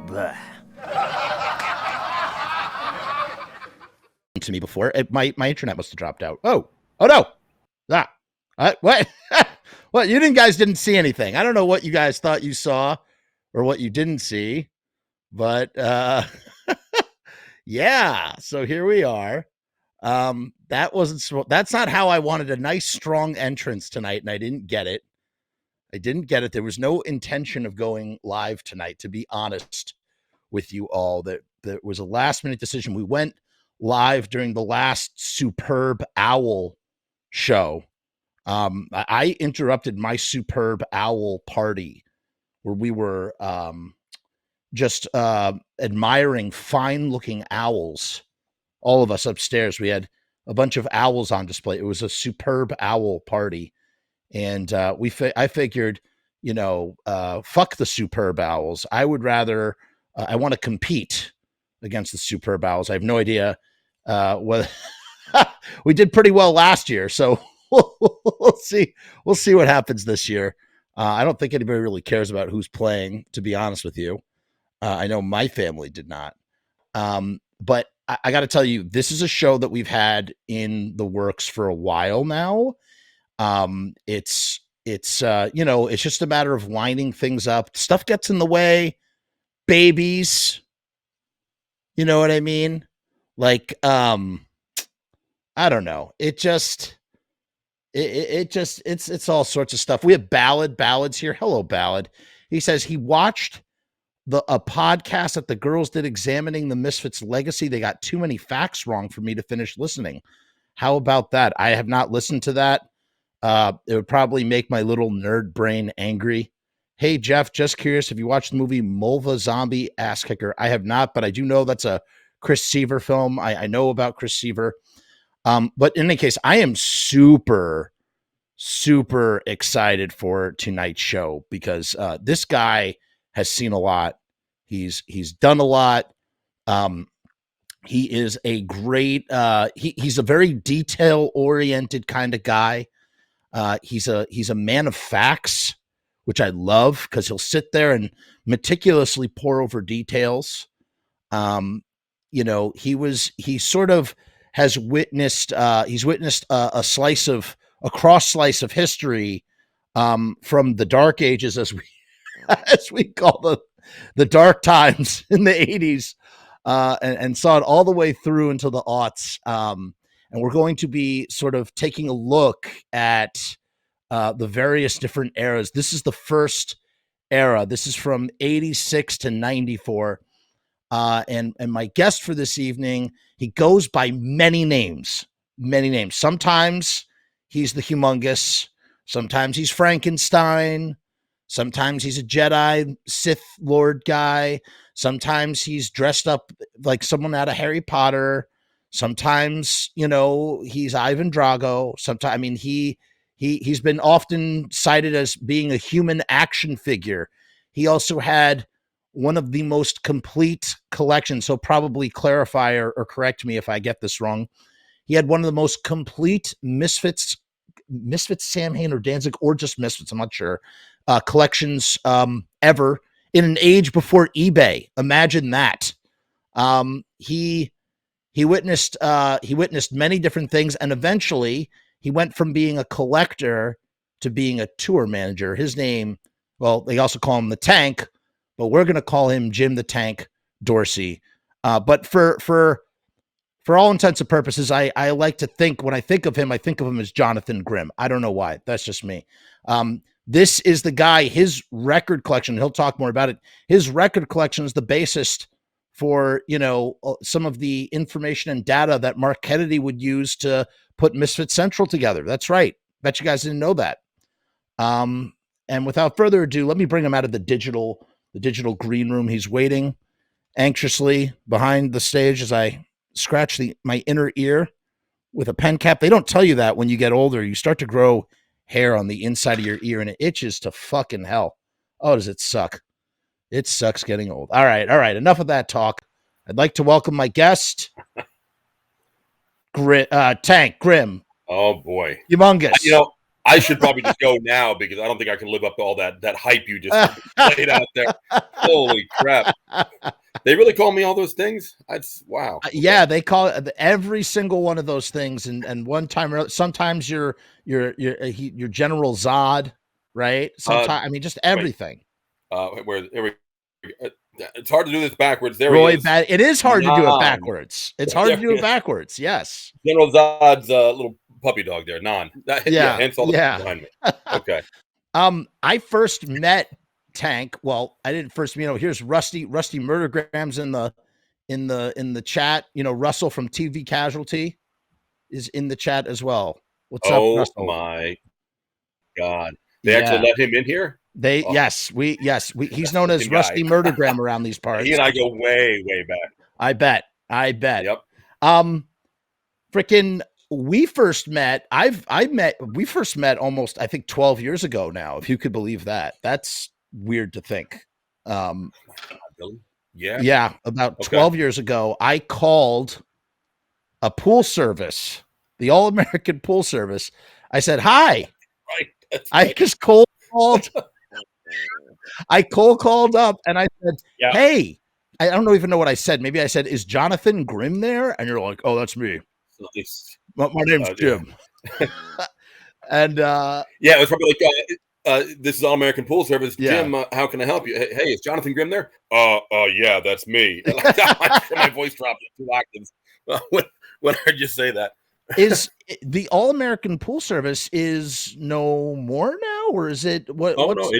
Blah. To me before my internet must have dropped out. Oh no. What? What? You guys didn't see anything. I don't know what you guys thought you saw or what you didn't see, but yeah. So here we are. That's not how I wanted a nice strong entrance tonight, and I didn't get it. There was no intention of going live tonight, to be honest with you all. That was a last minute decision. We went live during the last Superb Owl show. I interrupted my Superb Owl party where we were just admiring fine looking owls. All of us upstairs, we had a bunch of owls on display. It was a Superb Owl party. And I figured, fuck the Superb Owls. I would rather, I want to compete against the Superb Owls. I have no idea whether we did pretty well last year. So we'll see. We'll see what happens this year. I don't think anybody really cares about who's playing, to be honest with you. I know my family did not. But I got to tell you, this is a show that we've had in the works for a while now. It's just a matter of winding things up. Stuff gets in the way. Babies. You know what I mean? Like, I don't know. It's all sorts of stuff. We have Ballad's here. Hello, Ballad. He says he watched a podcast that the girls did examining the Misfits legacy. They got too many facts wrong for me to finish listening. How about that? I have not listened to that. It would probably make my little nerd brain angry. Hey, Jeff, just curious if you watched the movie Mulva Zombie Ass Kicker. I have not, but I do know that's a Chris Seaver film. I know about Chris Seaver. But in any case, I am super, super excited for tonight's show because this guy has seen a lot. He's done a lot. He is a great, he's a very detail-oriented kind of guy. He's a man of facts, which I love because he'll sit there and meticulously pore over details. He sort of has witnessed, he's witnessed a cross slice of history, from the dark ages, as we call the dark times in the 80s, and saw it all the way through into the aughts. And we're going to be sort of taking a look at the various different eras. This is the first era. This is from 86 to 94. And my guest for this evening, he goes by many names. Sometimes he's the Humungus. Sometimes he's Frankenstein. Sometimes he's a Jedi Sith Lord guy. Sometimes he's dressed up like someone out of Harry Potter. Sometimes, he's Ivan Drago. Sometimes, he's been often cited as being a human action figure. He also had one of the most complete collections. So probably clarify or correct me if I get this wrong. He had one of the most complete Misfits, Samhain or Danzig, or just Misfits, I'm not sure, collections ever in an age before eBay. Imagine that. He witnessed many different things, and eventually he went from being a collector to being a tour manager. His name, well, they also call him the Tank, but we're going to call him Jim the Tank Dorsey. But for all intents and purposes, I like to think, when I think of him as Johnathan Grimm. I don't know why. That's just me. This is the guy, his record collection, he'll talk more about it. His record collection is the basis for, some of the information and data that Mark Kennedy would use to put Misfit Central together. That's right. Bet you guys didn't know that. And without further ado, let me bring him out of the digital green room. He's waiting anxiously behind the stage as I scratch my inner ear with a pen cap. They don't tell you that when you get older, you start to grow hair on the inside of your ear and it itches to fucking hell. Oh, does it suck? It sucks getting old. All right. Enough of that talk. I'd like to welcome my guest, Tank Grimm. Oh boy, Humungus. I should probably just go now because I don't think I can live up to all that hype you just played out there. Holy crap. They really call me all those things? That's wow. Okay. Yeah, they call it every single one of those things. And one time, sometimes you're General Zod, right? Sometimes, I mean, just everything. It's hard to do this backwards. There Roy, he is. it is hard to do it backwards. It's hard to do it backwards. Yes. General Zod's little puppy dog there. Yeah. Hence all the behind me. Okay. I first met Tank. Well, I didn't first, here's Rusty Murdergrams in the chat. Russell from TV Casualty is in the chat as well. What's up, Russell? Oh my God. They actually let him in here? Yes, he's known as Rusty Murdergram around these parts. He and I go way, way back. I bet. Yep. Freaking we first met almost, I think, 12 years ago now, if you could believe that. That's weird to think. Really? Yeah, about 12 years ago, I called a pool service, the All American Pool Service. I said, hi. Right. I just cold called. I cold called up and I said, hey, I don't even know what I said. Maybe I said, is Johnathan Grimm there? And you're like, oh, that's me. My name's Jim. And it was probably like, this is All American Pool Service. Jim, how can I help you? Hey, is Johnathan Grimm there? Yeah, that's me. My voice dropped 2 octaves when I heard you say that. Is the All American Pool Service is no more now, or is it what? Oh no,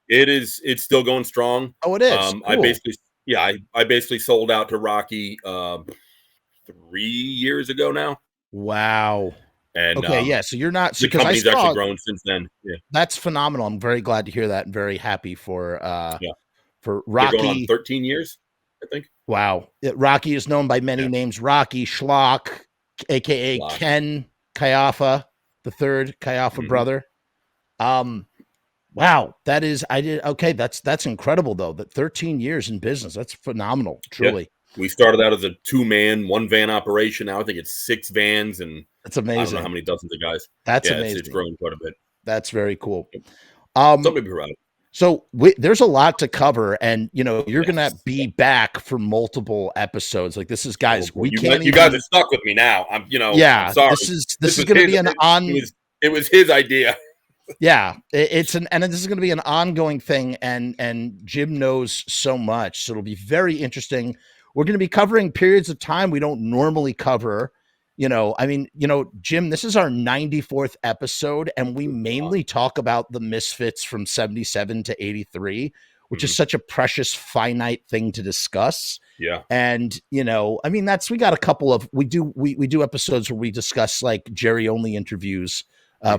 it's still going strong. Oh, it is. Cool. I basically sold out to Rocky 3 years ago now. Wow. And so you're not, the company's actually grown since then. Yeah, that's phenomenal. I'm very glad to hear that, and very happy for Rocky. They're going on 13 years, I think. Wow. Rocky is known by many names. Rocky Schlock, aka Ken Kayaffa, the third Kayaffa brother. Wow, that's incredible though. That 13 years in business, that's phenomenal, truly. Yeah. We started out as a 2-man, 1-van operation. Now I think it's 6 vans, and that's amazing. I don't know how many dozens of guys. That's amazing. It's grown quite a bit. That's very cool. Something to be proud of. So there's a lot to cover, and you're gonna be back for multiple episodes. Like this is, guys, you guys are stuck with me now. I'm sorry. This is gonna be it was his idea. Yeah, this is going to be an ongoing thing, and Jim knows so much, so it'll be very interesting. We're going to be covering periods of time we don't normally cover. Jim, this is our 94th episode, and we mainly talk about the Misfits from 77 to 83, which is such a precious, finite thing to discuss. Yeah. And, we got a couple of, we do episodes where we discuss like Jerry only interviews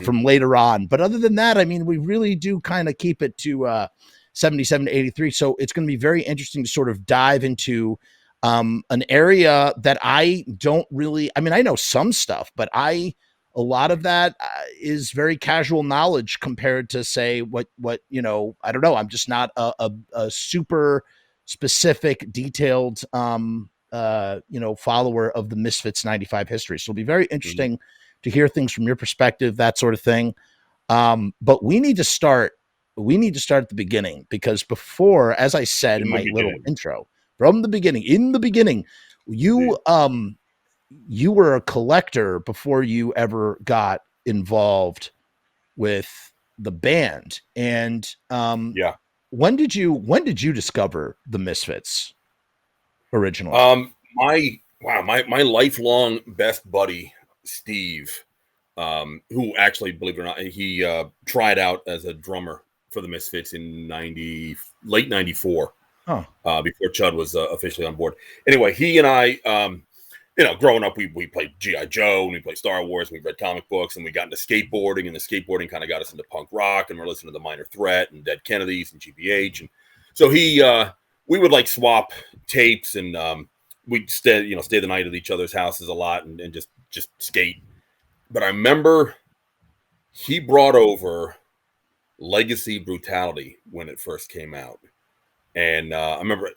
from later on. But other than that, we really do kind of keep it to 77 to 83. So it's going to be very interesting to sort of dive into an area that I don't really, I know some stuff, but a lot of that is very casual knowledge compared to say what, I don't know. I'm just not a super specific, detailed, follower of the Misfits 95 history. So it'll be very interesting to hear things from your perspective, that sort of thing. But we need to start at the beginning, because before, as I said in my little intro, in the beginning, you were a collector before you ever got involved with the band. And when did you discover the Misfits originally? My lifelong best buddy, Steve, who actually, believe it or not, he tried out as a drummer for the Misfits in late 94. Before Chud was officially on board. Anyway, he and I, growing up, we played G.I. Joe, and we played Star Wars, and we read comic books, and we got into skateboarding, and the skateboarding kind of got us into punk rock, and we're listening to the Minor Threat and Dead Kennedys and GBH. And so we would like swap tapes, and we'd stay the night at each other's houses a lot, and just skate. But I remember he brought over Legacy Brutality when it first came out. And I remember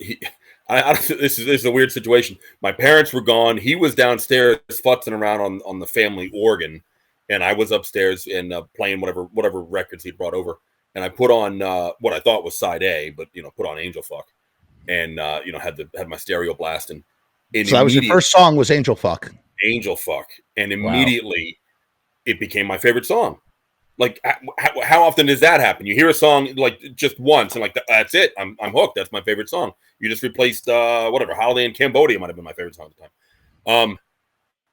this is a weird situation. My parents were gone. He was downstairs futzing around on the family organ, and I was upstairs and playing whatever records he brought over, and I put on what I thought was side A, but put on Angel Fuck, and had my stereo blasting. And So that was your first song was Angel Fuck. Angel Fuck, and Wow. immediately it became my favorite song. Like, how often does that happen? You hear a song like just once, and like that's it. I'm hooked. That's my favorite song. You just replaced whatever Holiday in Cambodia might have been my favorite song at the time.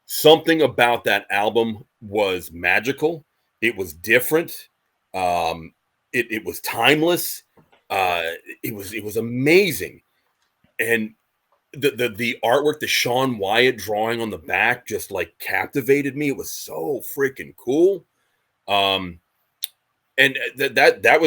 Something about that album was magical. It was different. It was timeless. It was amazing, and the artwork, the Sean Wyatt drawing on the back, just like captivated me. It was so freaking cool. And that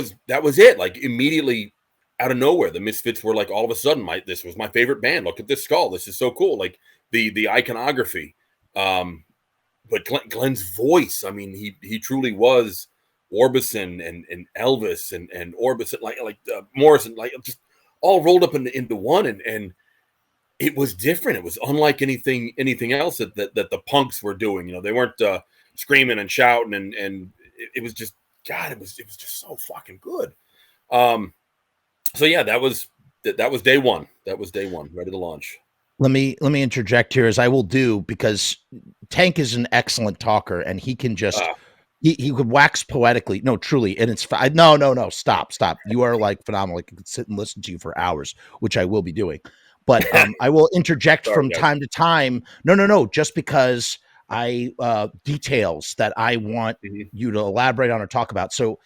was it. Like, immediately out of nowhere, the Misfits were like, all of a sudden, this was my favorite band. Look at this skull. This is so cool. Like the iconography. But Glenn's voice, I mean, he truly was Orbison and Elvis and Orbison, like Morrison, like just all rolled up into one. And it was different. It was unlike anything else that the punks were doing. They weren't screaming and shouting, and it was just, God, it was just so fucking good. So yeah, that was day one. That was day one, ready to launch. Let me interject here, as I will do, because Tank is an excellent talker, and he can just he could wax poetically. No, truly, and it's no, stop. You are like phenomenal. I could sit and listen to you for hours, which I will be doing. But I will interject from time to time. No, just because I details that I want you to elaborate on or talk about. So,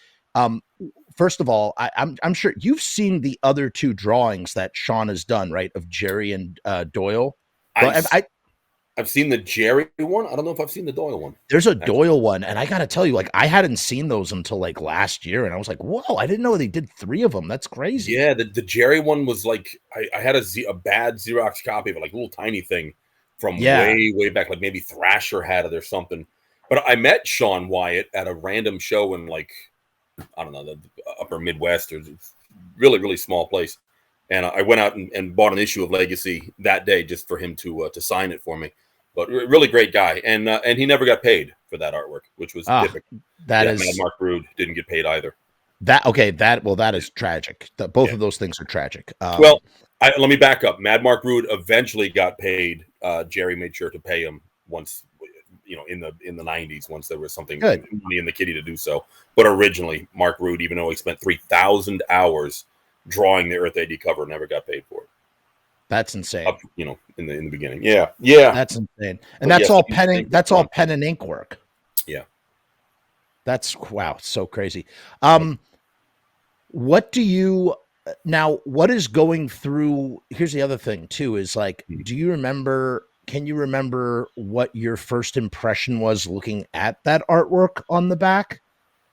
first of all, I'm sure you've seen the other two drawings that Sean has done, right? Of Jerry and Doyle. Well, I've seen the Jerry one. I don't know if I've seen the Doyle one. There's a Doyle one, and I got to tell you, like, I hadn't seen those until like last year, and I was like, whoa, I didn't know they did 3 of them. That's crazy. Yeah, the Jerry one was like, I had a bad Xerox copy of it, like a little tiny thing from way back, like maybe Thrasher had it or something. But I met Sean Wyatt at a random show in, like, I don't know, the upper Midwest, or really, really small place. And I went out and bought an issue of Legacy that day just for him to sign it for me. But really great guy, and he never got paid for that artwork, which was typical. Mad Mark Brood didn't get paid either. That is tragic. Both of those things are tragic. Well, let me back up. Mad Mark Brood eventually got paid. Jerry made sure to pay him once, in the 90s, once there was something money in the kitty to do so. But originally, Mark Brood, even though he spent 3,000 hours drawing the Earth AD cover, never got paid for it. That's insane. Up, in the beginning. Yeah. That's insane. And that's all pen. That's all pen and ink work. Yeah. That's wow, so crazy. What is going through? Here's the other thing too, is like, can you remember what your first impression was looking at that artwork on the back?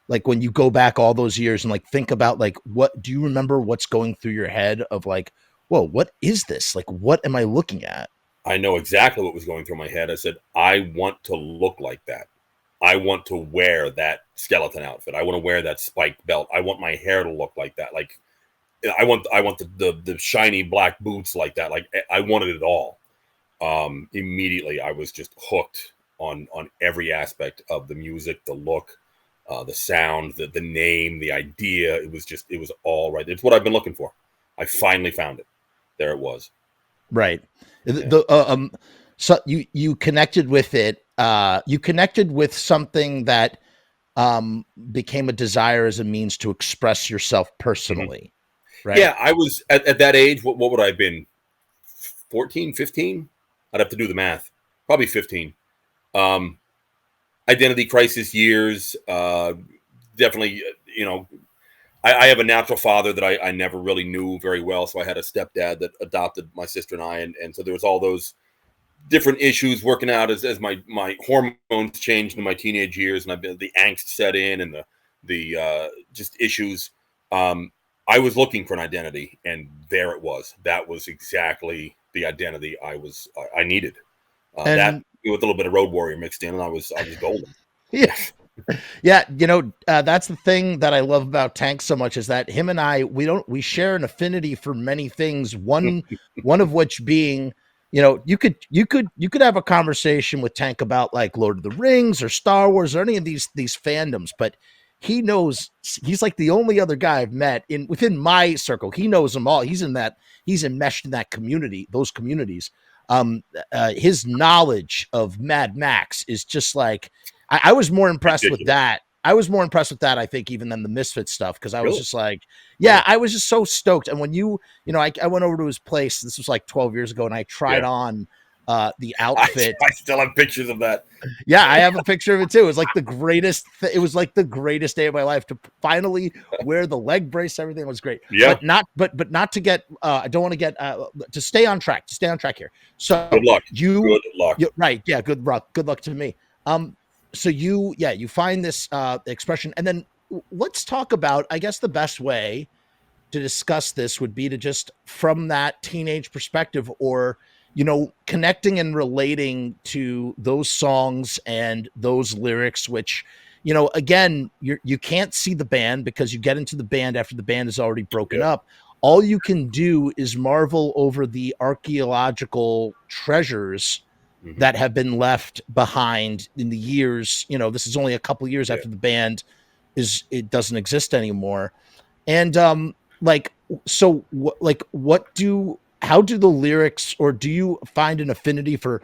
Like, when you go back all those years and like think about, like, what do you remember what's going through your head of like, whoa, what is this? Like, what am I looking at? I know exactly what was going through my head. I said, I want to look like that. I want to wear that skeleton outfit. I want to wear that spiked belt. I want my hair to look like that. Like, I want the shiny black boots like that. Like, I wanted it all. Immediately, I was just hooked on every aspect of the music, the look, the sound, the name, the idea. It was all right. It's what I've been looking for. I finally found it. There it was. Right. Yeah. So you connected with it. You connected with something that became a desire as a means to express yourself personally. Right. Yeah, I was at that age. What would I have been? 14, 15? I'd have to do the math. Probably 15. Identity crisis years. Definitely, I have a natural father that I never really knew very well. So I had a stepdad that adopted my sister and I. And so there was all those different issues working out as my hormones changed in my teenage years, and the angst set in, and the just issues. I was looking for an identity, and there it was. That was exactly the identity I needed. That with a little bit of Road Warrior mixed in, and I was golden. Yeah. Yeah, that's the thing that I love about Tank so much, is that him and I, we share an affinity for many things. One of which being you know, you could have a conversation with Tank about like Lord of the Rings or Star Wars or any of these fandoms, but he knows, he's like the only other guy I've met within my circle. He knows them all. He's enmeshed in that community, those communities. His knowledge of Mad Max is just like, I was more impressed with that. I was more impressed with that, I think, even than the Misfits stuff, because I was just like, yeah, I was just so stoked. And when you know, I went over to his place. This was like 12 years ago, and I tried on the outfit. I still have pictures of that. Yeah, I have a picture of it too. It was like the greatest. It was like the greatest day of my life to finally wear the leg brace. Everything was great. Yeah, but not to get. I don't want to get to stay on track. To stay on track here. So good luck. Good luck. Right? Yeah. Good luck. Good luck to me. So you find this expression, and then let's talk about, I guess the best way to discuss this would be to just from that teenage perspective, or, you know, connecting and relating to those songs and those lyrics, which, you know, again, you can't see the band because you get into the band after the band is already broken up. All you can do is marvel over the archaeological treasures that have been left behind in the years. You know, this is only a couple years after the band it doesn't exist anymore. And how do the lyrics, or do you find an affinity for,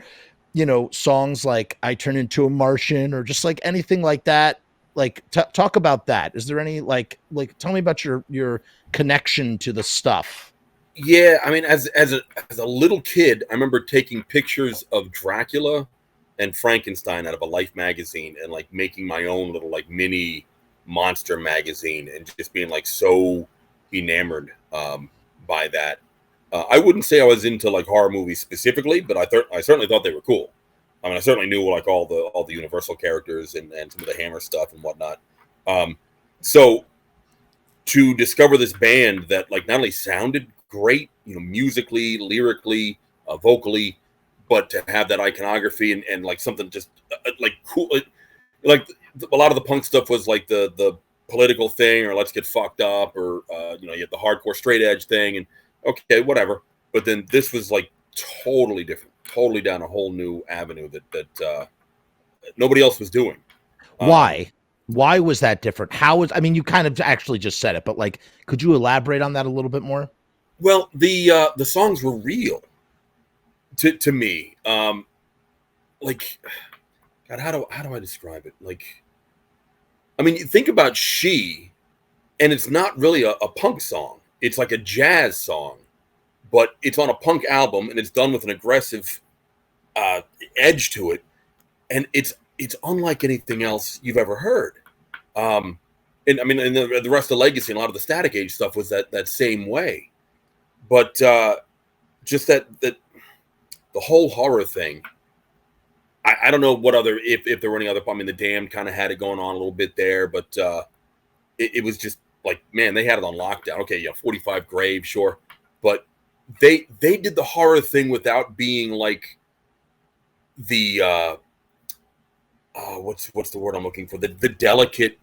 you know, songs like I Turn Into a Martian, or just like anything like that? Like talk about that. Is there any like tell me about your connection to the stuff? Yeah, I mean, as a little kid, I remember taking pictures of Dracula and Frankenstein out of a Life magazine and like making my own little like mini monster magazine, and just being like so enamored by that. I wouldn't say I was into like horror movies specifically, but I certainly thought they were cool. I mean, I certainly knew like all the Universal characters and some of the Hammer stuff and whatnot. So to discover this band that like not only sounded great, you know, musically, lyrically, vocally, but to have that iconography and like something just like cool, like a lot of the punk stuff was like the political thing, or let's get fucked up, or you know, you had the hardcore straight edge thing, and okay, whatever. But then this was like totally different, totally down a whole new avenue that nobody else was doing. Why was that different? I mean, you kind of actually just said it, but like, could you elaborate on that a little bit more? Well, the songs were real to me. Like, God, how do I describe it? Like, I mean, you think about She, and it's not really a punk song. It's like a jazz song, but it's on a punk album, and it's done with an aggressive edge to it, and it's unlike anything else you've ever heard. And I mean, and the rest of Legacy and a lot of the Static Age stuff was that same way. But just that the whole horror thing, I don't know what other, if there were any other. I mean, the Damned kind of had it going on a little bit there, but it was just like, man, they had it on lockdown. Okay, yeah, 45 Grave, sure, but they did the horror thing without being like the what's the word I'm looking for? The delicate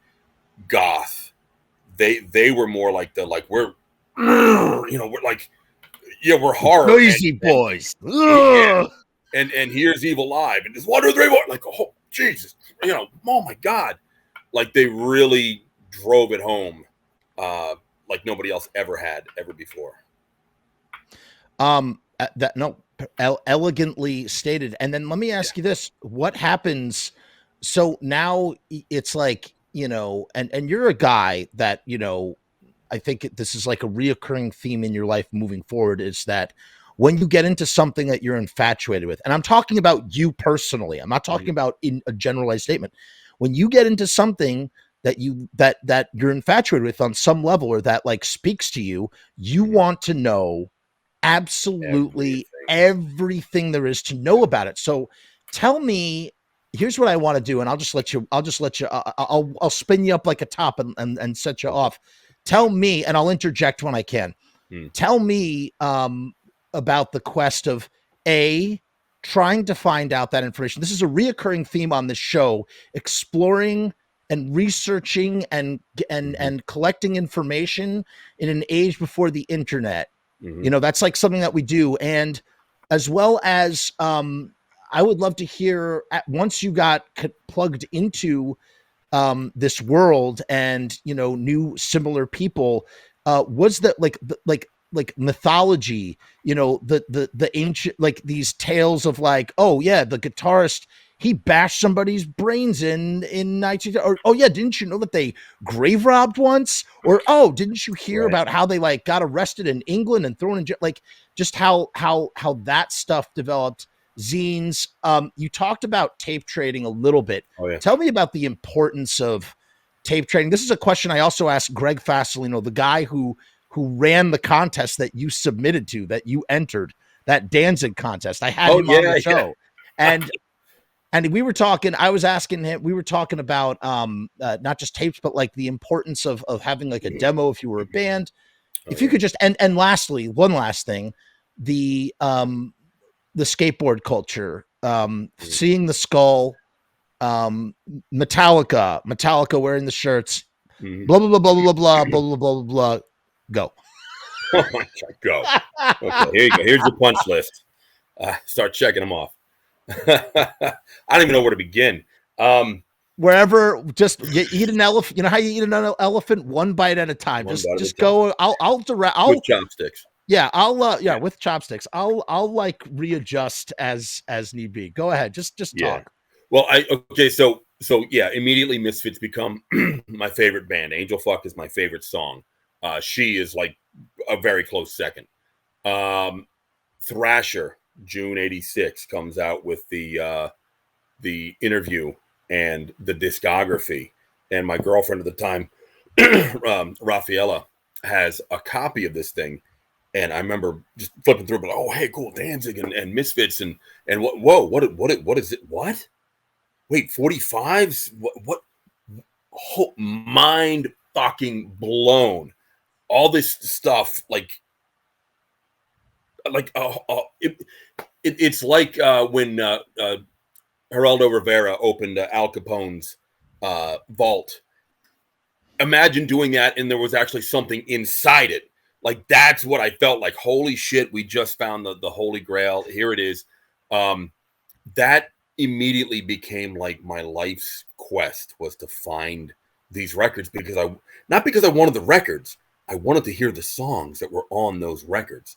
goth. They were more like we're you know, we're like, yeah, we're horror. Noisy boys. And here's Evil Live, and it's 1, 2, 3, 4. Like, oh Jesus, you know, oh my God, like they really drove it home, like nobody else ever before. Elegantly stated. And then let me ask you this: what happens? So now it's like, you know, and you're a guy that, you know, I think this is like a reoccurring theme in your life moving forward, is that when you get into something that you're infatuated with, and I'm talking about you personally, I'm not talking about in a generalized statement. When you get into something that you're infatuated with on some level, or that like speaks to you, you want to know absolutely everything there is to know about it. So tell me, here's what I want to do, and I'll spin you up like a top and set you off. Tell me, and I'll interject when I can. Tell me about the quest of trying to find out that information. This is a reoccurring theme on this show: exploring and researching and collecting information in an age before the internet. You know, that's like something that we do. And as well as I would love to hear once you got plugged into this world and knew similar people. Was that like mythology? The ancient, like these tales of like, oh yeah, the guitarist, he bashed somebody's brains in 19, or oh yeah, didn't you know that they grave robbed once? Or oh, didn't you hear Right. about how they like got arrested in England and thrown in jail? Like just how that stuff developed. Zines. You talked about tape trading a little bit. Oh yeah. Tell me about the importance of tape trading. This is a question I also asked Greg Fasolino, the guy who ran the contest that you submitted to, that you entered, that Danzig contest. I had Oh him on the yeah, yeah. show. And we were talking, I was asking him, we were talking about not just tapes, but like the importance of having like a demo if you were a band. If you could just, and lastly, one last thing, the skateboard culture, seeing the skull, Metallica wearing the shirts, blah blah blah blah blah blah blah blah blah blah. Go. Oh my God, go. Okay, here you go. Here's your punch list. Start checking them off. I don't even know where to begin. Wherever, just you eat an elephant. You know how you eat an elephant, one bite at a time. Just go. I'll direct. With chopsticks. Yeah, with chopsticks. I'll like readjust as need be. Go ahead. Just talk. Well, so yeah, immediately Misfits become my favorite band. Angel Fuck is my favorite song. She is like a very close second. Thrasher, June '86, comes out with the interview and the discography. And my girlfriend at the time, Rafaela, has a copy of this thing. And I remember just flipping through, but oh, hey, cool, Danzig and Misfits and what is it? What? Wait, 45s? What? Oh, mind fucking blown. All this stuff, it's like when Geraldo Rivera opened Al Capone's vault. Imagine doing that, and there was actually something inside it. Like, that's what I felt like. Holy shit, we just found the Holy Grail. Here it is. That immediately became like my life's quest, was to find these records, not because I wanted the records. I wanted to hear the songs that were on those records.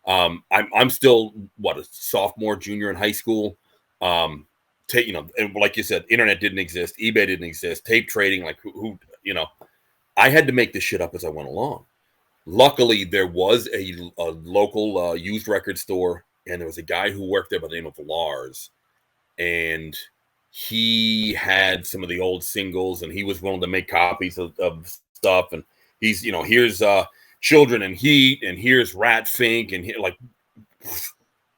I'm still a sophomore, junior in high school. And like you said, internet didn't exist, eBay didn't exist, tape trading, like who I had to make this shit up as I went along. Luckily, there was a local used record store, and there was a guy who worked there by the name of Lars, and he had some of the old singles, and he was willing to make copies of stuff. And he's, here's Children and Heat, and here's Rat Fink, and like,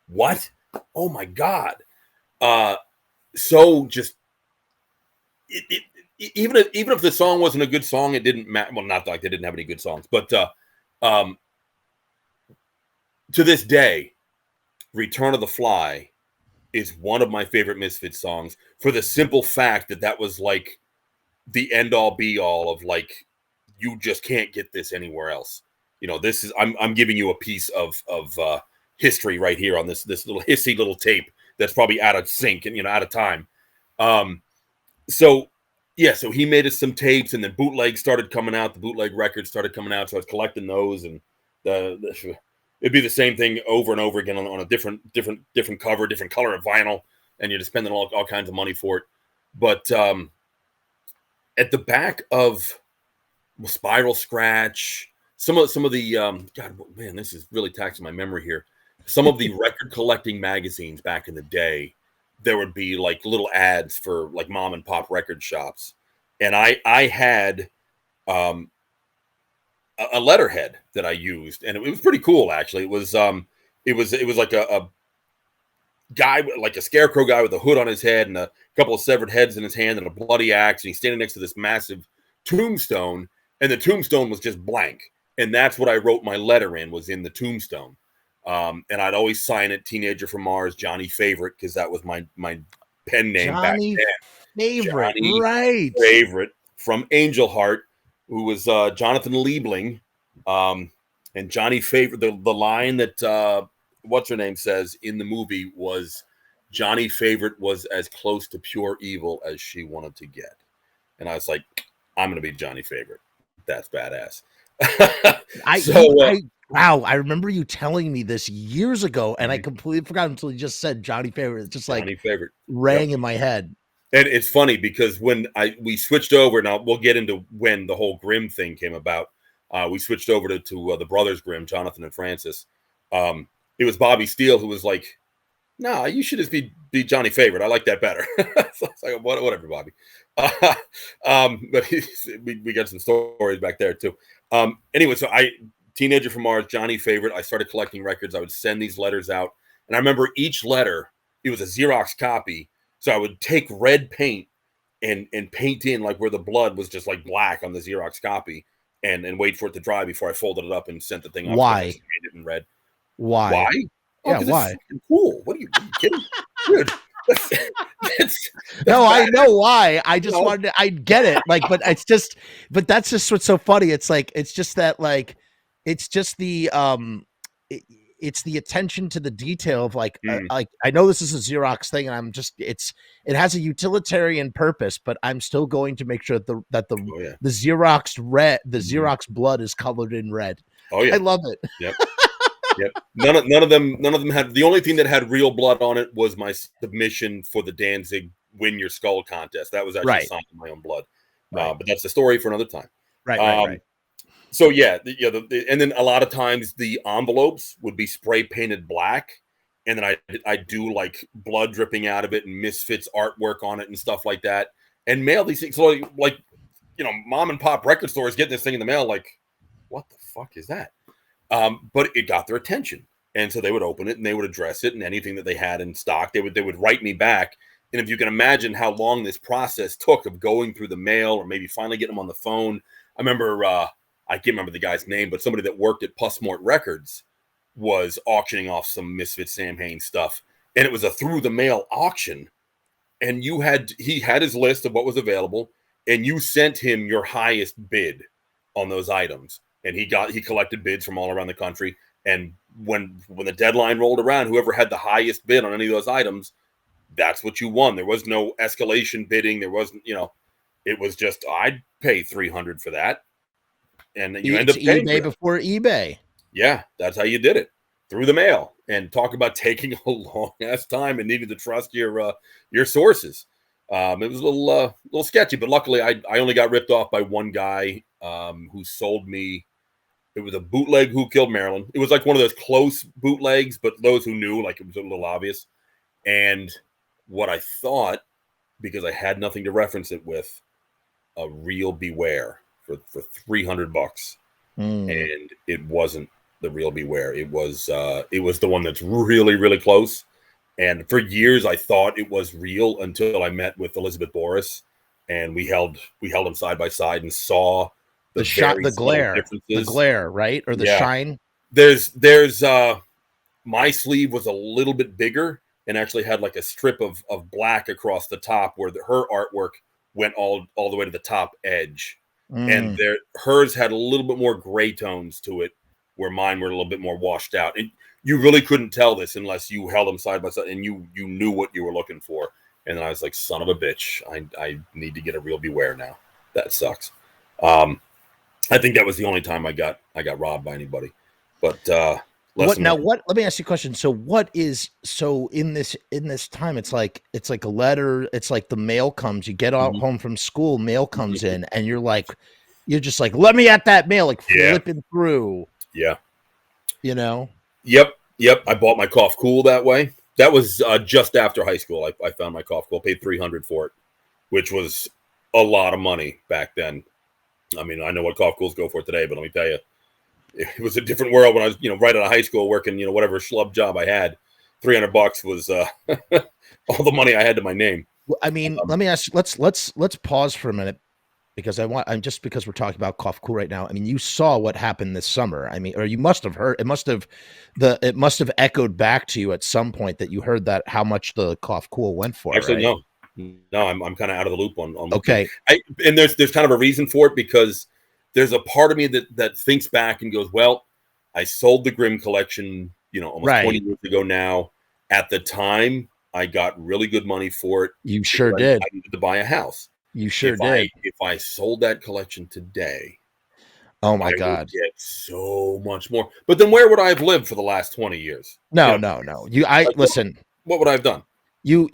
what? Oh my God! So just even if the song wasn't a good song, it didn't matter. Well, not like they didn't have any good songs, but to this day, Return of the Fly is one of my favorite Misfits songs, for the simple fact that was like the end all be all of like, you just can't get this anywhere else. This is, I'm giving you a piece of history right here on this little hissy little tape that's probably out of sync and out of time. So he made us some tapes, and then bootlegs started coming out. The bootleg records started coming out, so I was collecting those, and it'd be the same thing over and over again on a different cover, different color of vinyl, and you're just spending all kinds of money for it. But at the back of Spiral Scratch, some of the God, man, this is really taxing my memory here. Some of the record collecting magazines back in the day, there would be like little ads for like mom and pop record shops. And I had a letterhead that I used, and it was pretty cool, actually. It was like a guy, like a scarecrow guy with a hood on his head and a couple of severed heads in his hand and a bloody axe, and he's standing next to this massive tombstone, and the tombstone was just blank. And that's what I wrote my letter in, was in the tombstone. And I'd always sign it Teenager from Mars, Johnny Favorite, because that was my pen name Johnny back then. Favorite, Johnny right? Favorite from Angel Heart, who was Jonathan Liebling, and Johnny Favorite. The line that what's her name says in the movie was Johnny Favorite was as close to pure evil as she wanted to get. And I was like, I'm going to be Johnny Favorite. That's badass. Wow, I remember you telling me this years ago, and I completely forgot until you just said Johnny Favorite. It's just Johnny Favorite rang in my head. And it's funny because when we switched over, now we'll get into when the whole Grimm thing came about. We switched over to the brothers Grimm, Johnathan and Francis. It was Bobby Steele who was like, "No, you should just be Johnny Favorite. I like that better." So it's like, whatever, Bobby. But we got some stories back there too. Anyway, so teenager from Mars, Johnny Favorite. I started collecting records. I would send these letters out, and I remember each letter. It was a Xerox copy. So I would take red paint and paint in like where the blood was just like black on the Xerox copy and wait for it to dry before I folded it up and sent the thing off. Why? Painted it in red. Why? Oh, yeah, why? It's cool. What are you kidding? Dude. No, I know why. I just wanted to, I get it. Like, but that's just what's so funny. It's like, it's just that, like, it's just the, it's the attention to the detail of like I know this is a Xerox thing, and it has a utilitarian purpose, but I'm still going to make sure that the Xerox Xerox blood is colored in red. Oh yeah, I love it. Yep. Yep. None of them had. The only thing that had real blood on it was my submission for the Danzig Win Your Skull contest. That was actually signed in my own blood. But that's the story for another time. Right. So yeah, and then a lot of times the envelopes would be spray painted black, and then I do like blood dripping out of it and Misfits artwork on it and stuff like that, and mail these things. So like, mom and pop record stores get this thing in the mail, like, what the fuck is that? But it got their attention, and so they would open it and they would address it, and anything that they had in stock, they would write me back. And if you can imagine how long this process took of going through the mail or maybe finally getting them on the phone, I remember. I can't remember the guy's name, but somebody that worked at Pussmort Records was auctioning off some Misfits Samhain stuff. And it was a through the mail auction. And he had his list of what was available, and you sent him your highest bid on those items. And he collected bids from all around the country. And when the deadline rolled around, whoever had the highest bid on any of those items, that's what you won. There was no escalation bidding. There wasn't, it was just, I'd pay $300 for that. And you end up paying eBay before eBay. Yeah, that's how you did it, through the mail. And talk about taking a long ass time and needing to trust your sources. It was a little sketchy, but luckily I only got ripped off by one guy who sold me. It was a bootleg Who Killed Marilyn. It was like one of those close bootlegs, but those who knew, like, it was a little obvious. And what I thought, because I had nothing to reference it with, a real Beware for $300, and it wasn't the real Beware. It was the one that's really, really close. And for years I thought it was real until I met with Elizabeth Boris, and we held them side by side and saw the glare, right? Or the shine. There's my sleeve was a little bit bigger and actually had like a strip of black across the top where her artwork went all the way to the top edge. And hers had a little bit more gray tones to it, where mine were a little bit more washed out. And you really couldn't tell this unless you held them side by side and you knew what you were looking for. And then I was like, son of a bitch, I need to get a real Beware now. That sucks. I think that was the only time I got robbed by anybody. But let me ask you a question. So in this time, it's like a letter, it's like the mail comes, you get out home from school, mail comes in, and you're just like, let me at that mail, like flipping through. Yeah. Yep. I bought my Cough Cool that way. That was just after high school. I found my Cough Cool, paid $300 for it, which was a lot of money back then. I mean, I know what Cough Cools go for today, but let me tell you, it was a different world when I was, right out of high school working, whatever schlub job I had. $300 was all the money I had to my name. Well, I mean, let me ask. Let's pause for a minute, because because we're talking about Cough Cool right now. I mean, you saw what happened this summer. I mean, or you must have heard. It must have echoed back to you at some point that you heard that how much the Cough Cool went for. Actually, right? no, I'm kind of out of the loop on. Okay, and there's kind of a reason for it, because there's a part of me that thinks back and goes, well, I sold the Grimm Collection, almost 20 Right. years ago now. At the time, I got really good money for it You because sure did. I needed to buy a house. You sure did. If I sold that collection today, Oh I my would God. get so much more. But then where would I have lived for the last 20 years? No, no, no. Like Listen, what would I have done? you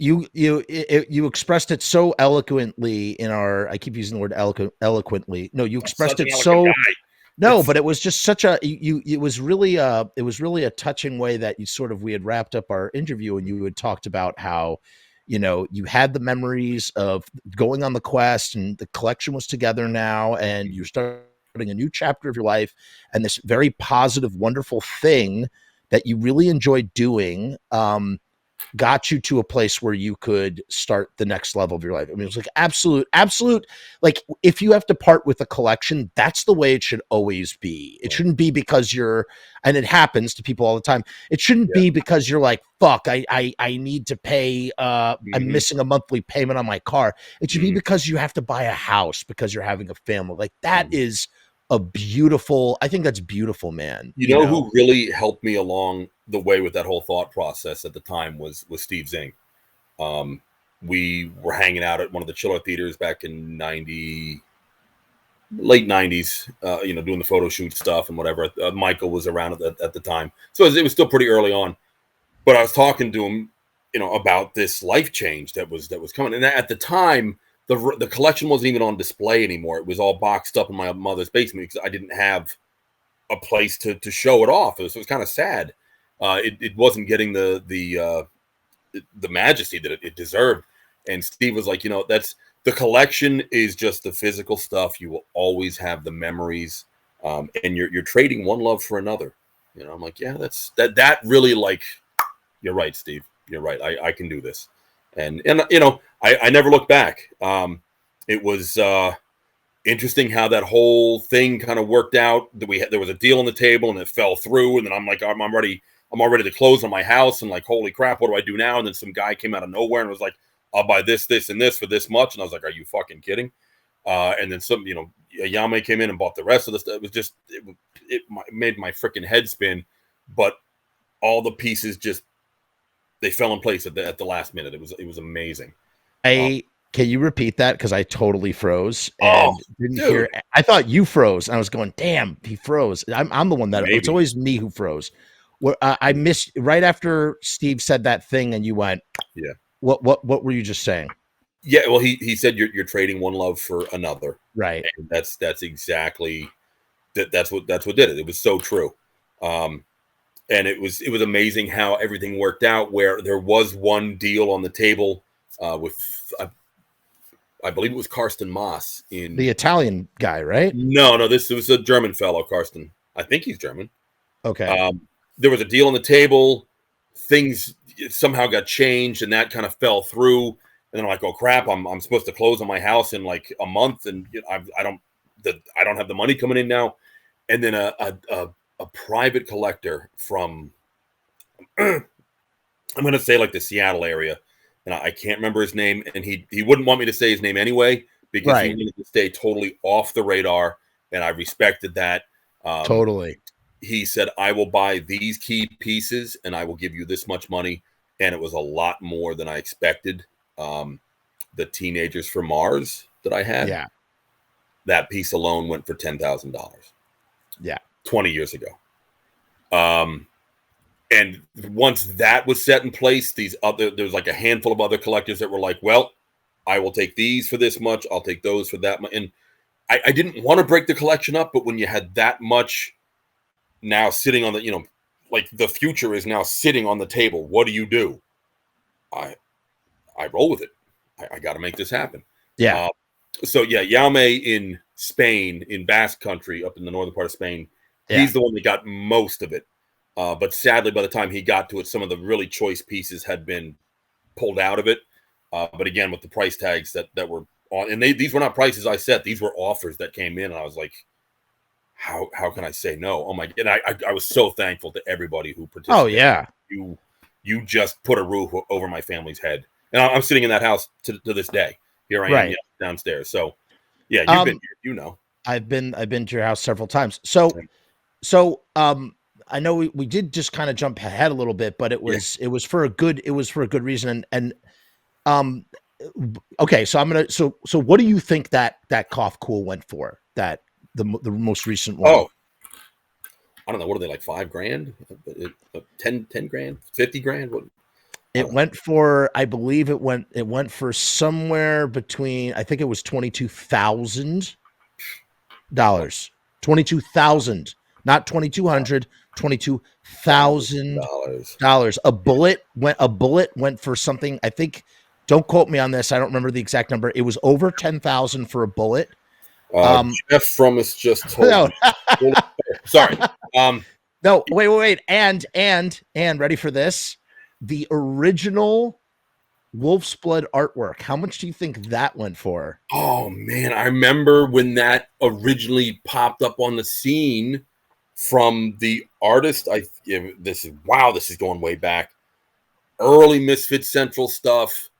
expressed it so eloquently in our, I keep using the word eloquently. No, you I'm expressed such an it eloquent so, guy. no, but it was just such a, it was really a touching way that you sort of, we had wrapped up our interview and you had talked about how, you had the memories of going on the quest and the collection was together now and you're starting a new chapter of your life and this very positive, wonderful thing that you really enjoyed doing. Got you to a place where you could start the next level of your life. I mean, it was like absolute. Like if you have to part with a collection, that's the way it should always be. It shouldn't be because and it happens to people all the time. It shouldn't Yeah. be because you're like, fuck, I need to pay, I'm Mhm. missing a monthly payment on my car. It should be Mhm. because you have to buy a house because you're having a family. Like that Mhm. is I think that's beautiful, man. You know who really helped me along the way with that whole thought process at the time was Steve Zing. We were hanging out at one of the chiller theaters back in late 90s, doing the photo shoot stuff and whatever. Michael was around at the time. So it was still pretty early on. But I was talking to him, about this life change that was coming. And at the time, the collection wasn't even on display anymore. It was all boxed up in my mother's basement because I didn't have a place to show it off. So it was kind of sad. It wasn't getting the majesty that it deserved. And Steve was like, that's the collection is just the physical stuff. You will always have the memories, and you're trading one love for another. I'm like, yeah, that really, like, you're right, Steve. You're right. I can do this, and I never looked back. It was interesting how that whole thing kind of worked out. That there was a deal on the table and it fell through, and then I'm like, I'm all ready to close on my house, and like, holy crap, what do I do now? And then some guy came out of nowhere and was like, I'll buy this, this, and this for this much, and I was like, are you fucking kidding? And then Yame came in and bought the rest of the stuff. It was just it made my freaking head spin, but all the pieces just they fell in place at the last minute. It was amazing. Can you repeat that? Because I totally froze Oh, and didn't dude, hear. I thought you froze. And I was going, damn, he froze. I'm the one that it's maybe. always me who froze. Where I missed right after Steve said that thing, and you went, Yeah. What were you just saying? Yeah, well, he said you're trading one love for another, Right. and that's exactly that's what did it. It was so true, and it was amazing how everything worked out. Where there was one deal on the table with I believe it was Karsten Moss The in. Italian guy, right? No, this was a German fellow, Karsten. I think he's German. Okay. There was a deal on the table. Things somehow got changed, and that kind of fell through. And then I'm like, oh crap! I'm supposed to close on my house in like a month, and I don't have the money coming in now. And then a private collector from I'm going to say like the Seattle area, and I can't remember his name, and he wouldn't want me to say his name anyway because he Right. wanted to stay totally off the radar, and I respected that. Um, Totally. he said, I will buy these key pieces and I will give you this much money. And it was a lot more than I expected. The Teenagers from Mars that I had, Yeah. that piece alone went for $10,000 Yeah. 20 years ago. And once that was set in place, there was like a handful of other collectors that were like, well, I will take these for this much. I'll take those for that much. And I didn't want to break the collection up, but when you had that much now sitting on the, like the future is now sitting on the table. What do? I roll with it. I got to make this happen. Yeah. So yeah, Jaume in Spain, in Basque country, up in the northern part of Spain, Yeah. he's the one that got most of it. But sadly, by the time he got to it, some of the really choice pieces had been pulled out of it. But again, with the price tags that were on, and these were not prices I set; these were offers that came in, and I was like, how can I say no? Oh my! And I was so thankful to everybody who participated. Oh yeah. You just put a roof over my family's head, and I'm sitting in that house to this day. Here I am, Right. downstairs. So yeah, you've been here, I've been to your house several times. So I know we did just kind of jump ahead a little bit, but it Yeah. was for a good reason. And um, okay, so I'm gonna so what do you think that cough cool went for? That the most recent one. Oh, I don't know. What are they, like $5,000? 10 grand, 50 grand? What? It went for, I believe it went for somewhere between, I think it was $22,000. $22,000, not 2,200, $1,000. $22,000. A bullet went for something, I think, don't quote me on this, I don't remember the exact number. It was over 10,000 for a bullet. Jeff Frumess just told No, me. Sorry. no, wait. And ready for this? The original Wolf's Blood artwork. How much do you think that went for? Oh man, I remember when that originally popped up on the scene from the artist. This is going way back. Early Misfits Central stuff.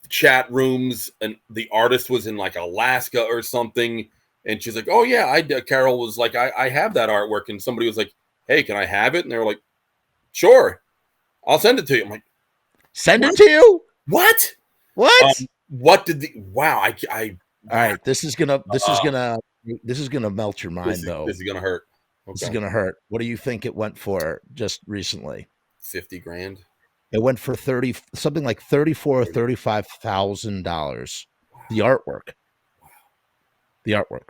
Chat rooms, and the artist was in like Alaska or something, and she's like, "Oh yeah, Carol was like, I have that artwork," and somebody was like, "Hey, can I have it?" And they were like, "Sure, I'll send it to you." I'm like, "Send it to you? What? What did the wow? I all right. This is gonna melt your mind, though. This is gonna hurt. Okay. This is gonna hurt. What do you think it went for just recently? 50 grand. It went for something like $34,000 or $35,000. The artwork.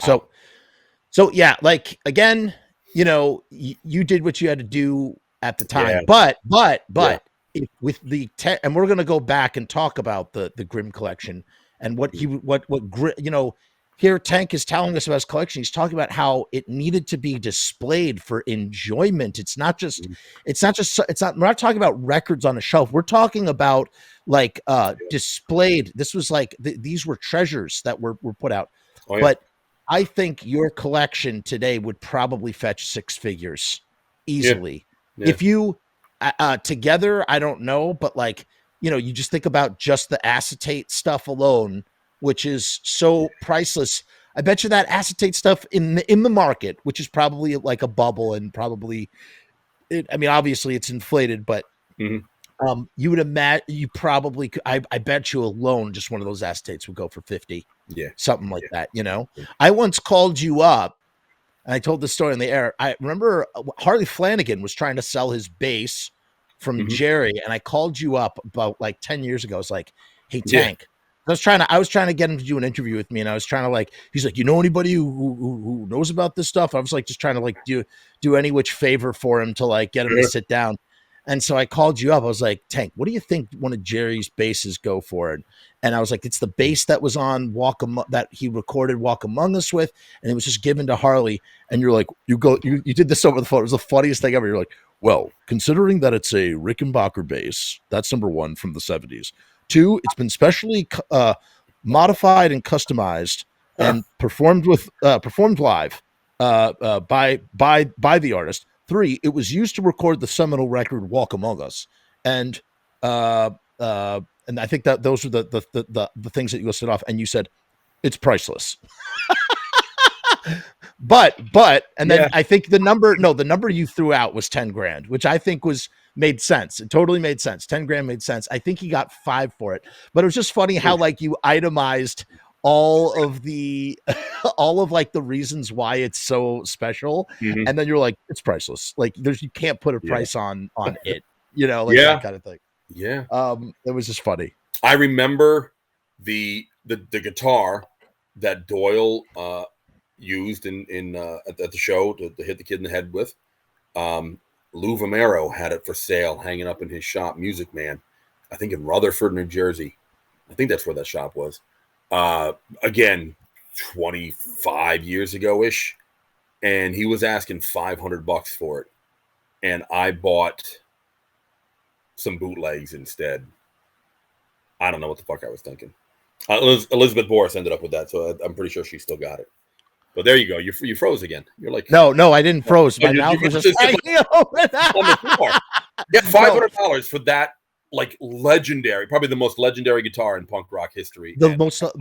Wow. So yeah, like again, you did what you had to do at the time, but with the and we're gonna go back and talk about the Grimm collection and what here Tank is telling us about his collection. He's talking about how it needed to be displayed for enjoyment. We're not talking about records on a shelf. We're talking about like displayed. This was like these were treasures that were put out. Oh, yeah. But I think your collection today would probably fetch 6 figures easily. Yeah. If you together, I don't know, but like, you just think about just the acetate stuff alone, which is so priceless. I bet you that acetate stuff in the market, which is probably like a bubble and probably, obviously it's inflated, but you would imagine you probably could, I bet you alone, just one of those acetates would go for 50. Yeah. Something like that, Yeah. I once called you up and I told this story in the air. I remember Harley Flanagan was trying to sell his bass from Jerry. And I called you up about like 10 years ago. I was like, "Hey, Tank." Yeah. I was trying to get him to do an interview with me, and I was trying to he's like, anybody who knows about this stuff? I was like, just trying to do any which favor for him to get him to sit down. And so I called you up. I was like, "Tank, what do you think one of Jerry's basses go for?" And I was like, "It's the bass that was on that he recorded Walk Among Us with, and it was just given to Harley." And you're like, you did this over the phone. It was the funniest thing ever. You're like, "Well, considering that it's a Rickenbacker bass, that's number 1 from the 70s. 2, it's been specially modified and customized and performed live by the artist. 3, it was used to record the seminal record Walk Among Us." And I think that those are the things that you listed off, and you said it's priceless. but and then I think the number you threw out was 10 grand, which I think made sense. It totally made sense. 10 grand made sense. I think he got 5 for it, but it was just funny how you itemized all of the reasons why it's so special. And then you're like, it's priceless. You can't put a price on it, that kind of thing. Yeah. It was just funny. I remember the guitar that Doyle used in at the show to hit the kid in the head with. Lou Vomero had it for sale, hanging up in his shop, Music Man, I think in Rutherford, New Jersey. I think that's where that shop was. Again, 25 years ago-ish. And he was asking $500 for it. And I bought some bootlegs instead. I don't know what the fuck I was thinking. Elizabeth Boris ended up with that, so I'm pretty sure she still got it. But there you go. You froze again. You're like, no, I didn't froze. My mouth was just hanging on the floor. Yeah, $500 for that, legendary, probably the most legendary guitar in punk rock history.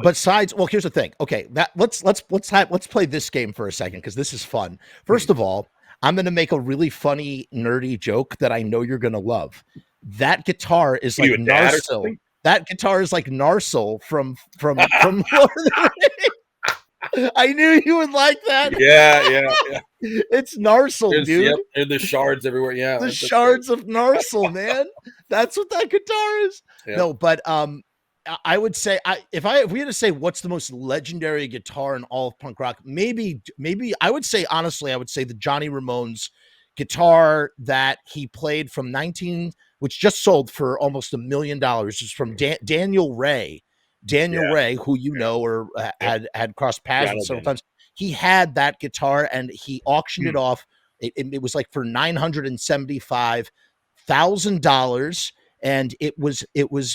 Besides, well, here's the thing. Okay, let's play this game for a second because this is fun. First of all, I'm going to make a really funny, nerdy joke that I know you're going to love. That guitar is like Narsil. That guitar is like Narsil from Lord of the Rings. I knew you would like that. Yeah. It's Narsil, dude. Yep, and the shards everywhere. Yeah, the shards of Narsil, man. That's what that guitar is. Yep. No, but I would say if we had to say what's the most legendary guitar in all of punk rock, maybe I would say, honestly, I would say the Johnny Ramone's guitar that he played from which just sold for almost $1 million, is from Daniel Ray. Ray, who you know or had crossed paths with several times. He had that guitar and he auctioned it off. It was like for $975,000. And it was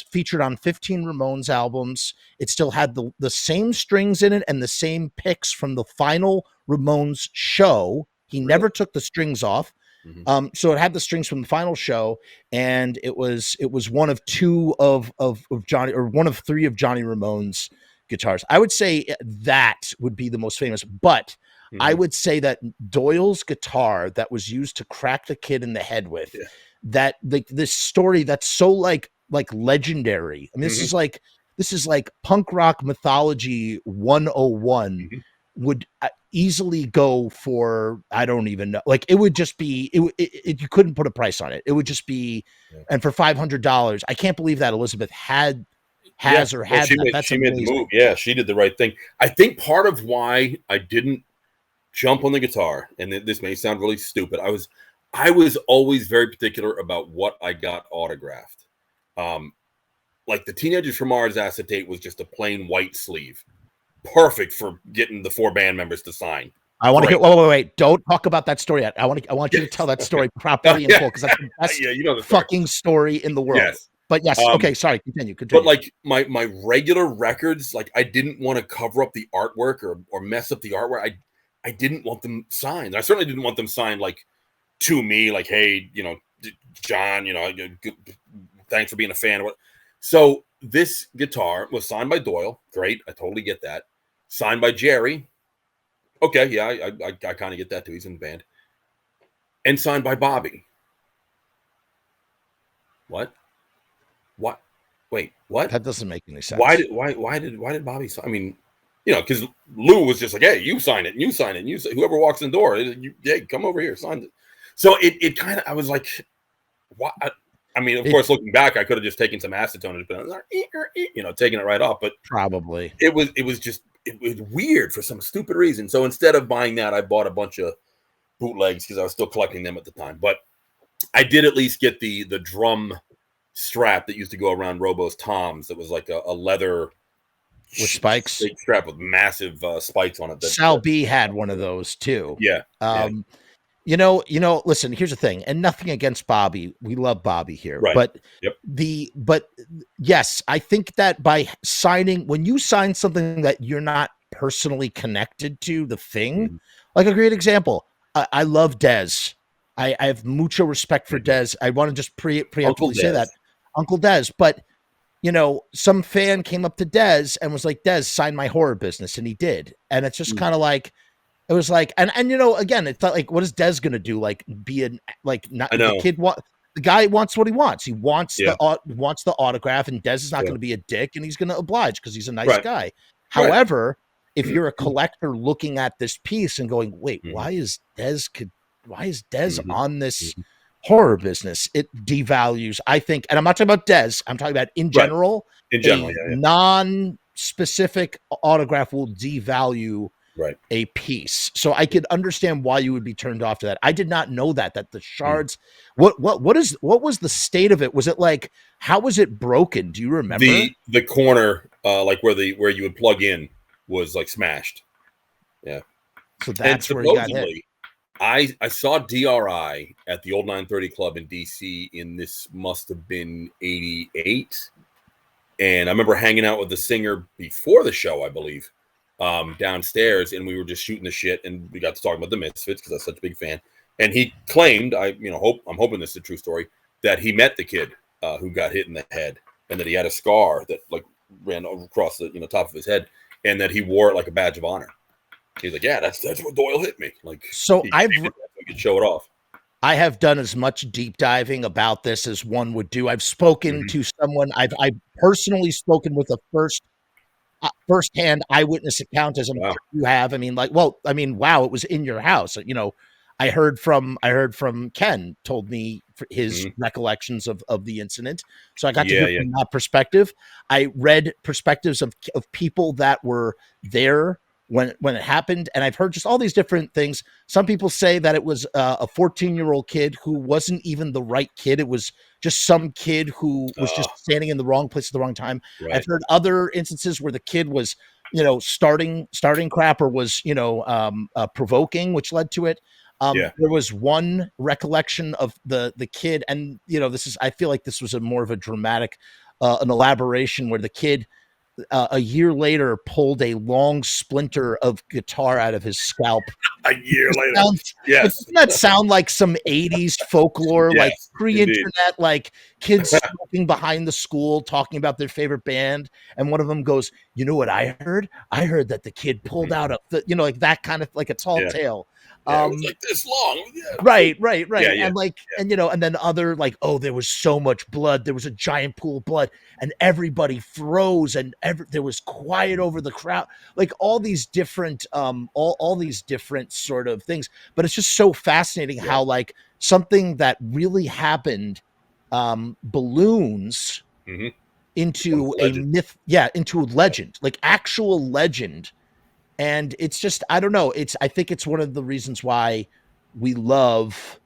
featured on 15 Ramones albums. It still had the same strings in it and the same picks from the final Ramones show. He never took the strings off. Mm-hmm. So it had the strings from the final show, and it was one of two of Johnny, or one of three of Johnny Ramone's guitars. I would say that would be the most famous, but I would say that Doyle's guitar that was used to crack the kid in the head with, that this story that's so like legendary. I mean, this is like punk rock mythology 101. Would easily go for, I don't even know, like it would just be you couldn't put a price on it. It would just be, and for $500, I can't believe that Elizabeth had that. She made the move. Yeah, she did the right thing. I think part of why I didn't jump on the guitar, and this may sound really stupid, I was always very particular about what I got autographed. Like the Teenagers from Mars acetate was just a plain white sleeve. Perfect for getting the 4 band members to sign. I want to get wait. Don't talk about that story yet. I want you to tell that story properly in full, because that's the best the fucking story in the world. Yes. But yes, okay, sorry, continue. But like my regular records, like I didn't want to cover up the artwork or mess up the artwork. I didn't want them signed. I certainly didn't want them signed like to me, like, hey, John, thanks for being a fan. So this guitar was signed by Doyle. Great, I totally get that. Signed by Jerry. Okay, yeah, I kind of get that too. He's in the band. And signed by Bobby. What? Wait, what? That doesn't make any sense. Why did Bobby sign? I mean, because Lou was just like, hey, you sign it, and you sign it, and you say, whoever walks in the door, hey, come over here, sign it. So it kind of, I was like, what? I mean, of course, looking back, I could have just taken some acetone and put on, taking it right off. But probably it was weird for some stupid reason. So instead of buying that, I bought a bunch of bootlegs because I was still collecting them at the time. But I did at least get the drum strap that used to go around Robo's toms. That was like a leather with spikes strap with massive spikes on it. Sal B had one of those too. Yeah. Listen, here's the thing, and nothing against Bobby. We love Bobby here. Right. But yes, I think that by signing, when you sign something that you're not personally connected to the thing, like a great example, I love Dez. I have mucho respect for Dez. I want to just preemptively say that. Uncle Dez. But some fan came up to Dez and was like, Dez, sign my horror business, and he did. And it's just kind of like, it was like, and again, it's not like, what is Dez gonna do? Like, be the kid? The guy wants what he wants. He wants the autograph, and Dez is not going to be a dick, and he's going to oblige because he's a nice guy. However, if you're a collector looking at this piece and going, wait, why is Dez on this horror business? It devalues, I think, and I'm not talking about Dez. I'm talking about in general. In general, non-specific autograph will devalue a piece. So I could understand why you would be turned off to that. I did not know that the shards, what was the state of it? Was it like, how was it broken? Do you remember? The corner, like where you would plug in, was like smashed. Yeah. So that's where he got hit. I saw DRI at the old 930 Club in DC this must have been 88. And I remember hanging out with the singer before the show, I believe. Downstairs, and we were just shooting the shit, and we got to talk about the Misfits because I was such a big fan. And he claimed, I'm hoping this is a true story, that he met the kid who got hit in the head, and that he had a scar that like ran across the top of his head, and that he wore it like a badge of honor. He's like, yeah, that's where Doyle hit me. Like, so could show it off. I have done as much deep diving about this as one would do. I've spoken to someone. I've personally spoken with a firsthand eyewitness account, as I'm sure you have. I mean, wow, it was in your house. I heard from Ken told me his recollections of the incident. So I got to hear from that perspective. I read perspectives of people that were there when it happened. And I've heard just all these different things. Some people say that it was a 14-year-old kid who wasn't even the right kid. It was just some kid who was just standing in the wrong place at the wrong time. Right. I've heard other instances where the kid was, starting crap or was, provoking, which led to it. There was one recollection of the kid, and I feel like this was more of a dramatic, an elaboration where the kid a year later pulled a long splinter of guitar out of his scalp. A year later. Doesn't that sound like some 80s folklore, like pre-internet, like kids smoking behind the school, talking about their favorite band. And one of them goes, you know what I heard? I heard that the kid pulled out like that kind of, like a tall tale. It was like this long. Right. And and then other like, oh, there was so much blood. There was a giant pool of blood and everybody froze and there was quiet over the crowd. Like all these different, all these different sort of things. But it's just so fascinating how like something that really happened balloons into a myth. Yeah. Into a legend, like actual legend. And it's just, I don't know. I think it's one of the reasons why we love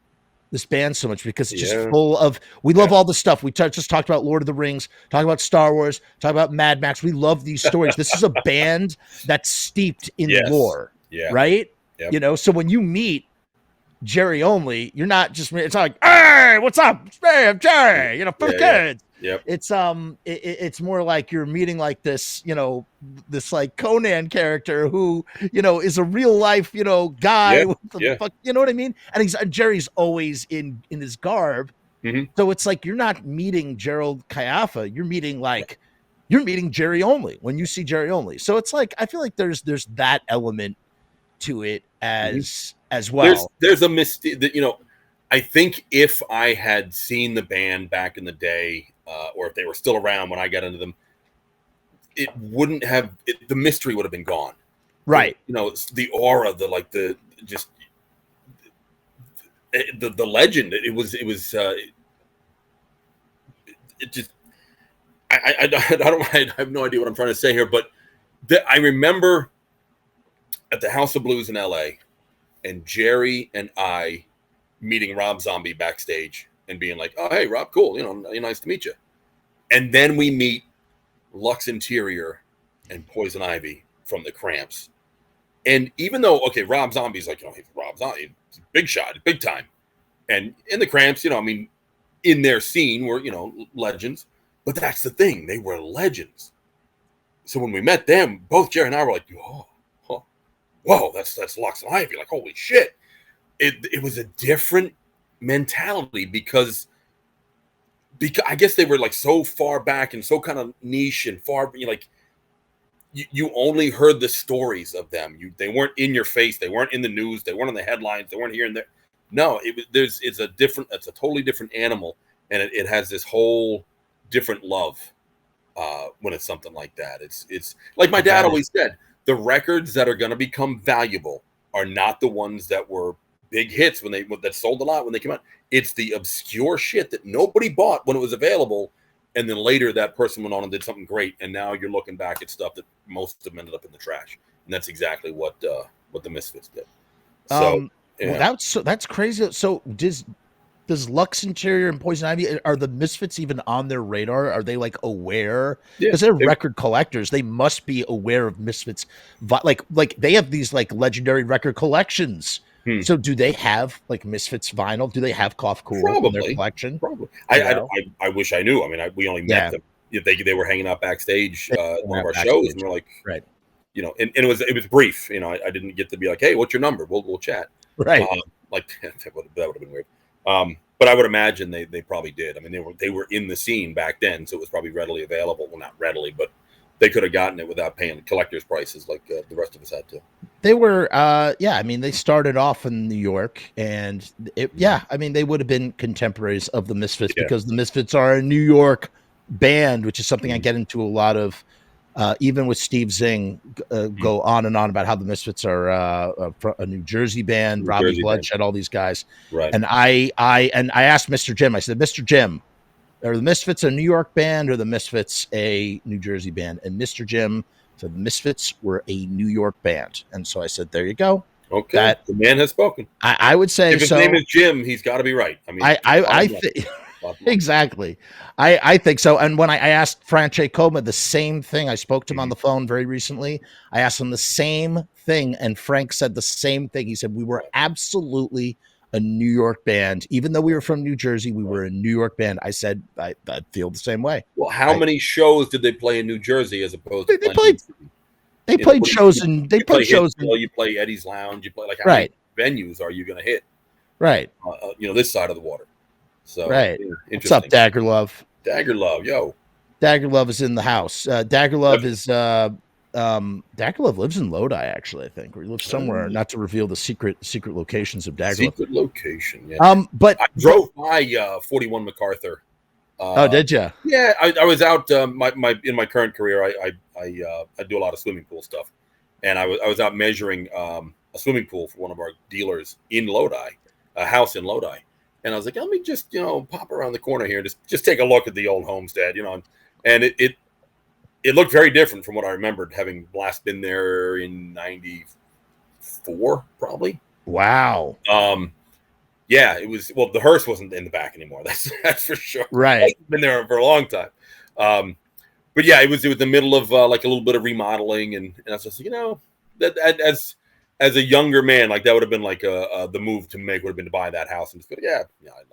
this band so much, because it's just full of, we love all the stuff. We just talked about Lord of the Rings, talk about Star Wars, talk about Mad Max. We love these stories. This is a band that's steeped in lore, right? Yep. So when you meet Jerry Only, you're not just, it's like, hey, what's up? Hey, I'm Jerry, for the kids. Yep. It's more like you're meeting like this, this like Conan character who, is a real life, guy. Fuck, you know what I mean? And Jerry's always in his garb. So it's like, you're not meeting Gerald Caiafa. You're meeting Jerry Only when you see Jerry Only. So it's like, I feel like there's that element to it as well. There's a mistake that, I think if I had seen the band back in the day, or if they were still around when I got into them, it wouldn't have, the mystery would have been gone. Right. The aura, the legend. It just, I have no idea what I'm trying to say here, but I remember at the House of Blues in LA and Jerry and I meeting Rob Zombie backstage and being like, oh, hey, Rob, cool. Nice to meet you. And then we meet Lux Interior and Poison Ivy from the Cramps. And even though, Rob Zombie's like, he's Rob Zombie, he's a big shot, big time. And in the Cramps, in their scene were, legends. But that's the thing. They were legends. So when we met them, both Jerry and I were like, whoa, that's Lux and Ivy. Like, holy shit. It was a different mentality because I guess they were like so far back and so kind of niche and far, you only heard the stories of them. They weren't in your face. They weren't in the news. They weren't in the headlines. They weren't here and there. No, it's a totally different animal. And it has this whole different love when it's something like that. It's like my dad always said, the records that are going to become valuable are not the ones that were big hits that sold a lot when they came out. It's the obscure shit that nobody bought when it was available, and then later that person went on and did something great, and now you're looking back at stuff that most of them ended up in the trash, and that's exactly what the Misfits did. So that's crazy. So does Lux Interior and Poison Ivy, are the Misfits even on their radar? Are they like aware? Because they're record collectors. They must be aware of Misfits. Like they have these like legendary record collections. So do they have like Misfits vinyl? Do they have Cough Cool in their collection? Probably. I wish I knew. I mean, we only met them. They were hanging out backstage at one of our shows, and we're like, right. And it was brief. I didn't get to be like, hey, what's your number? We'll chat. Right. That would have been weird. But I would imagine they probably did. I mean, they were in the scene back then, so it was probably readily available. Well, not readily, but they could have gotten it without paying collector's prices like the rest of us had to. They were, yeah. I mean, they started off in New York, and I mean, they would have been contemporaries of the Misfits because the Misfits are a New York band, which is something I get into a lot of. Even with Steve Zing, go on and on about how the Misfits are a New Jersey band, Robbie Bloodshed, all these guys. Right. And I asked Mr. Jim, I said, Mr. Jim, are the Misfits a New York band or the Misfits a New Jersey band? And Mr. Jim said the Misfits were a New York band. And so I said, there you go. Okay. The man has spoken. I would say if his name is Jim, he's got to be right. I mean, I think exactly. I think so. And when I asked Franche Coma the same thing, I spoke to him on the phone very recently. I asked him the same thing, and Frank said the same thing. He said, we were absolutely a New York band. Even though we were from New Jersey, we were a New York band. I said, I feel the same way. Well, how many shows did they play in New Jersey as opposed to they played shows and they played shows. You play Eddie's Lounge. You play like how many venues are you going to hit? Right. This side of the water. So right. What's up, Dagger Love? Dagger Love, yo. Dagger Love is in the house. Dagger Love is Dagger Love lives in Lodi, actually, I think, or he lives somewhere. Not to reveal the secret locations of Dagger Love. Secret location, yeah. But I drove by 41 MacArthur. Did you? Yeah, I was out. In my current career, I do a lot of swimming pool stuff, and I was out measuring a swimming pool for one of our dealers in Lodi, a house in Lodi. And I was like, let me just, pop around the corner here, just take a look at the old homestead, and it looked very different from what I remembered, having last been there in '94, probably. Wow. Yeah, it was. Well, the hearse wasn't in the back anymore. That's for sure. Right. I've been there for a long time. But yeah, it was the middle of like a little bit of remodeling, and I was just, that as a younger man, like that would have been like the move to make would have been to buy that house and just go, I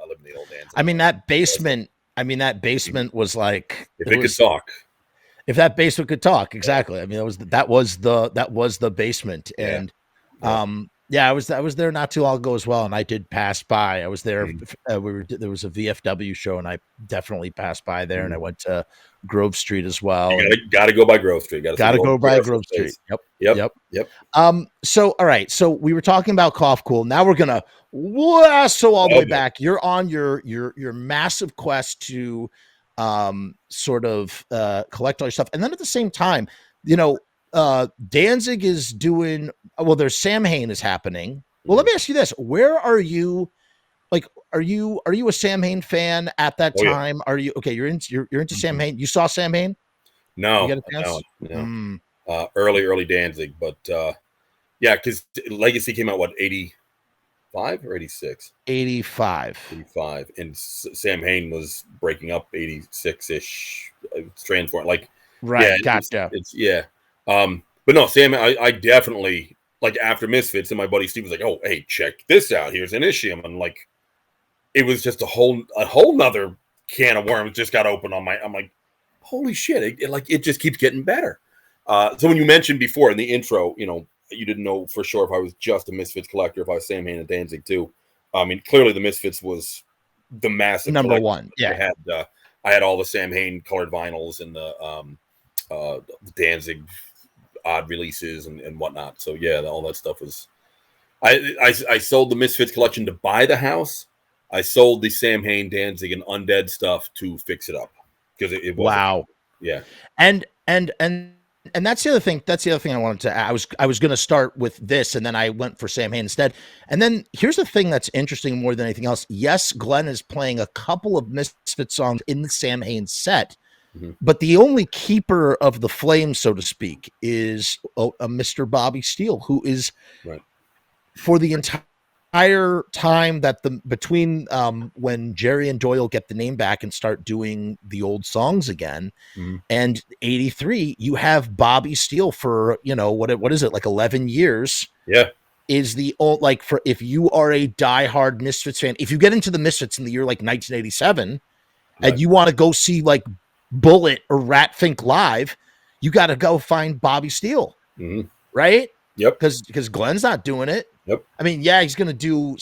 live in the old Danzig. I mean, that basement was like, if it could talk. If that basement could talk, exactly. I mean, that was the basement, and I was there not too long ago as well, and I did pass by. I was there. There was a VFW show, and I definitely passed by there, and I went to Grove Street as well. Got to go by Grove Street. Got to go by Grove Street. Yep. So all right. So we were talking about Cough Cool. Now we're gonna lasso all the way back. You're on your massive quest to sort of collect all your stuff, and then at the same time, Danzig is doing there's Samhain is happening. Well, let me ask you this: where are you? Like, are you a Samhain fan at that time? Yeah. Are you okay? You're into Samhain. You saw Samhain? No. Early Danzig, but because Legacy came out 85 or 86? 85, and Samhain was breaking up 86-ish. Transform gotcha. But no, Sam, I definitely, like, after Misfits, and my buddy Steve was like, "Oh, hey, check this out. Here's Initium," and like, it was just a whole nother can of worms just got opened on I'm like, holy shit! It just keeps getting better. So when you mentioned before in the intro, you didn't know for sure if I was just a Misfits collector, if I was Samhain and Danzig too. I mean, clearly the Misfits was the massive number one. Yeah, I had all the Samhain colored vinyls and the Danzig odd releases and whatnot. So yeah, all that stuff was. I sold the Misfits collection to buy the house. I sold the Samhain, Danzig, and Undead stuff to fix it up because it was wow. Yeah, and that's the other thing. That's the other thing I wanted to add. I was going to start with this, and then I went for Samhain instead. And then here's the thing that's interesting more than anything else. Yes, Glenn is playing a couple of Misfit songs in the Samhain set, but the only keeper of the flame, so to speak, is a Mr. Bobby Steele, who is for the entire time that between when Jerry and Doyle get the name back and start doing the old songs again, and 83, you have Bobby Steele for what is it, like 11 years? Yeah, is the old, like, for if you are a diehard Misfits fan, if you get into the Misfits in the year like 1987, and you want to go see like Bullet or Ratfink live, you got to go find Bobby Steele, right? Yep, because Glenn's not doing it. Yep. I mean, yeah, he's going to do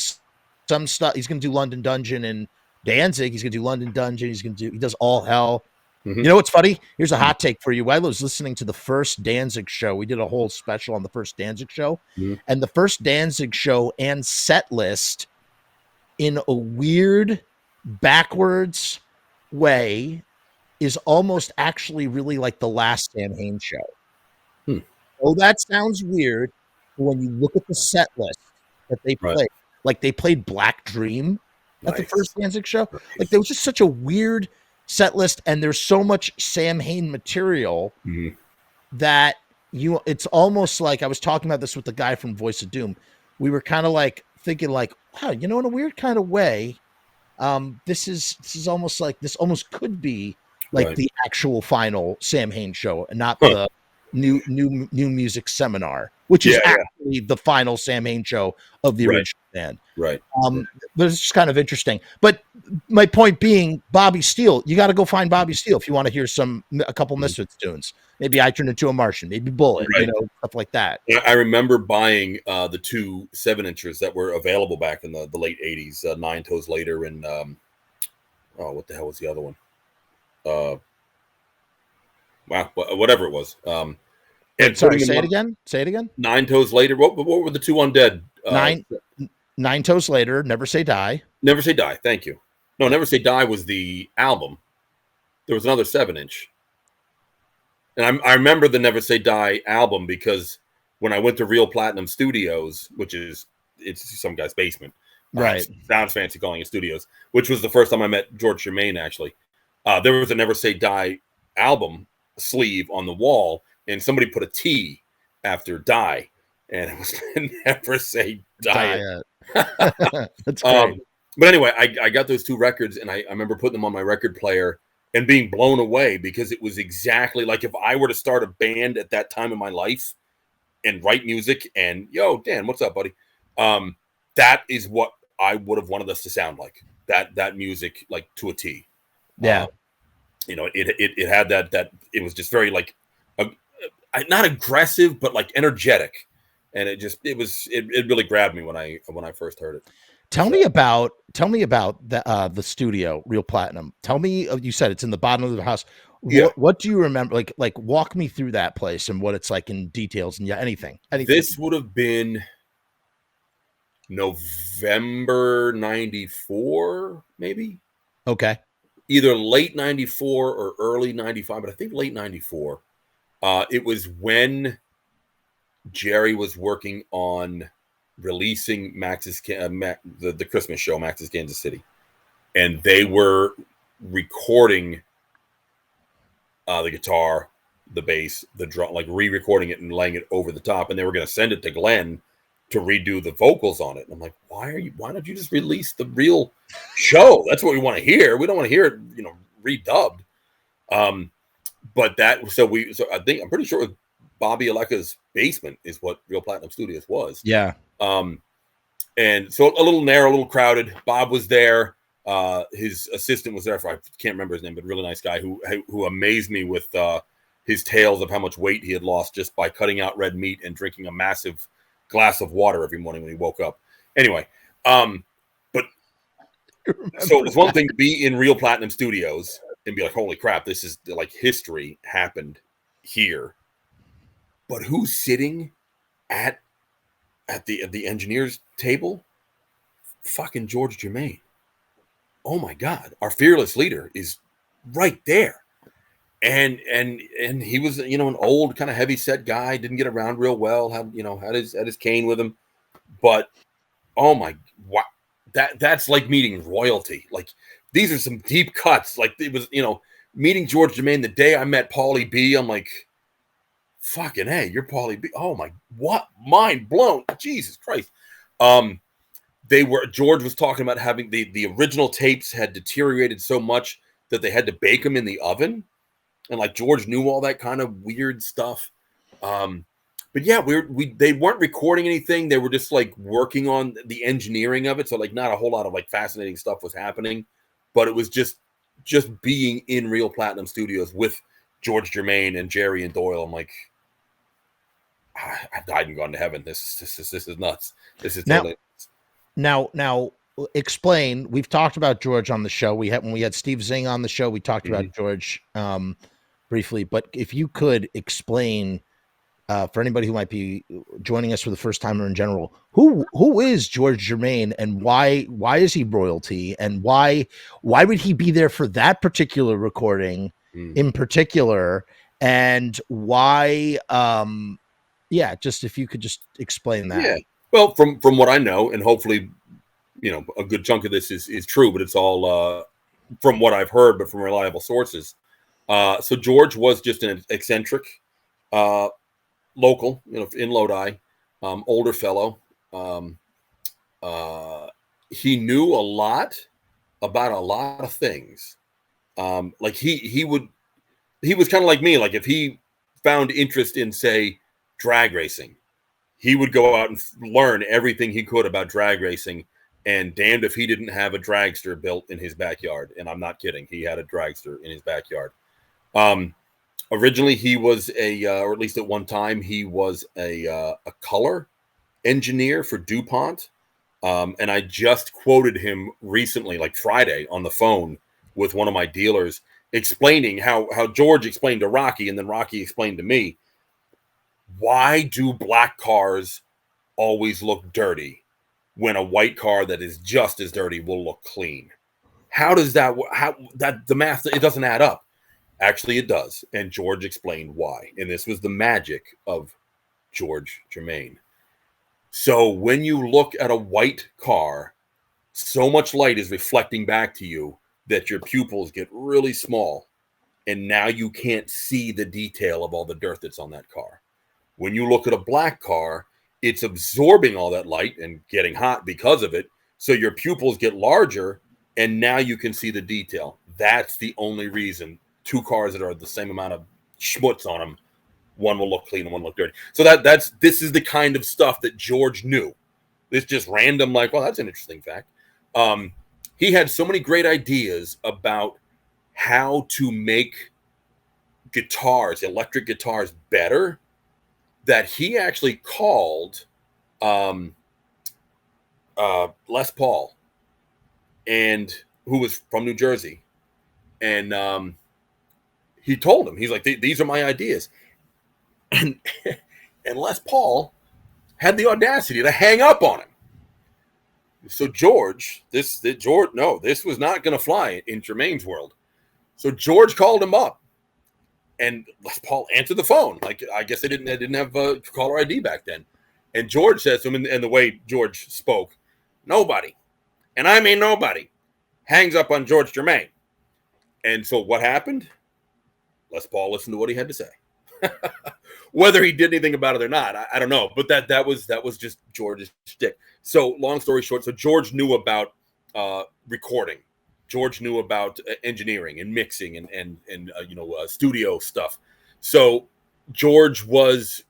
some stuff. He's going to do London Dungeon and Danzig. He's going to do London Dungeon. He does All Hell. You know what's funny? Here's a hot take for you. I was listening to the first Danzig show. We did a whole special on the first Danzig show, and the first Danzig show and set list, in a weird backwards way, is almost actually really like the last Samhain show. Oh, that sounds weird, but when you look at the set list that they played, like they played Black Dream at the first Danzig show. Like there was just such a weird set list, and there's so much Samhain material that it's almost like, I was talking about this with the guy from Voice of Doom. We were kind of like thinking like, wow, in a weird kind of way, this is almost like, this almost could be like the actual final Samhain show and not the new music seminar, which is actually the final Samhain show of the original band. But it's just kind of interesting. But my point being, Bobby Steele, you got to go find Bobby Steele if you want to hear a couple Misfits tunes. Maybe I Turned Into a Martian, maybe Bullet, stuff like that. I remember buying the 2 7-inchers that were available back in the late 80s, Nine Toes Later and what the hell was the other one? Wow, whatever it was. And sorry, say it again. Say it again. Nine Toes Later. What were the 2 Undead? Nine Toes Later. Never Say Die. Never Say Die. Thank you. No, Never Say Die was the album. There was another 7-inch, and I remember the Never Say Die album because when I went to Real Platinum Studios, it's some guy's basement, sounds fancy calling it studios, which was the first time I met George Germain. Actually, there was a Never Say Die album sleeve on the wall, and somebody put a T after die, and it was Never Say Die. That's great. But anyway, I got those 2 records, and I remember putting them on my record player and being blown away because it was exactly like if I were to start a band at that time in my life and write music and, yo, Dan, what's up, buddy? That is what I would have wanted us to sound like. That music, like, to a T. Yeah. It had that it was just very like not aggressive, but like energetic, and it really grabbed me when I first heard it. Tell me about the studio, Real Platinum. Tell me, you said it's in the bottom of the house. What do you remember? Like walk me through that place and what it's like in details and anything. This would have been November 94, maybe. Okay. Either late 94 or early 95, but I think late 94. It was when Jerry was working on releasing the Christmas show, Max's Kansas City, and they were recording the guitar, the bass, the drum, like re-recording it and laying it over the top, and they were going to send it to Glenn to redo the vocals on it. And I'm like, why don't you just release the real show? That's what we want to hear. We don't want to hear it, redubbed. But I'm pretty sure it was Bobby Aleka's basement is what Real Platinum Studios was. Yeah. And so a little narrow, a little crowded. Bob was there. His assistant was there. I can't remember his name, but a really nice guy who amazed me with his tales of how much weight he had lost just by cutting out red meat and drinking a massive glass of water every morning when he woke up. Anyway, but so it was one thing to be in Real Platinum Studios and be like, holy crap, this is like history happened here. But who's sitting at the engineer's table? Fucking George Germain. Oh my God, our fearless leader is right there. And he was, an old kind of heavy set guy, didn't get around real well, had his cane with him. But oh my, wow, that's like meeting royalty. Like these are some deep cuts. Like it was, meeting George Germain the day I met Paulie B, I'm like, fucking hey, you're Paulie B. Oh my, what? Mind blown. Jesus Christ. George was talking about having the original tapes had deteriorated so much that they had to bake them in the oven. And like George knew all that kind of weird stuff. But yeah, they weren't recording anything. They were just like working on the engineering of it. So like not a whole lot of like fascinating stuff was happening, but it was just being in Real Platinum Studios with George Germain and Jerry and Doyle. I'm like, I've died and gone to heaven. This is nuts. This is totally now explain. We've talked about George on the show. When we had Steve Zing on the show, we talked about George briefly. But if you could explain for anybody who might be joining us for the first time or in general, who is George Germain, and why is he royalty, and why would he be there for that particular recording in particular, and why just if you could just explain that. Yeah. Well, from what I know, and hopefully, a good chunk of this is true, but it's all from what I've heard, but from reliable sources. So George was just an eccentric local, in Lodi, older fellow. He knew a lot about a lot of things. Like he was kind of like me. Like if he found interest in, say, drag racing, he would go out and learn everything he could about drag racing, and damned if he didn't have a dragster built in his backyard. And I'm not kidding. He had a dragster in his backyard. Originally, he was or at least at one time, he was a color engineer for DuPont. And I just quoted him recently, like Friday, on the phone with one of my dealers, explaining how George explained to Rocky, and then Rocky explained to me, why do black cars always look dirty when a white car that is just as dirty will look clean? How does that the math, it doesn't add up. Actually, it does. And George explained why. And this was the magic of George Germain. So when you look at a white car, so much light is reflecting back to you that your pupils get really small. And now you can't see the detail of all the dirt that's on that car. When you look at a black car, it's absorbing all that light and getting hot because of it. So your pupils get larger, and now you can see the detail. That's the only reason two cars that are the same amount of schmutz on them, one will look clean and one will look dirty. So this is the kind of stuff that George knew. It's just random, like, well, that's an interesting fact. He had so many great ideas about how to make guitars, electric guitars, better, that he actually called Les Paul, and who was from New Jersey, and he told him, he's like, these are my ideas, and Les Paul had the audacity to hang up on him. So George, this was not going to fly in Germain's world. So George called him up, and Les Paul answered the phone. Like, I guess they didn't have caller ID back then. And George says to him, and the way George spoke, nobody, and I mean nobody, hangs up on George Germain. And so what happened? Les Paul listened to what he had to say. Whether he did anything about it or not, I don't know. But that was just George's shtick. So long story short, so George knew about recording. George knew about engineering and mixing and studio stuff. So George was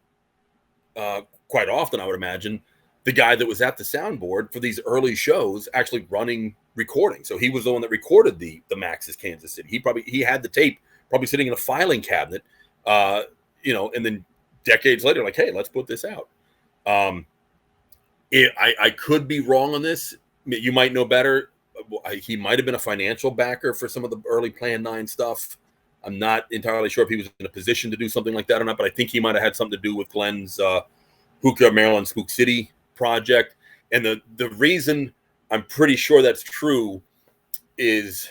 quite often, I would imagine, the guy that was at the soundboard for these early shows, actually running recording. So he was the one that recorded the Max's Kansas City. He had the tape probably sitting in a filing cabinet, and then decades later, like, hey, let's put this out. I could be wrong on this. You might know better. He might have been a financial backer for some of the early Plan 9 stuff. I'm not entirely sure if he was in a position to do something like that or not, but I think he might have had something to do with Glenn's Hookah, Maryland Spook City project. And the reason I'm pretty sure that's true is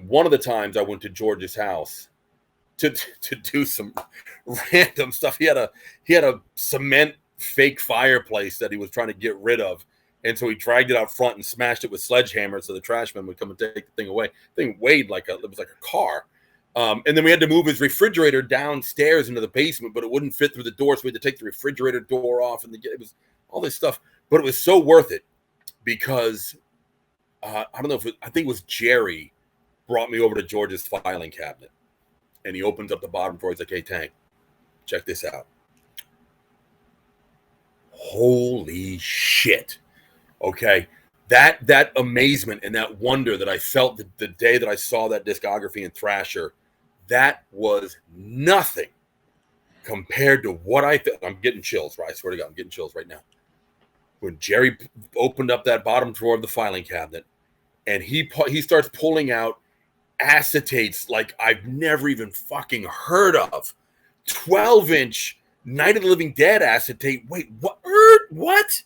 one of the times I went to George's house to do some random stuff. He had a cement fake fireplace that he was trying to get rid of. And so he dragged it out front and smashed it with sledgehammer so the trashmen would come and take the thing away. The thing weighed it was like a car. And then we had to move his refrigerator downstairs into the basement, but it wouldn't fit through the door. So we had to take the refrigerator door off, and it was all this stuff. But it was so worth it because I don't know I think it was Jerry brought me over to George's filing cabinet, and he opens up the bottom drawer. He's like, "Hey, Tank, check this out." Holy shit. Okay. That amazement and that wonder that I felt the day that I saw that discography in Thrasher, that was nothing compared to what I felt. I'm getting chills, right? I swear to God, I'm getting chills right now. when Jerry opened up that bottom drawer of the filing cabinet, and he starts pulling out acetates like I've never even fucking heard of. 12-inch Night of the Living Dead acetate. Wait, what? What?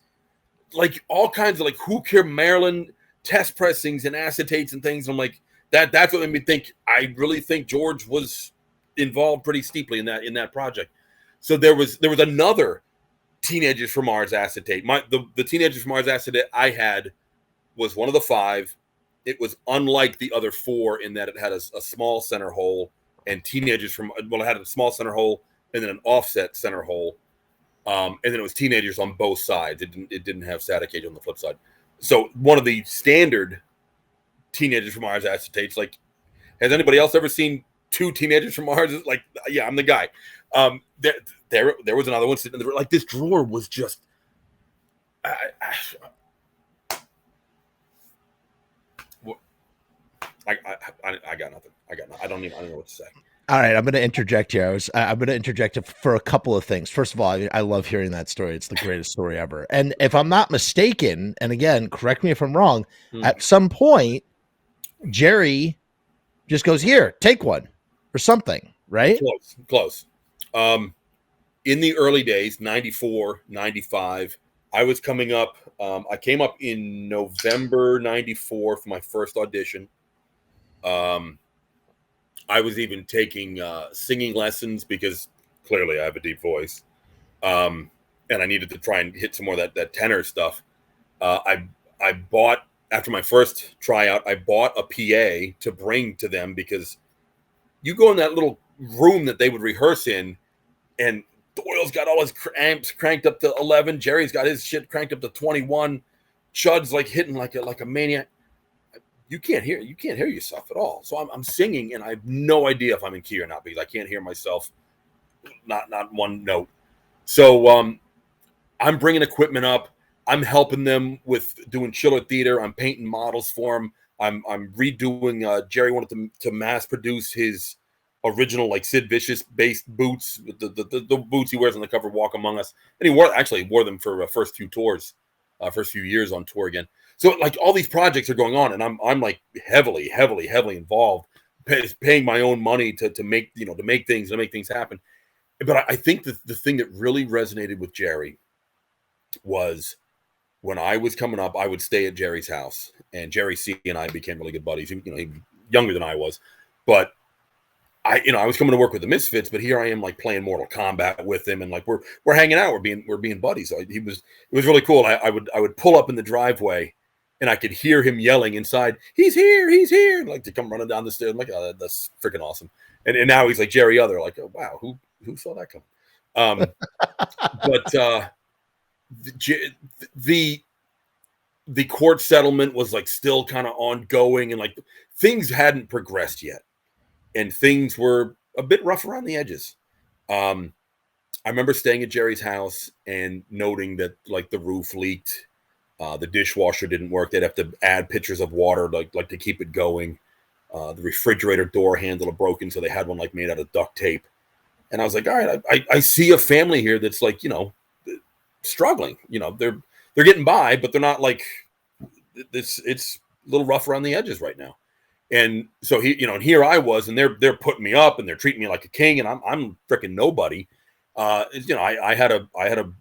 Like all kinds of like Who Care Maryland test pressings and acetates and things. I'm like, that's what made me think. I really think George was involved pretty steeply in that project. So there was another Teenagers from Mars acetate. The Teenagers from Mars acetate I had was one of the 5. It was unlike the other 4 in that it had a small center hole, and it had a small center hole and then an offset center hole. And then it was Teenagers on both sides. It didn't have static cage on the flip side. So one of the standard Teenagers from Mars acetates, like, has anybody else ever seen 2 Teenagers from Mars? Like, yeah, I'm the guy. There was another one sitting in the, like, this drawer was just I got nothing. I don't know what to say. All right, I'm going to interject here. I'm going to interject for a couple of things. First of all, I love hearing that story. It's the greatest story ever. And if I'm not mistaken, and again, correct me if I'm wrong, at some point, Jerry just goes, here, take one or something, right? Close. In the early days, 94, 95, I was coming up. I came up in November 94 for my first audition. I was even taking singing lessons because clearly I have a deep voice. And I needed to try and hit some more of that tenor stuff. I bought, after my first tryout, I bought a PA to bring to them because you go in that little room that they would rehearse in, and Doyle's got all his amps cranked up to 11. Jerry's got his shit cranked up to 21. Chud's like hitting like a maniac. You can't hear yourself at all. So I'm singing, and I have no idea if I'm in key or not because I can't hear myself, not one note. So I'm bringing equipment up. I'm helping them with doing chiller theater. I'm painting models for them. I'm redoing. Jerry wanted to mass produce his original like Sid Vicious based boots, the boots he wears on the cover of Walk Among Us, and he wore them for first few years on tour again. So like all these projects are going on, and I'm like heavily involved, paying my own money to make things happen. But I think the thing that really resonated with Jerry was when I was coming up, I would stay at Jerry's house, and Jerry C and I became really good buddies. He was younger than I was, but I was coming to work with the Misfits, but here I am like playing Mortal Kombat with him, and like we're hanging out, we're being buddies. So it was really cool. I would pull up in the driveway, and I could hear him yelling inside, "He's here, he's here!" And like to come running down the stairs. I'm like, oh, that's freaking awesome. And now he's like Jerry Other, like, oh, wow, who saw that come? But the court settlement was like still kind of ongoing, and like things hadn't progressed yet, and things were a bit rough around the edges. I remember staying at Jerry's house and noting that like the roof leaked, the dishwasher didn't work. They'd have to add pitchers of water like to keep it going. The refrigerator door handle had broken, so they had one like made out of duct tape. And I was like, all right, I see a family here that's like, struggling. They're getting by, but they're not like this. It's a little rough around the edges right now. And so and here I was, and they're putting me up, and they're treating me like a king, and I'm freaking nobody. I had a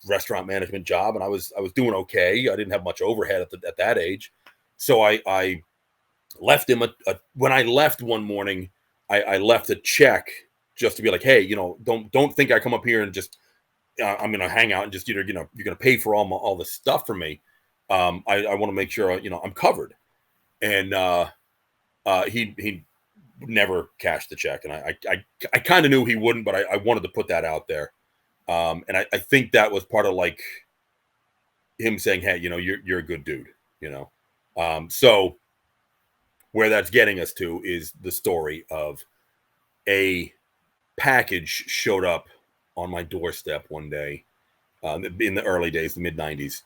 restaurant management job, and I was doing okay. I didn't have much overhead at that age, so I left him when I left one morning. I left a check just to be like, hey, don't think I come up here and just I'm gonna hang out and just you're gonna pay for all this stuff for me. I want to make sure I'm covered, and he never cashed the check, and I kind of knew he wouldn't, but I wanted to put that out there, and I think that was part of like him saying, hey, you're a good dude, so where that's getting us to is the story of a package showed up on my doorstep one day in the early days, the mid 90s,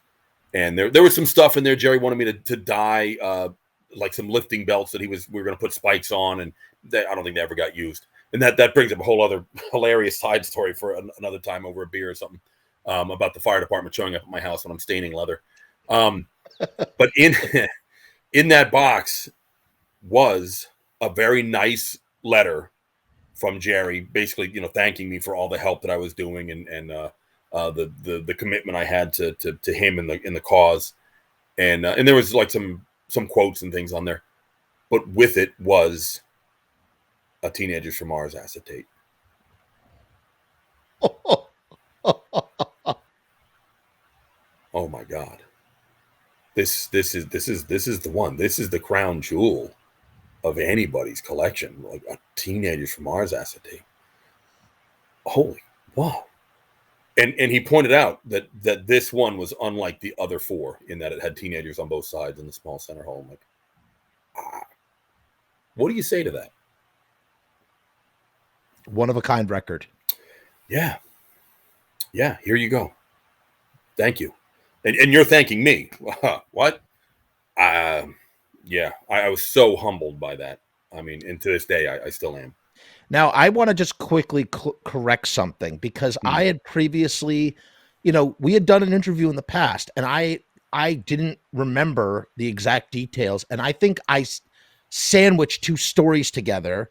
and there was some stuff in there. Jerry wanted me to dye like some lifting belts that we were going to put spikes on, and I don't think they ever got used. And that brings up a whole other hilarious side story for another time over a beer or something. about the fire department showing up at my house when I'm staining leather. But in that box was a very nice letter from Jerry, basically, thanking me for all the help that I was doing and the commitment I had to him in the cause, and there was like some quotes and things on there, but with it was a Teenagers from Mars acetate. Oh my God. This is the one. This is the crown jewel of anybody's collection, like a Teenagers from Mars acetate. Holy wow. And he pointed out that this one was unlike the other four in that it had teenagers on both sides in the small center hole. I'm like, what do you say to that? One of a kind record. Yeah. Here you go. Thank you. And you're thanking me. What? Yeah, I was so humbled by that. I mean, and to this day, I still am. Now, I want to just quickly correct something, because I had previously, we had done an interview in the past, and I didn't remember the exact details. And I think I sandwiched two stories together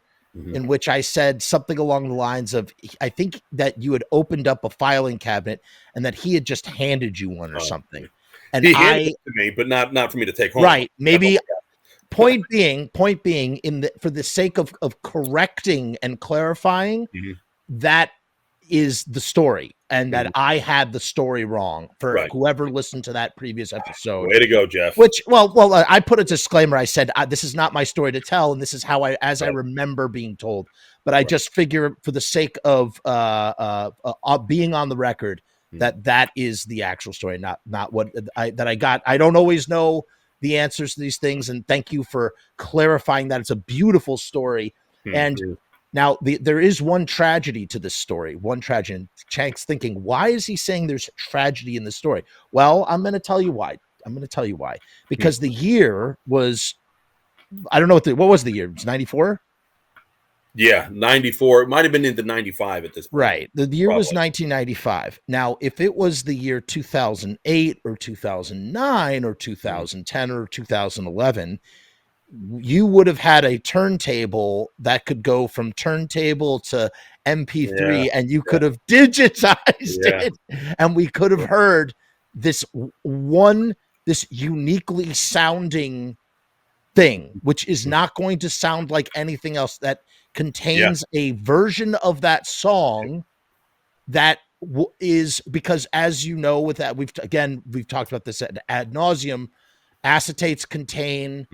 in which I said something along the lines of, I think that you had opened up a filing cabinet and that he had just handed you one or something. And he handed it to me, but not for me to take home. Right. Maybe. Point being, for the sake of correcting and clarifying, that is the story, and that I had the story wrong for whoever listened to that previous episode. Way to go, Jeff. Which, I put a disclaimer. I said, this is not my story to tell, and this is how I remember being told. But I just figure, for the sake of being on the record, that is the actual story, not what I got. I don't always know the answers to these things, and thank you for clarifying that. It's a beautiful story. And now there is one tragedy to this story. One tragedy. And Chank's thinking, why is he saying there's tragedy in the story? Well, I'm going to tell you why. Because the year was, I don't know what was the year? It was 94? Yeah, 94. It might have been into 95 at this point. Right. The year was 1995. Now, if it was the year 2008 or 2009 or 2010 or 2011, you would have had a turntable that could go from turntable to MP3, and you could have digitized it, and we could have heard this uniquely sounding thing, which is not going to sound like anything else, that contains a version of that song that is, because, as you know, with that, we've talked about this ad nauseum. Acetates contain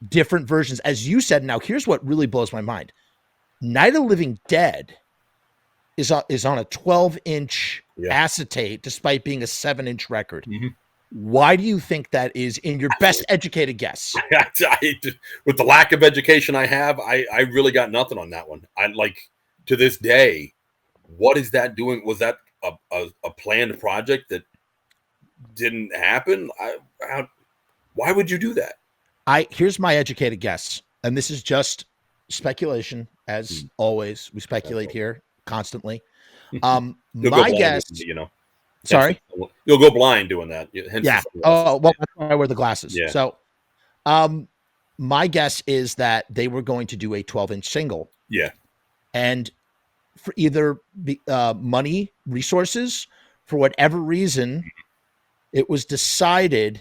different versions, as you said. Now, here's what really blows my mind: Night of the Living Dead is on a 12-inch acetate, despite being a 7-inch record. Why do you think that is, in your best educated guess? With the lack of education I have, I really got nothing on that one. I to this day, what is that doing? Was that a planned project that didn't happen? Why would you do that? Here's my educated guess, and this is just speculation, as always. We speculate here constantly. My guess, Sorry, you'll go blind doing that. Oh, well, that's why I wear the glasses. Yeah. So, my guess is that they were going to do a 12-inch single. Yeah. And for either money, resources, for whatever reason, it was decided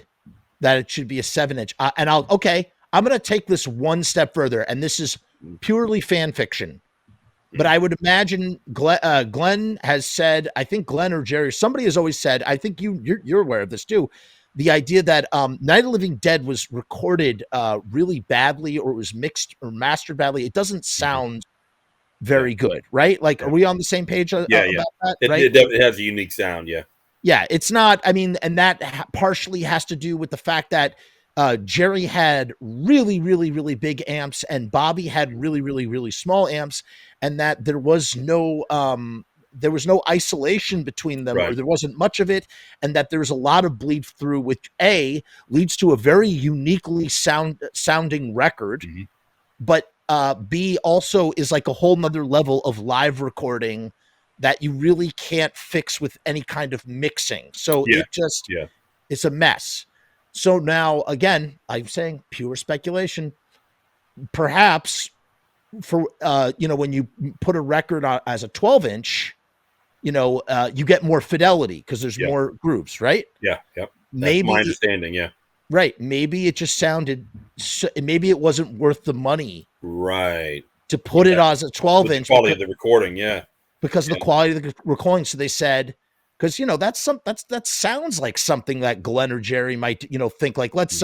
that it should be a 7-inch. And I'm going to take this one step further, and this is purely fan fiction. But I would imagine Glenn has said, I think Glenn or Jerry, somebody has always said, I think you're aware of this too, the idea that Night of the Living Dead was recorded really badly, or it was mixed or mastered badly. It doesn't sound very good, right? Like, are we on the same page about that? Right? It has a unique sound, Yeah, it's not, and that partially has to do with the fact that Jerry had really, really, really big amps, and Bobby had really, really, really small amps, and that there was no isolation between them, or there wasn't much of it, and that there's a lot of bleed through, which leads to a very uniquely sounding record, but B also is like a whole nother level of live recording that you really can't fix with any kind of mixing. So it's a mess. So now, again, I'm saying pure speculation. Perhaps for, when you put a record on as a 12-inch, you get more fidelity because there's more grooves, right? Yeah. Yep. Maybe my understanding. Yeah. Right. Maybe it just sounded, maybe it wasn't worth the money. Right. To put it as a 12-inch. Quality of the recording. Yeah. Because of the quality of the recording. So they said, because, that sounds like something that Glenn or Jerry might, think like, let's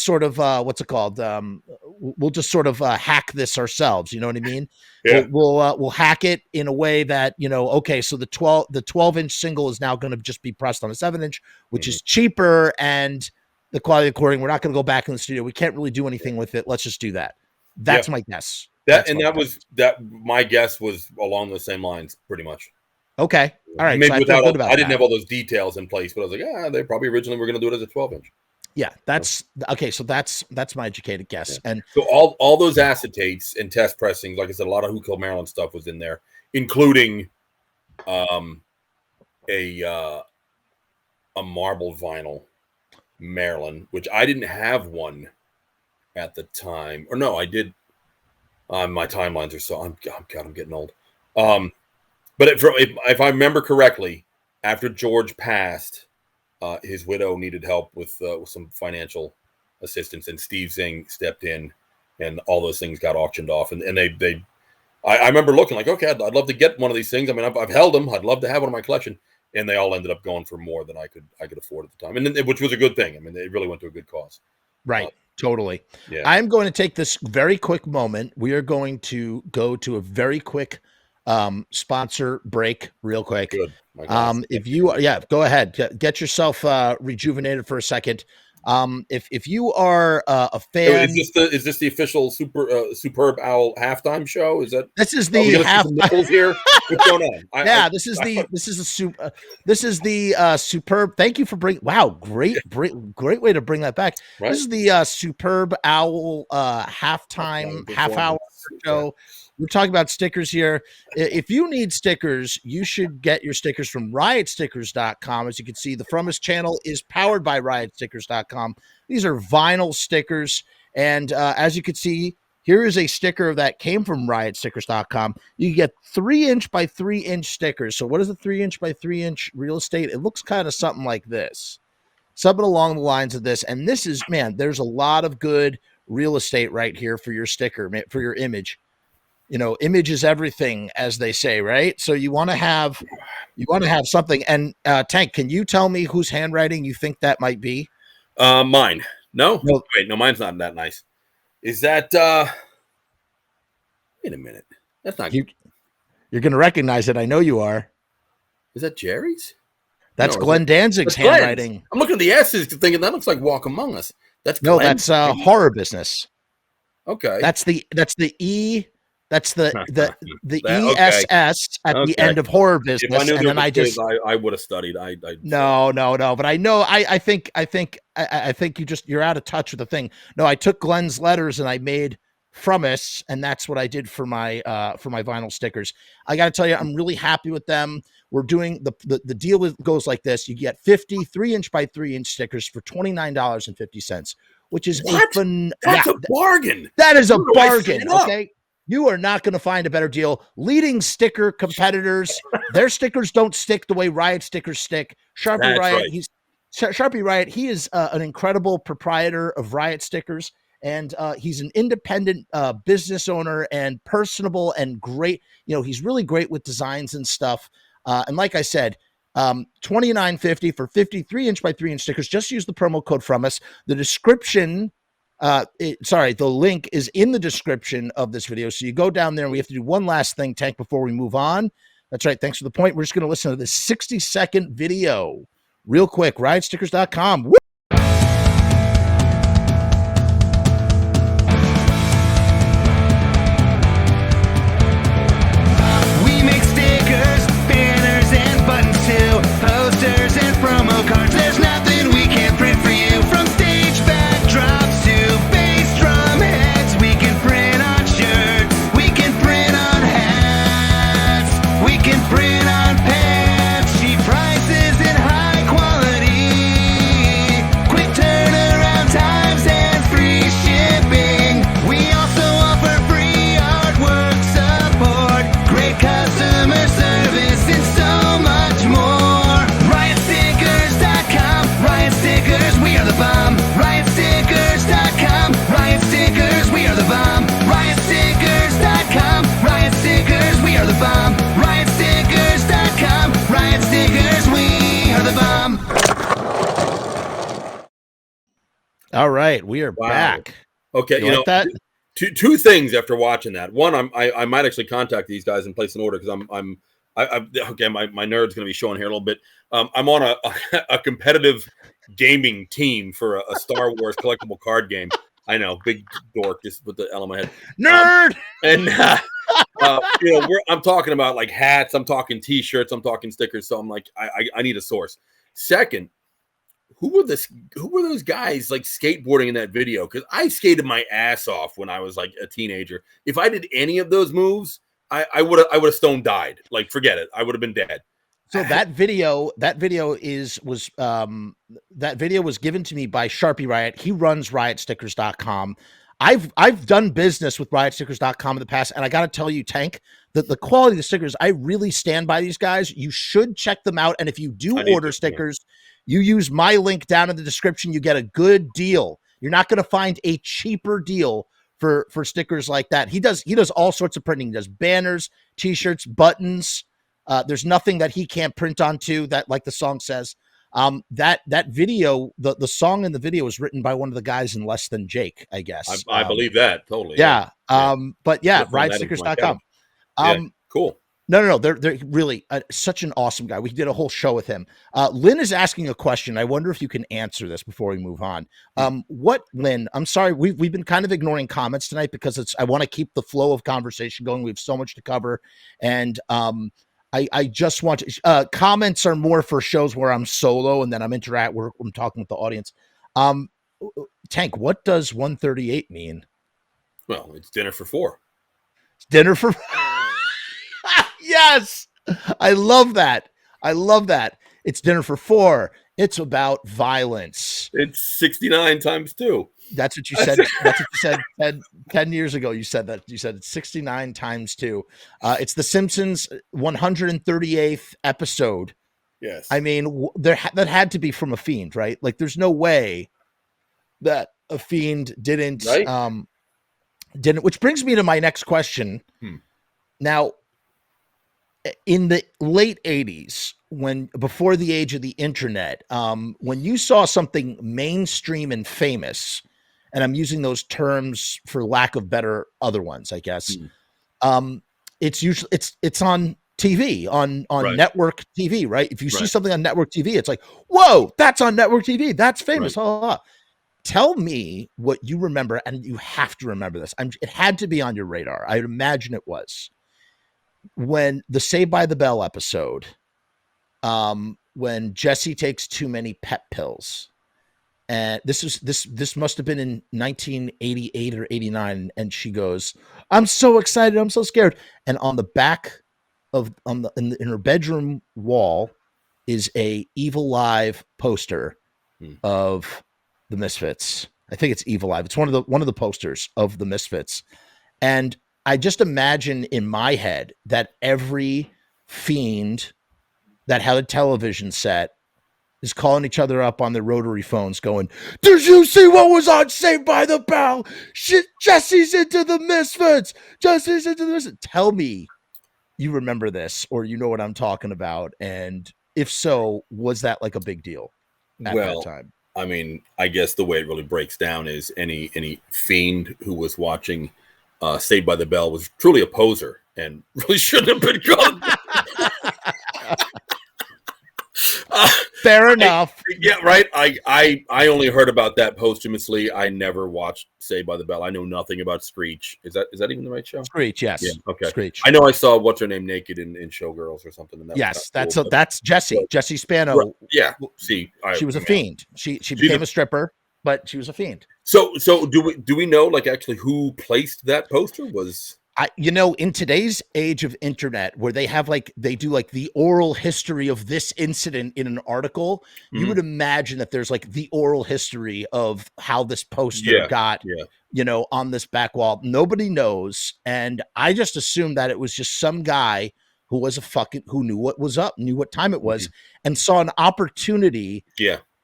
sort of, what's it called? We'll just sort of hack this ourselves. You know what I mean? Yeah. We'll hack it in a way that, okay, so the 12-inch single is now going to just be pressed on a 7-inch, which is cheaper, and the quality of the recording, we're not going to go back in the studio. We can't really do anything with it. Let's just do that. That's my guess. My guess was along the same lines, pretty much. Okay. All right. Maybe so I didn't have all those details in place, but I was like, they probably originally were going to do it as a 12-inch. Yeah, that's okay. So that's my educated guess. Yeah. And so all those acetates and test pressings, like I said, a lot of Who Killed Marilyn stuff was in there, including a marble vinyl Marilyn, which I didn't have one at the time, or no, I did. My timelines are so I'm getting old. But if I remember correctly, after George passed, his widow needed help with some financial assistance, and Steve Zing stepped in, and all those things got auctioned off. And I remember looking like, okay, I'd love to get one of these things. I mean, I've held them. I'd love to have one in my collection. And they all ended up going for more than I could afford at the time, and which was a good thing. I mean, it really went to a good cause. Right. Totally. Yeah. I'm going to take this very quick moment. We are going to go to a very quick sponsor break real quick. Good. If you, go ahead, get yourself rejuvenated for a second. If you are a fan, is this the official Superb Owl halftime show? This is the halftime here? What's going on? This is the Superb. Thank you for bringing. Wow, great way to bring that back. Right? This is the Superb Owl halftime half-hour show. We're talking about stickers here. If you need stickers, you should get your stickers from riotstickers.com. As you can see, the Frumess channel is powered by riotstickers.com. These are vinyl stickers. And as you can see, here is a sticker that came from riotstickers.com. You get 3-inch by 3-inch stickers. So what is a 3-inch by 3-inch real estate? It looks kind of something like this. Something along the lines of this. And this is, man, there's a lot of good real estate right here for your sticker, for your image. Image is everything, as they say, right? So you want to have something. And Tank, can you tell me whose handwriting you think that might be? Mine. No. Wait, no, mine's not that nice. Is that? Wait a minute. That's not. You're going to recognize it. I know you are. Is that Jerry's? That's Glenn Danzig's handwriting. I'm looking at the S's, thinking that looks like Walk Among Us. That's Glenn's. That's horror business. Okay. That's the E. That's the ESS at the end of horror business. If I knew and then I would have studied. No. But I know. I think you're out of touch with the thing. No, I took Glenn's letters and I made Frumess, and that's what I did for my vinyl stickers. I got to tell you, I'm really happy with them. We're doing the deal goes like this: you get 50 3-inch by 3-inch stickers for $29.50, which is that's a bargain. That is a bargain. Okay. You are not going to find a better deal. Leading sticker competitors, their stickers don't stick the way Riot stickers stick. Sharpie Riot, he is an incredible proprietor of Riot stickers, and he's an independent business owner and personable and great. He's really great with designs and stuff. And like I said, $29.50 for 50 3-inch by 3-inch stickers. Just use the promo code Frumess. The description. The link is in the description of this video. So you go down there and we have to do one last thing, Tank, before we move on. That's right. Thanks for the point. We're just going to listen to this 60-second video real quick. Riotstickers.com. Woo! We make stickers, banners, and buttons too. Posters and promo cards. There's nothing we can't print for you. From stage backdrops to bass drum heads, we can print on shirts, we can print on hats, we can print All right, we are Wow. back. Okay, You like that? two things after watching that. One, I might actually contact these guys and place an order because okay. My nerd's going to be showing here a little bit. I'm on a competitive gaming team for a Star Wars collectible card game. I know, big dork, just with the L on my head. Nerd. I'm talking about like hats. I'm talking T-shirts. I'm talking stickers. So I'm like, I need a source. Second, who were those guys like skateboarding in that video? Because I skated my ass off when I was like a teenager. If I did any of those moves, I would have stone died. Like, forget it. I would have been dead. So that video was given to me by Sharpie Riot. He runs riotstickers.com. I've done business with riotstickers.com in the past, and I got to tell you, Tank, that the quality of the stickers, I really stand by these guys. You should check them out, and if you do order stickers, you use my link down in the description. You get a good deal. You're not going to find a cheaper deal for stickers like that. He does all sorts of printing. He does banners, T-shirts, buttons. There's nothing that he can't print onto that, like the song says. That video, the song in the video was written by one of the guys in Less Than Jake, I guess. I believe that totally. Yeah. But yeah, riotstickers.com. Cool. No. They're really such an awesome guy. We did a whole show with him. Lynn is asking a question. I wonder if you can answer this before we move on. Lynn, I'm sorry. We've been kind of ignoring comments tonight because I want to keep the flow of conversation going. We have so much to cover. And, I just want to, comments are more for shows where I'm solo and then I'm talking with the audience. Tank, what does 138 mean? Well, it's dinner for 4. It's dinner for Yes. I love that. It's dinner for 4. It's about violence. It's 69 times 2. That's what you said. That's what you said 10 years ago. You said that. You said it's 69 times 2. It's the Simpsons 138th episode. Yes. I mean, that had to be from a Fiend, right? Like, there's no way that a Fiend didn't, which brings me to my next question. Now, in the late 80s, before the age of the internet, when you saw something mainstream and famous, and I'm using those terms for lack of better other ones, I guess. It's usually it's on TV, on network TV, right? If you see something on network TV, it's like, whoa, that's on network TV. That's famous. Tell me what you remember, and you have to remember this. It had to be on your radar. I'd imagine it was when the Saved by the Bell episode, when Jesse takes too many pep pills. And this must have been in 1988 or 89. And she goes, I'm so excited. I'm so scared. And on the back in her bedroom wall is a Evil Live poster of the Misfits. I think it's Evil Live. It's one of the posters of the Misfits. And I just imagine in my head that every Fiend that had a television set is calling each other up on their rotary phones going, did you see what was on Saved by the Bell? Jesse's into the Misfits. Jesse's into the Misfits. Tell me you remember this, or you know what I'm talking about. And if so, was that like a big deal at that time? I mean, I guess the way it really breaks down is any Fiend who was watching Saved by the Bell was truly a poser and really shouldn't have been called. Fair enough. I only heard about that posthumously. I never watched Saved by the Bell. I know nothing about Screech. Is that even the right show? Screech, yes. Yeah, okay. Screech. I know I saw what's her name naked in Showgirls or something. And that's Jesse. Jesse Spano. Right. Yeah. See, she was a Fiend. She became a stripper, but she was a Fiend. So do we know like actually who placed that poster? Was in today's age of internet where they do the oral history of this incident in an article, you would imagine that there's like the oral history of how this poster got, on this back wall. Nobody knows. And I just assumed that it was just some guy who was who knew what was up, knew what time it was, and saw an opportunity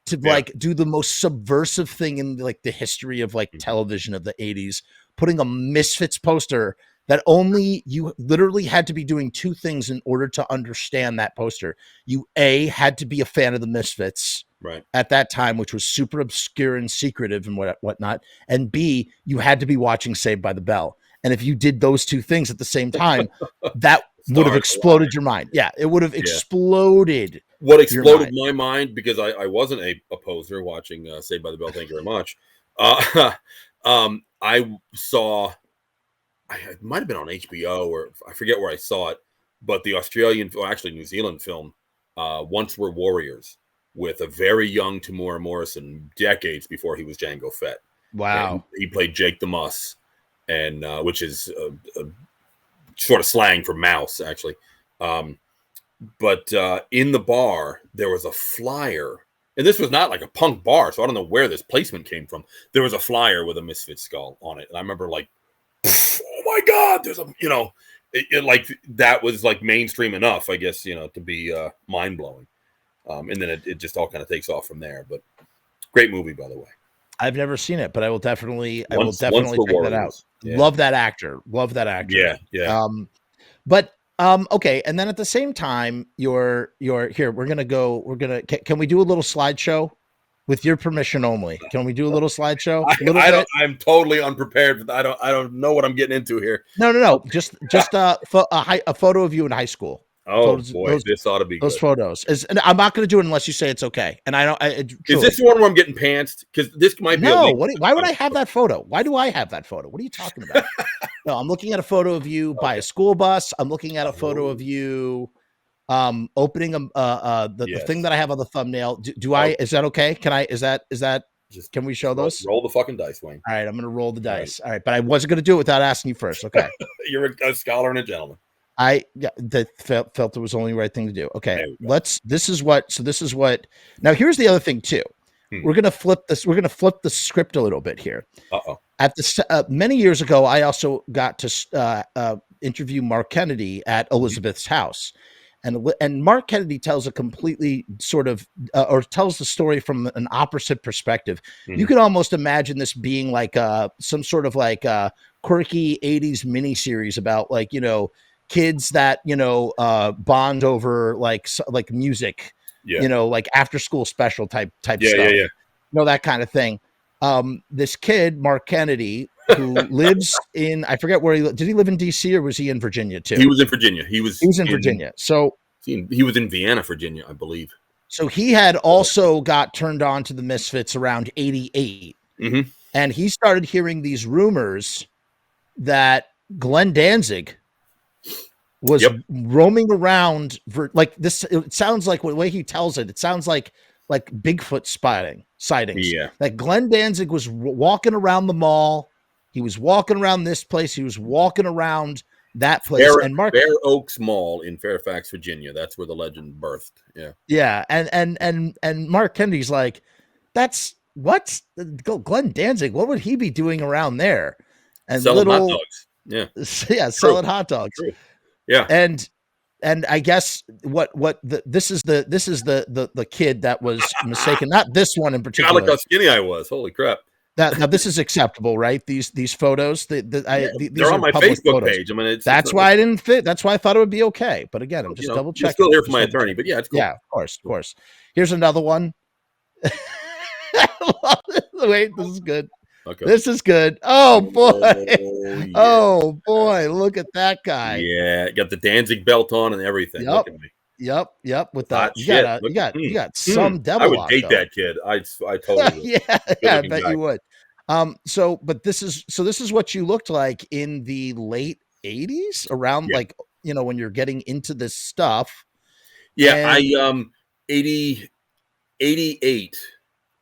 to do the most subversive thing in like the history of like television of the 80s, putting a Misfits poster that only you literally had to be doing two things in order to understand that poster. You had to be a fan of the Misfits, Right. at that time, which was super obscure and secretive and whatnot. And B, you had to be watching Saved by the Bell. And if you did those two things at the same time, that would have exploded your mind. Yeah, it would have exploded. What exploded my mind, because I wasn't a poser watching Saved by the Bell. Thank you very much. I saw, it might have been on HBO, or I forget where I saw it, but the Australian, or actually New Zealand film, Once Were Warriors, with a very young Tamura Morrison, decades before he was Jango Fett. Wow. And he played Jake the Muss, and which is a sort of slang for mouse, actually. But in the bar, there was a flyer. And this was not like a punk bar, so I don't know where this placement came from. There was a flyer with a Misfit skull on it. And I remember like, oh my God, there's a, like that was like mainstream enough, I guess, to be mind blowing. And then it just all kind of takes off from there. But great movie, by the way. I've never seen it, but I will definitely check that out. Yeah. Love that actor. Yeah. But okay, and then at the same time, you're here. Can we do a little slideshow with your permission only? Can we do a little slideshow? I'm totally unprepared. I don't know what I'm getting into here. No. Just a photo of you in high school. Oh boy, this ought to be those good. photos. And I'm not going to do it unless you say it's okay. And I don't. Is this the one where I'm getting pantsed? Because this might be. No. Why would I have that photo? Why do I have that photo? What are you talking about? No, I'm looking at a photo of you by a school bus. I'm looking at a photo of you opening the thing that I have on the thumbnail. Is that okay? Can we show those? Roll the fucking dice, Wayne. All right, I'm going to roll the dice. All right, but I wasn't going to do it without asking you first. Okay. You're a scholar and a gentleman. I felt it was the only right thing to do. Okay, this is what. Now here's the other thing too. We're gonna flip this. We're gonna flip the script a little bit here. At the many years ago, I also got to interview Mark Kennedy at Elizabeth's house, and Mark Kennedy tells a completely sort of or tells the story from an opposite perspective. You could almost imagine this being like some sort of like quirky '80s miniseries about kids that bond over like music, like after school special type stuff, that kind of thing. This kid Mark Kennedy, who lives in, I forget where did he live in DC or was he in Virginia too? He was in Virginia. He was in Virginia. So he was in Vienna, Virginia, I believe. So he had also got turned on to the Misfits around 88, and he started hearing these rumors that Glenn Danzig was roaming around for like this. It sounds like the way he tells it sounds like Bigfoot sightings. Yeah. Like Glenn Danzig was walking around the mall. He was walking around this place. He was walking around that place. Bear Oaks Mall in Fairfax, Virginia. That's where the legend birthed. Yeah. Yeah. And Mark Kennedy's like, what's Glenn Danzig? What would he be doing around there? And selling hot dogs. Yeah. Yeah. Selling hot dogs. True. Yeah. And I guess this is the kid that was mistaken. Not this one in particular. God, look how skinny I was. Holy crap. Now this is acceptable, right? These photos, these they're on my Facebook photos. page. I mean, that's why I didn't fit. That's why I thought it would be okay. But again, I'm just double checking. You're still here for my attorney, but yeah, it's cool. Yeah, of course. Here's another one. Wait, this is good. Okay. This is good. Oh boy. Yeah. Oh boy. Look at that guy. Yeah. Got the Danzig belt on and everything. Yep. Look at me. Yep. With that. You got some devil. I would date that kid. I totally would. Yeah, I bet you would. But this is what you looked like in the late 80s around like, when you're getting into this stuff. Yeah. And 88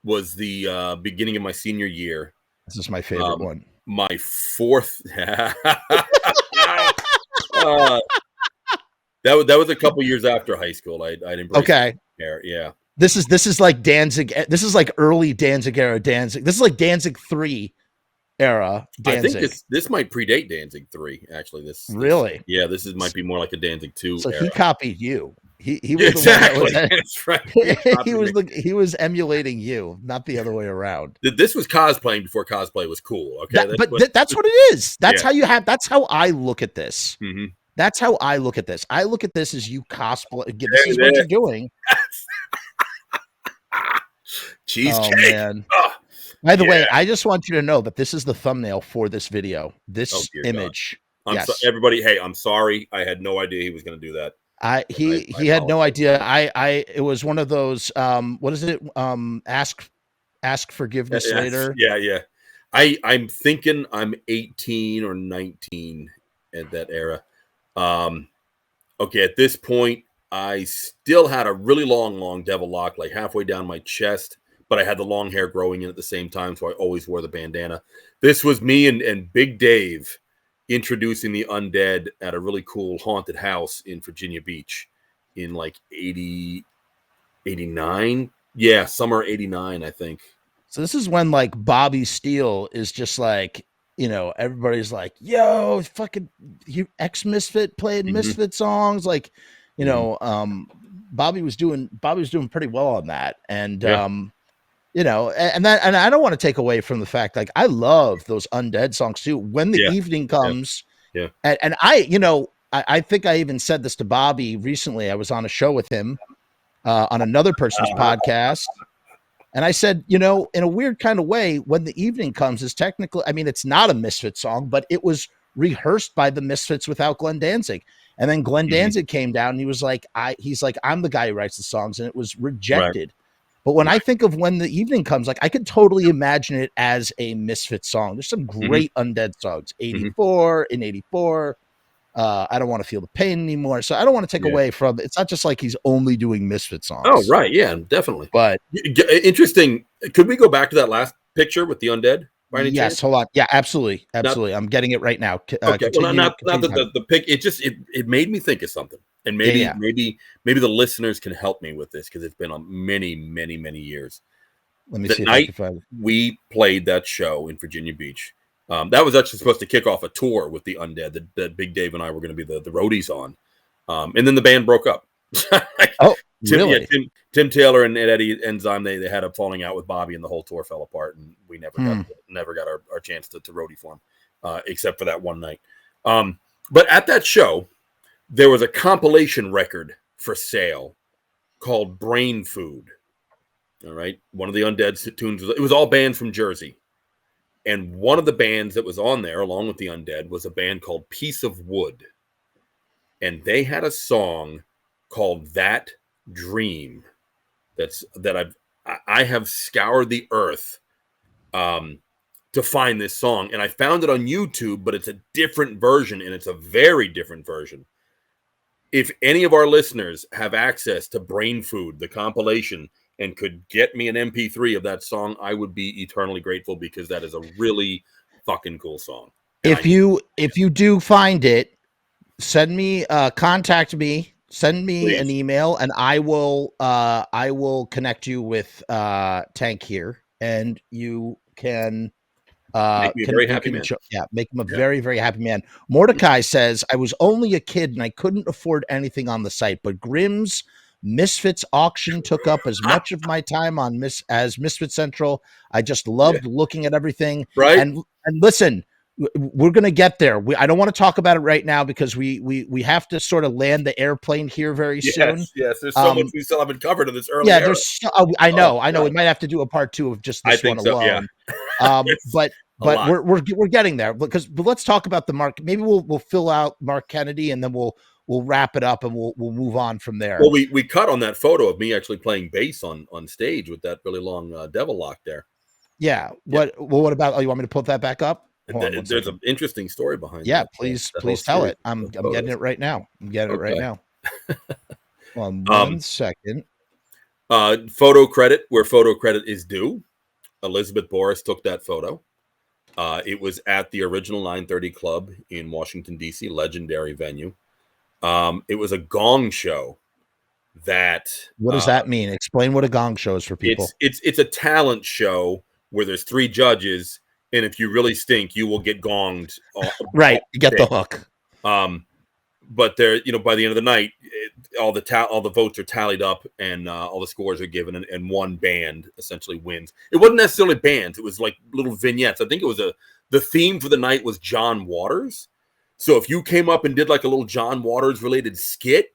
was the beginning of my senior year. This is my favorite one. My fourth. That was a couple years after high school. I'd embrace hair. Yeah. This is like Danzig. This is like early Danzig era Danzig. This is like Danzig 3 era Danzig. I think this might predate Danzig 3. Actually, this really. Yeah, might be more like a Danzig 2. So era. He copied you. He was exactly. The one That's right. he was emulating you, not the other way around. This was cosplaying before cosplay was cool. Okay, that's what it is. That's how you have. That's how I look at this. Mm-hmm. That's how I look at this. I look at this as you cosplay. This is what you're doing. Cheesecake. Oh man. By the way, I just want you to know that this is the thumbnail for this video. This image. Yes. Everybody, hey, I'm sorry. I had no idea he was going to do that. He had no idea. It was one of those what is it? Ask forgiveness later. Yeah. I'm thinking I'm 18 or 19 at that era. Okay, at this point, I still had a really long devil lock, like halfway down my chest, but I had the long hair growing in at the same time, so I always wore the bandana. This was me and Big Dave introducing the Undead at a really cool haunted house in Virginia Beach in like 89. Yeah, summer 89, I think. So this is when like Bobby Steele is just like, everybody's like, yo, fucking ex-Misfit played Misfit songs. Like, Bobby was doing pretty well on that. And, and I don't want to take away from the fact, like, I love those Undead songs too. When the evening comes, and I think I even said this to Bobby recently. I was on a show with him on another person's podcast. And I said, in a weird kind of way, When the Evening Comes is technically, I mean, it's not a Misfit song, but it was rehearsed by the Misfits without Glenn Danzig. And then Glenn Danzig came down and he was like, I'm the guy who writes the songs, and it was rejected. Right. But when I think of When the Evening Comes, like I could totally imagine it as a Misfit song. There's some great Undead songs, 84 in 84. I don't want to feel the pain anymore. So I don't want to take away from it's not just like he's only doing Misfit songs. Oh, right. Yeah, definitely. But interesting. Could we go back to that last picture with the Undead? By any chance? Hold on. Yeah, absolutely. I'm getting it right now. Okay. Well, not the pic. It made me think of something. And maybe the listeners can help me with this because it's been on many years. Let me see if I can find it. We played that show in Virginia Beach. That was actually supposed to kick off a tour with the Undead that Big Dave and I were going to be the roadies on. And then the band broke up. Really? Tim Taylor and Eddie Enzyme, they had a falling out with Bobby, and the whole tour fell apart, and we never got our chance to roadie for him, except for that one night. But at that show, there was a compilation record for sale called Brain Food. All right. One of the Undead tunes, it was all bands from Jersey. And one of the bands that was on there, along with the Undead, was a band called Piece of Wood. And they had a song called That Dream. I have scoured the earth to find this song. And I found it on YouTube, but it's a different version, and it's a very different version. If any of our listeners have access to Brain Food, the compilation, and could get me an MP3 of that song, I would be eternally grateful, because that is a really fucking cool song. If you do find it, send me contact me, send me Please. an email, and I will connect you with Tank here, and you can make me a very happy man. Make him a very, very happy man. Mordecai says, I was only a kid and I couldn't afford anything on the site, but Grimm's Misfits auction took up as much of my time as Misfit Central. I just loved looking at everything. Right. And listen, we're going to get there. I don't want to talk about it right now because we have to sort of land the airplane here very soon. Yes. There's so much we still haven't covered in this early era. I know. We might have to do a part 2 of just this one alone. But we're getting there, but let's talk about the Mark. Maybe we'll fill out Mark Kennedy, and then we'll wrap it up, and we'll move on from there. Well, we cut on that photo of me actually playing bass on stage with that really long devil lock there. Yeah. What about? Oh, you want me to put that back up? There's an interesting story behind. Yeah, please tell it. I'm getting it right now. Right now. One second. Photo credit where photo credit is due. Elizabeth Boris took that photo. It was at the original 930 Club in Washington, D.C., legendary venue. It was a gong show. What does that mean? Explain what a gong show is for people. It's a talent show where there's 3 judges, and if you really stink, you will get gonged. Right, you get the hook. But there, by the end of the night, all the votes are tallied up, and all the scores are given, and one band essentially wins. It wasn't necessarily bands; it was like little vignettes. I think it was the theme for the night was John Waters. So if you came up and did like a little John Waters related skit,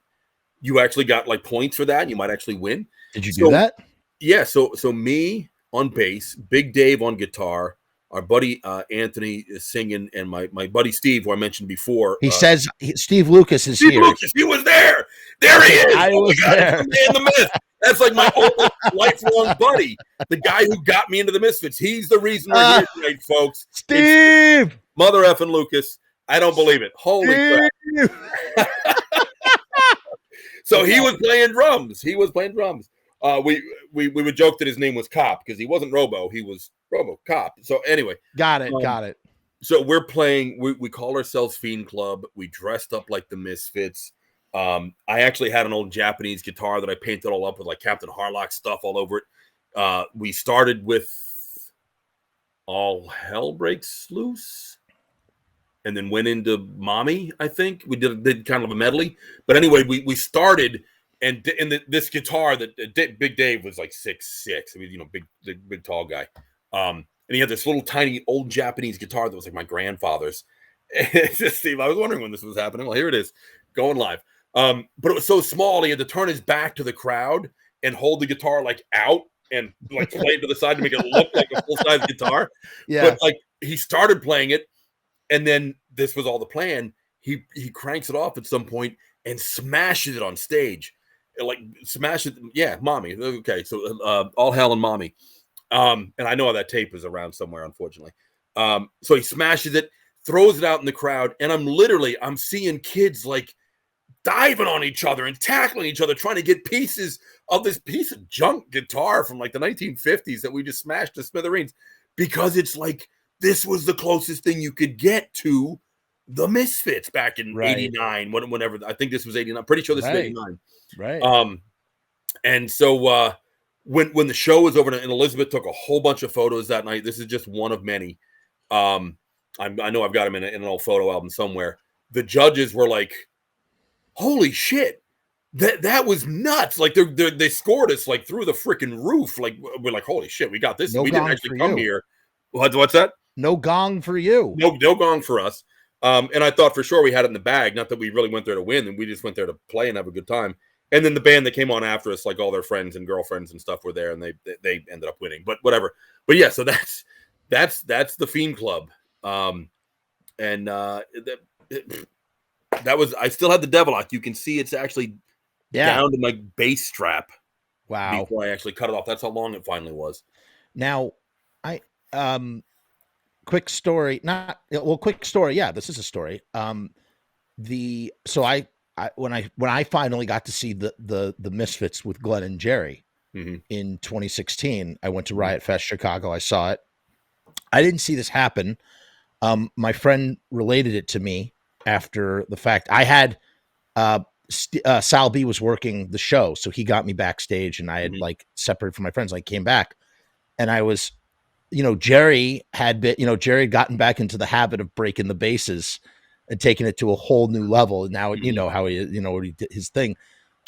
you actually got like points for that, and you might actually win. Did you do that? Yeah, so me on bass, Big Dave on guitar, our buddy Anthony is singing, and my buddy Steve, who I mentioned before. He says Steve Lucas is Steve here. Lucas, he was there. There he is. I was there. It's the man, the myth. That's like my old lifelong buddy, the guy who got me into the Misfits. He's the reason we're here tonight, folks. Steve, It's mother effing Lucas. I don't believe it. Holy crap! So he was playing drums. We would joke that his name was Cop because he wasn't Robo. He was Robo Cop. So anyway, got it. So we're playing. We call ourselves Fiend Club. We dressed up like the Misfits. I actually had an old Japanese guitar that I painted all up with like Captain Harlock stuff all over it. We started with All Hell Breaks Loose, and then went into Mommy. I think we did kind of a medley. But anyway, we started. And this guitar that Big Dave was like 6'6". I mean, big tall guy. And he had this little tiny old Japanese guitar that was like my grandfather's. Steve, I was wondering when this was happening. Well, here it is, going live. But it was so small, he had to turn his back to the crowd and hold the guitar like out and like play it to the side to make it look like a full-size guitar. Yeah. But like he started playing it, and then this was all the plan. He cranks it off at some point and smashes it on stage. Like smash it, yeah, Mommy. Okay, so All Hell and Mommy. And I know that tape is around somewhere, unfortunately. So he smashes it, throws it out in the crowd, and I'm seeing kids like diving on each other and tackling each other, trying to get pieces of this piece of junk guitar from like the 1950s that we just smashed to smithereens, because it's like this was the closest thing you could get to the Misfits back in '89, whenever. I think this was '89. I'm pretty sure this was '89. Right. And so when the show was over, and Elizabeth took a whole bunch of photos that night. This is just one of many. I know I've got them in an old photo album somewhere. The judges were like, "Holy shit, that was nuts!" Like they scored us like through the freaking roof. Like we're like, "Holy shit, we got this." No we didn't actually come here. What's that? No gong for you. No gong for us. And I thought for sure we had it in the bag. Not that we really went there to win, and we just went there to play and have a good time. And then the band that came on after us, like all their friends and girlfriends and stuff, were there, and they ended up winning. But whatever. But yeah, so that's the Fiend Club. That was. I still had the Devil Lock. You can see it's actually down to my bass strap. Wow. Before I actually cut it off. That's how long it finally was. Now, quick story. Quick story. Yeah, this is a story. When I finally got to see the Misfits with Glenn and Jerry in 2016, I went to Riot Fest Chicago. I saw it. I didn't see this happen. My friend related it to me after the fact. I had Sal B was working the show, so he got me backstage, and I had like separated from my friends. I came back, and I was, Jerry had gotten back into the habit of breaking the basses and taking it to a whole new level. And now, how he did his thing.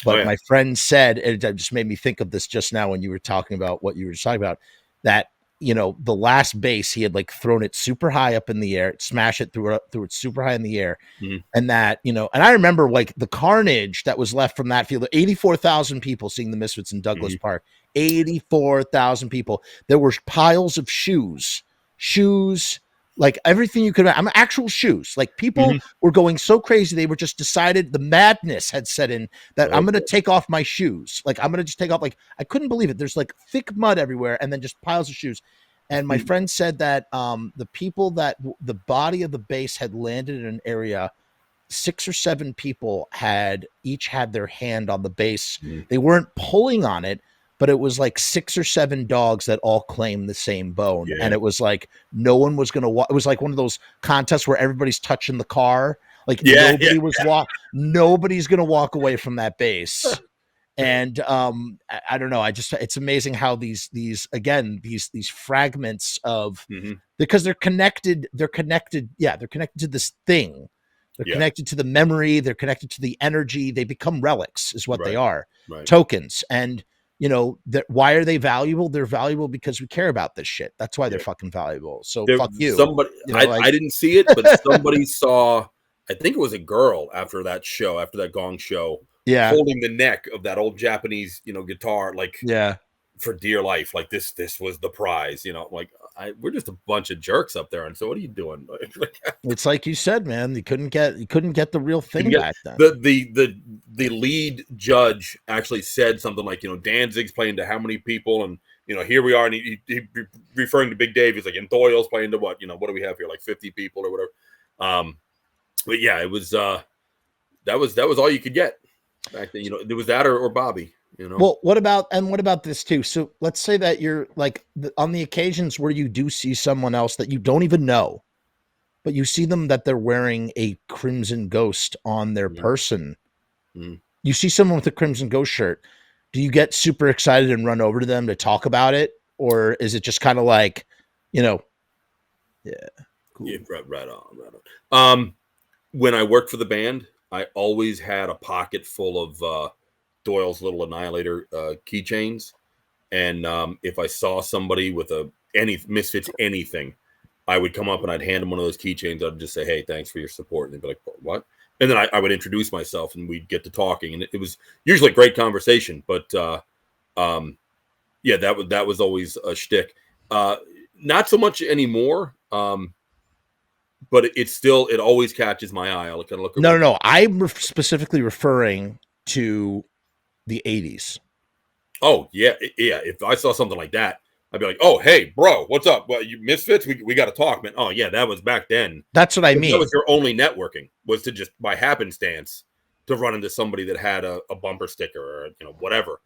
But my friend said, it just made me think of this just now when you were talking about what you were just talking about, that, the last bass, he had like thrown it super high up in the air, smash it through it super high in the air. And that, and I remember like the carnage that was left from that field, 84,000 people seeing the Misfits in Douglas Park, 84,000 people. There were piles of shoes, like everything you could. I'm actual shoes. Like people were going so crazy. They were just decided the madness had set in that I'm going to take off my shoes. Like I'm going to just take off. Like I couldn't believe it. There's like thick mud everywhere, and then just piles of shoes. And my friend said that the people that the body of the base had landed in an area, 6 or 7 people each had their hand on the base. They weren't pulling on it, but it was like 6 or 7 dogs that all claimed the same bone. And it was like, no one was going to it was like one of those contests where everybody's touching the car. Like nobody's going to walk away from that base. And I don't know. It's amazing how these fragments of, because they're connected. They're connected to this thing. They're connected to the memory. They're connected to the energy. They become relics is what they are, tokens. And, why are they valuable? They're valuable because we care about this shit. That's why they're fucking valuable. So fuck you. Somebody, I didn't see it, but somebody saw, I think it was a girl after that gong show, holding the neck of that old Japanese, guitar, like for dear life. Like this was the prize, you know, like we're just a bunch of jerks up there. And so what are you doing? It's like you said, man, you couldn't get the real thing get, back then. The lead judge actually said something like, you know, Danzig's playing to how many people, and you know, here we are, and he referring to Big Dave. He's like, and Doyle's playing to what, you know, what do we have here, like 50 people or whatever. But yeah, it was that was all you could get back then. You know, there was that or Bobby. You know. Well, what about this too? So let's say that you're like on the occasions where you do see someone else that you don't even know, but you see them that they're wearing a Crimson Ghost on their person. You see someone with a Crimson Ghost shirt. Do you get super excited and run over to them to talk about it? Or is it just kind of like, you know, yeah, cool. Yeah, right on. When I worked for the band, I always had a pocket full of Doyle's Little Annihilator keychains. And if I saw somebody with any Misfits anything, I would come up and I'd hand them one of those keychains. I'd just say, hey, thanks for your support. And they'd be like, what? And then I would introduce myself and we'd get to talking. And it was usually a great conversation. But yeah, that was always a shtick. Not so much anymore. But it always catches my eye. I'll kind of look. No. I'm specifically referring to the 80s. Oh, yeah. If I saw something like that, I'd be like, oh, hey, bro, what's up? Well, you Misfits? We got to talk, man. Oh, yeah, that was back then. That's what I mean. That was your only networking, was to just, by happenstance, to run into somebody that had a bumper sticker or, you know, whatever.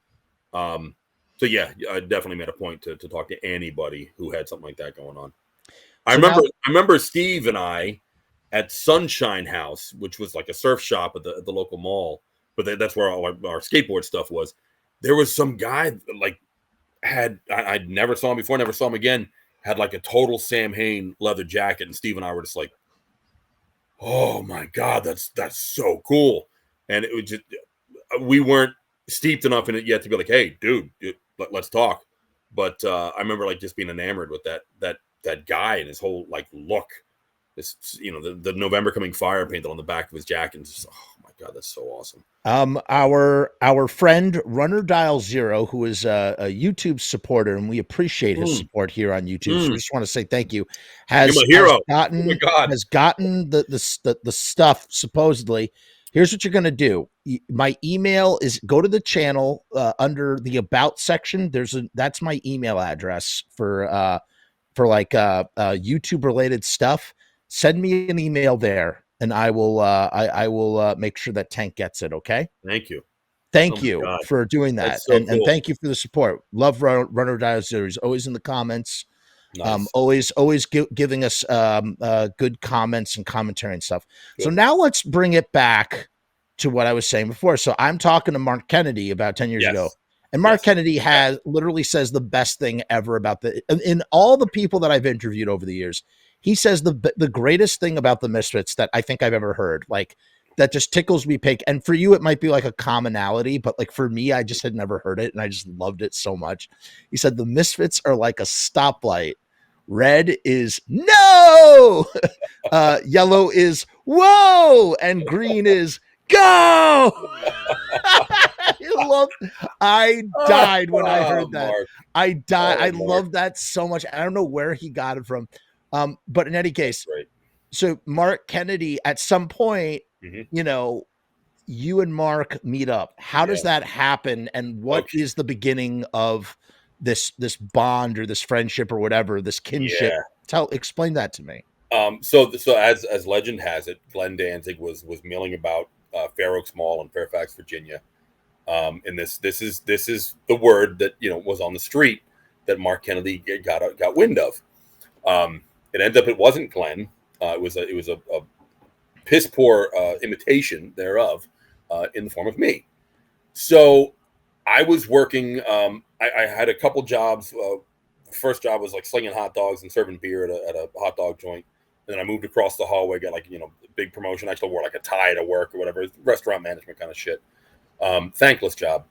So, yeah, I definitely made a point to talk to anybody who had something like that going on. I remember Steve and I at Sunshine House, which was like a surf shop at the local mall, but that's where all our skateboard stuff was. There was some guy like I'd never saw him before, never saw him again, had like a total Samhain leather jacket, and Steve and I were just like, oh my God, that's so cool. And it was just, we weren't steeped enough in it yet to be like, hey, dude, let's talk. But I remember like just being enamored with that guy and his whole like look. This, you know, the November Coming Fire painted on the back of his jacket. And just, oh my God, that's so awesome. Our friend Runner Dial Zero, who is a YouTube supporter, and we appreciate his support here on YouTube. So we just want to say thank you. Has gotten the stuff supposedly. Here's what you're going to do. My email is, go to the channel under the about section. That's my email address for like YouTube related stuff. Send me an email there, and I will make sure that Tank gets it. Okay. Thank you. Thank you for doing that. So and thank you for the support. Love Runner Dial Zero. He's always in the comments. Nice. Always giving us good comments and commentary and stuff. Good. So now let's bring it back to what I was saying before. So I'm talking to Mark Kennedy about 10 years ago. And Mark Kennedy literally says the best thing ever about in all the people that I've interviewed over the years. He says the greatest thing about the Misfits that I think I've ever heard, like that just tickles me pink. And for you, it might be like a commonality, but like for me, I just had never heard it and I just loved it so much. He said the Misfits are like a stoplight. Red is no, yellow is whoa, and green is go. I died when I heard that. Mark. I died. I love that so much. I don't know where he got it from. But in any case, so Mark Kennedy, at some point, you know, you and Mark meet up. How does that happen? And what is the beginning of this bond or this friendship or whatever, this kinship? Explain that to me. So as legend has it, Glenn Danzig was milling about Fair Oaks Mall in Fairfax, Virginia. And this is the word that, you know, was on the street that Mark Kennedy got wind of. It ended up, it wasn't Glenn. It was a piss poor imitation thereof in the form of me. So I was working. I had a couple jobs. First job was like slinging hot dogs and serving beer at a hot dog joint. And then I moved across the hallway, got like, you know, big promotion. I still wore like a tie to work or whatever, restaurant management kind of shit. Thankless job.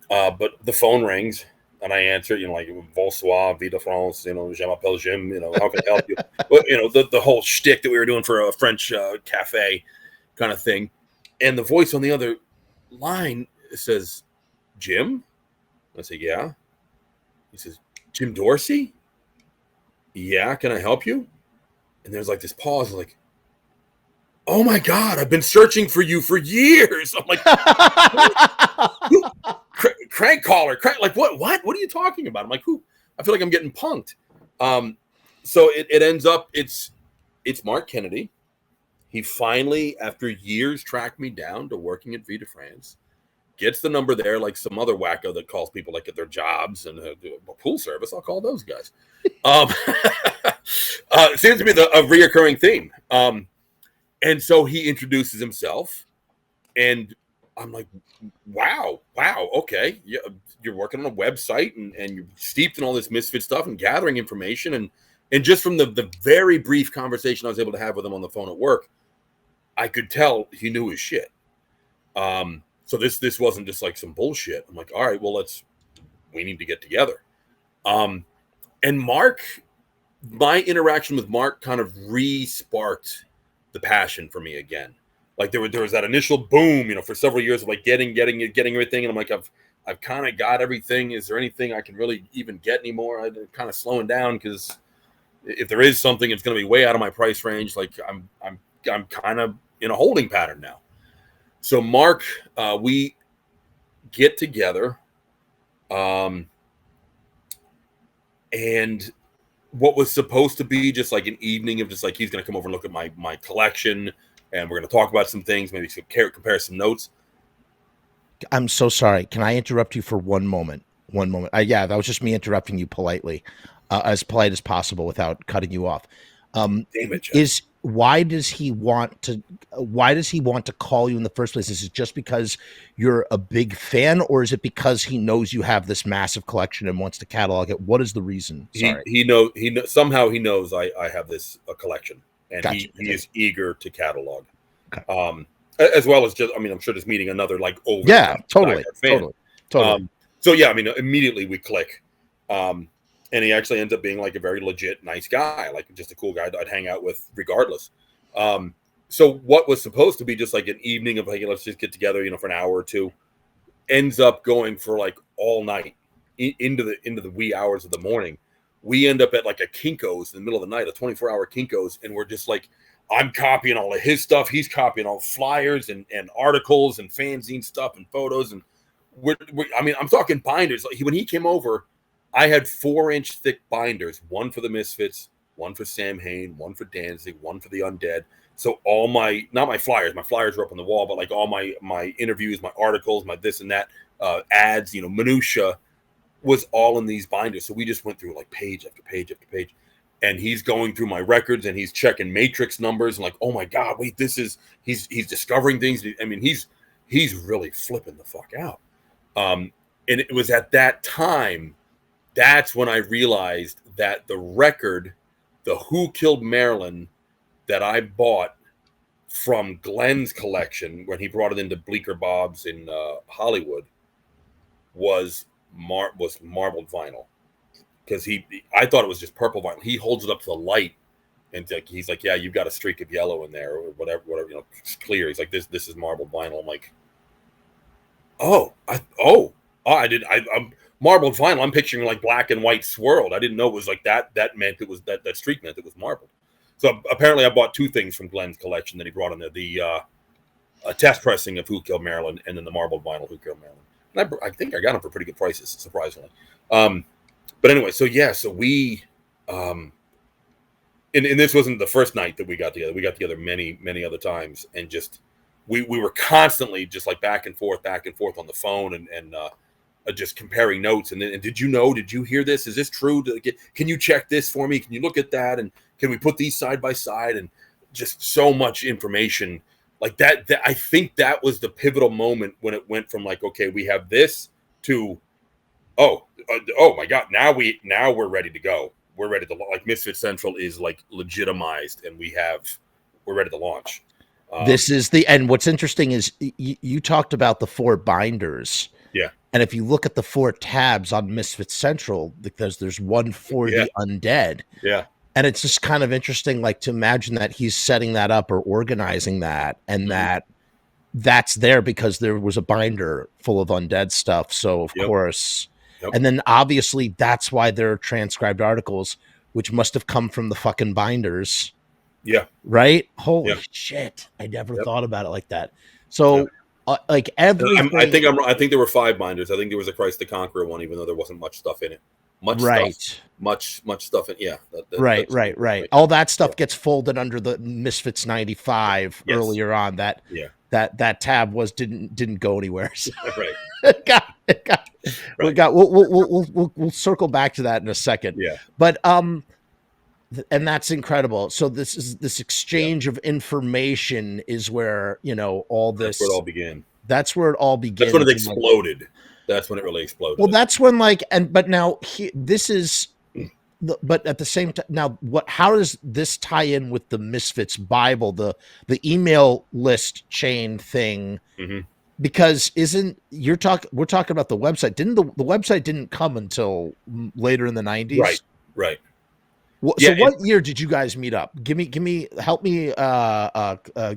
But the phone rings and I answer, you know, like, bonsoir, vie de France, you know, je m'appelle Jim, you know, how can I help you? But, you know, the whole shtick that we were doing for a French cafe kind of thing. And the voice on the other line says, Jim? I say, yeah. He says, Jim Dorsey? Yeah, can I help you? And there's like this pause, like, oh my God, I've been searching for you for years. I'm like, crank caller, like what are you talking about? I'm like, who? I feel like I'm getting punked. So it ends up, it's Mark Kennedy. He finally, after years, tracked me down to working at Vie de France, gets the number there, like some other wacko that calls people like at their jobs and do a pool service. I'll call those guys. Seems to be a reoccurring theme. And so he introduces himself, and I'm like, wow, okay. You're working on a website and you're steeped in all this Misfit stuff and gathering information. And just from the very brief conversation I was able to have with him on the phone at work, I could tell he knew his shit. So this wasn't just like some bullshit. I'm like, all right, well, we need to get together. And Mark, my interaction with Mark kind of re-sparked the passion for me again. Like there was that initial boom, for several years of like getting everything. And I'm like, I've kind of got everything. Is there anything I can really even get anymore? I'm kind of slowing down because if there is something, it's going to be way out of my price range. Like I'm kind of in a holding pattern now. So Mark, we get together, and what was supposed to be just like an evening of just like, he's going to come over and look at my collection, and we're going to talk about some things, maybe compare some notes. I'm so sorry. Can I interrupt you for one moment? Yeah, that was just me interrupting you politely, as polite as possible without cutting you off. Damn it, Jeff. Why does he want to call you in the first place? Is it just because you're a big fan, or is it because he knows you have this massive collection and wants to catalog it? What is the reason? Sorry. He somehow he knows I have this collection, and Gotcha. he is eager to catalog. Okay. As well as just, I'm sure just meeting another like over. Yeah, totally. So yeah, immediately we click. And he actually ends up being like a very legit, nice guy, like just a cool guy I'd hang out with regardless. So what was supposed to be just like an evening of like, let's just get together, for an hour or two, ends up going for like all night into the wee hours of the morning. We end up at like a Kinko's in the middle of the night, a 24-hour Kinko's. And we're just like, I'm copying all of his stuff. He's copying all flyers and articles and fanzine stuff and photos. And I'm talking binders. Like when he came over, I had 4-inch thick binders, one for the Misfits, one for Samhain, one for Danzig, one for the Undead. So all not my flyers were up on the wall, but like all my interviews, my articles, my this and that, ads, minutia was all in these binders. So we just went through like page after page after page, and he's going through my records and he's checking matrix numbers and like, oh my God, wait, he's discovering things. He's really flipping the fuck out. And it was at that time, that's when I realized that the record, the Who Killed Marilyn, that I bought from Glenn's collection when he brought it into Bleecker Bob's in Hollywood, was marbled vinyl. Because I thought it was just purple vinyl. He holds it up to the light, and he's like, "Yeah, you've got a streak of yellow in there, or whatever. It's clear." He's like, "This is marbled vinyl." I'm like, I did. I'm marbled vinyl. I'm picturing like black and white swirled. I didn't know it was like that. That meant it was that streak meant it was marbled. So apparently, I bought 2 things from Glenn's collection that he brought in there: a test pressing of Who Killed Marilyn, and then the marbled vinyl Who Killed Marilyn. And I think I got them for pretty good prices, surprisingly. But anyway, so we, and this wasn't the first night that we got together. We got together many, many other times, and just we were constantly just like back and forth on the phone, and just comparing notes. And then, did you hear this? Is this true? Can you check this for me? Can you look at that? And can we put these side by side? And just so much information like that. I think that was the pivotal moment when it went from like, okay, we have this to, oh my God, now we're ready to go. We're ready to, like, Misfit Central is like legitimized, and we're ready to launch. This is and what's interesting is you talked about the 4 binders. Yeah. And if you look at the 4 tabs on Misfit Central, because there's one for the Undead. Yeah. And it's just kind of interesting, like, to imagine that he's setting that up or organizing that, and that's there because there was a binder full of Undead stuff. So of course, Yep. And then obviously that's why there are transcribed articles, which must have come from the fucking binders. Yeah. Right? Holy Yep. shit. I never Yep. thought about it like that. So Yep. like everything. I think there were 5 binders. I think there was a Christ the Conqueror one, even though there wasn't much stuff in it. Much stuff in. Yeah. Right. All that stuff gets folded under the Misfits 95 earlier on. That tab didn't go anywhere. So Right. we'll circle back to that in a second. Yeah. But and that's incredible. So this exchange of information is where, all this. That's where it all began. That's where it all began. That's when it exploded. That's when it really exploded. Well, that's when but now this is, but at the same time, now how does this tie in with the Misfits Bible, the email list chain thing? Mm-hmm. Because we're talking about the website. Didn't the website didn't come until later in the 90s? Right. So what year did you guys meet up? Help me.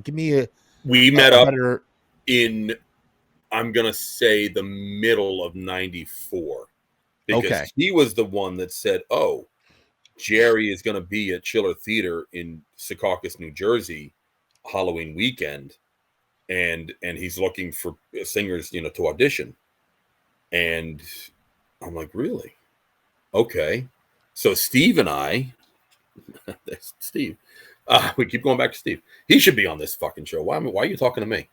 Give me we met up in, I'm going to say the middle of 94, because he was the one that said, oh, Jerry is going to be at Chiller Theater in Secaucus, New Jersey, Halloween weekend. And he's looking for singers, to audition. And I'm like, really? Okay. So Steve and I, Steve, we keep going back to Steve. He should be on this fucking show. Why are you talking to me?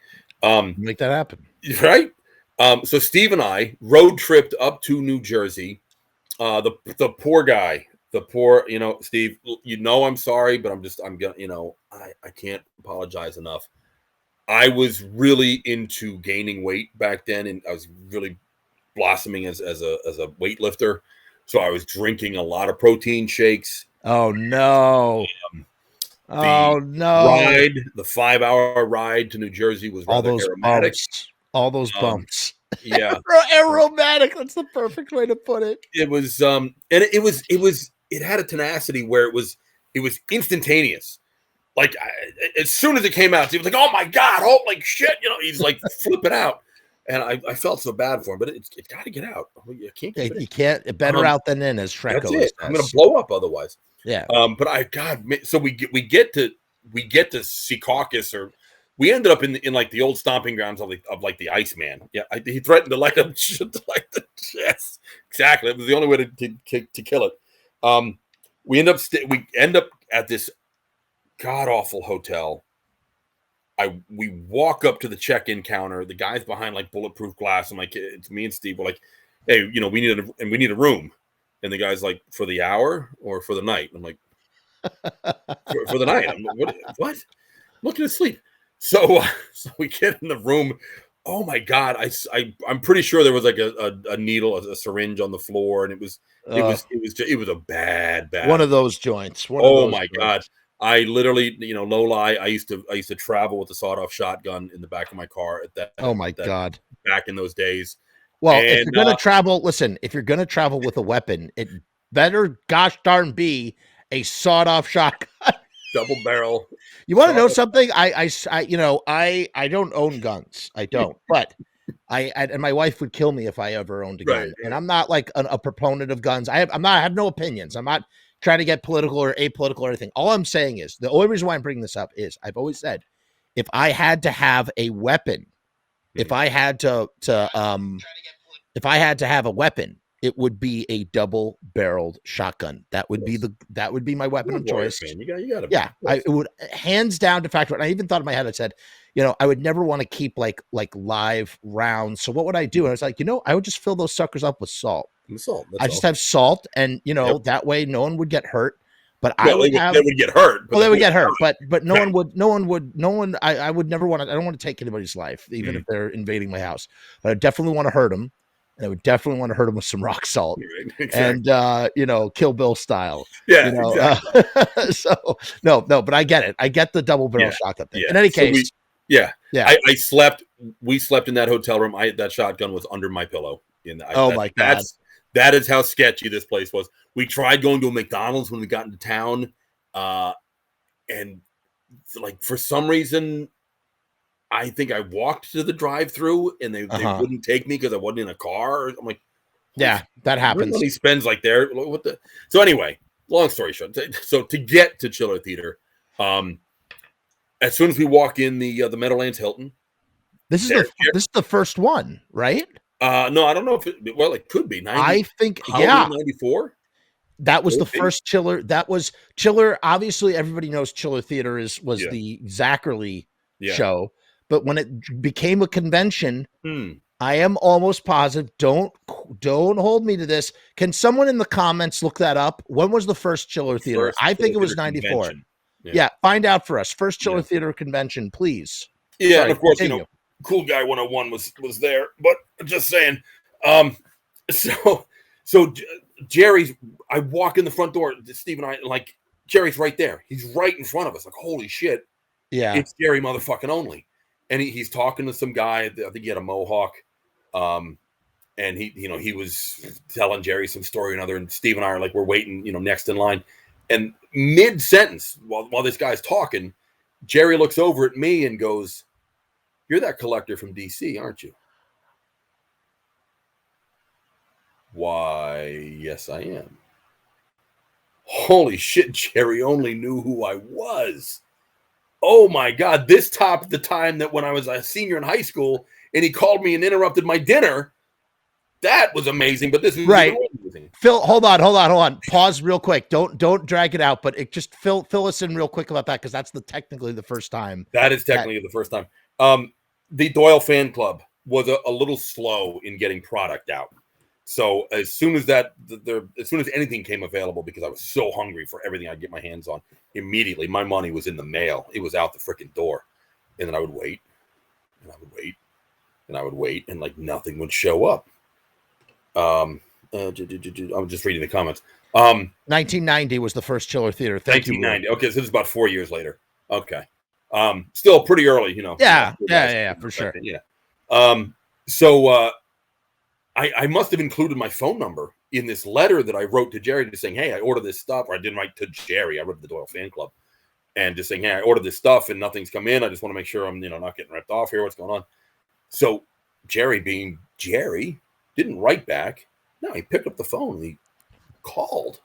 Make that happen. Right. So Steve and I road tripped up to New Jersey. The poor guy, Steve, I'm sorry, but I'm gonna, I can't apologize enough. I was really into gaining weight back then, and I was really blossoming as a weightlifter. So I was drinking a lot of protein shakes. Oh no! The 5-hour ride to New Jersy was rather aromatic. All those bumps. Yeah, aromatic. That's the perfect way to put it. It was, and it had a tenacity where it was instantaneous. Like as soon as it came out, he was like, "Oh my god, holy shit!" He's like flipping out. And I felt so bad for him, but it's got to get out. You can't. You can't. Better out than in, as Shrek always says. I'm going to blow up otherwise. Yeah. But so we get to Secaucus, or we ended up in like the old stomping grounds of the Iceman. Yeah, he threatened to light him the chest. Exactly. It was the only way to kill it. We end up at this god awful hotel. We walk up to the check-in counter. The guy's behind like bulletproof glass. I'm like, it's me and Steve. We're like, hey, we need a room. And the guy's like, for the hour or for the night? I'm like, for the night. I'm like, what? I'm looking to sleep. So we get in the room. Oh my god! I'm pretty sure there was like a needle, a syringe on the floor, and it was a bad one of those joints. God! I literally, no lie, I used to travel with a sawed-off shotgun in the back of my car at that. Oh my god! Back in those days. Well, if you're gonna travel, listen. If you're gonna travel with a weapon, it better gosh darn be a sawed-off shotgun, double barrel. You want to know something? I don't own guns. I don't, but and my wife would kill me if I ever owned a gun. Right. And I'm not like a proponent of guns. I have no opinions. I'm not trying to get political or apolitical or anything. All I'm saying is the only reason why I'm bringing this up is I've always said, if I had to have a weapon, if I had to have a weapon, it would be a double-barreled shotgun. That would be my weapon of choice. Man. You gotta. Yeah, it would hands down. De facto, and I even thought in my head, I said, I would never want to keep like live rounds. So what would I do? And I was like, I would just fill those suckers up with salt. I just have salt, and that way no one would get hurt. But they would get hurt. Well, they would get hurt, but no one. I would never want to. I don't want to take anybody's life, even if they're invading my house. But I definitely want to hurt them. And I would definitely want to hurt him with some rock salt, exactly. And Kill Bill style. Yeah. Exactly. So no, but I get it. I get the double barrel shotgun thing. In any case, I slept. We slept in that hotel room. That shotgun was under my pillow. My god, that is how sketchy this place was. We tried going to a McDonald's when we got into town, and like for some reason, I think I walked to the drive-thru and they wouldn't take me because I wasn't in a car. I'm like, Yeah, that happens. Money spends like there. What the? So anyway, long story short. So to get to Chiller Theater, as soon as we walk in the Meadowlands Hilton, This is the first one, right? No, I don't know if it could be 90. I think Halloween 94. That was the first Chiller. That was Chiller. Obviously, everybody knows Chiller Theater was the Zachary show, but when it became a convention, I am almost positive. Don't hold me to this. Can someone in the comments look that up? When was the first Chiller Theater? I think it was 94. Yeah, find out for us. First Chiller Theater convention, please. Yeah, sorry, and of course, continue. Cool Guy 101 was there, but just saying. So Jerry's. I walk in the front door. Steve and I like Jerry's right there. He's right in front of us. Like holy shit. Yeah, it's Jerry motherfucking only, and he's talking to some guy. I think he had a mohawk, and he was telling Jerry some story or another. And Steve and I are like we're waiting, next in line, and mid sentence while this guy's talking, Jerry looks over at me and goes, "You're that collector from DC, aren't you?" Why, yes, I am. Holy shit, Jerry only knew who I was. Oh my God, this topped the time that when I was a senior in high school and he called me and interrupted my dinner. That was amazing, but this was right. Phil, hold on. Pause real quick. Don't drag it out, but it just fill us in real quick about that because that's technically the first time. That is technically the first time. The Doyle fan club was a little slow in getting product out. So as soon as anything came available, because I was so hungry for everything I'd get my hands on, immediately my money was in the mail. It was out the freaking door. And then I would wait, and I would wait, and I would wait, and like nothing would show up. I'm just reading the comments. 1990 was the first Chiller Theater. Thank 1990. You. Okay, so this is about 4 years later. Okay. Still pretty early, Yeah, for sure. Yeah. So I must have included my phone number in this letter that I wrote to Jerry, just saying, "Hey, I ordered this stuff." Or I didn't write to Jerry. I wrote to the Doyle fan club, and just saying, "Hey, I ordered this stuff and nothing's come in. I just want to make sure I'm, not getting ripped off here. What's going on?" So Jerry, being Jerry, didn't write back. No, he picked up the phone and he called.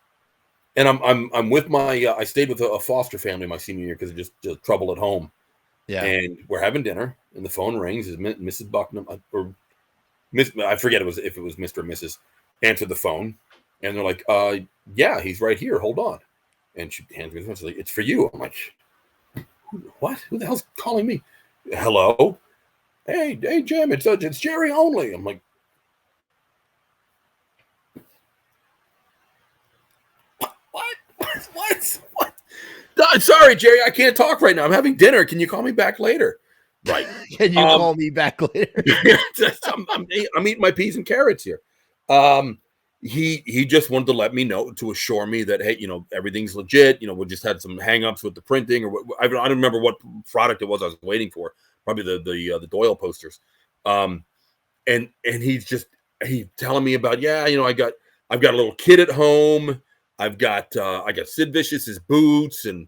And I'm with my I stayed with a foster family my senior year because of just trouble at home. Yeah. And we're having dinner, and the phone rings. Is Mrs. Bucknam or Miss? I forget if it was Mr. or Mrs. Answered the phone, and they're like, "Yeah, he's right here. Hold on." And she hands me the phone. She's like, "It's for you." I'm like, "What? Who the hell's calling me?" "Hello, hey, Jim, it's Jerry only." I'm like, "What? Sorry, Jerry, I can't talk right now. I'm having dinner. Can you call me back later?" Right. Can you call me back later? I'm eating my peas and carrots here. He just wanted to let me know, to assure me that, hey, everything's legit. We just had some hangups with the printing, or I don't remember what product it was I was waiting for. Probably the Doyle posters. And he's telling me about, I've got a little kid at home. I got Sid Vicious's boots and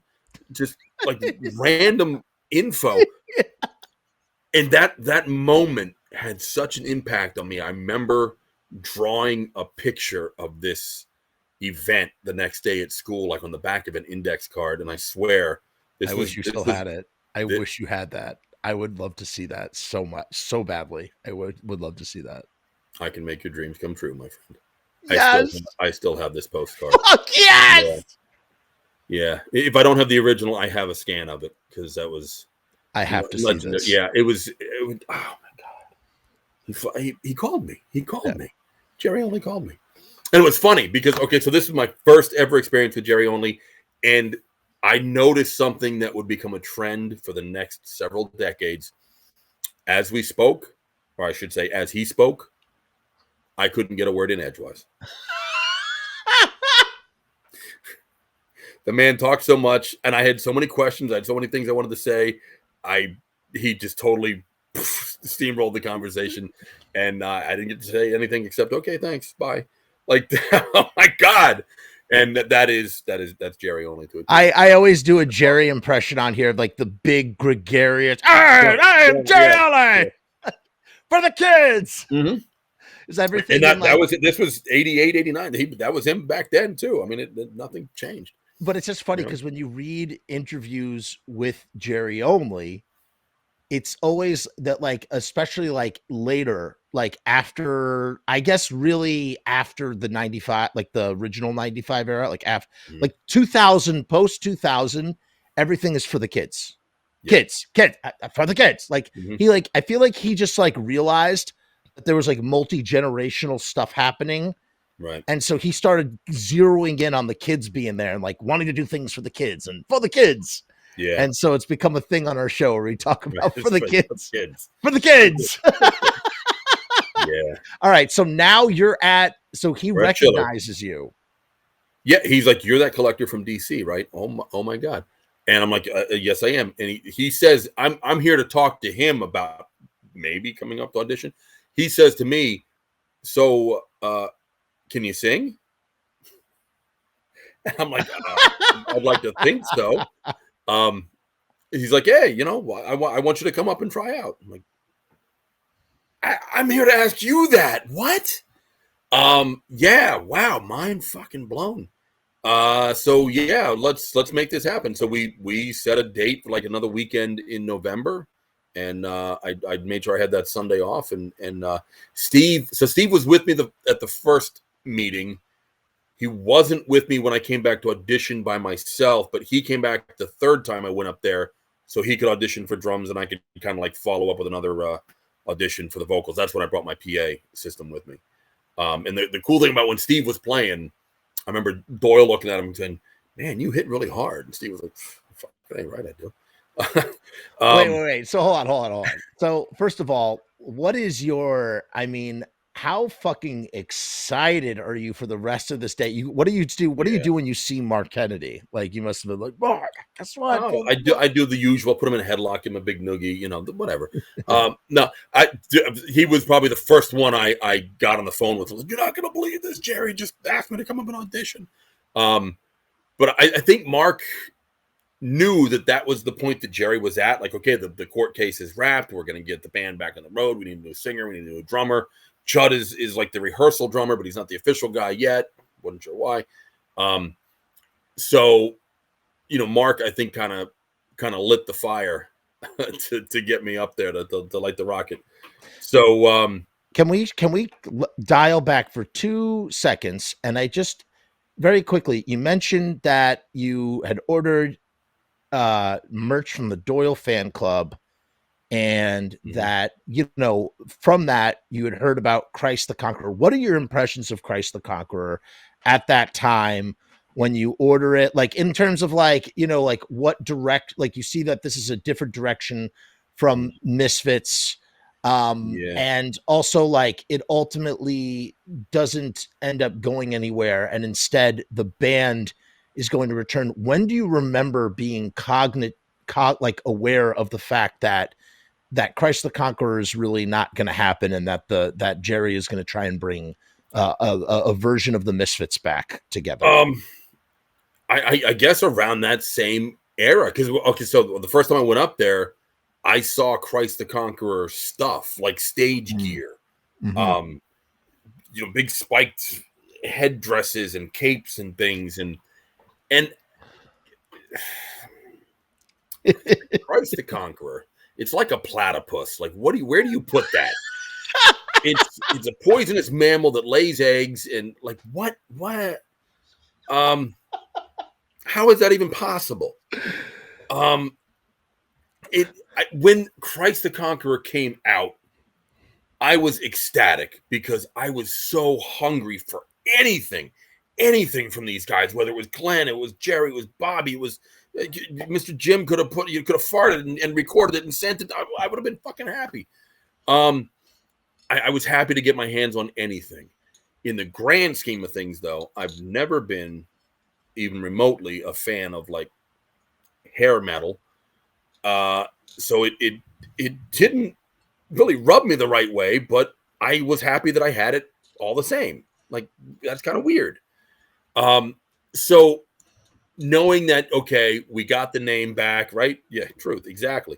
just like random info. And that moment had such an impact on me. I remember drawing a picture of this event the next day at school, like on the back of an index card. And I swear, I wish you still had it. I wish you had that. I would love to see that so badly. I would love to see that. I can make your dreams come true, my friend. Yes. I still have this postcard. Fuck yes. Yeah. If I don't have the original, I have a scan of it because that was. I have to see this. Yeah, it was. Oh my God. He called me. He called me. Jerry only called me, and it was funny because so this is my first ever experience with Jerry only, and I noticed something that would become a trend for the next several decades. As we spoke, or I should say, as he spoke, I couldn't get a word in edgewise. The man talked so much, and I had so many questions. I had so many things I wanted to say. He just totally steamrolled the conversation, and I didn't get to say anything except, "Okay, thanks, bye." Like, oh my God. And that's Jerry only to it. I always do a Jerry impression on here, like the big gregarious. Hey, Jerry only for the kids. Mm-hmm. Is everything And that, in, that like, was it. This was 88, 89. That was him back then too. I mean, nothing changed. but it's just funny You know? because when you read interviews with Jerry only, it's always that, like, especially like later, like after, I guess really after the 95, like the original 95 era, like after Mhm. like 2000, post 2000, everything is for the kids. Yeah. Kids for the kids. Like Mhm. he, like, I feel like he just like realized that there was like multi-generational stuff happening, Right. and so he started zeroing in on the kids being there and like wanting to do things for the kids and for the kids. Yeah. And so it's become a thing on our show where we talk about for the kids. Kids. For the kids. Yeah. All right. So now you're at, so he We're at Chiller. recognizes you. Yeah. He's like, you're that collector from DC, right? Oh my God. And I'm like, yes, I am. And he says, I'm here to talk to him about maybe coming up to audition. He says to me, so can you sing? And I'm like, I'd like to think so. He's like, hey, I want you to come up and try out. I'm like, I'm here to ask you that. What? Yeah, wow, mind fucking blown. So yeah, let's make this happen. So we set a date for like another weekend in November, and I made sure I had that Sunday off. And Steve was with me at the first meeting. He wasn't with me when I came back to audition by myself, but he came back the third time I went up there, so he could audition for drums, and I could kind of like follow up with another audition for the vocals. That's when I brought my PA system with me. And the cool thing about when Steve was playing, I remember Doyle looking at him and saying, "Man, you hit really hard." And Steve was like, "Fuck, that ain't right, I do." Wait. So hold on. So first of all, what is your, I mean, how fucking excited are you for the rest of this day? What do you do? What do you do when you see Mark Kennedy? Like, you must have been like, Mark, guess what? Oh, I do the usual. Put him in a headlock, give him a big noogie, whatever. No, he was probably the first one I got on the phone with. You're not gonna believe this, Jerry just asked me to come up and audition. But I think Mark knew that was the point that Jerry was at. Like, okay, the court case is wrapped. We're gonna get the band back on the road. We need a new singer. We need a new drummer. Chud is like the rehearsal drummer, but he's not the official guy yet. Wasn't sure why. So, Mark, I think kind of lit the fire to get me up there to light the rocket. So can we dial back for 2 seconds? And I just very quickly, you mentioned that you had ordered merch from the Doyle fan club, and that, from that you had heard about Christ the Conqueror. What are your impressions of Christ the Conqueror at that time when you order it? Like, in terms of like, like what like you see that this is a different direction from Misfits, and also like it ultimately doesn't end up going anywhere, and instead the band is going to return. When do you remember being like aware of the fact that Christ the Conqueror is really not going to happen, and that Jerry is going to try and bring a version of the Misfits back together? I guess around that same era, because so the first time I went up there, I saw Christ the Conqueror stuff, like stage gear, big spiked headdresses and capes and things, and Christ the Conqueror. It's like a platypus. Like, where do you put that? It's a poisonous mammal that lays eggs, and like what? How is that even possible? When Christ the Conqueror came out, I was ecstatic because I was so hungry for anything from these guys. Whether it was Glenn, it was Jerry, it was Bobby, it was Mr. Jim. Could have farted and recorded it and sent it. I would have been fucking happy. I was happy to get my hands on anything. In the grand scheme of things, though, I've never been even remotely a fan of like hair metal. So it didn't really rub me the right way, but I was happy that I had it all the same. Like, that's kind of weird. So knowing that, okay, we got the name back, right? Yeah, truth, exactly.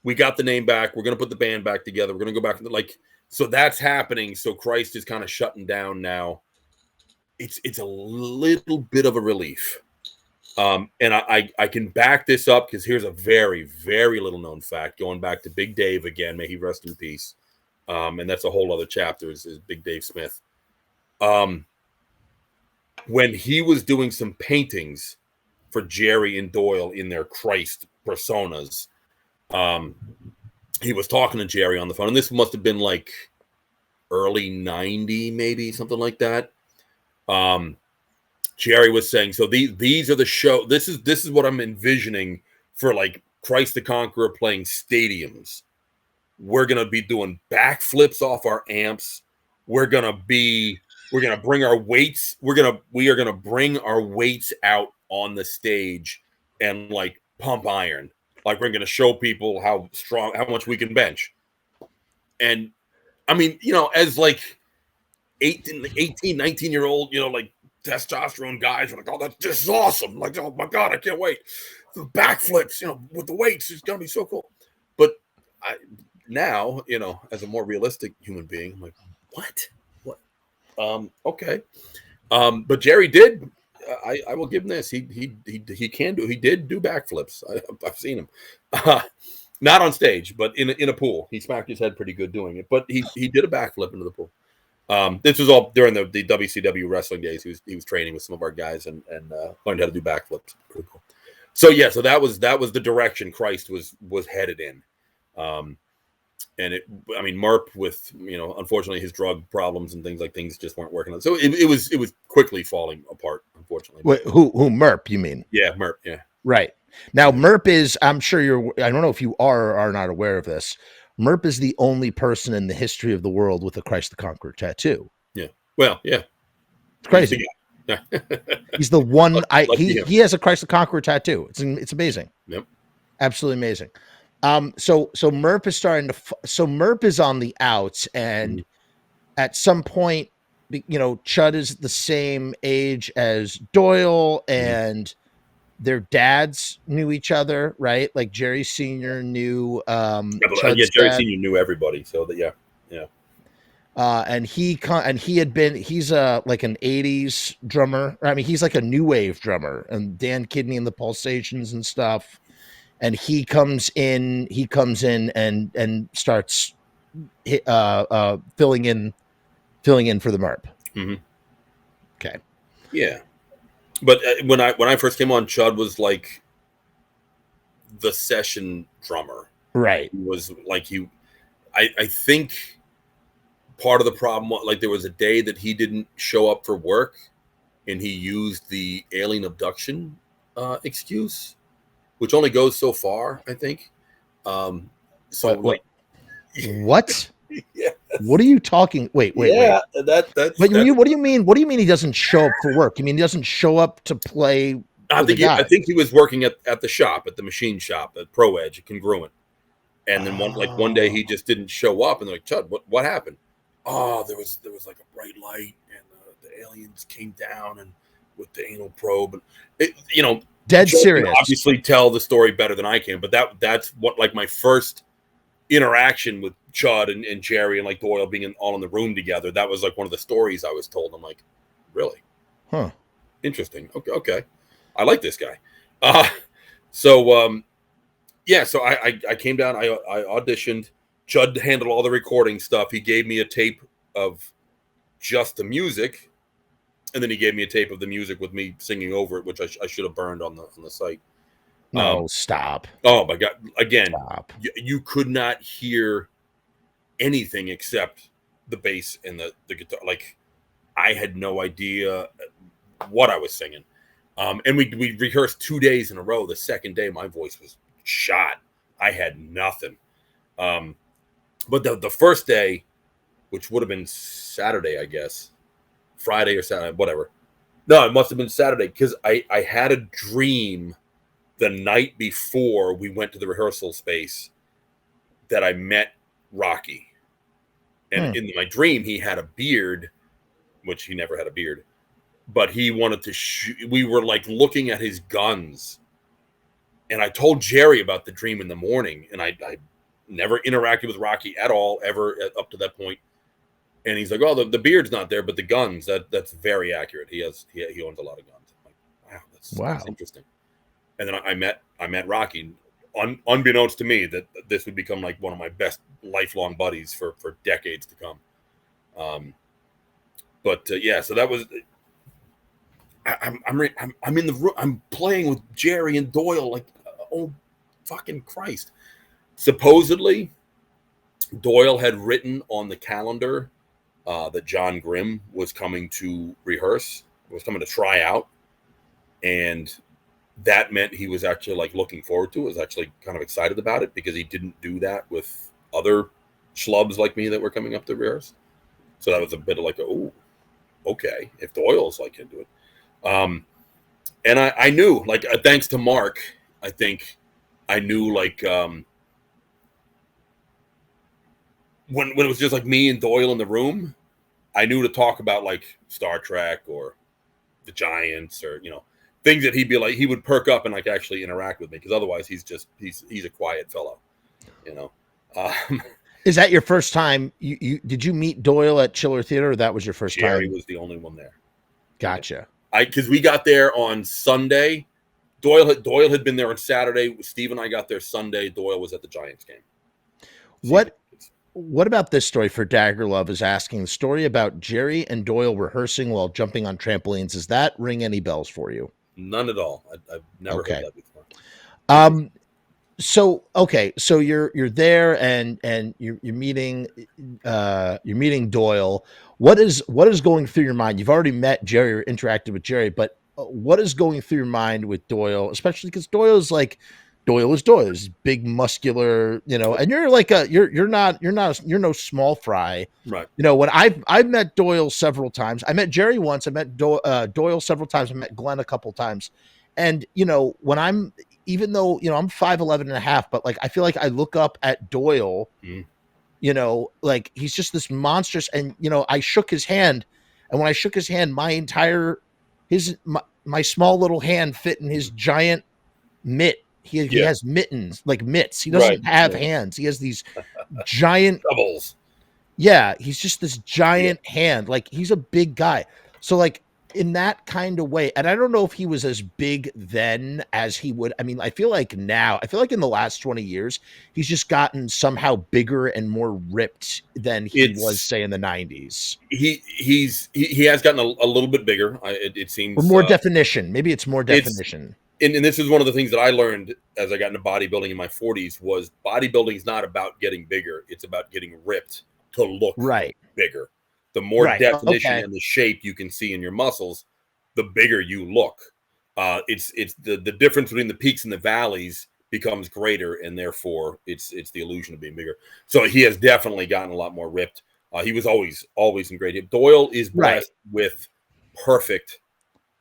we got the name back. We're going to put the band back together. We're going to go back to like, so that's happening. So Christ is kind of shutting down now. It's a little bit of a relief. And I can back this up because here's a very, very little known fact going back to Big Dave again. May he rest in peace. And that's a whole other chapter is Big Dave Smith. When he was doing some paintings for Jerry and Doyle in their Christ personas, he was talking to Jerry on the phone, and this must have been like early 90, maybe something like that. Jerry was saying, so these are the show. This is what I'm envisioning for like Christ the Conqueror playing stadiums. We're gonna be doing backflips off our amps. We're gonna bring our weights. We are gonna bring our weights out on the stage and like pump iron. Like we're gonna show people how much we can bench. And I mean, as like 18, 19-year-old, like testosterone guys are like, oh, this is awesome. Like, oh my God, I can't wait. The backflips, with the weights, it's gonna be so cool. But now, as a more realistic human being, I'm like, what? Okay. But Jerry did. I will give him this. He can do. He did do backflips. I've seen him. Not on stage, but in a pool. He smacked his head pretty good doing it. But he did a backflip into the pool. This was all during the WCW wrestling days. He was training with some of our guys and learned how to do backflips. Pretty cool. So yeah, so that was the direction Christ was headed in. And Merp with, unfortunately his drug problems and things just weren't working out. So it was quickly falling apart, unfortunately. Wait, who Merp, you mean? Yeah, Merp, yeah. Right. Now Merp is, I'm sure I don't know if you are or are not aware of this. Merp is the only person in the history of the world with a Christ the Conqueror tattoo. Yeah. Well, yeah. It's crazy. Yeah. He's the one he has a Christ the Conqueror tattoo. It's amazing. Yep. Absolutely amazing. So Merp is Merp is on the outs, and at some point, Chud is the same age as Doyle, and their dads knew each other, right? Like Jerry Sr. knew Chud's Jerry dad. Sr. knew everybody, so that yeah. And he's like an 80s drummer. I mean, he's like a new wave drummer, and Dan Kidney and the Pulsations and stuff. And he comes in and starts filling in for the Merp. Mm-hmm. Okay. Yeah. But when I first came on, Chud was like the session drummer. Right. He was like I think part of the problem was like there was a day that he didn't show up for work, and he used the alien abduction excuse, which only goes so far, I think. What? Yeah. What are you talking? Wait. Yeah, what do you mean? What do you mean he doesn't show up for work? You mean he doesn't show up to play? I think he was working at the shop, at the machine shop, at Pro Edge, at Congruent. And then one day he just didn't show up, and they're like, Chud, what happened? Oh, there was like a bright light, and the aliens came down and with the anal probe, and dead Chud serious. can obviously tell the story better than I can, but that's what like my first interaction with Chud and Jerry and like Doyle being all in the room together. That was like one of the stories I was told. I'm like, really? Huh. Interesting. Okay. I like this guy. So I came down, I auditioned. Chud handled all the recording stuff. He gave me a tape of just the music, and then he gave me a tape of the music with me singing over it, which I should have burned on the site. No, stop. Oh my God. Again, stop. You could not hear anything except the bass and the guitar. Like I had no idea what I was singing. And we rehearsed 2 days in a row. The second day, my voice was shot. I had nothing. But the first day, which would have been Saturday, I guess, Friday or Saturday, whatever. No, it must have been Saturday, because I had a dream the night before we went to the rehearsal space that I met Rocky. And in my dream, he had a beard, which he never had a beard. But he wanted to shoot. We were like looking at his guns. And I told Jerry about the dream in the morning. And I never interacted with Rocky at all, ever up to that point. And he's like, "Oh, the beard's not there, but the guns, that's very accurate. He owns a lot of guns." I'm like, wow, that's interesting. And then I met Rocky, unbeknownst to me that this would become like one of my best lifelong buddies for decades to come. Yeah, so that was. I'm in the room. I'm playing with Jerry and Doyle. Like, oh, fucking Christ! Supposedly, Doyle had written on the calendar that John Grimm was coming to rehearse, was coming to try out, and that meant he was actually like looking forward to it. Was actually kind of excited about it because he didn't do that with other schlubs like me that were coming up to rehearse. So that was a bit of like, oh, okay, if Doyle's like into it. And I knew, like, thanks to Mark, I think I knew, like, when it was just like me and Doyle in the room, I knew to talk about like Star Trek or the Giants or, things that he'd be like, he would perk up and like actually interact with me. Cause otherwise he's a quiet fellow, Is that your first time? Did you meet Doyle at Chiller Theater, or that was your first time? Jerry was the only one there. Gotcha. Because we got there on Sunday. Doyle had been there on Saturday. Steve and I got there Sunday. Doyle was at the Giants game. What about this story for Dagger Love is asking, the story about Jerry and Doyle rehearsing while jumping on trampolines. Does that ring any bells for you? None at all. I've never heard that before. So you're there and you're meeting Doyle. What is going through your mind? You've already met Jerry or interacted with Jerry, but what is going through your mind with Doyle, especially because Doyle is Doyle, big, muscular, and you're like you're no small fry, right? When I've met Doyle several times. I met Jerry once. I met Doyle several times. I met Glenn a couple times, and when even though I'm 5'11" and a half, but like I feel like I look up at Doyle, like he's just this monstrous. And I shook his hand, and when I shook his hand, my small little hand fit in his giant mitt. He has mittens, like mitts. He doesn't have hands. He has these giant doubles. Yeah, he's just this giant hand. Like he's a big guy. So like in that kind of way, and I don't know if he was as big then as he would. I mean, I feel like in the last 20 years, he's just gotten somehow bigger and more ripped than he was, say, in the 90s. He has gotten a little bit bigger. It seems, or more definition. Maybe it's more definition. And this is one of the things that I learned as I got into bodybuilding in my 40s was bodybuilding is not about getting bigger. It's about getting ripped to look bigger. The more definition and the shape you can see in your muscles, the bigger you look. It's the difference between the peaks and the valleys becomes greater, and therefore it's the illusion of being bigger. So he has definitely gotten a lot more ripped. He was always in great shape. Doyle is blessed with perfect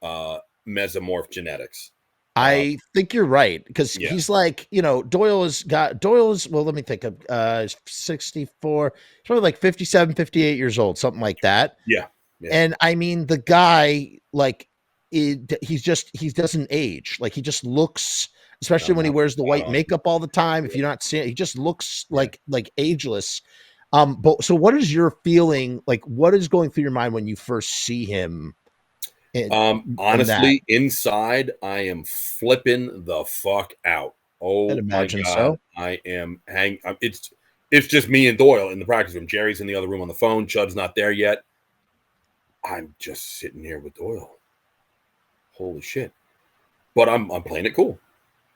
mesomorph genetics. I think you're right, because he's like, Doyle is, well, let me think of 64, probably like 57, 58 years old, something like that. Yeah. And I mean, the guy, like, he doesn't age. Like, he just looks, especially when he wears the white makeup all the time. If you're not seeing, he just looks like ageless. But so what is your feeling? Like, what is going through your mind when you first see him? Honestly, inside, I am flipping the fuck out. Oh, my God. So. I am it's just me and Doyle in the practice room. Jerry's in the other room on the phone. Chud's not there yet. I'm just sitting here with Doyle. Holy shit. But I'm playing it cool.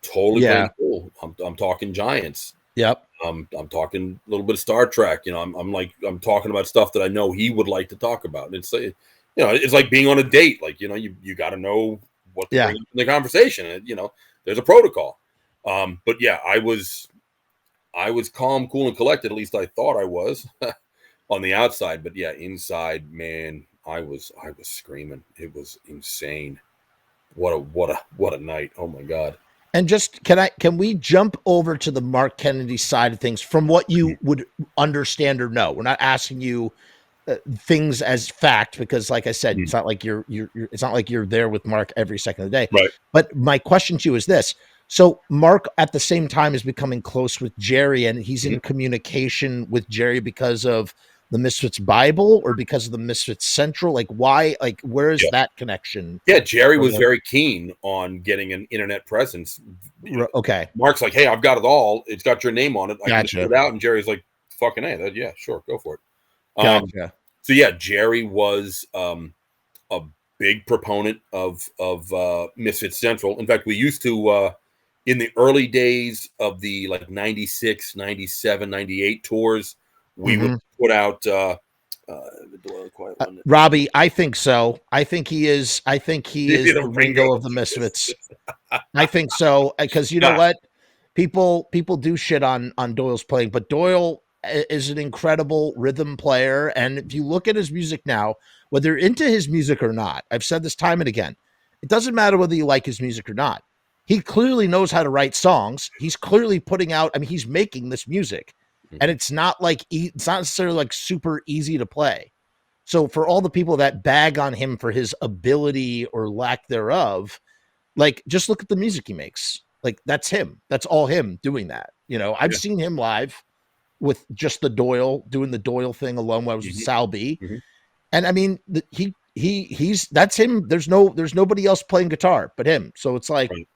Totally playing it cool. I'm talking Giants. Yep. I'm talking a little bit of Star Trek. I'm talking about stuff that I know he would like to talk about. And it's like being on a date. Like, you got to know what to bring up in the conversation. And, there's a protocol. But yeah, I was calm, cool, and collected. At least I thought I was on the outside. But yeah, inside, man, I was screaming. It was insane. What a night. Oh my God. And just can we jump over to the Mark Kennedy side of things from what you would understand or know? We're not asking you things as fact, because like I said, it's not like you're there with Mark every second of the day. Right. But my question to you is this: So Mark at the same time is becoming close with Jerry, and he's in Mhm. communication with Jerry because of the Misfits Bible or because of the Misfits Central. Like why? Like where is Yeah. that connection? Yeah, Jerry was Okay. very keen on getting an internet presence. Okay, Mark's like, "Hey, I've got it all. It's got your name on it. I can just gotcha, put it out." And Jerry's like, "Fucking A, yeah, sure, go for it." Um, gotcha. so yeah, Jerry was a big proponent of Misfits Central. In fact, we used to in the early days of the like 96, 97, 98 tours, we would Hmm. put out the Doyle Quiet One. Robbie, I think so. I think he is. I think he The is the Ringo Ringo of the Misfits. I think so because you know Nah, what, people do shit on Doyle's playing, but Doyle is an incredible rhythm player, and if you look at his music now, whether you're into his music or not, I've said this time and again, it doesn't matter whether you like his music or not. He clearly knows how to write songs. He's clearly putting out. I mean, he's making this music, and Mhm. it's not like it's not necessarily like super easy to play. So for all the people that bag on him for his ability or lack thereof, like, just look at the music he makes. Like, that's him. That's all him doing that. You know, I've Yeah. seen him live with just the Doyle doing the Doyle thing alone when I was with Mhm. Sal B. Mhm. And I mean, he's that's him. There's nobody else playing guitar but him. So it's like Right.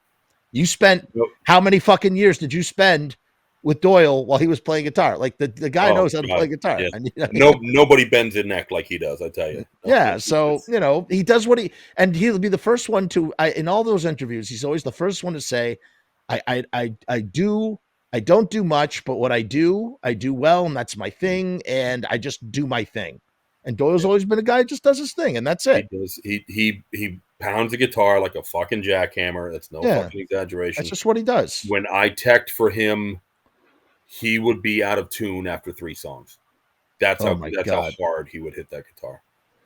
you spent Nope. how many fucking years did you spend with Doyle while he was playing guitar? Like the guy Oh knows how to play God. guitar. Yeah. And you know, Nobody bends their neck like he does. I tell you. yeah, so you know he does what he, and he'll be the first one to. In all those interviews, he's always the first one to say, I don't do much, but what I do well, and that's my thing, and I just do my thing." And Doyle's Yeah. always been a guy who just does his thing, and that's He it. does. He pounds the guitar like a fucking jackhammer. That's no Yeah, fucking that's exaggeration. just what he does. When I teched for him, he would be out of tune after 3 songs. Oh my That's how god, hard he would hit that guitar.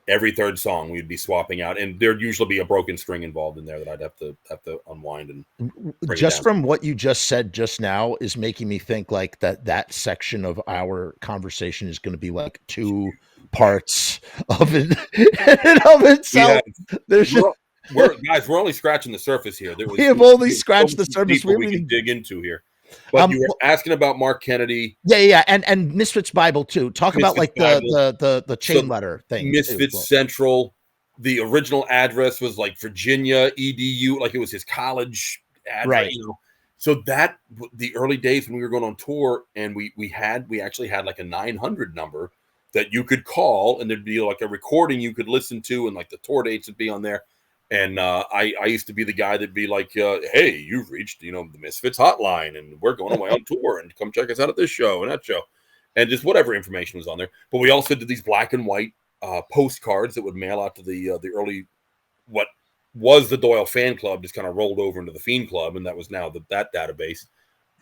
Every third song we'd be swapping out, and there'd usually be a broken string involved in there that I'd have to unwind and bring it just down. from what you just said just now is making me think like that section of our conversation is going to be like two parts of it in and of We itself. have There's just, we're guys, we're only scratching the surface here. we have only There's so scratched much the surface. We deeper we haven't can even, dig into here. But you were well, asking about Mark Kennedy, yeah, and Misfits Bible too. Talk about Misfits like Bible. the chain So letter thing too. Misfits Well, Central, the original address was like Virginia EDU, like it was his college address, right, you know. So that the early days when we were going on tour, and we actually had like a 900 number that you could call, and there'd be like a recording you could listen to, and like the tour dates would be on there. And I used to be the guy that'd be like, "Hey, you've reached the Misfits hotline, and we're going away on tour, and come check us out at this show and that show," and just whatever information was on there. But we also did these black and white postcards that would mail out to the early what was the Doyle fan club, just kind of rolled over into the Fiend Club, and that was now that database.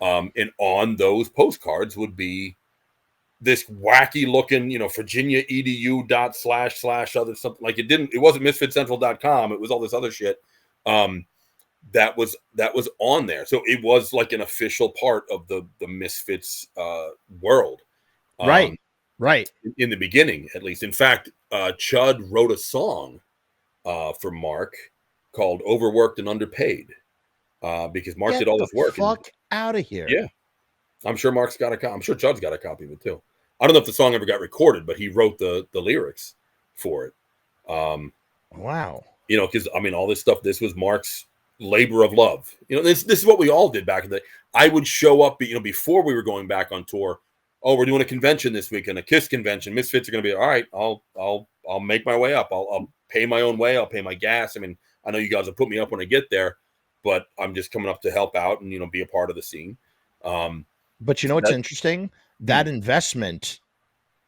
And on those postcards would be this wacky looking, Virginia edu dot slash other something, like it wasn't misfitcentral.com. It was all this other shit. That was on there. So it was like an official part of the Misfits world. right, Um, right. in the beginning, at least. In fact, Chud wrote a song for Mark called "Overworked and Underpaid" because Mark Get did all the this work. And fuck out of here. yeah, I'm sure Mark's got I'm sure Chud's got a copy of it too. I don't know if the song ever got recorded, but he wrote the lyrics for it. Wow. Because I mean, all this stuff. This was Mark's labor of love. This is what we all did back in the day. I would show up, before we were going back on tour. Oh, we're doing a convention this weekend, a KISS convention. Misfits are going to be all right. I'll make my way up. I'll pay my own way. I'll pay my gas. I mean, I know you guys will put me up when I get there, but I'm just coming up to help out and be a part of the scene. But you know So what's interesting? That investment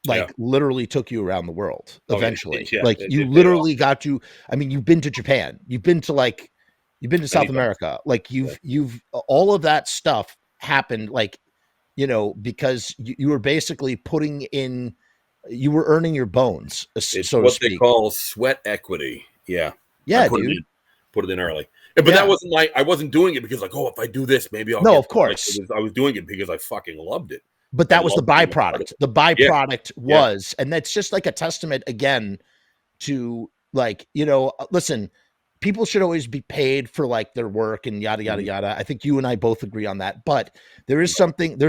yeah. literally took you around the world Oh, yeah. eventually. Yeah, Like it you did pay off. literally got to, I mean, you've been to Japan, you've been to South Many times. America. Like you've all of that stuff happened because you were basically you were earning your bones, It's so to what they speak. call sweat equity. Yeah. Yeah, I put dude. it in early. But Yeah. that wasn't like, I wasn't doing it because like, oh, if I do this, maybe I'll No, get of course. I was doing it because I fucking loved it. But I that was the loved being a part of byproduct. it. The Yeah. byproduct Yeah. was, and that's just like a testament again to listen, people should always be paid for like their work and yada yada yada. I think you and I both agree on that. But there's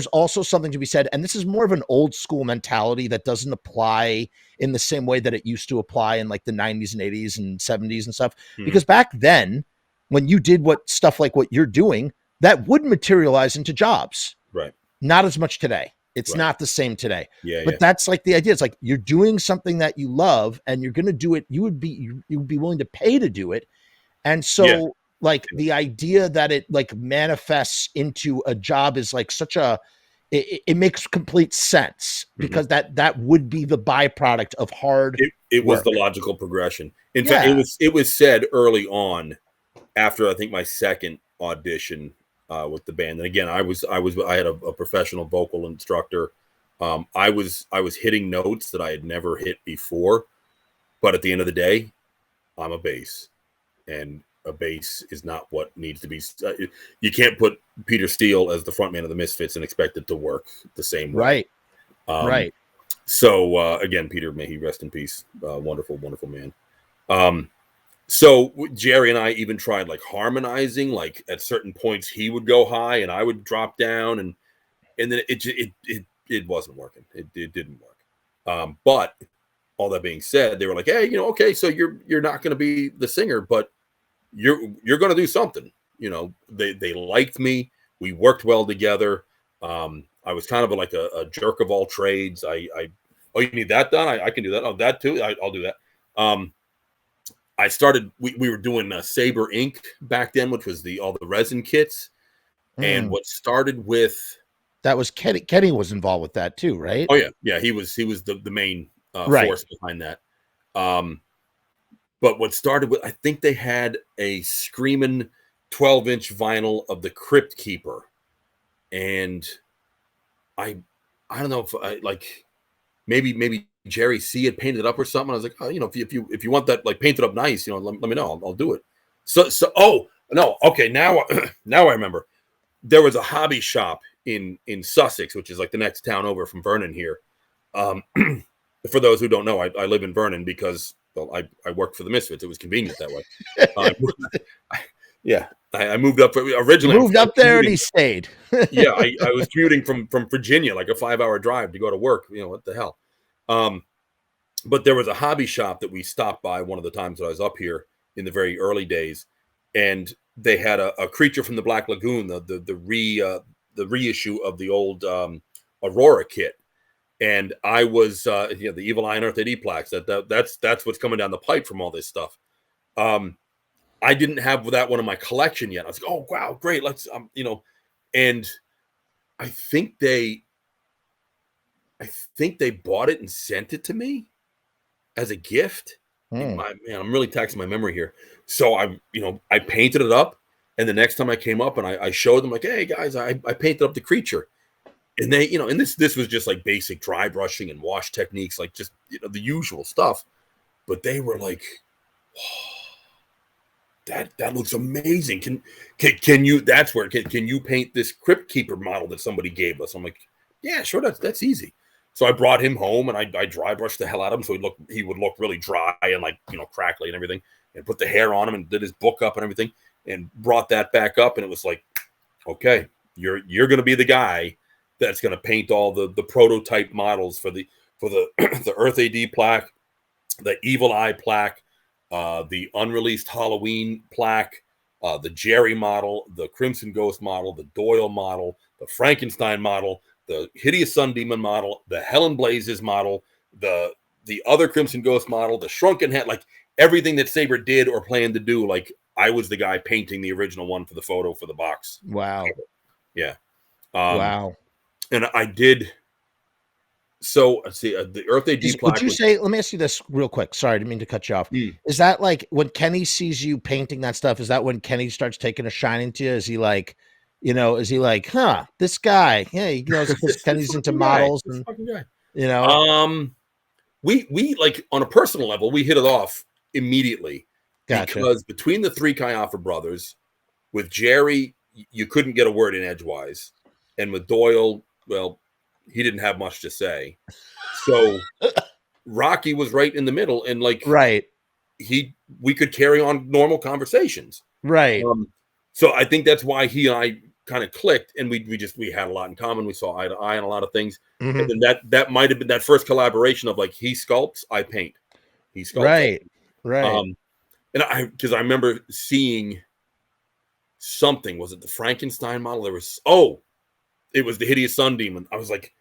also something to be said, and this is more of an old school mentality that doesn't apply in the same way that it used to apply in like the 90s and 80s and 70s and stuff. Because back then, when you did stuff like what you're doing, that would materialize into jobs. Right. Not as much today. It's not the same today. But that's like the idea. It's like you're doing something that you love and you're going to do it. You would be willing to pay to do it. And so like the idea that it like manifests into a job is like it makes complete sense because that would be the byproduct of hard it was the logical progression. In fact, it was said early on after I think my second audition with the band. And again, I had a professional vocal instructor. I was hitting notes that I had never hit before, but at the end of the day, I'm a bass, and a bass is not what needs to be. You can't put Peter Steele as the frontman of the Misfits and expect it to work the same way. Right. So again, Peter, may he rest in peace. Wonderful, wonderful man. So Jerry and I even tried like harmonizing, like at certain points he would go high and I would drop down, and then it wasn't working. It didn't work. But all that being said, they were like, hey, okay, so you're not going to be the singer, but you're going to do something. They liked me. We worked well together. I was kind of like a jerk of all trades. Oh, you need that done? I can do that. Oh, that too. I'll do that. I started. We were doing Saber Ink back then, which was all the resin kits, and what started with that was Kenny. Kenny was involved with that too, right? Oh yeah. He was the main force behind that. But what started with, I think they had a screaming 12-inch vinyl of the Crypt Keeper, and I don't know if maybe Jerry C had painted it up or something. I was like, oh, if you want that like painted up nice, let me know. I'll do it. So oh no, okay, now I remember. There was a hobby shop in Sussex, which is like the next town over from Vernon here. For those who don't know, I live in Vernon because I worked for the Misfits. It was convenient that way. I moved up originally. Moved up there and he stayed. I was commuting from Virginia, like a 5-hour drive to go to work. What the hell? But there was a hobby shop that we stopped by one of the times that I was up here in the very early days, and they had a Creature from the Black Lagoon, the reissue of the old Aurora kit. And I was the Evil Eye and Earth AD plaques. That's what's coming down the pipe from all this stuff. I didn't have that one in my collection yet. I was like, oh wow, great. Let's and I think they bought it and sent it to me as a gift. Man, I'm really taxing my memory here. So I painted it up, and the next time I came up and I showed them like, hey guys, I painted up the Creature. And they, and this was just like basic dry brushing and wash techniques, like just, the usual stuff. But they were like, whoa, that looks amazing. Can you, that's where, can you paint this Crypt Keeper model that somebody gave us? I'm like, yeah, sure. That's easy. So I brought him home and I dry brushed the hell out of him. So he would look really dry and like, crackly and everything, and put the hair on him and did his book up and everything, and brought that back up. And it was like, okay, you're going to be the guy that's going to paint all the prototype models for the the Earth AD plaque, the Evil Eye plaque, the unreleased Halloween plaque, the Jerry model, the Crimson Ghost model, the Doyle model, the Frankenstein model, the Hideous Sun Demon model, the Helen Blazes model, the other Crimson Ghost model, the Shrunken Head, like everything that Saber did or planned to do. Like I was the guy painting the original one for the photo for the box. Wow. Yeah. Wow. And I did. So let's see, the Earth AD plaque. Would you say? Let me ask you this real quick. Sorry, I didn't mean to cut you off. Is that like when Kenny sees you painting that stuff? Is that when Kenny starts taking a shining to you? Is he like, Is he like, this guy? Yeah, he knows because Kenny's into models, and we like on a personal level, we hit it off immediately. Gotcha. Because between the three Kaiafa brothers, with Jerry, you couldn't get a word in edgewise, and with Doyle, well, he didn't have much to say. So Rocky was right in the middle, and like, right. we could carry on normal conversations. Right. So I think that's why he and I kind of clicked, and we had a lot in common. We saw eye to eye on a lot of things. Mhm. And then that might have been that first collaboration of like, he sculpts, I paint. He sculpts. Right. Right. And because I remember seeing something. Was it the Frankenstein model? It was the Hideous Sun Demon. I was like,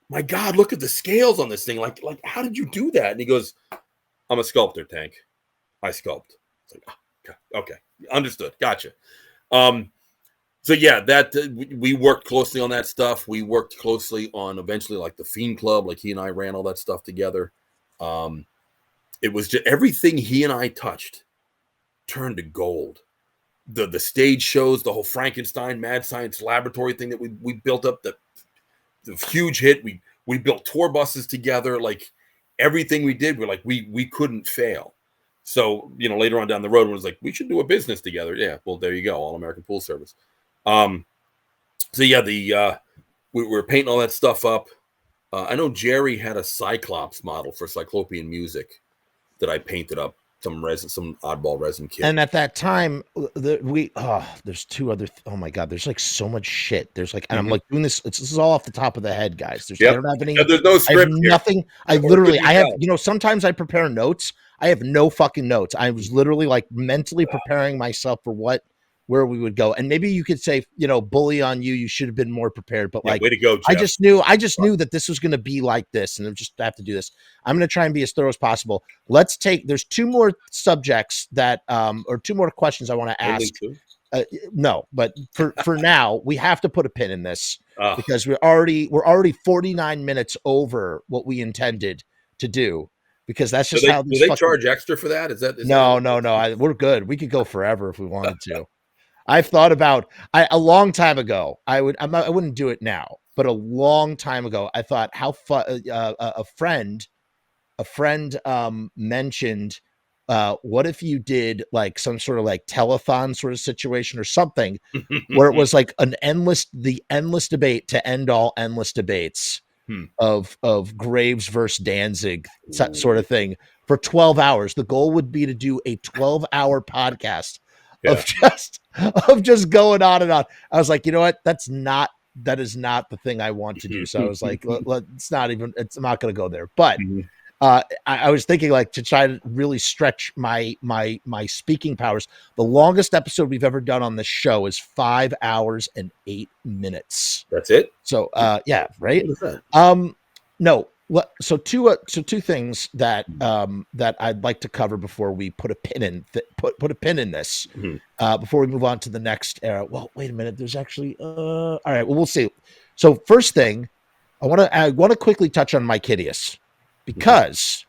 my God, look at the scales on this thing. Like, how did you do that? And he goes, I'm a sculptor, Tank. I sculpt. It's like, oh, okay, understood, gotcha. So yeah, that we worked closely on that stuff. We worked closely on eventually like the Fiend Club. Like he and I ran all that stuff together. It was just everything he and I touched turned to gold. The stage shows, the whole Frankenstein Mad Science Laboratory thing that we built up, the huge hit. We built tour buses together. Like everything we did, we're like, we couldn't fail. So, later on down the road, it was like, we should do a business together. Yeah, well, there you go, All American Pool Service. So yeah, we were painting all that stuff up. I know Jerry had a Cyclops model for Cyclopean Music that I painted up, some oddball resin kit. And at that time, there's two other. Oh my God, there's like so much shit. There's like, and I'm like doing this. This is all off the top of the head, guys. I don't have any. Yeah, there's no script. I have nothing. I literally, I have. Sometimes I prepare notes. I have no fucking notes. I was literally like mentally preparing myself for where we would go. And maybe you could say, bully on you. You should have been more prepared. But like, way to go, Jeff. I just knew that this was going to be like this, and I just have to do this. I'm going to try and be as thorough as possible. There's two more subjects that, or two more questions I want to ask. No, but for now, we have to put a pin in this because we're already 49 minutes over what we intended to do. Because that's just how. Do they charge extra for that? Is that no? We're good. We could go forever if we wanted to. I've thought about a long time ago. I wouldn't do it now, but a long time ago, I thought how a friend mentioned, what if you did like some sort of like telethon sort of situation or something where it was like the endless debate to end all endless debates. Of Graves versus Danzig sort of thing for 12 hours. The goal would be to do a 12-hour podcast of just going on and on. I was like, you know what? That is not the thing I want to do. So I was like, I'm not going to go there. But I was thinking like to try to really stretch my speaking powers. The longest episode we've ever done on this show is 5 hours and 8 minutes. That's it. So yeah, right. No. So two things that I'd like to cover before we put a pin in put a pin in this before we move on to the next era. Well, wait a minute. There's actually all right. Well, we'll see. So first thing, I want to quickly touch on Mike Hideous. Because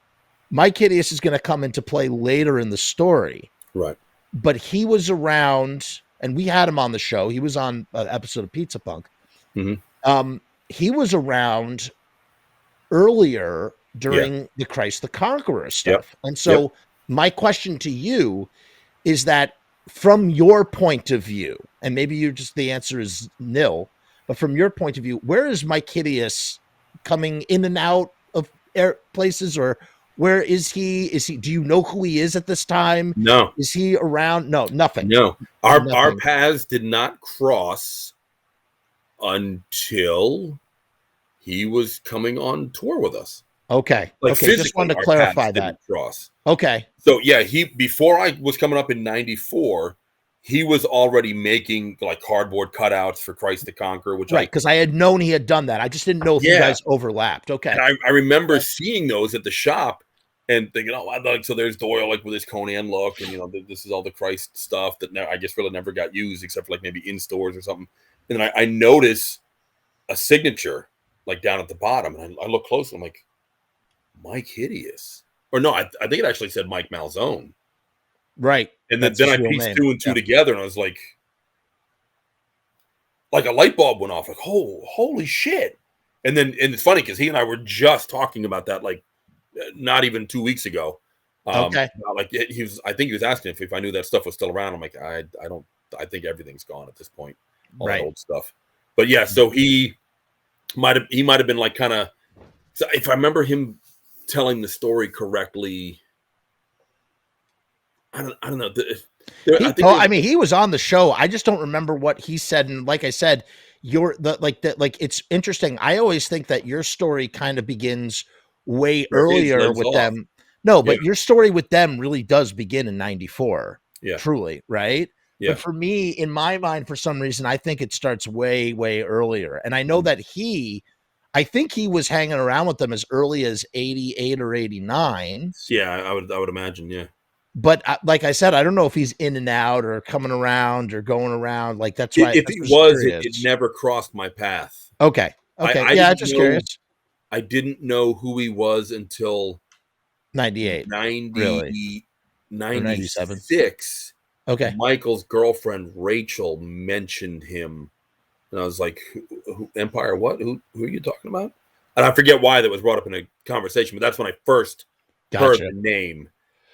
Mike Hideous is going to come into play later in the story. Right. But he was around, and we had him on the show. He was on an episode of Pizza Punk. He was around earlier during the Christ the Conqueror stuff. And so my question to you is that from your point of view, and maybe the answer is nil, but from your point of view, where is Mike Hideous coming in and out of places, or where is he? Do you know who he is at this time? No. Is he around? No, nothing. No. Our paths did not cross until he was coming on tour with us. Okay. Just wanted to clarify that. Cross. Okay. So yeah, before I was coming up in 94, he was already making like cardboard cutouts for Christ the Conqueror, which because I had known he had done that. I just didn't know if you guys overlapped. Okay. And I remember seeing those at the shop and thinking, so there's Doyle like with his Conan look, and this is all the Christ stuff that I guess really never got used except for like maybe in stores or something. And then I noticed a signature like down at the bottom, and I look close, and I'm like, Mike Hideous, or no, I think it actually said Mike Malzone. Right. And then I pieced two and two together, and I was like a light bulb went off. Like, holy shit! And it's funny because he and I were just talking about that, like, not even 2 weeks ago. Okay. Like I think he was asking if I knew that stuff was still around. I'm like, I don't. I think everything's gone at this point. All that old stuff. But yeah, so he might have been like kind of. So if I remember him telling the story correctly. I don't know. I mean, he was on the show. I just don't remember what he said. And like I said, it's interesting. I always think that your story kind of begins way earlier with them. No, but your story with them really does begin in 94. Yeah. Truly, right? Yeah. But for me, in my mind, for some reason, I think it starts way, way earlier. And I know that I think he was hanging around with them as early as 88 or 89. Yeah, I would imagine, yeah. But like I said, I don't know if he's in and out or coming around or going around. Like that's why. If he was, it never crossed my path. Okay. Yeah, just curious. I didn't know who he was until 98. 96. Okay. Michael's girlfriend Rachel mentioned him, and I was like, who, Empire? What? Who are you talking about? And I forget why that was brought up in a conversation, but that's when I first heard the name.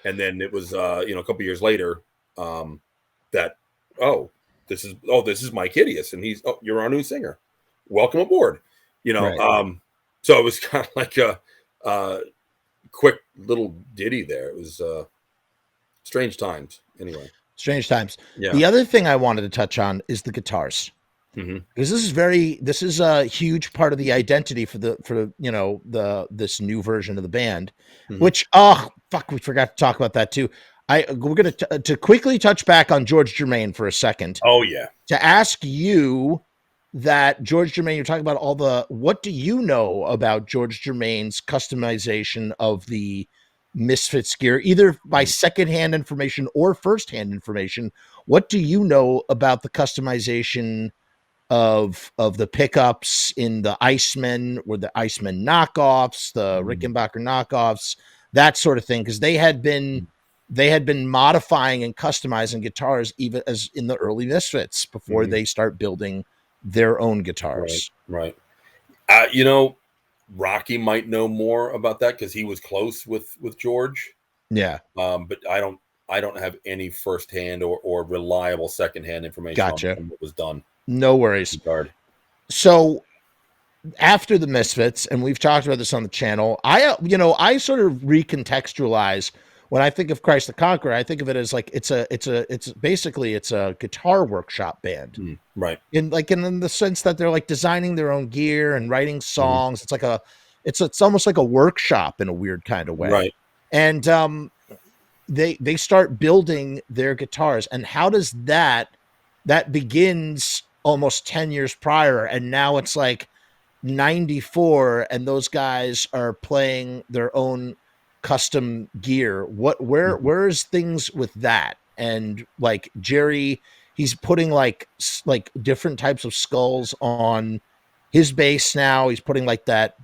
And then it was, a couple years later, that this is Mike Hideous, and you're our new singer. Welcome aboard. Right. So it was kind of like a quick little ditty there. It was strange times. Anyway, strange times. Yeah. The other thing I wanted to touch on is the guitars. Mm-hmm. Because this is a huge part of the identity for this new version of the band, which we forgot to talk about that too. We're gonna to quickly touch back on George Germain for a second. Oh yeah, to ask you that George Germain, you're talking about what do you know about George Germain's customization of the Misfits gear, either by secondhand information or firsthand information? What do you know about the customization of the pickups in the Icemen, or the Icemen knockoffs, the Rickenbacker knockoffs, that sort of thing? Because they had been modifying and customizing guitars even as in the early Misfits before they start building their own guitars. Right. Rocky might know more about that because he was close with George. Yeah. But I don't have any firsthand or reliable secondhand information on what was done. No worries. So after the Misfits, and we've talked about this on the channel, I sort of recontextualize when I think of Christ the Conqueror. I think of it as like it's basically a guitar workshop band, right? In the sense that they're like designing their own gear and writing songs. It's like it's almost like a workshop in a weird kind of way, right? And they start building their guitars, and how does that begins almost 10 years prior, and now it's like 94 and those guys are playing their own custom gear. Where's things with that? And like Jerry, he's putting like different types of skulls on his bass now. He's putting like that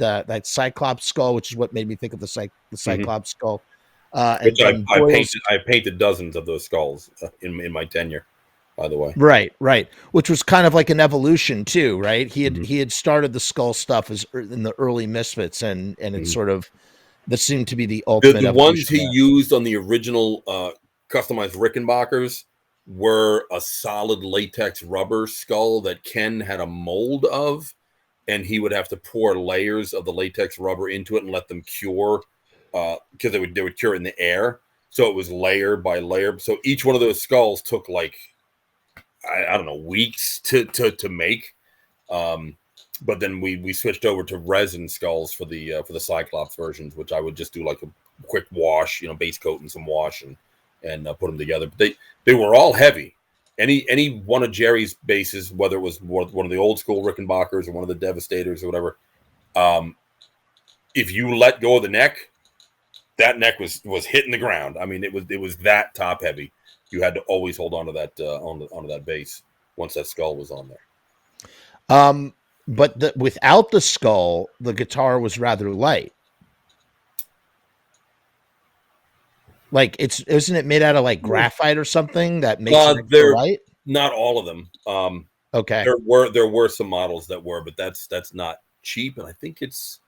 Cyclops skull, which is what made me think of the Cyclops skull. Which I painted dozens of those skulls in my tenure, by the way. Right. Which was kind of like an evolution too, right? He had started the skull stuff as in the early Misfits, and it's sort of that seemed to be the ultimate. The ones he used on the original customized Rickenbackers were a solid latex rubber skull that Ken had a mold of, and he would have to pour layers of the latex rubber into it and let them cure, because they would cure in the air. So it was layer by layer. So each one of those skulls took like, I don't know, weeks to make. But then we switched over to resin skulls for the Cyclops versions, which I would just do like a quick wash, base coat and some wash and put them together. But they were all heavy. Any one of Jerry's bases, whether it was one of the old school Rickenbackers or one of the Devastators or whatever, if you let go of the neck, that neck was hitting the ground. I mean, it was that top heavy. You had to always hold on to that onto that base once that skull was on there. But without the skull, the guitar was rather light. Like isn't it made out of like graphite or something that makes it light? Not all of them. Okay. There were some models that were, but that's not cheap, and I think it's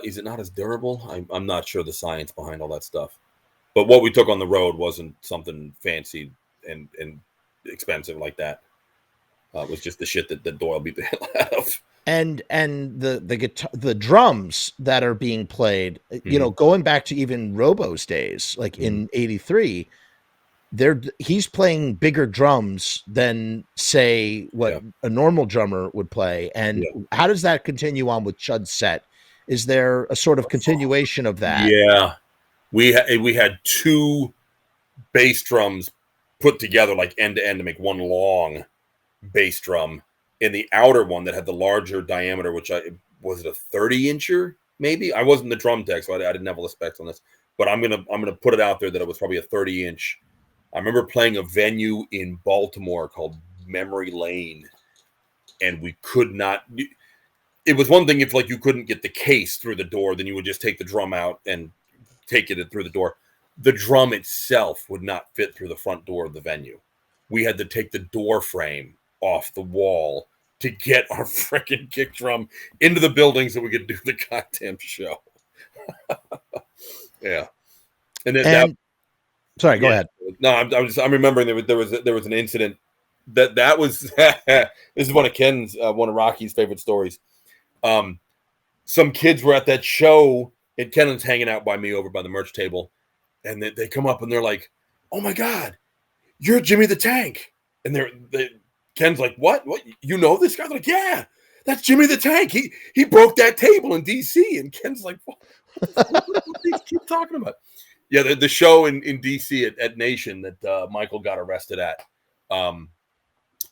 is it not as durable? I'm not sure the science behind all that stuff. But what we took on the road wasn't something fancy and expensive like that. It was just the shit that Doyle beat the hell out of. And the guitar, the drums that are being played, you know, going back to even Robo's days, like in '83, he's playing bigger drums than, say, what a normal drummer would play. And how does that continue on with Chud's set? Is there a sort of continuation of that? Yeah, we had 2 bass drums put together like end to end to make one long bass drum. In the outer one that had the larger diameter, which was it a 30-incher maybe? I wasn't the drum tech, so I didn't have all the specs on this. But I'm gonna put it out there that it was probably a 30-inch. I remember playing a venue in Baltimore called Memory Lane, and we could not. It was one thing if like you couldn't get the case through the door, then you would just take the drum out and take it through the door. The drum itself would not fit through the front door of the venue. We had to take the door frame off the wall to get our freaking kick drum into the building so we could do the goddamn show. Yeah, and then sorry, go ahead. No, I'm remembering there was an incident that was this is one of Rocky's favorite stories. Some kids were at that show, and Kenan's hanging out by me over by the merch table, and they come up and they're like, "Oh my God, you're Jimmy the Tank!" And Ken's like, what? You know this guy? They're like, yeah, that's Jimmy the Tank. He broke that table in DC. And Ken's like, what these kids talking about? Yeah, the show in DC at Nation that Michael got arrested at.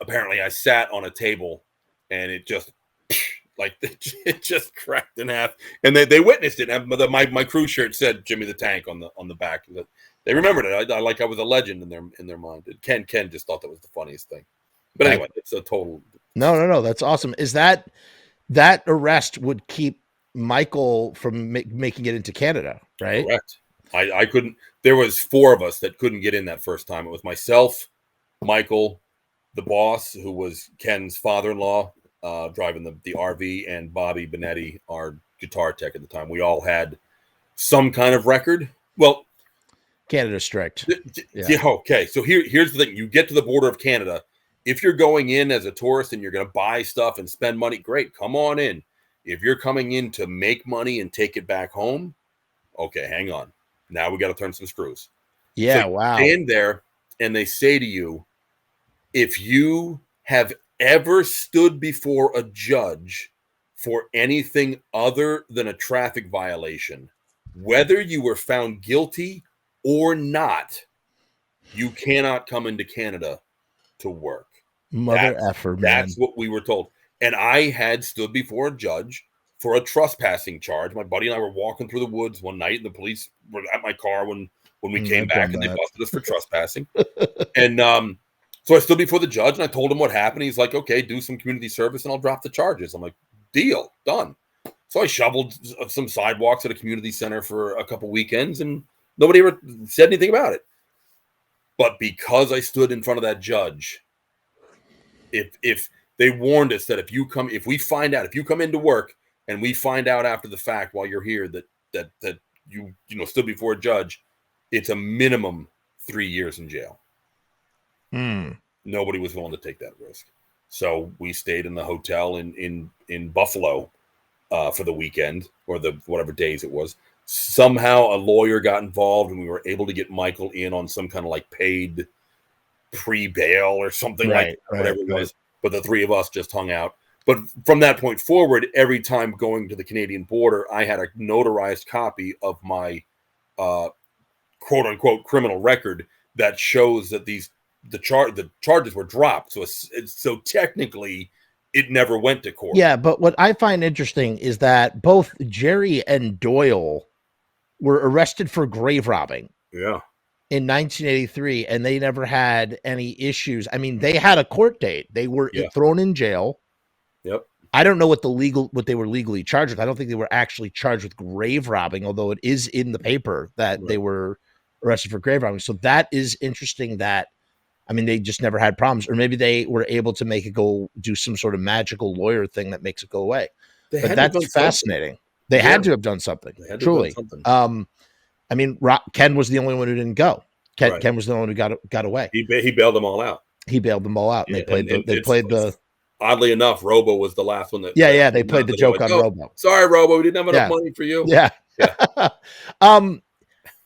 Apparently, I sat on a table, and it just it just cracked in half. And they witnessed it. And my crew shirt said Jimmy the Tank on the back. They remembered it. I like I was a legend in their mind. Ken just thought that was the funniest thing. But anyway, it's a total. No. That's awesome. Is that arrest would keep Michael from making it into Canada, right? Correct. I couldn't. There was 4 of us that couldn't get in that first time. It was myself, Michael, the boss, who was Ken's father-in-law, driving the RV, and Bobby Benetti, our guitar tech at the time. We all had some kind of record. Well, Canada strict. Yeah. Okay. So here's the thing. You get to the border of Canada. If you're going in as a tourist and you're going to buy stuff and spend money, great. Come on in. If you're coming in to make money and take it back home, okay, hang on. Now we got to turn some screws. Yeah, so wow. Stand there, and they say to you, if you have ever stood before a judge for anything other than a traffic violation, whether you were found guilty or not, you cannot come into Canada to work. Mother effer, man. That's what we were told. And I had stood before a judge for a trespassing charge. My buddy and I were walking through the woods one night, and the police were at my car when we came back, and they busted us for trespassing. And so I stood before the judge, and I told him what happened. He's like, okay, do some community service, and I'll drop the charges. I'm like, deal, done. So I shoveled some sidewalks at a community center for a couple weekends, and nobody ever said anything about it. But because I stood in front of that judge, if they warned us that if you come into work and we find out after the fact while you're here that you stood before a judge, it's a minimum 3 years in jail. Nobody was willing to take that risk. So we stayed in the hotel in Buffalo for the weekend, or the whatever days it was. Somehow a lawyer got involved, and we were able to get Michael in on some kind of like paid pre-bail or something whatever it was. But the 3 of us just hung out. But from that point forward, every time going to the Canadian border, I had a notarized copy of my quote unquote criminal record that shows that the charges were dropped. So technically it never went to court. Yeah, but what I find interesting is that both Jerry and Doyle were arrested for grave robbing. Yeah. In 1983, and they never had any issues. I mean, they had a court date. They were thrown in jail. Yep. I don't know what they were legally charged with. I don't think they were actually charged with grave robbing, although it is in the paper that they were arrested for grave robbing. So that is interesting that, I mean, they just never had problems, or maybe they were able to make it go do some sort of magical lawyer thing that makes it go away. But that's fascinating. They had to have done something. Truly. I mean, Ken was the only one who didn't go. Ken was the only one who got away. He bailed them all out. He bailed them all out, and Yeah, they played the oddly enough, Robo was the last one that yeah, they played the joke like, on oh, Robo. sorry, Robo, we didn't have enough Yeah. money for you. Yeah. Yeah.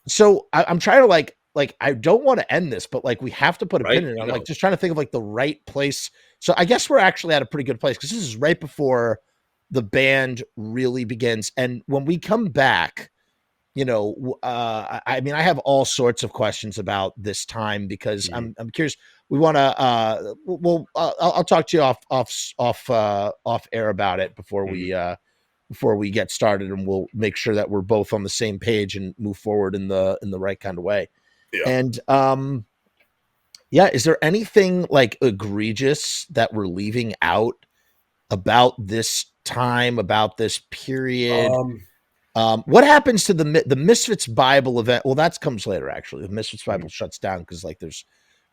So I'm trying to like I don't want to end this, but like we have to put a Right, pin in it. I I'm know. like just trying to think of like the right place. So I guess we're actually at a pretty good place because this is right before the band really begins. And when we come back, you know, I mean, I have all sorts of questions about this time because Mhm. I'm curious. We want to, I'll talk to you off air about it before we get started, and we'll make sure that we're both on the same page and move forward in the right kind of way. Yeah. And yeah, is there anything like egregious that we're leaving out about this time, about this period? What happens to the Misfits Bible event? Well, that comes later, actually. The Misfits Bible shuts down because like there's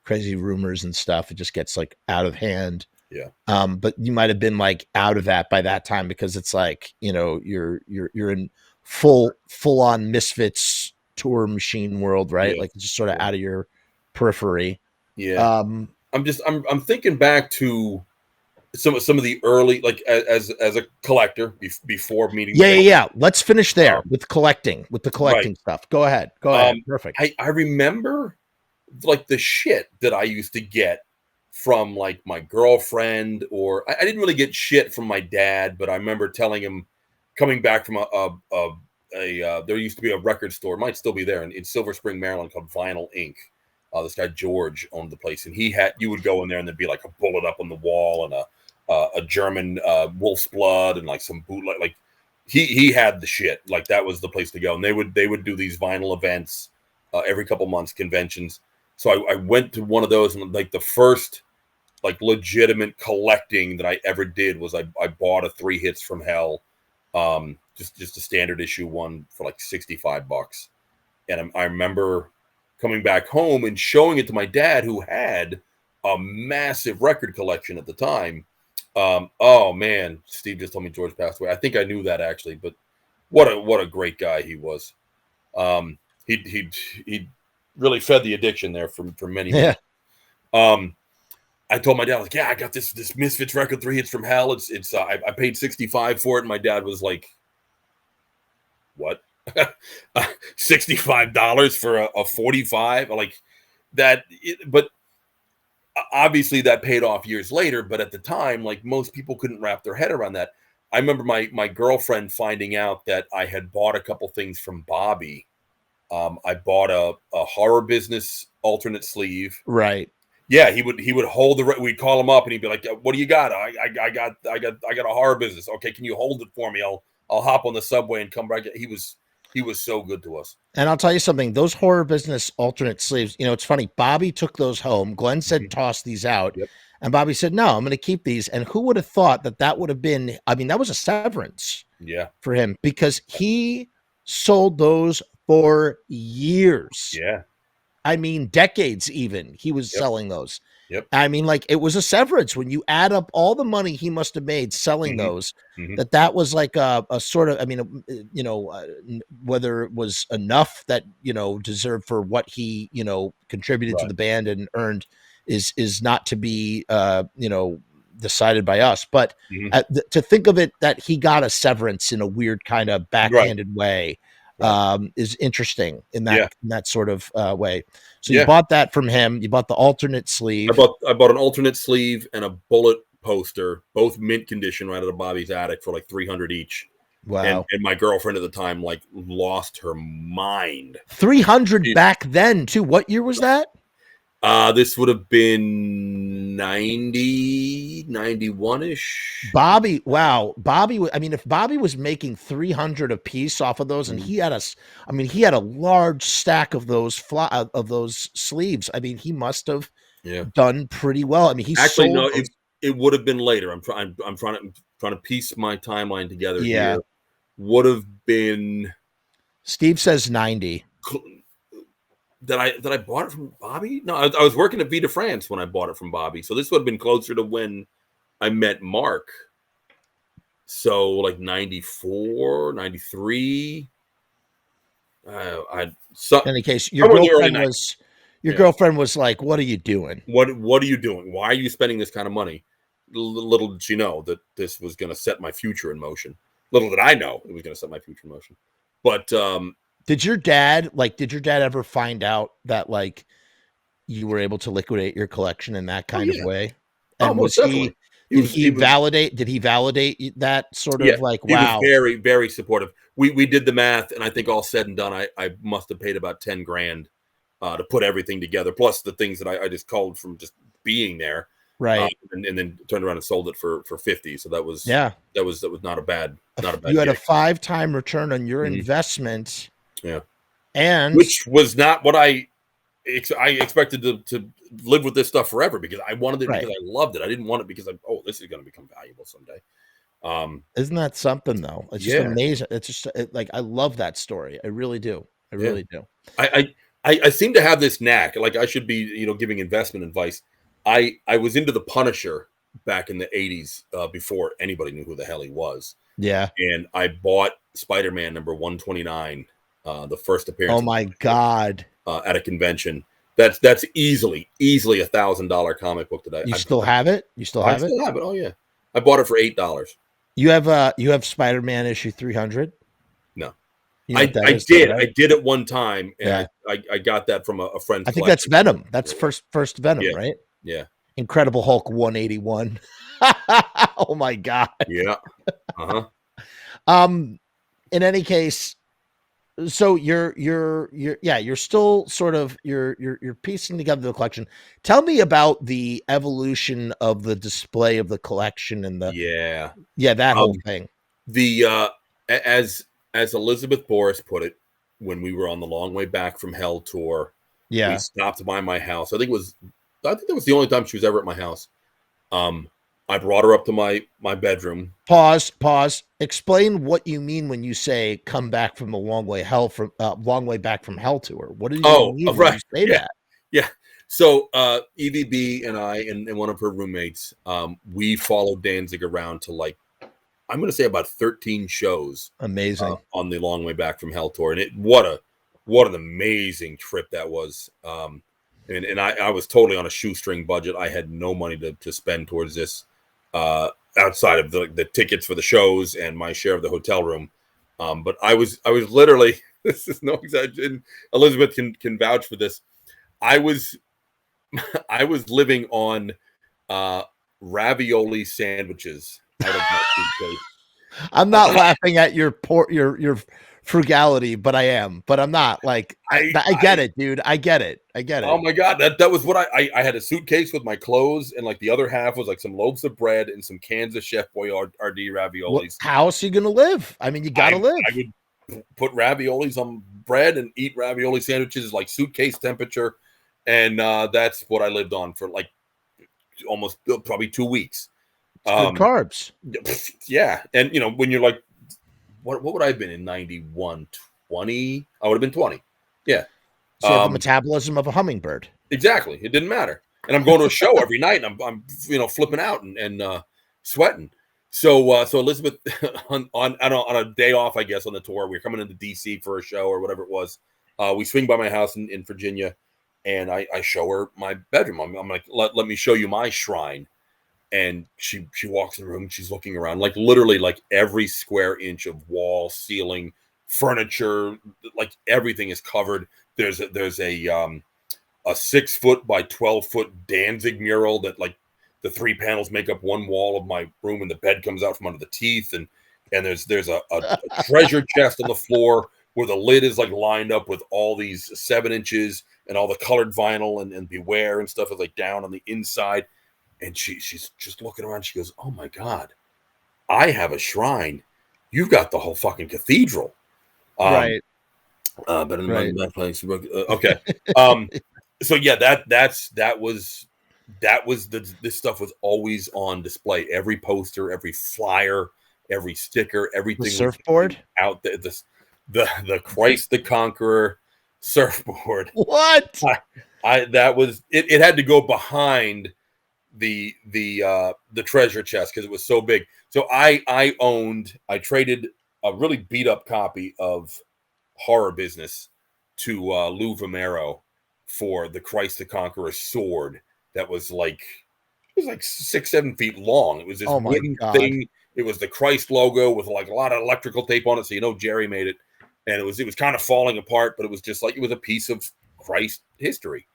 crazy rumors and stuff. It just gets like out of hand. Yeah. But you might have been like out of that by that time because it's like, you know, you're in full on Misfits tour machine world, right? Yeah. Like just sort of out of your periphery. Yeah. I'm thinking back to some of the early, like as a collector before meeting. Yeah. Let's finish there with the collecting Right. stuff. Go ahead. Perfect. I remember like the shit that I used to get from like my girlfriend, or I didn't really get shit from my dad, but I remember telling him, coming back from there used to be a record store, might still be there in Silver Spring, Maryland, called Vinyl Inc. This guy George owned the place, and you would go in there and there'd be like a bullet up on the wall and a German wolf's blood and like some bootleg. Like he had the shit. Like that was the place to go, and they would do these vinyl events every couple months, conventions. So I went to one of those, and like the first like legitimate collecting that I ever did was I bought a 3 Hits from Hell, just a standard issue one for like $65. And I remember coming back home and showing it to my dad, who had a massive record collection at the time. Oh man, Steve just told me George passed away. I think I knew that actually, but what a great guy he was. He really fed the addiction there for many years. I told my dad, like, yeah, I got this Misfits record, 3 Hits from Hell. It's I paid $65 for it, and my dad was like, what? $65 for a 45? Like that, but obviously that paid off years later. But at the time, like most people couldn't wrap their head around that. I remember my girlfriend finding out that I had bought a couple things from Bobby. I bought a Horror Business alternate sleeve. Right. Yeah, he would hold we'd call him up and he'd be like, "What do you got? I got a Horror Business. Okay, can you hold it for me? I'll hop on the subway and come back." He was so good to us. And I'll tell you something, those Horror Business alternate sleeves, you know, it's funny. Bobby took those home. Glenn said, toss these out. Yep. And Bobby said, no, I'm going to keep these. And who would have thought that would have been, I mean, that was a severance for him because he sold those for years. Yeah. I mean, decades even. He was selling those. Yep. I mean, like it was a severance when you add up all the money he must have made selling those. That was like a sort of, I mean, you know, whether it was enough that, you know, deserved for what he, you know, contributed to the band and earned is not to be, you know, decided by us. But to think of it that he got a severance in a weird kind of backhanded way. Is interesting in that sort of way. So you bought that from him. You bought the alternate sleeve. I bought an alternate sleeve and a bullet poster, both mint condition, right out of Bobby's attic for like $300 each. Wow. And my girlfriend at the time like lost her mind. 300 back then too. What year was that? This would have been 90, 91-ish. Bobby, wow. I mean, if Bobby was making 300 a piece off of those, and he had a large stack of those sleeves. I mean, he must have done pretty well. I mean, he actually sold no, those. it would have been later. I'm trying to piece my timeline together. Yeah. Here. Would have been. Steve says 90. That I bought it from Bobby? No, I was working at Vita France when I bought it from Bobby. So this would have been closer to when I met Mark. So like 94, 93. In any case, your Your girlfriend was like, "What are you doing? What are you doing? Why are you spending this kind of money?" Little did she know that this was going to set my future in motion. Little did I know it was going to set my future in motion. But did your dad ever find out that like you were able to liquidate your collection in that kind of way? And most definitely. Did he validate that sort of like, he was wow? very, very supportive. We did the math, and I think all said and done, I must have paid about 10 grand to put everything together, plus the things that I just called from just being there. Right. And then turned around and sold it for 50. So that was not a bad You had gig. a 5-time return on your investment. Yeah. And which was not what I expected to live with this stuff forever, because I wanted it because I loved it. I didn't want it because this is going to become valuable someday. Isn't that something though? It's just amazing. It's just like, I love that story. I really do. I really do. I seem to have this knack. Like I should be, giving investment advice. I was into the Punisher back in the 80s before anybody knew who the hell he was. Yeah. And I bought Spider-Man number 129, the first appearance. Oh my God. At a convention. That's easily $1,000 comic book that I still have it. You still have it? I still have it. Oh yeah. I bought it for $8. You have Spider-Man issue 300? No. I did. Right? I did it one time, and I got that from a friend. I think that's Venom. That's first Venom, right? Yeah. Incredible Hulk 181. Oh my God. Yeah. Uh-huh. In any case, so you're still sort of you're piecing together the collection. Tell me about the evolution of the display of the collection and that whole thing. The as Elizabeth Boris put it when we were on the Long Way Back from Hell tour, we stopped by my house. I think that was the only time she was ever at my house. I brought her up to my bedroom. Pause. Explain what you mean when you say "come back from the long way back from hell" tour. What do you mean when you say that? Yeah. So EVB and I and one of her roommates, we followed Danzig around to like, I'm going to say about 13 shows. Amazing. On the Long Way Back from Hell tour, and what an amazing trip that was. And I was totally on a shoestring budget. I had no money to spend towards this, outside of the tickets for the shows and my share of the hotel room. But I was literally, this is no exaggeration. Elizabeth can vouch for this. I was living on ravioli sandwiches out of my suitcase. I'm not laughing at your frugality, but I am. But I'm not like I get it, dude. I get it. Oh my God, that was what I had a suitcase with my clothes, and like the other half was like some loaves of bread and some cans of Chef Boyardee raviolis. How else are you gonna live? I mean, you gotta live. I would put raviolis on bread and eat ravioli sandwiches like suitcase temperature, and that's what I lived on for like almost probably 2 weeks. Good carbs. Yeah, and when you're like, what would I have been in 91? 20? I would have been 20. Yeah. So the metabolism of a hummingbird. Exactly. It didn't matter. And I'm going to a show every night, and I'm flipping out and sweating. So Elizabeth on a day off, I guess, on the tour, we were coming into DC for a show or whatever it was. We swing by my house in Virginia, and I show her my bedroom. I'm like, let me show you my shrine. And she walks in the room. She's looking around, like literally, like every square inch of wall, ceiling, furniture, like everything is covered. There's a 6-foot by 12-foot Danzig mural that like the 3 panels make up one wall of my room, and the bed comes out from under the teeth. And there's a treasure chest on the floor where the lid is like lined up with all these 7 inches and all the colored vinyl and Beware and stuff is like down on the inside. And she's just looking around. She goes, "Oh my God, I have a shrine. You've got the whole fucking cathedral." Right. But in that place. Okay. So yeah, that was this stuff was always on display. Every poster, every flyer, every sticker, everything. The surfboard out there. The Christ the Conqueror surfboard. What? That was it. It had to go behind the treasure chest because it was so big. So I traded a really beat up copy of Horror Business to Lou Vomero for the Christ the Conqueror sword that was like 6-7 feet long. It was this Oh my wooden God. thing. It was the Christ logo with like a lot of electrical tape on it, so Jerry made it, and it was kind of falling apart, but it was just like it was a piece of Christ history.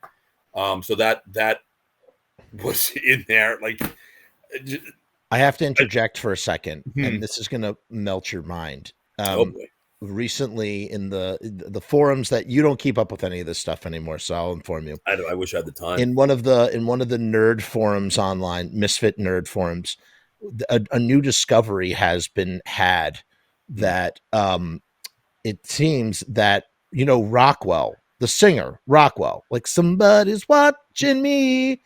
So that was in there. Like, I have to interject for a second, and this is going to melt your mind. Recently in the forums that you don't keep up with any of this stuff anymore, so I'll inform you. I wish I had the time. In one of the nerd forums online, Misfit nerd forums, a new discovery has been had that it seems that Rockwell, the singer Rockwell, like somebody's watching me.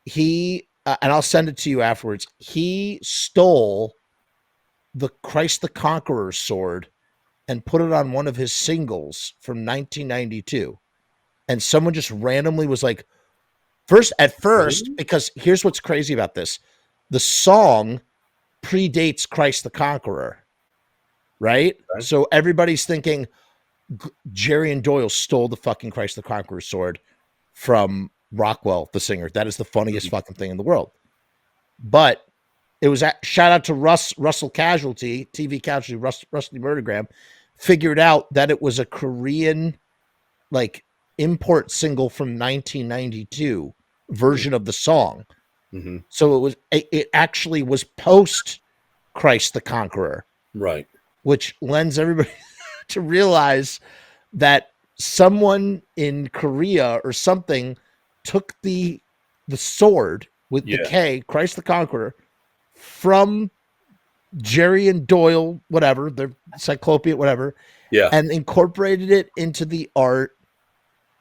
He and I'll send it to you afterwards. He stole the Christ the Conqueror sword and put it on one of his singles from 1992. And someone just randomly was like, at first, because here's what's crazy about this. The song predates Christ the Conqueror, right? So everybody's thinking Jerry and Doyle stole the fucking Christ the Conqueror sword from Rockwell, the singer. That is the funniest fucking thing in the world. But it was shout out to Russell Casualty, TV Casualty, Rusty Murdergram, figured out that it was a Korean like import single from 1992 version of the song. So it actually was post Christ the Conqueror, right? Which lends everybody to realize that someone in Korea or something took the sword with the K, Christ the Conqueror, from Jerry and Doyle, whatever, the Cyclopean, whatever, and incorporated it into the art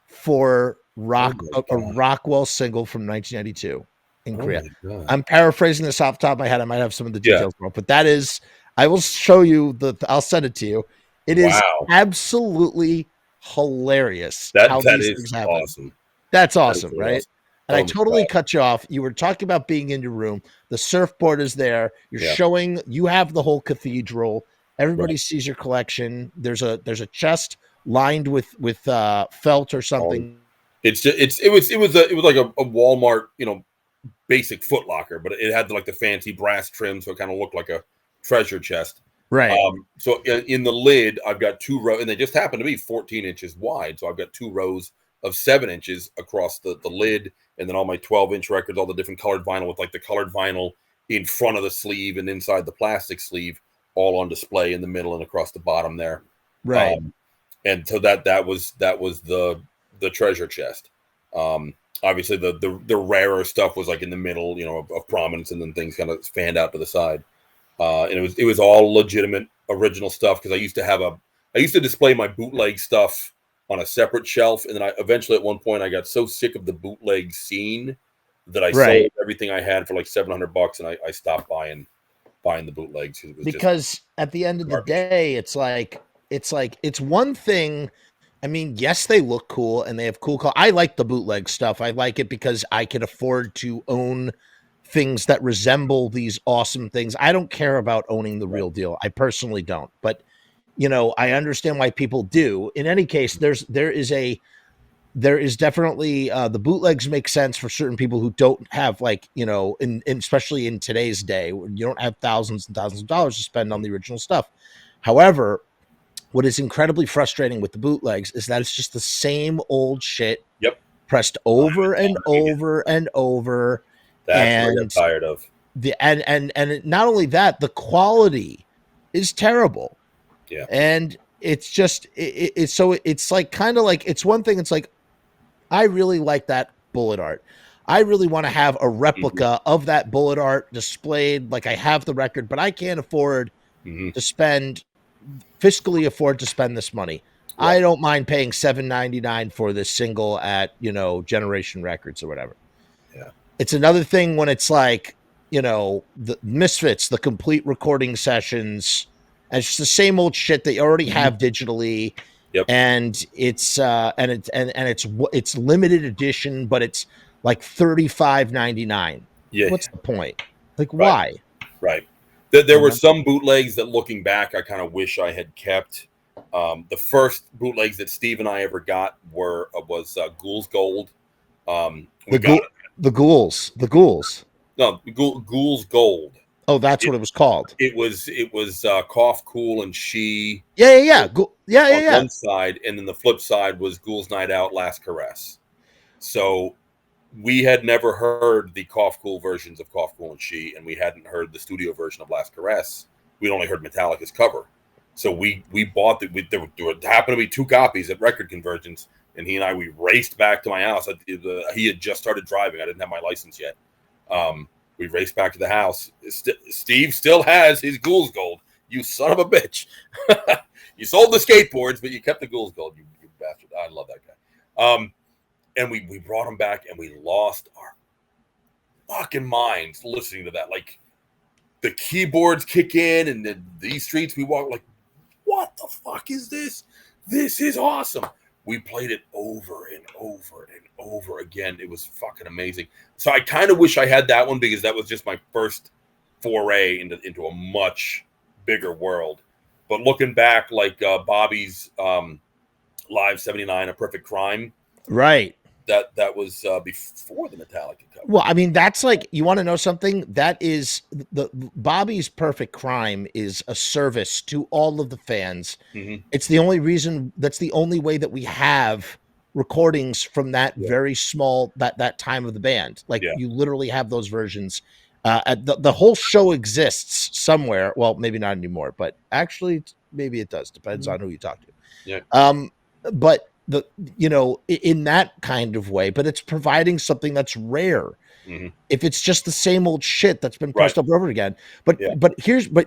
for a Rockwell single from 1992 in Korea. I'm paraphrasing this off the top of my head. I might have some of the details wrong, but that is, I will show you I'll send it to you. It is absolutely hilarious how these things happen. Awesome. That's awesome, right? Awesome. And I totally cut you off. You were talking about being in your room. The surfboard is there. You're showing. You have the whole cathedral. Everybody sees your collection. There's a chest lined with felt or something. It was like a Walmart, basic Foot Locker, but it had like the fancy brass trim, so it kind of looked like a treasure chest. Right. So in the lid, I've got 2 rows, and they just happen to be 14 inches wide. So I've got 2 rows of 7 inches across the lid, and then all my 12-inch records, all the different colored vinyl with like the colored vinyl in front of the sleeve and inside the plastic sleeve, all on display in the middle and across the bottom there. Right. And so that was the treasure chest. Obviously the rarer stuff was like in the middle, of prominence, and then things kind of fanned out to the side. And it was all legitimate original stuff, because I used to display my bootleg stuff on a separate shelf, and then eventually at one point I got so sick of the bootleg scene that I sold everything I had for like $700, and I stopped buying the bootlegs because at the end of the day, it's one thing. I mean, yes, they look cool and they have cool I like the bootleg stuff. I like it because I can afford to own things that resemble these awesome things. I don't care about owning the real deal. I personally don't, but I understand why people do. In any case, there is definitely the bootlegs make sense for certain people who don't have especially in today's day, you don't have thousands and thousands of dollars to spend on the original stuff. However, what is incredibly frustrating with the bootlegs is that it's just the same old shit pressed over and over and over. That's what I'm tired of. And not only that, the quality is terrible. Yeah. And it's just it's like kind of like, it's one thing, it's like, I really like that bullet art. I really want to have a replica of that bullet art displayed. Like, I have the record, but I can't afford to fiscally afford to spend this money. Yeah. I don't mind paying $7.99 for this single at, Generation Records or whatever. Yeah. It's another thing when it's like, the Misfits, the complete recording sessions, and it's just the same old shit that you already have digitally. Yep. And it's it's limited edition, but it's like $35.99. Yeah. What's the point? Like, why? Right. There were some bootlegs that, looking back, I kind of wish I had kept. The first bootlegs that Steve and I ever got was Ghoul's Gold. We got it. The ghouls. No, Ghoul's Gold. Oh, that's what it was called. It was Cough, Cool, and She. Yeah. On one side, and then the flip side was Ghoul's Night Out, Last Caress. So we had never heard the Cough Cool versions of Cough Cool and She, and we hadn't heard the studio version of Last Caress. We'd only heard Metallica's cover. So we bought there happened to be 2 copies at Record Convergence, and we raced back to my house. He had just started driving. I didn't have my license yet. We raced back to the house. Steve still has his Ghoul's Gold. You son of a bitch. You sold the skateboards, but you kept the Ghoul's Gold, you bastard. I love that guy. And we brought him back, and we lost our fucking minds listening to that. Like, the keyboards kick in, and these streets we walk, like, what the fuck is this? This is awesome. We played it over and over and over again. It was fucking amazing. So I kind of wish I had that one, because that was just my first foray into a much bigger world. But looking back, like Bobby's Live 79, A Perfect Crime. Right. That was before the Metallica cover. Well, I mean, that's like, you want to know something? That is the Bobby's Perfect Crime is a service to all of the fans. Mm-hmm. It's the only reason, that's the only way that we have recordings from that very small, that time of the band. Like, you literally have those versions. The whole show exists somewhere. Well, maybe not anymore, but actually maybe it does. Depends on who you talk to. Yeah. But in that kind of way, but it's providing something that's rare. Mm-hmm. If it's just the same old shit that's been pressed up over again. But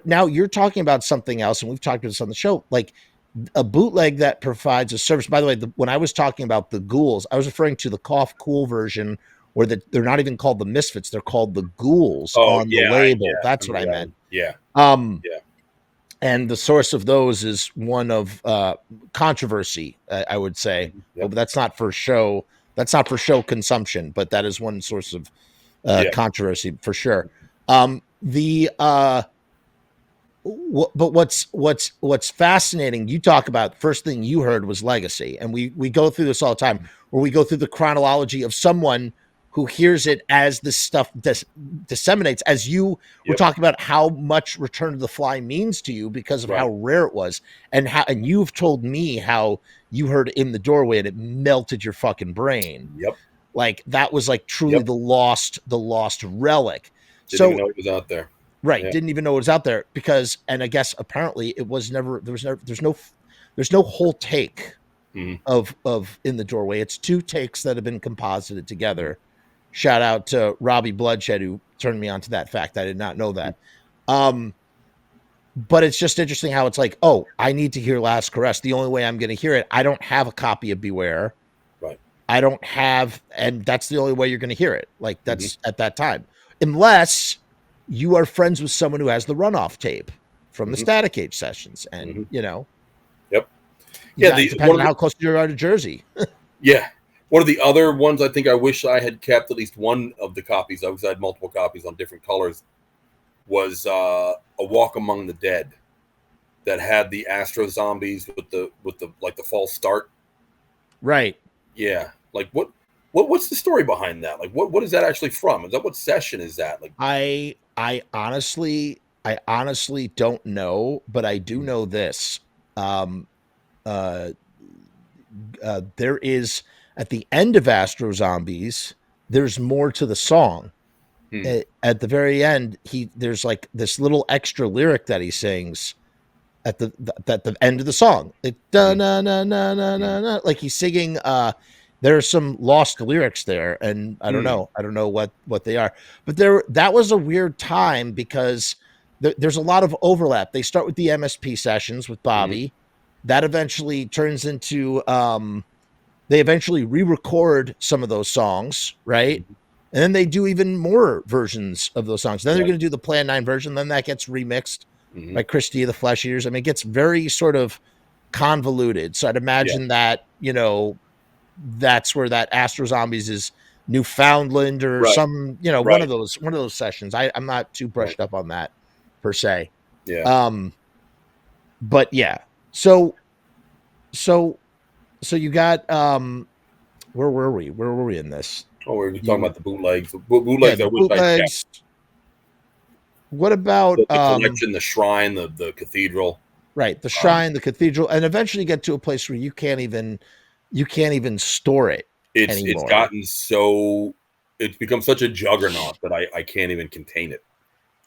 now you're talking about something else, and we've talked about this on the show, like a bootleg that provides a service. By the way, when I was talking about the Ghouls, I was referring to the Cough Cool version, where they're not even called the Misfits, they're called the Ghouls on the label. That's what I meant. Yeah. And the source of those is one of controversy, I would say. But that's not for show. That's not for show consumption, but that is one source of controversy for sure. But what's fascinating, you talk about, first thing you heard was Legacy, and we go through this all the time, where we go through the chronology of someone who hears it as this stuff disseminates, as you were talking about how much Return to the Fly means to you because of how rare it was, and you've told me how you heard In the Doorway and it melted your fucking brain. Like, that was like truly the lost relic. Didn't even know it was out there. Right. Didn't even know it was out there, because, and I guess apparently it was never, there's no whole take of In the Doorway. It's 2 takes that have been composited together. Shout out to Robbie Bloodshed, who turned me on to that fact. I did not know that. But it's just interesting how it's like, oh, I need to hear Last Caress. The only way I'm going to hear it, I don't have a copy of Beware. Right. I don't have, and that's the only way you're going to hear it. Like, that's at that time. Unless you are friends with someone who has the runoff tape from the Static Age sessions. And, depending on how close you are to Jersey. One of the other ones I think I wish I had kept at least one of the copies of, because I had multiple copies on different colors, was A Walk Among the Dead, that had the Astro Zombies with the like the false start. Right. Yeah. Like what's the story behind that? Like what is that actually from? Is that, what session is that? Like, I honestly don't know, but I do know this. There is, at the end of Astro Zombies, there's more to the song. At the very end, there's like this little extra lyric that he sings at the end of the song. Like he's singing. There are some lost lyrics there, and I don't know what they are. But that was a weird time, because there's a lot of overlap. They start with the MSP sessions with Bobby. That eventually turns into they eventually re-record some of those songs, right? And then they do even more versions of those songs. Then they're going to do the Plan 9 version. Then that gets remixed by Christie of the Flesh Eaters. I mean, it gets very sort of convoluted. So I'd imagine that, that's where that Astro Zombies is Newfoundland or some, one of those sessions. I'm not too brushed up on that per se. Yeah. But yeah. So So you got where were we? Where were we in this? Oh, we're talking You about the bootlegs. Yeah, Bootlegs, I the wish I kept. bootlegs. What about The collection, the shrine, the cathedral. right, the shrine, the cathedral, and eventually get to a place where you can't even store it It's anymore. gotten so, it's become such a juggernaut that I can't even contain it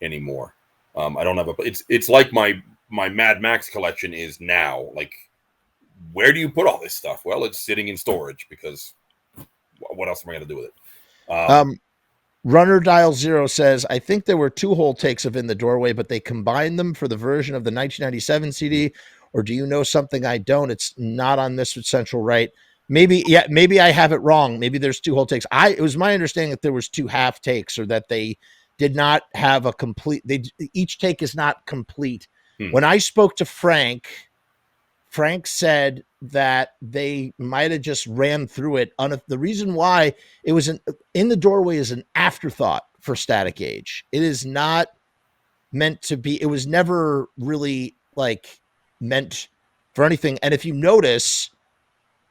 anymore. I don't have a. It's like my Mad Max collection is now. Like, where do you put all this stuff? Well, it's sitting in storage because what else am I going to do with it? Runner Dial Zero says, I think there were 2 whole takes of In the Doorway, but they combined them for the version of the 1997 CD. Or do you know something I don't? It's not on Misfits Central, right? Maybe, yeah, maybe I have it wrong. Maybe there's 2 whole takes. It was my understanding that there was 2 half takes, or that they did not have a complete. Each take is not complete. When I spoke to Frank said that they might have just ran through it. The reason why it was In the Doorway is an afterthought for Static Age. It is not meant to be. It was never really like meant for anything. And if you notice,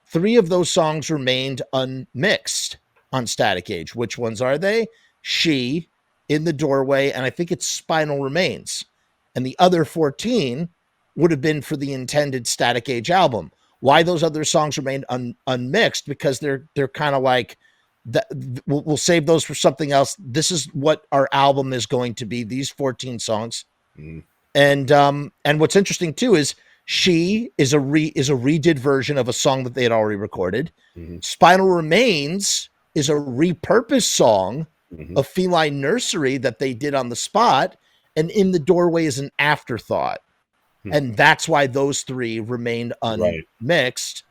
3 of those songs remained unmixed on Static Age. Which ones are they? She, In the Doorway, and I think it's Spinal Remains. And the other 14 would have been for the intended Static Age album. Why those other songs remained unmixed? Because they're kind of like that. We'll save those for something else. This is what our album is going to be. These 14 songs. And what's interesting too is She is a redid version of a song that they had already recorded. Spinal Remains is a repurposed song of Feline Nursery that they did on the spot, and In the Doorway is an afterthought. And that's why those 3 remained unmixed,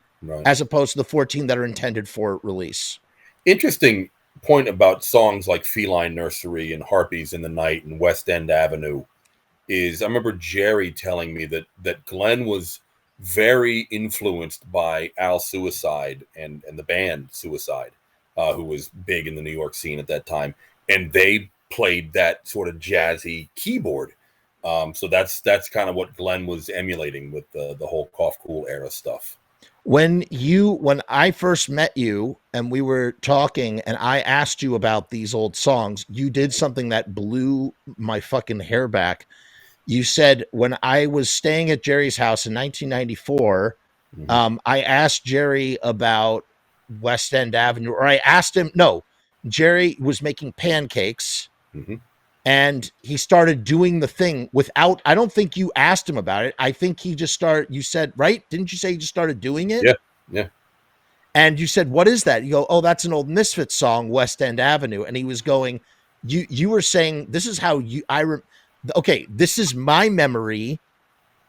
as opposed to the 14 that are intended for release. Interesting point about songs like Feline Nursery and Harpies in the Night and West End Avenue is, I remember Jerry telling me that Glenn was very influenced by Al Suicide and the band Suicide, who was big in the New York scene at that time. And they played that sort of jazzy keyboard. So that's kind of what Glenn was emulating with the whole Cough Cool era stuff. When I first met you and we were talking and I asked you about these old songs, you did something that blew my fucking hair back. You said, when I was staying at Jerry's house in 1994, I asked Jerry about West End Avenue, or I asked him, no, Jerry was making pancakes. And he started doing the thing without, I don't think you asked him about it. I think he just started, you said, right? Didn't you say he just started doing it? Yeah. And you said, what is that? You go, oh, that's an old Misfits song, West End Avenue. And he was going, you were saying, this is how okay, this is my memory,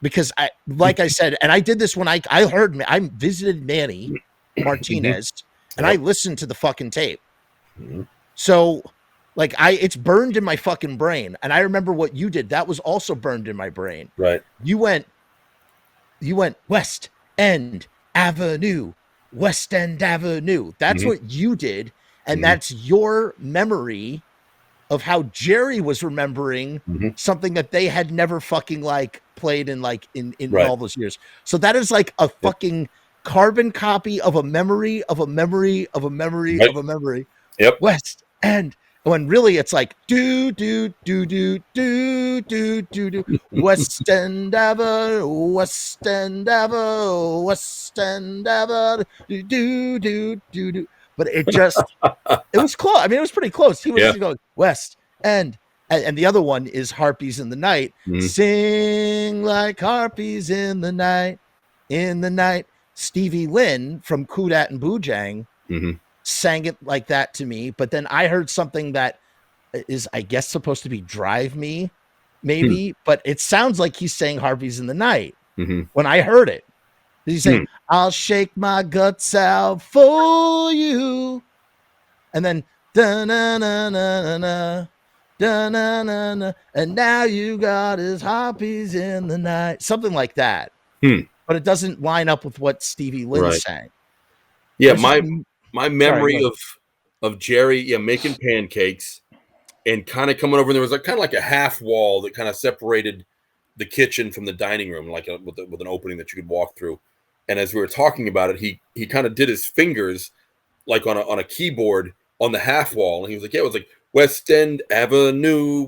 because like I said, and I did this when I visited Manny Martinez and I listened to the fucking tape. So like it's burned in my fucking brain. And I remember what you did. That was also burned in my brain. Right. You went West End Avenue, West End Avenue. That's what you did. And that's your memory of how Jerry was remembering something that they had never fucking like played in all those years. So that is like a fucking carbon copy of a memory of a memory of a memory of a memory. Yep. West End. When really it's like do do do do do do do do West End Avenue, West End Avenue, West End Avenue, do do do do. But it just it was close. I mean, it was pretty close. He was just going West End, and the other one is Harpies in the Night. Sing like harpies in the night, in the night. Stevie Lynn from Kudat and Boojang sang it like that to me, but then I heard something that is, I guess, supposed to be Drive Me, maybe, but it sounds like he's saying Harpies in the Night when I heard it. He's saying, I'll shake my guts out for you. And then, da-na-na-na-na-na, da-na-na-na, and now you got his Harpies in the Night. Something like that. But it doesn't line up with what Stevie Lynn sang. Yeah, my memory of Jerry, making pancakes and kind of coming over, and there was kind of like a half wall that kind of separated the kitchen from the dining room, like with an opening that you could walk through. And as we were talking about it, he kind of did his fingers like on a keyboard on the half wall, and he was like, "Yeah, it was like West End Avenue,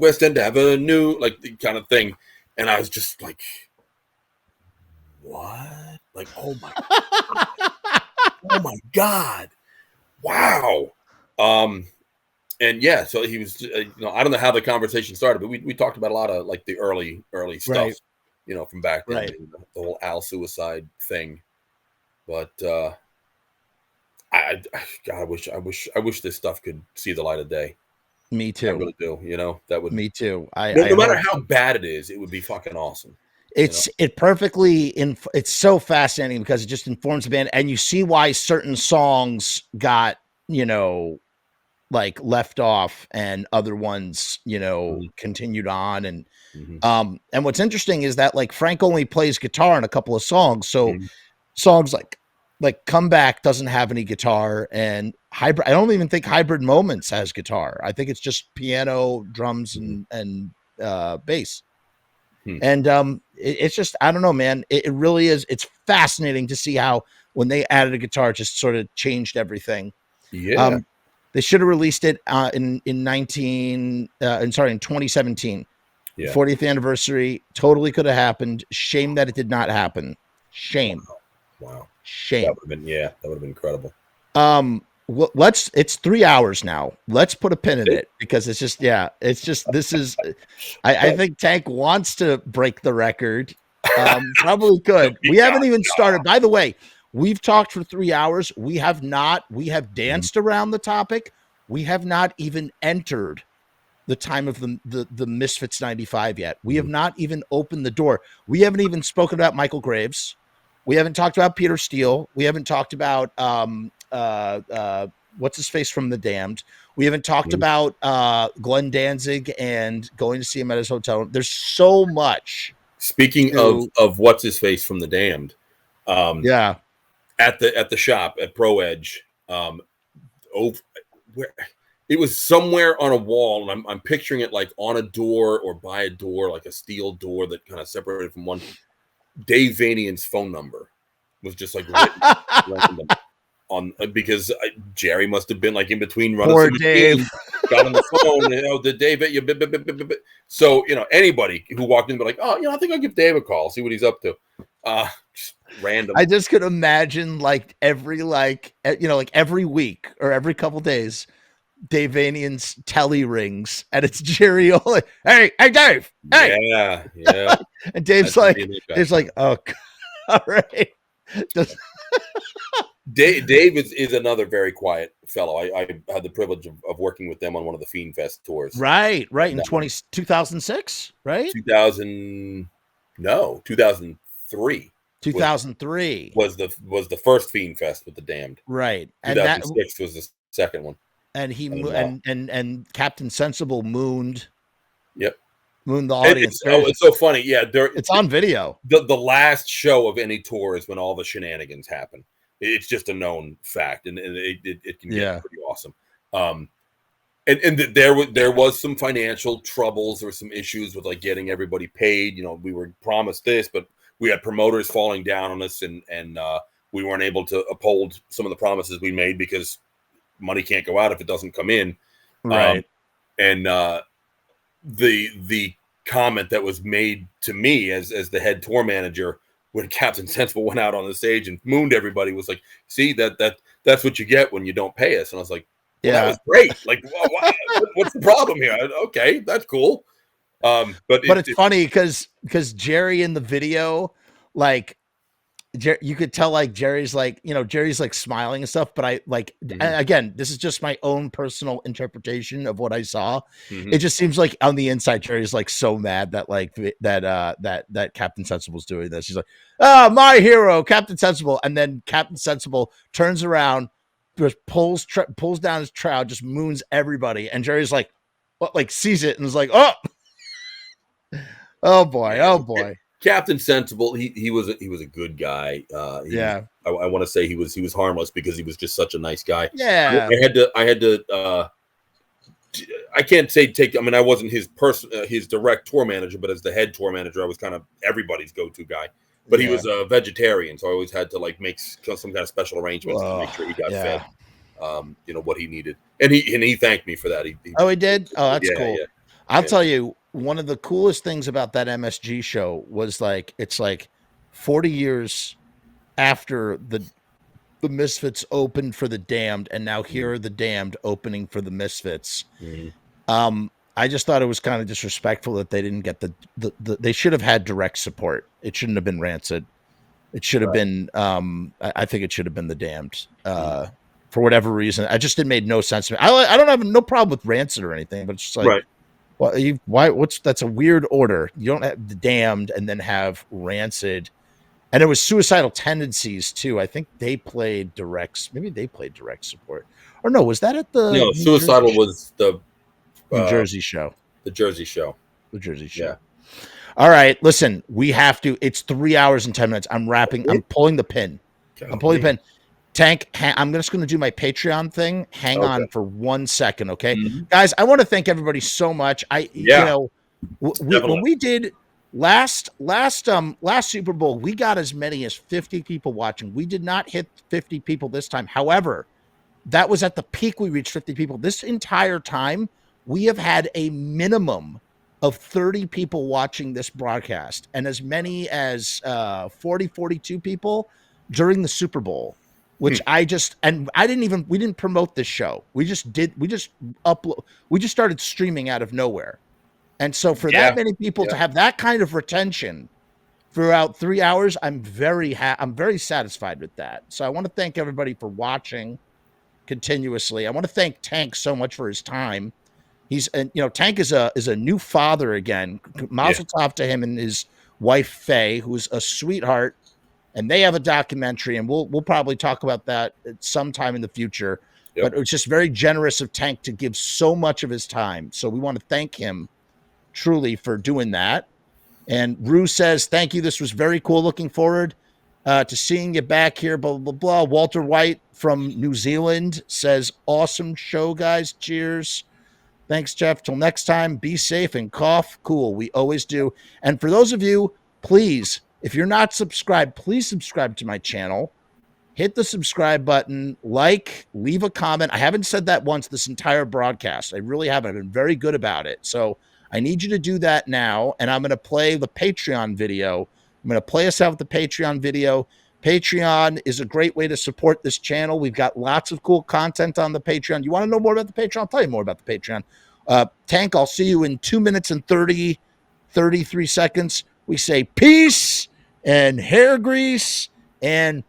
like the kind of thing." And I was just like, "What? Like, oh my god, wow!" And yeah, so he was, I don't know how the conversation started, but we talked about a lot of like the early stuff, Right. From back then, Right. the whole Al suicide thing. But God, I wish this stuff could see the light of day. Me I too. really do. That would, Me too. no matter hope how bad it is, it would be fucking awesome. it perfectly it's so fascinating because it just informs the band, and you see why certain songs got, like left off and other ones, continued on. And and what's interesting is that like Frank only plays guitar in a couple of songs. So songs like Comeback doesn't have any guitar, and Hybrid, I don't even think Hybrid Moments has guitar. I think it's just piano, drums, and bass. And it's just, I don't know, man. It really is. It's fascinating to see how when they added a guitar, it just sort of changed everything. Yeah. They should have released it in 2017. Yeah. 40th anniversary. Totally could have happened. Shame that it did not happen. Shame. Wow. Shame. That would have been incredible. It's 3 hours now. Let's put a pin in it because this is I think Tank wants to break the record. Probably could. We haven't even started. By the way, we've talked for 3 hours. We have danced around the topic. We have not even entered the time of the Misfits 95 yet. We have not even opened the door. We haven't even spoken about Michael Graves. We haven't talked about Peter Steele. We haven't talked about what's his face from The Damned. We haven't talked about Glenn Danzig and going to see him at his hotel. There's so much. Speaking of what's his face from The Damned, yeah, at the shop at Pro Edge, where it was somewhere on a wall, and I'm picturing it like on a door or by a door, like a steel door that kind of separated from one. Dave Vanian's phone number was just like written random on, because Jerry must have been like in between running. Poor Dave got on the phone. The Dave, so anybody who walked in, but like, I think I'll give Dave a call, see what he's up to. Just random. I just could imagine like every week or every couple days, Dave Vanian's telly rings and it's Jerry. Hey Dave, hey, yeah. And Dave's like, oh, all right. Dave is another very quiet fellow. I had the privilege of working with them on one of the Fiend Fest tours. Right. In 2006, right? 2003. 2003 was the first Fiend Fest with the Damned. Right. 2006 was the second one. And he and Captain Sensible mooned. Yep. Mooned the audience. It's so funny. Yeah, it's on video. The last show of any tour is when all the shenanigans happen. It's just a known fact, and it can get pretty awesome. And there was some financial troubles. There were some issues with like getting everybody paid. We were promised this, but we had promoters falling down on us, and we weren't able to uphold some of the promises we made because money can't go out if it doesn't come in. Right. And the comment that was made to me as the head tour manager when Captain Sensible went out on the stage and mooned everybody was like, see, that's what you get when you don't pay us. And I was like, well, that was great. Like, what's the problem here? Okay, that's cool. But it's funny because Jerry in the video, like, you could tell like Jerry's like smiling and stuff, but I like again, this is just my own personal interpretation of what I saw. It just seems like on the inside Jerry's like so mad that like that Captain Sensible's doing this. He's like, my hero, Captain Sensible, and then Captain Sensible turns around, just pulls down his trowel, just moons everybody, and Jerry's like, what, like sees it and is like, oh boy. Captain Sensible, he was a good guy. I want to say he was harmless because he was just such a nice guy. Yeah, I had to. I can't say take. I mean, I wasn't his direct tour manager, but as the head tour manager, I was kind of everybody's go-to guy. But he was a vegetarian, so I always had to like make some kind of special arrangements to make sure he got fed. What he needed, and he thanked me for that. He did. Oh, that's cool. Yeah. I'll tell you, one of the coolest things about that MSG show was it's like 40 years after the Misfits opened for the Damned, and now here are the Damned opening for the Misfits. I just thought it was kind of disrespectful that they didn't get the they should have had direct support. It shouldn't have been Rancid. It should have been I think it should have been the Damned. For whatever reason, it made no sense to me. I don't have no problem with Rancid or anything, but it's just like, well, that's a weird order. You don't have the Damned and then have Rancid, and it was Suicidal Tendencies too. I think they played maybe they played direct support, or no? Was that at the? No, Suicidal was the New Jersey show. The Jersey show. The Jersey show. Yeah. All right, listen, we have to. It's 3 hours and 10 minutes. I'm wrapping. I'm pulling the pin. I'm pulling the pin. Tank, I'm just going to do my Patreon thing. Hang on for 1 second, okay? Guys, I want to thank everybody so much. When we did last Super Bowl, we got as many as 50 people watching. We did not hit 50 people this time. However, that was at the peak we reached 50 people. This entire time, we have had a minimum of 30 people watching this broadcast and as many as 42 people during the Super Bowl. Which we didn't promote this show. We just started streaming out of nowhere. And so for that many people to have that kind of retention throughout 3 hours, I'm very satisfied with that. So I want to thank everybody for watching continuously. I want to thank Tank so much for his time. Tank is a new father again. Mazel tov to him and his wife Faye, who's a sweetheart. And they have a documentary, and we'll probably talk about that at some time in the future. But it was just very generous of Tank to give so much of his time. So we want to thank him truly for doing that. And Rue says, thank you. This was very cool. Looking forward to seeing you back here, blah, blah, blah. Walter White from New Zealand says, awesome show, guys. Cheers. Thanks, Jeff. Till next time, be safe and cough. Cool. We always do. And for those of you, please, if you're not subscribed, please subscribe to my channel. Hit the subscribe button, leave a comment. I haven't said that once this entire broadcast. I really haven't. I've been very good about it. So I need you to do that now, and I'm going to play the Patreon video. I'm going to play us out with the Patreon video. Patreon is a great way to support this channel. We've got lots of cool content on the Patreon. You want to know more about the Patreon? I'll tell you more about the Patreon. Tank, I'll see you in 2 minutes and 33 seconds. We say peace and hair grease and...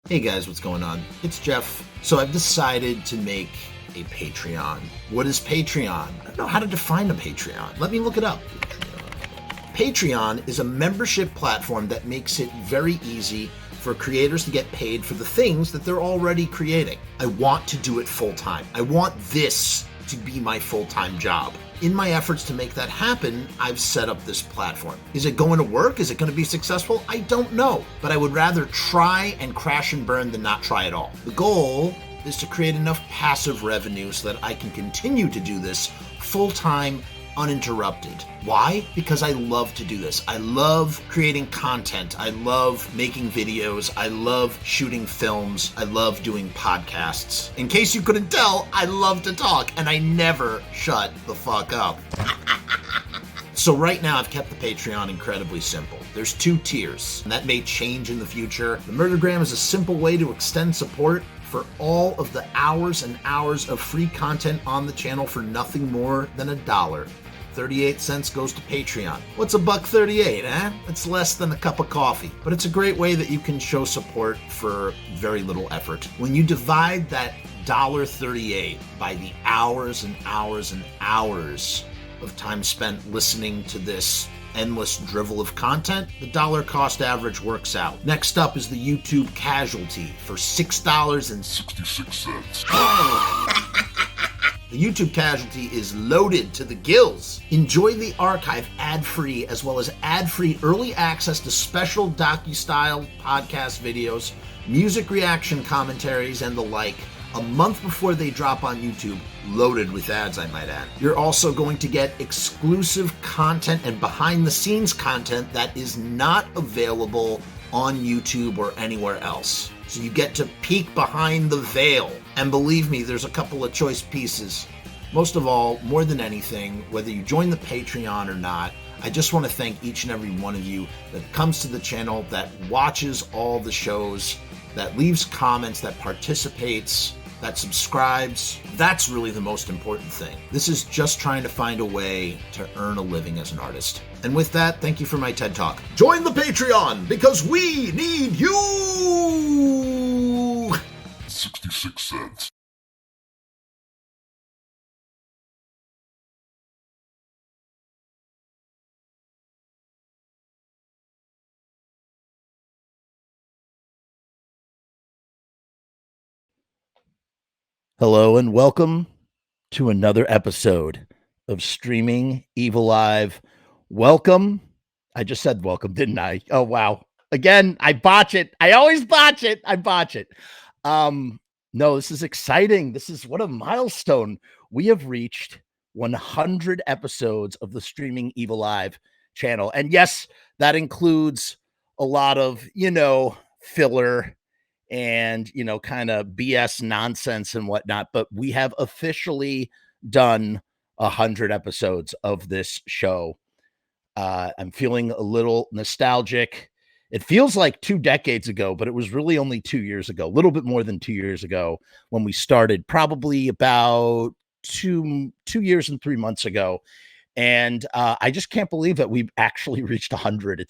Hey guys, what's going on? It's Jeff. So I've decided to make a Patreon. What is Patreon? I don't know how to define a Patreon. Let me look it up. Patreon is a membership platform that makes it very easy for creators to get paid for the things that they're already creating. I want to do it full time. I want this to be my full-time job. In my efforts to make that happen, I've set up this platform. Is it going to work? Is it going to be successful? I don't know, but I would rather try and crash and burn than not try at all. The goal is to create enough passive revenue so that I can continue to do this full-time, uninterrupted. Why? Because I love to do this. I love creating content. I love making videos. I love shooting films. I love doing podcasts. In case you couldn't tell, I love to talk and I never shut the fuck up. So right now I've kept the Patreon incredibly simple. There's 2 tiers, and that may change in the future. The Murdergram is a simple way to extend support for all of the hours and hours of free content on the channel for nothing more than $1. 38 cents goes to Patreon. What's $1.38, eh? It's less than a cup of coffee, but it's a great way that you can show support for very little effort. When you divide that $1.38 by the hours and hours and hours of time spent listening to this endless drivel of content, the dollar cost average works out. Next up is the YouTube Casualty for $6.66. The YouTube Casualty is loaded to the gills. Enjoy the archive ad-free, as well as ad-free early access to special docu-style podcast videos, music reaction commentaries, and the like, a month before they drop on YouTube, loaded with ads, I might add. You're also going to get exclusive content and behind-the-scenes content that is not available on YouTube or anywhere else. So you get to peek behind the veil. And believe me, there's a couple of choice pieces. Most of all, more than anything, whether you join the Patreon or not, I just want to thank each and every one of you that comes to the channel, that watches all the shows, that leaves comments, that participates, that subscribes. That's really the most important thing. This is just trying to find a way to earn a living as an artist. And with that, thank you for my TED Talk. Join the Patreon because we need you! 66 cents. Hello and welcome to another episode of Streaming Evil Live. Welcome. I just said welcome, didn't I? Oh, wow. Again, I botch it. I always botch it. I botch it. No, this is exciting. This is what a milestone. We have reached 100 episodes of the Streaming Evil Live channel. And yes, that includes a lot of, filler and kind of BS nonsense and whatnot, but we have officially done 100 episodes of this show. I'm feeling a little nostalgic. It feels like 2 decades ago, but it was really only 2 years ago, a little bit more than 2 years ago when we started, probably about two years and 3 months ago. And I just can't believe that we've actually reached 100.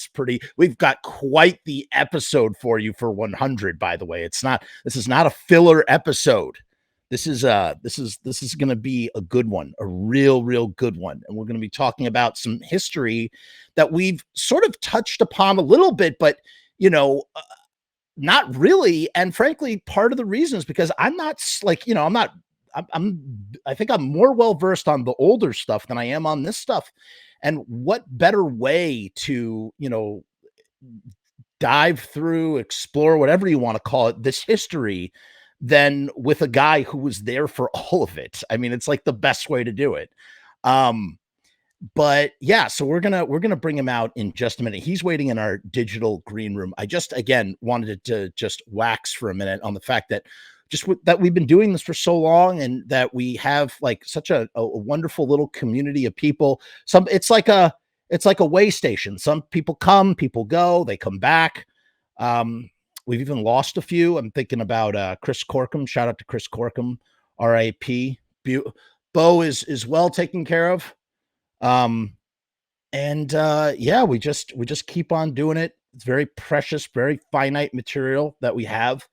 We've got quite the episode for you for 100, by the way. This is not a filler episode. This is going to be a good one, a real good one. And we're going to be talking about some history that we've sort of touched upon a little bit, but, not really. And frankly, part of the reason is because I'm not like, I think I'm more well-versed on the older stuff than I am on this stuff. And what better way to, dive through, explore, whatever you want to call it, this history than with a guy who was there for all of it. I mean, it's like the best way to do it. But yeah, so we're gonna bring him out in just a minute. He's waiting in our digital green room. I just again wanted to just wax for a minute on the fact that that we've been doing this for so long, and that we have like such a wonderful little community of people. It's like a way station. Some people come, people go, they come back. We've even lost a few. I'm thinking about Chris Corkum. Shout out to Chris Corkum, R.I.P. Bo is well taken care of. Yeah, we just keep on doing it. It's very precious, very finite material that we have.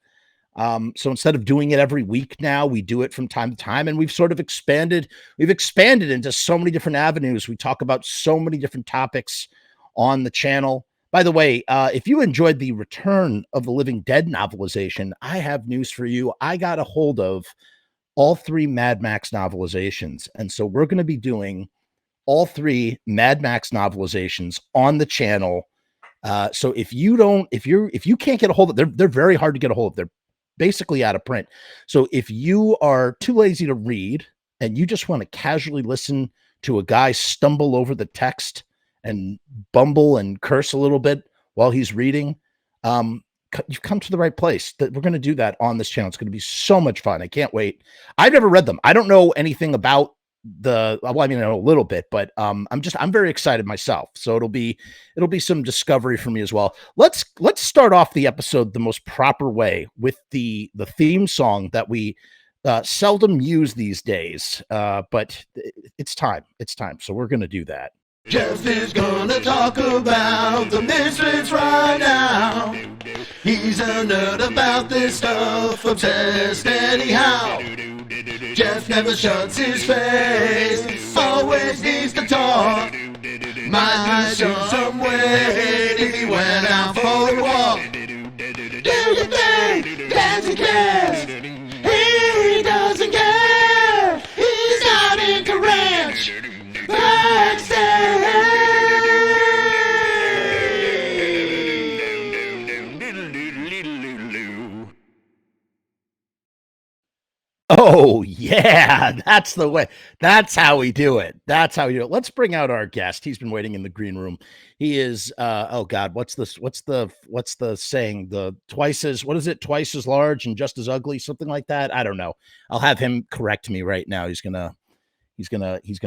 So instead of doing it every week now, we do it from time to time, and we've sort of expanded into so many different avenues. We talk about so many different topics on the channel. By the way, if you enjoyed the Return of the Living Dead novelization, I have news for you. I got a hold of all 3 Mad Max novelizations. And so we're going to be doing all 3 Mad Max novelizations on the channel. So if you can't get a hold of, they're very hard to get a hold of. They're basically out of print. So if you are too lazy to read and you just want to casually listen to a guy stumble over the text and bumble and curse a little bit while he's reading, you've come to the right place. That we're going to do that on this channel. It's going to be so much fun. I can't wait. I've never read them. I don't know anything about I know a little bit, but I'm very excited myself. So it'll be some discovery for me as well. Let's start off the episode the most proper way with the theme song that we seldom use these days, but it's time. So we're gonna do that. Jeff is gonna talk about the Misfits right now. He's a nerd about this stuff, obsessed anyhow. Jeff never shuts his face, always needs to talk. Might be some weight if he went out for a walk. Do you think Danzig cares? He doesn't care. He's not into ranch. Oh yeah, that's the way. That's how we do it. That's how we do it. Let's bring out our guest. He's been waiting in the green room. He is oh god, what's the saying? The twice as what is it? Twice as large and just as ugly, something like that. I don't know. I'll have him correct me right now. He's gonna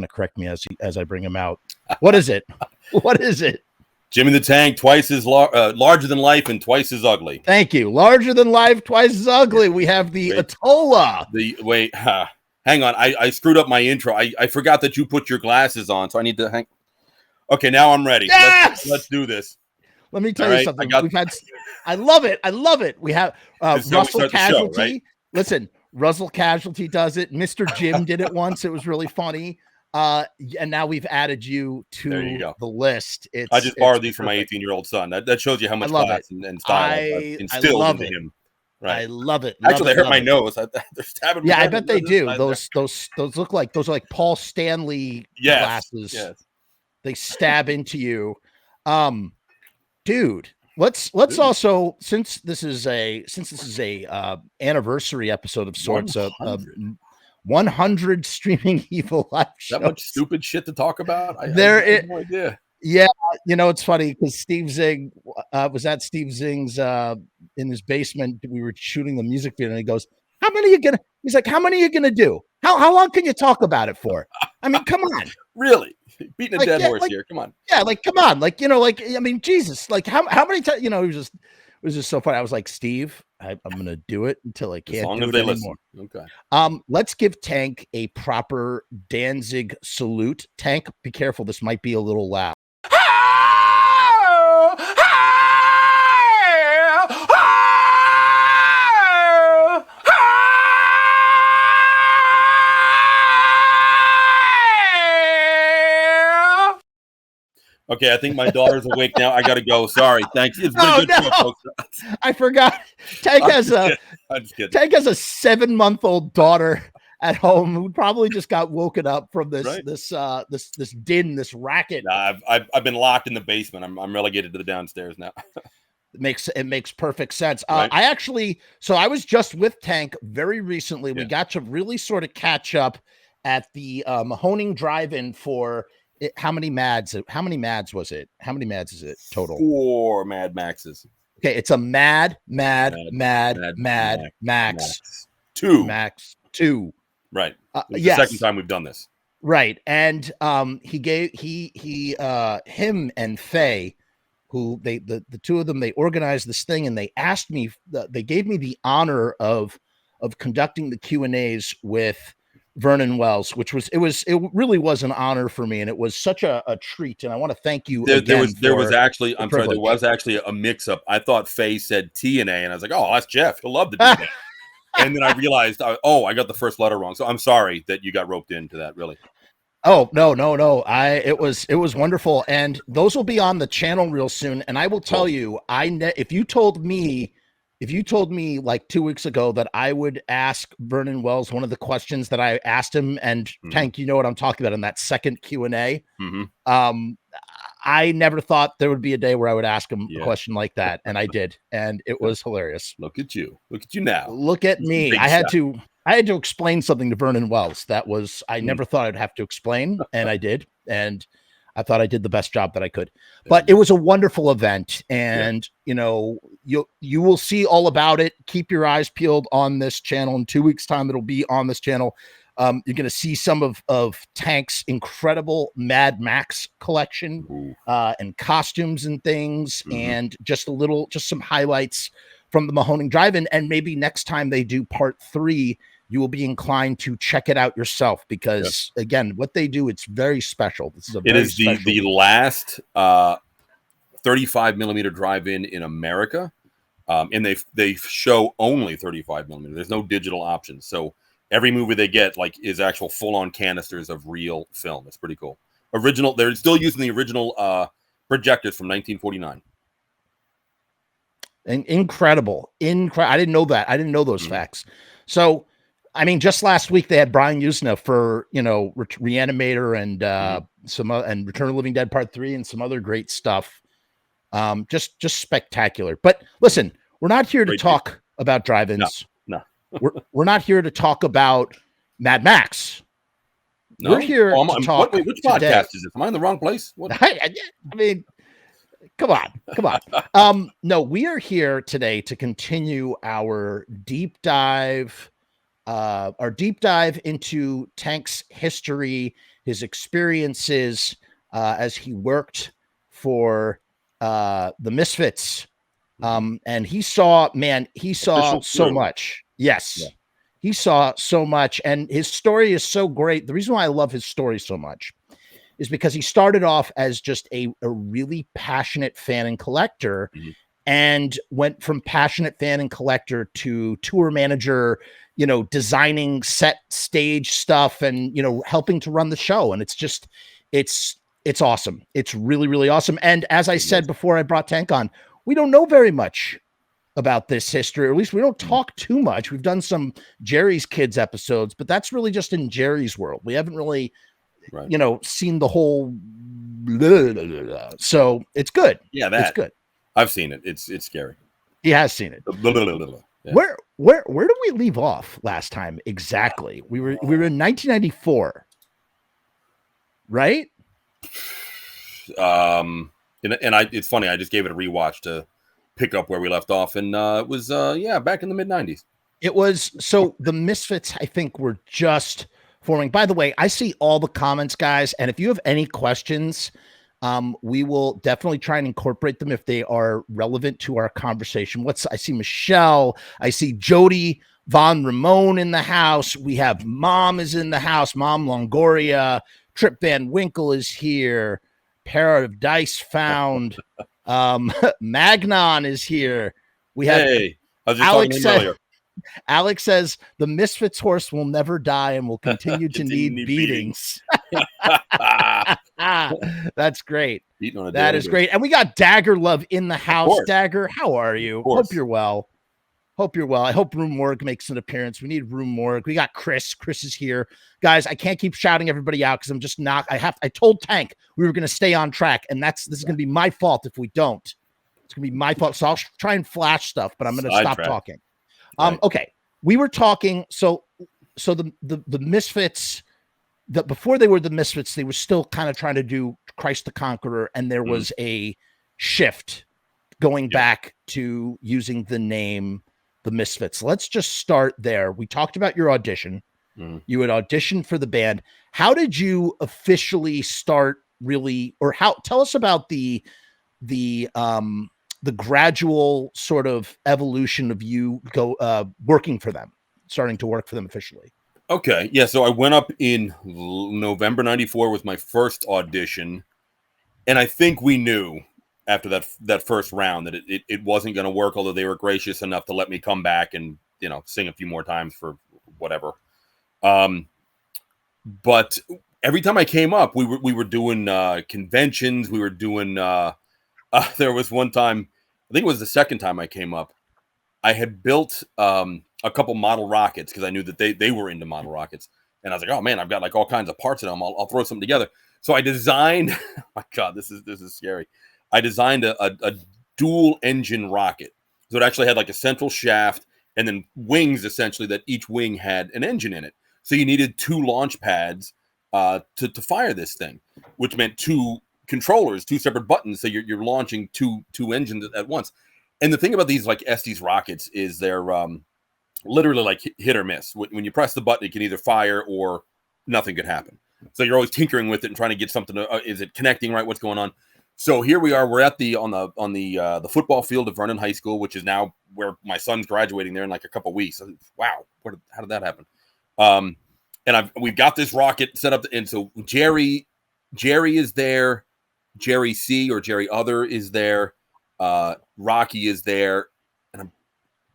correct me as I bring him out. What is it? What is it? Jimmy the Tank, twice as larger than life and twice as ugly. Thank you. Larger than life, twice as ugly. We have the Atola. Hang on. I screwed up my intro. I forgot that you put your glasses on, so I need to hang. Okay, now I'm ready. Yes! Let's do this. Let me tell you something. I love it. I love it. We have Russell Casualty. Show, right? Listen, Russell Casualty does it. Mr. Jim did it once. It was really funny. And now we've added you to the list. I just borrowed these from my 18-year-old son. That shows you how much class and style I've instilled into him. Right. I love it. Actually, they hurt my nose. They're stabbing. Yeah, I bet they do. Those look like Paul Stanley glasses. Yes. They stab into you, dude. Let's also, since this is a anniversary episode of sorts, 100 streaming evil live shows. That much stupid shit to talk about. I have no idea. Yeah, it's funny because Steve Zing was at Steve Zing's in his basement. We were shooting the music video, and he goes, "How many are you gonna?" He's like, "How many are you gonna do? How long can you talk about it for? I mean, come on." Really? Beating a dead horse here. Come on. Yeah, come on. I mean, Jesus. How many times? It was just so funny. I was like, Steve, I'm gonna do it until I can't do it anymore. Okay. Let's give Tank a proper Danzig salute. Tank, be careful. This might be a little loud. Okay, I think my daughter's awake now. I gotta go. Sorry. Thanks. It's been a good show, folks. I forgot. Tank has a 7-month-old daughter at home who probably just got woken up from this din, this racket. Nah, I've been locked in the basement. I'm relegated to the downstairs now. It makes perfect sense. Right. I was just with Tank very recently. We got to really sort of catch up at the Mahoning Drive-In for. How many mads was it? How many mads is it total? 4 Mad Maxes. Okay, it's a Max 2. Max 2. Right. The second time we've done this. Right. And him and Faye, who the two of them, they organized this thing, and they asked me, they gave me the honor of conducting the Q&As with Vernon Wells, it really was an honor for me, and it was such a treat. And I want to thank you. There was actually a mix-up. I thought Faye said T and A, and I was like, "Oh, that's Jeff. He'll love to do that." And then I realized, I got the first letter wrong. So I'm sorry that you got roped into that. Really. Oh no! It was wonderful, and those will be on the channel real soon. And I will tell you, if you told me like 2 weeks ago that I would ask Vernon Wells one of the questions that I asked him, and Tank, you know what I'm talking about in that second Q&A. I never thought there would be a day where I would ask him a question like that, and I did, and it was hilarious. Look at you now. Look at me. I had to explain something to Vernon Wells. That was I never thought I'd have to explain, and I did, and I thought I did the best job that I could. But it was a wonderful event, and you will see all about it. Keep your eyes peeled on this channel. In 2 weeks' time, it'll be on this channel. You're going to see some of Tank's incredible Mad Max collection and costumes and things, and just some highlights from the Mahoning Drive-In. And maybe next time they do part 3, you will be inclined to check it out yourself, because again, what they do, it's very special. This is the last 35 millimeter drive-in in America, and they show only 35 millimeter. There's no digital option, so every movie they get is actual full-on canisters of real film. It's pretty cool. Original. They're still using the original projectors from 1949. Incredible. I didn't know that. I didn't know those facts. So. I mean, just last week they had Brian Usna for Reanimator and and Return of the Living Dead Part 3 and some other great stuff. Just spectacular. But listen, we're not here to talk about drive-ins. No. We're not here to talk about Mad Max. No? We're here to talk. Wait, which today. podcast is this? Am I in the wrong place? What? I mean, come on. No, we are here today to continue our deep dive into Tank's history, his experiences as he worked for the Misfits. And he saw so much. Yes. Yeah. He saw so much, and his story is so great. The reason why I love his story so much is because he started off as just a really passionate fan and collector, and went from passionate fan and collector to tour manager, designing set stage stuff and, helping to run the show. And it's awesome. It's really, really awesome. And as I said before I brought Tank on, we don't know very much about this history, or at least we don't talk too much. We've done some Jerry's Kids episodes, but that's really just in Jerry's world. We haven't really, seen the whole. So it's good. Yeah, it's good. I've seen it. It's scary. He has seen it. Yeah. Where did we leave off last time exactly? We were in 1994, right? It's funny. I just gave it a rewatch to pick up where we left off, and it was back in the mid-90s. It was. So the Misfits, I think, were just forming. By the way, I see all the comments, guys, and if you have any questions, we will definitely try and incorporate them if they are relevant to our conversation. I see Michelle, I see Jody Von Ramon in the house. We have Mom is in the house. Mom Longoria, Trip Van Winkle is here. Pair of Dice found. Magnon is here. We have I was just talking to him earlier. Alex says the Misfits horse will never die and will continue to need beatings. That's great. That is great. And we got Dagger Love in the house. Dagger, how are you? Hope you're well. I hope Room Morgue makes an appearance. We need Room Morgue. We got Chris. Chris is here. Guys, I can't keep shouting everybody out because I'm just not. I told Tank we were going to stay on track, and this is going to be my fault if we don't. It's going to be my fault. So I'll try and flash stuff, but I'm going to stop talking. Right. Okay. We were talking. So the Misfits, before they were the Misfits, they were still kind of trying to do Christ the Conqueror, and there was a shift going back to using the name the Misfits. Let's just start there. We talked about your audition. You had auditioned for the band. How did you officially start tell us about the gradual sort of evolution of you working for them, starting to work for them officially? Okay. Yeah. So I went up in November 94 with my first audition. And I think we knew after that first round that it wasn't going to work, although they were gracious enough to let me come back and, sing a few more times for whatever. But every time I came up, we were doing conventions. We were doing, there was one time, I think it was the second time I came up, I had built a couple model rockets because I knew that they were into model rockets. And I was like, oh man, I've got like all kinds of parts of them. I'll throw something together. So I designed, oh my God, this is scary. I designed a dual engine rocket. So it actually had like a central shaft and then wings, essentially, that each wing had an engine in it. So you needed two launch pads to fire this thing, which meant two controllers, two separate buttons. So you're launching two engines at once. And the thing about these like Estes rockets is they're literally like hit or miss. When you press the button, it can either fire or nothing could happen. So you're always tinkering with it and trying to get something. Is it connecting right? What's going on? So here we are. We're at on the football field of Vernon High School, which is now where my son's graduating there in like a couple of weeks. Wow, how did that happen? And we've got this rocket set up, and so Jerry is there, Jerry C or Jerry Other is there, Rocky is there, and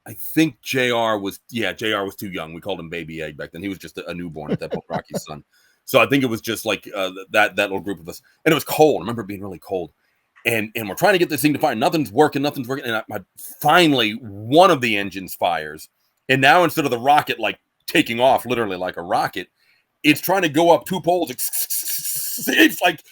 I think JR was too young. We called him Baby Egg back then. He was just a newborn at that point, Rocky's son. So I think it was just like that little group of us, and it was cold. I remember it being really cold, and we're trying to get this thing to fire. Nothing's working, and finally one of the engines fires, and now instead of the rocket like taking off literally like a rocket, it's trying to go up two poles. It's like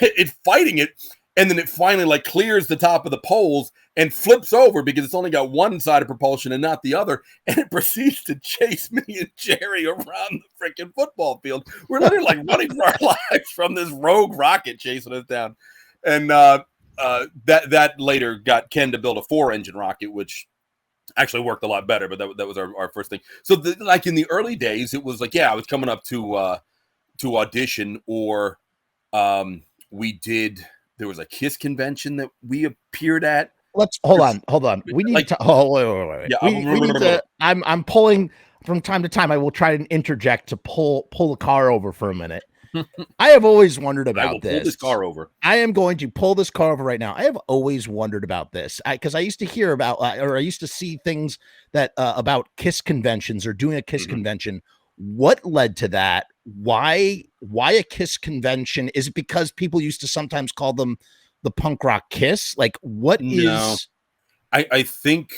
it's fighting it, and then it finally like clears the top of the poles and flips over because it's only got one side of propulsion and not the other, and it proceeds to chase me and Jerry around the freaking football field. We're literally like running for our lives from this rogue rocket chasing us down. And that later got Ken to build a 4-engine rocket, which actually worked a lot better, but that was our first thing. So like in the early days, it was like, I was coming up to audition, or there was a KISS convention that we appeared at. Let's hold on. We need to. Oh, wait. Yeah, we need to. I'm pulling from time to time. I will try and interject to pull the car over for a minute. I have always wondered about this. Pull this car over. I am going to pull this car over right now. I have always wondered about this because I used to hear about, or I used to see things that about KISS conventions or doing a KISS convention. What led to that? Why a KISS convention? Is it because people used to sometimes call them the punk rock KISS? Like, what is? I think,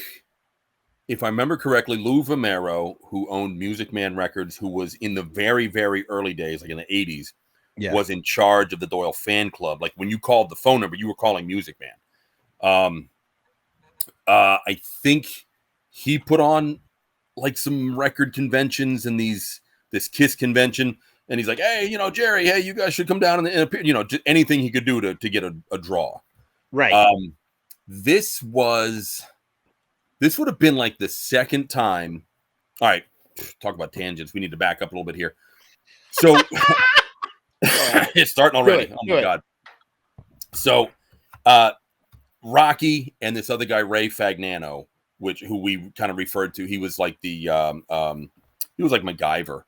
if I remember correctly, Lou Vomero, who owned Music Man Records, who was in the very, very early days, like in the 80s, was in charge of the Doyle fan club. Like when you called the phone number, you were calling Music Man. I think he put on like some record conventions and this KISS convention. And he's like, hey, Jerry, hey, you guys should come down and anything he could do to get a draw. Right. This would have been like the second time. All right. Talk about tangents. We need to back up a little bit here. So it's starting already. My God. So Rocky and this other guy, Ray Fagnano, who we kind of referred to, he was like he was like MacGyver.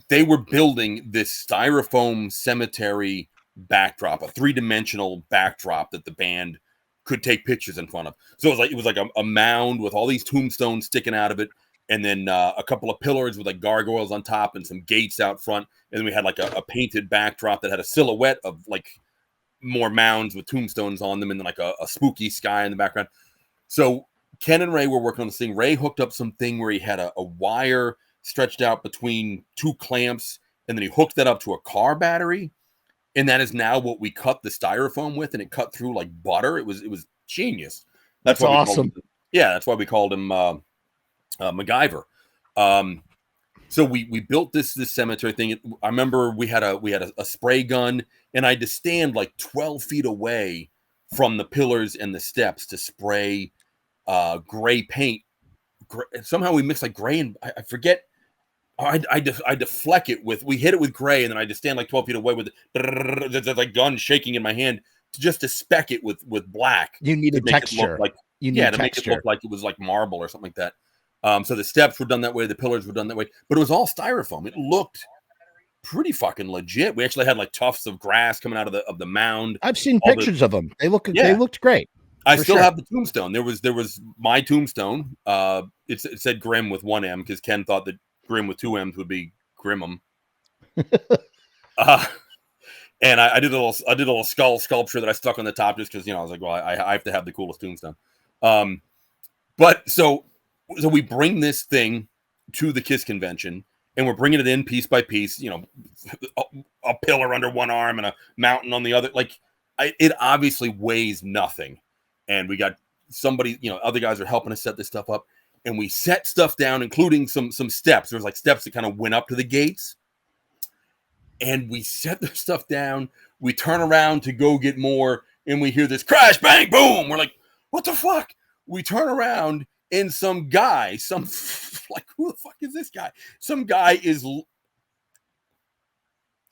They were building this styrofoam cemetery backdrop, a 3-dimensional backdrop that the band could take pictures in front of. So it was like a mound with all these tombstones sticking out of it, and then a couple of pillars with like gargoyles on top and some gates out front. And then we had like a painted backdrop that had a silhouette of like more mounds with tombstones on them, and then like a spooky sky in the background. So Ken and Ray were working on this thing. Ray hooked up something where he had a wire stretched out between 2 clamps, and then he hooked that up to a car battery. And that is now what we cut the styrofoam with, and it cut through like butter. It was genius. That's awesome. That's why we called him MacGyver. So we built this cemetery thing. I remember we had a spray gun, and I had to stand like 12 feet away from the pillars and the steps to spray gray paint. Somehow we mixed like gray and I forget. I deflect it we hit it with gray, and then I just stand like 12 feet away with the like gun shaking in my hand to speck it with black. You need a texture. Make it look like it was like marble or something like that. So the steps were done that way, the pillars were done that way, but it was all styrofoam. It looked pretty fucking legit. We actually had like tufts of grass coming out of the mound. I've seen pictures of them. They looked great. I still have the tombstone. There was my tombstone. It said Grimm with 1 M because Ken thought that Grimm with 2 M's would be Grimmum. And I did a little skull sculpture that I stuck on the top just because I was like, well, I have to have the coolest tombstone. But so we bring this thing to the KISS convention, and we're bringing it in piece by piece. A pillar under one arm and a mountain on the other. Like it obviously weighs nothing, and we got somebody. Other guys are helping us set this stuff up. And we set stuff down, including some steps. There's like steps that kind of went up to the gates. And we set the stuff down. We turn around to go get more. And we hear this crash, bang, boom. We're like, what the fuck? We turn around and some guy, like, who the fuck is this guy? Some guy is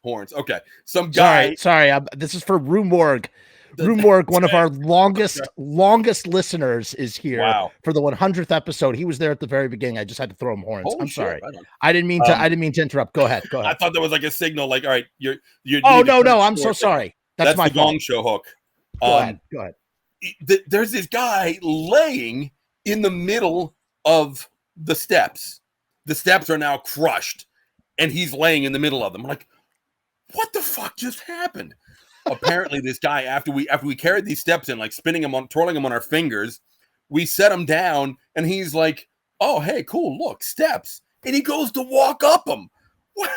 horns. Okay. Some guy. Sorry. This is for Rue Morgue. Rue Morgue, one of our longest listeners, is here for the 100th episode. He was there at the very beginning. I just had to throw him horns. I'm sorry. I didn't mean to interrupt. Go ahead. I thought that was like a signal. Like, all right, you're. Oh no! I'm so sorry. That's my the Gong Show hook. Go ahead. There's this guy laying in the middle of the steps. The steps are now crushed, and he's laying in the middle of them. I'm like, what the fuck just happened? Apparently, this guy, after we carried these steps in, like twirling them on our fingers, we set him down, and he's like, "Oh, hey, cool, look, steps," and he goes to walk up them. What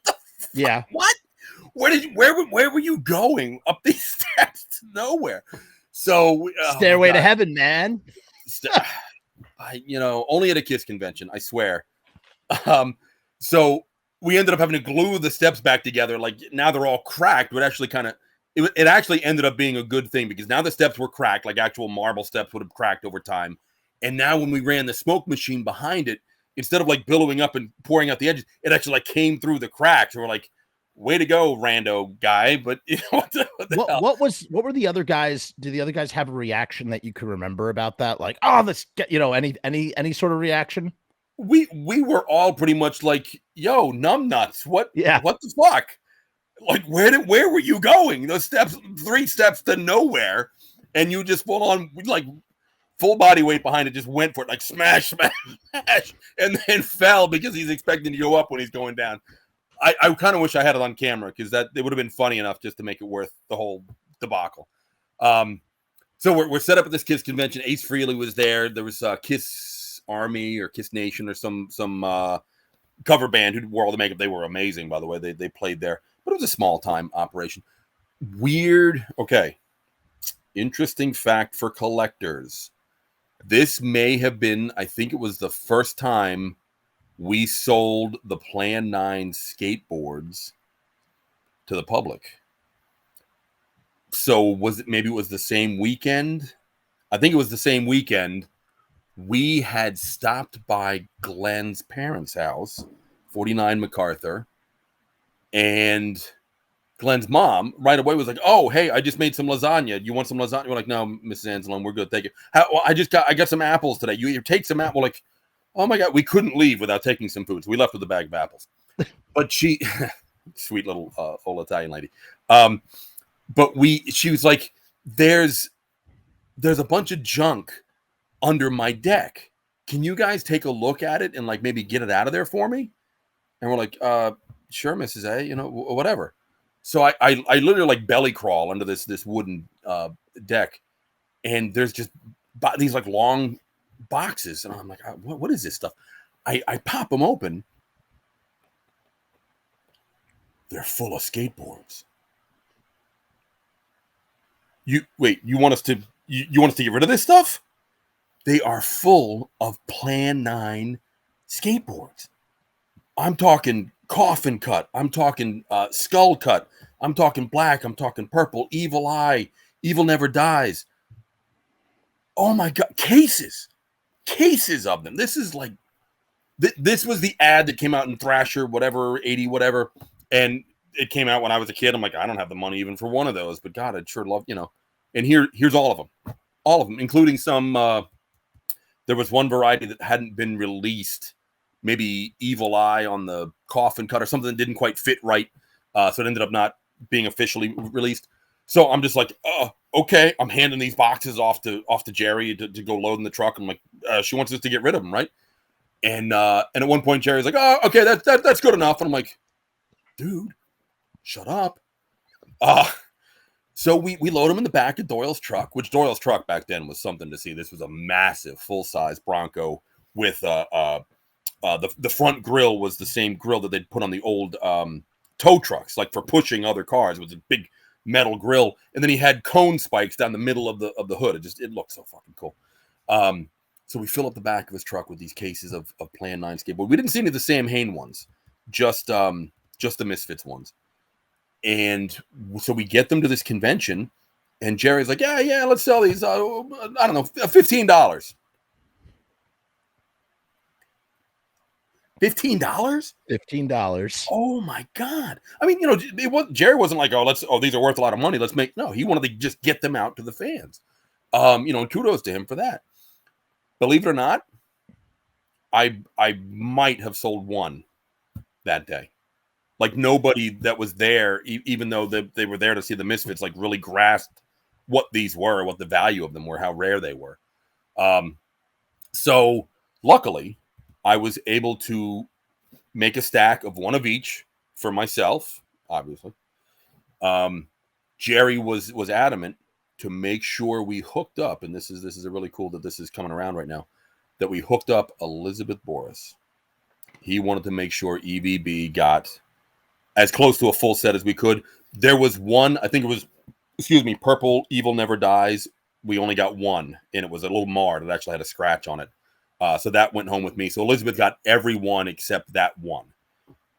the fuck? Yeah. What? Where were you going up these steps to nowhere? So Stairway to Heaven, man. Only at a Kiss convention, I swear. So we ended up having to glue the steps back together. Like now they're all cracked, but actually it actually ended up being a good thing because now the steps were cracked, like actual marble steps would have cracked over time. And now when we ran the smoke machine behind it, instead of like billowing up and pouring out the edges, it actually like came through the cracks. And we're like, way to go, rando guy. But what were the other guys? Did the other guys have a reaction that you could remember about that? Like, oh, this, any sort of reaction? We were all pretty much like, yo, numbnuts. What the fuck? Like, where were you going? Those steps, 3 steps to nowhere, and you just full on like full body weight behind it, just went for it, like smash, smash, smash, and then fell because he's expecting to go up when he's going down. I kind of wish I had it on camera because that it would have been funny enough just to make it worth the whole debacle. So we're set up at this Kiss convention. Ace Frehley was there. There was Kiss Army or Kiss Nation or some cover band who wore all the makeup. They were amazing, by the way. They played there, but it was a small time operation. Weird. Okay. Interesting fact for collectors. This may have been, I think it was the first time we sold the Plan 9 skateboards to the public. So maybe it was the same weekend? I think it was the same weekend. We had stopped by Glenn's parents' house, 49 MacArthur, and Glenn's mom right away was like, "Oh, hey, I just made some lasagna. Do you want some lasagna?" We're like, "No, Mrs. Anselm, we're good. Thank you." I got some apples today. You take some apples. Like, oh my God, we couldn't leave without taking some food. So we left with a bag of apples. But she, sweet little old Italian lady. But she was like, there's a bunch of junk under my deck. Can you guys take a look at it and like maybe get it out of there for me? And we're like, sure, Mrs. A, whatever. So I literally like belly crawl under this wooden deck, and there's just these like long boxes, and I'm like, what is this stuff? I pop them open. They're full of skateboards. You want us to get rid of this stuff? They are full of Plan 9 skateboards. I'm talking coffin cut. I'm talking skull cut. I'm talking black. I'm talking purple. Evil Eye. Evil Never Dies. Oh my God. Cases of them. This is like, this was the ad that came out in Thrasher, whatever, 80, whatever. And it came out when I was a kid. I'm like, I don't have the money even for one of those, but God, I'd sure love, and here's all of them, including some, there was one variety that hadn't been released, maybe Evil Eye on the coffin cut or something that didn't quite fit right. So it ended up not being officially released. So I'm just like, oh, okay. I'm handing these boxes off to Jerry to go load in the truck. I'm like, she wants us to get rid of them, right? And at one point Jerry's like, oh, okay, that's good enough. And I'm like, dude, shut up. So we load them in the back of Doyle's truck, which Doyle's truck back then was something to see. This was a massive full-size Bronco with the front grill was the same grill that they'd put on the old tow trucks, like for pushing other cars. It was a big metal grill, and then he had cone spikes down the middle of the hood. It looked so fucking cool. So we fill up the back of his truck with these cases of Plan 9 skateboard. We didn't see any of the Samhain ones, just the Misfits ones. And so we get them to this convention, and Jerry's like, yeah, let's sell these. I don't know, $15. $15? $15. Oh my God. I mean, Jerry wasn't like, these are worth a lot of money. No, he wanted to just get them out to the fans. And kudos to him for that. Believe it or not, I might have sold one that day. Like nobody that was there, even though they were there to see the Misfits, like really grasped what these were, what the value of them were, how rare they were. So luckily, I was able to make a stack of one of each for myself, obviously. Jerry was adamant to make sure we hooked up, and this is a really cool that this is coming around right now, that we hooked up Elizabeth Boris. He wanted to make sure EVB got as close to a full set as we could. There was one, I think it was, purple Evil Never Dies we only got one, and it was a little marred. It actually had a scratch on it. So that went home with me. So Elizabeth got every one except that one.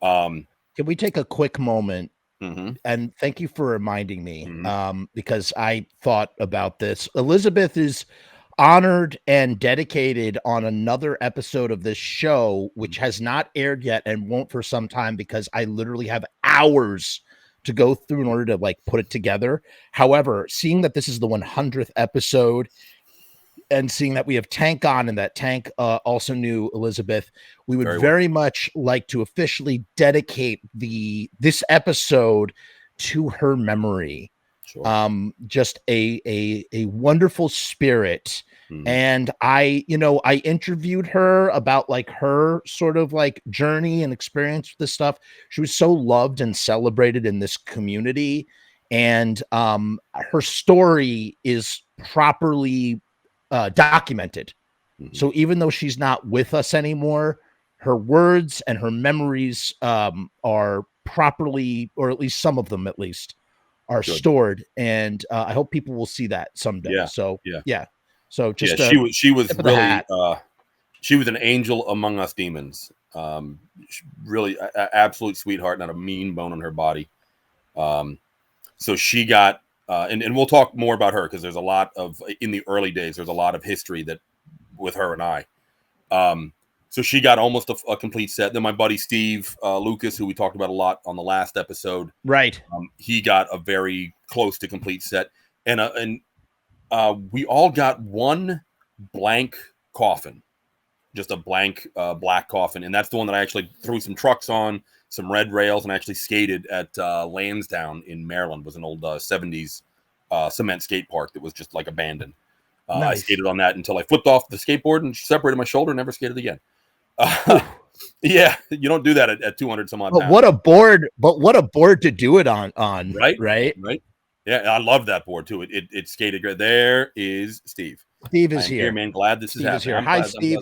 Can we take a quick moment? Mm-hmm. And thank you for reminding me, Mm-hmm. because I thought about this. Elizabeth is honored and dedicated on another episode of this show, which has not aired yet and won't for some time, because I literally have hours to go through in order to like put it together. However, seeing that this is the 100th episode and seeing that we have Tank on, and that Tank also knew Elizabeth, we would very much like to officially dedicate this episode to her memory. Sure. Just a wonderful spirit. Mm-hmm. And I interviewed her about like her sort of like journey and experience with this stuff. She was so loved and celebrated in this community, and her story is properly documented. Mm-hmm. So even though she's not with us anymore, her words and her memories are properly, or at least some of them at least, are Good. stored. And I hope people will see that someday. Yeah. So yeah. So just she was really she was an angel among us demons. Really absolute sweetheart, not a mean bone in her body. So she got and we'll talk more about her, because there's a lot of, in the early days, there's a lot of history that with her and I. So she got almost a complete set. Then my buddy Steve Lucas, who we talked about a lot on the last episode, right? He got a very close to complete set, and we all got one blank coffin, just a blank black coffin, and that's the one that I actually threw some trucks on, some red rails, and actually skated at Lansdowne in Maryland. It was an old 70s cement skate park that was just like abandoned. Nice. I skated on that until I flipped off the skateboard and separated my shoulder and never skated again. Yeah, you don't do that at 200 some odd pounds. What a board to do it on. Right. Yeah, I love that board too. It skated great. There is Steve. Steve is here, man. Glad this is happening. Here. Hi, Steve.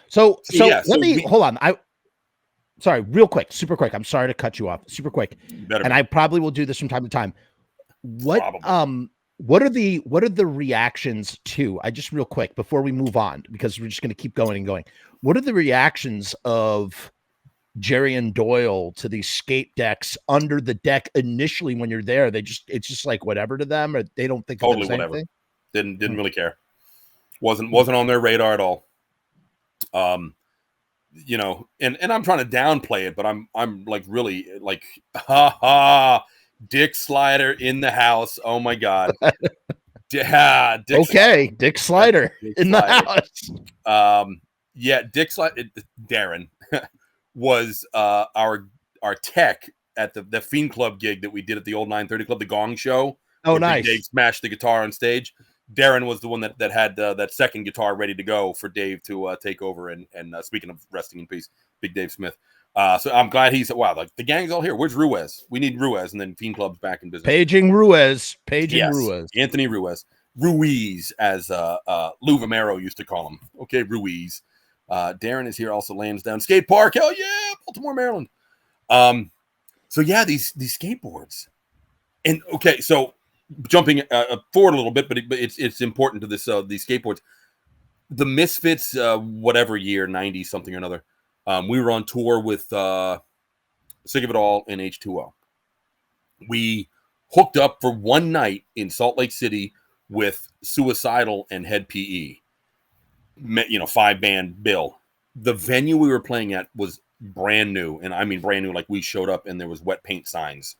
So let me hold on. Sorry, real quick, super quick. I'm sorry to cut you off. Super quick. And I probably will do this from time to time. What are the reactions to, I just real quick before we move on, because we're just going to keep going and going. What are the reactions of Jerry and Doyle to these skate decks under the deck initially when you're there? It's just like whatever to them, or they don't think totally of the same whatever. thing? Didn't really care. Wasn't on their radar at all. And I'm trying to downplay it, but I'm like really like, Dick Slider in the house. Oh my God. Dick Slider in the house. Dick Slider, Darren was our tech at the Fiend Club gig that we did at the old 930 Club, the Gong Show. Oh, nice. Dave smashed the guitar on stage. Darren was the one that had that second guitar ready to go for Dave to take over. And speaking of resting in peace, Big Dave Smith. So I'm glad he's, wow, like the gang's all here. Where's Ruiz? We need Ruiz. And then Fiend Club's back in business. Paging Ruiz. Anthony Ruiz, as Lou Vomero used to call him. Okay, Ruiz. Darren is here, also Lansdowne Skate Park. Hell yeah, Baltimore, Maryland. So yeah, these skateboards. And okay, so jumping forward a little bit, but it's important to this these skateboards. The Misfits, whatever year, 90 something or another. We were on tour with Sick of It All and H2O. We hooked up for one night in Salt Lake City with Suicidal and Head PE. 5-band bill. The venue we were playing at was brand new, and I mean brand new. Like we showed up and there was wet paint signs.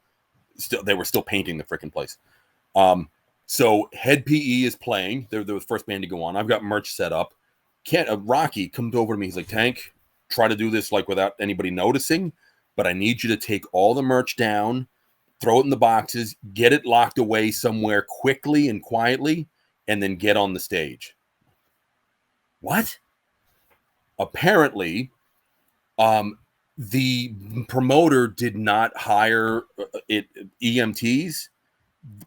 They were still painting the freaking place. So Head PE is playing. They're the first band to go on. I've got merch set up. Rocky comes over to me. He's like, Tank, try to do this like without anybody noticing, but I need you to take all the merch down, throw it in the boxes, get it locked away somewhere quickly and quietly, and then get on the stage. What? Apparently, the promoter did not hire EMTs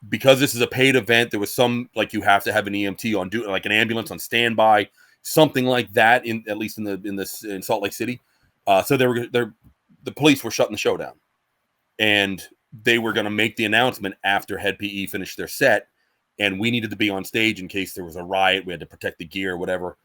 because this is a paid event. There was some, like, you have to have an EMT on duty, like an ambulance on standby, something like that. At least in Salt Lake City. So the police were shutting the show down, and they were going to make the announcement after Head PE finished their set. and we needed to be on stage in case there was a riot. We had to protect the gear or whatever.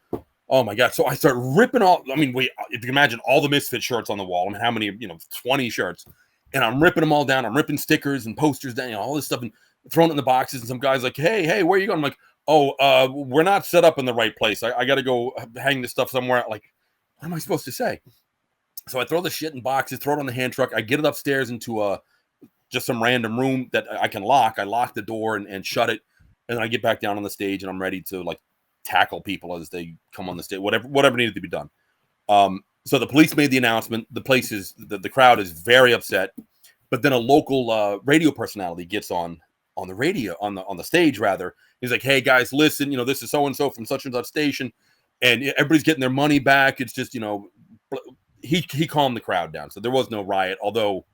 Oh my God. So I start ripping all, I mean, if you can imagine all the Misfit shirts on the wall. I mean, how many, 20 shirts. And I'm ripping them all down. I'm ripping stickers and posters down, all this stuff, and throwing it in the boxes. And some guy's like, hey, where are you going? I'm like, we're not set up in the right place. I got to go hang this stuff somewhere. Like, what am I supposed to say? So I throw the shit in boxes, throw it on the hand truck. I get it upstairs into just some random room that I can lock. I lock the door and shut it. And then I get back down on the stage and I'm ready to like tackle people as they come on the stage, whatever needed to be done. So the police made the announcement. The place is the crowd is very upset, but then a local radio personality gets on the radio on the stage rather. He's like, "Hey guys, listen, this is so and so from such and such station, and everybody's getting their money back. It's just he calmed the crowd down, so there was no riot. Although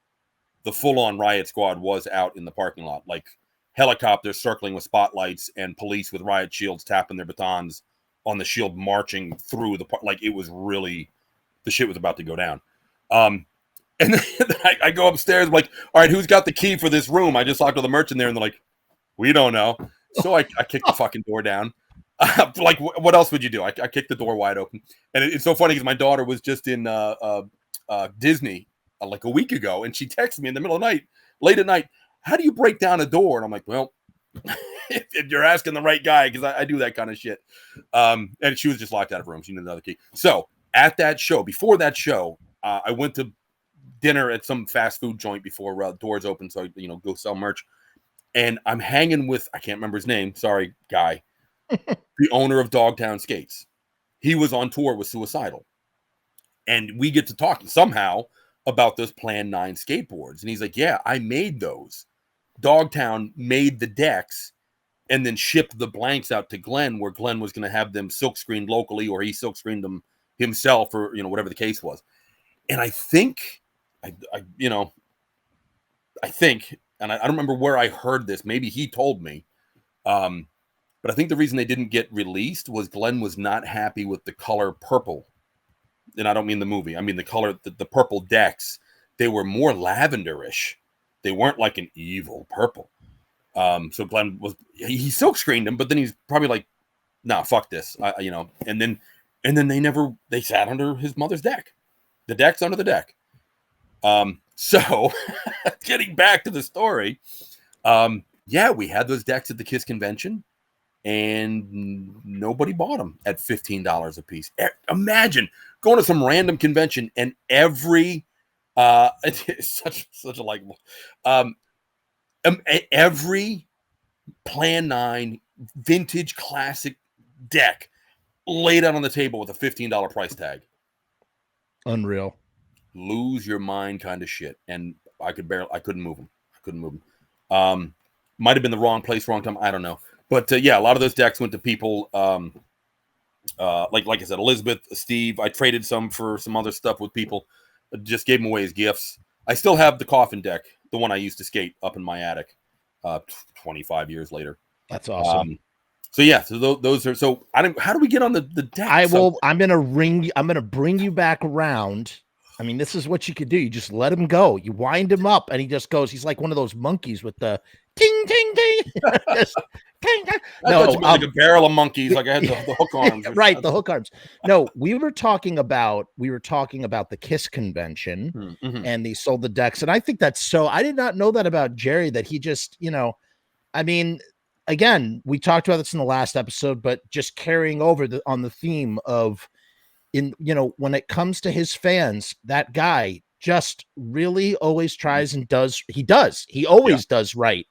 the full-on riot squad was out in the parking lot, like helicopters circling with spotlights and police with riot shields tapping their batons on the shield, marching through the park. Like it was really." The shit was about to go down. And then I go upstairs. I'm like, all right, who's got the key for this room? I just talked to the merchant there, and they're like, we don't know. So I kicked the fucking door down. Like, what else would you do? I kicked the door wide open. And it's so funny because my daughter was just in Disney like a week ago, and she texted me in the middle of the night, late at night, how do you break down a door? And I'm like, well, if you're asking the right guy, because I do that kind of shit. And she was just locked out of her room. She needed another key. So at that show, before that show, I went to dinner at some fast food joint before doors open, so go sell merch. And I'm hanging with, I can't remember his name, sorry, guy, the owner of Dogtown Skates. He was on tour with Suicidal. And we get to talking somehow about those Plan 9 skateboards. And he's like, yeah, I made those. Dogtown made the decks and then shipped the blanks out to Glenn, where Glenn was going to have them silk screened locally, or he silk screened them himself, or whatever the case was. And I think I think, and I don't remember where I heard this, maybe he told me, but I think the reason they didn't get released was Glenn was not happy with the color purple. And I don't mean the movie, I mean the color, the purple decks. They were more lavenderish. They weren't like an evil purple. So Glenn he silk screened them, but then he's probably like, nah, fuck this. And then they sat under his mother's deck. The deck's under the deck. So getting back to the story, we had those decks at the KISS convention and nobody bought them at $15 a piece. Imagine going to some random convention and every, it's such a likable, every Plan 9 vintage classic deck laid out on the table with a $15 price tag. Unreal. Lose your mind kind of shit. And I couldn't move them. Might have been the wrong place, wrong time. I don't know. But a lot of those decks went to people like I said, Elizabeth, Steve. I traded some for some other stuff with people. Just gave them away as gifts. I still have the coffin deck, the one I used to skate, up in my attic 25 years later. That's awesome. So those are, so how do we get on the deck? I'm gonna bring you back around. I mean, this is what you could do. You just let him go. You wind him up and he just goes. He's like one of those monkeys with the ting, ting, ting. Just, ting, ting. No, like a barrel of monkeys. Like I had the hook arms. Right. The hook arms. No, we were talking about the KISS convention and they sold the decks. And I think that's so, I did not know that about Jerry, that he just, I mean, again, we talked about this in the last episode, but just carrying over on the theme of, when it comes to his fans, that guy just really always tries and does. He always does right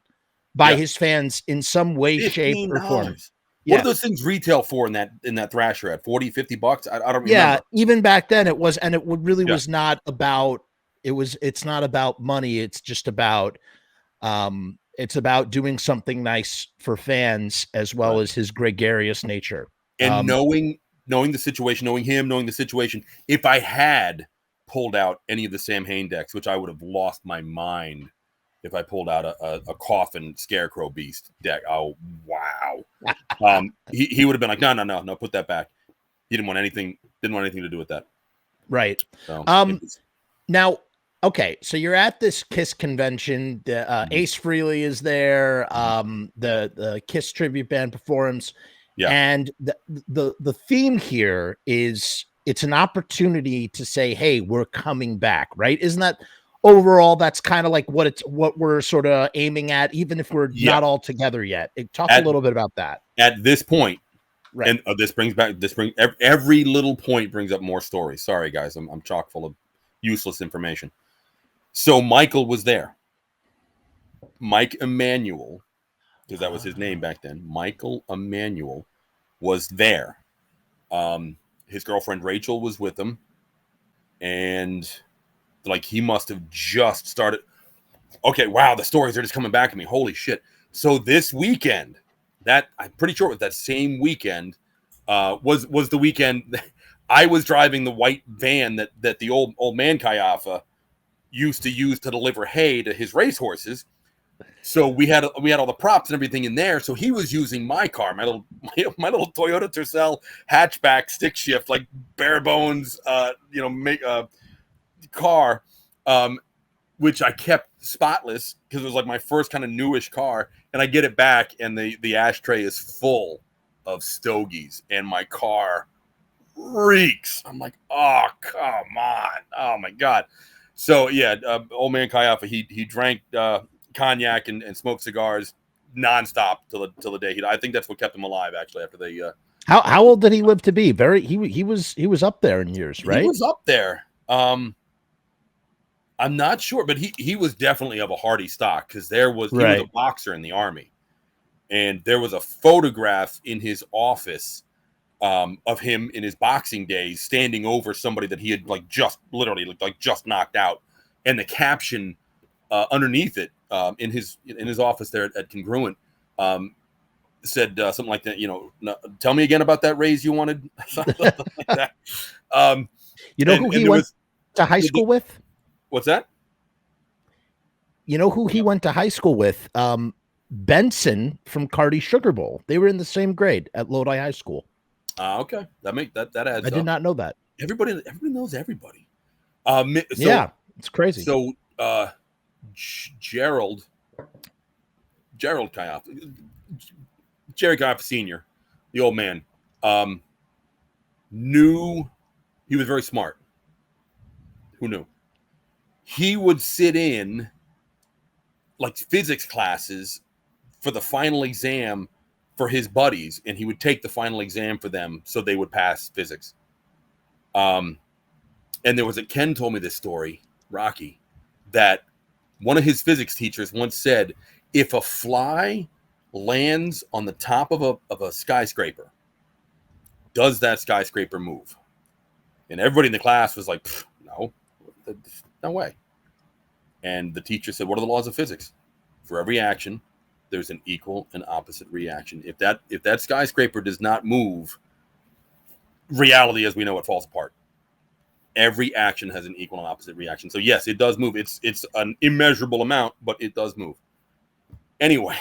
by his fans in some way, shape, or form. What do those things retail for in that Thrasher at $40-$50? I don't remember. Yeah, even back then it was, and it really was not about. It's not about money. It's just about. It's about doing something nice for fans as well as his gregarious nature. And knowing the situation, knowing him, knowing the situation, if I had pulled out any of the Samhain decks, which I would have lost my mind if I pulled out a coffin scarecrow beast deck. Oh, wow. He would have been like, no, put that back. He didn't want anything to do with that. Right. So, now, Okay, so you're at this Kiss convention. Ace Frehley is there. The Kiss tribute band performs. Yeah. And the theme here is it's an opportunity to say, hey, we're coming back, right? Isn't that overall that's kind of like what we're sort of aiming at, even if we're not all together yet? Talk a little bit about that. At this point, right. And this brings every little point brings up more stories. Sorry, guys, I'm chock full of useless information. So Michael was there. Mike Emanuel, because that was his name back then. Michael Emanuel was there. His girlfriend Rachel was with him, and like he must have just started. Okay, wow, the stories are just coming back at me. Holy shit! So this weekend, that I'm pretty sure it was that same weekend, was the weekend. I was driving the white van that the old man Kayafa used to use to deliver hay to his racehorses. So we had all the props and everything in there. So he was using my car, my little Toyota Tercel hatchback stick shift, like bare bones, car, which I kept spotless because it was like my first kind of newish car. And I get it back, and the ashtray is full of stogies, and my car reeks. I'm like, oh, come on, oh my god. So yeah, old man Kayafa, he drank cognac and smoked cigars nonstop till the day he died. I think that's what kept him alive, actually. After they how old did he live to be? He was up there in years, right? He was up there. I'm not sure, but he was definitely of a hardy stock, because he was a boxer in the army, and there was a photograph in his office of him in his boxing days standing over somebody that he had just knocked out, and the caption underneath it in his office there at Congruent said something like that. Tell me again about that raise you wanted. Something like that. Who he went to high school with? What's that? You know who he went to high school with? Benson from Cardi Sugar Bowl. They were in the same grade at Lodi High School. Okay, that adds. I did not know that. Everybody knows everybody. Yeah, it's crazy. So Gerald Kayafa, Jerry Kayafa Sr., the old man, knew he was very smart. Who knew? He would sit in physics classes for the final exam for his buddies, and he would take the final exam for them so they would pass physics. And Ken told me this story, Rocky, that one of his physics teachers once said, if a fly lands on the top of a skyscraper, does that skyscraper move? And everybody in the class was like, no way. And the teacher said, what are the laws of physics? For every action, there's an equal and opposite reaction. If that skyscraper does not move, reality as we know it falls apart. Every action has an equal and opposite reaction. So yes, it does move. It's an immeasurable amount, but it does move. Anyway,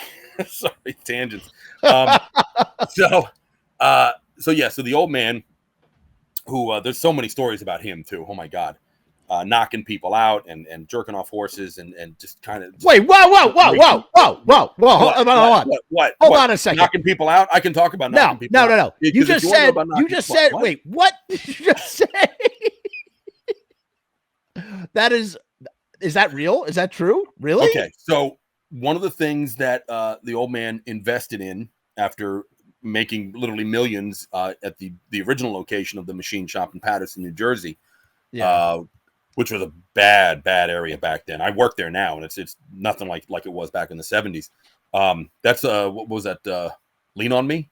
sorry, tangents. So the old man, who there's so many stories about him too. Oh my God. Knocking people out and jerking off horses and just kind of. Wait, whoa! What? Hold on a second. Knocking people out? I can talk about knocking people out. No. You just said. Wait, what did you just say? Is that real? Is that true? Really? Okay, so one of the things that the old man invested in after making literally millions at the original location of the machine shop in Paterson, New Jersey, which was a bad area back then. I work there now, and it's nothing like it was back in the 70s. That's what was that? Lean on Me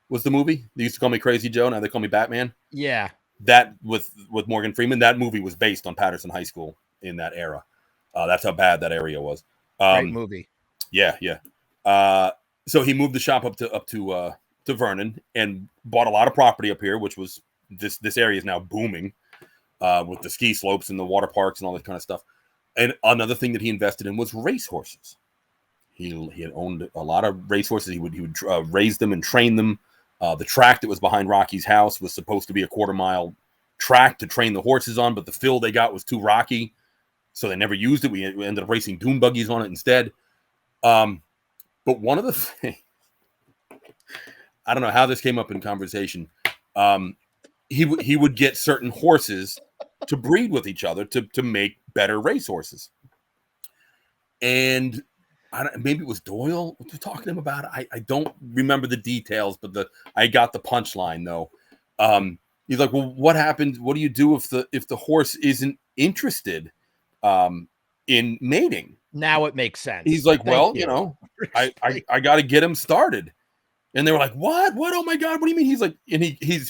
was the movie. They used to call me Crazy Joe. Now they call me Batman. Yeah. That with Morgan Freeman. That movie was based on Paterson High School in that era. That's how bad that area was. Great movie. Yeah. So he moved the shop up to Vernon and bought a lot of property up here, which was this area is now booming with the ski slopes and the water parks and all that kind of stuff. And another thing that he invested in was racehorses. He had owned a lot of racehorses. He would raise them and train them. The track that was behind Rocky's house was supposed to be a 1/4 mile track to train the horses on, but the fill they got was too rocky so they never used it. We ended up racing dune buggies on it instead. But one of the things, I don't know how this came up in conversation. He would get certain horses to breed with each other to make better racehorses. And maybe it was Doyle talking to him about it. I don't remember the details, but I got the punchline though. He's like, well, what happens? What do you do if the horse isn't interested in mating? Now it makes sense. He's like, well, you know, I got to get him started. And they were like, what? Oh my God, what do you mean? He's like, and his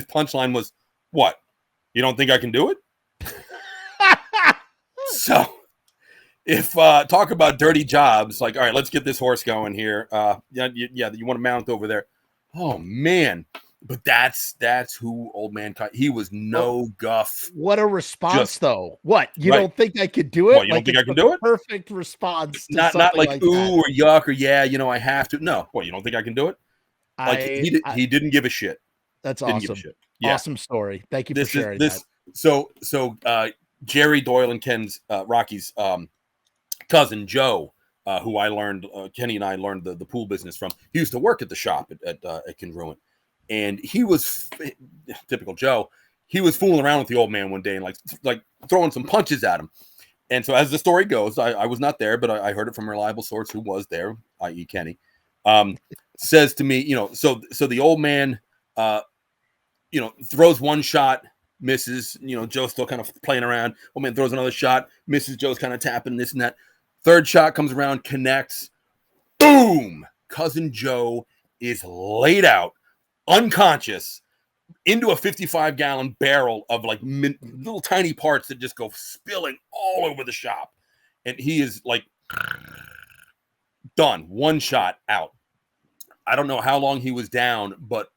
punchline was, what? You don't think I can do it? So if talk about dirty jobs, like, all right, let's get this horse going here. Yeah, you want to mount over there. Oh man. But that's who old man, he was no guff. What a response though. What? You don't think I could do it? What, you don't think I can do it? Perfect response. To not like ooh that. Or yuck or yeah, you know, I have to. No. What, you don't think I can do it? Like he didn't give a shit. That's didn't awesome. Give a shit. Yeah. Awesome story. Thank you for sharing that. So Jerry, Doyle, and Ken's Rocky's cousin Joe, who I learned Kenny and I learned the pool business from. He used to work at the shop at Congruent, and he was typical Joe. He was fooling around with the old man one day and like throwing some punches at him. And so as the story goes, I was not there, but I heard it from a reliable source who was there, i.e. Kenny. Says to me, you know, so the old man, you know, throws one shot, misses, you know, Joe's still kind of playing around. Old man throws another shot, misses, Joe's kind of tapping this and that. Third shot comes around, connects, boom! Cousin Joe is laid out, unconscious, into a 55-gallon barrel of like little tiny parts that just go spilling all over the shop. And he is like done, one shot out. I don't know how long he was down, but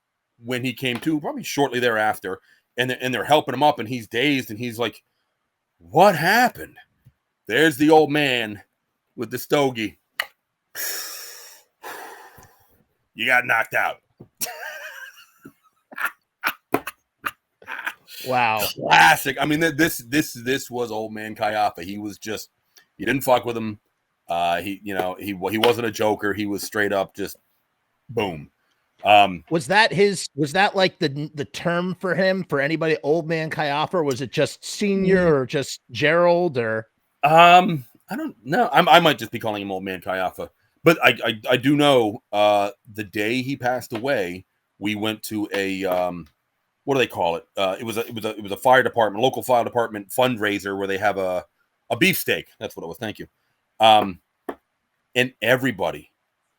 when he came to, probably shortly thereafter, and they're helping him up, and he's dazed, and he's like, what happened? There's the old man with the stogie. You got knocked out. Wow. Classic. I mean, this was old man Kayafa. He was just, you didn't fuck with him. He wasn't a joker. He was straight up just boom. Was that like the term for him, for anybody, old man Kayafa, or was it just senior or just Gerald or? I don't know. I might just be calling him old man Kayafa, but I do know, the day he passed away, we went to a, what do they call it? It was a fire department, local fire department fundraiser where they have a beefsteak. That's what it was. Thank you. And everybody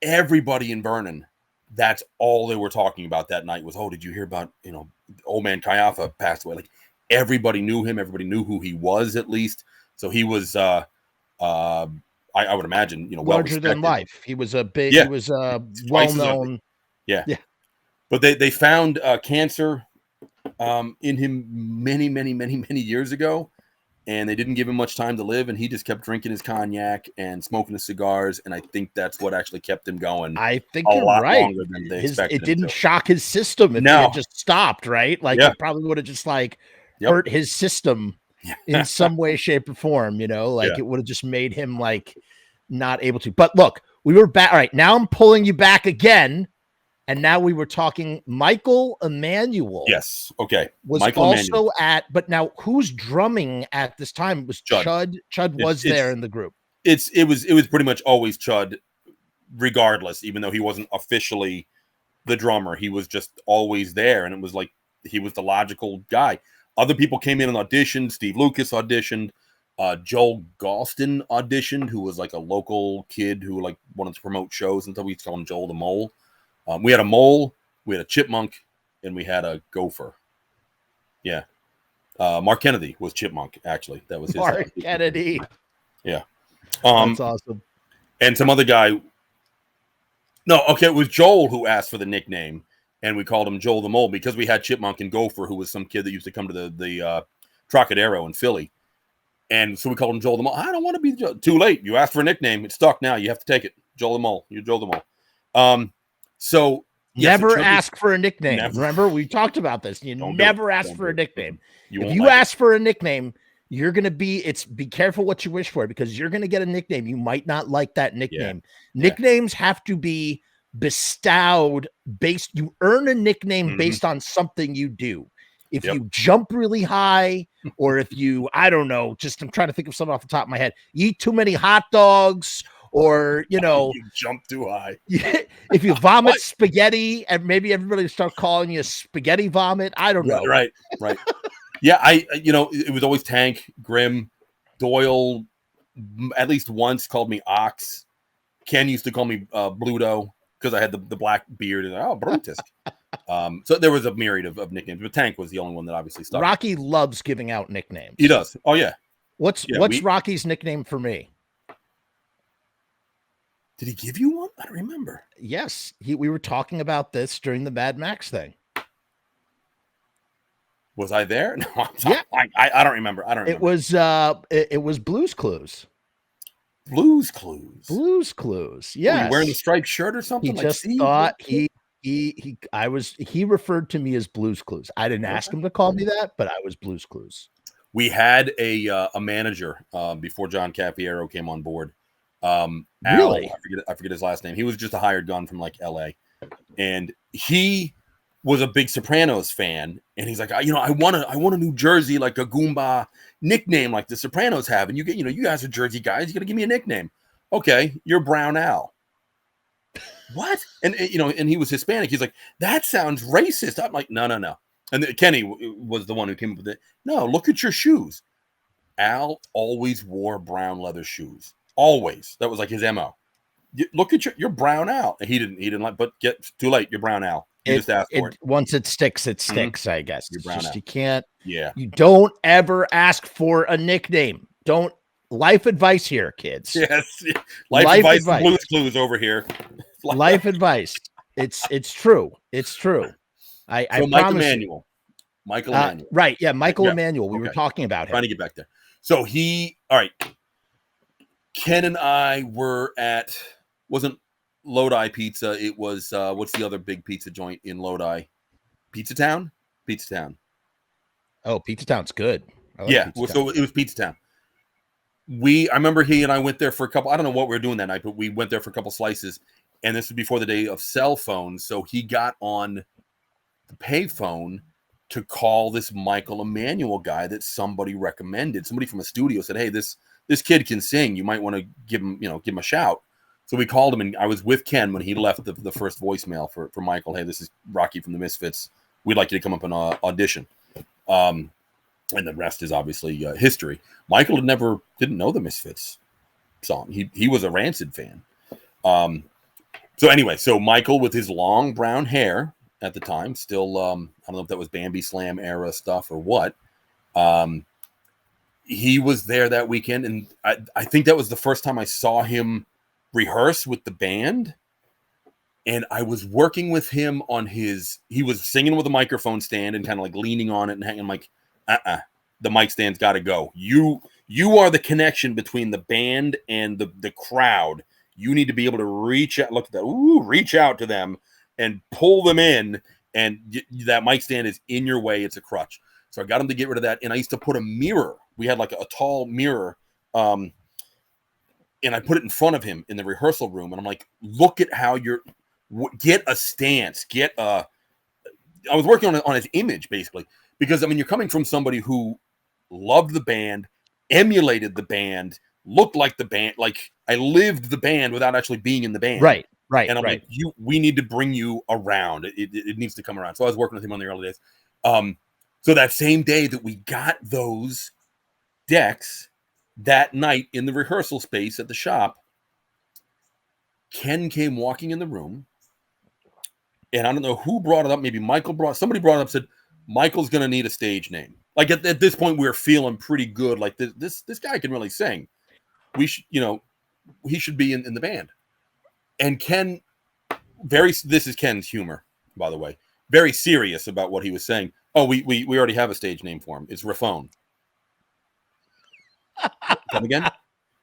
in Vernon, that's all they were talking about that night was, oh, did you hear about, you know, old man Kayafa passed away? Like everybody knew him. Everybody knew who he was, at least. So he was, I would imagine, you know, larger than life. He was a big, he was well-known. Yeah. But they found cancer in him many years ago, and they didn't give him much time to live, and he just kept drinking his cognac and smoking his cigars, and I think that's what actually kept him going. I think you're right. It didn't shock his system if he had just stopped, right? Like it probably would have just like hurt his system in some way, shape, or form, you know, like it would have just made him like not able to. But look, we were back. All right, now I'm pulling you back again. And now we were talking Michael Emanuel. Yes. Okay. Was Michael also Emanuel. But now who's drumming at this time? It was Chud. Chud was there in the group. It was pretty much always Chud, regardless, even though he wasn't officially the drummer. He was just always there. And it was like, he was the logical guy. Other people came in and auditioned. Steve Lucas auditioned. Joel Galston auditioned, who was like a local kid who like wanted to promote shows until we called him Joel the Mole. We had a mole, we had a chipmunk, and we had a gopher. Yeah. Mark Kennedy was chipmunk, actually. That was his Mark Kennedy. Yeah. That's awesome. And some other guy. No, okay, it was Joel who asked for the nickname, and we called him Joel the Mole because we had chipmunk and gopher, who was some kid that used to come to the Trocadero in Philly. And so we called him Joel the Mole. I don't want to be too late. You asked for a nickname. It's stuck now. You have to take it. Joel the Mole. You're Joel the Mole. So never ask for a nickname. Remember, we talked about this. You never ask for a nickname. If you ask for a nickname, you're going to be careful what you wish for, because you're going to get a nickname. You might not like that nickname. Yeah. Nicknames have to be bestowed you earn a nickname based on something you do. If you jump really high, or if you, I don't know, I'm trying to think of something off the top of my head, eat too many hot dogs, or, you jump too high. If you vomit spaghetti, and maybe everybody start calling you spaghetti vomit. I don't know. Right. Yeah, it was always Tank, Grimm, Doyle, at least once called me Ox. Ken used to call me Bluto because I had the black beard, and Brutus. So there was a myriad of nicknames, but Tank was the only one that obviously stuck. Rocky loves giving out nicknames. He does. Oh yeah. What's Rocky's nickname for me? Did he give you one? I don't remember. Yes, we were talking about this during the Mad Max thing. Was I there? No, I don't remember. It was Blue's Clues. Blue's Clues. Blue's Clues. Yeah. Were you wearing the striped shirt or something? He just thought he referred to me as Blue's Clues. I didn't ask him to call me that, but I was Blue's Clues. We had a manager before John Cafiero came on board. Really? I forget his last name. He was just a hired gun from like LA, and he was a big Sopranos fan. And he's like, I want a New Jersey, like a Goomba nickname like the Sopranos have. And you guys are Jersey guys. You got to give me a nickname. Okay, you're Brown Al. What? And and he was Hispanic. He's like, that sounds racist. I'm like, no. And Kenny was the one who came up with it. No, look at your shoes. Al always wore brown leather shoes. Always. That was like his MO. Look at your Brown Al. And he didn't like, but too late. You're Brown Al. You just asked for it. Once it sticks, it sticks, I guess. You're Brown Al. You can't. Yeah. You don't ever ask for a nickname. Don't. Life advice here, kids. Yes. Life advice. Blue's Clues over here. Life advice. It's true. It's true. I Michael Emanuel. Michael Emanuel. Right. Yeah. Michael Emanuel. We were talking about him. Trying to get back there. So all right. Ken and I were at, wasn't Lodi Pizza. It was, what's the other big pizza joint in Lodi? Pizza Town. Oh, Pizza Town's good. Yeah. So it was Pizza Town. I remember he and I went there for a couple, I don't know what we were doing that night, but we went there for a couple slices, and this was before the day of cell phones. So he got on the payphone to call this Michael Emanuel guy that somebody recommended. Somebody from a studio said, hey, this kid can sing. You might want to give him a shout. So we called him, and I was with Ken when he left the first voicemail for Michael. Hey, this is Rocky from the Misfits. We'd like you to come up and audition. And the rest is obviously history. Michael didn't know the Misfits song. He was a Rancid fan. So anyway, Michael with his long brown hair at the time, still, I don't know if that was Bambi Slam era stuff or what. He was there that weekend, and I think that was the first time I saw him rehearse with the band. And I was working with him on he was singing with a microphone stand and kind of like leaning on it and hanging. I'm like, the mic stand's got to go. You are the connection between the band and the crowd. You need to be able to reach out. Look at that. Reach out to them and pull them in. And that mic stand is in your way. It's a crutch. So I got him to get rid of that. And I used to put a mirror. We had like a tall mirror. And I put it in front of him in the rehearsal room. And I'm like, look at how get a stance. I was working on his image basically. Because, I mean, you're coming from somebody who loved the band, emulated the band, looked like the band. Like, I lived the band without actually being in the band. Right. And I'm like, we need to bring you around. It needs to come around. So I was working with him on the early days. So that same day that we got those decks, that night in the rehearsal space at the shop, Ken came walking in the room. And I don't know who brought it up. Maybe somebody brought it up, said, Michael's going to need a stage name. Like at this point, we were feeling pretty good. Like this guy can really sing. He should be in the band. And Ken, this is Ken's humor, by the way, very serious about what he was saying. Oh, we already have a stage name for him. It's Raphone. Come again?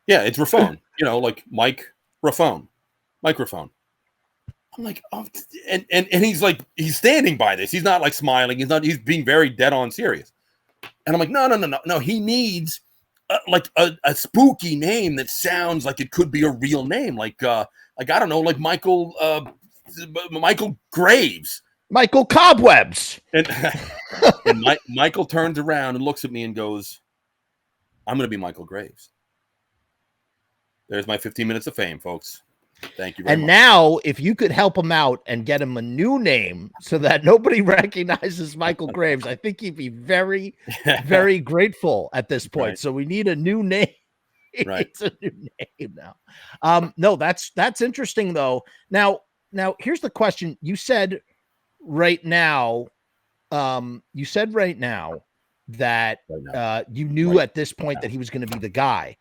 Yeah, it's Raphone. Like Mike Raphone, microphone. I'm like, oh, and he's like, he's standing by this. He's not like smiling. He's being very dead on serious. And And I'm like, no. He needs like a spooky name that sounds like it could be a real name. Like I don't know, like Michael Graves. Michael Cobwebs. And, Michael turns around and looks at me and goes, I'm going to be Michael Graves. There's my 15 minutes of fame, folks. Thank you very much. And now, if you could help him out and get him a new name so that nobody recognizes Michael Graves, I think he'd be very, very grateful at this point. Right. So we need a new name. Right. It's a new name now. No, that's interesting though. Now here's the question. You said right now that you knew at this point that he was going to be the guy.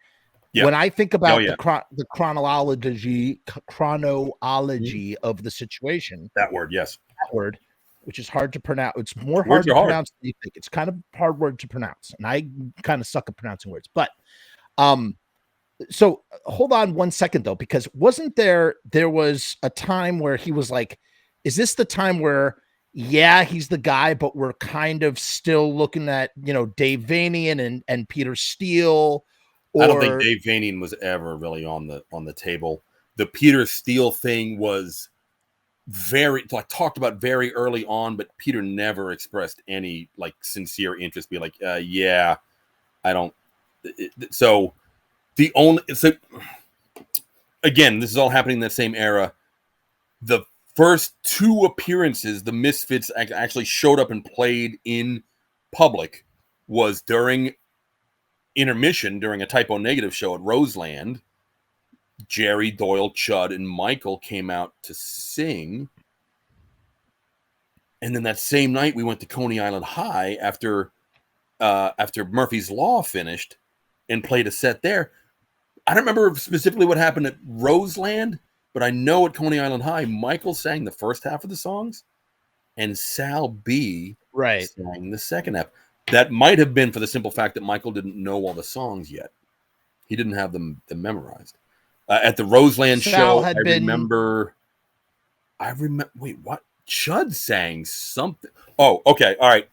Yeah. When I think about the chronology of the situation, that word, which is hard to pronounce. It's more hard to pronounce than you think. It's kind of a hard word to pronounce, and I kind of suck at pronouncing words. But so hold on one second though, because wasn't there was a time where he was like, is this the time where he's the guy, but we're kind of still looking at, Dave Vanian and Peter Steele? I don't think Dave Vanian was ever really on the table. The Peter Steele thing was talked about very early on, but Peter never expressed any like sincere interest. Be like, I don't. Again, this is all happening in that same era. The first two appearances the Misfits actually showed up and played in public was during intermission during a Typo Negative show at Roseland. Jerry, Doyle, Chud, and Michael came out to sing. And then that same night we went to Coney Island High after Murphy's Law finished and played a set there. I don't remember specifically what happened at Roseland, but I know at Coney Island High, Michael sang the first half of the songs and Sal B sang the second half. That might have been for the simple fact that Michael didn't know all the songs yet. He didn't have them memorized. At the Roseland show, I remember. Wait, what? Chud sang something. Oh, okay. All right.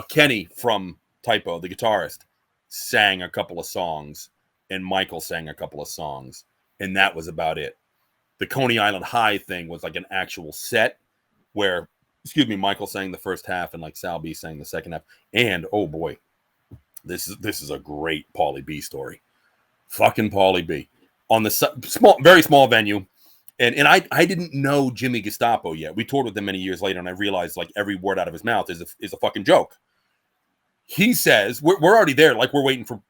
Kenny from Typo, the guitarist, sang a couple of songs, and Michael sang a couple of songs, and that was about it. The Coney Island High thing was like an actual set where, Michael sang the first half and like Sal B sang the second half. And oh boy, this is a great Paulie B story. Fucking Paulie B on the very small venue. And I didn't know Jimmy Gestapo yet. We toured with him many years later, and I realized like every word out of his mouth is a fucking joke. He says we're already there, like we're waiting for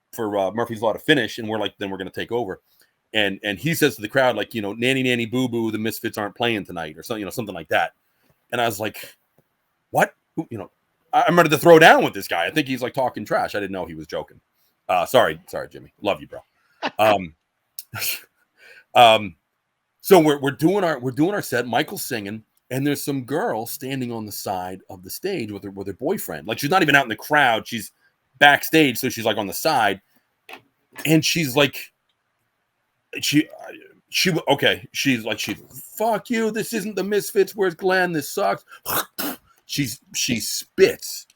Murphy's Law to finish, and we're like, then we're gonna take over. And he says to the crowd, like, nanny nanny boo boo, the Misfits aren't playing tonight, or something, something like that. And I was like, what? I'm ready to throw down with this guy. I think he's like talking trash. I didn't know he was joking. Sorry, Jimmy. Love you, bro. So we're doing our set. Michael's singing, and there's some girl standing on the side of the stage with her boyfriend. Like she's not even out in the crowd. She's backstage, so she's like on the side, and she's like, she's like, fuck you. This isn't the Misfits. Where's Glenn? This sucks. She spits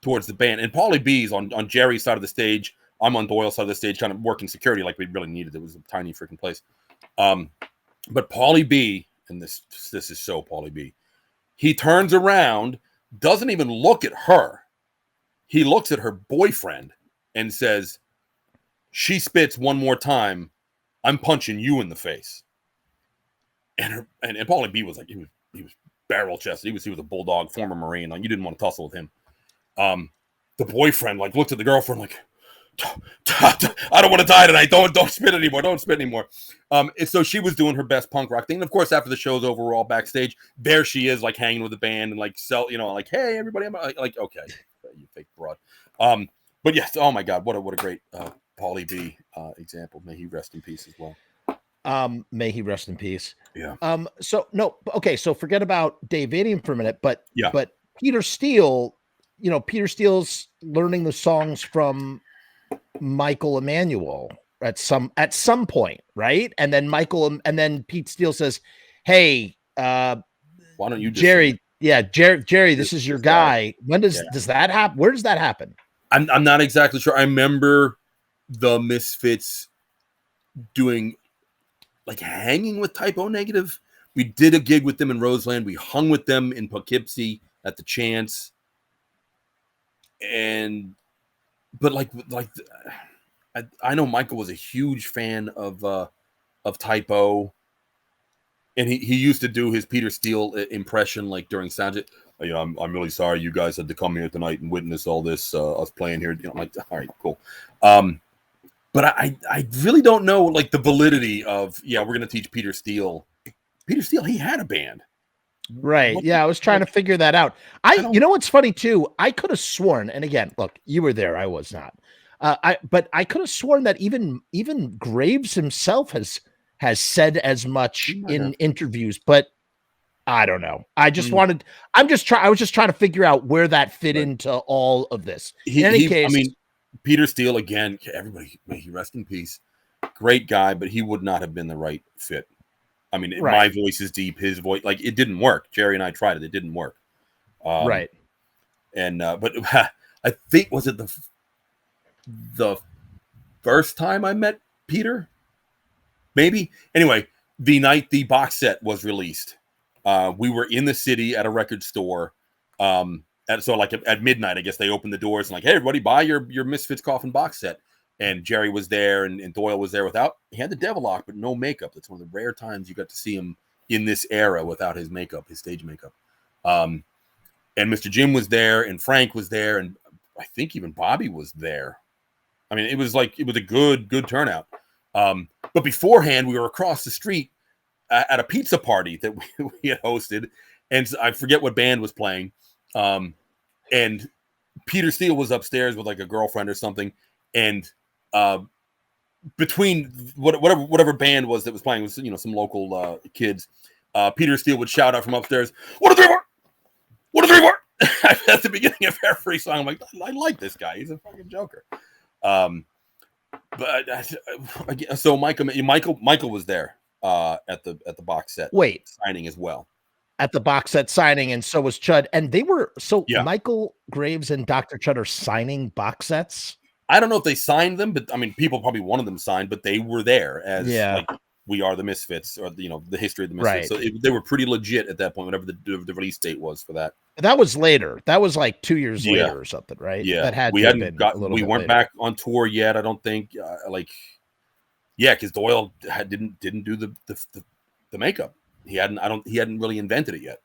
towards the band, and Paulie B's on Jerry's side of the stage. I'm on Doyle's side of the stage, kind of working security like we really needed. It was a tiny freaking place. But Paulie B, and this is so Paulie B, he turns around, doesn't even look at her. He looks at her boyfriend and says, she spits one more time, I'm punching you in the face. And Paulie B was like, he was barrel chested. He was a bulldog, former Marine. Like you didn't want to tussle with him. The boyfriend like looked at the girlfriend like, I don't want to die tonight. Don't spit anymore. Don't spit anymore. And so she was doing her best punk rock thing. And of course, after the show's over, we're all backstage. There she is, like hanging with the band and like like, hey everybody, I'm like okay, you fake broad. But yes, oh my God, what a great Paulie B example. May he rest in peace as well. May he rest in peace. Yeah. So forget about Dave Vanian for a minute, but Peter Steele, Peter Steele's learning the songs from Michael Emanuel at some point, right? And then Pete Steele says, hey, why don't you just Jerry, Yeah, Jerry, this is your guy. When does that happen? Where does that happen? I'm not exactly sure. I remember the Misfits doing like hanging with Typo Negative. We did a gig with them in Roseland. We hung with them in Poughkeepsie at the Chance. But I know Michael was a huge fan of Typo, and he used to do his Peter Steele impression like during sound. You know, I'm really sorry you guys had to come here tonight and witness all this us playing here. You know, I'm like, all right, cool. But I really don't know like the validity of we're gonna teach Peter Steele. Peter Steele, he had a band. Right. I was trying to figure that out. You know what's funny too? I could have sworn, and again, look, you were there, I was not. But I could have sworn that even Graves himself has said as much in interviews, but I don't know. I was just trying to figure out where that fit into all of this. In any case, I mean, Peter Steele, again, everybody, may he rest in peace. Great guy, but he would not have been the right fit. I mean, my voice is deep. His voice, like, it didn't work. Jerry and I tried it. It didn't work. Right. And, but I think, was it the first time I met Peter? Maybe. Anyway, the night the box set was released, we were in the city at a record store. So like at midnight, I guess they opened the doors and like, hey, everybody, buy your Misfits Coffin box set. And Jerry was there and Doyle was there he had the devil lock, but no makeup. That's one of the rare times you got to see him in this era without his makeup, his stage makeup. And Mr. Jim was there and Frank was there. And I think even Bobby was there. I mean, it was a good turnout. But beforehand, we were across the street at a pizza party that we had hosted. And I forget what band was playing. And Peter Steele was upstairs with like a girlfriend or something. And between whatever band was that was playing was, some local kids, Peter Steele would shout out from upstairs, "What a 3-4! What a 3-4!" At the beginning of every song. I'm like, I like this guy. He's a fucking joker. So Michael was there at the box set signing as well. At the box set signing, and so was Chud. And they were Michael Graves and Dr. Chud are signing box sets. I don't know if they signed them, but I mean, people probably wanted them signed, but they were there as like, we are the Misfits, or the history of the Misfits. Right. So they were pretty legit at that point, whatever the release date was for that. That was later. That was like 2 years later or something, right? Yeah, that had we weren't later. back on tour yet. I don't think. Because Doyle didn't do the makeup. He hadn't really invented it yet.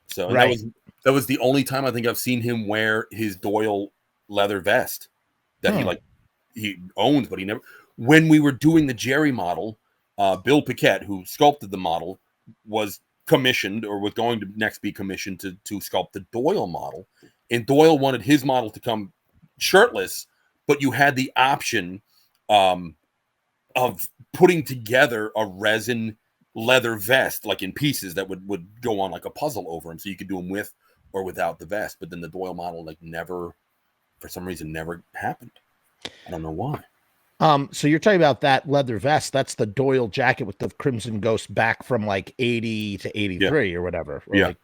So that was the only time I think I've seen him wear his Doyle leather vest that he owned, but he never. When we were doing the Jerry model, Bill Paquette, who sculpted the model, was commissioned or was going to next be commissioned to sculpt the Doyle model, and Doyle wanted his model to come shirtless, but you had the option of putting together a resin leather vest, like in pieces that would go on like a puzzle over him, so you could do them with or without the vest. But then the Doyle model never, for some reason, never happened. I don't know why. So you're talking about that leather vest. That's the Doyle jacket with the Crimson Ghost back from like 80 to 83 or whatever. Or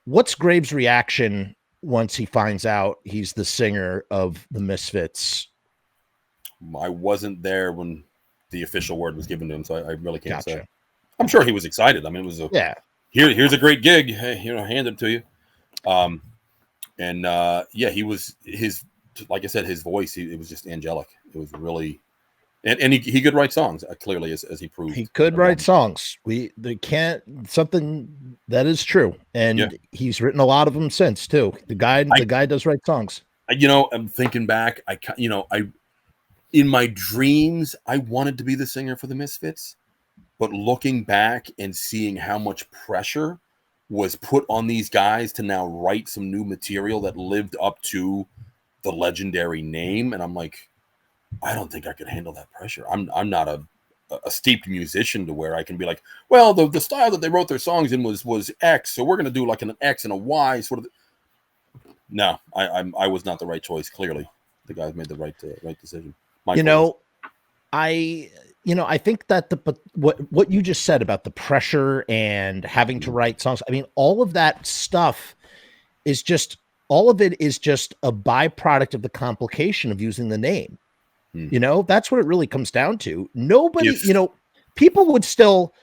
what's Graves' reaction once he finds out he's the singer of the Misfits? I wasn't there when the official word was given to him, so I really can't say. I'm sure he was excited. I mean, it was here's a great gig. Hey, hand it to you. He was like I said, his voice, it was just angelic. It was really, and he could write songs, clearly, as he proved. He could write songs. Something that is true. And he's written a lot of them since too. The guy does write songs. I'm thinking back, in my dreams, I wanted to be the singer for the Misfits, but looking back and seeing how much pressure was put on these guys to now write some new material that lived up to the legendary name, and I'm like, I don't think I could handle that pressure. I'm not a steeped musician to where I can be like, well, the style that they wrote their songs in was X, so we're gonna do like an X and a Y sort of. No, I was not the right choice. Clearly, the guys made the right decision. I think that what you just said about the pressure and having to write songs, I mean, all of that stuff is just, all of it is just a byproduct of the complication of using the name. That's what it really comes down to. Nobody, people would still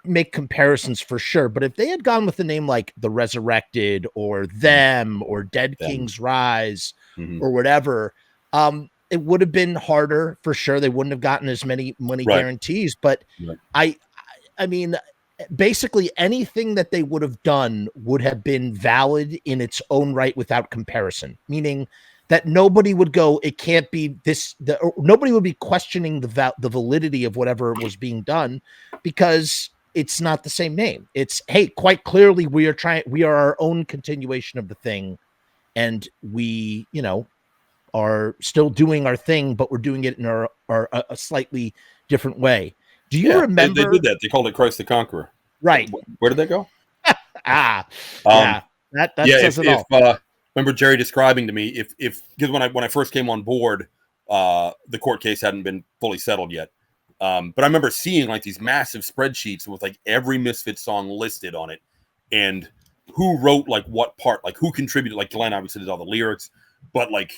make comparisons for sure. But if they had gone with the name like The Resurrected or Them or Dead Kings Rise or whatever, it would have been harder for sure. They wouldn't have gotten as many money guarantees. But I mean, basically anything that they would have done would have been valid in its own right without comparison, meaning that nobody would go, it can't be this, nobody would be questioning the validity of whatever was being done because it's not the same name. It's, hey, quite clearly we are our own continuation of the thing. And we, are still doing our thing, but we're doing it in a slightly different way. Do you remember? They did that. They called it Christ the Conqueror. Right. Where did that go? Yeah. That says it all. Remember Jerry describing to me because when I first came on board, the court case hadn't been fully settled yet. But I remember seeing like these massive spreadsheets with like every Misfits song listed on it and who wrote like what part, like who contributed. Like Glenn obviously did all the lyrics, but like,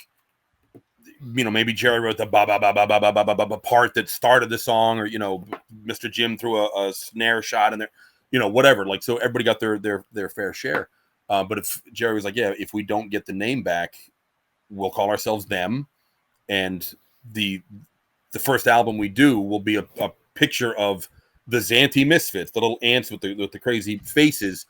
maybe Jerry wrote the ba ba ba ba ba ba ba ba ba part that started the song, or Mr. Jim threw a snare shot in there, whatever. Like, so everybody got their fair share. But if Jerry was like, yeah, if we don't get the name back, we'll call ourselves Them, and the first album we do will be a picture of the Xanthi Misfits, the little ants with the crazy faces,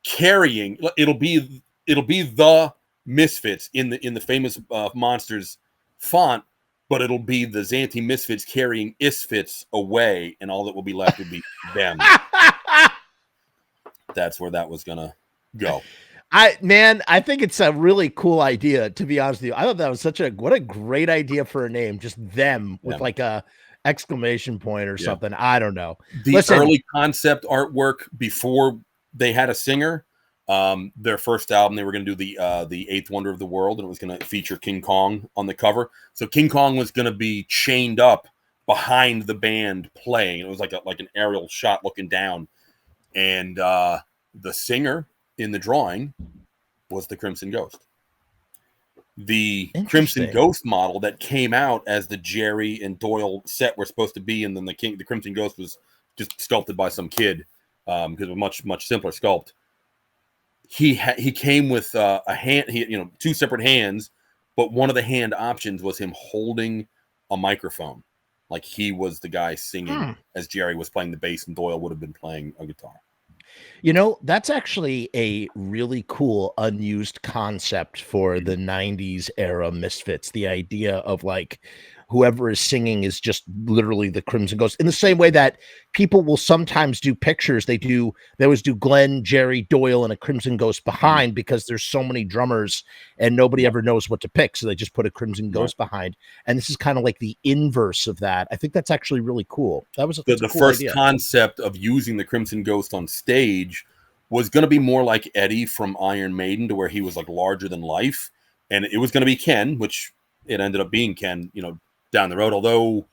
carrying. It'll be the Misfits in the famous Monsters font, but it'll be the Xanthi Misfits carrying Isfits away, and all that will be left would be Them. That's where that was gonna go. I think it's a really cool idea, to be honest with you. I thought that was what a great idea for a name, just Them with like a exclamation point or something. I don't know. The early concept artwork before they had a singer, their first album, they were going to do the Eighth Wonder of the World, and it was going to feature King Kong on the cover. So King Kong was going to be chained up behind the band playing. It was like an aerial shot looking down, and the singer in the drawing was the Crimson Ghost. The Crimson Ghost model that came out as the Jerry and Doyle set were supposed to be, and then the Crimson Ghost was just sculpted by some kid because of a much simpler sculpt. He came with a hand, two separate hands, but one of the hand options was him holding a microphone, like he was the guy singing as Jerry was playing the bass and Doyle would have been playing a guitar. That's actually a really cool unused concept for the 90s era Misfits. The idea of like whoever is singing is just literally the Crimson Ghost, in the same way that people will sometimes do pictures. They always do Glenn, Jerry, Doyle, and a Crimson Ghost behind because there's so many drummers and nobody ever knows what to pick. So they just put a Crimson Ghost behind. And this is kind of like the inverse of that. I think that's actually really cool. That was the cool first idea. Concept of using the Crimson Ghost on stage was going to be more like Eddie from Iron Maiden, to where he was like larger than life. And it was going to be Ken, which it ended up being Ken, down the road. Although,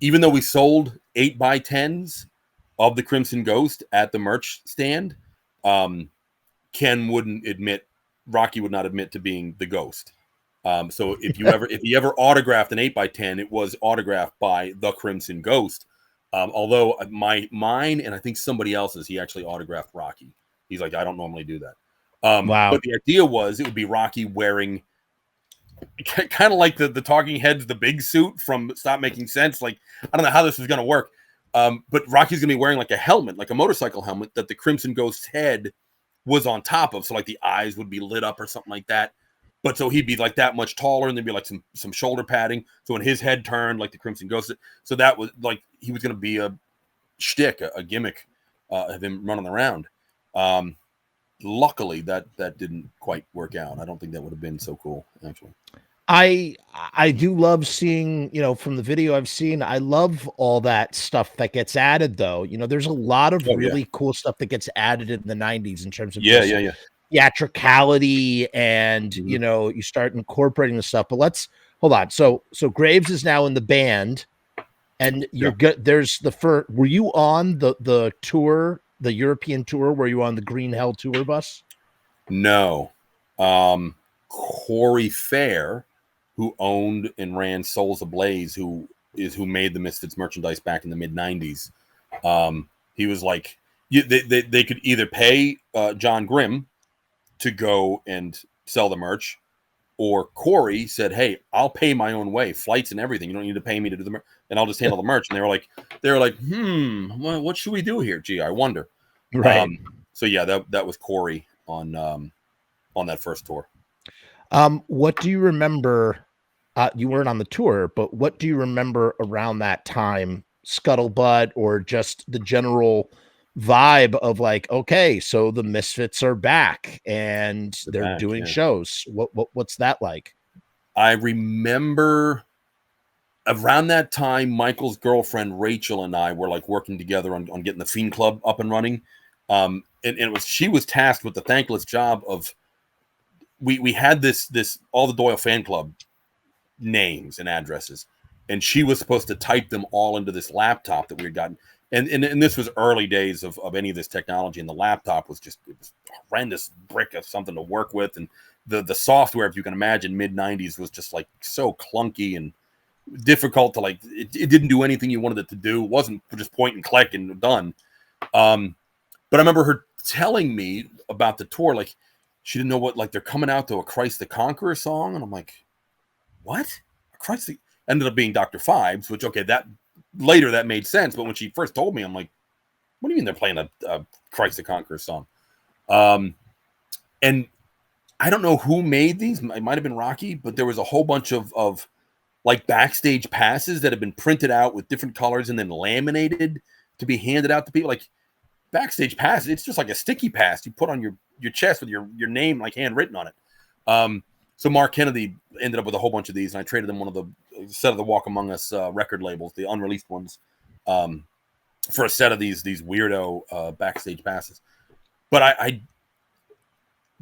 even though we sold 8x10s of the Crimson Ghost at the merch stand, Ken wouldn't admit, Rocky would not admit to being the Ghost. So if he ever autographed an 8x10, it was autographed by the Crimson Ghost. Although mine and I think somebody else's, he actually autographed Rocky. He's like, I don't normally do that. Wow. But the idea was it would be Rocky wearing kind of like the Talking Heads, the big suit from Stop Making Sense. Like, I don't know how this is going to work. But Rocky's going to be wearing like a helmet, like a motorcycle helmet that the Crimson Ghost's head was on top of. So like the eyes would be lit up or something like that. But so he'd be like that much taller, and there'd be like some shoulder padding. So when his head turned, like the Crimson Ghost, so that was like he was going to be a shtick, a gimmick of him running around. Luckily, that didn't quite work out. I don't think that would have been so cool, actually. I do love seeing, from the video I've seen, I love all that stuff that gets added, though. There's a lot of really cool stuff that gets added in the 90s in terms of theatricality, and you start incorporating the stuff. But let's hold on. So Graves is now in the band, And you're good. There's the first. Were you on the tour, the European tour? Were you on the Green Hell tour bus? No. Corey Fair, who owned and ran Souls Ablaze, who made the Misfits merchandise back in the mid 90s. He was like, they could either pay John Grimm to go and sell the merch, or Corey said, "Hey, I'll pay my own way, flights and everything. You don't need to pay me to do the merch, and I'll just handle the merch." And they were like, well, what should we do here? Gee, I wonder. Right. So yeah, that was Corey on that first tour. What do you remember? You weren't on the tour, but what do you remember around that time? Scuttlebutt, or just the general vibe of like, okay, so the Misfits are back and they're doing shows. What's that like? I remember around that time, Michael's girlfriend Rachel and I were like working together on getting the Fiend Club up and running. And she was tasked with the thankless job of we had this all the Doyle fan club names and addresses, and she was supposed to type them all into this laptop that we had gotten. And this was early days of any of this technology, and the laptop was just, it was a horrendous brick of something to work with, and the software, if you can imagine, mid 90s was just like so clunky and difficult to like. It didn't do anything you wanted it to do. It wasn't just point and click and done. But I remember her telling me about the tour, like she didn't know what, like they're coming out to a Christ the Conqueror song, and I'm like, what? Christ the... Ended up being Dr. Phibes, which that later that made sense, but when she first told me, I'm like, what do you mean they're playing a Christ the Conqueror song? And I don't know who made these. It might have been Rocky, but there was a whole bunch of like backstage passes that had been printed out with different colors and then laminated to be handed out to people. Like backstage passes, it's just like a sticky pass you put on your chest with your name like handwritten on it. So Mark Kennedy ended up with a whole bunch of these, and I traded him one of the set of the Walk Among Us record labels, the unreleased ones, for a set of these weirdo backstage passes. But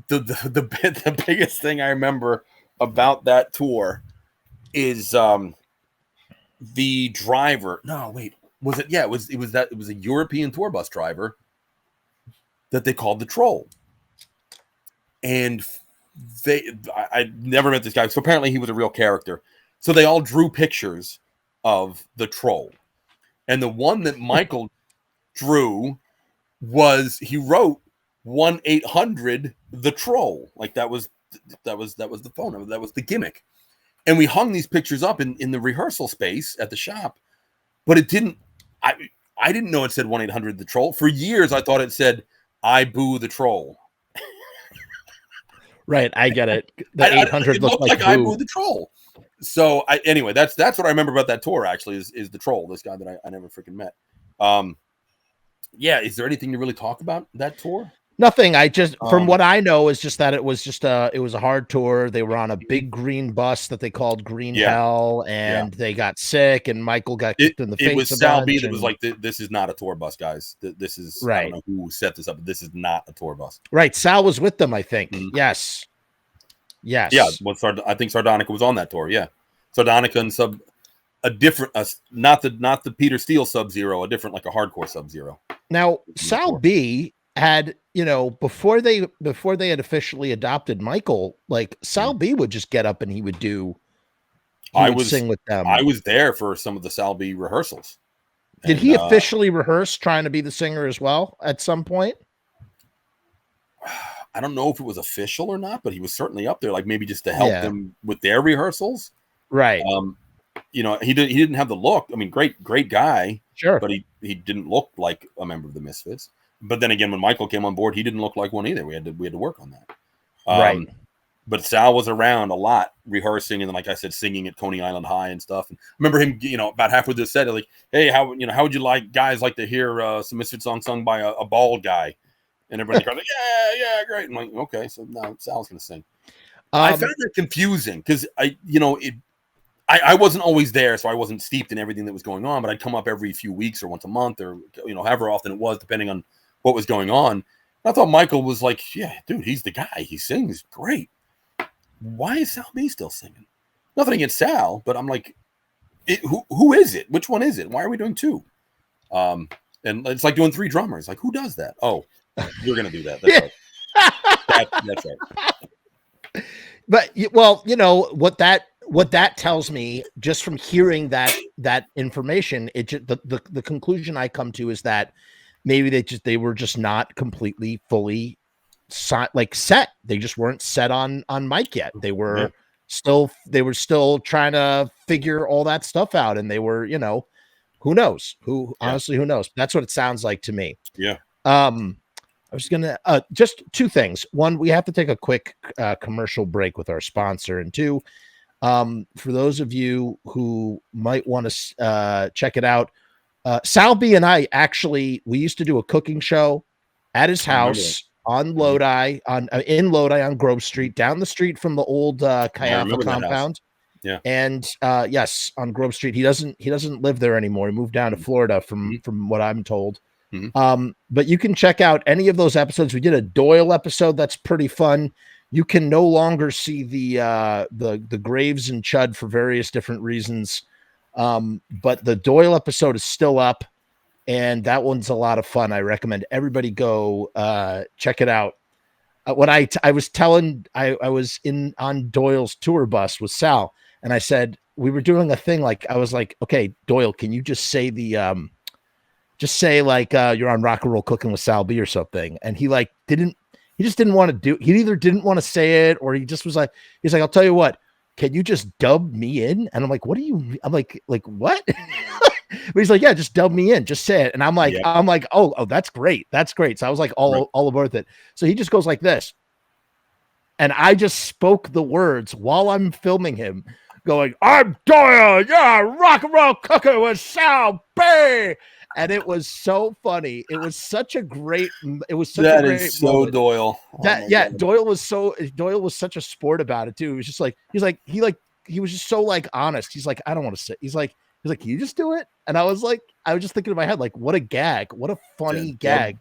the biggest thing I remember about that tour is the driver. No, wait, was it? Yeah, it was a European tour bus driver that they called the Troll, and I never met this guy, so apparently he was a real character. So they all drew pictures of the Troll, and the one that Michael drew was, he wrote 1-800 the Troll, like that was the phone number, that was the gimmick. And we hung these pictures up in the rehearsal space at the shop, but it didn't. I didn't know it said 1-800 the Troll. For years I thought it said I boo the Troll. Right, I get it. The 800 looked like boo. I boo the Troll. So anyway, that's what I remember about that tour. Actually, is the Troll, this guy that I never freaking met. Yeah, is there anything to really talk about that tour? Nothing. I just, from what I know, is just that it was a hard tour. They were on a big green bus that they called Green Hell, and they got sick, and Michael got kicked in the face. It was Sal B that was like, "This is not a tour bus, guys. This is right." I don't know who set this up, but this is not a tour bus. Right. Sal was with them, I think. Yes. Yeah. I think Sardonica was on that tour. Yeah, Sardonica and a different, not the Peter Steele Sub-Zero, a different, like a hardcore Sub-Zero. Now Sal B had, before they had officially adopted Michael, like Sal B would just get up and he would sing with them. I was there for some of the Sal B rehearsals. Did he officially rehearse trying to be the singer as well at some point? I don't know if it was official or not, but he was certainly up there, like maybe just to help them with their rehearsals. Right. He didn't have the look. I mean, great guy. Sure. But he didn't look like a member of the Misfits. But then again, when Michael came on board, he didn't look like one either. We had to work on that. Right. But Sal was around a lot rehearsing, and then, like I said, singing at Coney Island High and stuff. And I remember him, about halfway through the set, like, "Hey, how would you like to hear some Misfits song sung by a bald guy?" And everybody goes like, "Yeah, great." I'm like, okay, so now Sal's gonna sing. I found that confusing because I wasn't always there, so I wasn't steeped in everything that was going on. But I'd come up every few weeks or once a month, or however often it was, depending on what was going on. And I thought Michael was like, "Yeah, dude, he's the guy. He sings great. Why is Sal B still singing?" Nothing against Sal, but I'm like, who is it? Which one is it? Why are we doing 2? And it's like doing 3 drummers. Like, who does that? Oh, you're gonna do that. That's right. That's right. But well, what that tells me, just from hearing that information, the conclusion I come to is that maybe they were just not completely fully set. They just weren't set on mic yet. They were still trying to figure all that stuff out, and they were, who knows? Honestly, who knows? That's what it sounds like to me. Yeah. I was gonna just 2 things. One, we have to take a quick commercial break with our sponsor, and 2, for those of you who might want to check it out, Sal B and I we used to do a cooking show at his house on Lodi, in Lodi on Grove Street, down the street from the old Kayafa compound. Yeah. And yes, on Grove Street. He doesn't live there anymore. He moved down to Florida from what I'm told. But you can check out any of those episodes. We did a Doyle episode that's pretty fun. You can no longer see the Graves and Chud for various different reasons. But the Doyle episode is still up, and that one's a lot of fun. I recommend everybody go check it out. What I was telling, I was on Doyle's tour bus with Sal, and I said, we were doing a thing, like I was like, okay, Doyle, can you just say you're on Rock and Roll Cooking with Sal B or something? And he just didn't want to do. He either didn't want to say it, or he just was like, he's like, I'll tell you what, can you just dub me in? And I'm like, what do you? I'm like what? But he's like, yeah, just dub me in, just say it. And I'm like, oh, that's great, that's great. So I was like, all aboard it. So he just goes like this, and I just spoke the words while I'm filming him, going, I'm Doyle, yeah, Rock and Roll Cooking with Sal B. And it was so funny. It was such a great. It was such a great. Is so moment. Doyle. God. Doyle was such a sport about it too. It was just like he was just so like honest. He's like, I don't want to sit. He's like, can you just do it? And I was just thinking in my head, like, what a gag, what a funny gag.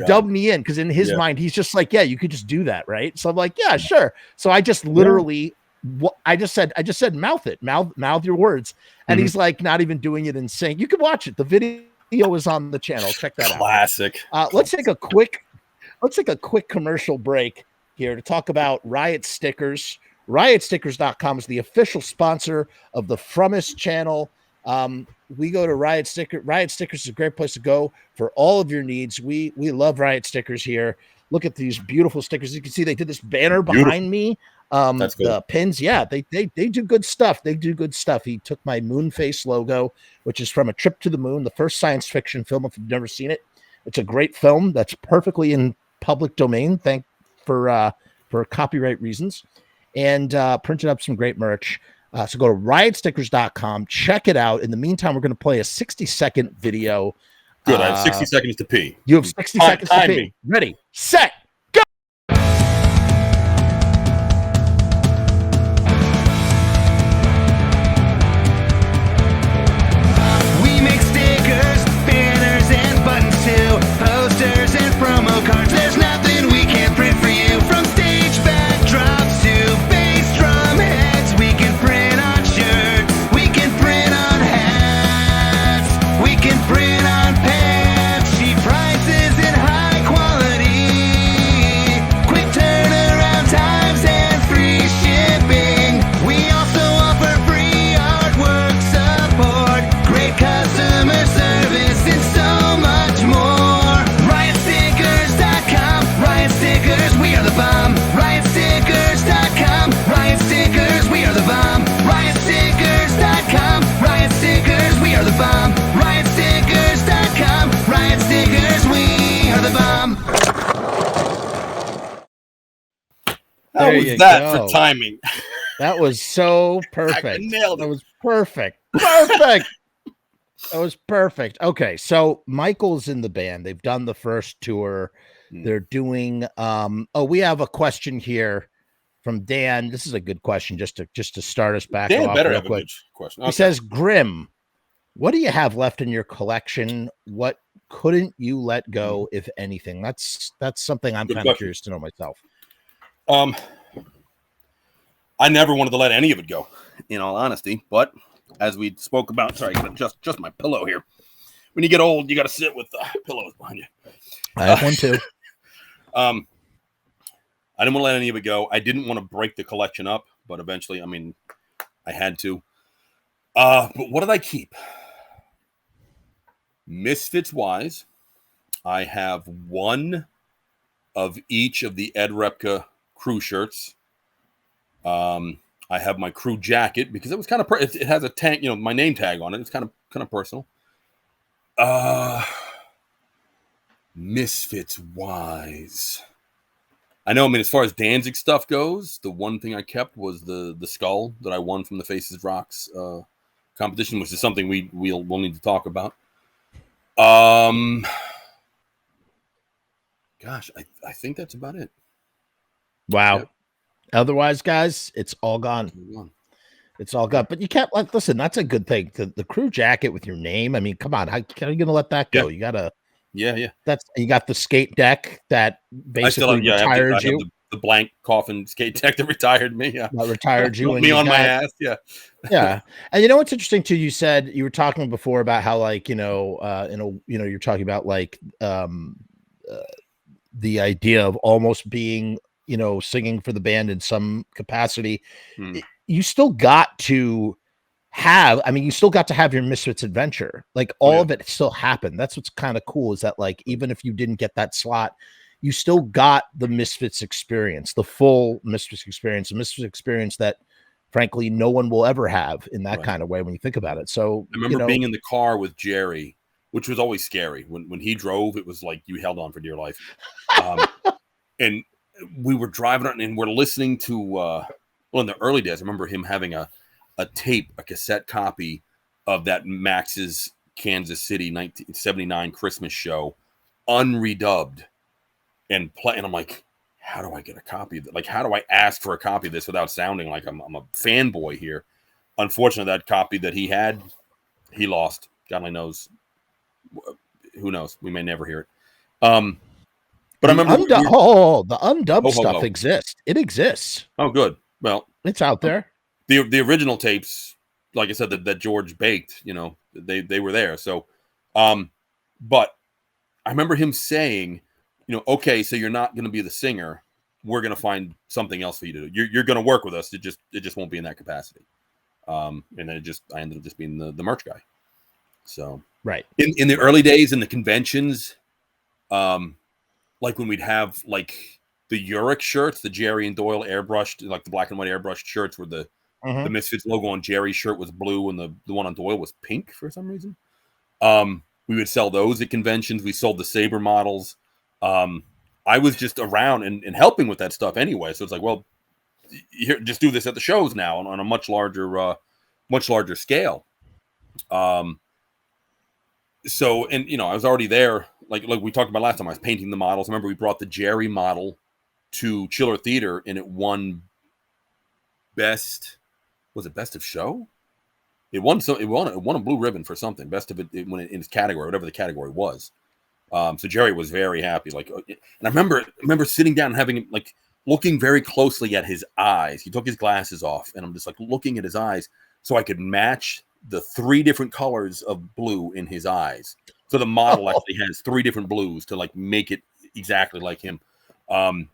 Dub me in, because in his mind, he's just like, yeah, you could just do that, right? So I'm like, yeah, sure. So I just literally. I just said mouth your words, and he's like not even doing it in sync. You can watch it. The video is on the channel. Check that out. Classic. Let's take a quick commercial break here to talk about Riot Stickers. RiotStickers.com is the official sponsor of the Frumess channel. We go to Riot Stickers. Riot Stickers is a great place to go for all of your needs. We love Riot Stickers here. Look at these beautiful stickers. You can see they did this banner behind me. That's cool. The pins, yeah, they do good stuff. They do good stuff. He took my Moonface logo, which is from A Trip to the Moon, the first science fiction film. If you've never seen it, it's a great film that's perfectly in public domain. Thank for copyright reasons, and printed up some great merch. So go to riotstickers.com, check it out. In the meantime, we're going to play a 60-second video. Good. I have 60 seconds to pee. You have 60 seconds to pee. Ready, set. Posters and promo cards, there's nothing we can't print for you. From stage backdrops to bass drum heads, we can print on shirts, we can print on hats, we can print on pants. Cheap prices and high quality, quick turnaround times and free shipping. We also offer free artwork support, great customer service, and so much more. Stickers, we are the bomb. RiotStickers.com. Riot Stickers, we are the bomb. RiotStickers.com. Riot Stickers, we are the bomb. RiotStickers.com. Riot Stickers, we are the bomb. How was that for timing? That was so perfect. I nailed it. That was perfect. Perfect. That was perfect. Okay, so Michael's in the band. They've done the first tour. They're doing we have a question here from Dan. This is a good question just to start us back Dan off better real have quick. A good question. He says, Grimm, what do you have left in your collection? What couldn't you let go, if anything? That's something I'm kind of curious to know myself. I never wanted to let any of it go, in all honesty, but as we spoke about. Sorry, I gotta just my pillow here. When you get old, you got to sit with pillows behind you. I have one too. I didn't want to let any of it go. I didn't want to break the collection up, but eventually, I mean, I had to. But what did I keep? Misfits wise, I have one of each of the Ed Repka crew shirts. I have my crew jacket because it was kind of it has a tag, my name tag on it. It's kind of personal. Misfits wise, I know. I mean, as far as Danzig stuff goes, the one thing I kept was the skull that I won from the Faces Rocks competition, which is something we'll need to talk about. Gosh, I think that's about it. Wow. Yeah. Otherwise, guys, it's all gone. It's all gone. But you can't listen. That's a good thing. The crew jacket with your name. I mean, come on. How are you going to let that go? Yeah. You gotta. Yeah. You got the skate deck that basically retired you. I have the blank coffin skate deck that retired me. Yeah, that retired you. And me on my ass. Yeah, yeah. And you know what's interesting too? You said you were talking before about how like you're talking about like the idea of almost being singing for the band in some capacity. You still got to have your Misfits adventure. Like all of it still happened. That's what's kind of cool, is that like even if you didn't get that slot, you still got the Misfits experience, the full Misfits experience, a Misfits experience that frankly no one will ever have in that kind of way when you think about it. So I remember being in the car with Jerry, which was always scary. When he drove, it was like you held on for dear life. And we were driving and we're listening to in the early days, I remember him having a cassette copy of that Max's Kansas City 1979 Christmas show, unredubbed, and I'm like, how do I get a copy of that? Like, how do I ask for a copy of this without sounding like I'm a fanboy here? Unfortunately, that copy that he had, he lost. God only knows. Who knows? We may never hear it. But I remember the undubbed stuff exists. It exists. Oh, good. Well, it's out there. The original tapes, like I said, that George baked, they were there. So, but I remember him saying, okay, so you're not going to be the singer. We're going to find something else for you to do. You're going to work with us. It just won't be in that capacity. And then I ended up just being the merch guy. So right in the early days in the conventions, like when we'd have like the Uric shirts, the Jerry and Doyle airbrushed, like the black and white airbrushed shirts where the Misfits logo on Jerry's shirt was blue and the one on Doyle was pink for some reason. We would sell those at conventions. We sold the Saber models. I was just around and helping with that stuff anyway. So it's like, well, here, just do this at the shows now on a much larger scale. So, and I was already there. Like we talked about last time, I was painting the models. I remember we brought the Jerry model to Chiller Theater and it won best of show? It won a blue ribbon for something. Best of it when in its category, whatever the category was. So Jerry was very happy. Like, and I remember sitting down and having him like looking very closely at his eyes. He took his glasses off, and I'm just like looking at his eyes so I could match the 3 different colors of blue in his eyes. So the model actually has 3 different blues to like make it exactly like him. I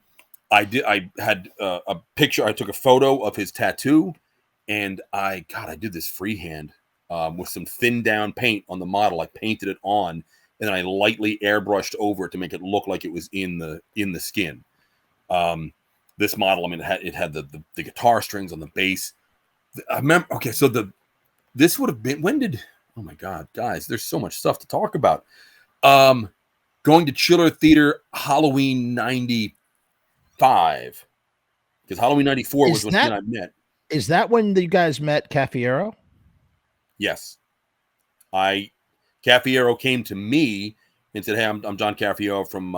had a picture. I took a photo of his tattoo, and I did this freehand with some thinned down paint on the model. I painted it on, and then I lightly airbrushed over it to make it look like it was in the skin. This model, I mean, it had the guitar strings on the bass. I remember. Okay, so this would have been oh my God, guys, there's so much stuff to talk about. Going to Chiller Theater Halloween 95, because Halloween 94 was when I met. Is that when you guys met Caffiero? Yes. Caffiero came to me and said, hey, I'm John Caffiero from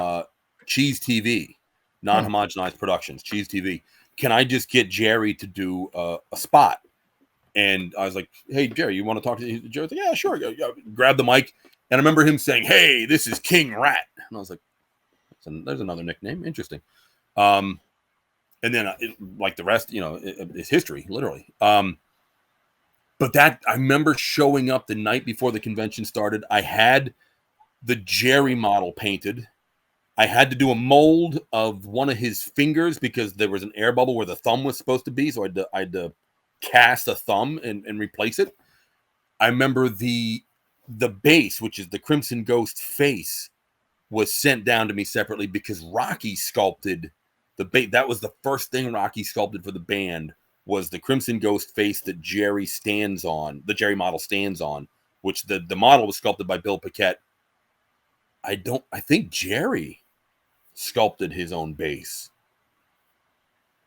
Cheese TV, non-homogenized productions, Cheese TV. Can I just get Jerry to do a spot? And I was like, hey, Jerry, you want to talk to Jerry? Like, yeah, sure. Grab the mic. And I remember him saying, hey, this is King Rat. And I was like, there's another nickname. Interesting. And then like the rest, it's history, literally. But that I remember showing up the night before the convention started. I had the Jerry model painted. I had to do a mold of one of his fingers because there was an air bubble where the thumb was supposed to be. So I had to cast a thumb and replace it. I remember the base, which is the Crimson Ghost face, was sent down to me separately because Rocky sculpted the base. That was the first thing Rocky sculpted for the band, was the Crimson Ghost face that Jerry stands on, the Jerry model stands on, which the model was sculpted by Bill Paquette. I think Jerry sculpted his own base.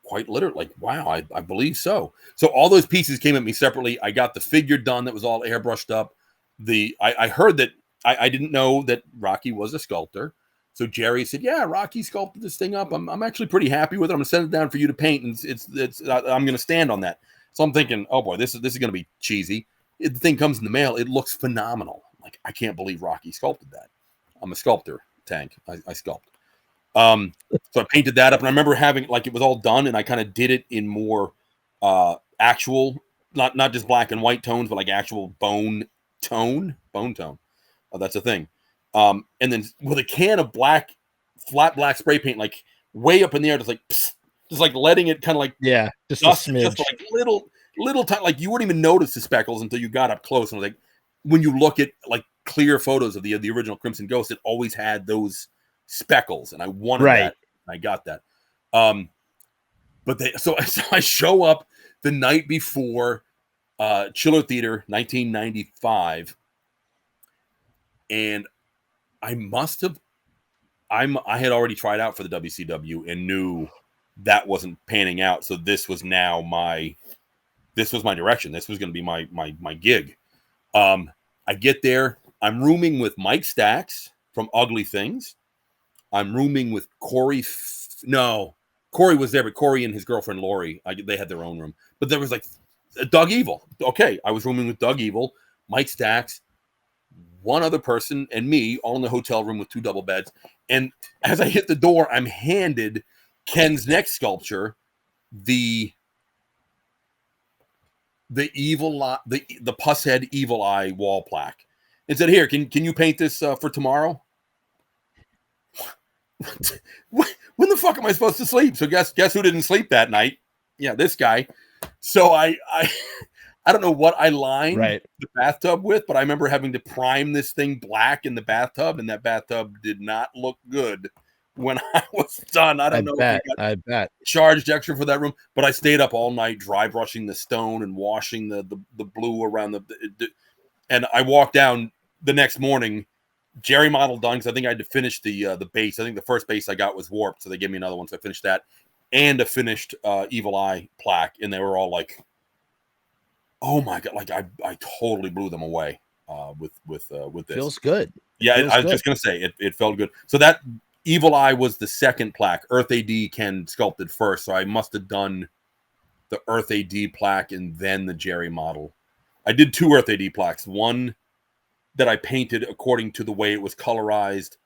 Quite literally, like, wow, I believe so. So all those pieces came at me separately. I got the figure done that was all airbrushed up. I heard that I didn't know that Rocky was a sculptor. So Jerry said, "Yeah, Rocky sculpted this thing up. I'm actually pretty happy with it. I'm gonna send it down for you to paint, and I'm gonna stand on that." So I'm thinking, oh boy, this is gonna be cheesy. The thing comes in the mail. It looks phenomenal. Like, I can't believe Rocky sculpted that. I'm a sculptor, Tank. I sculpt. So I painted that up, and I remember having, like, it was all done, and I kind of did it in more actual, not just black and white tones, but like actual bone tone. Oh, that's a thing. And then with a can of flat black spray paint, like way up in the air, just like letting it kind of like, yeah, just dust, a smidge, just like little time, like you wouldn't even notice the speckles until you got up close. And I was like, when you look at like clear photos of the original Crimson Ghost, it always had those speckles, and I wanted that. And I got that. But so I show up the night before Chiller Theater 1995, and I had already tried out for the WCW and knew that wasn't panning out. So this was my direction. This was going to be my gig. I get there. I'm rooming with Mike Stacks from Ugly Things. I'm rooming with Corey. Corey was there, but Corey and his girlfriend Lori, they had their own room. But there was like Doug Evil. Okay, I was rooming with Doug Evil, Mike Stacks, one other person, and me, all in the hotel room with 2 double beds. And as I hit the door, I'm handed Ken's next sculpture, the pus head evil eye wall plaque, and said, "Here, can you paint this for tomorrow?" When the fuck am I supposed to sleep? So guess who didn't sleep that night? Yeah, this guy. So I don't know what I lined the bathtub with, but I remember having to prime this thing black in the bathtub, and that bathtub did not look good when I was done. I don't know if I bet charged extra for that room, but I stayed up all night dry brushing the stone and washing the blue around and I walked down the next morning, Jerry model done, because I think I had to finish the base. I think the first base I got was warped, so they gave me another one, so I finished that, and a finished evil eye plaque, and they were all like, "Oh my god!" Like I totally blew them away with this. Feels good. I was just gonna say it felt good. So that evil eye was the second plaque. Earth AD Ken sculpted first, so I must have done the Earth AD plaque and then the Jerry model. I did 2 Earth AD plaques. One that I painted according to the way it was colorized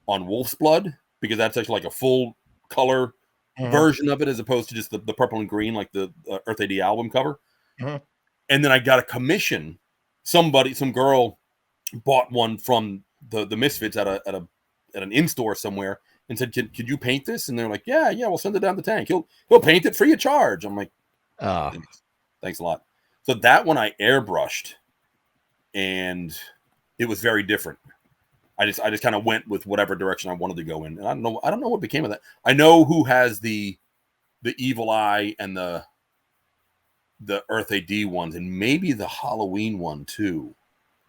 on Wolf's Blood, because that's actually like a full color version of it, as opposed to just the purple and green, like the Earth AD album cover. And then I got a commission. Some girl bought one from the Misfits at an in-store somewhere and said, could you paint this? And they're like, yeah, we'll send it down the tank. He'll paint it free of charge. I'm like, thanks a lot. So that one I airbrushed, and it was very different. I just kind of went with whatever direction I wanted to go in. And I don't know what became of that. I know who has the evil eye and the Earth AD ones, and maybe the Halloween one too,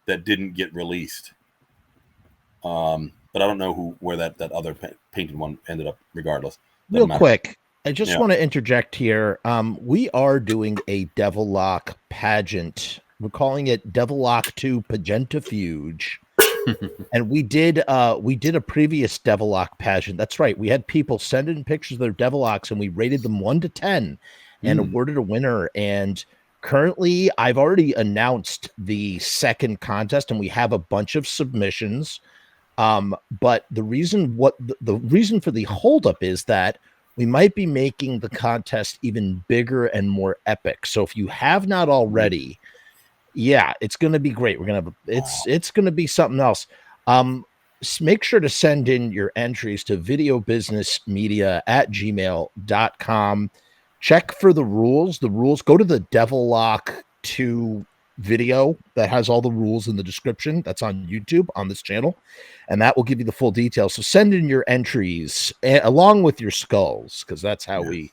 that didn't get released. But I don't know where that other painted one ended up. Regardless, real quick, I just want to interject here. We are doing a Devil-Lock pageant. We're calling it Devil-Lock 2 Pagentifuge. And we did a previous Devil-Lock pageant. That's right. We had people send in pictures of their Devil-Locks, and we rated them 1 to 10 and awarded a winner. And currently I've already announced the second contest, and we have a bunch of submissions. But the reason for the holdup is that we might be making the contest even bigger and more epic. So if you have not already, Yeah, it's going to be great. We're going to have it's going to be something else. Make sure to send in your entries to videobusinessmedia@gmail.com. Check for the rules. The rules, go to the Devil Lock 2 video that has all the rules in the description. That's on YouTube on this channel, and that will give you the full details. So send in your entries along with your skulls, because that's how we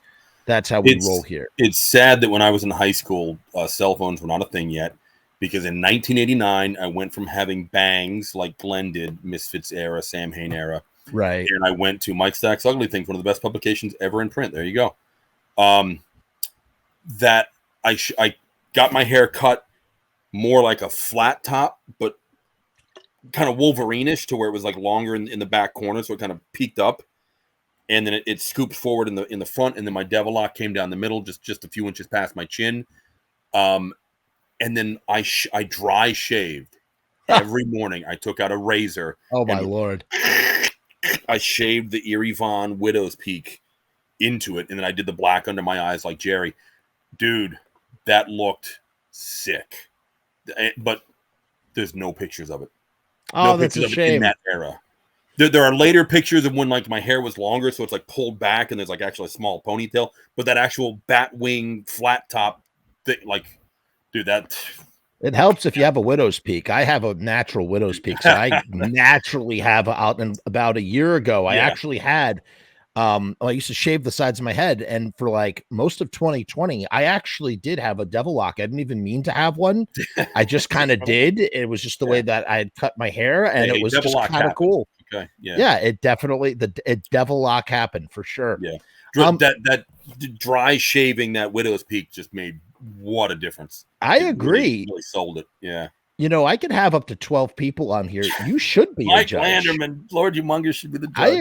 roll here. It's sad that when I was in high school, cell phones were not a thing yet, because in 1989 I went from having bangs like Glenn did, Misfits era, Samhain era, right, and I went to Mike Stack's Ugly Things, one of the best publications ever in print. There you go. That I got my hair cut more like a flat top, but kind of Wolverine-ish, to where it was like longer in the back corner, so it kind of peaked up, and then it scooped forward in the front, and then my devil lock came down the middle, just a few inches past my chin. And then I dry shaved every morning. I took out a razor. Oh my Lord! I shaved the Erie Von Widow's Peak into it, and then I did the black under my eyes like Jerry. Dude, that looked sick. But there's no pictures of it. Oh, that's a shame. In that era. There are later pictures of when like my hair was longer, so it's like pulled back and there's like actually a small ponytail. But that actual bat wing flat top thing, like, dude, that it helps if you have a widow's peak. I have a natural widow's peak, so I naturally have out. And about a year ago, I actually had. I used to shave the sides of my head, and for like most of 2020, I actually did have a devil lock. I didn't even mean to have one. I just kind of did. It was just the way that I had cut my hair, and it was just kind of cool. Okay. Yeah. It definitely devil lock happened for sure. Yeah. That dry shaving that widow's peak just made what a difference. I agree. Really sold it. Yeah. You know, I could have up to 12 people on here. You should be Mike a judge. Landerman, Lord Humungus should be the judge. I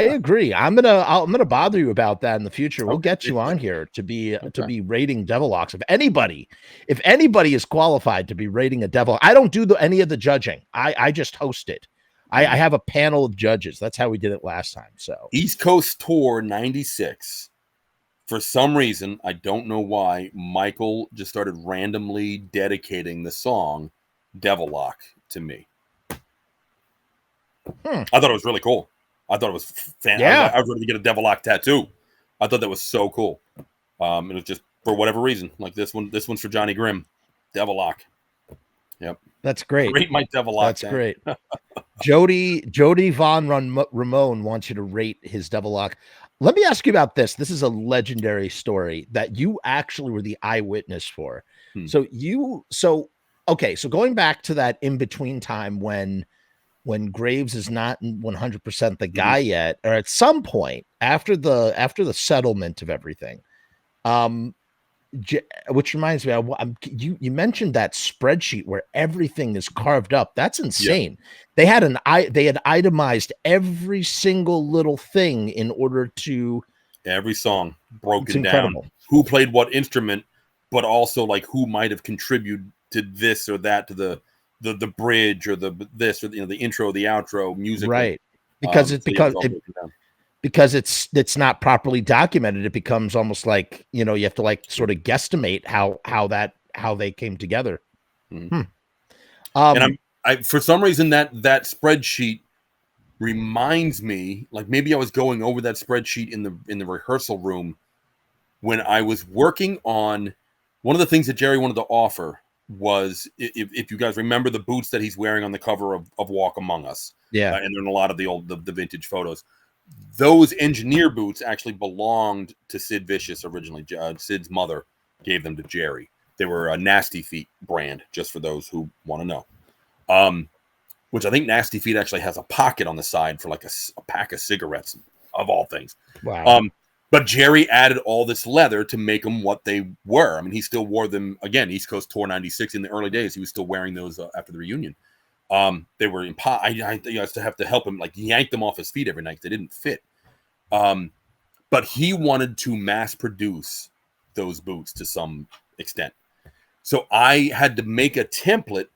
agree. I'm gonna bother you about that in the future. We'll get you on here to be rating devil locks. If anybody is qualified to be rating a devil, I don't do any of the judging. I just host it. I have a panel of judges. That's how we did it last time. So East Coast Tour 96. For some reason, I don't know why, Michael just started randomly dedicating the song Devil Lock to me. I thought it was really cool. I thought it was fantastic. Yeah. I was ready to get a Devil Lock tattoo. I thought that was so cool. It was just for whatever reason, like this one's for Johnny Grimm. Devil Lock. Yep. That's great. Rate my Devil Lock. That's great. Jody Von Ramon wants you to rate his Devil Lock. Let me ask you about this. This is a legendary story that you actually were the eyewitness for. So going back to that in-between time when Graves is not 100% the guy yet, or at some point after the settlement of everything, which reminds me, you mentioned that spreadsheet where everything is carved up. That's insane. Yeah. They had itemized every single little thing in order to every song broken down, who played what instrument, but also like who might have contributed to this or that, to the bridge or the this or the intro, the outro music, right? Because because it's not properly documented. It becomes almost like, you have to like sort of guesstimate how they came together. And I for some reason that spreadsheet reminds me, like maybe I was going over that spreadsheet in the rehearsal room when I was working on one of the things that Jerry wanted to offer was, if you guys remember the boots that he's wearing on the cover of Walk Among Us. Yeah. And they're in a lot of the vintage photos. Those engineer boots actually belonged to Sid Vicious originally. Sid's mother gave them to Jerry. They were a Nasty Feet brand, just for those who want to know. Which I think Nasty Feet actually has a pocket on the side for like a pack of cigarettes, of all things. Wow. But Jerry added all this leather to make them what they were. I mean, he still wore them, again, East Coast Tour 96 in the early days. He was still wearing those after the reunion. They were in pot. I used to have to help him, like yank them off his feet every night. They didn't fit. But he wanted to mass produce those boots to some extent. So I had to make a template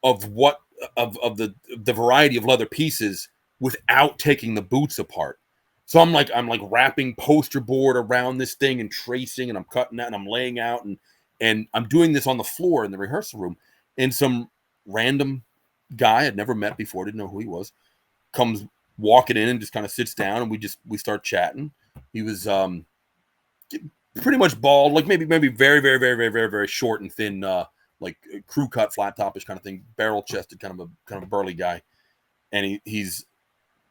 of the variety of leather pieces without taking the boots apart. So I'm like wrapping poster board around this thing and tracing, and I'm cutting that and I'm laying out, and And I'm doing this on the floor in the rehearsal room, and some random guy I'd never met before, didn't know who he was, comes walking in and just kind of sits down, and we start chatting. He was pretty much bald, like maybe very, very, very, very, very, very short and thin, like crew cut, flat topish kind of thing, barrel chested, kind of a burly guy. And he's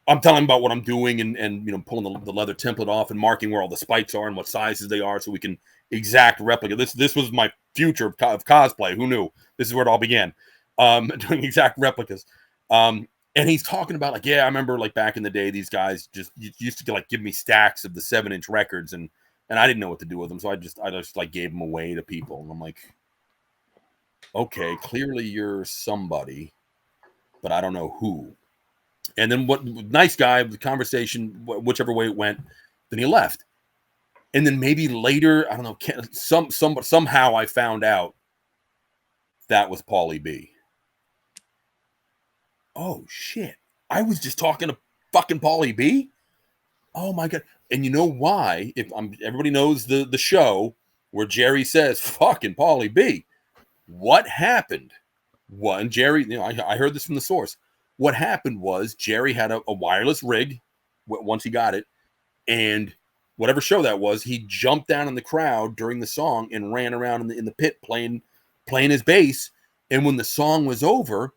I'm telling him about what I'm doing and pulling the leather template off and marking where all the spikes are and what sizes they are so we can exact replica. This was my future of cosplay. Who knew? This is where it all began. Doing exact replicas. And he's talking about like, yeah, I remember like back in the day, these guys just used to like give me stacks of the 7-inch records and I didn't know what to do with them. So I just like gave them away to people. And I'm like, okay, clearly you're somebody, but I don't know who. And then what nice guy, the conversation, whichever way it went, then he left. And then maybe later, I don't know, somehow I found out that was Paulie B. Oh shit. I was just talking to fucking Paulie B. Oh my God. And you know why? Everybody knows the show where Jerry says, fucking Paulie B. What happened? One, Jerry, I heard this from the source. What happened was Jerry had a wireless rig once he got it, and whatever show that was, he jumped down in the crowd during the song and ran around in the pit playing his bass. And when the song was over,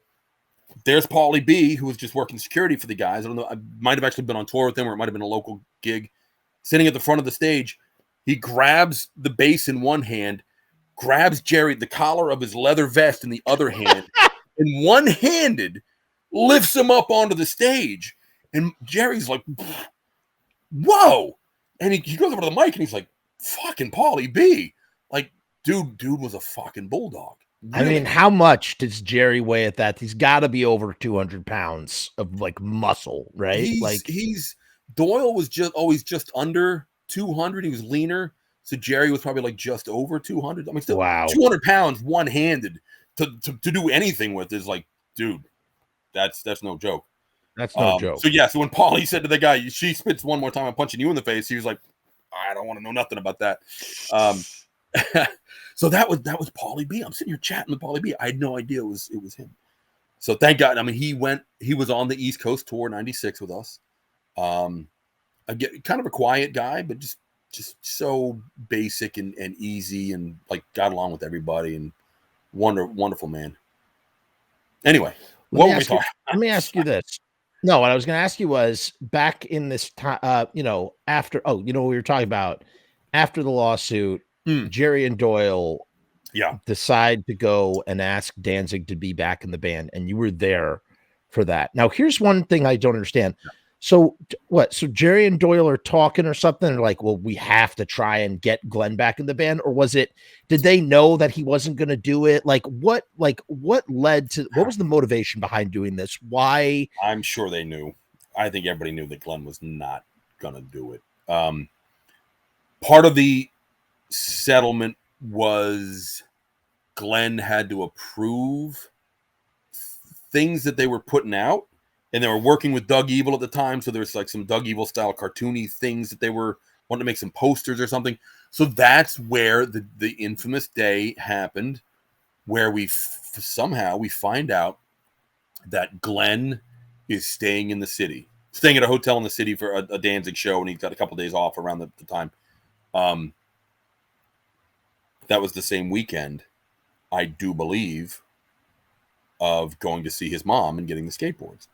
there's Paulie B, who was just working security for the guys. I don't know, I might have actually been on tour with him, or it might have been a local gig. Sitting at the front of the stage, he grabs the bass in one hand, grabs Jerry, the collar of his leather vest in the other hand, and one-handed lifts him up onto the stage. And Jerry's like, whoa. And he goes over to the mic and he's like, fucking Paulie B. Like, dude was a fucking bulldog. Really. I mean, how much does Jerry weigh at that? He's got to be over 200 pounds of like muscle, right? Doyle was always just under 200. He was leaner. So Jerry was probably like just over 200. I mean, still, wow. 200 pounds one-handed to do anything with is like, dude, that's no joke. That's no joke. So yeah, so when Paulie said to the guy, she spits one more time, I'm punching you in the face, he was like, I don't want to know nothing about that. So that was Paulie B. I'm sitting here chatting with Paulie B. I had no idea it was him. So thank God. I mean, he was on the East Coast tour 96 with us. Again, kind of a quiet guy, but just so basic and easy and like got along with everybody and wonderful man. Anyway, let me ask you this. No, what I was going to ask you was back in this time, after, we were talking about after the lawsuit, Jerry and Doyle decide to go and ask Danzig to be back in the band. And you were there for that. Now, here's one thing I don't understand. So what? So Jerry and Doyle are talking or something. They're like, well, we have to try and get Glenn back in the band. Or did they know that he wasn't going to do it? What led to, what was the motivation behind doing this? Why? I'm sure they knew. I think everybody knew that Glenn was not going to do it. Part of the settlement was Glenn had to approve things that they were putting out. And they were working with Doug Evil at the time. So there's like some Doug Evil style cartoony things that they were wanting to make some posters or something. So that's where the infamous day happened, where somehow we find out that Glenn is staying in the city, staying at a hotel in the city for a Danzig show. And he's got a couple of days off around the time. That was the same weekend, I do believe, of going to see his mom and getting the skateboards.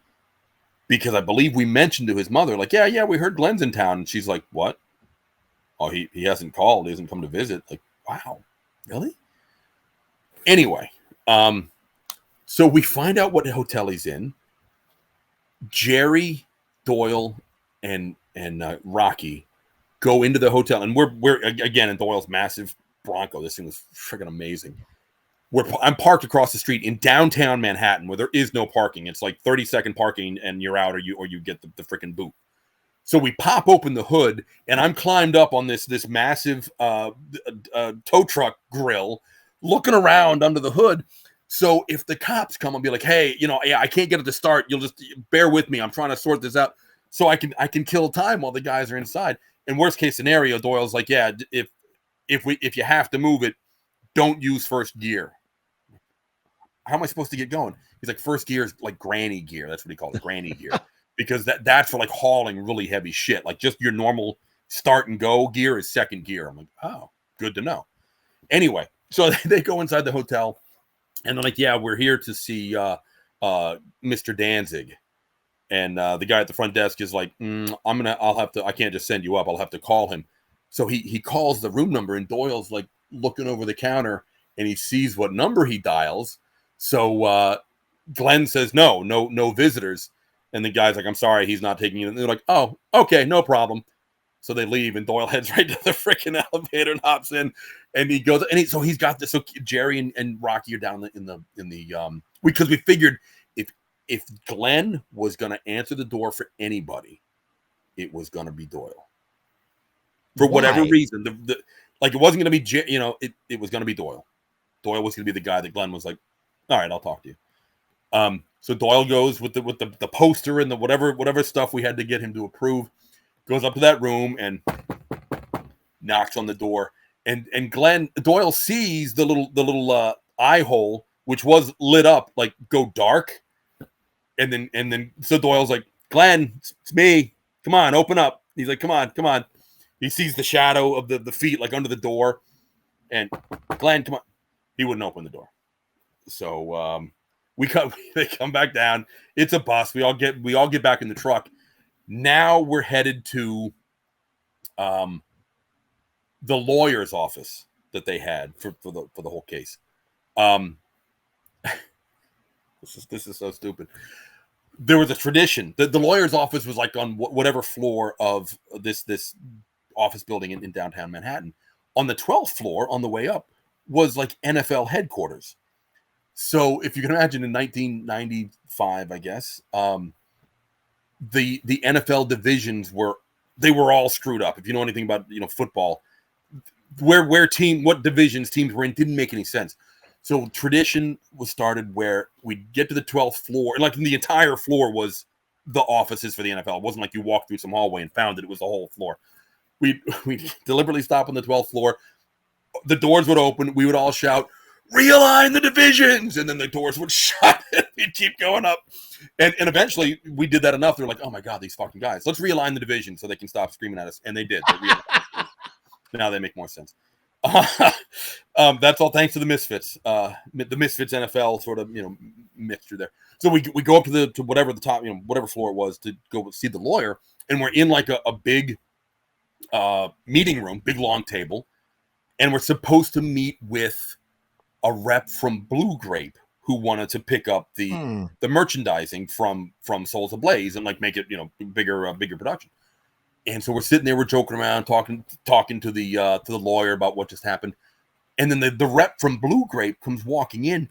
Because I believe we mentioned to his mother, like, yeah, we heard Glenn's in town. And she's like, what? Oh, he hasn't called. He hasn't come to visit. Like, wow, really? Anyway, so we find out what hotel he's in. Jerry, Doyle, and Rocky go into the hotel. And we're again in Doyle's massive Bronco. This thing was freaking amazing. I'm parked across the street in downtown Manhattan where there is no parking. It's like 30-second parking and you're out or you get the freaking boot. So we pop open the hood and I'm climbed up on this massive tow truck grill looking around under the hood. So if the cops come and be like, hey, I can't get it to start. You'll just bear with me. I'm trying to sort this out so I can kill time while the guys are inside. And worst case scenario, Doyle's like, yeah, if you have to move it, don't use first gear. How am I supposed to get going? He's like, first gear is like granny gear. That's what he calls it, granny gear. Because that's for like hauling really heavy shit. Like just your normal start and go gear is second gear. I'm like, oh, good to know. Anyway, so they go inside the hotel and they're like, yeah, we're here to see Mr. Danzig. And the guy at the front desk is like, I can't just send you up. I'll have to call him. So he calls the room number, and Doyle's like looking over the counter and he sees what number he dials. So Glenn says, no visitors. And the guy's like, I'm sorry, he's not taking you. And they're like, oh, okay, no problem. So they leave, and Doyle heads right to the freaking elevator and hops in, and he goes, and so he's got this. So Jerry and Rocky are down in the because we figured if Glenn was going to answer the door for anybody, it was going to be Doyle. For whatever reason, like it wasn't going to be, it was going to be Doyle. Doyle was going to be the guy that Glenn was like, all right, I'll talk to you. So Doyle goes with the poster and the whatever stuff we had to get him to approve. Goes up to that room and knocks on the door. And Doyle sees the little eye hole, which was lit up, like go dark. And then so Doyle's like, Glenn, it's me. Come on, open up. He's like, come on. He sees the shadow of the feet like under the door. And Glenn, come on. He wouldn't open the door. So they come back down. It's a bus. We all get back in the truck. Now we're headed to the lawyer's office that they had for the whole case. This is so stupid. There was a tradition. The lawyer's office was like on whatever floor of this office building in downtown Manhattan. On the 12th floor, on the way up, was like NFL headquarters. So if you can imagine, in 1995, I guess, the NFL divisions were all screwed up. If you know anything about football, what divisions teams were in didn't make any sense. So tradition was started where we'd get to the 12th floor, and like the entire floor was the offices for the NFL. It wasn't like you walked through some hallway and found it was the whole floor. We deliberately stop on the 12th floor. The doors would open. We would all shout, "Realign the divisions!" And then the doors would shut and we'd keep going up. And eventually we did that enough. They're like, oh my God, these fucking guys. Let's realign the division so they can stop screaming at us. And they did. Now they make more sense. That's all thanks to the Misfits. The Misfits NFL sort of mixture there. So we go up to whatever the top, whatever floor it was, to go see the lawyer. And we're in like a big meeting room, big long table. And we're supposed to meet with a rep from Blue Grape who wanted to pick up the merchandising from Souls Ablaze and like make it bigger production. And so we're sitting there, we're joking around, talking to the lawyer about what just happened. And then the rep from Blue Grape comes walking in,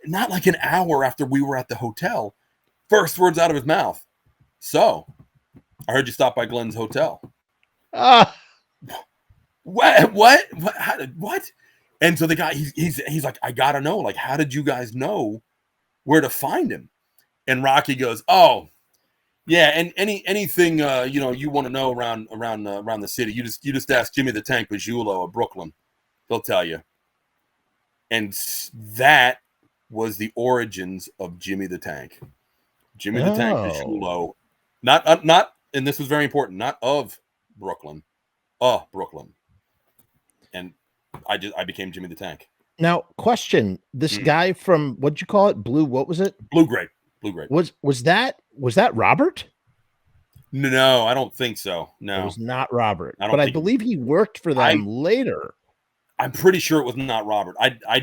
not like an hour after we were at the hotel. First words out of his mouth, "So, I heard you stopped by Glenn's hotel." What? What? And so the guy, he's like, "I gotta know, like, how did you guys know where to find him?" And Rocky goes, "Oh, yeah, and anything you want to know around the city, you just ask Jimmy the Tank Pajullo of Brooklyn. They'll tell you." And that was the origins of Jimmy the Tank. Jimmy the Tank Pajullo, not, and this was very important, not of Brooklyn, Brooklyn. And I became Jimmy the Tank. Now, question: this guy from, what'd you call it? What was it? Blue Grape. Was that Robert? No, I don't think so. No, it was not Robert. But I believe he worked for them later. I'm pretty sure it was not Robert. I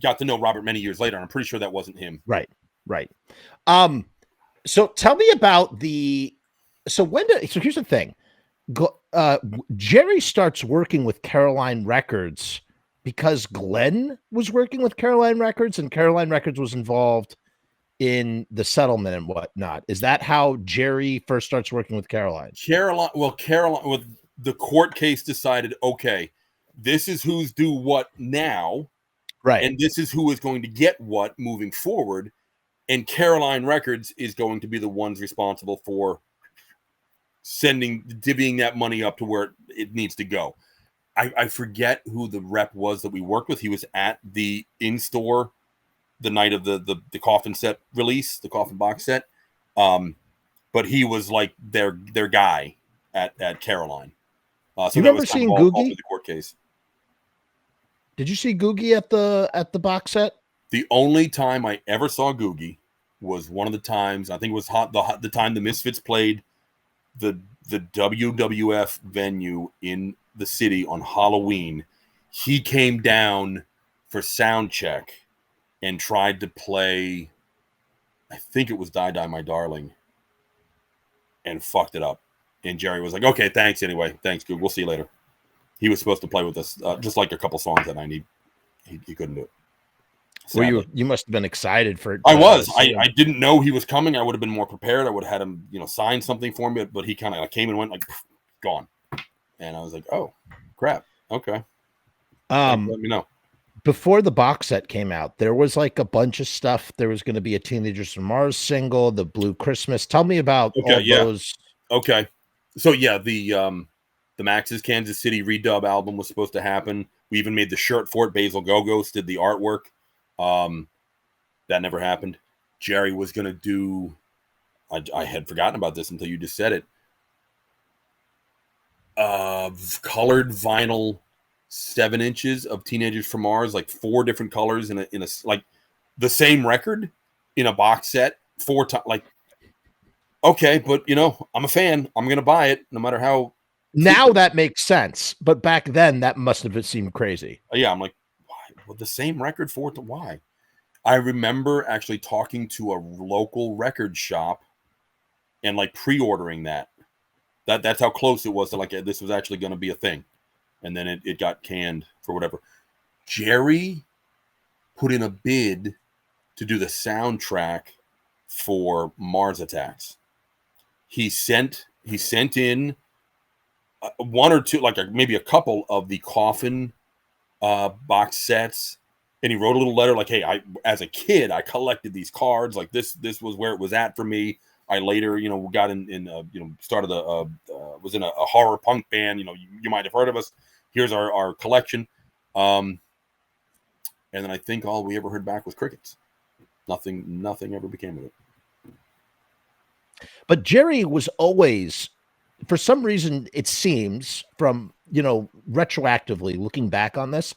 got to know Robert many years later, and I'm pretty sure that wasn't him. Right. So tell me about so here's the thing. Jerry starts working with Caroline Records because Glenn was working with Caroline Records, and Caroline Records was involved in the settlement and whatnot. Is that how Jerry first starts working with Caroline? Caroline, with the court case decided, okay, this is who's due what now, right? And this is who is going to get what moving forward. And Caroline Records is going to be the ones responsible for divvying that money up to where it needs to go. I forget who the rep was that we worked with. He was at the in-store the night of the coffin set release, the coffin box set. But he was like their guy at Caroline. So you that remember was kind seeing of all Googie? through the court case. Did you see Googie at the box set? The only time I ever saw Googie was one of the times, I think it was the time the Misfits played the WWF venue in the city on Halloween. He came down for sound check and tried to play, I think it was Die Die My Darling, and fucked it up. And Jerry was like, okay, thanks anyway. Thanks, Goog. We'll see you later. He was supposed to play with us just like a couple songs that I need. He couldn't do it. Well, you must have been excited for it. I was. I didn't know he was coming. I would have been more prepared. I would have had him, sign something for me. But he kind of came and went like, gone. And I was like, oh, crap. Okay. Let me know. Before the box set came out, there was like a bunch of stuff. There was going to be a Teenagers from Mars single, the Blue Christmas. Tell me about all those. Okay. So yeah, the Max's Kansas City redub album was supposed to happen. We even made the shirt for it. Basil Gogos did the artwork. That never happened. Jerry was going to do, I had forgotten about this until you just said it. Colored vinyl 7 inches of Teenagers from Mars, like 4 different colors in a like the same record in a box set 4 times. Like, okay, but I'm a fan. I'm going to buy it no matter how. Now that makes sense. But back then that must have seemed crazy. Yeah. I'm like, why? Well, the same record why? I remember actually talking to a local record shop and like pre-ordering that. That's how close it was to like this was actually going to be a thing. And then it got canned for whatever. Jerry put in a bid to do the soundtrack for Mars Attacks. He sent in 1 or 2, like maybe a couple of the coffin box sets. And he wrote a little letter like, hey, as a kid, I collected these cards. Like this was where it was at for me. I later, got started was in a horror punk band. You might have heard of us. Here's our collection. And then I think all we ever heard back was crickets. Nothing ever became of it. But Jerry was always, for some reason, it seems from, retroactively looking back on this,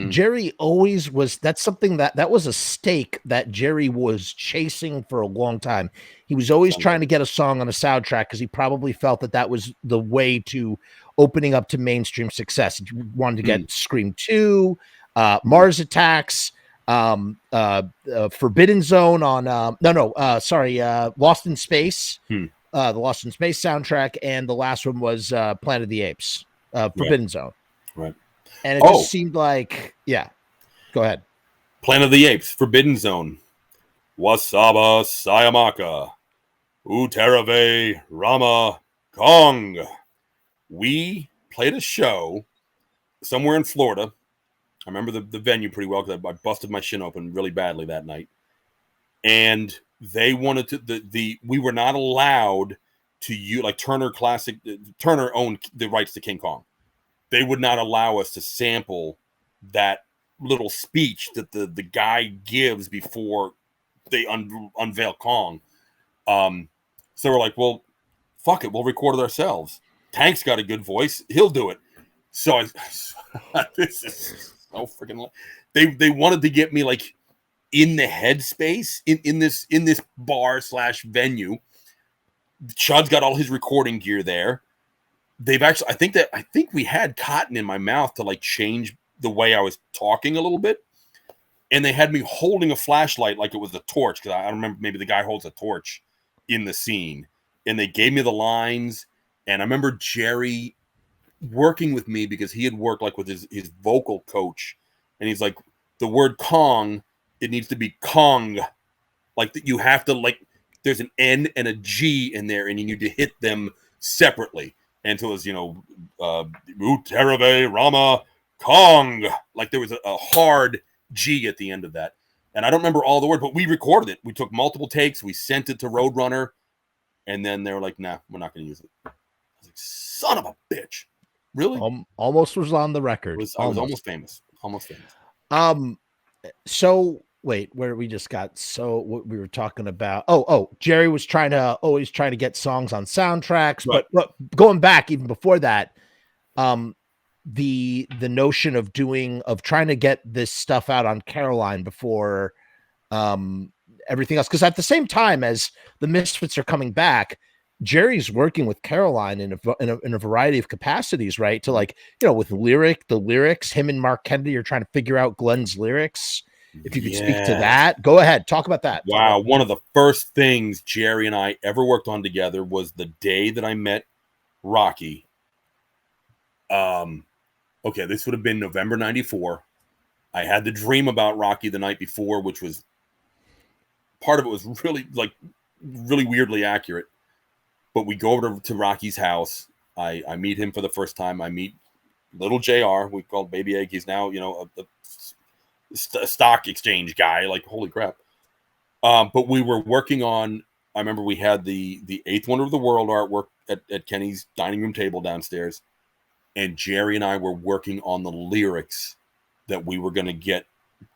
Jerry always was, that's something that was a stake that Jerry was chasing for a long time. He was always trying to get a song on a soundtrack because he probably felt that was the way to opening up to mainstream success. He wanted to get Scream 2, Mars Attacks, Forbidden Zone on, Lost in Space, the Lost in Space soundtrack. And the last one was Planet of the Apes, Forbidden Zone. Right. And it just seemed like, go ahead. Planet of the Apes, Forbidden Zone. Wasaba Sayamaka. Uterave Rama Kong. We played a show somewhere in Florida. I remember the venue pretty well because I busted my shin open really badly that night. And they wanted to, we were not allowed to use, like Turner owned the rights to King Kong. They would not allow us to sample that little speech that the guy gives before they unveil Kong. So we're like, well, fuck it. We'll record it ourselves. Tank's got a good voice. He'll do it. So this is so freaking. They wanted to get me like in the headspace in this bar / venue. Chud's got all his recording gear there. They've actually, I think we had cotton in my mouth to like change the way I was talking a little bit. And they had me holding a flashlight like it was a torch. Cause I remember maybe the guy holds a torch in the scene, and they gave me the lines. And I remember Jerry working with me because he had worked like with his vocal coach. And he's like, the word Kong, it needs to be Kong. Like that you have to like, there's an N and a G in there and you need to hit them separately. And so it was, Uterave Rama Kong. Like there was a hard G at the end of that. And I don't remember all the words, but we recorded it. We took multiple takes. We sent it to Roadrunner. And then they were like, nah, we're not going to use it. I was like, son of a bitch. Really? Almost was on the record. I was almost famous. Almost famous. So wait, where we just got, so what we were talking about. Jerry was always trying to get songs on soundtracks, Right. but going back even before that, the notion of trying to get this stuff out on Caroline before everything else, because at the same time as the Misfits are coming back, Jerry's working with Caroline in a variety of capacities, right? To like, with the lyrics, him and Mark Kennedy are trying to figure out Glenn's lyrics. If you could speak to that, go ahead, talk about that. Wow, one of the first things Jerry and I ever worked on together was the day that I met Rocky. Okay, this would have been November 94. I had the dream about Rocky the night before, which was, part of it was really weirdly accurate. But we go over to Rocky's house. I meet him for the first time. I meet little JR. We called Baby Egg. He's now, a stock exchange guy. Like, holy crap. But we were working on, I remember we had the Eighth Wonder of the World artwork at Kenny's dining room table downstairs. And Jerry and I were working on the lyrics that we were going to get.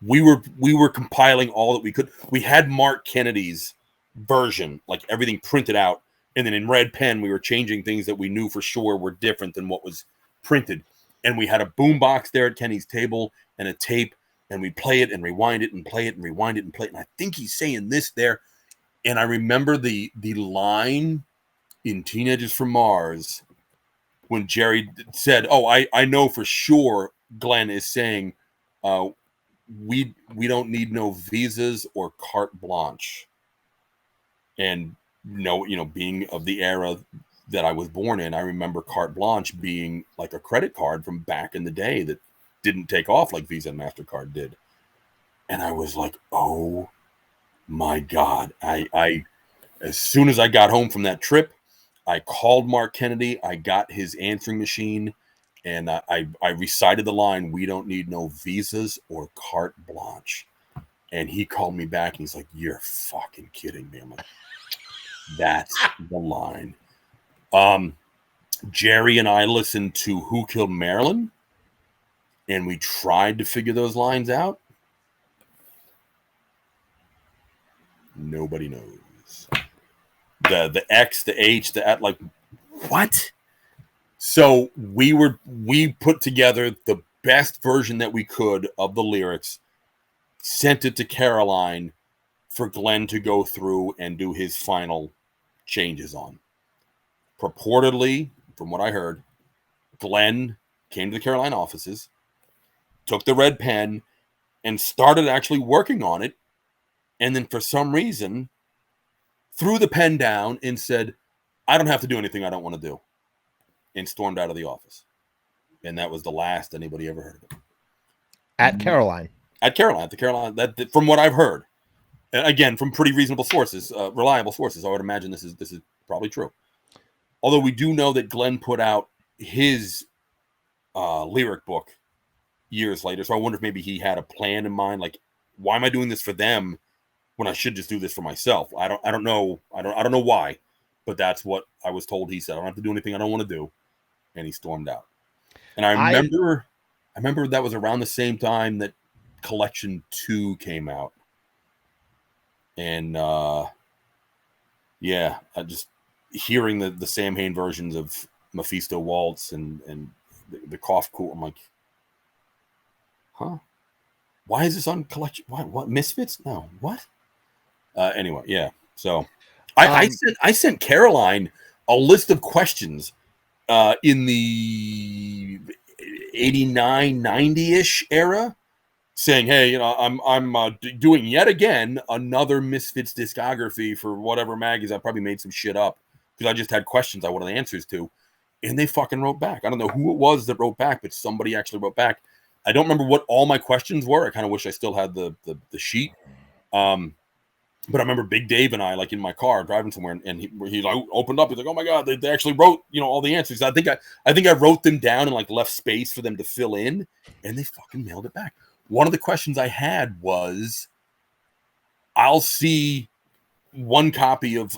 We were compiling all that we could. We had Mark Kennedy's version, like everything printed out. And then in red pen, we were changing things that we knew for sure were different than what was printed. And we had a boombox there at Kenny's table and a tape, and we'd play it and rewind it and play it and rewind it and play it. And I think he's saying this there. And I remember the line in Teenagers from Mars when Jerry said, I know for sure Glenn is saying, we don't need no visas or carte blanche. And being of the era that I was born in, I remember carte blanche being like a credit card from back in the day that didn't take off like Visa and MasterCard did. And I was like, oh my God. I as soon as I got home from that trip, I called Mark Kennedy. I got his answering machine, and I recited the line, "We don't need no visas or carte blanche." And he called me back, and he's like, "You're fucking kidding me." I'm like, that's the line. Jerry and I listened to Who Killed Marilyn, and we tried to figure those lines out. Nobody knows. The X, the H, the at, like, what? So we put together the best version that we could of the lyrics, sent it to Caroline for Glenn to go through and do his final changes on. Purportedly, from what I heard, Glenn came to the Caroline offices, took the red pen, and started actually working on it. And then for some reason, threw the pen down and said, "I don't have to do anything I don't want to do," and stormed out of the office. And that was the last anybody ever heard of it. At Caroline. At the Caroline, that from what I've heard. Again, from pretty reasonable sources, reliable sources, I would imagine this is probably true. Although we do know that Glenn put out his lyric book years later, so I wonder if maybe he had a plan in mind. Like, why am I doing this for them when I should just do this for myself? I don't know. I don't know why, but that's what I was told. He said, "I don't have to do anything I don't want to do," and he stormed out. And I remember that was around the same time that Collection 2 came out. And I just hearing the Samhain versions of Mephisto Waltz and the Cough Cool, I'm like, huh? Why is this on Collection? What Misfits? No, what? Anyway, yeah. So I sent Caroline a list of questions in the 89, 90-ish era, saying, "Hey, I'm doing yet again another Misfits discography for whatever magazine. I probably made some shit up because I just had questions I wanted answers to," and they fucking wrote back. I don't know who it was that wrote back, but somebody actually wrote back. I don't remember what all my questions were. I kind of wish I still had the sheet. But I remember Big Dave and I, like, in my car driving somewhere, and he like opened up. He's like, "Oh my God, they actually wrote, all the answers." I think I wrote them down and like left space for them to fill in, and they fucking mailed it back. One of the questions I had was, I'll see one copy of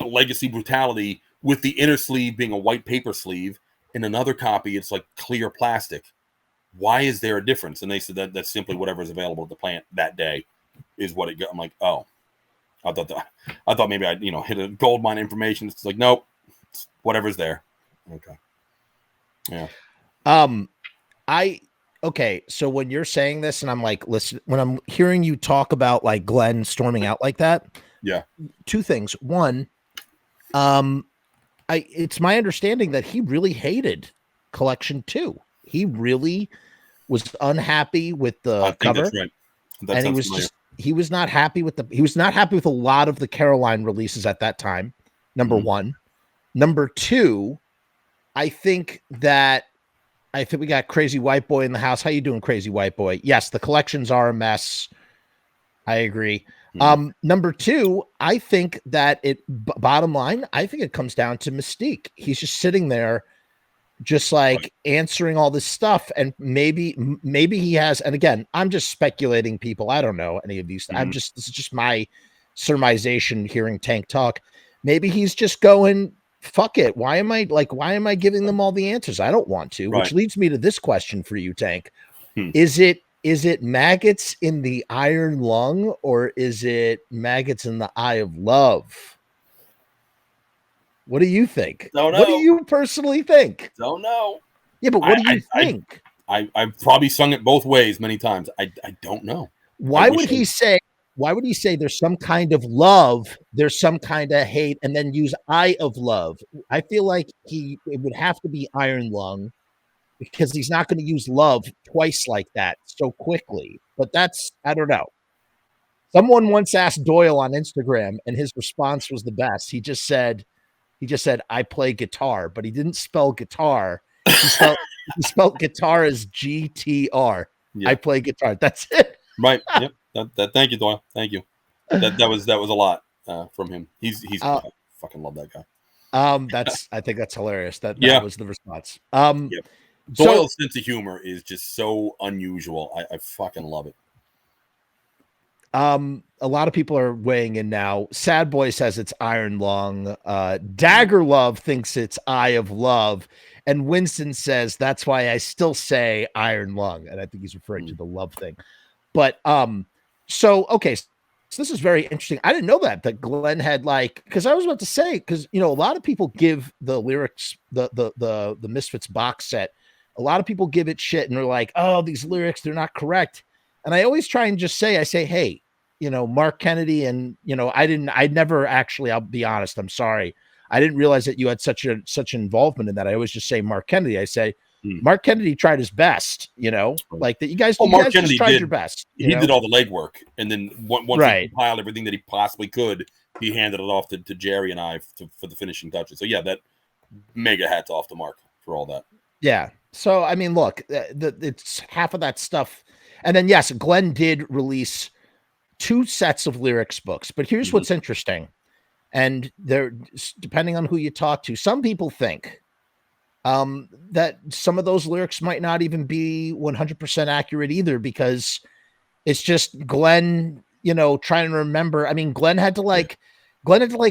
Legacy Brutality with the inner sleeve being a white paper sleeve, In another copy, it's like clear plastic. Why is there a difference? And they said that that's simply whatever is available at the plant that day is what it got. I'm like, oh, I thought maybe I'd hit a gold mine information. It's like, nope, it's whatever's there. Okay. Yeah. Okay, so when you're saying this, and I'm like, listen, when I'm hearing you talk about like Glenn storming out like that, yeah, two things. One, it's my understanding that he really hated Collection 2. He really was unhappy with the cover. That's right. That and he was not happy with a lot of the Caroline releases at that time. Number one. Number two, I think we got Crazy White Boy in the house. How you doing, Crazy White Boy? Yes, the collections are a mess. I agree. Number two, I think that bottom line, I think it comes down to Mystique. He's just sitting there, just like answering all this stuff. And maybe he has, and again, I'm just speculating, people. I don't know any of these. This is just my surmisation hearing Tank talk. Maybe he's just going, fuck it. Why am I giving them all the answers? I don't want to, which leads me to this question for you, Tank. Is it maggots in the iron lung, or is it maggots in the eye of love? What do you think? Don't know. What do you personally think? Don't know. Yeah, but what do you think? I've probably sung it both ways many times. I don't know. Why would he say there's some kind of love, there's some kind of hate, and then use eye of love? I feel like it would have to be iron lung, because he's not going to use love twice like that so quickly. But I don't know. Someone once asked Doyle on Instagram, and his response was the best. He just said, I play guitar, but he didn't spell guitar. He spelled guitar as GTR. Yeah. I play guitar. That's it. Right. Yep. Thank you, Doyle. Thank you. That was a lot from him. He's I fucking love that guy. I think that's hilarious. That was the response. Yep. Doyle's sense of humor is just so unusual. I fucking love it. A lot of people are weighing in now. Sad Boy says it's iron lung. Dagger Love thinks it's eye of love. And Winston says that's why I still say iron lung. And I think he's referring to the love thing. But so this is very interesting. I didn't know that Glenn had because I was about to say, because a lot of people give the lyrics, the Misfits box set, a lot of people give it shit and they're like, oh, these lyrics, they're not correct. And I always try and just say, hey, Mark Kennedy, and I'll be honest, I'm sorry. I didn't realize that you had such involvement in that. I always just say Mark Kennedy. I say Mark Kennedy tried his best, like that. You guys, Mark Kennedy tried your best. He did all the legwork, and then once he compiled everything that he possibly could, he handed it off to Jerry and I for the finishing touches. So yeah, that mega hats off to Mark for all that. Yeah. So I mean, look, it's half of that stuff, and then yes, Glenn did release 2 sets of lyrics books. But here's what's interesting, and they're depending on who you talk to. Some people think that some of those lyrics might not even be 100% accurate either, because it's just Glenn, trying to remember. I mean, Glenn had to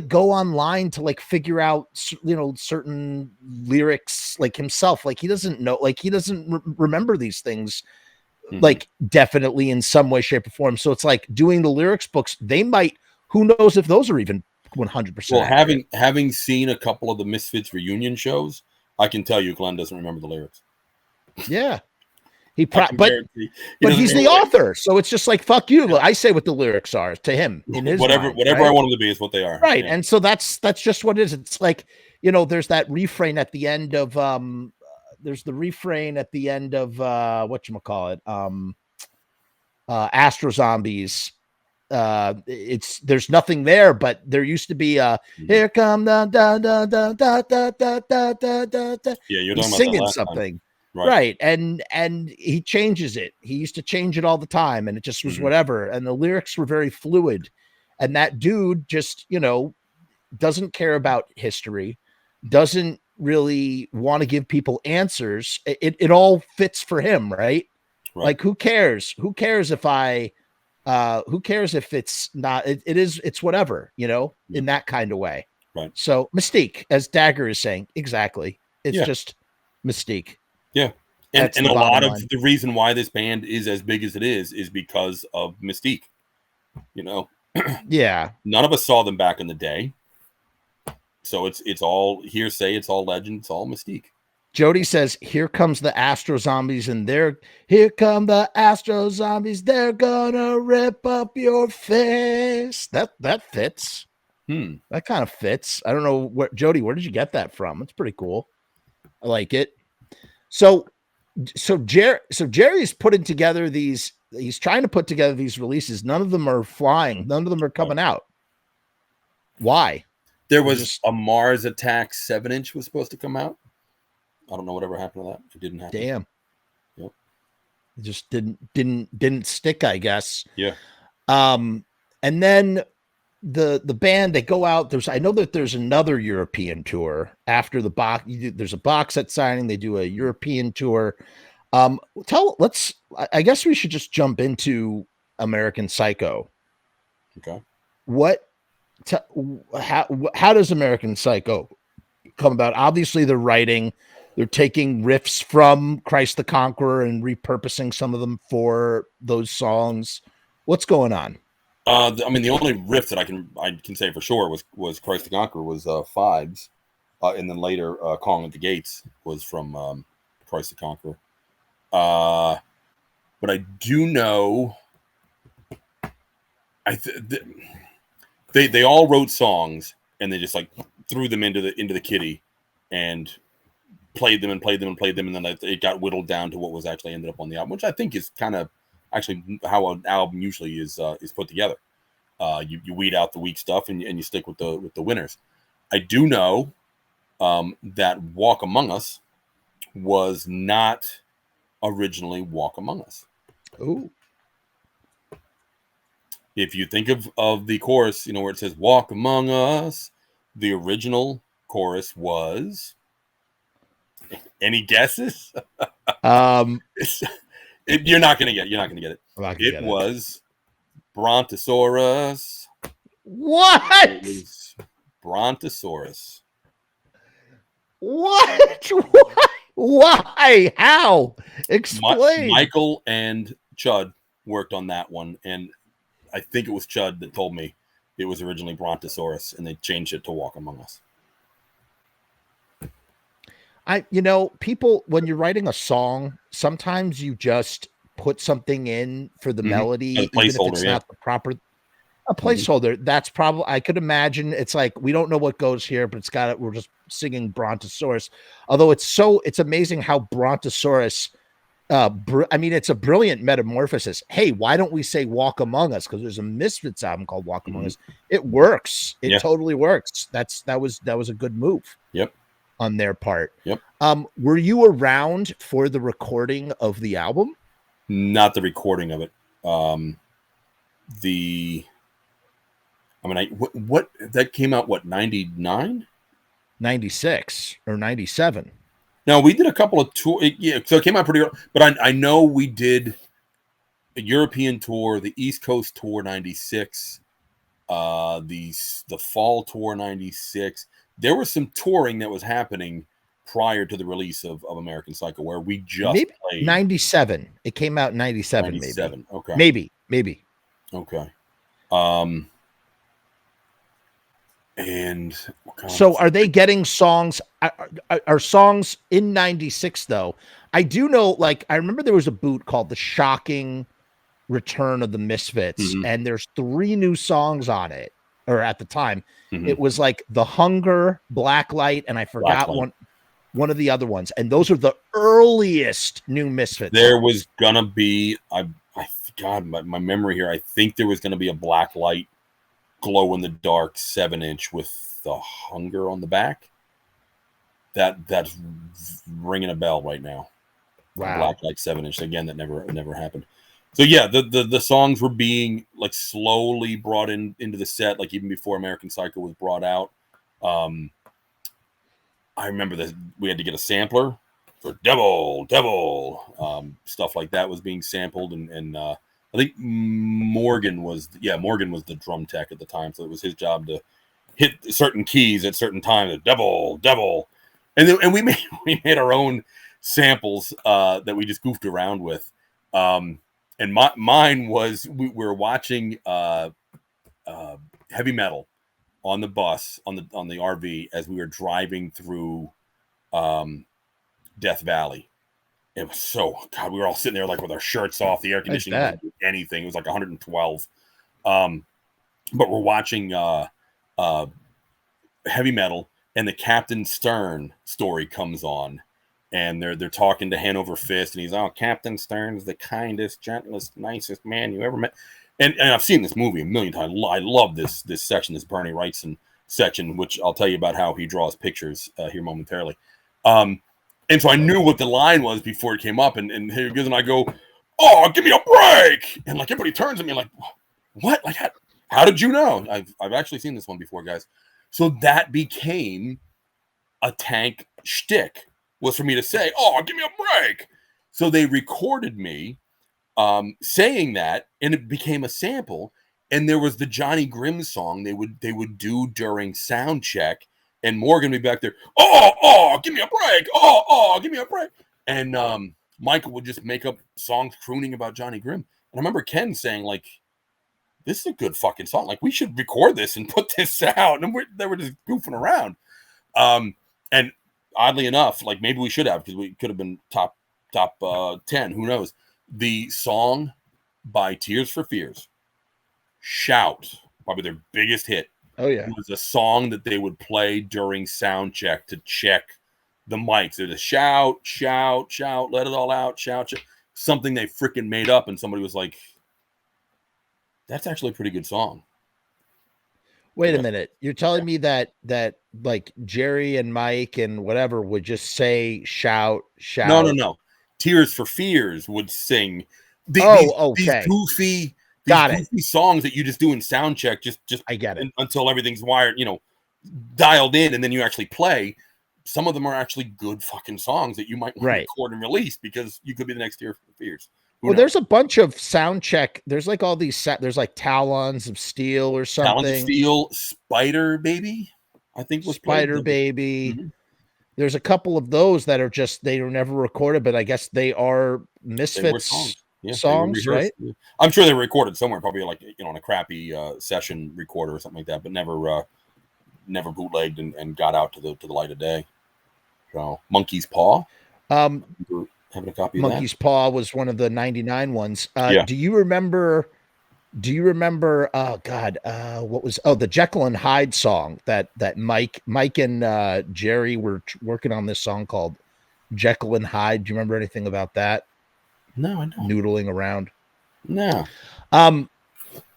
go online to figure out, certain lyrics himself. He doesn't know, he doesn't remember these things definitely in some way, shape, or form. So it's doing the lyrics books. They might, who knows if those are even 100%. Well, having seen a couple of the Misfits reunion shows, I can tell you Glenn doesn't remember the lyrics. Yeah. But he's the author, so it's just fuck you. I say what the lyrics are to him in his whatever mind, I want them to be is what they are. Right. Yeah. And so that's just what it is. It's there's that refrain at the end of there's the refrain at the end of whatchamacallit, Astro Zombies. There's nothing there, but there used to be here come the da da da da da da da da da. Yeah, you're singing something. Right. And he changes it. He used to change it all the time, and it just was whatever. And the lyrics were very fluid. And that dude just, doesn't care about history, doesn't really want to give people answers. It all fits for him, right? Who cares? Who cares if who cares if it's not, it's whatever, in that kind of way. Right. So Mystique, as Dagger is saying, exactly. It's just, Mystique. Yeah. And a lot of the reason why this band is as big as it is because of Mystique. You know? Yeah. None of us saw them back in the day. So it's all hearsay, it's all legend, it's all Mystique. Jody says, "Here comes the Astro Zombies, and here come the Astro Zombies. They're gonna rip up your face." That fits. That kind of fits. I don't know Jody, where did you get that from? It's pretty cool. I like it. So Jerry's putting together these. He's trying to put together these releases. None of them are flying. None of them are coming out. Why? There was a Mars Attack 7-inch was supposed to come out. I don't know whatever happened to that. It didn't happen. Damn. Yep. It just didn't stick, I guess. Yeah. And then the band, they go out. I know that there's another European tour after the box. There's a box set signing. They do a European tour. I guess we should just jump into American Psycho. Okay. How does American Psycho come about? Obviously, they're taking riffs from Christ the Conqueror and repurposing some of them for those songs. What's going on? The only riff that I can say for sure was Christ the Conqueror was Fives, and then later Calling at the Gates was from Christ the Conqueror. But I do know they all wrote songs and they just like threw them into the kitty and played them, and then it got whittled down to what was actually ended up on the album, which I think is kind of actually how an album usually is put together. You weed out the weak stuff and you stick with the winners. I do know that Walk Among Us was not originally Walk Among Us. Oh. If you think of the chorus, where it says Walk Among Us, the original chorus was... Any guesses? You're not gonna get it. It was Brontosaurus. What? It was Brontosaurus. What? Why? How? Explain. Michael and Chud worked on that one, and I think it was Chud that told me it was originally Brontosaurus, and they changed it to Walk Among Us. People, when you're writing a song, sometimes you just put something in for the melody, a placeholder, even if it's not the proper placeholder. That's probably, I could imagine it's like, we don't know what goes here, but we're just singing Brontosaurus. Although it's amazing how Brontosaurus, it's a brilliant metamorphosis. Hey, why don't we say Walk Among Us? Because there's a Misfits album called Walk Among Us. It works. It totally works. That was a good move. Yep. On their part. Yep. Were you around for the recording of the album? Not the recording of it. What that came out, 99? 96 or 97. No, we did a couple of tours. So it came out pretty early. But I know we did a European tour, the East Coast tour 96, the fall tour 96. There was some touring that was happening prior to the release of American Psycho, where we just played 97. It came out in 97, 97. Maybe. Okay. Maybe. Okay. And so are they getting songs? Are songs in 96 though? I do know, I remember there was a boot called The Shocking Return of the Misfits, and there's 3 new songs on it, or at the time. It was like The Hunger, Blacklight, and I forgot one of the other ones. And those are the earliest new Misfits. There was gonna be God, my memory here. I think there was gonna be a Blacklight glow in the dark 7-inch with The Hunger on the back. That's ringing a bell right now. Wow. Blacklight 7-inch. Again, that never happened. So yeah, the songs were being slowly brought into the set, even before American Psycho was brought out. I remember that we had to get a sampler for Devil, stuff like that was being sampled, and I think Morgan was the drum tech at the time, so it was his job to hit certain keys at certain times. Devil, and we made our own samples that we just goofed around with. And mine was we were watching heavy metal on the bus on the RV as we were driving through Death Valley. It was God, we were all sitting there like with our shirts off. The air conditioning didn't do anything. It was like 112. But we're watching heavy metal, and the Captain Stern story comes on, and they're talking to Hanover Fist, and he's Captain Stern's the kindest, gentlest, nicest man you ever met. And I've seen this movie a million times. I love this section, this Bernie Wrightson section, which I'll tell you about how he draws pictures here momentarily. And so I knew what the line was before it came up, and here goes, and I go, "Oh, give me a break!" And like everybody turns at me like, "What? Like how did you know?" I've actually seen this one before, guys. So that became a Tank shtick, was for me to say, "Oh, give me a break." So they recorded me saying that, and it became a sample. And there was the Johnny Grimm song they would do during sound check. And Morgan would be back there, oh, give me a break. Oh, give me a break. And Michael would just make up songs crooning about Johnny Grimm. And I remember Ken saying, like, this is a good fucking song. Like, we should record this and put this out. And they were just goofing around. And oddly enough, like, maybe we should have, because we could have been top 10. Who knows? The song by Tears for Fears, Shout, probably their biggest hit. Oh, yeah. It was a song that they would play during sound check to check the mics. There's a shout, shout, shout, let it all out, shout, shout. Something they freaking made up, and somebody was like, that's actually a pretty good song. Wait a minute. You're telling me that like Jerry and Mike and whatever would just say shout, shout? No. Tears for Fears would sing these goofy songs that you just do in sound check, just I get it. until everything's wired, dialed in, and then you actually play. Some of them are actually good fucking songs that you might want to record and release, because you could be the next Tears for Fears. Well, there's a bunch of sound check. There's like all these there's like Talons of Steel or something. Talons of Steel, Spider Baby, I think was Spider Baby. Mm-hmm. There's a couple of those that are just, they were never recorded, but I guess they are Misfits songs, right? Yeah. I'm sure they were recorded somewhere, probably like, on a crappy session recorder or something like that, but never bootlegged and got out to the light of day. So Monkey's Paw. Having a copy of Monkey's Paw was one of the 99 ones. Do you remember what was the Jekyll and Hyde song that Mike and Jerry were working on, this song called Jekyll and Hyde? Do you remember anything about that? No, I don't. Noodling around. No.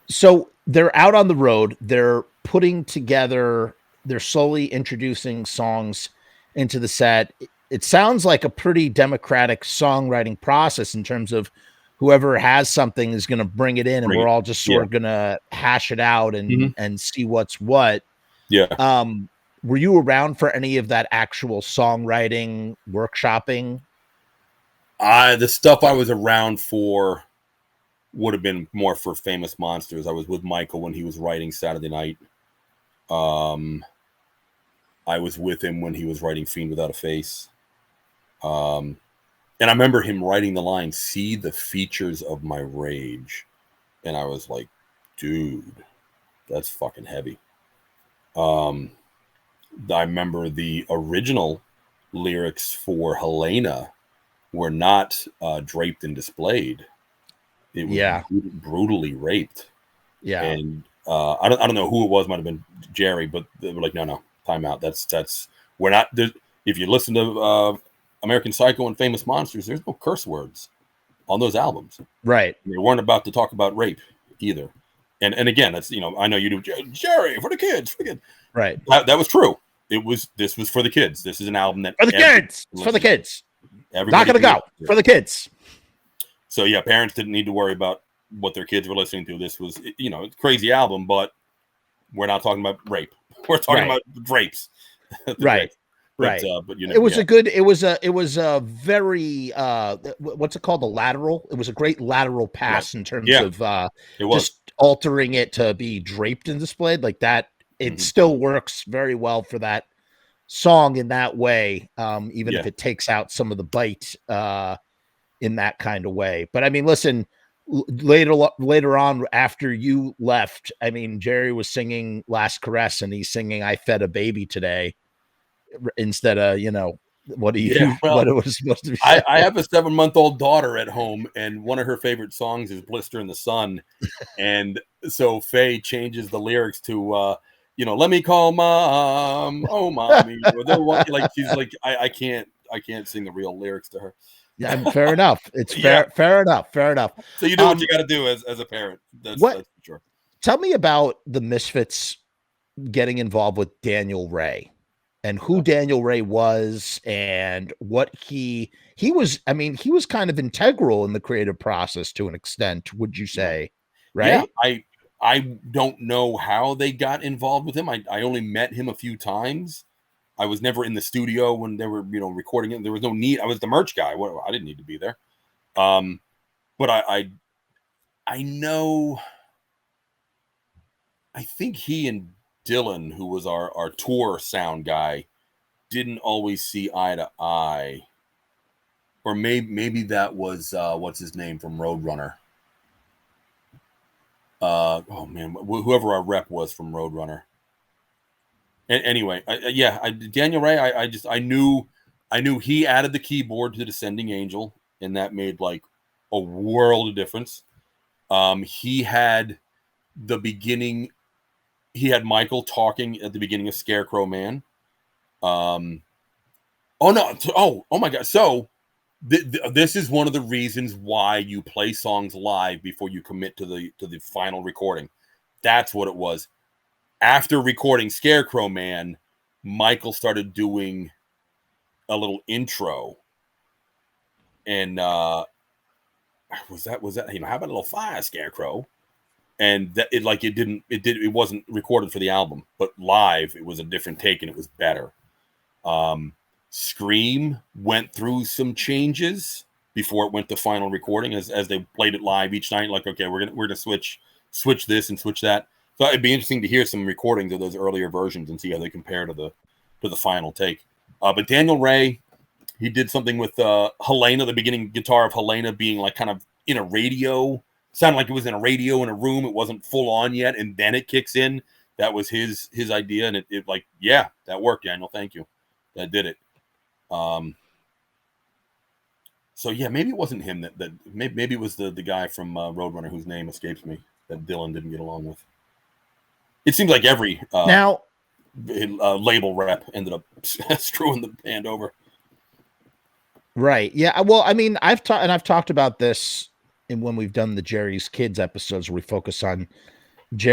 So they're out on the road, they're putting together, they're slowly introducing songs into the set. It sounds like a pretty democratic songwriting process in terms of whoever has something is going to bring it in, and we're all just sort of going to hash it out and see what's what. Yeah. Were you around for any of that actual songwriting workshopping? The stuff I was around for would have been more for Famous Monsters. I was with Michael when he was writing Saturday Night. I was with him when he was writing Fiend Without a Face. And I remember him writing the line, "See the features of my rage." And I was like, dude, that's fucking heavy. I remember the original lyrics for Helena were not draped and displayed. It was brutally raped. Yeah. And I don't know who it was, might have been Jerry, but they were like, no, time out. That's we're not. If you listen to American Psycho and Famous Monsters, there's no curse words on those albums. Right. They weren't about to talk about rape either. And again, that's, I know you do, Jerry, for the kids. Right. That was true. This was for the kids. This is an album that for the kids. It's for the kids. Not gonna go for the kids. So yeah, parents didn't need to worry about what their kids were listening to. This was, it's a crazy album, but we're not talking about rape. We're talking about drapes. Right. Drapes. Right. But it was a very what's it called? A lateral. It was a great lateral pass in terms of just altering it to be draped and displayed like that. It still works very well for that song in that way, even if Yeah. it takes out some of the bite in that kind of way. But I mean, listen, later on after you left, I mean, Jerry was singing Last Caress and he's singing I Fed a Baby Today instead of, what Yeah, well, what it was supposed to be. I have a 7-month-old daughter at home, and one of her favorite songs is Blister in the Sun. And so Faye changes the lyrics to, let me call mom. Oh, mommy. Like, she's like, I can't sing the real lyrics to her. Yeah, fair enough. It's Yeah. fair enough. So you do what you got to do as a parent. That's for sure. Tell me about the Misfits getting involved with Daniel Ray and who Daniel Ray was and what he was. I mean, he was kind of integral in the creative process to an extent, would you say? Right? Yeah, I don't know how they got involved with him. I only met him a few times. I was never in the studio when they were, recording it. There was no need. I was the merch guy. I didn't need to be there. But I know. I think he and Dylan, who was our tour sound guy, didn't always see eye to eye. Or maybe that was what's his name from Roadrunner. Oh man, whoever our rep was from Roadrunner. Anyway, Daniel Ray. I knew he added the keyboard to Descending Angel, and that made like a world of difference. He had the beginning. He had Michael talking at the beginning of Scarecrow Man. Oh my God! So this is one of the reasons why you play songs live before you commit to the final recording. That's what it was. After recording Scarecrow Man, Michael started doing a little intro, and was that how about a little fire, Scarecrow? And that it wasn't recorded for the album, but live it was a different take and it was better. Scream went through some changes before it went to final recording as they played it live each night. Like, okay, we're gonna switch this and switch that. So it'd be interesting to hear some recordings of those earlier versions and see how they compare to the final take. But Daniel Ray, he did something with Helena, the beginning guitar of Helena being like kind of in a radio, sounded like it was in a radio in a room. It wasn't full on yet, and then it kicks in. That was his idea, and it like, yeah, that worked, Daniel. Thank you. That did it. So yeah, maybe it wasn't him that maybe it was the guy from Roadrunner whose name escapes me that Dylan didn't get along with. It seems like every label rep ended up screwing the band over. Right. Yeah. Well, I mean, I've talked about this in when we've done the Jerry's Kids episodes where we focus on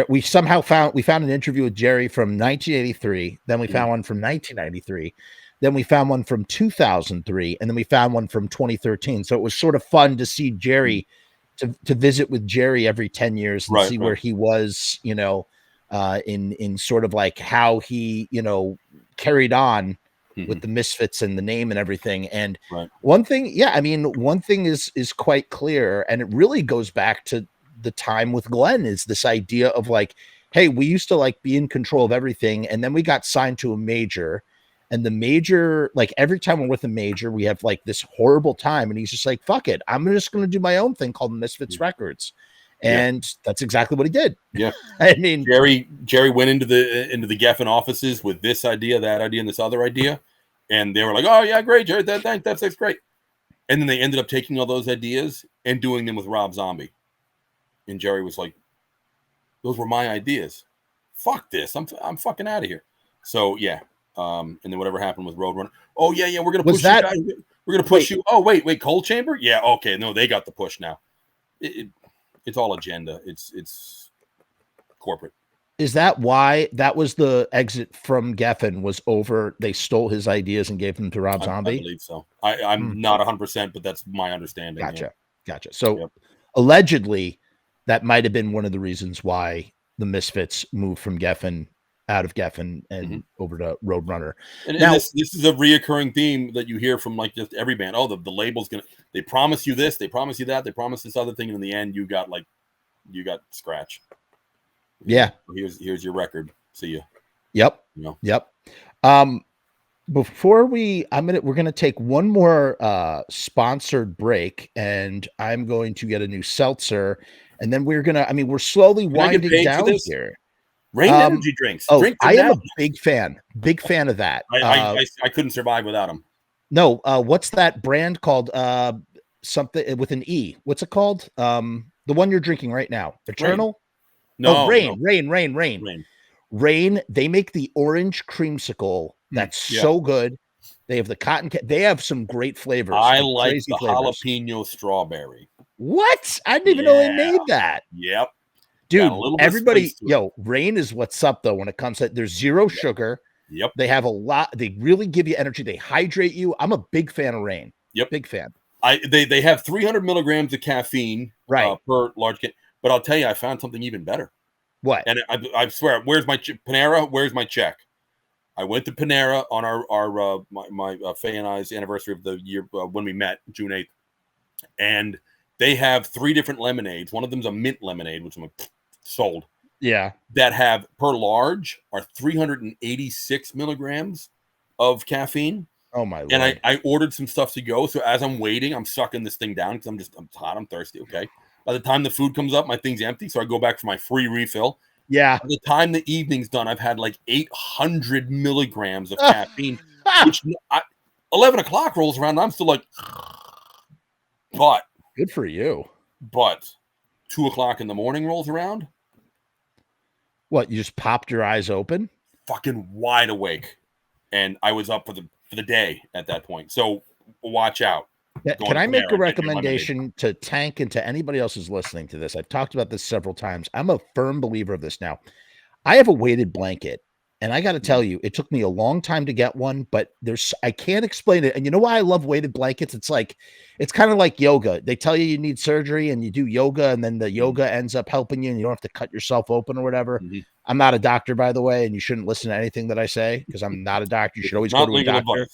we found an interview with Jerry from 1983. Then we found one from 1993. Then we found one from 2003, and then we found one from 2013. So it was sort of fun to see Jerry, to visit with Jerry every 10 years and see where he was, in sort of like how he, carried on with the Misfits and the name and everything. And one thing is quite clear, and it really goes back to the time with Glenn, is this idea of like, hey, we used to like be in control of everything, and then we got signed to a major. And the major, like every time we're with a major, we have like this horrible time. And he's just like, fuck it. I'm just going to do my own thing called Misfits Records. And that's exactly what he did. Yeah. I mean, Jerry went into the Geffen offices with this idea, that idea, and this other idea. And they were like, oh yeah, great, Jerry. That's great. And then they ended up taking all those ideas and doing them with Rob Zombie. And Jerry was like, those were my ideas. Fuck this. I'm fucking out of here. So yeah. And then whatever happened with Roadrunner. Oh yeah, we're gonna push you guys. We're gonna push you. Oh wait, Cold Chamber? Yeah, okay. No, they got the push now. It's all agenda. It's corporate. Is that why that was the exit from Geffen, was over? They stole his ideas and gave them to Rob Zombie? I believe so. I'm not 100%, but that's my understanding. Gotcha. So allegedly, that might have been one of the reasons why the Misfits moved from Geffen, out of Geffen, and over to Roadrunner. And now this is a reoccurring theme that you hear from like just every band. Oh, the label's they promise you this, they promise you that, they promise this other thing, and in the end you got scratch. Yeah. Here's your record. See ya. Yep. Yep. Before we're gonna take one more sponsored break, and I'm going to get a new seltzer, and then we're slowly Can I get winding paid for down this? here. Rain energy drinks. Drink them I am now. a big fan of that. I couldn't survive without them. No, what's that brand called? Something with an E. What's it called? The one you're drinking right now. Eternal? No, Rain. They make the orange creamsicle. That's so good. They have the cotton. They have some great flavors. I like the flavors. jalapeno strawberry. What? I didn't even know they made that. Yep. Dude, everybody, Rain is what's up though when it comes to there's zero sugar. Yep. They have a lot. They really give you energy. They hydrate you. I'm a big fan of Rain. Yep. Big fan. They have 300 milligrams of caffeine per large can. But I'll tell you, I found something even better. What? And I swear, where's my Panera? Where's my check? I went to Panera on our my Faye and I's anniversary of the year when we met, June 8th. And they have 3 different lemonades. One of them's a mint lemonade, which I'm like, sold. Yeah. That have per large are 386 milligrams of caffeine. Oh my Lord. And I ordered some stuff to go. So as I'm waiting, I'm sucking this thing down because I'm hot, I'm thirsty. Okay. By the time the food comes up, my thing's empty. So I go back for my free refill. Yeah. By the time the evening's done, I've had like 800 milligrams of caffeine, which 11 o'clock rolls around. And I'm still like, but good for you. But 2 o'clock in the morning rolls around. What? You just popped your eyes open? Fucking wide awake. And I was up for the day at that point. So watch out. Can I make a recommendation to Tank and to anybody else who's listening to this? I've talked about this several times. I'm a firm believer of this now. I have a weighted blanket, and I got to tell you, it took me a long time to get one, but I can't explain it. And you know why I love weighted blankets? It's kind of like yoga. They tell you need surgery and you do yoga, and then the yoga ends up helping you and you don't have to cut yourself open or whatever. Mm-hmm. I'm not a doctor, by the way, and you shouldn't listen to anything that I say because I'm not a doctor. You should always go to a doctor.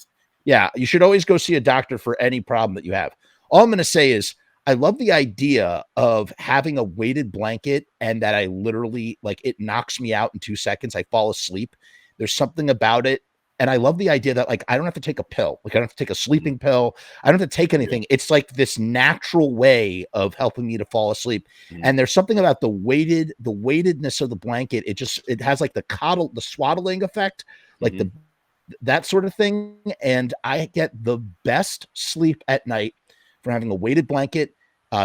Yeah, you should always go see a doctor for any problem that you have. All I'm going to say is I love the idea of having a weighted blanket and that I literally, like, it knocks me out in 2 seconds. I fall asleep. There's something about it. And I love the idea that, like, I don't have to take a pill. Like, I don't have to take a sleeping pill. I don't have to take anything. It's like this natural way of helping me to fall asleep. And there's something about the weightedness of the blanket. It has like the swaddling effect, like that sort of thing. And I get the best sleep at night from having a weighted blanket.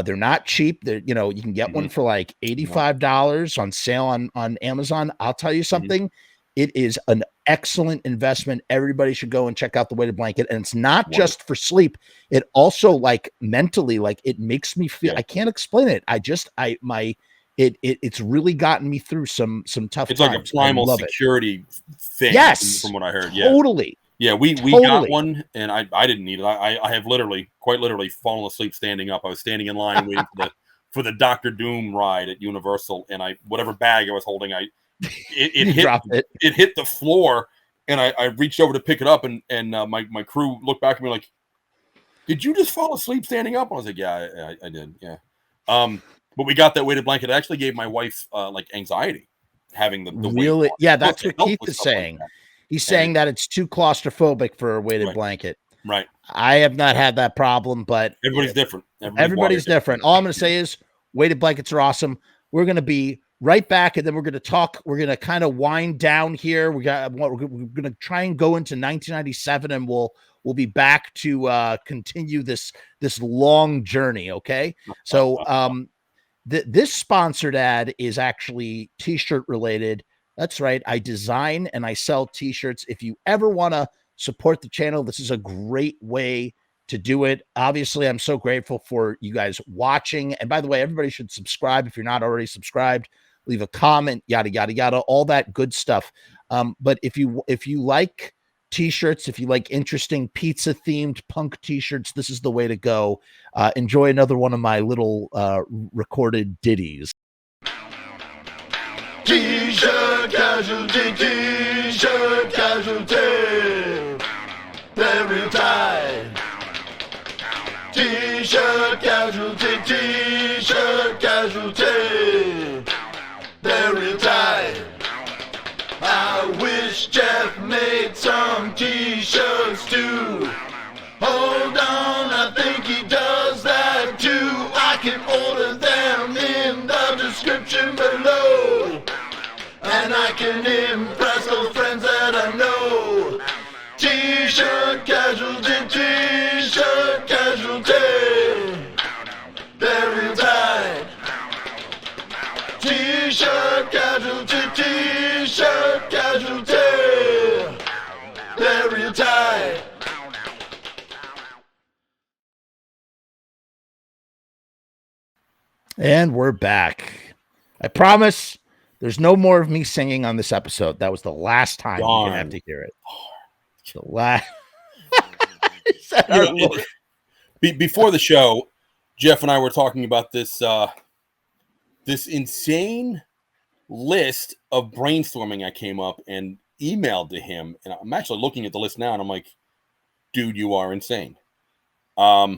They're not cheap. You can get one for like $85 on sale on Amazon. I'll tell you something. It is an excellent investment. Everybody should go and check out the weighted blanket. And it's not just for sleep. It also, like, mentally, like, it makes me feel, I can't explain it. It's really gotten me through some tough times. It's like a primal security thing. Yes. From what I heard. Totally. Yeah. We got one and I didn't need it. I have quite literally fallen asleep standing up. I was standing in line waiting for the Dr. Doom ride at Universal, and whatever bag I was holding, it hit the floor, and I reached over to pick it up, and my crew looked back at me like, "Did you just fall asleep standing up?" And I was like, "Yeah, I did." Yeah. But we got that weighted blanket. It actually gave my wife like anxiety having the really weight. Yeah, that's what Keith is saying. Like he's saying that it's too claustrophobic for a weighted blanket. Right. I have not had that problem, but everybody's different. Everybody's different. All I'm going to say is weighted blankets are awesome. We're going to be right back, and then we're going to talk. We're going to kind of wind down here. We're going to try and go into 1997, and we'll be back to continue this long journey. Okay. So this sponsored ad is actually t-shirt related. That's right. I design and I sell t-shirts. If you ever want to support the channel, this is a great way to do it. Obviously, I'm so grateful for you guys watching. And by the way, everybody should subscribe if you're not already subscribed. Leave a comment, yada, yada, yada, all that good stuff. But if you like t-shirts, if you like interesting pizza themed punk t-shirts, this is the way to go. Enjoy another one of my little recorded ditties. T-shirt casualty, t-shirt casualty, every time. T-shirt casualty, t-shirt casualty, every time. I wish Jeff made some t-shirts too. Hold on, I think he does that too. I can order them in the description below. And I can impress those friends that I know. T-shirt casualty, t-shirt casualty. They're real tight. T-shirt casualty, t-shirt casualty. They're real tight. And we're back. I promise there's no more of me singing on this episode. That was the last time you're going to have to hear it. The last. Before the show, Jeff and I were talking about this this insane list of brainstorming I came up and emailed to him. And I'm actually looking at the list now, and I'm like, dude, you are insane. Oh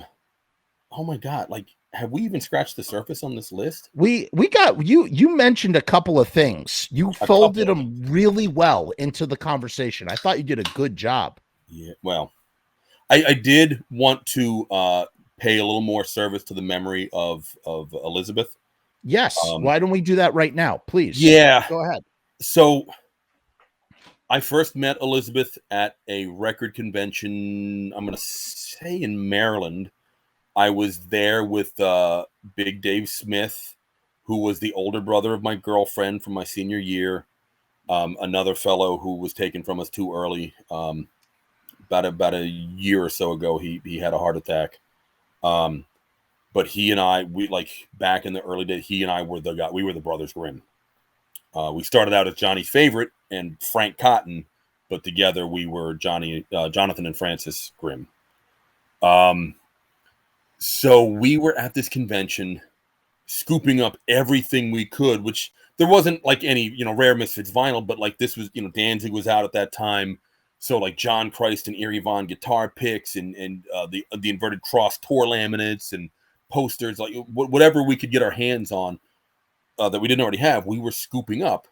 my God. Like, have we even scratched the surface on this list? We got you mentioned a couple of things. You folded them really well into the conversation. I thought you did a good job. Yeah, well, I did want to pay a little more service to the memory of Elizabeth. Yes. Why don't we do that right now, please? Yeah. Go ahead. So I first met Elizabeth at a record convention, I'm going to say in Maryland. I was there with Big Dave Smith, who was the older brother of my girlfriend from my senior year. Another fellow who was taken from us too early. About a year or so ago, he had a heart attack. But he and I, we like back in the early days, he and I were we were the brothers Grimm. We started out as Johnny's favorite and Frank Cotton, but together we were Johnathan and Francis Grimm. So we were at this convention scooping up everything we could, which there wasn't like any, rare Misfits vinyl, but like this was, Danzig was out at that time. So like John Christ and Erie Von guitar picks and the Inverted Cross tour laminates and posters, like whatever we could get our hands on that we didn't already have, we were scooping up.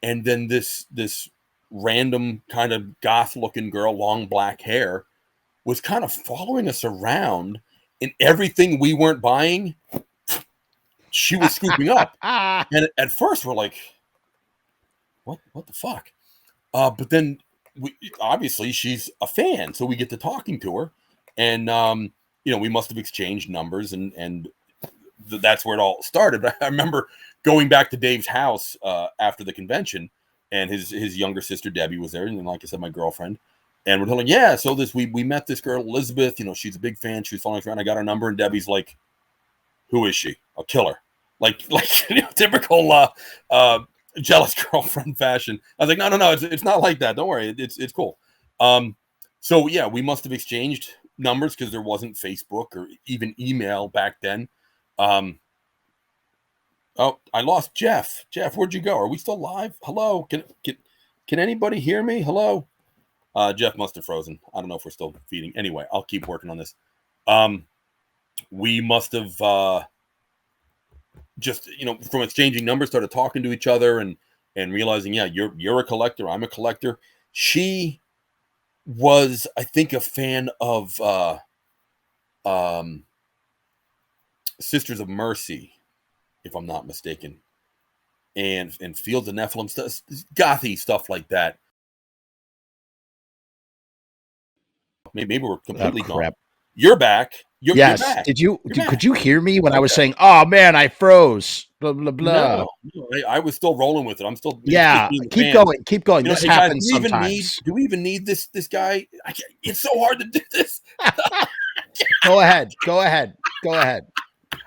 And then this random kind of goth looking girl, long black hair, was kind of following us around. And everything we weren't buying, she was scooping up. And at first we're like, what the fuck? But then obviously she's a fan. So we get to talking to her. And, we must have exchanged numbers and that's where it all started. But I remember going back to Dave's house after the convention, and his younger sister, Debbie, was there. And like I said, my girlfriend. And we're telling, so we met this girl, Elizabeth, she's a big fan. She was following us around. I got her number, and Debbie's like, who is she? I'll kill her. Like typical jealous girlfriend fashion. I was like, no, it's not like that. Don't worry. It's cool. So yeah, we must have exchanged numbers because there wasn't Facebook or even email back then. Oh, I lost Jeff. Jeff, where'd you go? Are we still live? Hello? Can anybody hear me? Hello? Jeff must have frozen. I don't know if we're still feeding. Anyway, I'll keep working on this. We must have just, from exchanging numbers, started talking to each other and realizing, you're a collector. I'm a collector. She was, I think, a fan of Sisters of Mercy, if I'm not mistaken, and Fields of Nephilim stuff, gothy stuff like that. Maybe we're completely gone. You're back. You're back. Could you hear me when I was saying, "Oh man, I froze"? Blah blah blah. No, I was still rolling with it. I'm still. Keep going. This happens sometimes. Do we even need this guy? It's so hard to do this. Go ahead.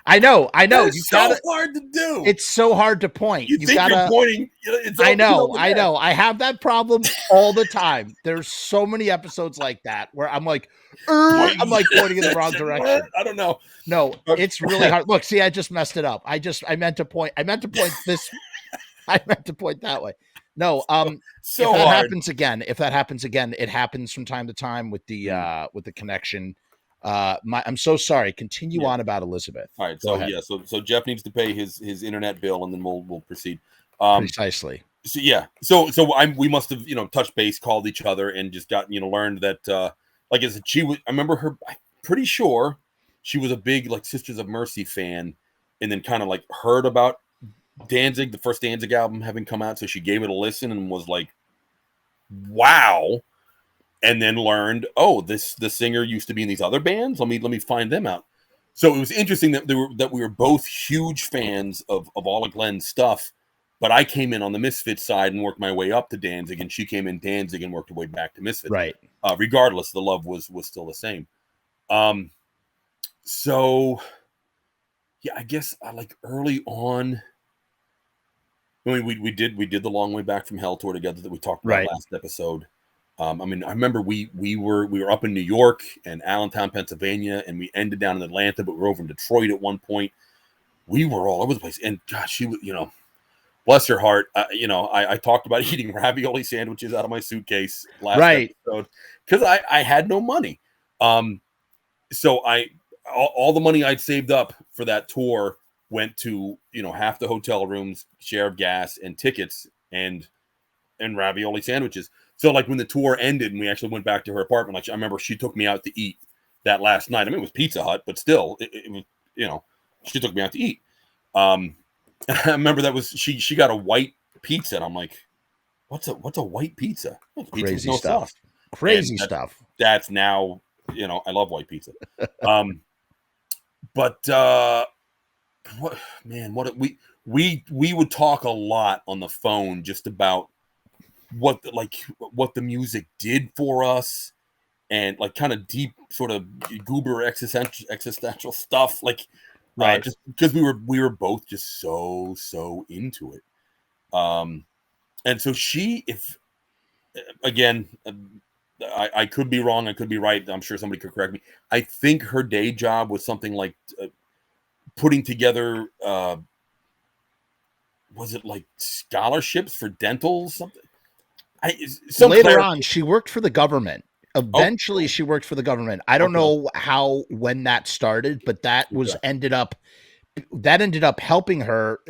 I know. It's so hard to do. It's so hard to point. You're pointing. I know. I have that problem all the time. There's so many episodes like that where I'm like, pointing in the wrong direction. I don't know. No, it's really hard. Look, see, I just messed it up. I meant to point this. I meant to point that way. No, if that happens again, it happens from time to time with the connection. I'm so sorry. Continue on about Elizabeth. All right. So Jeff needs to pay his internet bill, and then we'll proceed. Precisely. So yeah, we must have touched base, called each other, and just got learned that like I said, she was. I remember her. I'm pretty sure she was a big like Sisters of Mercy fan, and then kind of like heard about Danzig, the first Danzig album having come out, so she gave it a listen and was like, "Wow!" And then learned, oh, the singer used to be in these other bands. Let me find them out. So it was interesting that we were both huge fans of all of Glenn's stuff, but I came in on the Misfits side and worked my way up to Danzig, and she came in Danzig and worked her way back to Misfits. Right. Regardless, the love was still the same. So yeah, I guess like early on. I mean, we did the Long Way Back from Hell tour together that we talked about last episode. I mean, I remember we were up in New York and Allentown, Pennsylvania, and we ended down in Atlanta, but we were over in Detroit at one point. We were all over the place, and gosh, she was, bless her heart. I talked about eating ravioli sandwiches out of my suitcase last episode because I had no money. So all the money I'd saved up for that tour went to half the hotel rooms, share of gas, and tickets, and ravioli sandwiches. So like when the tour ended and we actually went back to her apartment, like I remember she took me out to eat that last night. I mean, it was Pizza Hut, but still, it was she took me out to eat. And I remember that was she got a white pizza, and I'm like, what's a white pizza? Crazy no stuff. Sauce. Crazy stuff. That's now I love white pizza. But we would talk a lot on the phone just about what the music did for us, and like kind of deep sort of goober existential stuff, like just because we were both just so into it. And so if again, I could be wrong, I could be right, I'm sure somebody could correct me. I think her day job was something like putting together was it like scholarships for dental something? Later on, she worked for the government. Eventually, she worked for the government. I don't know when that started, but that ended up helping her.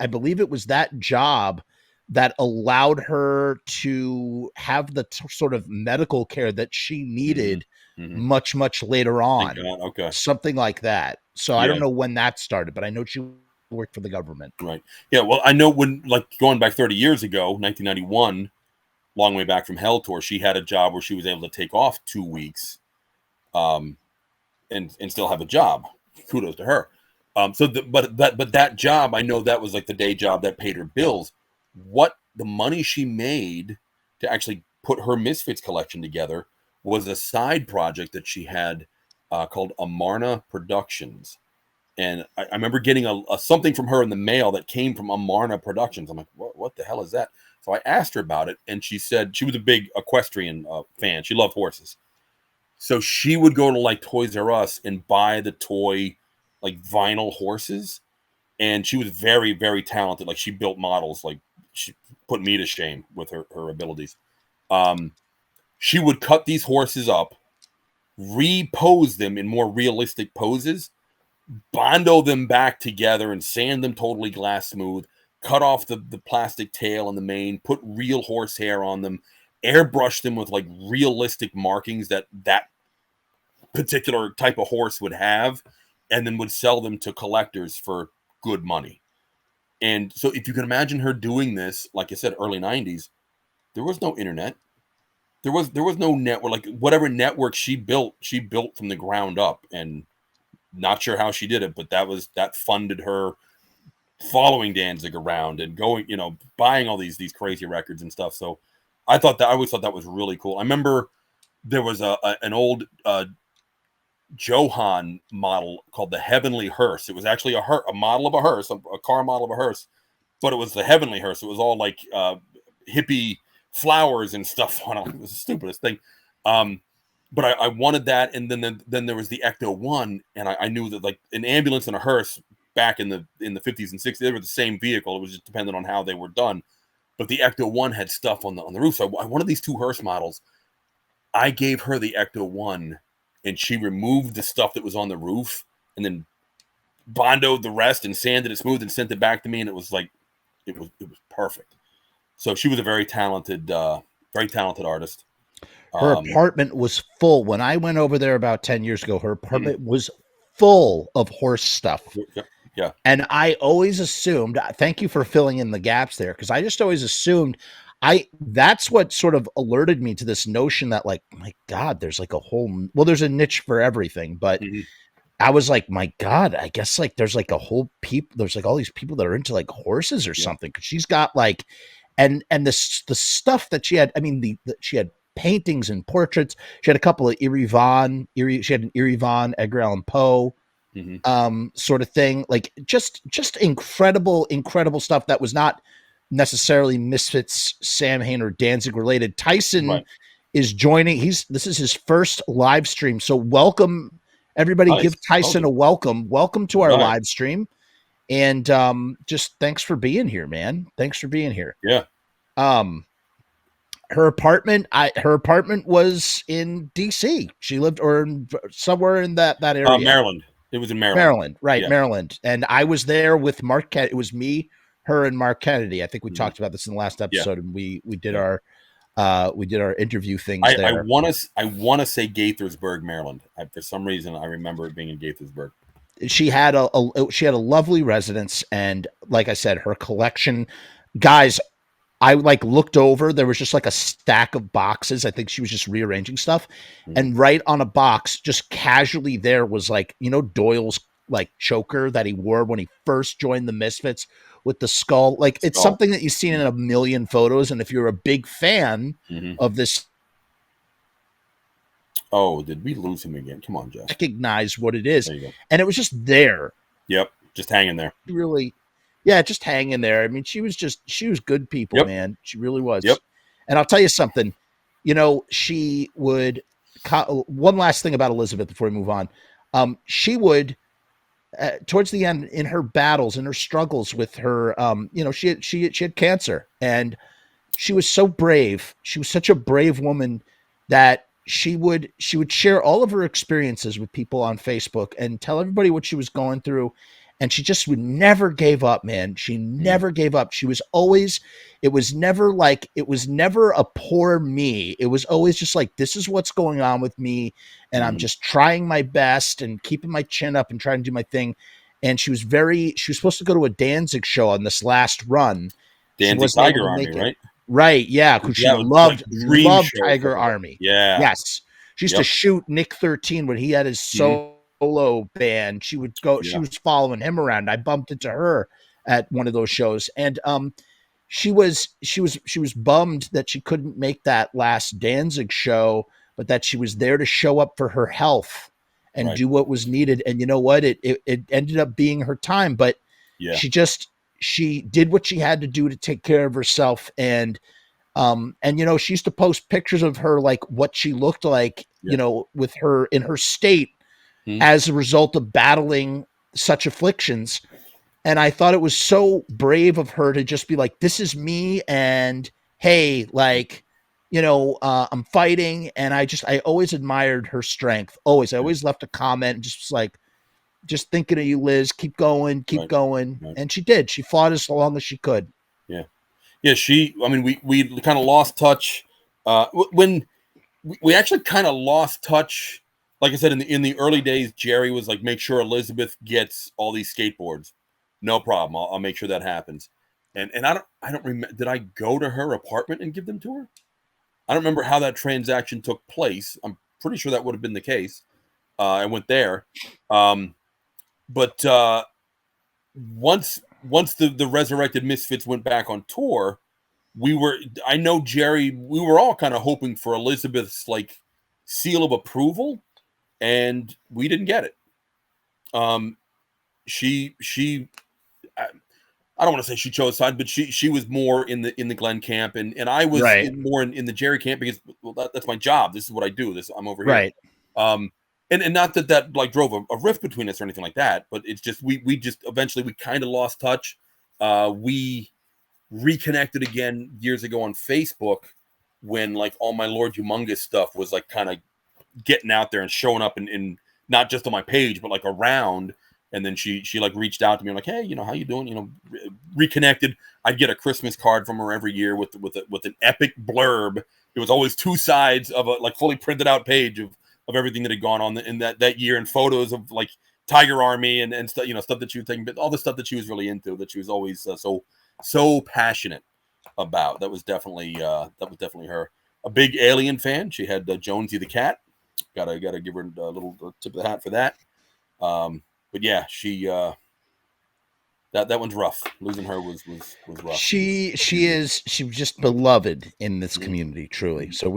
I believe it was that job that allowed her to have the sort of medical care that she needed much later on. Okay. Something like that. So I don't know when that started, but I know she worked for the government. Right. Yeah. Well, I know when, like, going back 30 years ago, 1991, Long Way Back from Hell tour, she had a job where she was able to take off 2 weeks, and still have a job. Kudos to her. But that job, I know that was like the day job that paid her bills. What the money she made to actually put her Misfits collection together was a side project that she had called Amarna Productions. And I remember getting a something from her in the mail that came from Amarna Productions. I'm like, what the hell is that? So I asked her about it, and she said she was a big equestrian fan. She loved horses. So she would go to like Toys R Us and buy the toy, like vinyl horses. And she was very, very talented. Like she built models. Like she put me to shame with her abilities. She would cut these horses up, repose them in more realistic poses, bondo them back together and sand them totally glass smooth, cut off the plastic tail and the mane, put real horse hair on them, airbrush them with like realistic markings that particular type of horse would have, and then would sell them to collectors for good money. And so if you can imagine her doing this, like I said, early 90s, there was no internet. There was no network. Like whatever network she built from the ground up, and not sure how she did it, but that funded her following Danzig around and going, buying all these crazy records and stuff. So I always thought that was really cool. I remember there was an old Johann model called the Heavenly Hearse. It was actually a model of a hearse, a car model of a hearse, but it was the Heavenly Hearse. It was all like hippie flowers and stuff on it. It was the stupidest thing. But I wanted that, and then there was the Ecto One, and I knew that like an ambulance and a hearse back in the 50s and 60s, they were the same vehicle. It was just dependent on how they were done. But the Ecto One had stuff on the roof. So I wanted these two hearse models. I gave her the Ecto One, and she removed the stuff that was on the roof, and then bondoed the rest and sanded it smooth and sent it back to me. And it was like, it was perfect. So she was a very talented artist. Her apartment was full. When I went over there about 10 years ago, her apartment was full of horse stuff. Yeah. And I always assumed, thank you for filling in the gaps there, because I just always assumed that's what sort of alerted me to this notion that, like, my God, there's like there's a niche for everything. But I was like, my God, I guess like there's like there's like all these people that are into like horses or something. Cause she's got like, and the stuff that she had, I mean, she had paintings and portraits. She had a couple of she had an Erie Von, Edgar Allan Poe, sort of thing. Like just incredible stuff that was not necessarily Misfits, Samhain, or Danzig related. Tyson is joining. This is his first live stream. So welcome everybody. Nice. Give Tyson a welcome. Welcome to our live stream. And just thanks for being here, man. Thanks for being here. Yeah. Her apartment was in DC. She lived somewhere in that area. Maryland. It was in Maryland. Maryland, right? Yeah. Maryland. And I was there with Mark Kennedy. It was me, her, and Mark Kennedy. I think we talked about this in the last episode, and we did our interview things there. I want to say Gaithersburg, Maryland. For some reason, I remember it being in Gaithersburg. She had a lovely residence, and like I said, her collection, guys. I like looked over, there was just like a stack of boxes. I think she was just rearranging stuff. And right on a box, just casually there was like, Doyle's like choker that he wore when he first joined the Misfits with the skull. Like it's something that you've seen in a million photos. And if you're a big fan of this. Oh, did we lose him again? Come on, Jeff. Recognize what it is. And it was just there. Yep. Just hanging there. Really. Yeah, just hanging there. I mean, she was good people, man. She really was. Yep. And I'll tell you something, she would, one last thing about Elizabeth before we move on. She would, towards the end in her battles, in her struggles with her, she had cancer, and she was so brave. She was such a brave woman that she would share all of her experiences with people on Facebook and tell everybody what she was going through. And she just never gave up, man. She never gave up. She was always, it was never a poor me. It was always just like, this is what's going on with me. And I'm just trying my best and keeping my chin up and trying to do my thing. And she was supposed to go to a Danzig show on this last run. Danzig Tiger Army, right? Right. Yeah. Because she loved Tiger Army. Yeah. Yes. She used to shoot Nick 13 when he had his solo band. She would go, she was following him around. I bumped into her at one of those shows, and she was bummed that she couldn't make that last Danzig show, but that she was there to show up for her health and do what was needed. And you know what? It ended up being her time, but she did what she had to do to take care of herself. And she used to post pictures of her, like what she looked like, with her in her state as a result of battling such afflictions. And I thought it was so brave of her to just be like, this is me. And hey, like, I'm fighting. And I always admired her strength. I always left a comment and just like, just thinking of you, Liz, keep going. Right. And she did. She fought as long as she could. Yeah. Yeah. We kind of lost touch when we actually kind of lost touch. Like I said, in the early days, Jerry was like, make sure Elizabeth gets all these skateboards. No problem. I'll make sure that happens. And I don't remember. Did I go to her apartment and give them to her? I don't remember how that transaction took place. I'm pretty sure that would have been the case. I went there. But once the Resurrected Misfits went back on tour, I know Jerry, we were all kind of hoping for Elizabeth's like seal of approval. And we didn't get it. She I don't want to say she chose sides, but she was more in the Glenn camp, and I was more in the Jerry camp because that's my job. This is what I do. I'm over here. Right. And not that like drove a rift between us or anything like that, but it's just we just eventually we kind of lost touch. We reconnected again years ago on Facebook when like all my Lord Humungus stuff was like kind of getting out there and showing up in not just on my page, but like around. And then she like reached out to me like, hey, how you doing? reconnected. I'd get a Christmas card from her every year with an epic blurb. It was always 2 sides of a like fully printed out page of everything that had gone on in that year, and photos of like Tiger Army and stuff, stuff that she was taking, but all the stuff that she was really into, that she was always so passionate about. That was definitely her. A big Alien fan. She had Jonesy the cat. Gotta give her a little tip of the hat for that. But yeah, she that one's rough. Losing her was rough. She was just beloved in this community, truly. So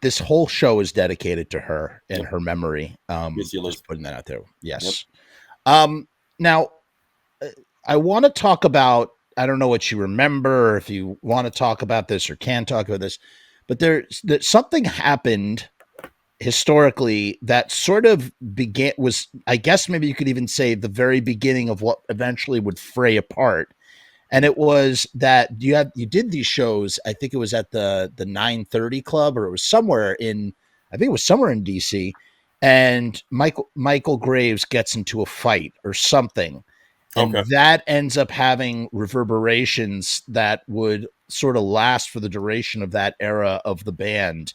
this whole show is dedicated to her and her memory. Just putting that out there. Yes. Yep. Now I want to talk about, I don't know what you remember, or if you want to talk about this or can talk about this, but there's something happened historically that sort of was, I guess maybe you could even say, the very beginning of what eventually would fray apart. And it was that you did these shows, I think it was at the 930 Club, or it was somewhere in DC, and Michael Graves gets into a fight or something. And that ends up having reverberations that would sort of last for the duration of that era of the band.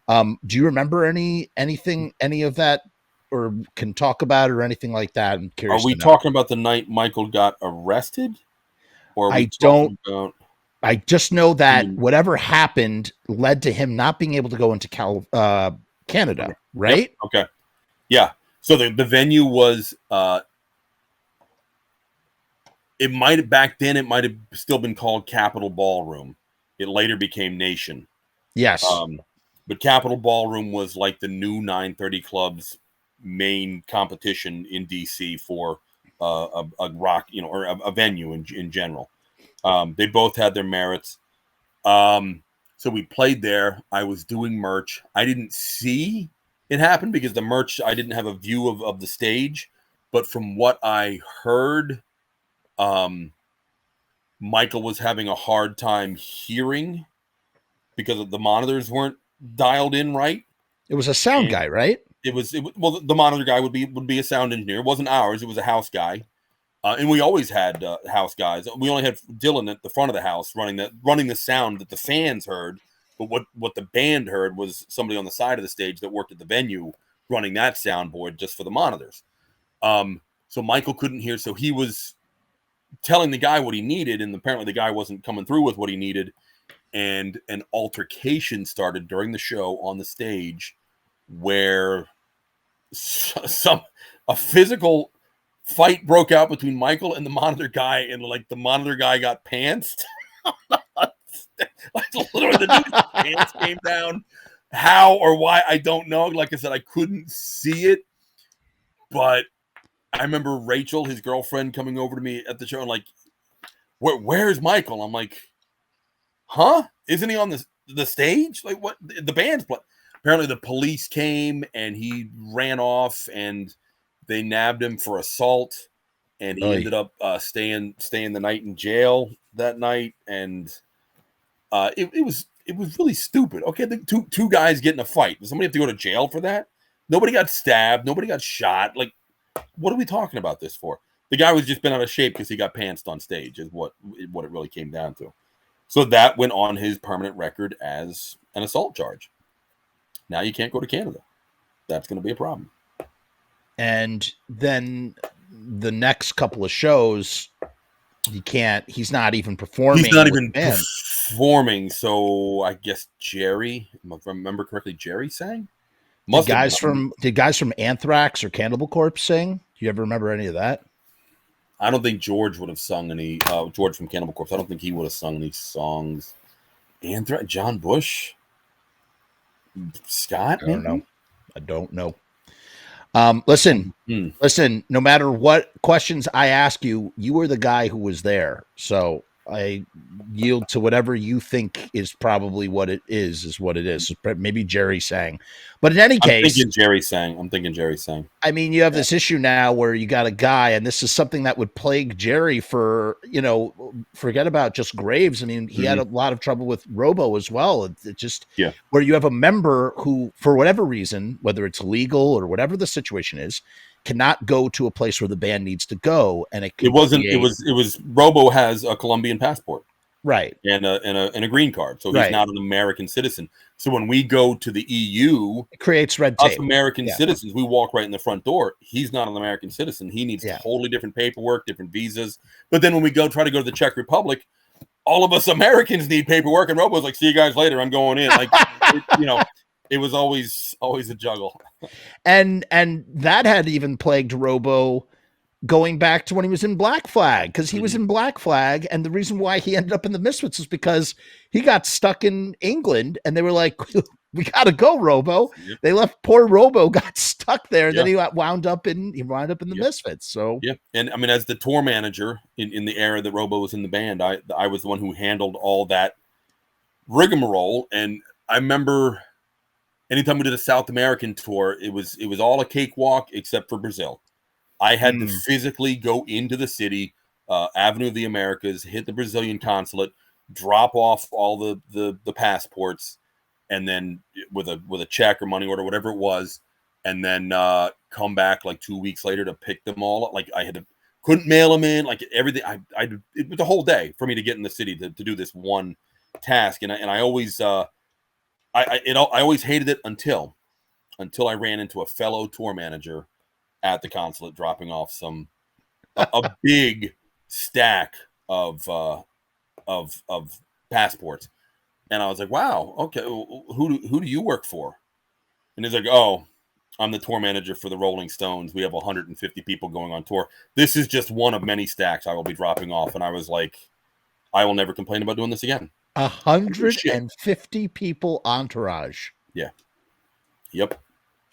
Do you remember any of that, or can talk about it, or anything like that? I'm curious. Are we talking about the night Michael got arrested? Or I just know that whatever happened led to him not being able to go into Canada, right? Yep. Okay. Yeah. So the venue was it might have still been called Capitol Ballroom. It later became Nation. Yes. But Capitol Ballroom was like the new 930 Club's main competition in DC for a rock, or a venue in general. They both had their merits. So we played there. I was doing merch. I didn't see it happen because the merch, I didn't have a view of the stage. But from what I heard, Michael was having a hard time hearing because the monitors weren't dialed in right. It was a sound guy, right? Well, the monitor guy would be a sound engineer. It wasn't ours. It was a house guy. And we always had house guys. We only had Dylan at the front of the house running the sound that the fans heard. But what the band heard was somebody on the side of the stage that worked at the venue running that soundboard just for the monitors. So Michael couldn't hear. So he was telling the guy what he needed. And apparently the guy wasn't coming through with what he needed. And an altercation started during the show on the stage where a physical fight broke out between Michael and the monitor guy, and like the monitor guy got pantsed. Like literally the dude's pants came down. How or why, I don't know. Like I said, I couldn't see it, but I remember Rachel, his girlfriend, coming over to me at the show and like, where's Michael? I'm like, huh? Isn't he on the stage? Like, what? The band's playing. Apparently the police came and he ran off and they nabbed him for assault, and he ended up staying the night in jail that night. And it was really stupid. Okay, the two guys get in a fight. Does somebody have to go to jail for that? Nobody got stabbed. Nobody got shot. Like, what are we talking about this for? The guy was just been out of shape because he got pantsed on stage, is what it really came down to. So that went on his permanent record as an assault charge. Now you can't go to Canada. That's going to be a problem. And then the next couple of shows, he's not even performing. He's not even performing. So I guess Jerry, if I remember correctly, Jerry sang? Did guys from Anthrax or Cannibal Corpse sing? Do you ever remember any of that? I don't think George would have sung any, George from Cannibal Corpse. I don't think he would have sung any songs. Anthrax, John Bush? Scott? I don't know. Listen, no matter what questions I ask you, you were the guy who was there. So I yield to whatever you think is probably what it is what it is. Maybe Jerry sang. But in any case, I'm thinking Jerry sang. I mean, you have this issue now where you got a guy, and this is something that would plague Jerry for, forget about just Graves. I mean, he had a lot of trouble with Robo as well. It just, where you have a member who, for whatever reason, whether it's legal or whatever the situation is, cannot go to a place where the band needs to go, and it was Robo has a Colombian passport, right, and a green card, so he's right. not an American citizen. So when we go to the EU, It creates red us tape. American citizens, we walk right in the front door. He's not an American citizen. He needs totally different paperwork, different visas. But then when we try to go to the Czech Republic, all of us Americans need paperwork, and Robo's like, "See you guys later. I'm going in." Like, it was always a juggle. And that had even plagued Robo going back to when he was in Black Flag, because he was in Black Flag, and the reason why he ended up in the Misfits was because he got stuck in England, and they were like, "We got to go, Robo." Yep. They left poor Robo, got stuck there, and then he wound up in the Misfits. So and I mean, as the tour manager in the era that Robo was in the band, I was the one who handled all that rigmarole, and I remember anytime we did a South American tour, it was all a cakewalk except for Brazil. I had to physically go into the city, Avenue of the Americas, hit the Brazilian consulate, drop off all the passports, and then with a check or money order, whatever it was, and then come back like 2 weeks later to pick them all up. Like couldn't mail them in, like everything. It was a whole day for me to get in the city to do this one task, and I always I always hated it until I ran into a fellow tour manager at the consulate, dropping off a big stack of passports, and I was like, "Wow, okay, who do you work for?" And he's like, "Oh, I'm the tour manager for the Rolling Stones. We have 150 people going on tour. This is just one of many stacks I will be dropping off." And I was like, "I will never complain about doing this again." 150 people entourage. Yeah. Yep.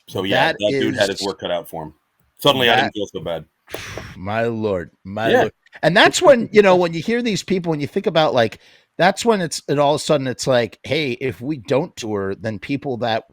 So that dude had his work cut out for him. Suddenly I didn't feel so bad. My Lord. Lord. And that's when, when you hear these people, when you think about like, that's when all of a sudden it's like, hey, if we don't tour, then people that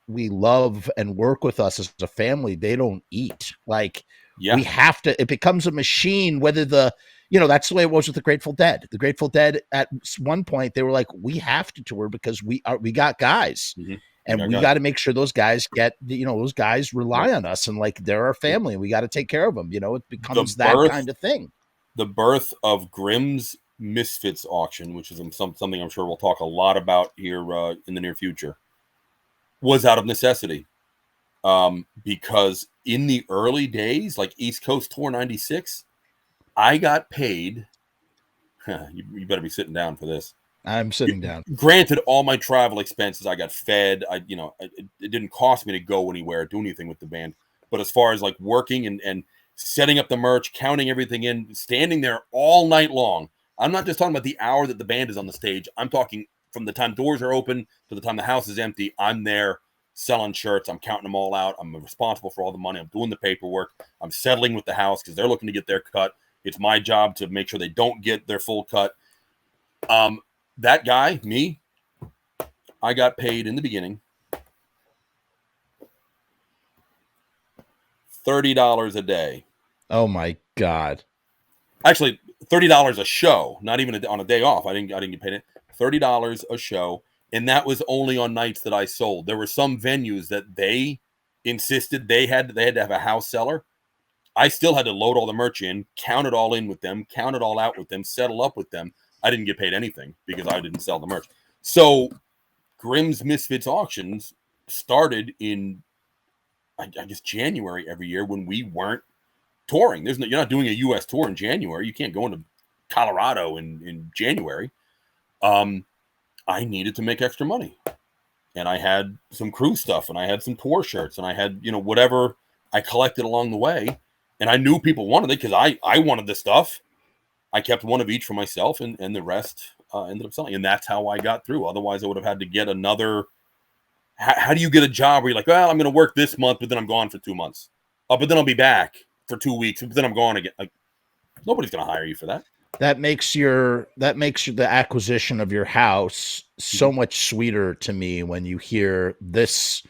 we love and work with us as a family, they don't eat. Like we have to, it becomes a machine, whether that's the way it was with the Grateful Dead. The Grateful Dead at one point, they were like, we have to tour because we got guys. Mm-hmm. And we got to make sure those guys get, those guys rely on us, and like they're our family. We got to take care of them. It becomes that kind of thing. The birth of Grimm's Misfits auction, which is something I'm sure we'll talk a lot about here in the near future, was out of necessity. Because in the early days, like East Coast Tour 96, I got paid. You better be sitting down for this. I'm sitting down. Granted, all my travel expenses, I got fed. It didn't cost me to go anywhere, do anything with the band. But as far as like working and setting up the merch, counting everything in, standing there all night long. I'm not just talking about the hour that the band is on the stage. I'm talking from the time doors are open to the time the house is empty. I'm there selling shirts. I'm counting them all out. I'm responsible for all the money. I'm doing the paperwork. I'm settling with the house because they're looking to get their cut. It's my job to make sure they don't get their full cut. That guy, me, I got paid in the beginning $30 a day. Oh my God. Actually, $30 a show, not even on a day off. I didn't get paid it. $30 a show. And that was only on nights that I sold. There were some venues that they insisted they had to have a house seller. I still had to load all the merch in, count it all in with them, count it all out with them, settle up with them. I didn't get paid anything because I didn't sell the merch. So Grimm's Misfits auctions started in, I guess, January every year when we weren't touring. You're not doing a U.S. tour in January. You can't go into Colorado in January. I needed to make extra money. And I had some crew stuff, and I had some tour shirts, and I had, whatever I collected along the way. And I knew people wanted it because I wanted the stuff. I kept one of each for myself, and the rest ended up selling. And that's how I got through. Otherwise, I would have had to get another. How do you get a job where you're like, well, I'm going to work this month, but then I'm gone for 2 months. But then I'll be back for 2 weeks, but then I'm gone again. Like, nobody's going to hire you for that. That makes the acquisition of your house so much sweeter to me when you hear this,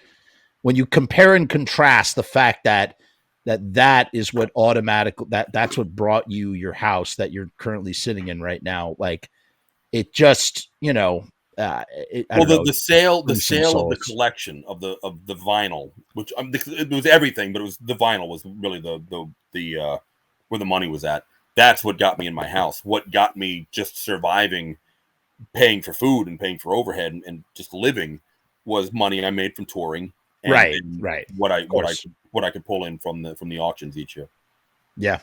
when you compare and contrast the fact that is what that's what brought you your house that you're currently sitting in right now. Like, it just, I don't know. The sale Bring some of the souls. collection of the vinyl, which it was everything, but it was the vinyl was really the where the money was at. That's what got me in my house. What got me just surviving, paying for food and paying for overhead and just living was money I made from touring. And, Right. What I could pull in from the auctions each year. Yeah.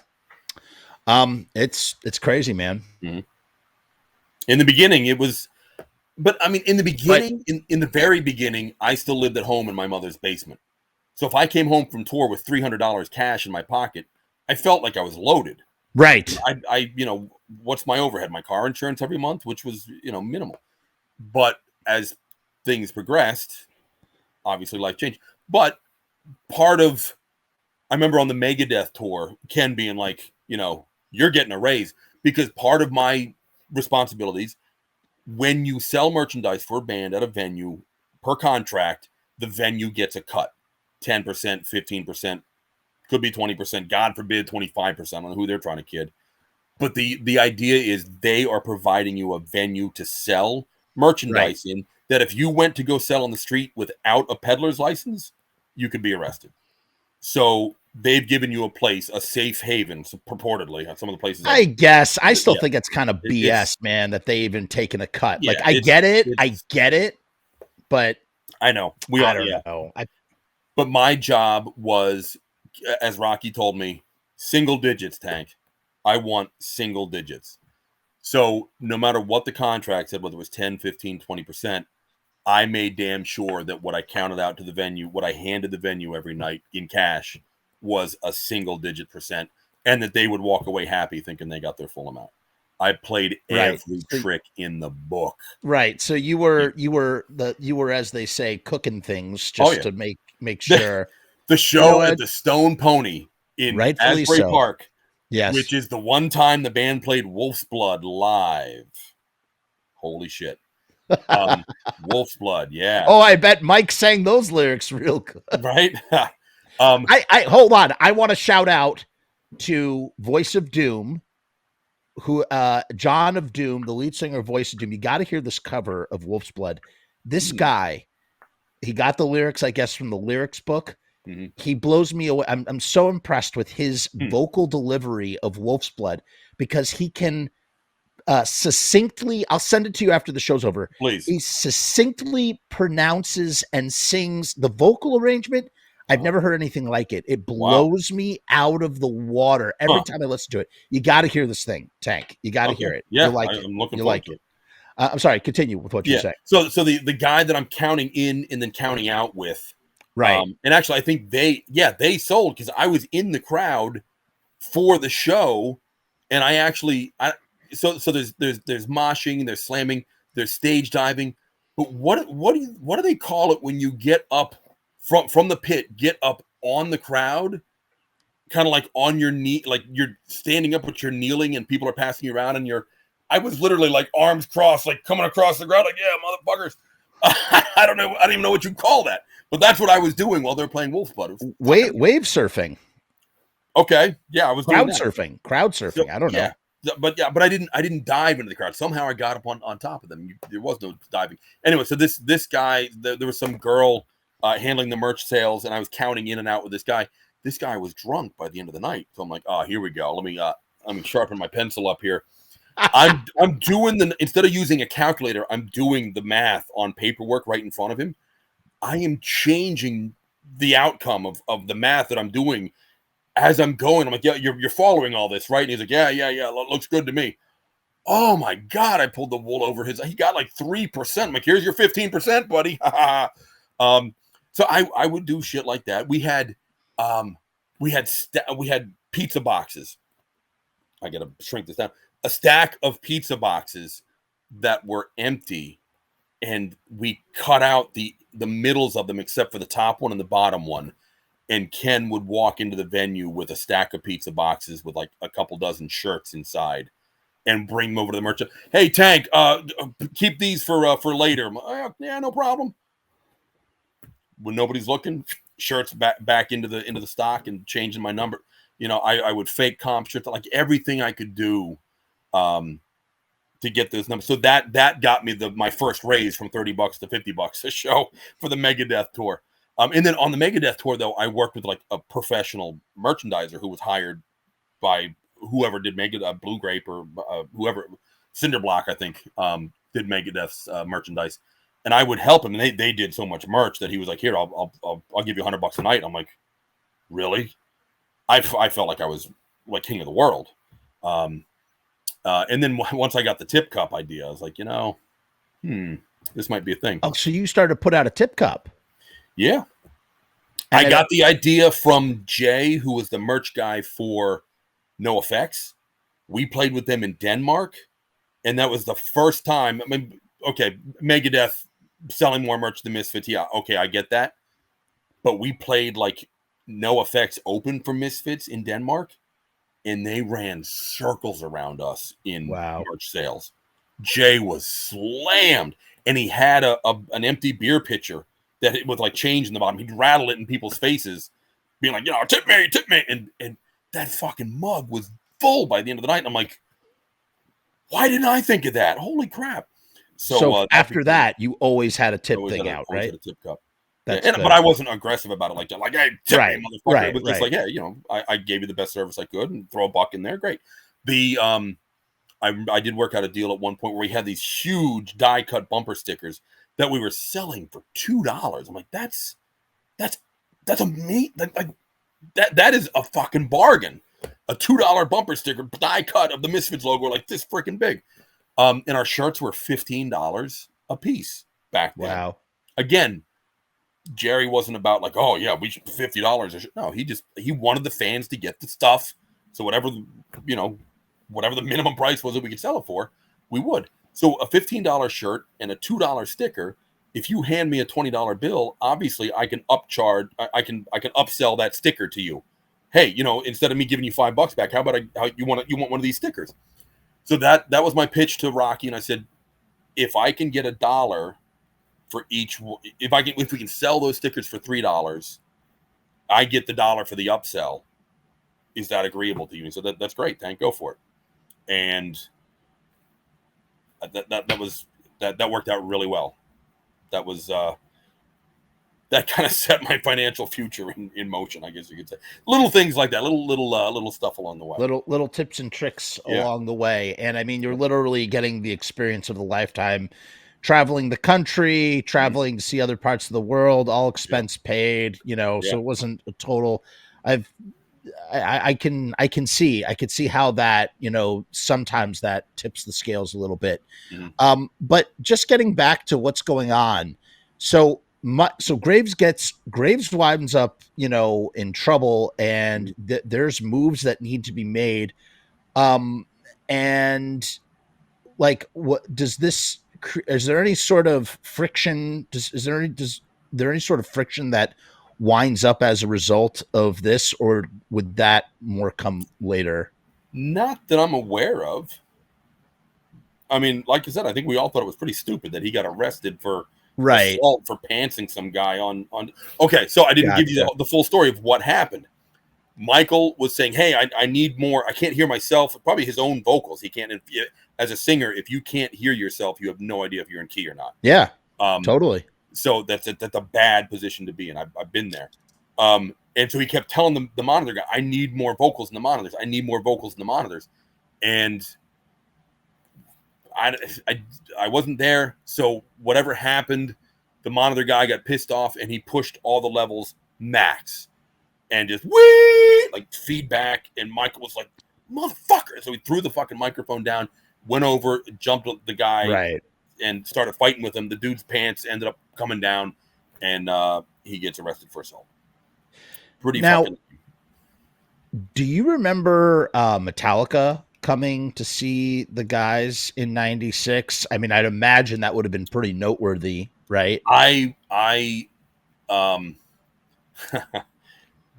It's crazy, man. Mm-hmm. In the beginning, it was, but I mean, in the beginning, in the very beginning, I still lived at home in my mother's basement. So if I came home from tour with $300 cash in my pocket, I felt like I was loaded. Right. I what's my overhead? My car insurance every month, which was, minimal. But as things progressed, obviously life changed. But part of, I remember on the Megadeth tour, Ken being like, you're getting a raise, because part of my responsibilities, when you sell merchandise for a band at a venue per contract, the venue gets a cut, 10%, 15%, could be 20%, God forbid 25% on who they're trying to kid. But the idea is they are providing you a venue to sell merchandise in, that if you went to go sell on the street without a peddler's license, you could be arrested. So they've given you a place, a safe haven, so purportedly, at some of the places. I guess I still think it's kind of BS, man, that they even taken a cut. Yeah, like I get it, but I know I don't know. But my job was, as Rocky told me, single digits, Tank. I want single digits. So no matter what the contract said, whether it was 10, 15, 20%, I made damn sure that what I counted out to the venue, what I handed the venue every night in cash, was a single digit percent, and that they would walk away happy thinking they got their full amount. I played every trick in the book. Right. So you were, as they say, cooking things just to make sure. The show at the Stone Pony in Asbury Park. Yes. Which is the one time the band played Wolf's Blood live. Holy shit. Wolf's Blood, yeah. Oh, I bet Mike sang those lyrics real good. Right? I hold on. I want to shout out to Voice of Doom, who John of Doom, the lead singer of Voice of Doom. You got to hear this cover of Wolf's Blood. This guy, he got the lyrics, I guess, from the lyrics book. Mm-hmm. He blows me away. I'm so impressed with his vocal delivery of Wolf's Blood, because he can succinctly, I'll send it to you after the show's over. Please. He succinctly pronounces and sings the vocal arrangement. I've never heard anything like it. It blows me out of the water every time I listen to it. You got to hear this thing, Tank. You got to hear it. Yeah, you'll like it. I'm looking you'll forward like to it. I'm sorry. Continue with what you're saying. So the guy that I'm counting in and then counting out with, right? And actually, I think they sold, because I was in the crowd for the show, and so there's moshing, there's slamming, there's stage diving, but what do they call it when you get up from the pit, get up on the crowd, kind of like on your knee, like you're standing up but you're kneeling and people are passing you around, and I was literally like arms crossed, like coming across the ground, like, yeah, motherfuckers. I don't know. I don't even know what you call that, but that's what I was doing while they're playing Wolf's Blood. Wave surfing. Okay. Yeah. I was crowd doing surfing. Crowd surfing. So, I don't know. But I didn't dive into the crowd. Somehow I got up on top of them. There was no diving. Anyway, so this guy, there was some girl handling the merch sales, and I was counting in and out with this guy. This guy was drunk by the end of the night. So I'm like, oh, here we go. Let me sharpen my pencil up here. I'm doing instead of using a calculator, I'm doing the math on paperwork right in front of him. I am changing the outcome of the math that I'm doing as I'm going. I'm like, yeah, you're following all this, right? And he's like, yeah, looks good to me. Oh my God, I pulled the wool over he got like 3%. I'm like, here's your 15%, buddy. So I would do shit like that. We had pizza boxes. I got to shrink this down. A stack of pizza boxes that were empty, and we cut out the middles of them except for the top one and the bottom one. And Ken would walk into the venue with a stack of pizza boxes with like a couple dozen shirts inside, and bring them over to the merchant. Hey, Tank, keep these for later. Like, yeah, no problem. When nobody's looking, shirts back into the stock and changing my number. I would fake comp shirts, like everything I could do to get those numbers. So that got me my first raise from $30 to $50 a show for the Megadeth tour. And then on the Megadeth tour, though, I worked with like a professional merchandiser who was hired by whoever did Megadeth, Blue Grape or whoever, Cinderblock, I think, did Megadeth's merchandise. And I would help him, and they did so much merch that he was like, "Here, I'll give you $100 a night." I'm like, "Really?" I felt like I was like king of the world. And then once I got the tip cup idea, I was like, this might be a thing. Oh, so you started to put out a tip cup? Yeah. And I got the idea from Jay, who was the merch guy for No Effects. We played with them in Denmark, and that was the first time. I mean, okay, Megadeth selling more merch than Misfits. Yeah, okay, I get that. But we played like No Effects open for Misfits in Denmark, and they ran circles around us in merch sales. Jay was slammed, and he had an empty beer pitcher that it with like change in the bottom. He'd rattle it in people's faces, being like, tip me. And that fucking mug was full by the end of the night. And I'm like, why didn't I think of that? Holy crap. So after that, you always had a tip thing out, right? Had a tip cup. But I wasn't aggressive about it like that. Like, hey, tip me, motherfucker. Right, it was just like, yeah, I gave you the best service I could and throw a buck in there. Great. I did work out a deal at one point where we had these huge die cut bumper stickers that we were selling for $2. I'm like, that's amazing. That is a fucking bargain. A $2 bumper sticker die cut of the Misfits logo, like this freaking big. And our shirts were $15 a piece back then. Wow. Again, Jerry wasn't about like, oh yeah, we should $50. No, he wanted the fans to get the stuff. So whatever the minimum price was that we could sell it for, we would. So a $15 shirt and a $2 sticker. If you hand me a $20 bill, obviously I can upcharge. I can upsell that sticker to you. Hey, instead of me giving you $5 back, how about you want one of these stickers? So that was my pitch to Rocky, and I said, if I can get $1 for each, if we can sell those stickers for $3, I get the $1 for the upsell. Is that agreeable to you? And so that's great. Tank, go for it. And that worked out really well. That was that kind of set my financial future in motion, I guess you could say. Little things like that, little stuff along the way. Little tips and tricks along the way. And I mean, you're literally getting the experience of a lifetime, traveling the country, traveling to see other parts of the world, all expense paid, so it wasn't a total. I could see how that, sometimes that tips the scales a little bit. Mm-hmm. But just getting back to what's going on. So Graves winds up, in trouble, and there's moves that need to be made. And like, what does this, is there any sort of friction? Is there any sort of friction that winds up as a result of this, or would that more come later? Not that I'm aware of. I mean, like I said, I think we all thought it was pretty stupid that he got arrested for assault for pantsing some guy on. Okay, so I didn't give you the full story of what happened. Michael was saying, hey, I need more. I can't hear myself. Probably his own vocals. He can't. As a singer, if you can't hear yourself, you have no idea if you're in key or not. Yeah, totally. So that's a bad position to be in. I've been there. And so he kept telling the monitor guy, I need more vocals in the monitors. I need more vocals in the monitors. And I wasn't there. So whatever happened, the monitor guy got pissed off and he pushed all the levels max and just like feedback. And Michael was like, motherfucker. So he threw the fucking microphone down, went over, jumped the guy and started fighting with him. The dude's pants ended up coming down and he gets arrested for assault. Do you remember Metallica coming to see the guys in '96? I mean, I'd imagine that would have been pretty noteworthy, right?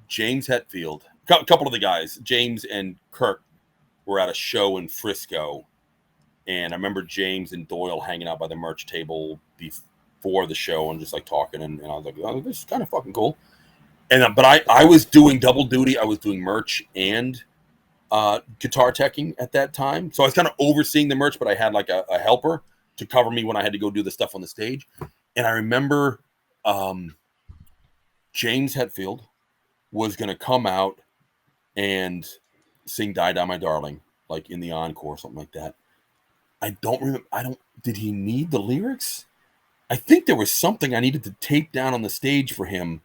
James Hetfield, a couple of the guys, James and Kirk, were at a show in Frisco, and I remember James and Doyle hanging out by the merch table before the show and just like talking, and I was like, oh, this is kind of fucking cool. And but I was doing double duty. I was doing merch and guitar teching at that time. So I was kind of overseeing the merch, but I had like a helper to cover me when I had to go do the stuff on the stage. And I remember James Hetfield was going to come out and sing Die Die My Darling, like in the encore, something like that. I don't remember. Did he need the lyrics? I think there was something I needed to tape down on the stage for him.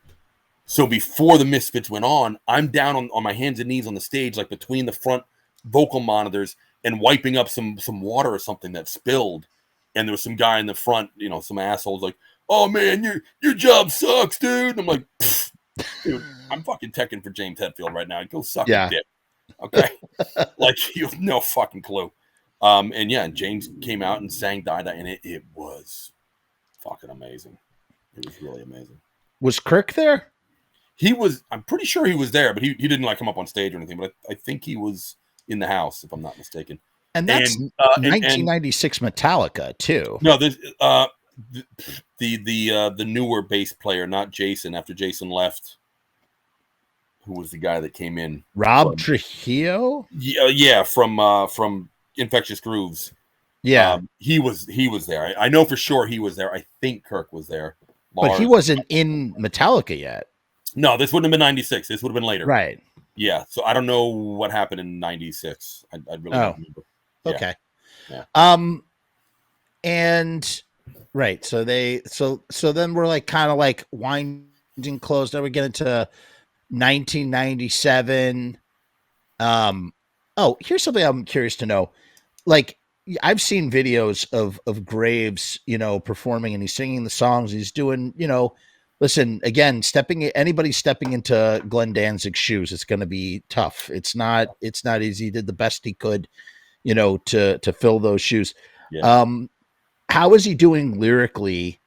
So before the Misfits went on, I'm down on my hands and knees on the stage, like between the front vocal monitors and wiping up some water or something that spilled. And there was some guy in the front, some assholes like, "Oh man, your job sucks, dude." And I'm like, dude, I'm fucking teching for James Hetfield right now. Go suck a dick. Okay. Like, you have no fucking clue. And yeah, James came out and sang Die Die, and it was fucking amazing. It was really amazing. Was Kirk there? I'm pretty sure he was there, but he didn't like come up on stage or anything, but I think he was in the house, if I'm not mistaken. And that's 1996 Metallica too. No, this the newer bass player, not Jason, after Jason left. Who was the guy that came in? Rob Trujillo? Yeah, from Infectious Grooves. Yeah. He was there. I know for sure he was there. I think Kirk was there. But he wasn't in Metallica yet. No, this wouldn't have been 96. This would have been later. Right. Yeah. So I don't know what happened in 96. I really don't remember. Yeah. Okay. Yeah. And right. So then we're like kind of like winding close. Now we get into 1997. Here's something I'm curious to know. Like, I've seen videos of Graves, performing, and he's singing the songs. He's doing, listen, again, anybody stepping into Glenn Danzig's shoes, it's going to be tough. It's not easy. He did the best he could, to fill those shoes. Yeah. How is he doing lyrically,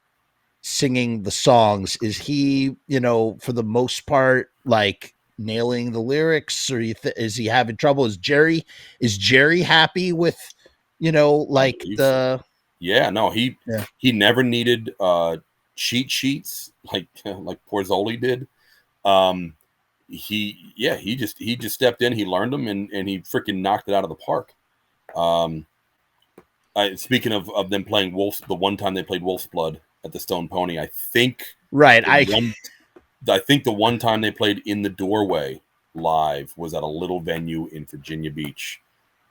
singing the songs? Is he, for the most part, like nailing the lyrics, or is he having trouble? Is Jerry happy with, like the? Yeah, no, he never needed cheat sheets like Porzoli did. He just stepped in, he learned them, and he freaking knocked it out of the park. Speaking of them playing Wolf's, the one time they played Wolf's Blood at the Stone Pony, I think. Right. I think the one time they played In the Doorway live was at a little venue in Virginia Beach.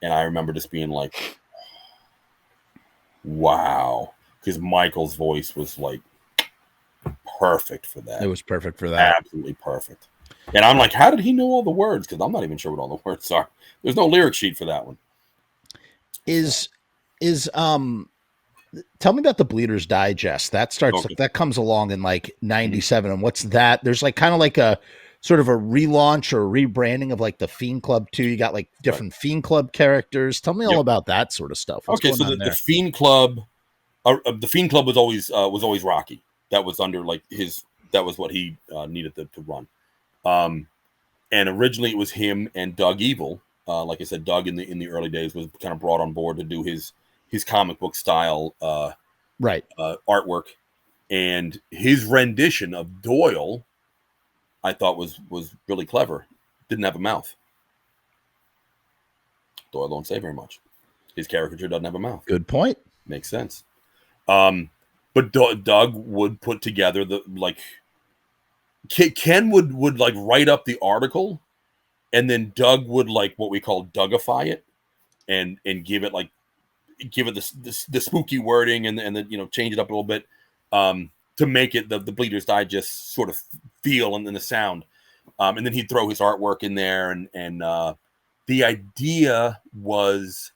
And I remember just being like, wow. Because Michael's voice was like perfect for that. It was perfect for that. Absolutely perfect. And I'm like, how did he know all the words? Because I'm not even sure what all the words are. There's no lyric sheet for that one. Tell me about the Bleeder's Digest. That comes along in like 97. And what's that? There's like kind of like a sort of a relaunch or rebranding of like the Fiend Club too. You got like different Fiend Club characters. Tell me all about that sort of stuff. What's so the Fiend Club, was always Rocky. That was under like that was what he needed to run. And originally it was him and Doug Evil. Like I said, Doug in the early days was kind of brought on board to do his comic book style artwork, and his rendition of Doyle I thought was really clever. Didn't have a mouth. Doyle don't say very much. His caricature doesn't have a mouth. Good point. Makes sense. But Doug would put together Ken would like write up the article, and then Doug would like what we call Dougify it and give it the spooky wording and then change it up a little bit to make it the Bleeder's Digest sort of feel and then the sound, and then he'd throw his artwork in there, and the idea was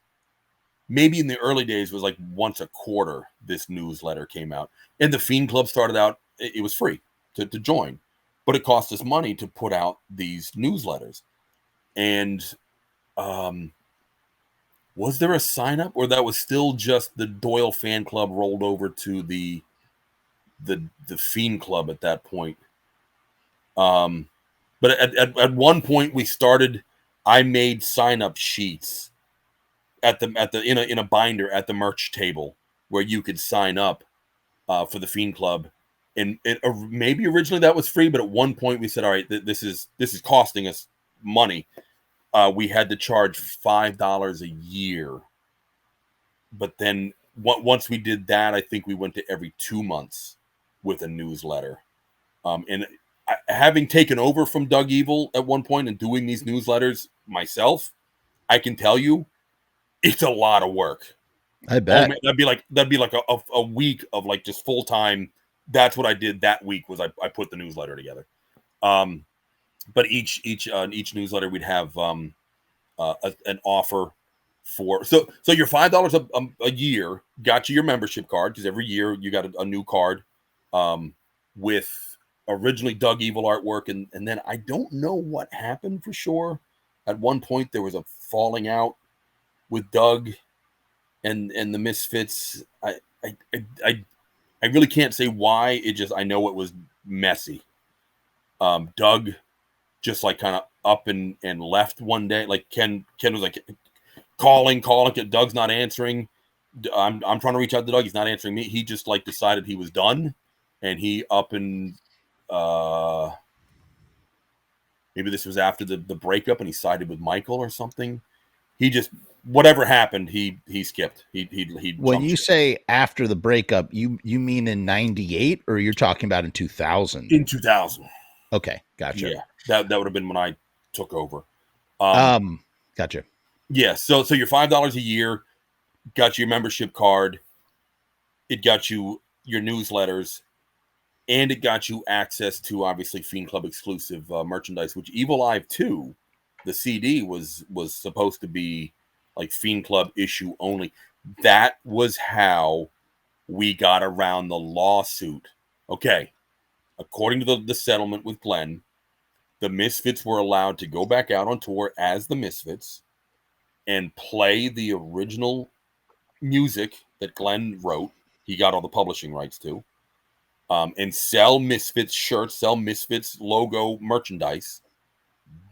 maybe in the early days was like once a quarter this newsletter came out, and the Fiend Club started out, it was free to join, but it cost us money to put out these newsletters. And was there a sign up, or that was still just the Doyle fan club rolled over to the Fiend Club at that point? But at one point we started, I made sign up sheets in a binder at the merch table where you could sign up for the Fiend Club. And maybe originally that was free, but at one point we said, all right, this is costing us money. we had to charge $5 a year. But then once we did that, I think we went to every 2 months with a newsletter. And having taken over from Doug Evil at one point and doing these newsletters myself, I can tell you it's a lot of work. I bet. Man, that'd be like a week of like just full time. That's what I did that week was I put the newsletter together. But each newsletter we'd have an offer for so your $5 a year got you your membership card, because every year you got a new card with originally Doug Evil artwork, and then I don't know what happened for sure. At one point there was a falling out with Doug and the Misfits. I really can't say why. I know it was messy. Doug just like kind of up and left one day. Like Ken was like calling. Doug's not answering. I'm trying to reach out to Doug. He's not answering me. He just like decided he was done, and he up and maybe this was after the breakup, and he sided with Michael or something. He just whatever happened, he skipped. He when you say after the breakup, you mean in 98, or you're talking about in 2000? In 2000. Okay, gotcha. Yeah, that would have been when I took over. Gotcha. Yeah, so your $5 a year got you your membership card. It got you your newsletters, and it got you access to obviously Fiend Club exclusive merchandise, which Evil Live 2, the CD was supposed to be like Fiend Club issue only. That was how we got around the lawsuit. Okay, according to the settlement with Glenn, the Misfits were allowed to go back out on tour as the Misfits and play the original music that Glenn wrote. He got all the publishing rights to, and sell Misfits shirts, sell Misfits logo merchandise,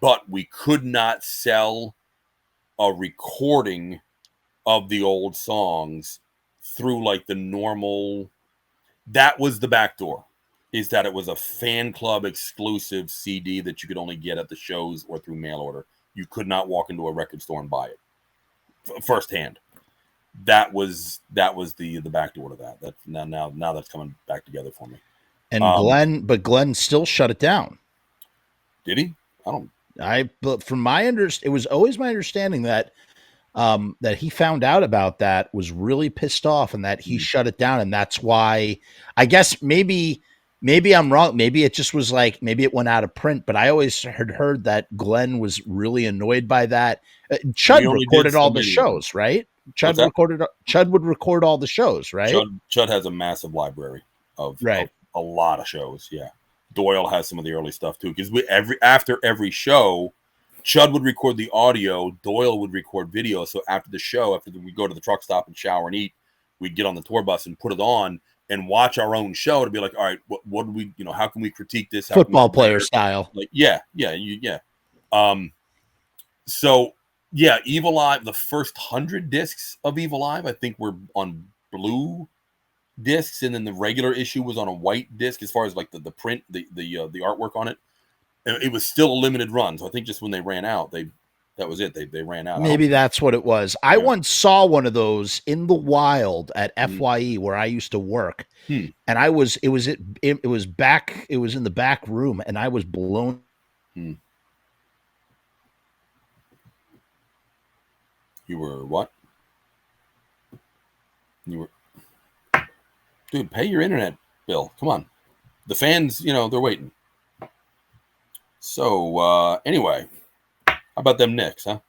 but we could not sell a recording of the old songs through like the normal. That was the back door, is that it was a fan club exclusive CD that you could only get at the shows or through mail order. You could not walk into a record store and buy it firsthand. That was the back door to that. That now that's coming back together for me. And Glenn still shut it down. Did he? But from it was always my understanding that that he found out about that, was really pissed off, and that he shut it down. And that's why, I guess maybe I'm wrong. Maybe it just was like, maybe it went out of print, but I always had heard that Glenn was really annoyed by that. Chud recorded all the shows, right? Chud would record all the shows, right? Chud has a massive library of a lot of shows. Yeah. Doyle has some of the early stuff too, because after every show, Chud would record the audio, Doyle would record video. So after the show, after we go to the truck stop and shower and eat, we'd get on the tour bus and put it on and watch our own show to be like, all right, what do we, how can we critique this? Football player style. Like, yeah. So yeah, Evil Live, the first 100 discs of Evil Live, I think were on blue discs, and then the regular issue was on a white disc as far as like the print, the artwork on it. It was still a limited run. So I think just when they ran out, that was it. They ran out. Maybe that's what it was. I once saw one of those in the wild at FYE where I used to work. And it was in the back room, and I was blown. You were what? You were, dude, pay your internet bill. Come on. The fans, they're waiting. So, anyway, how about them Knicks, huh?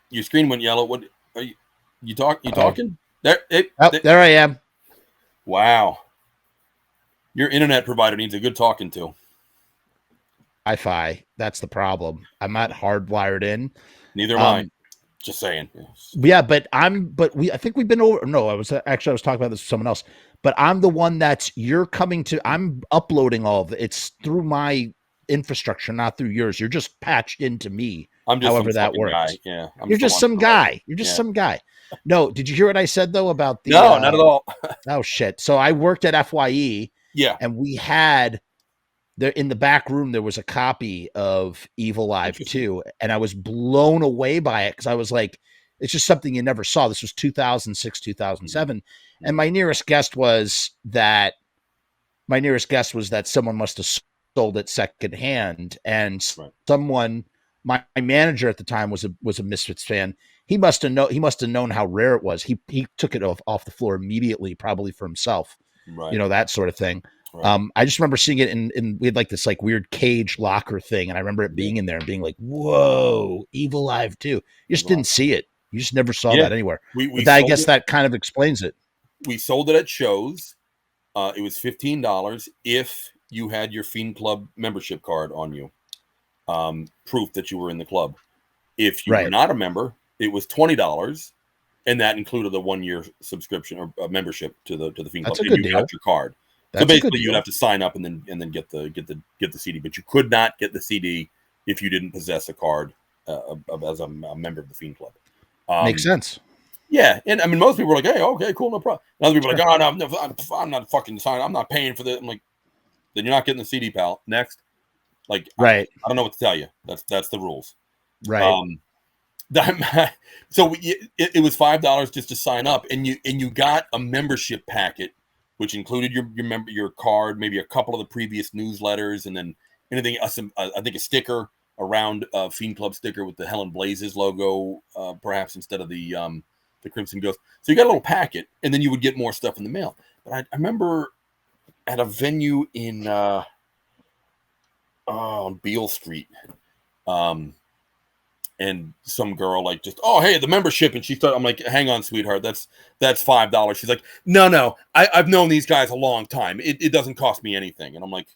Your screen went yellow. What are you talking? There I am. Wow. Your internet provider needs a good talking to. Wi-Fi. That's the problem. I'm not hardwired in. Neither am I. Just saying. Yeah, but I think we've been over. No, I was talking about this with someone else, but I'm the one I'm uploading all of it. It's through my infrastructure, not through yours. You're just patched into me. I'm just however that works. Guy. Yeah. You're just some guy. You're just some guy. No, did you hear what I said though about the? No, not at all. Oh shit. So I worked at FYE, Yeah. And we had there in the back room, there was a copy of Evil Live 2, and I was blown away by it because I was like, it's just something you never saw. This was 2006, 2007. And my nearest guess was that someone must have sold it secondhand, and someone, my manager at the time was a Misfits fan. He must have known how rare it was. He took it off the floor immediately, probably for himself, that sort of thing. Right. I just remember seeing it in we had like this like weird cage locker thing, and I remember it being in there and being like, "Whoa, Evil Live 2." You just didn't see it. You just never saw that anywhere. But I guess that kind of explains it. We sold it at shows. It was $15 if you had your Fiend Club membership card on you, proof that you were in the club. If you were not a member, it was $20, and that included the 1-year subscription or membership to the Fiend Club. That's a good deal. Got your card. That's so basically, you'd have to sign up and then get the CD, but you could not get the CD if you didn't possess a card as a member of the Fiend Club. Makes sense. Yeah, and I mean, most people were like, "Hey, okay, cool, no problem." And other people are like, "Oh no, I'm not fucking signing. I'm not paying for this." I'm like, "Then you're not getting the CD, pal." Next, like, I don't know what to tell you. That's the rules, right? So it was $5 just to sign up, and you got a membership packet, which included your card, maybe a couple of the previous newsletters, and then anything. I think a sticker, a round Fiend Club sticker with the Hell and Blazes logo, perhaps instead of the Crimson Ghost. So you got a little packet, and then you would get more stuff in the mail. But I remember at a venue in on Beale Street, and some girl like just, "Oh, hey, the membership," and she started. I'm like, "Hang on, sweetheart, that's $5." She's like, "No, I've known these guys a long time. It doesn't cost me anything." And I'm like,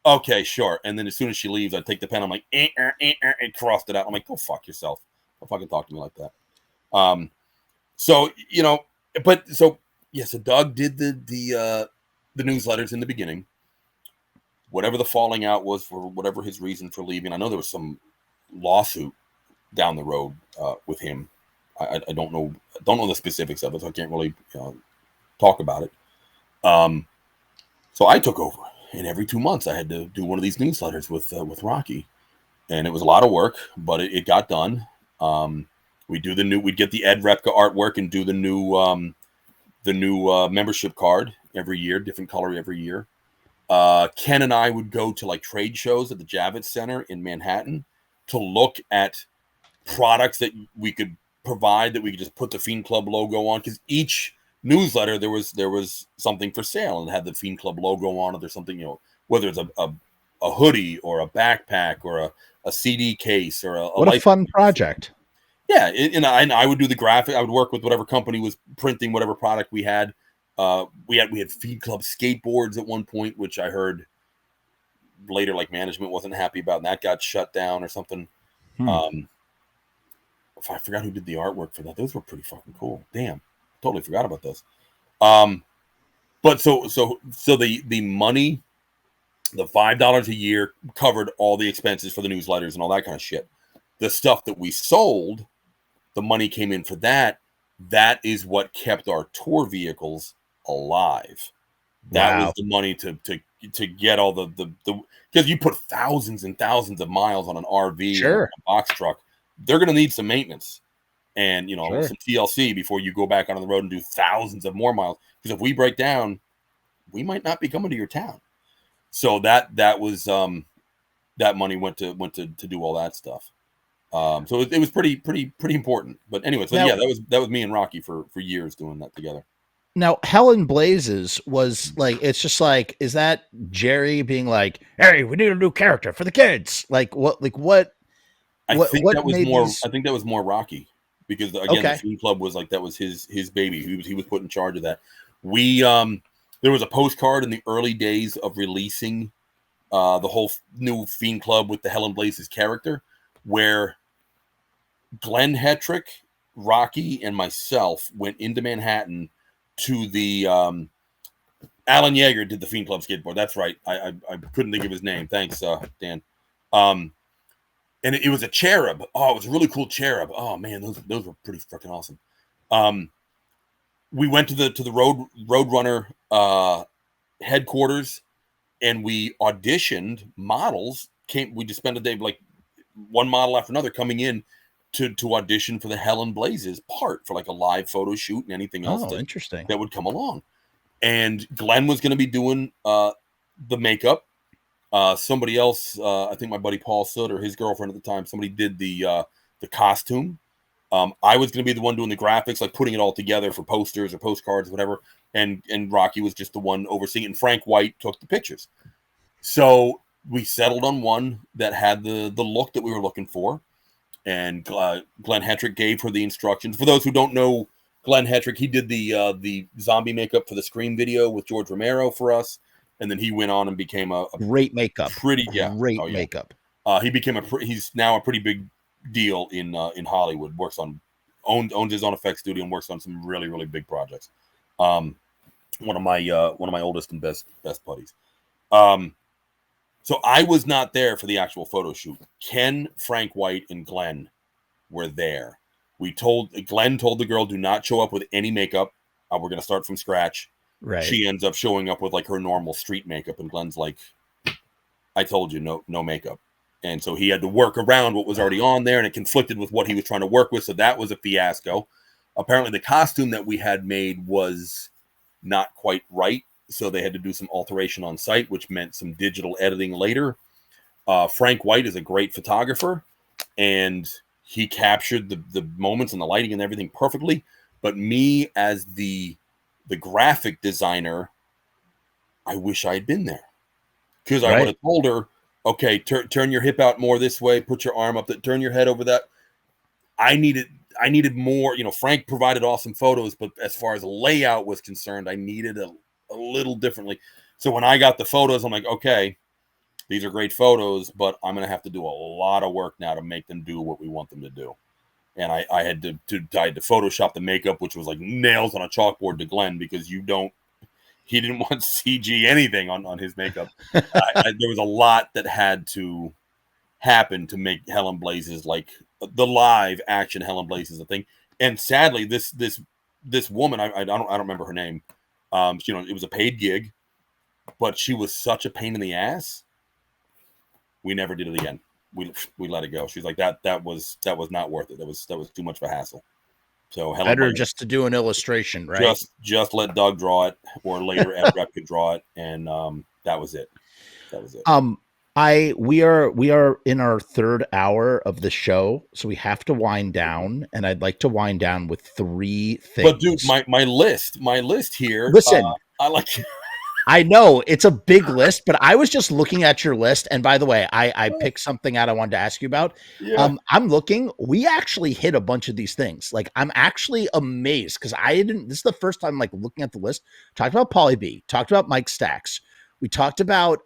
"Okay, sure." And then as soon as she leaves, I take the pen. I'm like, and crossed it out. I'm like, "Go fuck yourself. Don't fucking talk to me like that." So so Doug did the newsletters in the beginning. Whatever the falling out was for whatever his reason for leaving, I know there was some lawsuit down the road with him. I don't know the specifics of it, so I can't really talk about it. So I took over, and every 2 months I had to do one of these newsletters with Rocky, and it was a lot of work, but it got done. We'd get the Ed Repka artwork and do the new membership card every year, different color every year. Ken and I would go to like trade shows at the Javits Center in Manhattan to look at products that we could provide that we could just put the Fiend Club logo on, because each newsletter there was something for sale and it had the Fiend Club logo on it or something, whether it's a hoodie or a backpack or a CD case or what a fun project. Yeah, and I would do the graphic. I would work with whatever company was printing whatever product we had. We had Fiend Club skateboards at one point, which I heard later like management wasn't happy about, and that got shut down or something. I forgot who did the artwork for that. Those were pretty fucking cool. Damn, totally forgot about those. But so the money, the $5 a year covered all the expenses for the newsletters and all that kind of shit. The stuff that we sold, the money came in for that. That is what kept our tour vehicles alive. That was the money to get all the because you put thousands and thousands of miles on an RV or a box truck, they're going to need some maintenance and some TLC before you go back on the road and do thousands of more miles. Because if we break down, we might not be coming to your town. So that was that money went to do all that stuff. So it was pretty important. But anyway, so now, that was me and Rocky for years doing that together. Now, Hell and Blazes was like, it's just like, is that Jerry being like, "Hey, we need a new character for the kids"? Like what? I think that was more Rocky, because the Fiend Club was like, that was his baby. He was put in charge of that. We there was a postcard in the early days of releasing the whole new Fiend Club with the Hell and Blazes character, where Glenn Hetrick, Rocky, and myself went into Manhattan to the Alan Yeager did the Fiend Club skateboard. That's right. I couldn't think of his name. Thanks, Dan. And it was a cherub. Oh, it was a really cool cherub. Oh man, those were pretty fucking awesome. We went to the Roadrunner headquarters and we auditioned models. We just spent a day, like one model after another, coming in to audition for the Hell and Blazes part for like a live photo shoot and anything else Interesting. that would come along. And Glenn was going to be doing the makeup. Somebody else, I think my buddy Paul Soot or his girlfriend at the time, somebody did the costume. I was going to be the one doing the graphics, like putting it all together for posters or postcards, whatever. And Rocky was just the one overseeing it. And Frank White took the pictures. So we settled on one that had the look that we were looking for. And Glenn Hetrick gave her the instructions. For those who don't know Glenn Hetrick, he did the zombie makeup for the Scream video with George Romero for us. And then he went on and became a great makeup. Great makeup. He became he's now a pretty big deal in Hollywood. Owns his own effects studio and works on some really, really big projects. One of my oldest and best buddies. So I was not there for the actual photo shoot. Ken, Frank White, and Glenn were there. Glenn told the girl, do not show up with any makeup. We're going to start from scratch. Right. She ends up showing up with like her normal street makeup, and Glenn's like, I told you, no makeup. And so he had to work around what was already on there, and it conflicted with what he was trying to work with. So that was a fiasco. Apparently the costume that we had made was not quite right. So they had to do some alteration on site, which meant some digital editing later. Frank White is a great photographer, and he captured the moments and the lighting and everything perfectly. But me as the graphic designer, I wish I had been there, because I would have told her, okay, turn your hip out more this way, put your arm up, turn your head over that. I needed more. Frank provided awesome photos, but as far as layout was concerned, I needed a little differently. So when I got the photos, I'm like, okay, these are great photos, but I'm going to have to do a lot of work now to make them do what we want them to do. And I had to Photoshop the makeup, which was like nails on a chalkboard to Glenn, because he didn't want CG anything on his makeup. There was a lot that had to happen to make Hell and Blazes, like the live action Hell and Blazes, a thing. And sadly, this woman, I don't remember her name. It was a paid gig, but she was such a pain in the ass. We never did it again. We let it go. She's like, that was not worth it. That was too much of a hassle. So better just to do an illustration, right? Just let Doug draw it, or later Ed Rep could draw it, and that was it. We are in our third hour of the show, so we have to wind down, and I'd like to wind down with 3 things. But dude, my list here. Listen, I like. I know it's a big list, but I was just looking at your list. And by the way, I picked something out I wanted to ask you about. Yeah. I'm looking, we actually hit a bunch of these things. Like, I'm actually amazed, because this is the first time like looking at the list. Talked about Pauly B, talked about Mike Stacks. We talked about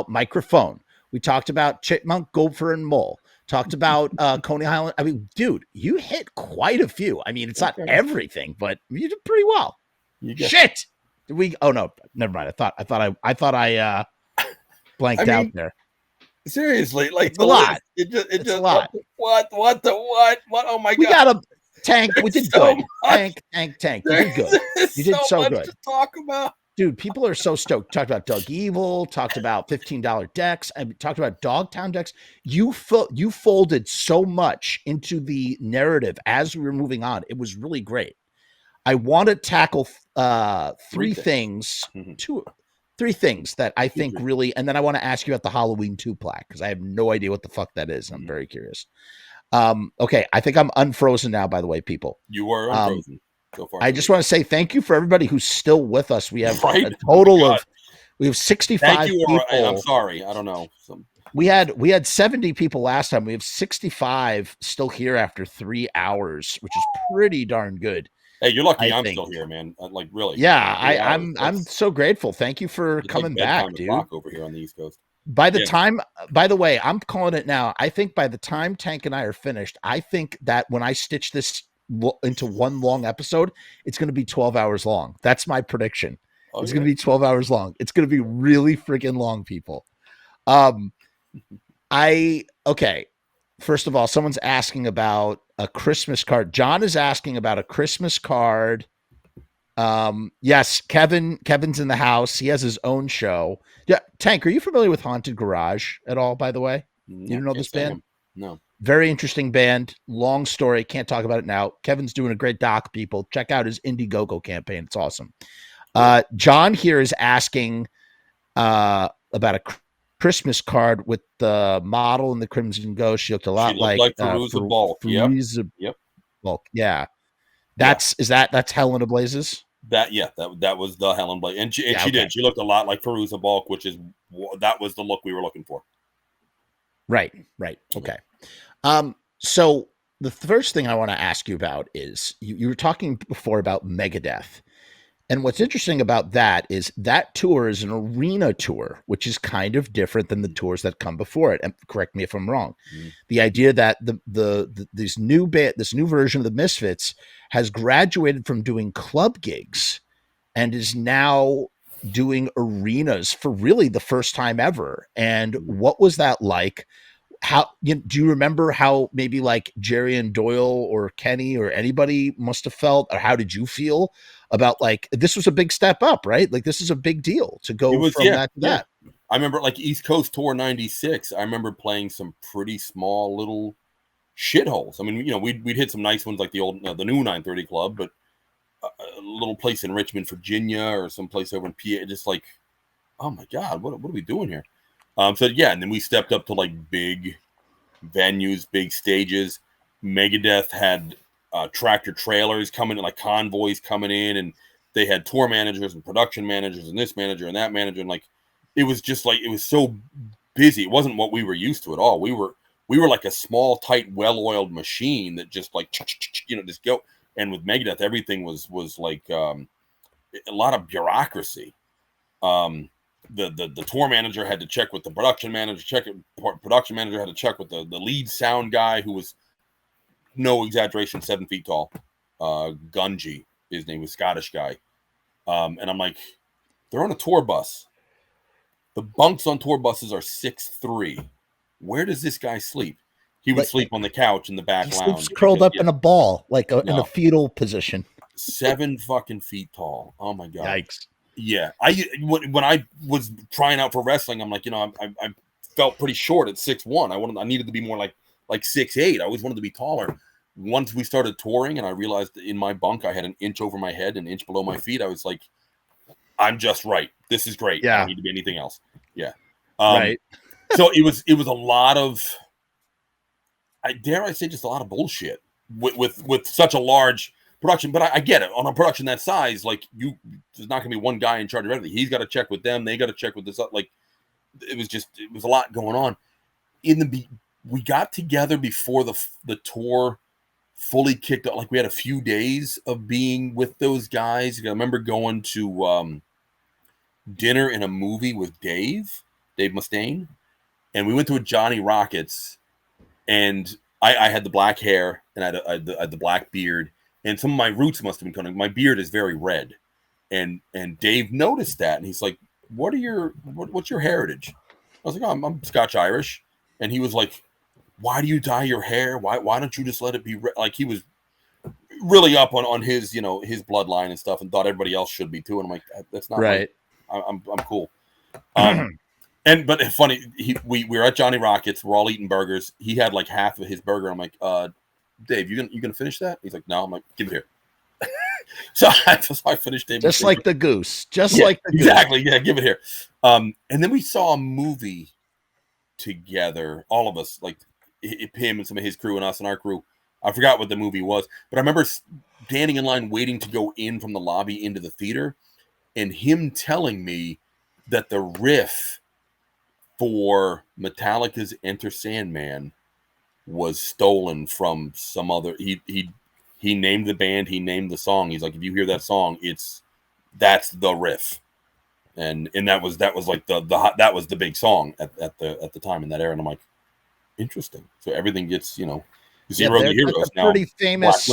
Microphone. We talked about Chipmunk, Gopher, and Mole. Talked about Coney Island. I mean, dude, you hit quite a few. I mean, it's not everything, but you did pretty well. Shit. Did we? Oh no, never mind. I thought I blanked out there. Seriously, like it's a lot. It's just a lot. What? Oh my god. We got a tank. We did so good. Much. Tank. You did good. You did so much good. To talk about. Dude, people are so stoked. Talked about Doug Evil, talked about $15 decks, and talked about Dogtown decks. You folded so much into the narrative as we were moving on. It was really great. I want to tackle 3 things, Mm-hmm. 3 things that I think really, and then I want to ask you about the Halloween 2 plaque, because I have no idea what the fuck that is. I'm very curious. Okay, I think I'm unfrozen now, by the way, people. You are unfrozen so far. I just want to say thank you for everybody who's still with us. We have a total of, we have 65 thank you, people. I'm sorry, I don't know. We had 70 people last time. We have 65 still here after 3 hours, which is pretty darn good. Hey, you're lucky I'm still here, man. Like, really. Yeah, I'm so grateful. Thank you for coming back, dude. Over here on the East Coast. By the way, I'm calling it now. I think by the time Tank and I are finished, I think that when I stitch this into one long episode, it's going to be 12 hours long. That's my prediction. It's going to be 12 hours long. It's going to be really freaking long, people. Okay. First of all, someone's asking about a Christmas card. John is asking about a Christmas card Yes, Kevin's in the house. He has his own show. Yeah, Tank, are you familiar with Haunted Garage at all, by the way? You don't know this band? No. Very interesting band. Long story. Can't talk about it now. Kevin's doing a great doc, people. Check out his Indiegogo campaign. It's awesome. John here is asking about a Christmas card with the model and the Crimson Ghost. She looked a lot like Feruza Balk. Yep. Balk. Yeah. That's Helen Blazes. That was the Helen Blaze, and she did. She looked a lot like Feruza Balk, that was the look we were looking for. Right. Okay. So the first thing I want to ask you about is you were talking before about Megadeth. And what's interesting about that is that tour is an arena tour, which is kind of different than the tours that come before it. And correct me if I'm wrong. Mm-hmm. The idea that this new version of the Misfits has graduated from doing club gigs and is now doing arenas for really the first time ever. And what was that like? How do you remember how maybe like Jerry and Doyle or Kenny or anybody must have felt, or how did you feel about, like, this was a big step up, right? Like, this is a big deal to go that to that. I remember like East Coast Tour 96. I remember playing some pretty small little shitholes. I mean, we'd hit some nice ones like the new 930 Club, but a little place in Richmond, Virginia, or some place over in PA, just like, oh my God, what are we doing here? And then we stepped up to like big venues, big stages. Megadeth had tractor trailers coming in, like convoys coming in, and they had tour managers and production managers and this manager and that manager, and like it was just like, it was so busy. It wasn't what we were used to at all. We were like a small, tight, well-oiled machine that just like just go. And with Megadeth, everything was like a lot of bureaucracy. The tour manager had to check with the production manager, production manager had to check with the lead sound guy, who was, no exaggeration, 7 feet tall. Gungy, his name was, Scottish guy. And I'm like, they're on a tour bus. The bunks on tour buses are 6'3". Where does this guy sleep? He would sleep on the couch in the back lounge. Sleeps curled up in a ball, like in a fetal position. 7 fucking feet tall. Oh my God. Yikes. Yeah. When I was trying out for wrestling, I'm like, I felt pretty short at 6'1". I needed to be more like 6'8". I always wanted to be taller. Once we started touring and I realized that in my bunk I had an inch over my head, an inch below my feet, I was like, I'm just right. This is great. Yeah. I don't need to be anything else. Yeah. Right. So it was a lot of, I say, just a lot of bullshit with such a large production. But I get it. On a production that size, like, there's not gonna be one guy in charge of everything. He's got to check with them. They got to check with this. Like, it was a lot going on. We got together before the tour fully kicked off. Like, we had a few days of being with those guys. I remember going to dinner and a movie with Dave Mustaine, and we went to a Johnny Rockets, and I had the black hair and I had the black beard, and some of my roots must have been coming. My beard is very red, and Dave noticed that, and he's like, what's your heritage? I was like, oh, I'm Scotch Irish. And he was like, why do you dye your hair? Why don't you just let it be red? Like, he was really up on his, his bloodline and stuff, and thought everybody else should be too. And I'm like, that's not right. I'm cool. But it's funny, we were at Johnny Rockets. We're all eating burgers. He had like half of his burger. I'm like, Dave, you gonna finish that? He's like, no. I'm like, give it here. So I finished Dave. Just like the goose. Like the goose. Exactly. Yeah, give it here. And then we saw a movie together, all of us, like him and some of his crew and us and our crew. I forgot what the movie was, but I remember standing in line waiting to go in from the lobby into the theater, and him telling me that the riff for Metallica's Enter Sandman was stolen from some other. He named the band, he named the song. He's like, if you hear that song, that's the riff, and that was like that was the big song at the time in that era. And I'm like, interesting. So everything gets Zero the Heroes now. Pretty famous.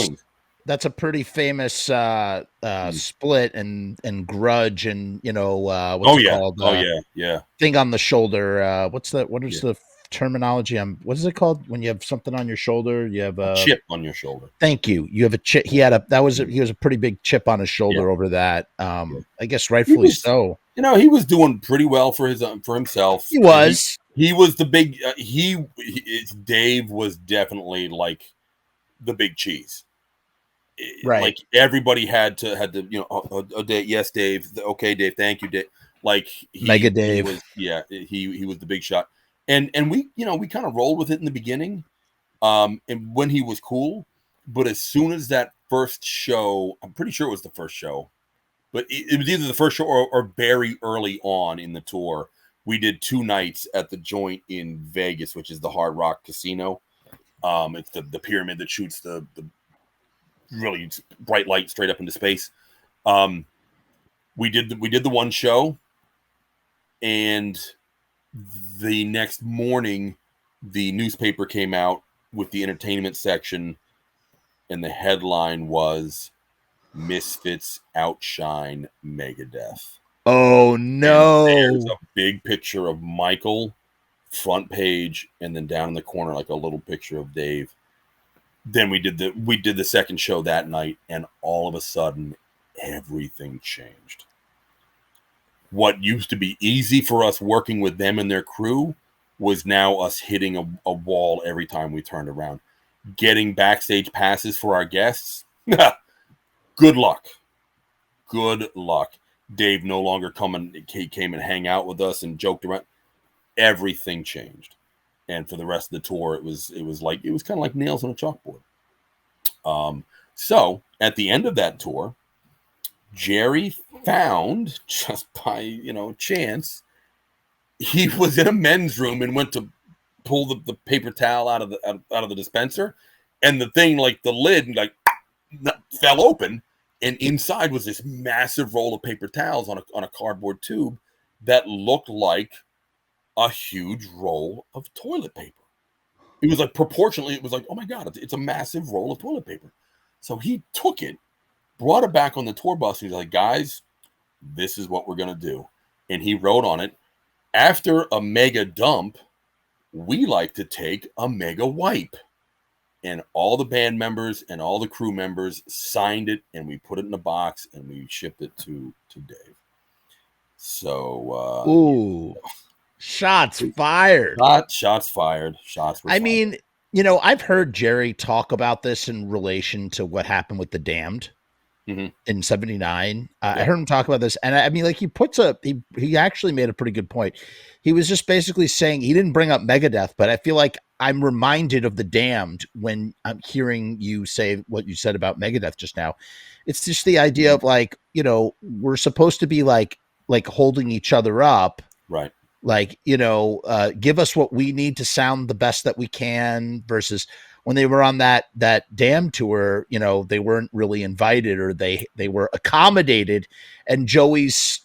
That's a pretty famous split and Grudge and what's it called? Yeah. Thing on the shoulder. What is the terminology. What is it called when you have something on your shoulder? You have A chip on your shoulder. Thank you. You have a chip. He was a pretty big chip on his shoulder over that. I guess rightfully so. You know, he was doing pretty well for himself. He was. He was the big. Dave was definitely like the big cheese. Right. Like everybody had to yes, Dave. Okay, Dave. Thank you, Dave. Like Mega Dave. He was the big shot. And we kind of rolled with it in the beginning. And when he was cool, but as soon as that first show, I'm pretty sure it was the first show, but it was either the first show or very early on in the tour. We did 2 nights at the joint in Vegas, which is the Hard Rock Casino. It's the pyramid that shoots the really bright light straight up into space. We did the one show, and the next morning, the newspaper came out with the entertainment section, and the headline was Misfits outshine Megadeth. Oh no. And there's a big picture of Michael, front page, and then down in the corner like a little picture of Dave. Then we did the second show that night, and all of a sudden everything changed. What used to be easy for us working with them and their crew was now us hitting a wall every time we turned around. Getting backstage passes for our guests, good luck. Good luck. Dave no longer came and hang out with us and joked around. Everything changed. And for the rest of the tour, it was kind of like nails on a chalkboard. So at the end of that tour, Jerry found, just by chance, he was in a men's room and went to pull the paper towel out of the dispenser, and the thing, like the lid, like fell open, and inside was this massive roll of paper towels on a cardboard tube that looked like a huge roll of toilet paper. It was like proportionally, it was like, oh my God, it's a massive roll of toilet paper. So he took it, brought it back on the tour bus, and he's like, guys, this is what we're going to do. And he wrote on it, after a mega dump, we like to take a mega wipe. And all the band members and all the crew members signed it, and we put it in a box, and we shipped it to Dave. So, ooh. Shots fired. Shots fired. Shots were fired. mean, I've heard Jerry talk about this in relation to what happened with the Damned in 79. I heard him talk about this. And I mean, like he actually made a pretty good point. He was just basically saying he didn't bring up Megadeth, but I feel like I'm reminded of the Damned when I'm hearing you say what you said about Megadeth just now. It's just the idea of like, we're supposed to be like holding each other up. Right. Like, give us what we need to sound the best that we can, versus when they were on that Damn tour, they weren't really invited, or they were accommodated. And Joey's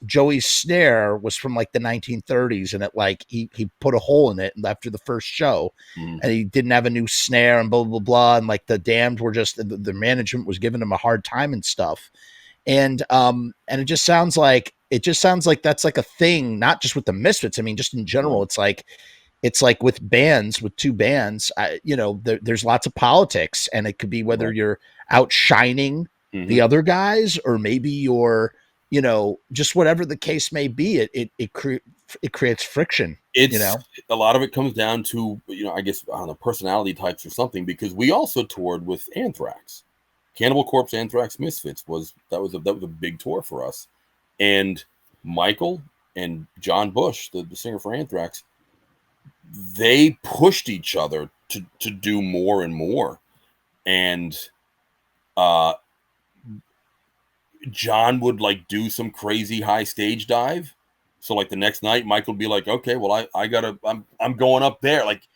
snare was from like the 1930s, and it like he put a hole in it after the first show, and he didn't have a new snare, and blah blah blah. And like the Damned were just the management was giving him a hard time and stuff. And it just sounds like that's like a thing, not just with the Misfits. I mean, just in general, it's like with bands, with 2 bands, there's lots of politics, and it could be whether you're outshining the other guys, or maybe you're, just whatever the case may be, it creates friction. A lot of it comes down to, I guess, I don't know, personality types or something, because we also toured with Anthrax. Cannibal Corpse, Anthrax, Misfits was a big tour for us. And Michael and John Bush, the singer for Anthrax, they pushed each other to do more and more. And John would like do some crazy high stage dive. So like the next night, Michael would be like, okay, well, I'm going up there. Like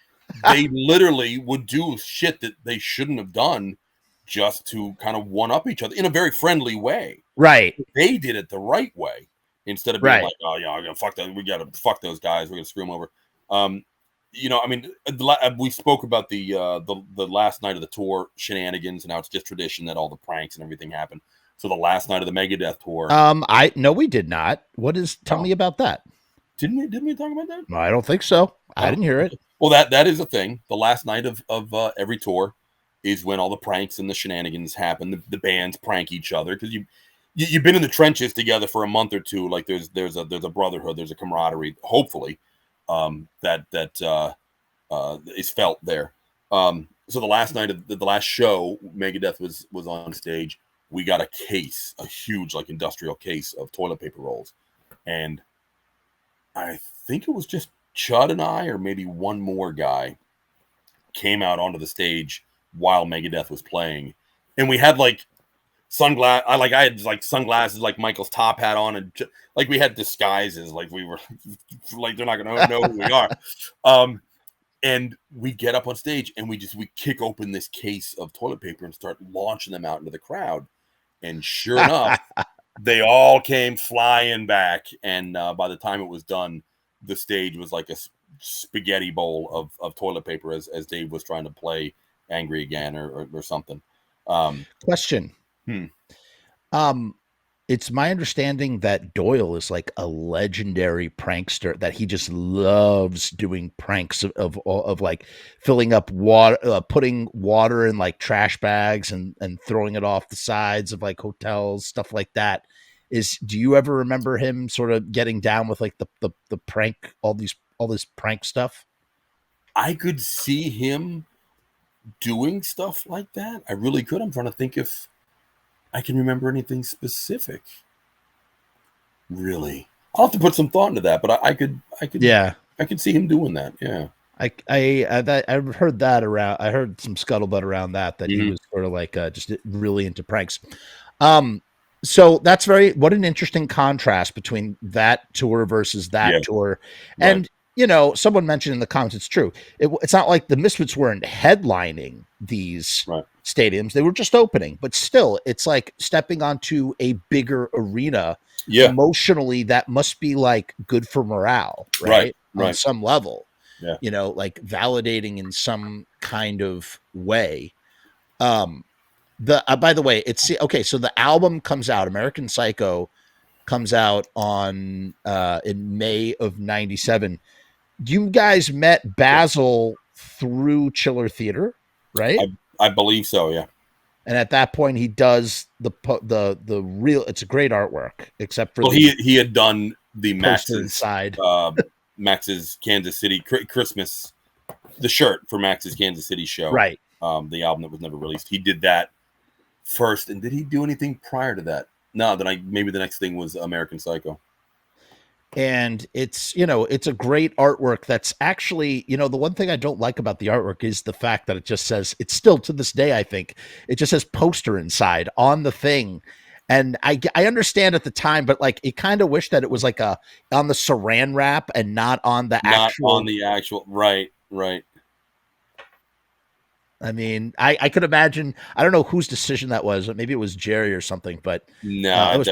they literally would do shit that they shouldn't have done, just to kind of one up each other in a very friendly way. Right. They did it the right way, instead of being like, oh yeah, I'm gonna fuck that. We gotta fuck those guys. We're gonna screw them over. I mean, we spoke about the last night of the tour shenanigans, and now it's just tradition that all the pranks and everything happen. So the last night of the Megadeth tour. No, we did not. Tell me about that. Didn't we talk about that? No, I don't think so. I didn't hear it. Well, that is a thing. The last night of every tour is when all the pranks and the shenanigans happen. The bands prank each other because you've been in the trenches together for a month or two. Like there's a brotherhood, there's a camaraderie. Hopefully, that is felt there. So the last night of the last show, Megadeth was on stage. We got a huge like industrial case of toilet paper rolls, and I think it was just Chud and I, or maybe one more guy, came out onto the stage while Megadeth was playing, and we had like I had like sunglasses, like Michael's top hat on, and like we had disguises, like we were like they're not gonna know who we are. And we get up on stage and we kick open this case of toilet paper and start launching them out into the crowd. And sure enough, they all came flying back. And by the time it was done, the stage was like a spaghetti bowl of toilet paper as Dave was trying to play Angry Again or something. Question. It's my understanding that Doyle is like a legendary prankster, that he just loves doing pranks of like filling up water, putting water in like trash bags and throwing it off the sides of like hotels, stuff like that. Do you ever remember him sort of getting down with like the prank, all this prank stuff? I could see him doing stuff like that. I really could. I'm trying to think if I can remember anything specific. Really, I'll have to put some thought into that, but I could, yeah, I could see him doing that. Yeah, I've heard that around. I heard some scuttlebutt around that he was sort of like just really into pranks. So that's what an interesting contrast between that tour versus that tour, right. and someone mentioned in the comments, it's true. It's not like the Misfits weren't headlining these stadiums; they were just opening. But still, it's like stepping onto a bigger arena. Yeah, emotionally, that must be like good for morale, right? On some level, like validating in some kind of way. By the way, so the album comes out, American Psycho comes out on in May of 97. You guys met Basil through Chiller Theater, right? I believe so, yeah. And at that point, he does the real. It's a great artwork, except for he had done the Max's Kansas City Christmas, the shirt for Max's Kansas City show, right? The album that was never released. He did that first, and did he do anything prior to that? No. Then maybe the next thing was American Psycho. And it's a great artwork. That's actually, the one thing I don't like about the artwork is the fact that it just says, it's still to this day, I think it just says poster inside on the thing. And I understand at the time, but like, it kind of wish that it was like on the saran wrap and not on the actual. Right. I mean, I could imagine, I don't know whose decision that was, maybe it was Jerry or something, but no, it was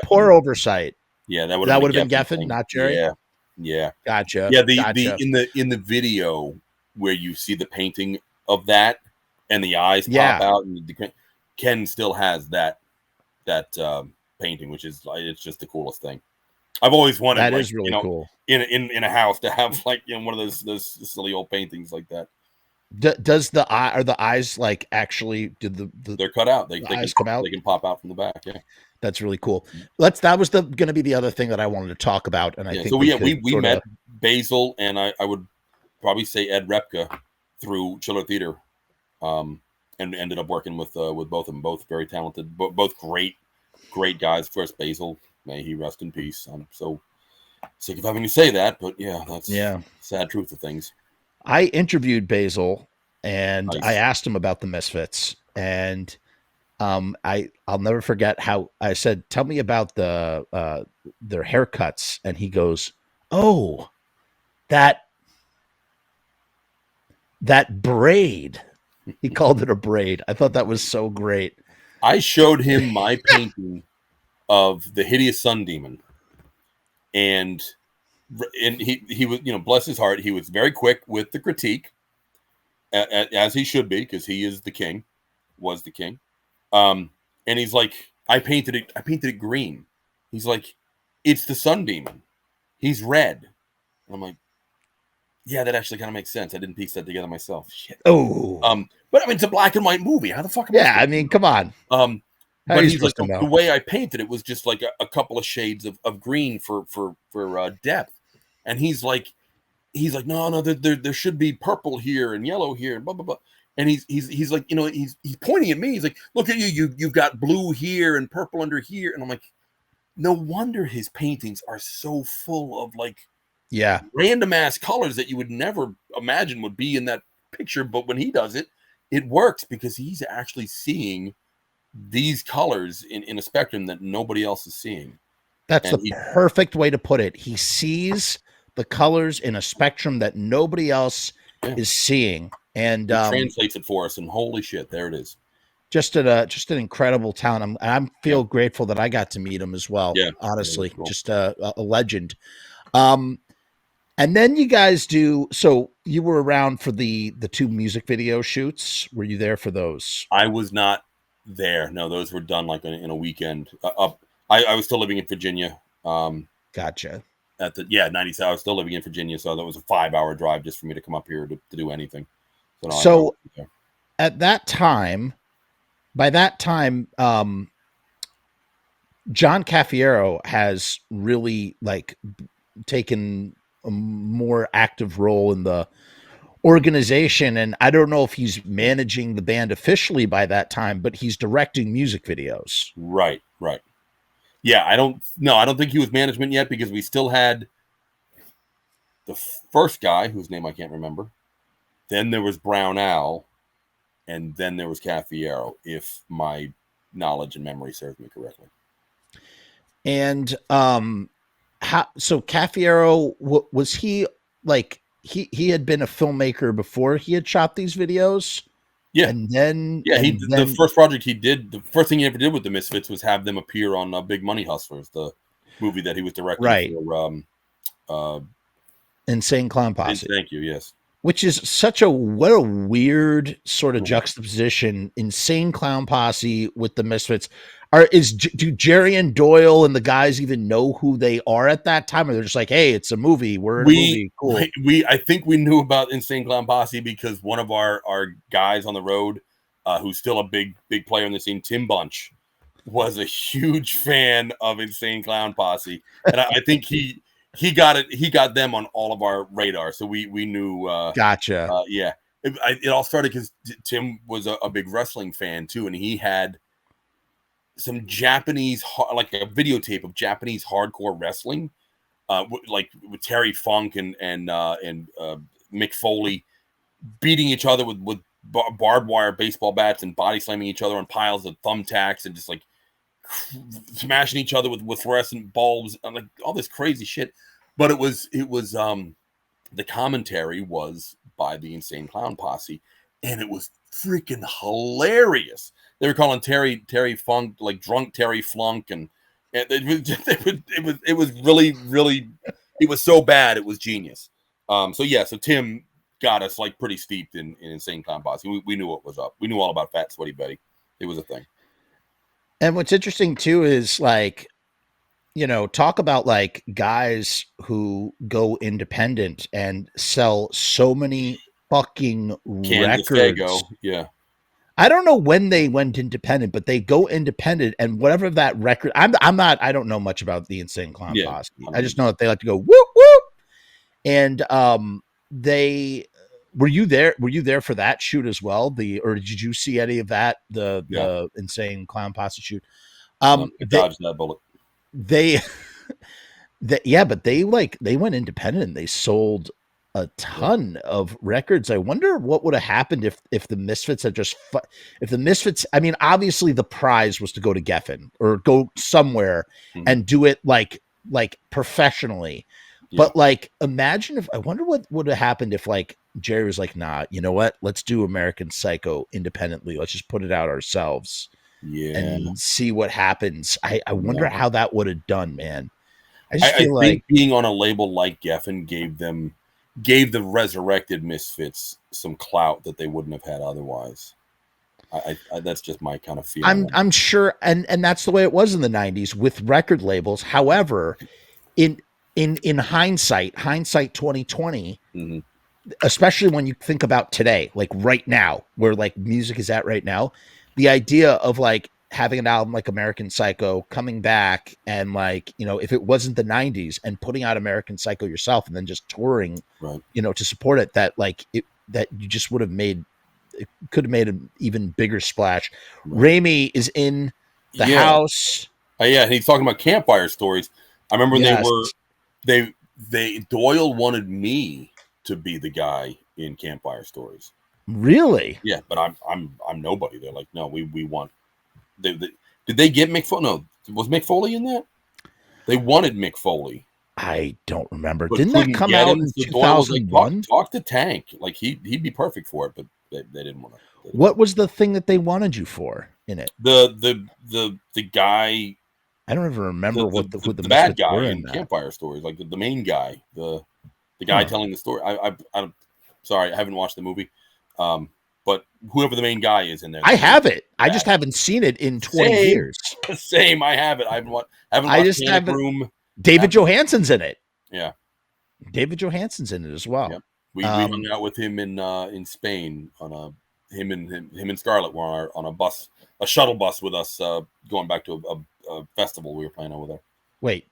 poor oversight. Yeah, that would have been Geffen, not Jerry. Yeah. Gotcha. Yeah, in the video where you see the painting of that and the eyes pop out, and Ken still has that painting, which is it's just the coolest thing. I've always wanted that is really cool in a house to have like one of those silly old paintings like that. Does the eyes like actually they're cut out? They eyes can come out? They can pop out from the back. Yeah. That's really cool. That was going to be the other thing that I wanted to talk about, and I think so. We met Basil, and I would probably say Ed Repka through Chiller Theater, and ended up working with both of them. Both very talented, both great guys. First, Basil, may he rest in peace. I'm so sick of having to say that, but that's sad truth of things. I interviewed Basil, and I asked him about the Misfits, and I'll never forget how I said, "Tell me about their haircuts," and he goes, "Oh, that braid." He called it a braid. I thought that was so great. I showed him my painting of the Hideous Sun Demon, and he was, bless his heart, he was very quick with the critique, as he should be, because he is the king, was the king. And he's like, I painted it green. He's like, it's the Sun Demon. He's red. And I'm like, Yeah, that actually kind of makes sense. I didn't piece that together myself. Shit. Oh, But I mean, it's a black and white movie. How the fuck am I yeah. I supposed mean, come on. How are but you he's like supposed to the know? way I painted it was just like a couple of shades of green for depth, and he's like no there should be purple here and yellow here and blah blah blah, and he's like he's pointing at me. He's like, look at you've got blue here and purple under here, and I'm like, no wonder his paintings are so full of like Yeah, random ass colors that you would never imagine would be in that picture, but when he does it, it works because he's actually seeing these colors in a spectrum that nobody else is seeing. that's And the perfect way to put it. He sees the colors in a spectrum that nobody else is seeing, and he translates it for us, and holy shit, there it is. just an incredible talent. I'm feel grateful that I got to meet him as well. Yeah, Honestly, cool. just a legend. And then you guys do. So you were around for the two music video shoots. Were you there for those? I was not there. No, those were done like in a weekend. I was still living in Virginia. Gotcha. At the 97, I was still living in Virginia, so that was a 5-hour drive just for me to come up here to do anything. So at that time, by that time, John Cafiero has really like taken a more active role in the organization, and I don't know if he's managing the band officially by that time, but he's directing music videos. Right. Yeah, I don't think he was management yet, because we still had the first guy whose name I can't remember. Then there was Brown Al, and then there was Cafiero, if my knowledge and memory serves me correctly. And so Cafiero, was he like he had been a filmmaker before he had shot these videos? Yeah. And then the first project he did, the first thing he ever did with the Misfits was have them appear on Big Money Hustlers, the movie that he was directing. Right. For Insane Clown Posse. Thank you. Yes. Which is what a weird sort of juxtaposition. Insane Clown Posse with the Misfits. Do Jerry and Doyle and the guys even know who they are at that time, or they're just like, hey, it's a movie, we're in a movie, cool? I think we knew about Insane Clown Posse because one of our guys on the road, who's still a big player in the scene, Tim Bunch, was a huge fan of Insane Clown Posse, and I think he got them on all of our radar, so we knew. Gotcha. Yeah, it all started because Tim was a big wrestling fan too, and he had some Japanese, like a videotape of Japanese hardcore wrestling, like with Terry Funk and Mick Foley beating each other with barbed wire baseball bats and body slamming each other on piles of thumbtacks and just like smashing each other with fluorescent bulbs and like all this crazy shit. But it was the commentary was by the Insane Clown Posse, and it was freaking hilarious. They were calling Terry Funk like drunk Terry Flunk, and it was really it was so bad it was genius. So Tim got us like pretty steeped in Insane Clown Posse. We knew what was up. We knew all about Fat Sweaty Betty. It was a thing. And what's interesting too is like, talk about like guys who go independent and sell so many fucking records. Yeah. I don't know when they went independent, but they go independent, and whatever that record, I don't know much about the Insane Clown Posse. I just know that they like to go whoop whoop. And were you there for that shoot as well? Or did you see any of that? The Insane Clown Posse shoot. I dodged that bullet. But they went independent and they sold a ton of records. I wonder what would have happened if the Misfits had I mean, obviously the prize was to go to Geffen or go somewhere and do it like professionally. Yeah. But like, I wonder what would have happened if like Jerry was like, nah, you know what? Let's do American Psycho independently. Let's just put it out ourselves and see what happens. I wonder how that would have done, man. I feel like being on a label like Geffen gave the resurrected Misfits some clout that they wouldn't have had otherwise. I that's just my kind of feeling. I'm sure, and that's the way it was in the 90s with record labels. However, in hindsight 2020, especially when you think about today, like right now, where like music is at right now, the idea of like having an album like American Psycho coming back and like, you know, if it wasn't the 90s and putting out American Psycho yourself and then just touring, Right. you know, to support it, that like it, that you just would have made, it could have made an even bigger splash. Right. Raimi is in the Yeah. house. Yeah, and he's talking about campfire stories. I remember Yes. they Doyle wanted me to be the guy in Campfire Stories. Really? Yeah, but I'm nobody. They're like, no, we want. Did they get Mick Foley? No, was Mick Foley in that? They wanted Mick Foley. I don't remember. But Didn't that couldn't come get out him, in so Doyle was like, 2001? talk to Tank. Like he'd be perfect for it, but they didn't want to. What was the thing that they wanted you for in it? The guy. I don't even remember who the bad Misfits guy were in that. Campfire Stories, like the main guy, the guy telling the story. I'm sorry, I haven't watched the movie, but whoever the main guy is in there, I have it. I just haven't seen it in 20 years. Same, I have it. I haven't watched Panic Room. David Johansen's in it. Yeah, David Johansen's in it as well. Yep. We hung out with him in Spain on him and Scarlett were on a shuttle bus with us, going back to a festival we were playing over there. Wait.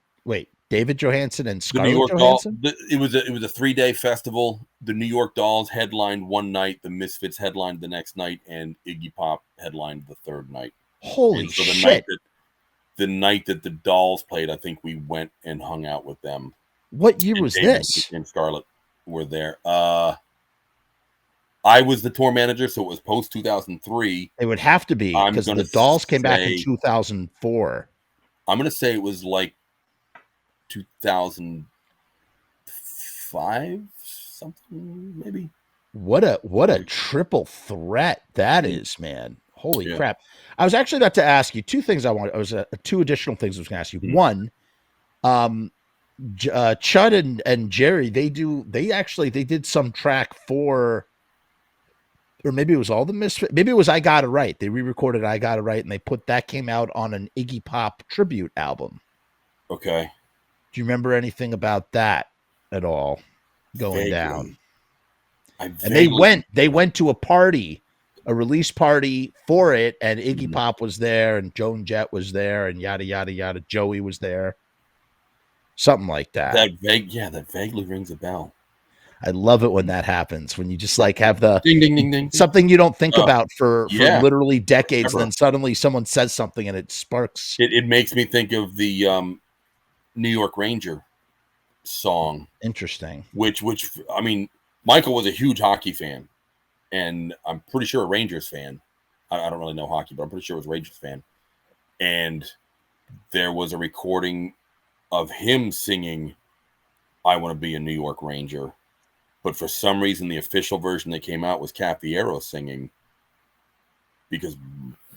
David Johansen and The Scarlett New York Johansson? It was a 3-day festival. The New York Dolls headlined one night, the Misfits headlined the next night, and Iggy Pop headlined the third night. Holy so shit. The night that the Dolls played, I think we went and hung out with them. What year was this? And Scarlett were there. I was the tour manager, so it was post 2003. It would have to be because the Dolls came back in 2004. I'm going to say it was like 2005, something maybe. What a triple threat that is, man. Holy crap. I was actually about to ask you two things. Two additional things I was going to ask you. One, Chud and Jerry, they did some track for, or maybe it was all the Misfits. Maybe it was I Got It Right. They re-recorded I Got It Right, and that came out on an Iggy Pop tribute album. Okay. Do you remember anything about that at all going down? And they went to a party, a release party for it, and Iggy Pop was there, and Joan Jett was there, and yada yada yada. Joey was there, something like that. That vaguely rings a bell. I love it when that happens, when you just like have the ding ding ding ding, something you don't think about for literally decades, and then suddenly someone says something and it sparks. It makes me think of the New York Ranger song. Interesting. Which I mean, Michael was a huge hockey fan, and I'm pretty sure a Rangers fan. I don't really know hockey, but I'm pretty sure it was a Rangers fan. And there was a recording of him singing "I Want to Be a New York Ranger," but for some reason, the official version that came out was Cafiero singing, because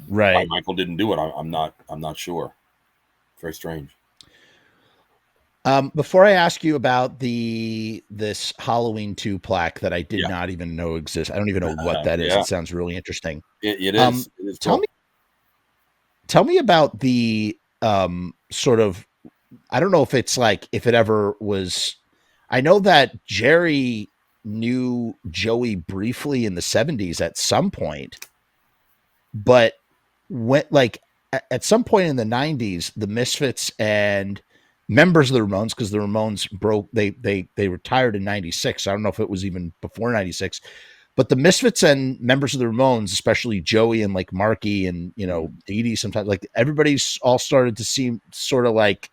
Michael didn't do it. I'm not sure. Very strange. Before I ask you about this Halloween 2 plaque that I did not even know exists, I don't even know what that is. It sounds really interesting. It is. It is cool. Tell me about the sort of, I don't know if it's like, if it ever was, I know that Jerry knew Joey briefly in the 70s at some point, but when, like, at some point in the 90s, the Misfits and members of the Ramones, because the Ramones they retired in 96. I don't know if it was even before 96, but the Misfits and members of the Ramones, especially Joey and like Marky and, you know, Dee Dee, sometimes like everybody's all started to seem sort of like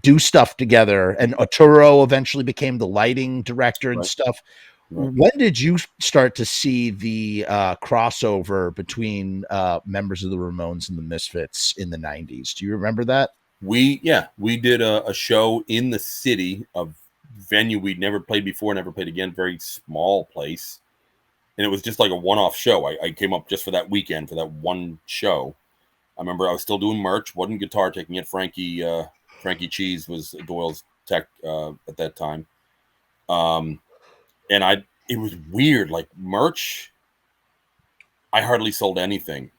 do stuff together. And Arturo eventually became the lighting director and stuff. Right. When did you start to see the crossover between members of the Ramones and the Misfits in the 90s? Do you remember that? We did a show in the city, a venue we'd never played before, never played again, very small place. And it was just like a one-off show. I came up just for that weekend, for that one show. I remember I was still doing merch, wasn't guitar taking it. Frankie Cheese was Doyle's tech at that time. And it was weird, like merch. I hardly sold anything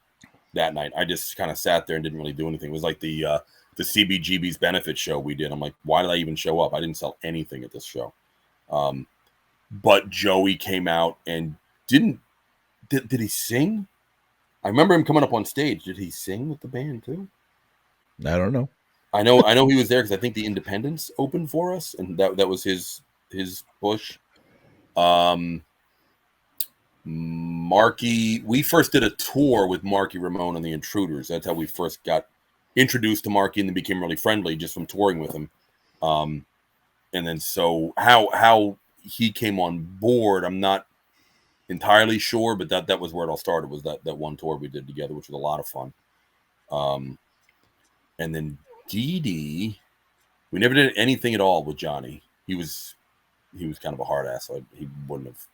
that night. I just kind of sat there and didn't really do anything. It was like the CBGB's benefit show we did. I'm like, why did I even show up? I didn't sell anything at this show. but Joey came out and did he sing? I remember him coming up on stage. Did he sing with the band too? I don't know. I know he was there because I think the Independents opened for us, and that was his push. Marky, we first did a tour with Marky Ramone and the Intruders. That's how we first got introduced to Marky and then became really friendly just from touring with him. And then so how he came on board, I'm not entirely sure, but that was where it all started, was that one tour we did together, which was a lot of fun. And then Dee Dee, we never did anything at all with Johnny. He was kind of a hard ass, so he wouldn't have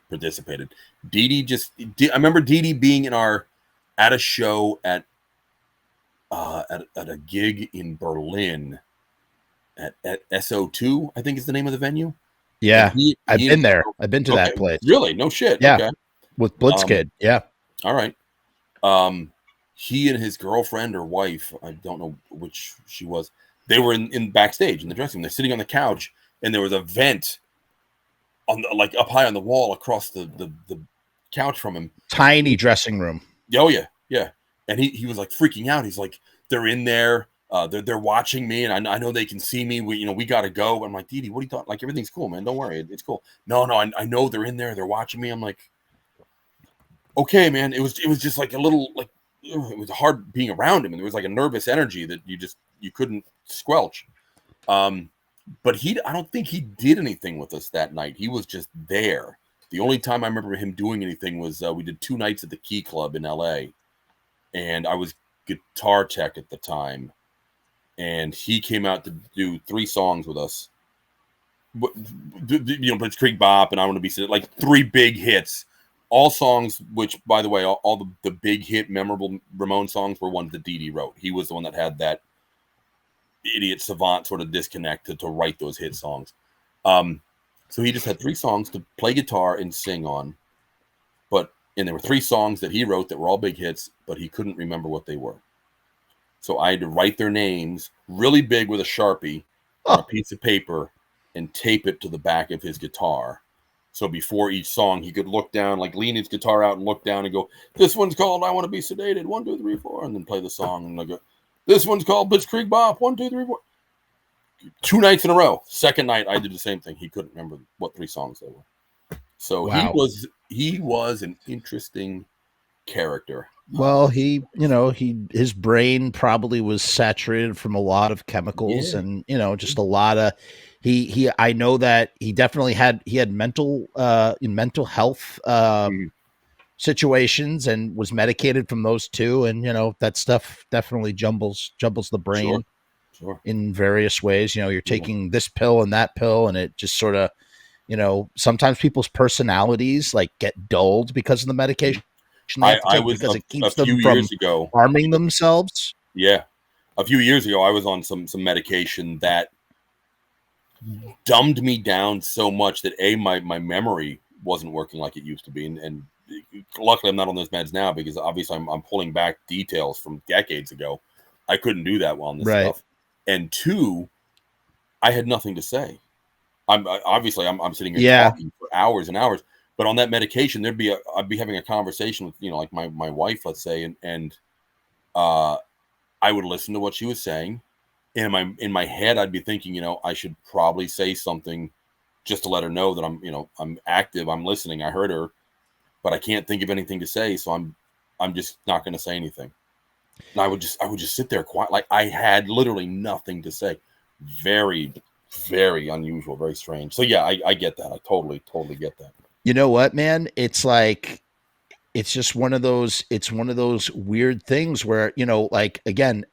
participated. Dee Dee I remember Dee Dee being at a show at a gig in Berlin at SO2, I think is the name of the venue. Yeah, I've been there. I've been to that place. Really? No shit. Yeah, okay. With Blitzkid. Yeah. All right. He and his girlfriend or wife, I don't know which she was, they were in backstage in the dressing room. They're sitting on the couch, and there was a vent on like up high on the wall across the couch from him. Tiny dressing room. Oh yeah. And he was like freaking out. He's like, they're in there. They're watching me, and I know they can see me. We got to go. I'm like, Dee Dee, what are you talking? Like, everything's cool, man. Don't worry, it's cool. No, I know they're in there. They're watching me. I'm like, okay, man. It was just like a little, like, it was hard being around him, and there was like a nervous energy that you couldn't squelch. But I don't think he did anything with us that night. He was just there. The only time I remember him doing anything was we did 2 nights at the Key Club in LA, and I was guitar tech at the time. And he came out to do 3 songs with us. Blitzkrieg Bop and I Want to Be Sedated, like 3 big hits. All songs, which, by the way, all the big hit, memorable Ramone songs were ones that Dee Dee wrote. He was the one that had that idiot savant sort of disconnect to write those hit songs. So he just had 3 songs to play guitar and sing on. And there were 3 songs that he wrote that were all big hits, but he couldn't remember what they were. So I had to write their names really big with a Sharpie on a piece of paper and tape it to the back of his guitar. So before each song, he could look down, like lean his guitar out and look down and go, this one's called I Want to Be Sedated, 1, 2, 3, 4, and then play the song. And I go, this one's called Blitzkrieg Bop, 1, 2, 3, 4. 2 nights in a row. Second night, I did the same thing. He couldn't remember what 3 songs they were. So wow. He was an interesting character. Well, his brain probably was saturated from a lot of chemicals, and just a lot of I know that he definitely had mental health situations and was medicated from those too, and that stuff definitely jumbles the brain in various ways. You're taking this pill and that pill, and it just sort of sometimes people's personalities like get dulled because of the medication. I was because it keeps them from harming themselves. Yeah, a few years ago, I was on some medication that dumbed me down so much that my memory wasn't working like it used to be, and luckily I'm not on those meds now because obviously I'm pulling back details from decades ago. I couldn't do that while on this stuff, and 2, I had nothing to say. I'm sitting here talking for hours and hours. But on that medication, I'd be having a conversation with, like my wife, let's say, and I would listen to what she was saying. And in my head, I'd be thinking, I should probably say something just to let her know that I'm active, I'm listening, I heard her, but I can't think of anything to say, so I'm just not going to say anything. And I would just sit there quiet, like I had literally nothing to say. Very, very unusual, very strange. So yeah, I get that. I totally get that. You know what, man? It's like, it's just one of those weird things where, like, again,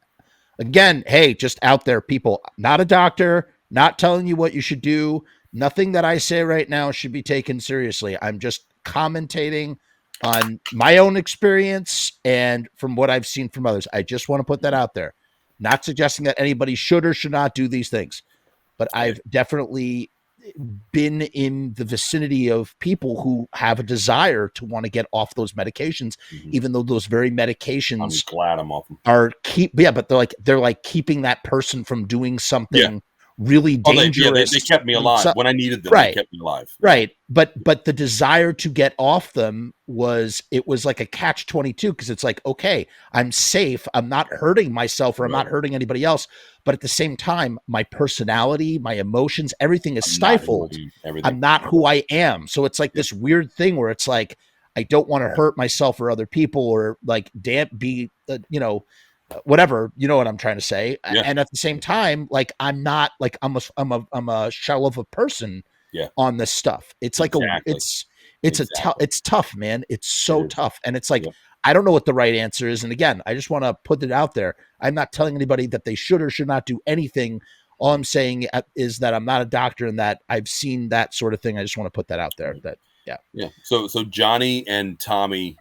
hey, just out there, people, not a doctor, not telling you what you should do. Nothing that I say right now should be taken seriously. I'm just commentating on my own experience and from what I've seen from others. I just want to put that out there. Not suggesting that anybody should or should not do these things, but I've definitely been in the vicinity of people who have a desire to want to get off those medications, even though those very medications, I'm glad I'm off them, but they're like keeping that person from doing something really dangerous. They kept me alive when I needed them. Right. They kept me alive. Right. But the desire to get off them was like a catch-22, because it's like, okay, I'm safe. I'm not hurting myself, or I'm not hurting anybody else. But at the same time, my personality, my emotions, everything is stifled. I'm not who I am. So it's like this weird thing where it's like, I don't want to hurt myself or other people, or like whatever, you know what I'm trying to say. Yeah. And at the same time, like, I'm not like, I'm a shell of a person on this stuff. It's like it's tough, man. It's so tough. And it's like, I don't know what the right answer is. And again, I just want to put it out there. I'm not telling anybody that they should or should not do anything. All I'm saying is that I'm not a doctor, and that I've seen that sort of thing. I just want to put that out there. That So Johnny and Tommy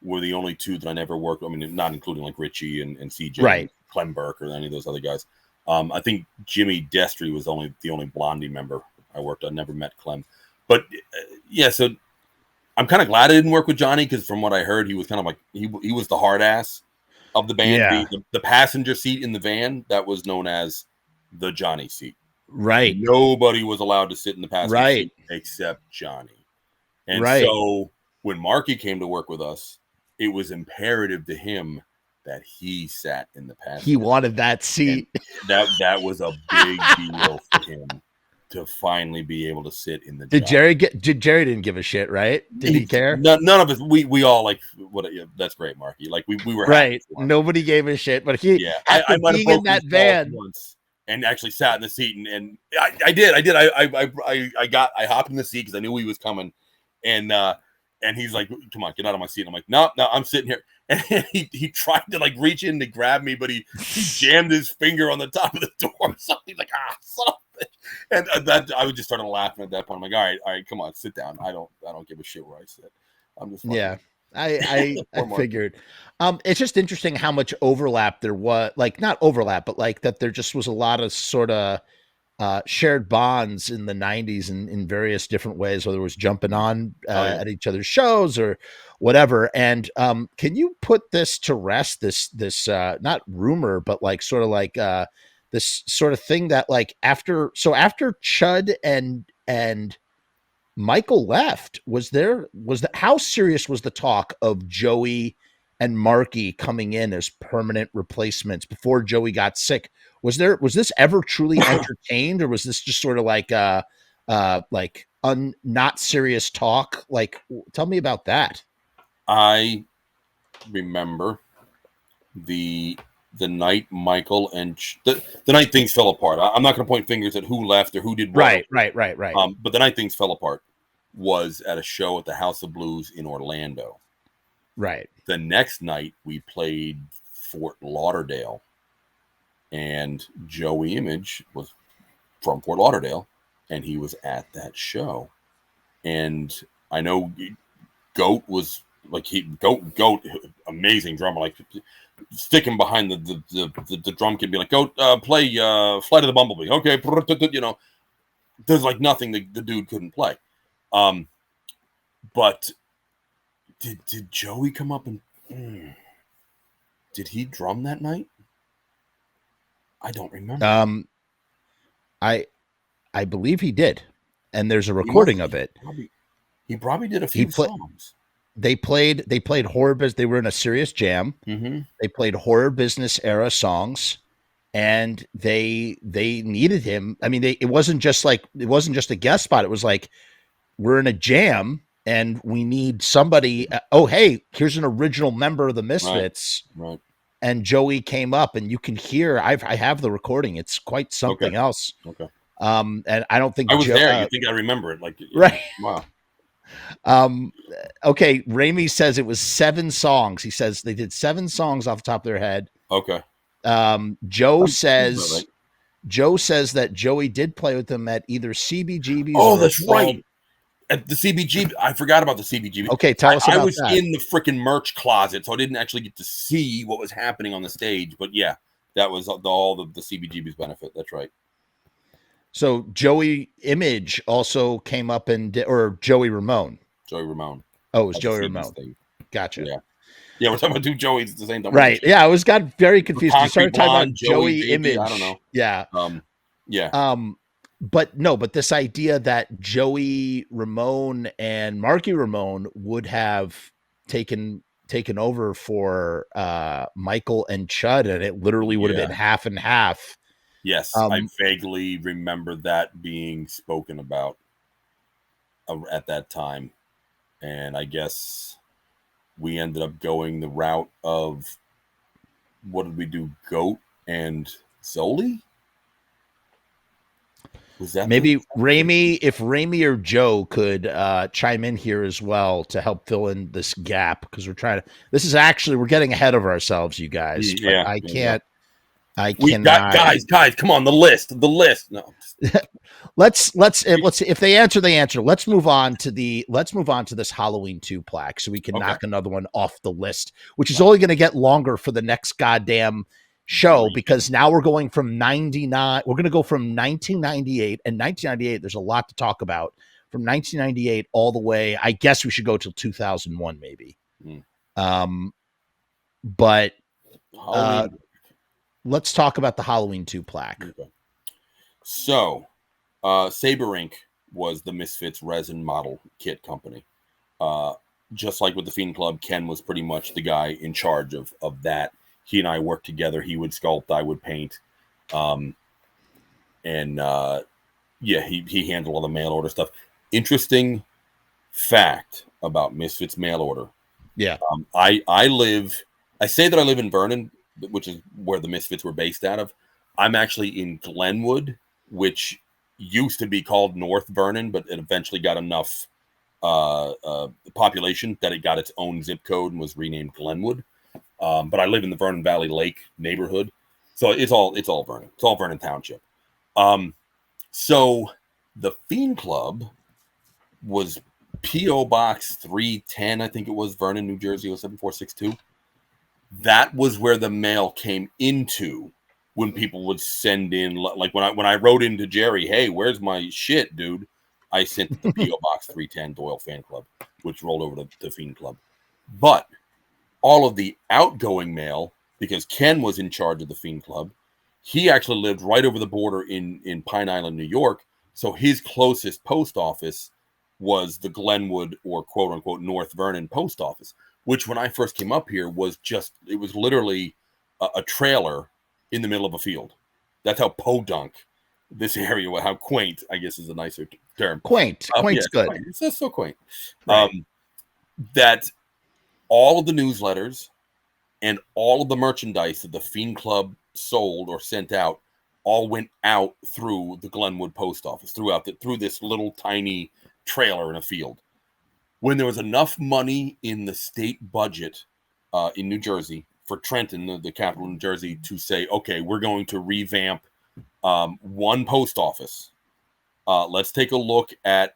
were the only two that I never worked. I mean, not including like Richie and CJ, and Clem Burke, or any of those other guys. I think Jimmy Destry was the only Blondie member I worked. I never met Clem, but so I'm kind of glad I didn't work with Johnny, because from what I heard, he was kind of like he was the hard ass of the band. The passenger seat in the van, that was known as the Johnny seat. Right. Nobody was allowed to sit in the passenger seat except Johnny. And so when Marky came to work with us, it was imperative to him that he sat in the passenger. He wanted that seat. That was a big deal for him to finally be able to sit in the. Did Jerry didn't give a shit, right? Did he care? None of us. We all like what? That's great, Marky. Like we were right. Nobody gave a shit, but he. Yeah, I might have in that van once and actually sat in the seat, and I did. I hopped in the seat because I knew he was coming, and he's like, "Come on, get out of my seat." And I'm like, "No, I'm sitting here." And he tried to like reach in to grab me, but he jammed his finger on the top of the door. So he's like, son of a bitch. And that I was just started laughing at that point. I'm like, all right, come on, sit down. I don't give a shit where I sit. I'm just I figured. It's just interesting how much overlap there was. Like, not overlap, but like that there just was a lot of sort of shared bonds in the 90s in various different ways, whether it was jumping on at each other's shows or whatever. And can you put this to rest, this not rumor, but like sort of like this sort of thing that like after Chud and Michael left, how serious was the talk of Joey and Marky coming in as permanent replacements before Joey got sick? Was this ever truly entertained, or was this just sort of like not serious talk? Like, tell me about that. I remember the night Michael and the night things fell apart. I'm not going to point fingers at who left or who did what. Right. But the night things fell apart was at a show at the House of Blues in Orlando. Right. The next night we played Fort Lauderdale, and Joey Image was from Fort Lauderdale, and he was at that show. And I know Goat was like Goat, amazing drummer, like sticking behind the drum kit, be like, Goat, play Flight of the Bumblebee. Okay, you know, there's like nothing the dude couldn't play. But did Joey come up and did he drum that night? I don't remember. I believe he did, and there's a recording of it. He probably did a few songs. They played horror business. They were in a serious jam. Mm-hmm. They played horror business era songs, and they needed him. I mean, it wasn't just a guest spot. It was like, we're in a jam and we need somebody. Hey, here's an original member of the Misfits. Right. And Joey came up, and you can hear. I have the recording. It's quite something else. Okay. And I don't think I was there. You think I remember it? Like, right? Wow. Okay. Ramey says it was 7 songs. He says they did 7 songs off the top of their head. Okay. Joe says that Joey did play with them at either CBGB's. Oh, that's right. At the CBGB, I forgot about the CBGB. Okay, tell us about that. I was in the freaking merch closet, so I didn't actually get to see what was happening on the stage. But yeah, that was all the CBGB's benefit. That's right. So Joey Image also came up or Joey Ramone. Joey Ramone. Oh, it was Joey Ramone. Gotcha. Yeah, we're talking about 2 Joeys at the same time. Right. Yeah, I got very confused. You started talking about Joey Image. I don't know. Yeah. Yeah. But this idea that Joey Ramone and Marky Ramone would have taken over for Michael and Chud, and it literally would have been half and half. Yes, I vaguely remember that being spoken about at that time. And I guess we ended up going the route of, what did we do? Goat and Zoli? Was that maybe Ramey? If Ramey or Joe could chime in here as well to help fill in this gap, because we're trying to. This is actually, we're getting ahead of ourselves, you guys. But Yeah, I can't. I We cannot. guys, come on, the list. No. let's if they answer, they answer. Let's move on to this Halloween 2 plaque, so we can knock another one off the list, which is only going to get longer for the next goddamn show, because now we're going from 99. We're going to go from 1998, and 1998. There's a lot to talk about from 1998 all the way. I guess we should go till 2001, maybe. But let's talk about the Halloween 2 plaque. Okay. So, Saber Inc. was the Misfits resin model kit company. Just like with the Fiend Club, Ken was pretty much the guy in charge of that. He and I worked together. He would sculpt, I would paint. He handled all the mail order stuff. Interesting fact about Misfits mail order. Yeah. I say that I live in Vernon, which is where the Misfits were based out of. I'm actually in Glenwood, which used to be called North Vernon, but it eventually got enough population that it got its own zip code and was renamed Glenwood. But I live in the Vernon Valley Lake neighborhood, so it's all Vernon. It's all Vernon Township. So the Fiend Club was P.O. Box 310, I think it was, Vernon, New Jersey, 07462. That was where the mail came into when people would send in, like when I wrote into Jerry, hey, where's my shit, dude? I sent it to P.O. Box 310 Doyle Fan Club, which rolled over to the Fiend Club. But all of the outgoing mail, because Ken was in charge of the Fiend Club, he actually lived right over the border in Pine Island, New York. So his closest post office was the Glenwood, or quote unquote North Vernon post office, which when I first came up here was literally a trailer in the middle of a field. That's how podunk this area was. How quaint, I guess, is a nicer term. Quaint's good. Quaint. It's just so quaint. Right. That all of the newsletters and all of the merchandise that the Fiend Club sold or sent out all went out through the Glenwood post office, through this little tiny trailer in a field. When there was enough money in the state budget in New Jersey for Trenton, the capital of New Jersey, to say, okay, we're going to revamp one post office. Let's take a look at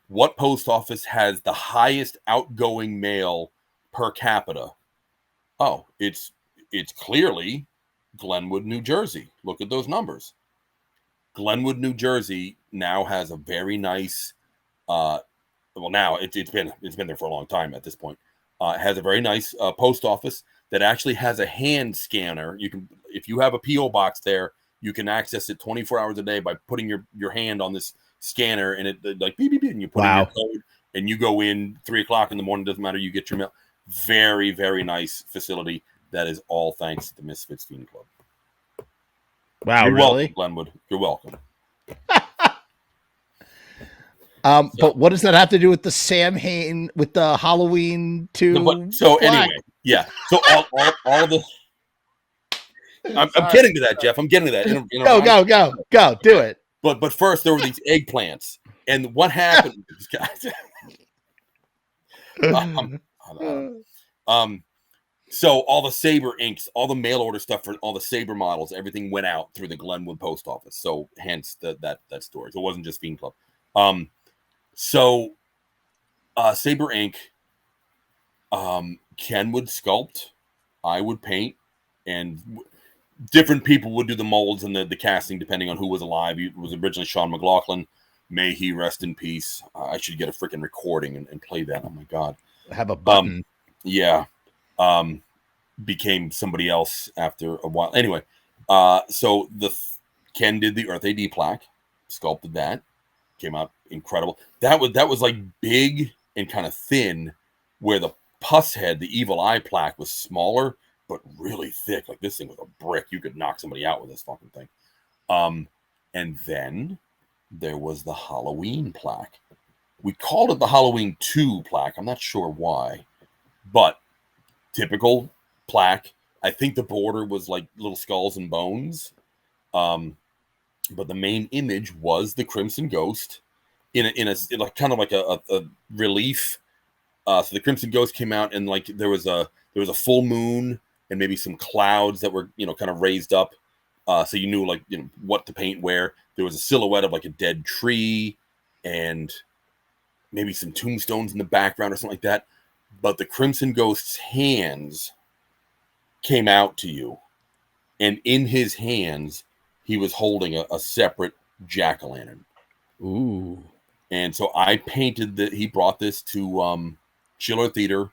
what post office has the highest outgoing mail per capita. Oh, it's clearly Glenwood, New Jersey. Look at those numbers. Glenwood, New Jersey now has a very nice now it's been there for a long time at this point. It has a very nice post office that actually has a hand scanner. You can, if you have a PO box there, you can access it 24 hours a day by putting your hand on this scanner, and it like beep beep beep, and you put in your code, and you go in 3:00 in the morning. Doesn't matter. You get your mail. Very, very nice facility. That is all thanks to the Misfits Fiend Club. Wow, You're really? welcome, Glenwood. You're welcome. But what does that have to do with the Samhain, with the Halloween 2? Anyway, yeah. So all the I'm getting to that, Jeff. I'm getting to that. Go, do it. But first, there were these eggplants, and what happened? So all the Saber inks, all the mail order stuff for all the Saber models, everything went out through the Glenwood post office. So hence that story. So it wasn't just Fiend Club. So Saber Ink, Ken would sculpt, I would paint, and different people would do the molds and the casting depending on who was alive. It was originally Sean McLaughlin. May he rest in peace. I should get a freaking recording and play that. Oh my God. Have a button. Yeah. Became somebody else after a while. Anyway, so Ken did the Earth AD plaque, sculpted that, came out incredible. That was like big and kind of thin, where the pus head, the evil eye plaque, was smaller but really thick. Like this thing was a brick. You could knock somebody out with this fucking thing. And then there was the Halloween plaque. We called it the Halloween 2 plaque. I'm not sure why, but typical plaque. I think the border was like little skulls and bones. But the main image was the Crimson Ghost in a like kind of like a relief. So the Crimson Ghost came out, and like there was a full moon and maybe some clouds that were, kind of raised up. So you knew like, what to paint where. There was a silhouette of like a dead tree and maybe some tombstones in the background or something like that. But the Crimson Ghost's hands came out to you. And in his hands, he was holding a separate jack-o'-lantern. Ooh. And so I painted that. He brought this to Chiller Theater.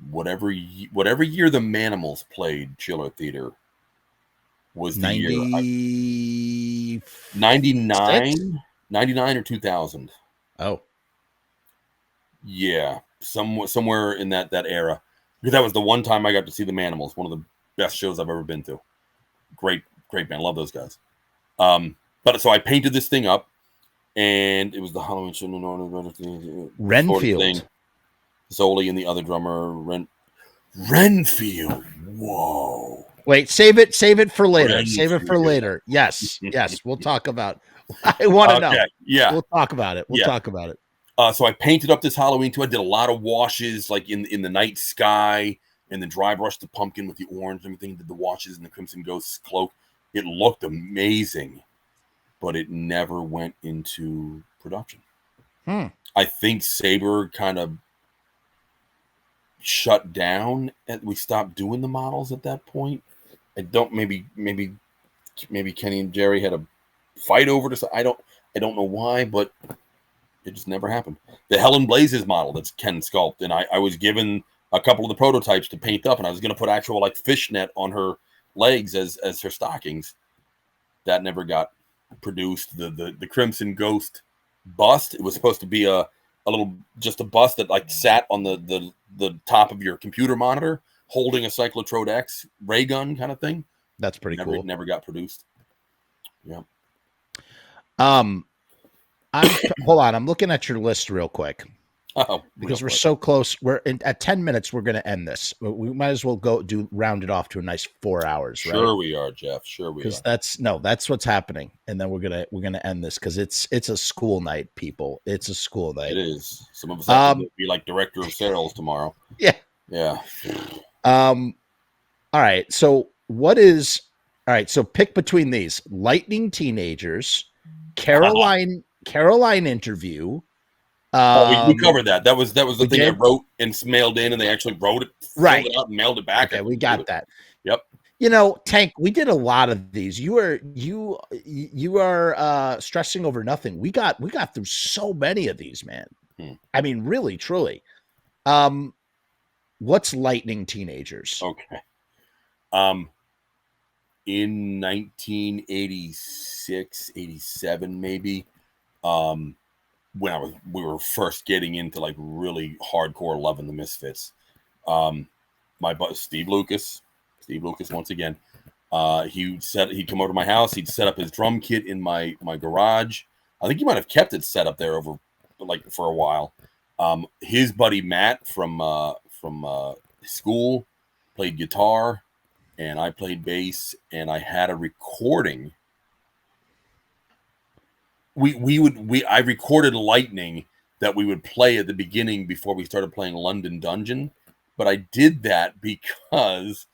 Whatever year the Manimals played Chiller Theater was the year. 99 or 2000. Oh. Yeah, somewhere in that era. Because that was the one time I got to see the Manimals, one of the best shows I've ever been to. Great band, love those guys. But so I painted this thing up, and it was the Halloween show. Renfield. Thing. Zoli and the other drummer, Renfield. Whoa. Wait, save it for later. Renfield. Save it for later. Yes, we'll talk about. I want to know. Yeah, we'll talk about it. Talk about it. So I painted up this Halloween too. I did a lot of washes, like in the night sky, and then dry brushed the pumpkin with the orange and everything. Did the washes in the Crimson Ghost's cloak. It looked amazing, but it never went into production. I think Saber kind of shut down, and we stopped doing the models at that point. I don't. Maybe Kenny and Jerry had a fight over this. I don't know why, but it just never happened. The Helen Blazes model that's Ken sculpted, and I was given a couple of the prototypes to paint up, and I was going to put actual like fishnet on her legs as her stockings. That never got produced. The Crimson Ghost bust, it was supposed to be a little bust that like sat on the top of your computer monitor holding a Cyclotrode X ray gun kind of thing. That's pretty cool. It never got produced. Yeah. Hold on. I'm looking at your list real quick. Because we're so close. At 10 minutes. We're going to end this. We might as well round it off to a nice 4 hours. Right? Sure we are, Jeff. Sure we are. Because that's what's happening. And then we're gonna end this because it's a school night, people. It's a school night. It is. Some of us have to be like director of sales tomorrow. Yeah. Yeah. All right. So so pick between these: Lightning Teenagers, Caroline interview. We covered that. That was the thing I wrote and mailed in, and they actually wrote it, right? It out and mailed it back. Okay, we got that. Yep. Tank, we did a lot of these. You are stressing over nothing. We got through so many of these, man. I mean, really, truly. What's Lightning Teenagers? Okay. In 1986, 87, maybe, when we were first getting into like really hardcore loving the Misfits, my buddy Steve Lucas once again, he'd come over to my house. He'd set up his drum kit in my garage. I think he might have kept it set up there for a while. His buddy Matt from school played guitar, and I played bass, and I had a recording. I recorded Lightning that we would play at the beginning before we started playing London Dungeon, but I did that because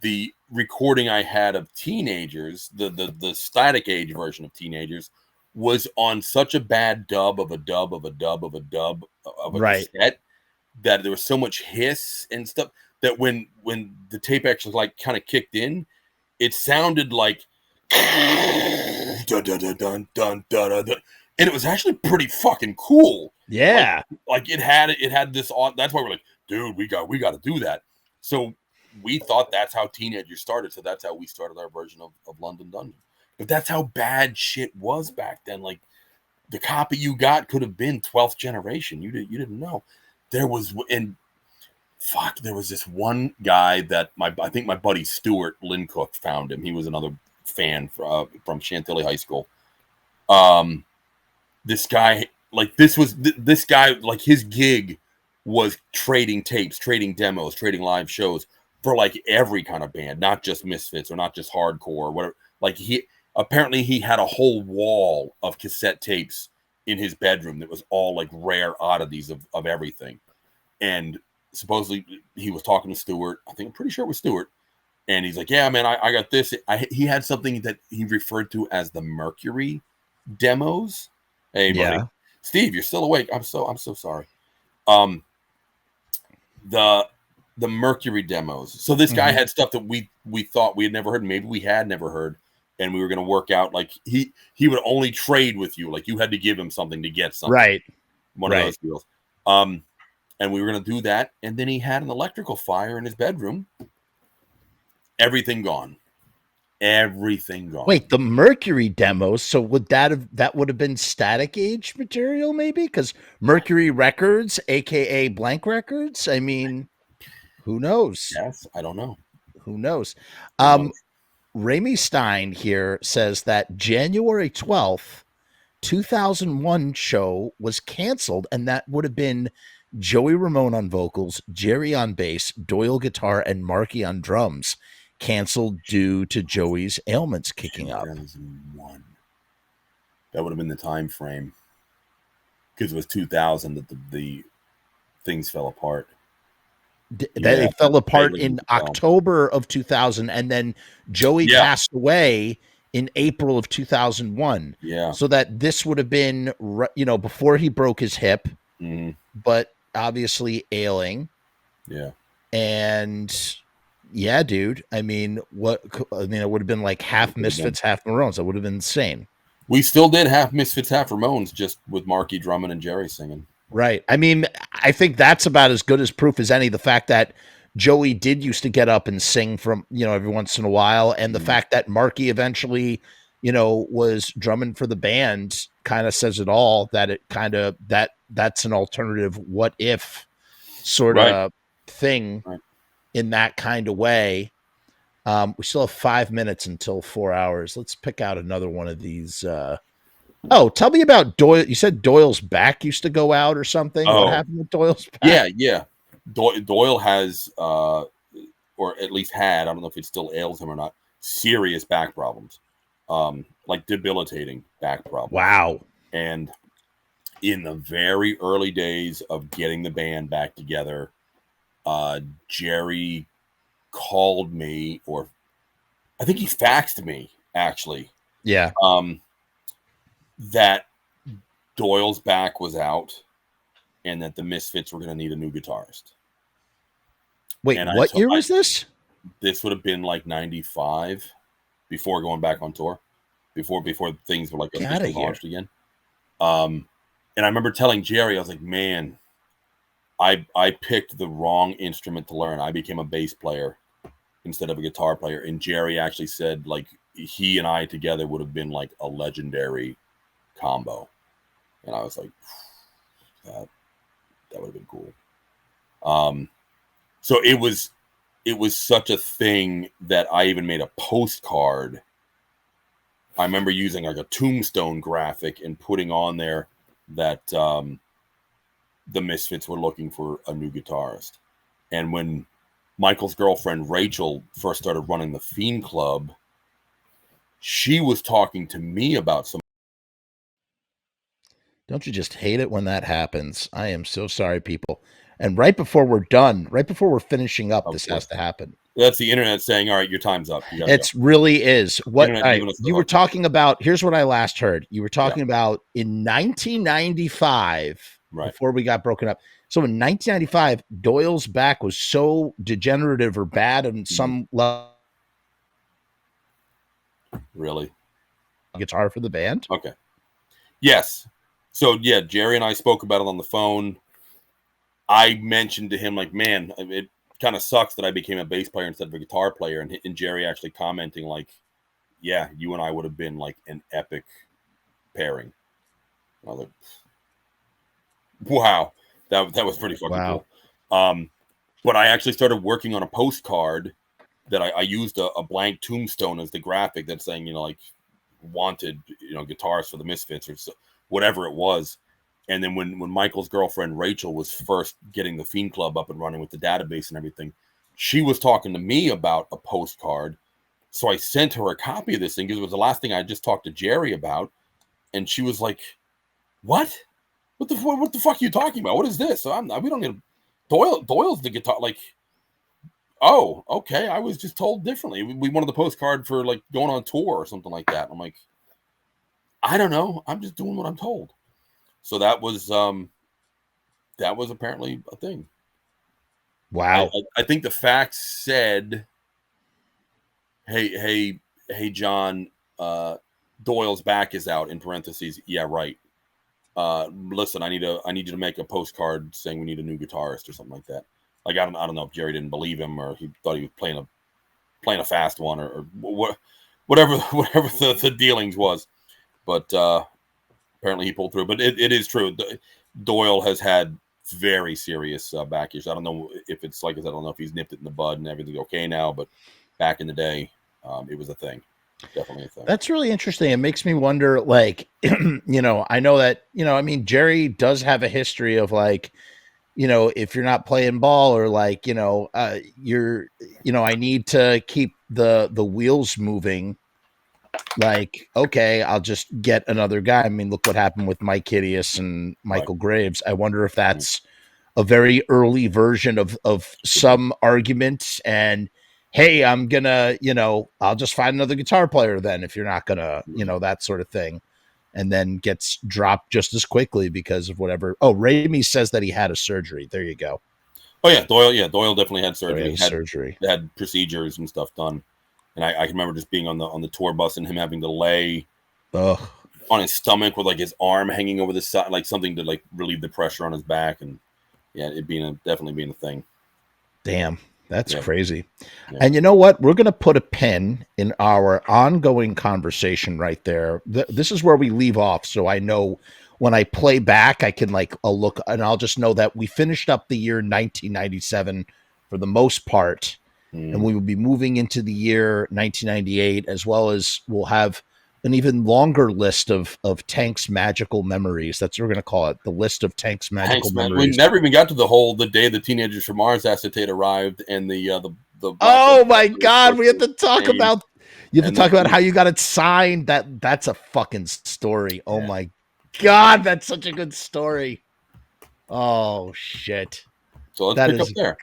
the recording I had of Teenagers, the Static Age version of Teenagers, was on such a bad dub of a cassette that there was so much hiss and stuff that when the tape actually like kind of kicked in, it sounded like dun, dun, dun, dun, dun, dun, dun, and it was actually pretty fucking cool. Yeah, like it had this on. That's why we're like, dude, we got to do that. So we thought that's how Teenagers started. So that's how we started our version of London Dungeon. But that's how bad shit was back then. Like, the copy you got could have been 12th generation. You didn't know. There was this one guy that I think my buddy Stuart Lincook found him. He was another fan from Chantilly High School. This guy, like, this guy, like, his gig was trading tapes, trading demos, trading live shows for like every kind of band, not just Misfits or not just hardcore or whatever. Like, he had a whole wall of cassette tapes in his bedroom that was all like rare oddities of everything. And supposedly he was talking to Stuart. I'm pretty sure it was Stuart. And he's like, yeah, man, I got this. He had something that he referred to as the Mercury demos. Hey, buddy. Yeah. Steve, you're still awake. I'm so sorry. The Mercury demos. So this guy had stuff that we thought we had never heard. Maybe we had never heard. And we were going to work out, like, he would only trade with you. Like, you had to give him something to get something. Right. One of those deals. And we were going to do that. And then he had an electrical fire in his bedroom. Everything gone. Everything gone. Wait, the Mercury demos. So would that would have been Static Age material, maybe? Because Mercury Records, aka Blank Records. I mean, who knows? Yes, I don't know. Who knows? Remy Stein here says that January 12th, 2001 show was canceled, and that would have been Joey Ramone on vocals, Jerry on bass, Doyle guitar, and Marky on drums. Canceled due to Joey's ailments kicking up. 2001. That would have been the time frame, because it was 2000 that the things fell apart. They fell apart in October of 2000, and then Joey passed away in April of 2001. Yeah. So that this would have been, before he broke his hip, but obviously ailing. Yeah. And yeah, dude. I mean, it would have been like half Misfits, half Maroons. That would have been insane. We still did half Misfits, half Ramones, just with Marky drumming and Jerry singing. Right. I mean, I think that's about as good as proof as any. The fact that Joey did used to get up and sing from, every once in a while. And the fact that Marky eventually, was drumming for the band kind of says it all, that it kind of, that's an alternative what if sort of thing in that kind of way. We still have 5 minutes until 4 hours. Let's pick out another one of these. Tell me about Doyle. You said Doyle's back used to go out or something. What happened with Doyle's back? Yeah. Doyle has, or at least had, I don't know if it still ails him or not, serious back problems, like debilitating back problems. Wow. And in the very early days of getting the band back together, Jerry called me, or I think he faxed me, actually. Yeah. That Doyle's back was out and that the Misfits were going to need a new guitarist. Wait, what year was this? This would have been like 95, before going back on tour, before things were like launched again. And I remember telling Jerry, I was like, man, I picked the wrong instrument to learn. I became a bass player instead of a guitar player. And Jerry actually said, like, he and I together would have been like a legendary combo. And I was like, that would have been cool. So it was such a thing that I even made a postcard. I remember using like a tombstone graphic and putting on there that the Misfits were looking for a new guitarist. And when Michael's girlfriend Rachel first started running the Fiend Club, she was talking to me about some. Don't you just hate it when that happens? I am so sorry, people. And right before we're done, right before we're finishing up, this has to happen. That's the internet saying, all right, your time's up. It really is. What you were talking about, here's what I last heard. You were talking about in 1995, before we got broken up. So in 1995, Doyle's back was so degenerative or bad on some level. Really? Guitar for the band? Okay. Yes. So, yeah, Jerry and I spoke about it on the phone. I mentioned to him, like, man, it kind of sucks that I became a bass player instead of a guitar player. And Jerry actually commenting, like, yeah, you and I would have been like an epic pairing. I was like, wow, that was pretty fucking Wow. cool. But I actually started working on a postcard that I used a blank tombstone as the graphic that's saying, you know, like wanted, you know, guitars for the Misfits or so, whatever it was. And then when Michael's girlfriend Rachel was first getting the Fiend Club up and running with the database and everything, she was talking to me about a postcard. So I sent her a copy of this thing because it was the last thing I just talked to Jerry about. And she was like, what? What the fuck are you talking about? What is this? So we don't need Doyle's the guitar. Like, oh, okay. I was just told differently. We wanted the postcard for like going on tour or something like that. I'm like, I don't know. I'm just doing what I'm told. So that was apparently a thing. Wow. I think the fax said, hey, John, Doyle's back is out, in parentheses. Yeah, right. Listen, I need you to make a postcard saying we need a new guitarist or something like that. Like, I don't know if Jerry didn't believe him or he thought he was playing a fast one or whatever the dealings was. But apparently he pulled through. But it is true. Doyle has had very serious back issues. I don't know if it's like I said, I don't know if he's nipped it in the bud and everything's okay now, but back in the day, it was a thing. Definitely a thing. That's really interesting. It makes me wonder, like, you know, I know that, you know, I mean, Jerry does have a history of like, you know, if you're not playing ball or like, you know, you're, you know, I need to keep the wheels moving. Like, okay, I'll just get another guy. I mean, look what happened with Mike Hideous and Michael Graves. I wonder if that's a very early version of some argument. And hey, I'm gonna, you know, I'll just find another guitar player then if you're not gonna, you know, that sort of thing. And then gets dropped just as quickly because of whatever. Oh, Ramey says that he had a surgery. There you go. Oh yeah, Doyle definitely had surgery. Surgery. Had procedures and stuff done. And I can remember just being on the tour bus and him having to lay on his stomach with like his arm hanging over the side, like something to like relieve the pressure on his back. And yeah, it definitely being a thing. Damn, that's crazy. Yeah. And you know what? We're going to put a pin in our ongoing conversation right there. This is where we leave off. So I know when I play back, I can like, I'll look and I'll just know that we finished up the year 1997 for the most part. And we will be moving into the year 1998, as well as we'll have an even longer list of Tank's magical memories. That's what we're going to call it, the list of Tank's magical memories. We never even got to the day the Teenagers from Mars acetate arrived and the oh my God, we have to talk about. You have to talk about how you got it signed. That's a fucking story. Oh my God, that's such a good story. Oh shit. So let's pick up there.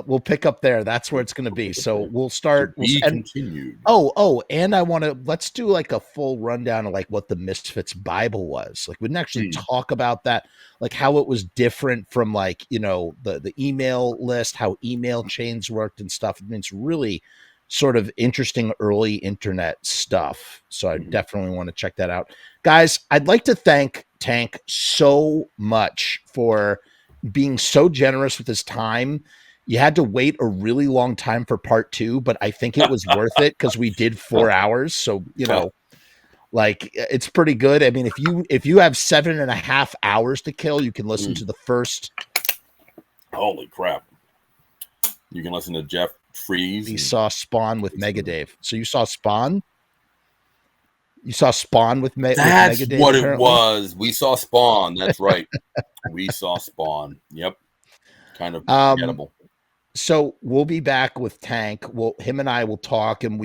We'll pick up there. That's where it's going to be. So we'll start. Continued. And I want to let's do like a full rundown of like what the Misfits Bible was. Like we didn't actually talk about that, like how it was different from like, you know, the email list, how email chains worked and stuff. I mean, it's really sort of interesting early internet stuff. So I definitely want to check that out. Guys, I'd like to thank Tank so much for being so generous with his time. You had to wait a really long time for part 2, but I think it was worth it because we did 4 hours. So, you know, like it's pretty good. I mean, if you have 7.5 hours to kill, you can listen to the first. Holy crap. You can listen to Jeff Freeze. He saw Spawn with Mega Dave. So you saw Spawn? You saw Spawn with Mega Dave? That's what apparently? It was. We saw Spawn. That's right. We saw Spawn. Yep. Kind of forgettable. So we'll be back with Tank. Him and I will talk, and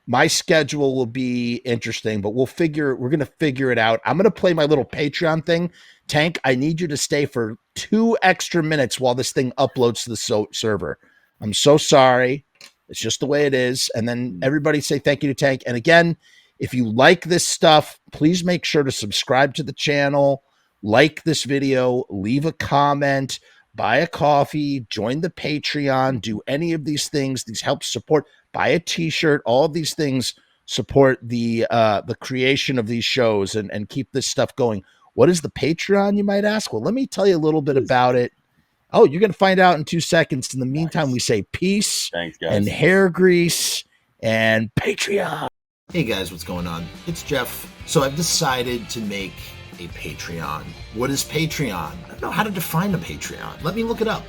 my schedule will be interesting, but we're going to figure it out. I'm going to play my little Patreon thing. Tank, I need you to stay for 2 extra minutes while this thing uploads to the server. I'm so sorry. It's just the way it is. And then everybody say thank you to Tank. And again, if you like this stuff, please make sure to subscribe to the channel, like this video, leave a comment, buy a coffee, join the Patreon, do any of these things. These help support, buy a t-shirt, all of these things support the creation of these shows and keep this stuff going. What is the Patreon, you might ask? Well, let me tell you a little bit about it. Oh, you're going to find out in 2 seconds. In the meantime, we say peace. Thanks, guys. And hair grease and Patreon. Hey guys, what's going on? It's Jeff. So I've decided to make a Patreon. What is Patreon? I don't know how to define a Patreon. Let me look it up.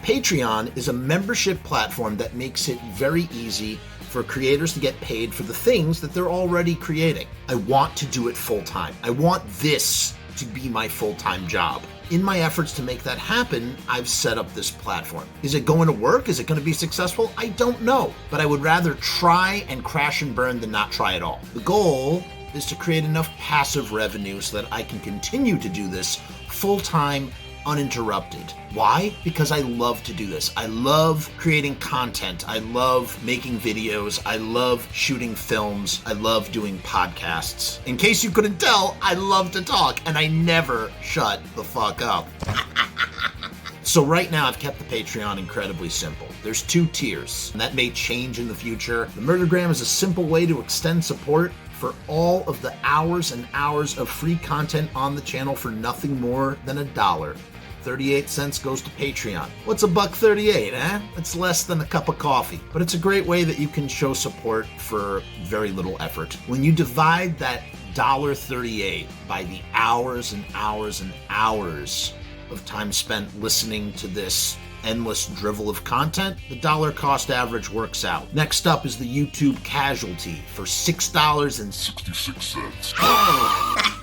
Patreon is a membership platform that makes it very easy for creators to get paid for the things that they're already creating. I want to do it full time. I want this to be my full-time job. In my efforts to make that happen, I've set up this platform. Is it going to work? Is it going to be successful? I don't know, but I would rather try and crash and burn than not try at all. The goal is to create enough passive revenue so that I can continue to do this full-time, uninterrupted. Why? Because I love to do this. I love creating content. I love making videos. I love shooting films. I love doing podcasts. In case you couldn't tell, I love to talk and I never shut the fuck up. So right now I've kept the Patreon incredibly simple. There's 2 tiers, and that may change in the future. The Murdergram is a simple way to extend support for all of the hours and hours of free content on the channel for nothing more than $1. 38 cents goes to Patreon. What's $1.38, eh? It's less than a cup of coffee, but it's a great way that you can show support for very little effort. When you divide that $1.38 by the hours and hours and hours of time spent listening to this endless drivel of content, the dollar cost average works out. Next up is the YouTube Casualty for $6.66.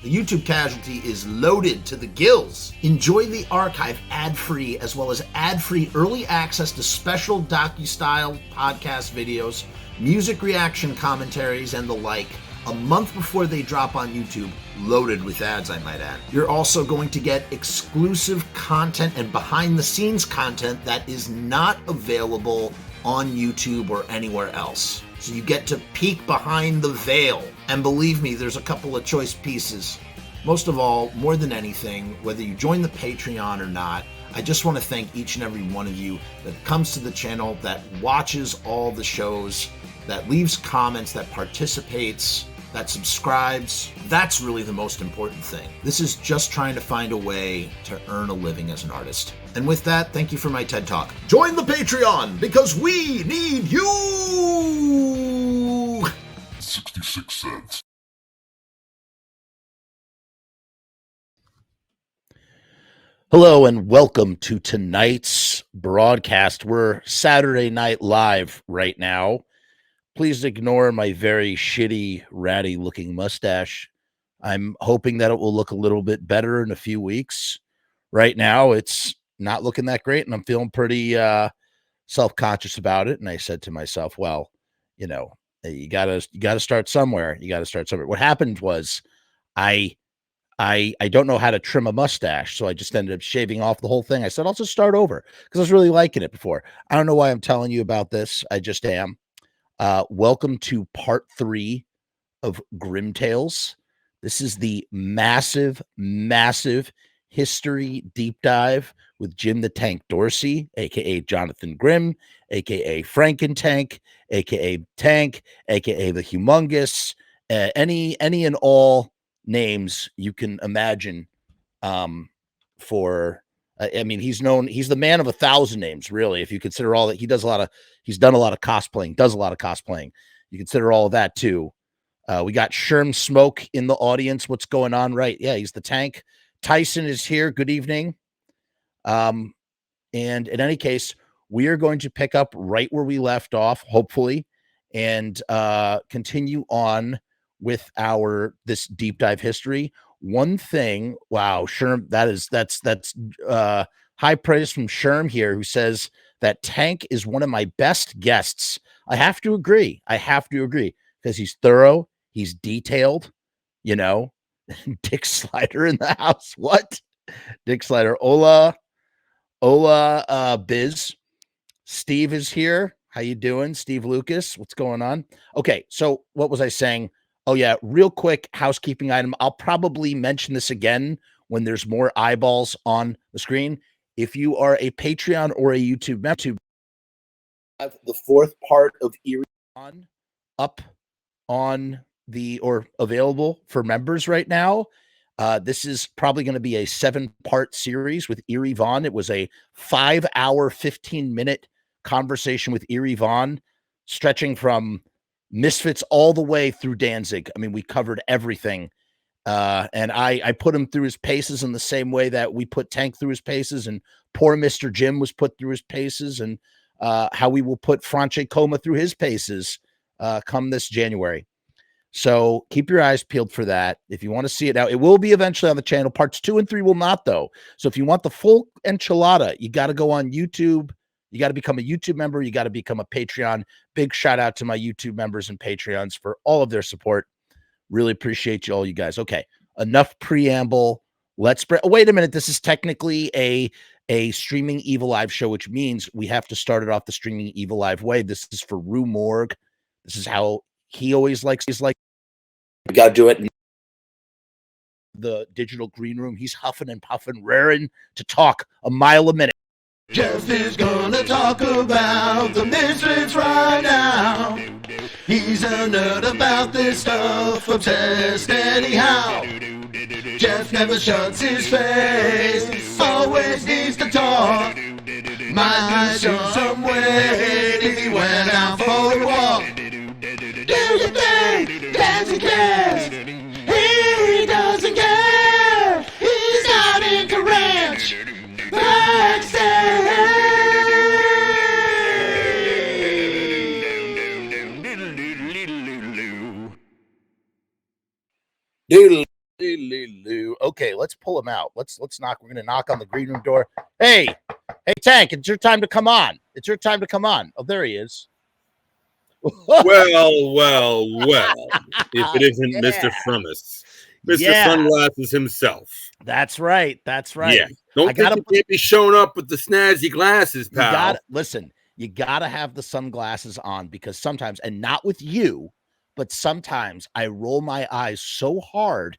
The YouTube Casualty is loaded to the gills. Enjoy the archive ad-free, as well as ad-free early access to special docu-style podcast videos, music reaction commentaries, and the like, a month before they drop on YouTube, loaded with ads, I might add. You're also going to get exclusive content and behind-the-scenes content that is not available on YouTube or anywhere else. So you get to peek behind the veil. And believe me, there's a couple of choice pieces. Most of all, more than anything, whether you join the Patreon or not, I just want to thank each and every one of you that comes to the channel, that watches all the shows, that leaves comments, that participates, that subscribes. That's really the most important thing. This is just trying to find a way to earn a living as an artist. And with that, thank you for my TED Talk. Join the Patreon, because we need you! 66 cents. Hello and welcome to tonight's broadcast. We're Saturday Night Live right now. Please ignore my very shitty, ratty-looking mustache. I'm hoping that it will look a little bit better in a few weeks. Right now, it's not looking that great, and I'm feeling pretty self-conscious about it. And I said to myself, well, you know, you gotta start somewhere. You gotta start somewhere. What happened was I don't know how to trim a mustache, so I just ended up shaving off the whole thing. I said, I'll just start over because I was really liking it before. I don't know why I'm telling you about this. I just am. Welcome to part 3 of Grimm Tales. This is the massive history deep dive with Jim the Tank Dorsey, aka Johnathan Grimm, aka Frankentank, aka Tank, aka the Humungus, any and all names you can imagine. For I mean, he's the man of 1,000 names, really. If you consider all that, he's done a lot of cosplaying, You consider all of that too. We got Sherm Smoke in the audience. What's going on? Right. Yeah. He's the Tank. Tyson is here. Good evening. And in any case, we are going to pick up right where we left off, hopefully, and continue on with this deep dive history. One thing, wow, Sherm, that's high praise from Sherm here, who says that Tank is one of my best guests. I have to agree because he's thorough, he's detailed, you know. Dick Slider in the house. What? Dick Slider. Hola, Biz. Steve is here. How you doing, Steve Lucas? What's going on? Okay, so what was I saying? Oh, yeah, real quick housekeeping item. I'll probably mention this again when there's more eyeballs on the screen. If you are a Patreon or a YouTube member, have the 4th part of Eerie up on or available for members right now. This is probably going to be a 7-part series with Eerie Vaughn. It was a 5-hour, 15-minute conversation with Eerie Vaughn, stretching from Misfits all the way through Danzig. I mean, we covered everything. And I put him through his paces in the same way that we put Tank through his paces, and poor Mr. Jim was put through his paces, and how we will put Franche Coma through his paces come this January. So keep your eyes peeled for that. If you want to see it now, it will be eventually on the channel. Parts 2 and 3 will not, though. So if you want the full enchilada, you got to go on YouTube. You got to become a YouTube member. You got to become a Patreon. Big shout out to my YouTube members and Patreons for all of their support. Really appreciate you all, you guys. Okay, enough preamble. Let's wait a minute. This is technically a streaming Evil Live show, which means we have to start it off the streaming Evil Live way. This is for Rue Morgue. This is how he always likes. He's like, we got to do it in the digital green room. He's huffing and puffing, raring to talk a mile a minute. Jeff is gonna talk about the Misfits right now. He's a nerd about this stuff, obsessed anyhow. Jeff never shuts his face, always needs to talk. Might show some weight if he went out for a walk. Do you think Danzig cares? He doesn't care. He's out in the ranch. Okay, let's pull him out. Let's knock. We're gonna knock on the green room door. Hey, Tank, it's your time to come on. It's your time to come on. Oh, there he is. Well. If it isn't Mr. Frumess, Mr. Sunglasses himself. That's right. Yeah. Don't think you can't be showing up with the snazzy glasses, pal. You gotta have the sunglasses on, because sometimes, and not with you, but sometimes I roll my eyes so hard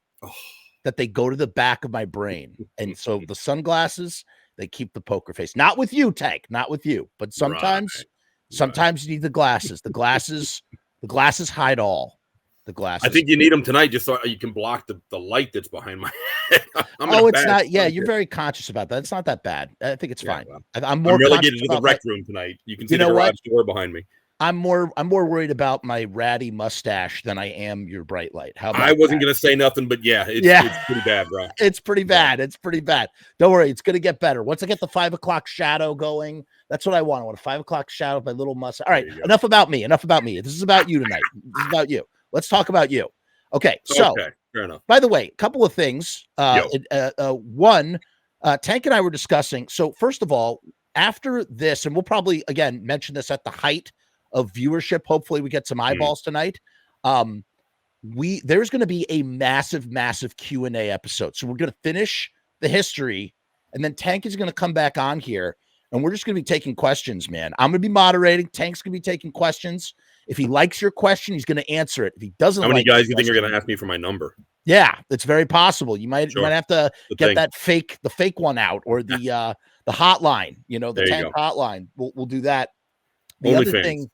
that they go to the back of my brain. And so the sunglasses, they keep the poker face. Not with you, Tank, not with you, but sometimes you need the glasses. The glasses hide all. The glasses. I think you need them tonight just so you can block the light that's behind my head. It's not. Yeah, you're very conscious about that. It's not that bad. I think it's fine. Well, I'm more relegated to the rec room tonight. You can see the garage door behind me. I'm more worried about my ratty mustache than I am your bright light. How about I wasn't going to say nothing, but it's pretty bad, bro. It's pretty bad. It's pretty bad. Don't worry. It's going to get better. Once I get the 5 o'clock shadow going, that's what I want. I want a 5 o'clock shadow of my little mustache. All right. Enough about me. This is about you tonight. This is about you. Let's talk about you. Okay. So, fair enough. By the way, a couple of things. One, Tank and I were discussing. So, first of all, after this, and we'll probably, again, mention this at the height of viewership. Hopefully we get some eyeballs tonight. There's going to be a massive Q&A episode. So we're going to finish the history, and then Tank is going to come back on here, and we're just going to be taking questions, man. I'm going to be moderating. Tank's going to be taking questions. If he likes your question, he's going to answer it. If he doesn't, how many guys do you think are going to ask me for my number? Yeah, it's very possible. You might have to get the fake one out, or the hotline. The Tank hotline. We'll do that. The other thing.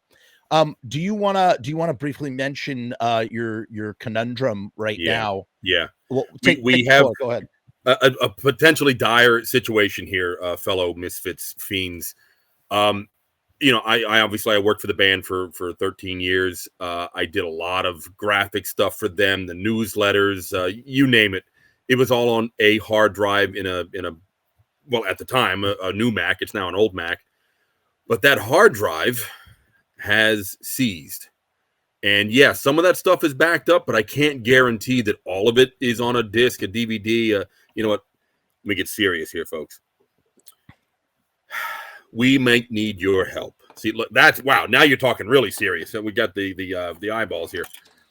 Do you want to briefly mention your conundrum now? Yeah. Well, we have go ahead. A potentially dire situation here, fellow Misfits fiends. I obviously worked for the band for 13 years. I did a lot of graphic stuff for them, the newsletters, you name it. It was all on a hard drive in a at the time a new Mac. It's now an old Mac, but that hard drive has seized. And some of that stuff is backed up, but I can't guarantee that all of it is on a disc, a DVD. You know what? Let me get serious here, folks. We might need your help. See, look, now you're talking really serious. So we got the eyeballs here.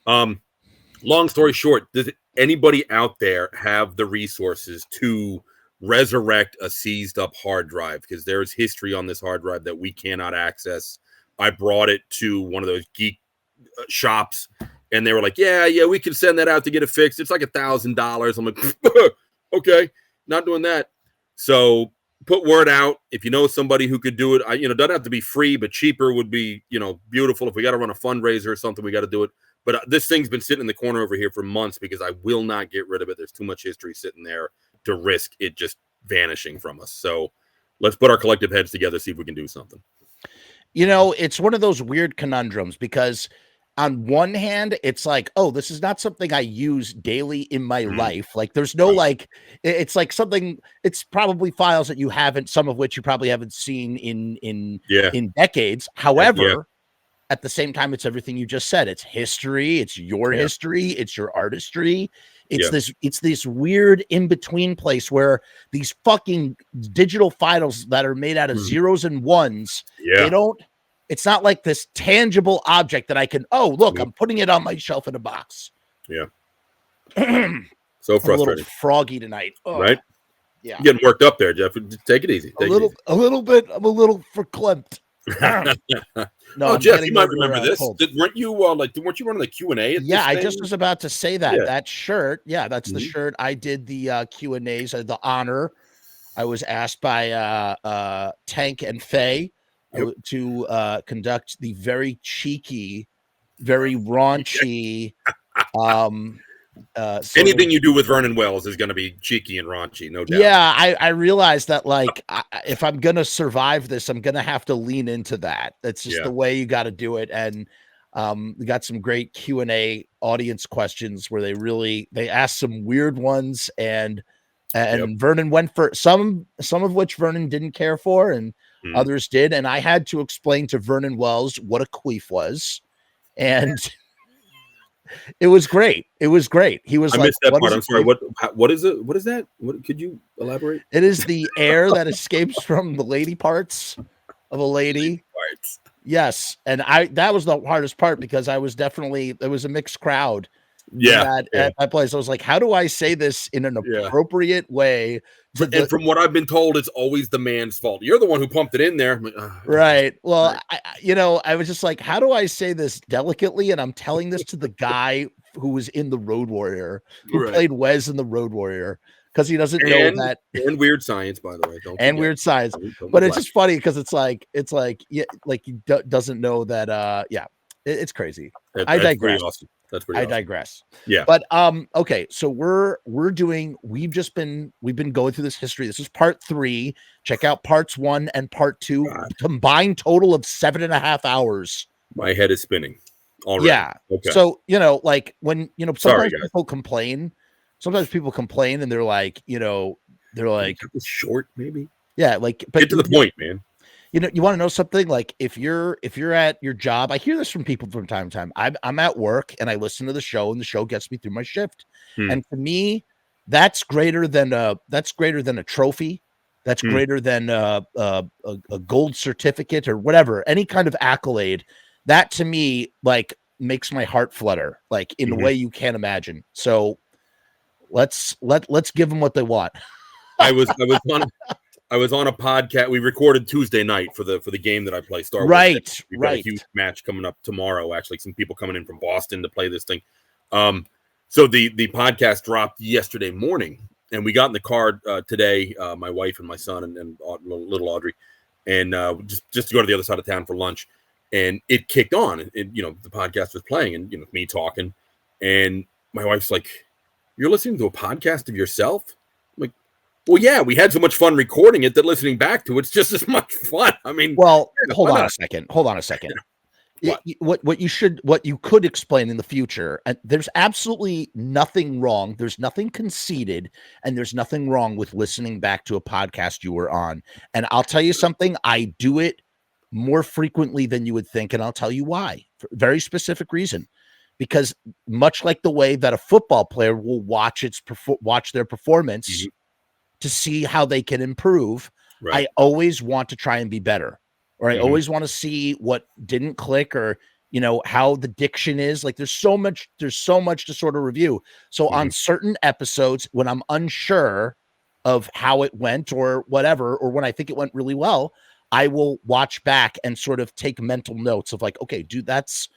Long story short, does anybody out there have the resources to resurrect a seized up hard drive? Because there's history on this hard drive that we cannot access. I brought it to one of those geek shops, and they were like, yeah, we can send that out to get it fixed. It's like $1,000. I'm like, okay, not doing that. So put word out. If you know somebody who could do it, doesn't have to be free, but cheaper would be, beautiful. If we got to run a fundraiser or something, we got to do it. But this thing's been sitting in the corner over here for months because I will not get rid of it. There's too much history sitting there to risk it just vanishing from us. So let's put our collective heads together, see if we can do something. It's one of those weird conundrums because on one hand, it's like, oh, this is not something I use daily in my Mhm. life. Like, there's no Right. like, it's like something. It's probably files that you haven't, some of which you probably haven't seen Yeah. in decades. Yeah. However, at the same time, it's everything you just said. It's history. It's your Yeah. history. It's your artistry. Yeah. It's this weird in between place where these fucking digital files that are made out of Mhm. zeros and ones, they Yeah. don't. It's not like this tangible object that I can. Oh, look, Nope. I'm putting it on my shelf in a box. Yeah. I'm So a little frustrating, froggy tonight. Oh, right? yeah, You're getting worked up there, Jeff. Take it easy. a little bit. I'm a little verklempt. No, Oh, I'm Jeff, getting you might over, remember this. cold. Weren't you weren't you running the Q&A at Yeah, this I thing? just was about to say that. Yeah. That shirt, yeah, that's the Mhm. shirt. I did the Q&As, the honor. I was asked by Tank and Faye Yep. to conduct the very cheeky, very raunchy sort Anything of. you do with Vernon Wells is going to be cheeky and raunchy, no doubt. Yeah, I realized that, like, if I'm gonna survive this, I'm gonna have to lean into that. That's just Yeah. the way you got to do it. And we got some great Q&A audience questions where they asked some weird ones, and Yep. Vernon went for some of which Vernon didn't care for, and Mhm. others did. And I had to explain to Vernon Wells what a queef was, and it was great. It was great. He was I like, missed that "What part. is a I'm sorry. queef?" What is it? What is that? What could you elaborate? It is the air that escapes from the lady parts of a lady. Parts. Yes, and that was the hardest part because I was definitely there was a mixed crowd Yeah. at my place. I was like, how do I say this in an Yeah. appropriate way to And from what I've been told, it's always the man's fault. You're the one who pumped it in there. I'm like, right? Well, Right. I was just like, how do I say this delicately? And I'm telling this to the guy who was in the Road Warrior, who Right. played Wes in the Road Warrior, because he doesn't know that. And Weird Science, by the way. Don't And forget. Weird Science. Don't But it's neglect. just funny because it's like yeah, like he doesn't know that. Yeah, it's crazy. That's I pretty digress. awesome. That's pretty I awesome. digress. Yeah. But okay, so we've been going through this history. This is part 3. Check out parts 1 and part 2. God. Combined total of 7.5 hours. My head is spinning already. Yeah. Okay. So, like when, Sorry, sometimes guys. people complain and they're like, they're like, Cut this short, maybe. yeah, like, but Get to the point, man. you want to know something? Like if you're at your job, I hear this from people from time to time. I'm at work and I listen to the show and the show gets me through my shift. And to me, that's greater than a trophy. That's greater than a gold certificate or whatever, any kind of accolade. That to me, like, makes my heart flutter, like in a way you can't imagine. So let's give them what they want. I was on a podcast. We recorded Tuesday night for the game that I play, Star Wars. Right, We've got a right. huge match coming up tomorrow. Actually, some people coming in from Boston to play this thing. So the podcast dropped yesterday morning, and we got in the car today. My wife and my son and little Audrey, and just to go to the other side of town for lunch. And it kicked on, and the podcast was playing, and me talking, and my wife's like, "You're listening to a podcast of yourself?" I'm like, well, yeah, we had so much fun recording it that listening back to it's just as much fun. I mean, Well, yeah, hold why on not? a second. What? What you could explain in the future, and there's absolutely nothing wrong. There's nothing conceited, and there's nothing wrong with listening back to a podcast you were on. And I'll tell you something, I do it more frequently than you would think, and I'll tell you why. For a very specific reason. Because much like the way that a football player will watch their performance to see how they can improve, Right. I always want to try and be better, or I always want to see what didn't click, or how the diction is. Like there's so much to sort of review. So on certain episodes, when I'm unsure of how it went or whatever, or when I think it went really well, I will watch back and sort of take mental notes of like, okay, dude, that's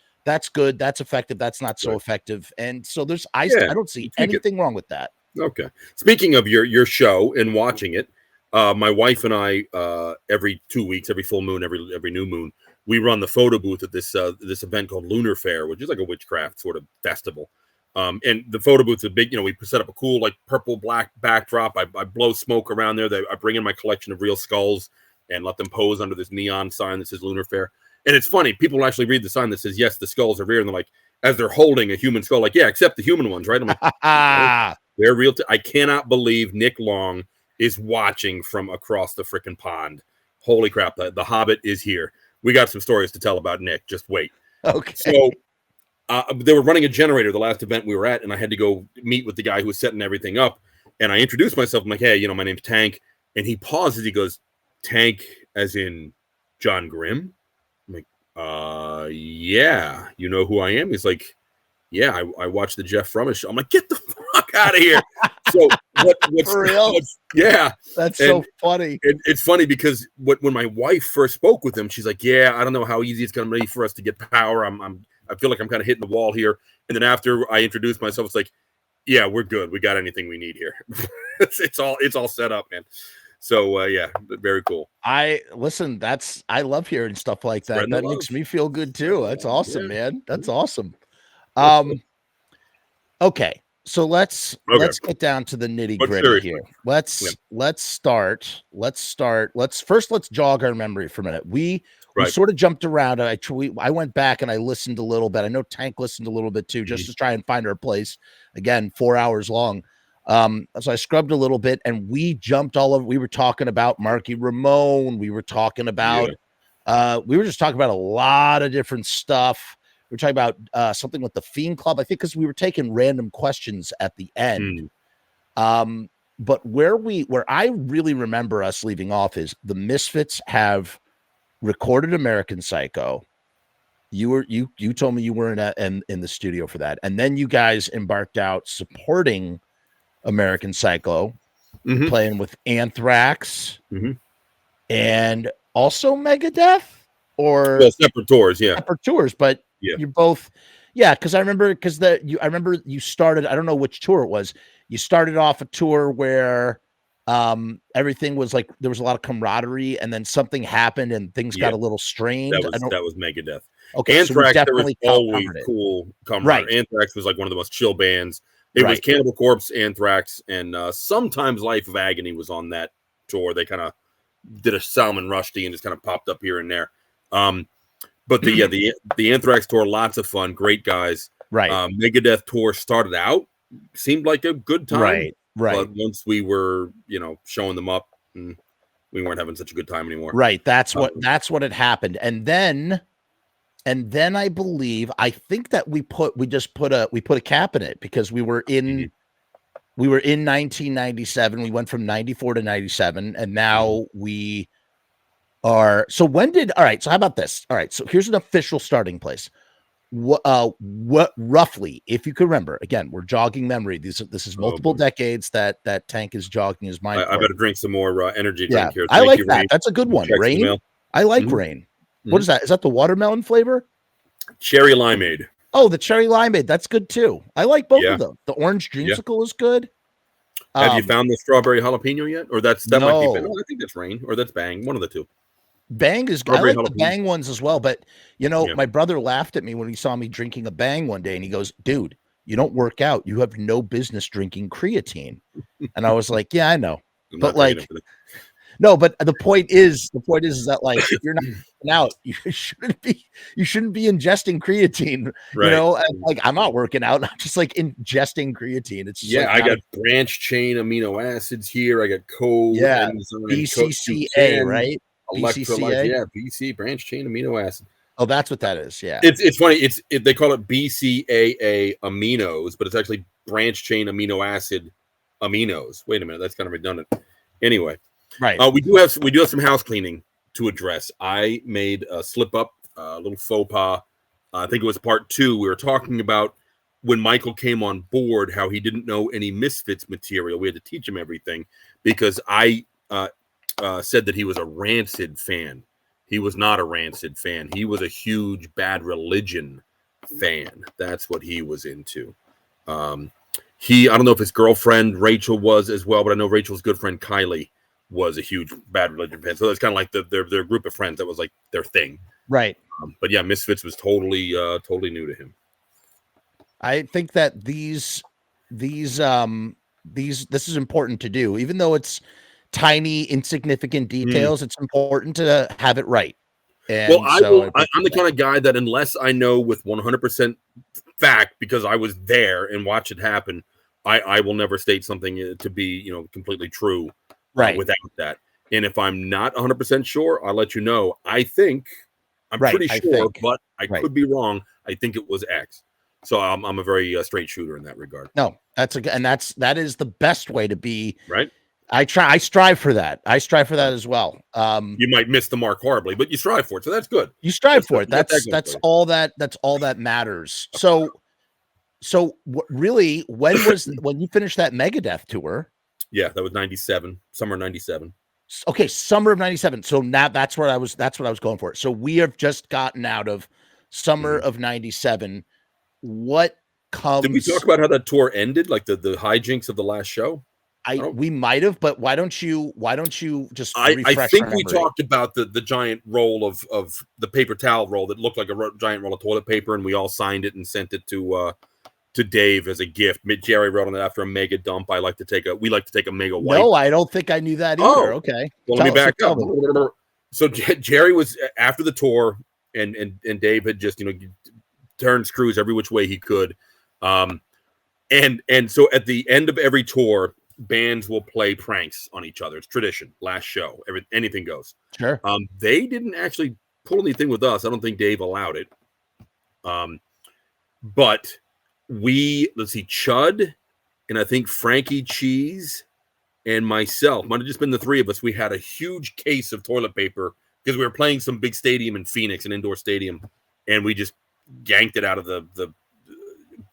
good, that's effective, that's not so effective. And so I don't see anything wrong with that. Okay. Speaking of your show and watching it, my wife and I every 2 weeks, every full moon, every new moon, we run the photo booth at this event called Lunar Fair, which is like a witchcraft sort of festival. And the photo booth's a big, we set up a cool like purple black backdrop. I blow smoke around there. I bring in my collection of real skulls and let them pose under this neon sign that says Lunar Fair. And it's funny, people actually read the sign that says, yes, the skulls are real. And they're like, as they're holding a human skull, like, yeah, except the human ones, right? I'm like, no, they're real. I cannot believe Nick Long is watching from across the freaking pond. Holy crap. The Hobbit is here. We got some stories to tell about Nick. Just wait. Okay. So they were running a generator the last event we were at, and I had to go meet with the guy who was setting everything up. And I introduced myself. I'm like, hey, my name's Tank. And he pauses. He goes, Tank as in John Grimm? I'm like, yeah. You know who I am? He's like, yeah, I watched the Jeff Frumess show. I'm like, get the fuck out of here. So what's For real? Yeah. That's so funny. It's funny because when my wife first spoke with him, she's like, yeah, I don't know how easy it's going to be for us to get power. I feel like I'm kind of hitting the wall here. And then after I introduced myself, it's like, yeah, we're good. We got anything we need here. it's all set up, man. So yeah, very cool. I love hearing stuff like that. That makes me feel good too. That's awesome, man. That's awesome. Okay. So let's get down to the nitty gritty here. Let's jog our memory for a minute. We sort of jumped around. I went back and I listened a little bit. I know Tank listened a little bit too, just to try and find our place. Again, 4 hours long. So I scrubbed a little bit and we jumped all over. We were talking about Marky Ramone. We were talking about, we were just talking about a lot of different stuff. We were talking about something with the Fiend Club, I think, because we were taking random questions at the end. But where I really remember us leaving off is the Misfits have recorded American Psycho. You told me you were in the studio for that, and then you guys embarked out supporting American Psycho, playing with Anthrax and also Megadeth, or separate tours, separate tours, but you're both, because I remember you started, I don't know which tour it was. You started off a tour where everything was like there was a lot of camaraderie, and then something happened and things got a little strained. That was Megadeth. Okay, Anthrax, so there was always cool camaraderie. Anthrax was like one of the most chill bands. It was Cannibal Corpse, Anthrax, and sometimes Life of Agony was on that tour. They kind of did a Salman Rushdie and just kind of popped up here and there. But the Anthrax tour, lots of fun, great guys. Megadeth tour started out, seemed like a good time. But once we were, showing them up, we weren't having such a good time anymore. That's what had happened. And then I think that we put a cap in it because we were in 1997. We went from 94 to 97, and now we are. So so how about this? All right. So here's an official starting place. What roughly, if you could remember, again, we're jogging memory. This is multiple decades that Tank is jogging his mind. I better drink some more energy drink here. I like that. Rain. That's a good one. Rain. I like Rain. What is that? Is that the watermelon flavor? Cherry limeade. Oh, the cherry limeade. That's good too. I like both of them. The orange dreamsicle is good. Have you found the strawberry jalapeno yet? Or might be. I think that's Rain or that's Bang. One of the two. Bang is good. I like the Bang ones as well. But my brother laughed at me when he saw me drinking a Bang one day, and he goes, "Dude, you don't work out. You have no business drinking creatine." And I was like, "Yeah, I know." But like, no, but the point is that like if you're not working out, you shouldn't be ingesting creatine. And like I'm not working out, I'm just like ingesting creatine. It's just I got branch chain amino acids here. I got BCCA, right? BCCA, BC branch chain amino acid. Oh, that's what that is. Yeah, it's funny. They call it BCAA aminos, but it's actually branch chain amino acid aminos. Wait a minute, that's kind of redundant. Anyway. We do have some house cleaning to address. I made a slip up, a little faux pas. I think it was part 2. We were talking about when Michael came on board, how he didn't know any Misfits material. We had to teach him everything because I said that he was a Rancid fan. He was not a Rancid fan. He was a huge Bad Religion fan. That's what he was into. I don't know if his girlfriend Rachel was as well, but I know Rachel's good friend Kylie was a huge Bad Religion fan. So that's kind of like their group of friends. That was like their thing. Right. But yeah, Misfits was totally new to him. I think that this is important to do, even though it's tiny, insignificant details. It's important to have it right. And I'm the kind of guy that unless I know with 100% fact, because I was there and watched it happen, I will never state something to be, completely true without that. And if I'm not 100% sure, I'll let you know. I'm pretty sure, but I could be wrong. I think it was X. So I'm a very straight shooter in that regard. No, that is the best way to be. Right. I strive for that. I strive for that as well. You might miss the mark horribly, but you strive for it. So that's good. You strive for it. That's all that matters. So really, when you finished that Megadeth tour? Yeah, that was 97, summer 97. Okay, summer of 97. So now that's what I was going for. So we have just gotten out of summer of 97. What comes? Did we talk about how that tour ended? Like the hijinks of the last show? We might have, but why don't you just refresh I think our we memory? talked about the giant roll of the paper towel roll that looked like a giant roll of toilet paper, and we all signed it and sent it to Dave as a gift. Jerry wrote on it, after a mega dump, we like to take a mega wipe. No, I don't think I knew that either. Okay. Well, let me back up. So Jerry was after the tour, and Dave had just turned screws every which way he could. And so at the end of every tour, bands will play pranks on each other. It's tradition. Last show, anything goes. Sure. They didn't actually pull anything with us. I don't think Dave allowed it. But let's see, Chud and I think Frankie Cheese and myself, might have just been the three of us. We had a huge case of toilet paper because we were playing some big stadium in Phoenix, an indoor stadium, and we just yanked it out of the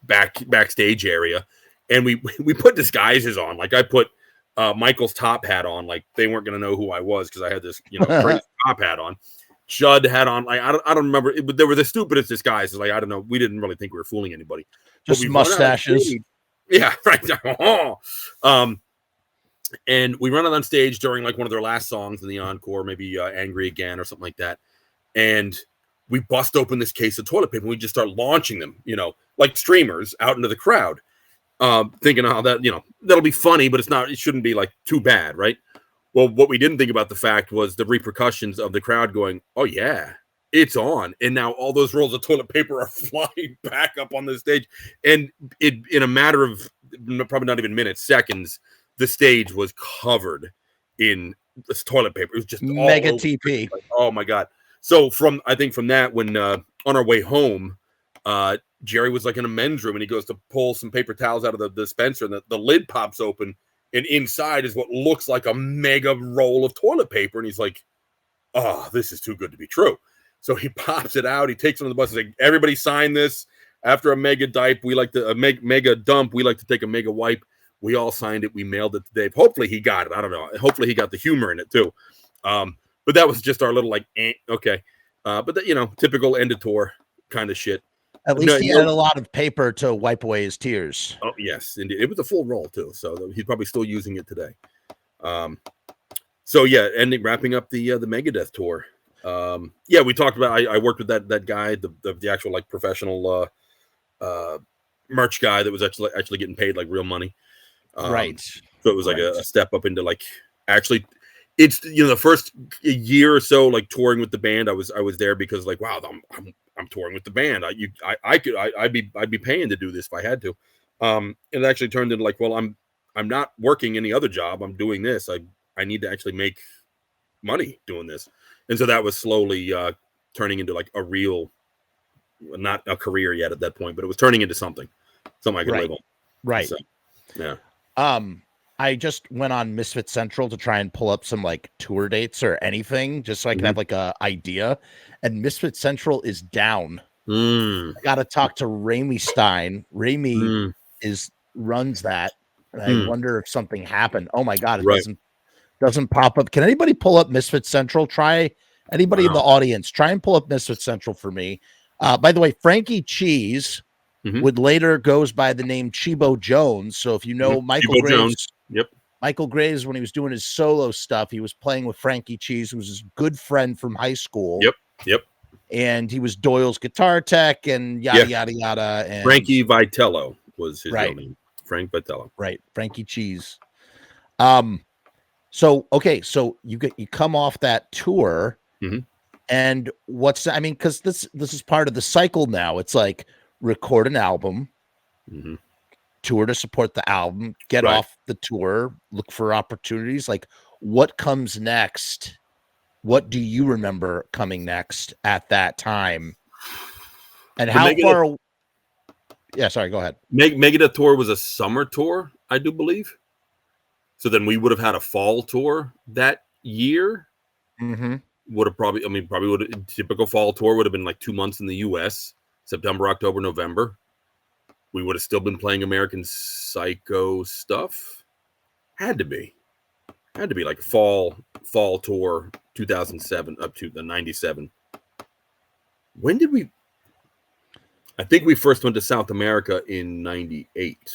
backstage area. And we put disguises on. Like I put Michael's top hat on. Like they weren't going to know who I was because I had this crazy top hat on. Judd had on, like I don't remember, but they were the stupidest disguises. Like I don't know, we didn't really think we were fooling anybody. Just mustaches. Yeah, right. And we run it on stage during like one of their last songs in the encore, maybe Angry Again or something like that. And we bust open this case of toilet paper and we just start launching them, like streamers out into the crowd. Thinking how that, that'll be funny, but it shouldn't be like too bad, right? Well, what we didn't think about the fact was the repercussions of the crowd going, oh yeah, it's on. And now all those rolls of toilet paper are flying back up on the stage. And in a matter of probably not even minutes, seconds, the stage was covered in this toilet paper. It was just mega TP. Like, oh my God. So I think from that, when on our way home, Jerry was like in a men's room and he goes to pull some paper towels out of the dispenser and the lid pops open and inside is what looks like a mega roll of toilet paper. And he's like, oh, this is too good to be true. So he pops it out. He takes it on the bus and like, everybody sign this. After a mega dump, we like to take a mega wipe. We all signed it. We mailed it to Dave. Hopefully he got it. I don't know. Hopefully he got the humor in it too. But that was just our little okay. But typical end of tour kind of shit. At least he had a lot of paper to wipe away his tears. Oh yes, indeed. It was a full roll too, so he's probably still using it today. So yeah, wrapping up the Megadeth tour. Yeah, we talked about. I worked with that guy, the actual like professional merch guy that was actually getting paid like real money. Right. So it was like a step up into like actually. It's the first year or so like touring with the band. I was there because like wow, I'm touring with the band. I'd be paying to do this if I had to. It actually turned into like, well, I'm not working any other job. I'm doing this. I need to actually make money doing this. And so that was slowly turning into like a real, not a career yet at that point, but it was turning into something I could live on. Right. So, yeah. I just went on Misfits Central to try and pull up some like tour dates or anything, just so I can have like a idea. And Misfits Central is down. I got to talk to Ramey Stein. Ramey runs that. And I wonder if something happened. Oh my God. It doesn't pop up. Can anybody pull up Misfits Central? Try anybody in the audience. Try and pull up Misfits Central for me. By the way, Frankie Cheese would later goes by the name Chibo Jones. So if you know Michael Chibo Graves, Jones. Yep. Michael Graves, when he was doing his solo stuff, he was playing with Frankie Cheese, who was his good friend from high school. Yep. And he was Doyle's guitar tech and yada, yada. And Frankie Vitello was his real name. Frank Vitello. Right. Frankie Cheese. So you come off that tour. And I mean, because this is part of the cycle now. It's like record an album, tour to support the album, get off the tour, look for opportunities. Like, what comes next? What do you remember coming next at that time? And how far? Yeah, sorry, go ahead. Megadeth tour was a summer tour, I do believe. So then we would have had a fall tour that year. Would have probably would have, typical fall tour would have been like 2 months in the US, September, October, November. We would have still been playing American Psycho stuff. Had to be like fall tour 2007 up to the 97. When did we? I think we first went to South America in 98.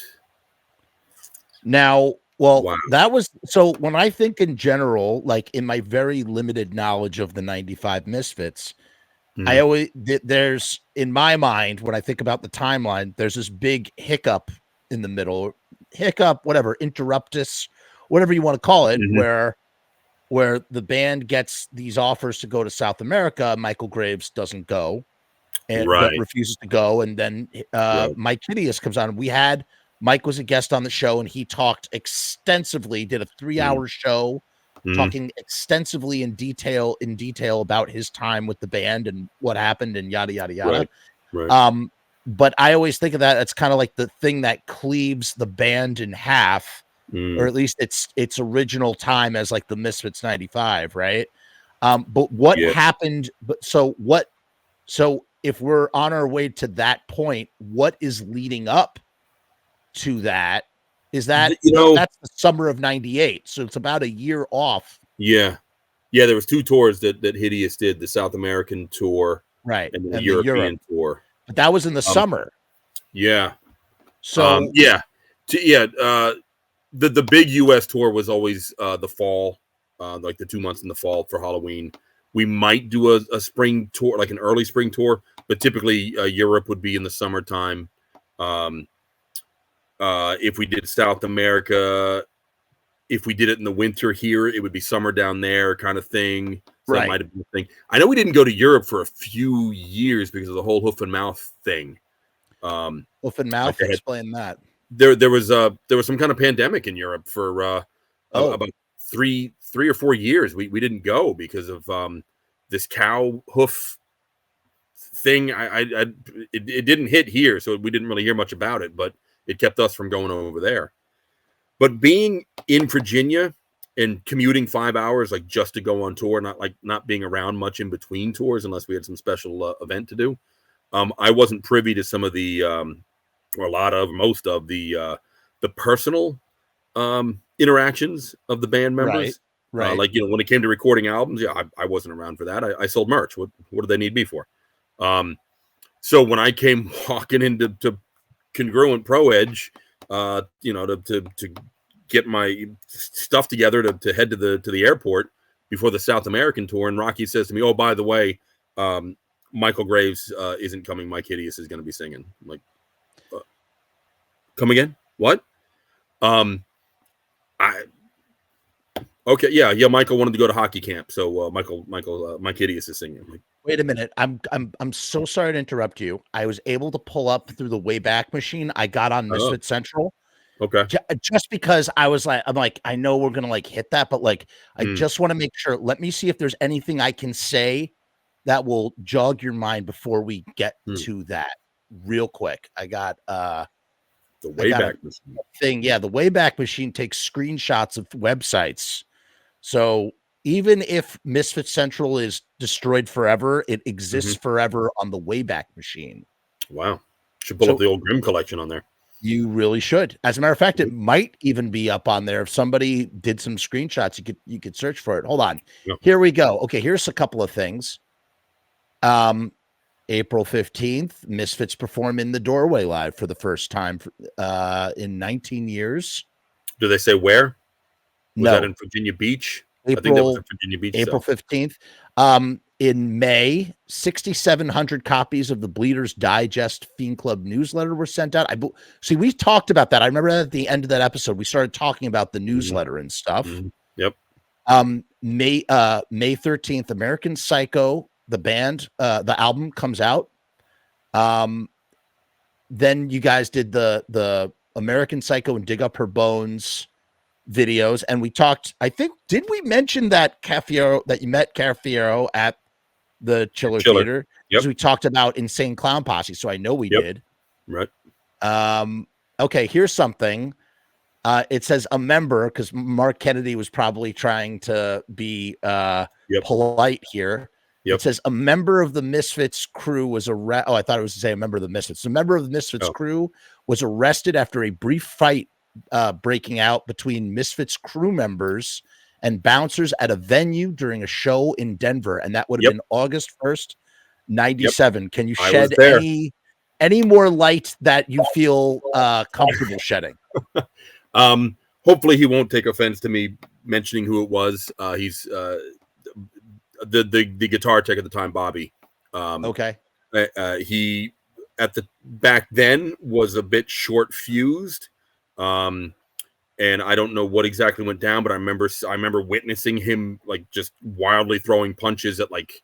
Now, well, that was so when I think in general, like in my very limited knowledge of the 95 Misfits, I always there's in my mind when I think about the timeline, there's this big hiccup in the middle, whatever, interruptus, whatever you want to call it, where the band gets these offers to go to South America, Michael Graves doesn't go and refuses to go, and then Mike Hideous comes on. Mike was a guest on the show, and he talked extensively, did a 3-hour show talking extensively in detail about his time with the band and what happened and yada yada yada. But I always think of that as kind of like the thing that cleaves the band in half, or at least its original time as like the Misfits 95, right? But what happened? So if we're on our way to that point, what is leading up to that? Is that that's the summer of 98, so it's about a year off. There was 2 tours that Hideous did, the South American tour, right, and the European tour. But that was in the summer. So the big US tour was always the fall, like the 2 months in the fall for Halloween. We might do a spring tour, like an early spring tour, but typically Europe would be in the summertime. If we did South America, if we did it in the winter here, it would be summer down there kind of thing. So that might have been a thing. I know we didn't go to Europe for a few years because of the whole hoof and mouth thing. Hoof and mouth, explain that. There was some kind of pandemic in Europe for about three or 4 years. We didn't go because of this cow hoof thing. It didn't hit here, so we didn't really hear much about it, but it kept us from going over there. But being in Virginia and commuting 5 hours, like just to go on tour, not being around much in between tours unless we had some special event to do. I wasn't privy to some of the, or most of the personal interactions of the band members. Right. Like, when it came to recording albums, I wasn't around for that. I sold merch. What do they need me for? So when I came walking into Congruent Pro Edge, to get my stuff together to head to the airport before the South American tour, and Rocky says to me, "Oh, by the way, Michael Graves isn't coming. Mike Hideous is going to be singing." I'm like, come again? What? Michael wanted to go to hockey camp, so Mike Hideous is singing. I'm like, wait a minute. I'm so sorry to interrupt you. I was able to pull up through the Wayback Machine. I got on Misfit Central. Okay. Just because I'm like, I know we're gonna like hit that, but like, I just want to make sure. Let me see if there's anything I can say that will jog your mind before we get to that real quick. I got the Wayback Machine thing. Yeah, the Wayback Machine takes screenshots of websites. So even if Misfit Central is destroyed forever, it exists forever on the Wayback Machine. Wow. Should pull up the old Grimm collection on there. You really should. As a matter of fact, it might even be up on there. If somebody did some screenshots, you could search for it. Hold on. Yep. Here we go. Okay, here's a couple of things. April 15th, Misfits perform in the Doorway live for the first time in 19 years. Do they say where? Was no. that in Virginia Beach? I think that was in Virginia Beach. April 15th. In May, 6,700 copies of the Bleeders Digest Fiend Club newsletter were sent out. See, we talked about that. I remember at the end of that episode, we started talking about the newsletter and stuff. Yep. May 13th, American Psycho the band, the album comes out. Then you guys did the American Psycho and Dig Up Her Bones videos, and we talked. I think, did we mention that that you met Cafiero at the Chiller Theater? Yep. Because we talked about Insane Clown Posse, so I know we did. Right. Okay, here's something. It says a member, because Mark Kennedy was probably trying to be polite here. It says a member of the Misfits crew was arrested. Oh, I thought it was to say a member of the Misfits. A member of the Misfits crew was arrested after a brief fight breaking out between Misfits crew members and bouncers at a venue during a show in Denver. And that would have been August 1st, 97. Can you shed any more light that you feel comfortable shedding? Hopefully he won't take offense to me mentioning who it was. He's the guitar tech at the time, Bobby. Okay. He back then was a bit short fused. And I don't know what exactly went down, but I remember witnessing him like just wildly throwing punches at like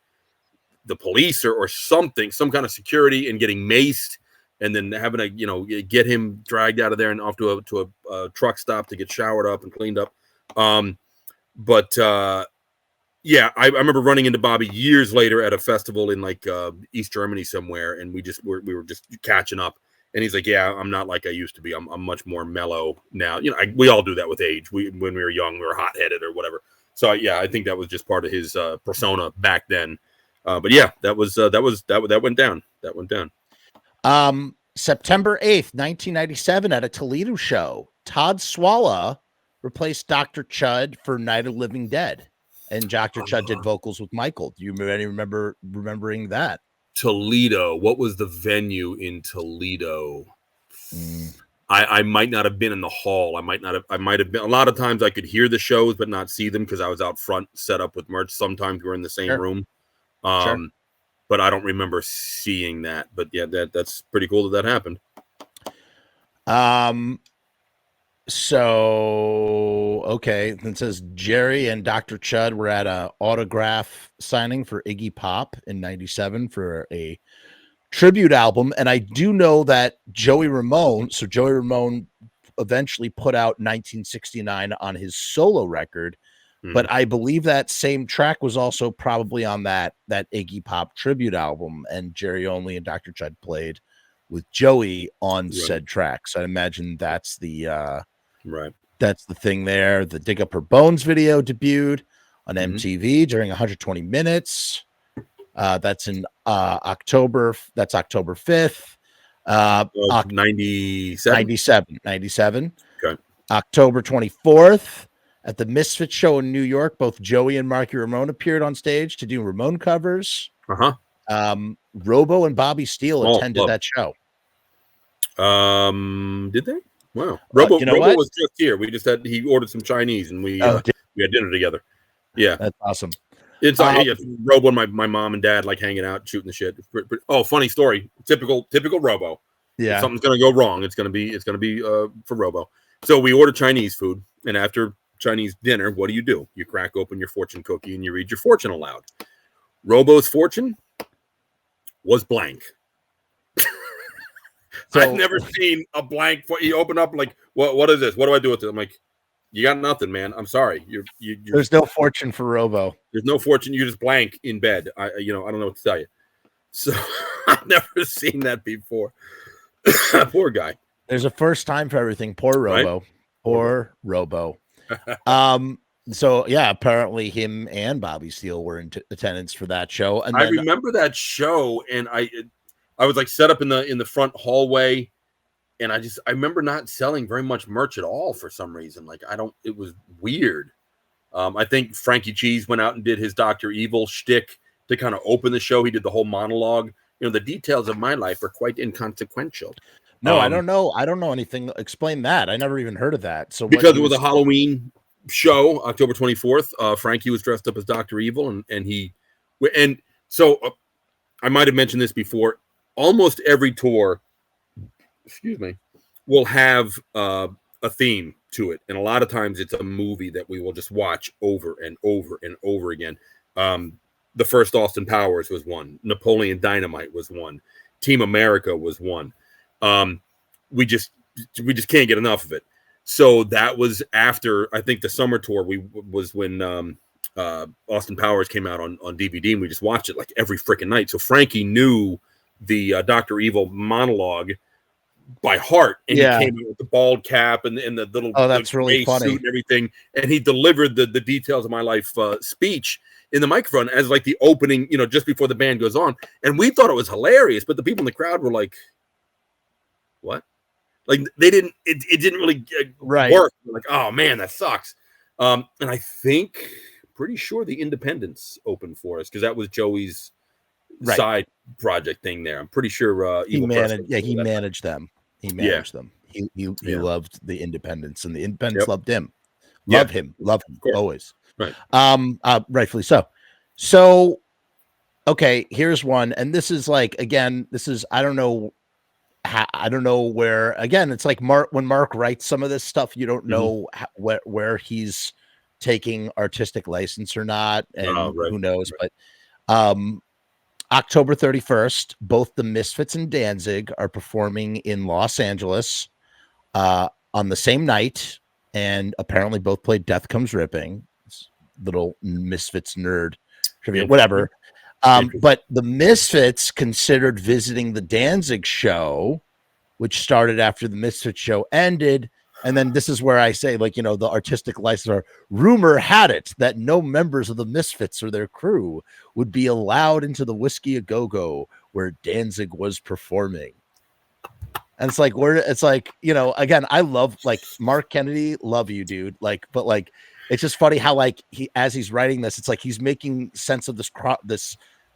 the police or something, some kind of security, and getting maced, and then having to get him dragged out of there and off to a truck stop to get showered up and cleaned up. Yeah, I remember running into Bobby years later at a festival in like East Germany somewhere, and we were just catching up. And he's like, "Yeah, I'm not like I used to be. I'm much more mellow now. We all do that with age. When we were young, we were hot headed or whatever. So yeah, I think that was just part of his persona back then. But yeah, that went down. That went down. September 8th, 1997, at a Toledo show, Todd Swalla replaced Dr. Chud for Night of Living Dead. And Dr. Chud did vocals with Michael. Do you remembering that? Toledo. What was the venue in Toledo? I might not have been in the hall. I might have been. A lot of times I could hear the shows but not see them because I was out front set up with merch. Sometimes we were in the same room. But I don't remember seeing that. But yeah, that's pretty cool that happened. So, okay. Then it says Jerry and Dr. Chud were at a autograph signing for Iggy Pop in 97 for a tribute album. And I do know that Joey Ramone eventually put out 1969 on his solo record. But I believe that same track was also probably on that Iggy Pop tribute album, and Jerry Only and Dr. Chud played with Joey on said track. So I imagine that's the that's the thing there. The Dig Up Her Bones video debuted on MTV during 120 minutes. That's in October. That's October 5th. 97. Okay. October 24th. At the Misfits show in New York, both Joey and Marky Ramone appeared on stage to do Ramone covers. Robo and Bobby Steele attended that show. Did they? Wow. Robo was just here. He ordered some Chinese and we had dinner together. Yeah. That's awesome. It's Robo and my mom and dad like hanging out, shooting the shit. Oh, funny story. Typical Robo. Yeah. If something's gonna go wrong, it's gonna be for Robo. So we ordered Chinese food, and after Chinese dinner, what do? You crack open your fortune cookie and you read your fortune aloud. Robo's fortune was blank. So, I've never seen a blank. You open up like, what is this? What do I do with it? I'm like, you got nothing, man. I'm sorry. There's no fortune for Robo. There's no fortune. You're just blank in bed. I don't know what to tell you. So I've never seen that before. Poor guy. There's a first time for everything. Poor Robo. Right? Poor Robo. So yeah, apparently him and Bobby Steele were in attendance for that show. And I remember that show, and I was like set up in the front hallway, and I remember not selling very much merch at all for some reason. Like it was weird. I think Frankie Cheese went out and did his Dr. Evil shtick to kind of open the show. He did the whole monologue. The details of my life are quite inconsequential. No, I don't know. I don't know anything. Explain that. I never even heard of that. So because it was a Halloween show, October 24th, Frankie was dressed up as Dr. Evil, and so I might have mentioned this before. Almost every tour, will have a theme to it, and a lot of times it's a movie that we will just watch over and over and over again. The first Austin Powers was one. Napoleon Dynamite was one. Team America was one. We just can't get enough of it. So that was after, I think, the summer tour. Was when Austin Powers came out on DVD, and we just watched it like every freaking night. So Frankie knew the Dr. Evil monologue by heart, and he came out with the bald cap and the little that's really funny suit and everything, and he delivered the details of my life speech in the microphone as like the opening, just before the band goes on. And we thought it was hilarious, but the people in the crowd were like, what? Like it didn't really work. Like, oh man, that sucks. And I think, pretty sure the Independents opened for us because that was Joey's side project thing there. I'm pretty sure he managed them. He managed them. He loved the Independents, and the Independents loved him. Love him always. Right. Rightfully so. So, okay, here's one, and this is like, again, I don't know where. Again, it's like when Mark writes some of this stuff, you don't know where he's taking artistic license or not, and who knows. But October 31st, both the Misfits and Danzig are performing in Los Angeles on the same night, and apparently both played Death Comes Ripping. Little Misfits nerd trivia, whatever. But the Misfits considered visiting the Danzig show, which started after the Misfits show ended. And then this is where I say, like, the artistic license, rumor had it that no members of the Misfits or their crew would be allowed into the Whiskey A Go-Go where Danzig was performing. And it's like, again, I love, like, Mark Kennedy, love you, dude. Like, but like, it's just funny how, like, as he's writing this, it's like he's making sense of this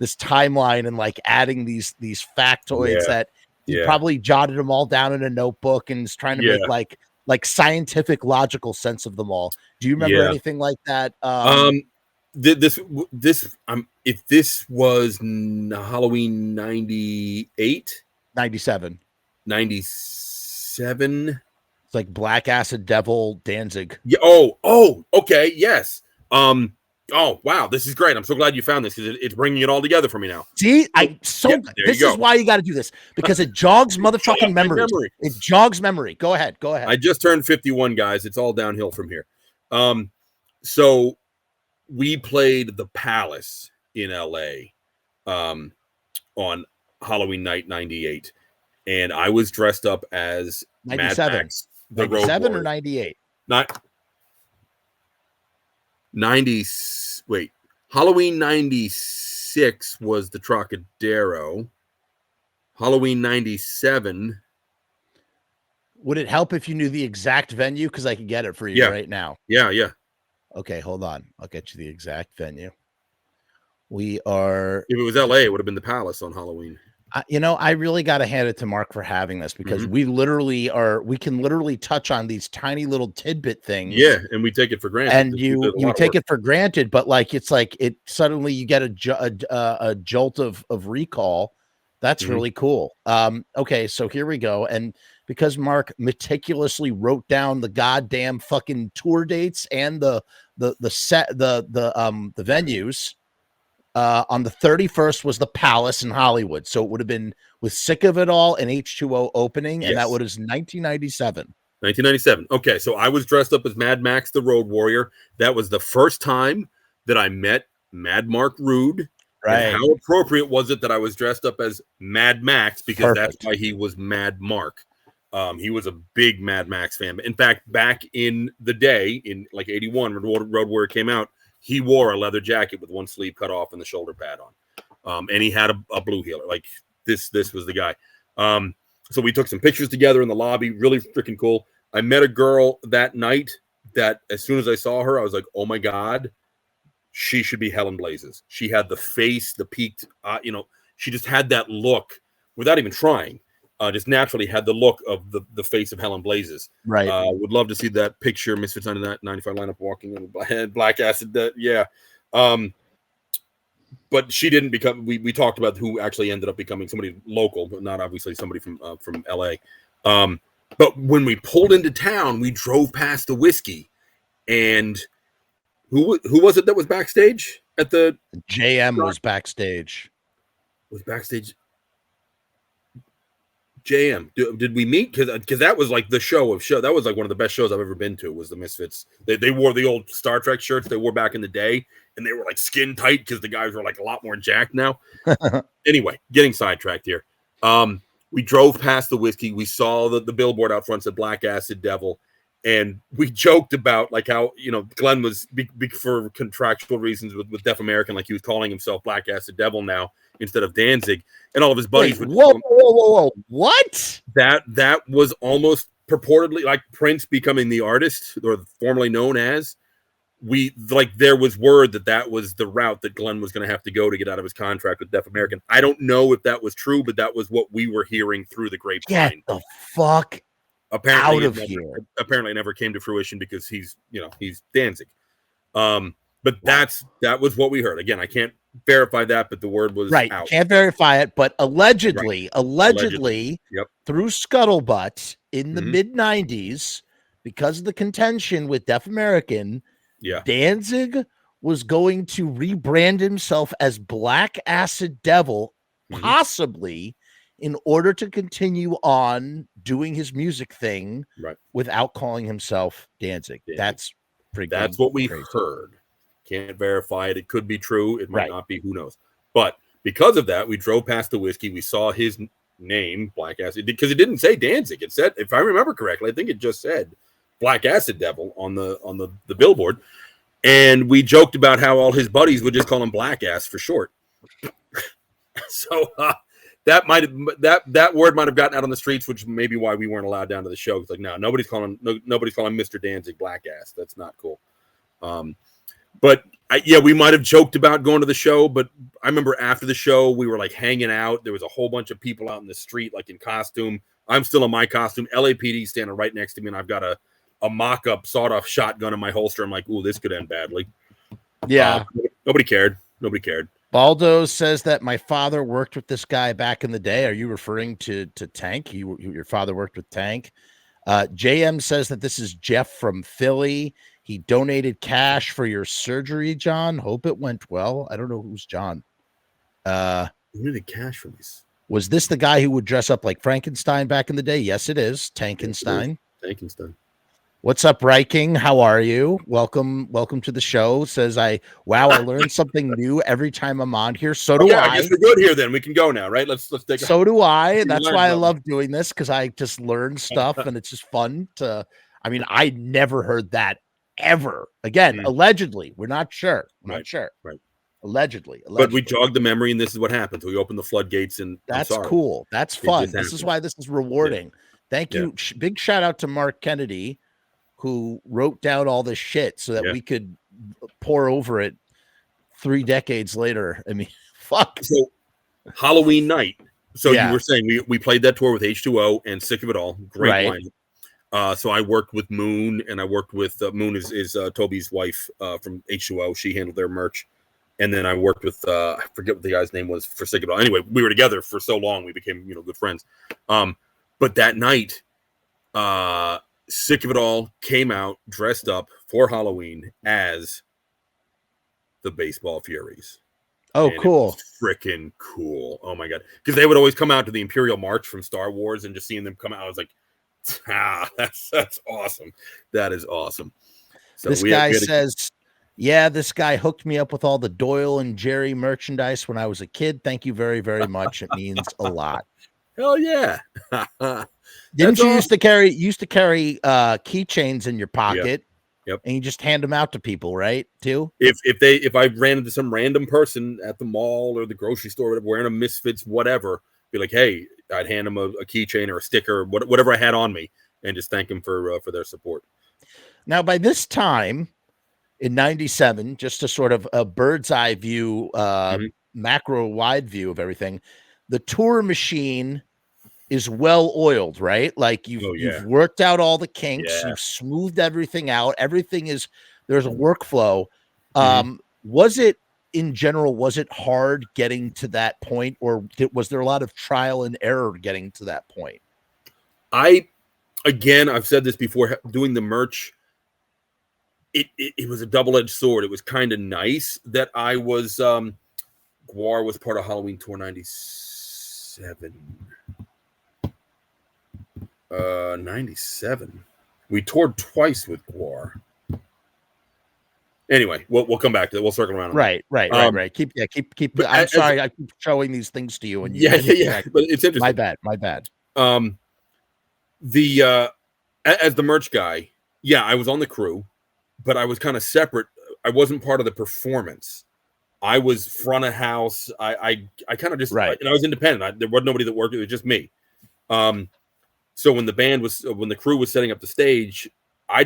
timeline and like adding these factoids that he probably jotted them all down in a notebook and is trying to make like scientific, logical sense of them all. Do you remember anything like that? If this was Halloween 98, 97, it's like Black Acid Devil Danzig. Yeah. Oh, okay. Yes. Oh, wow. This is great. I'm so glad you found this because it's bringing it all together for me now. See, this is why you got to do this, because it jogs motherfucking memory. It jogs memory. Go ahead. I just turned 51, guys. It's all downhill from here. So we played the Palace in LA on Halloween night 98, and I was dressed up as 97. Mad Max, 97 or 98? Not 90. Wait, Halloween 96 was the Trocadero. Halloween 97. Would it help if you knew the exact venue? Because I could get it for you right now. Yeah. Okay, hold on. I'll get you the exact venue. We are. If it was LA, it would have been the Palace on Halloween. I really got to hand it to Mark for having this, because we can literally touch on these tiny little tidbit things. Yeah, and we take it for granted. And you take it for granted, but like it's like it suddenly you get a jolt of recall. That's really cool. Okay, so here we go. And because Mark meticulously wrote down the goddamn fucking tour dates and the venues. On the 31st was the Palace in Hollywood. So it would have been with Sick of It All and H2O opening. And that was 1997. 1997. Okay. So I was dressed up as Mad Max, the Road Warrior. That was the first time that I met Mad Mark Rude. Right. And how appropriate was it that I was dressed up as Mad Max? Because that's why he was Mad Mark. He was a big Mad Max fan. In fact, back in the day, in like 81, when Road Warrior came out, he wore a leather jacket with one sleeve cut off and the shoulder pad on. And he had a blue healer. Like this was the guy. So we took some pictures together in the lobby. Really freaking cool. I met a girl that night that as soon as I saw her, I was like, oh my God, she should be Helen Blazes. She had the face, the peaked, she just had that look without even trying. Just naturally had the look of the face of Helen Blazes. Right. Would love to see that picture, Misfits 95 lineup walking on Black Acid. But she didn't become. We talked about who actually ended up becoming somebody local, but not obviously somebody from LA. But when we pulled into town, we drove past the Whiskey, and who was it that was backstage? at the JM was backstage. was backstage. JM, did we meet? Because that was like the show. That was like one of the best shows I've ever been to. Was the Misfits? They wore the old Star Trek shirts they wore back in the day, and they were like skin tight because the guys were like a lot more jacked now. Anyway, getting sidetracked here. We drove past the whiskey. We saw the billboard out front said Black Acid Devil, and we joked about like how Glenn was for contractual reasons with Deaf American, like he was calling himself Black Acid Devil now instead of Danzig, and all of his buddies would whoa, what? That was almost purportedly like Prince becoming the artist, or formerly known as. There was word that was the route that Glenn was going to have to go to get out of his contract with Deaf American. I don't know if that was true, but that was what we were hearing through the grapevine. Get the fuck apparently out of here. Apparently it never came to fruition because he's Danzig. But that was what we heard. Again, I can't verify that, but the word was right. Out. Can't verify it, but allegedly, Yep. through scuttlebutt in the Mhm. mid 90s, because of the contention with Deaf American, Yeah. Danzig was going to rebrand himself as Black Acid Devil, Mhm. possibly in order to continue on doing his music thing, Right, without calling himself Danzig. That's what we crazy. heard. Can't verify it. It could be true. It might Right. not be. Who knows? But because of that, we drove past the whiskey. We saw his name, Black Acid, because it didn't say Danzig. It said, if I remember correctly, I think it just said Black Acid Devil on the billboard. And we joked about how all his buddies would just call him Black Ass for short. So that word might have gotten out on the streets, which may be why we weren't allowed down to the show. It's like, no, nobody's calling Mr. Danzig Black Ass. That's not cool. But we might have joked about going to the show, but I remember after the show, we were like hanging out. There was a whole bunch of people out in the street, like in costume. I'm still in my costume. LAPD standing right next to me, and I've got a mock-up sawed-off shotgun in my holster. I'm like, ooh, this could end badly. Yeah. Nobody cared. Baldo says that my father worked with this guy back in the day. Are you referring to Tank? Your father worked with Tank. JM says that this is Jeff from Philly. He donated cash for your surgery, John. Hope it went well. I don't know who's John. You needed cash from these. Was this the guy who would dress up like Frankenstein back in the day? Yes, it is. Tankenstein. Tankenstein. What's up, Reiking? How are you? Welcome to the show. Says I learned something new every time I'm on here. So do I. I guess we're good here then. We can go now, right? Let's take a So do I. That's why I something. love doing this, because I just learn stuff and it's just fun to. I mean, I never heard that ever. Again, allegedly. We're not sure. We're not sure. Right. Allegedly. But we jogged the memory, and this is what happened. We opened the floodgates, and that's cool. That's fun. This is why this is rewarding. Yeah. Thank you. Big shout out to Mark Kennedy, who wrote down all this shit so that we could pour over it 3 decades later. I mean, fuck. So Halloween night. So you were saying we played that tour with H2O and Sick of It All. Great lineup. So I worked with Moon, and I worked with Moon is Toby's wife from H2O. She handled their merch. And then I worked with I forget what the guy's name was for Sick of It All. Anyway, we were together for so long we became good friends. But that night, Sick of It All came out dressed up for Halloween as the Baseball Furies. Oh, cool. Freaking cool. Oh my God. Because they would always come out to the Imperial March from Star Wars, and just seeing them come out, I was like, that's awesome. That is awesome. So this guy says, this guy hooked me up with all the Doyle and Jerry merchandise when I was a kid. Thank you very, very much. It means a lot. Hell yeah. Didn't you used to carry keychains in your pocket? Yep. And you just hand them out to people, right? Too. If I ran into some random person at the mall or the grocery store wearing a Misfits, whatever, be like, hey, I'd hand them a keychain or a sticker, whatever I had on me, and just thank them for their support. Now, by this time in '97, just a sort of a bird's eye view, macro wide view of everything, the tour machine is well oiled, right? Like you've worked out all the kinks, you've smoothed everything out. There's a workflow. Was it in general, was it hard getting to that point, or was there a lot of trial and error getting to that point? I've said this before, doing the merch, it was a double-edged sword. It was kind of nice that I was Guar was part of Halloween Tour 97. 97. We toured twice with Guar. Anyway, we'll come back to it. We'll circle around. Right. Keep. I'm sorry, I keep showing these things to you, and you yeah. But it's interesting. My bad. As the merch guy, yeah, I was on the crew, but I was kind of separate. I wasn't part of the performance. I was front of house. I kind of just and I was independent. There wasn't nobody that worked. It was just me. So when the crew was setting up the stage, I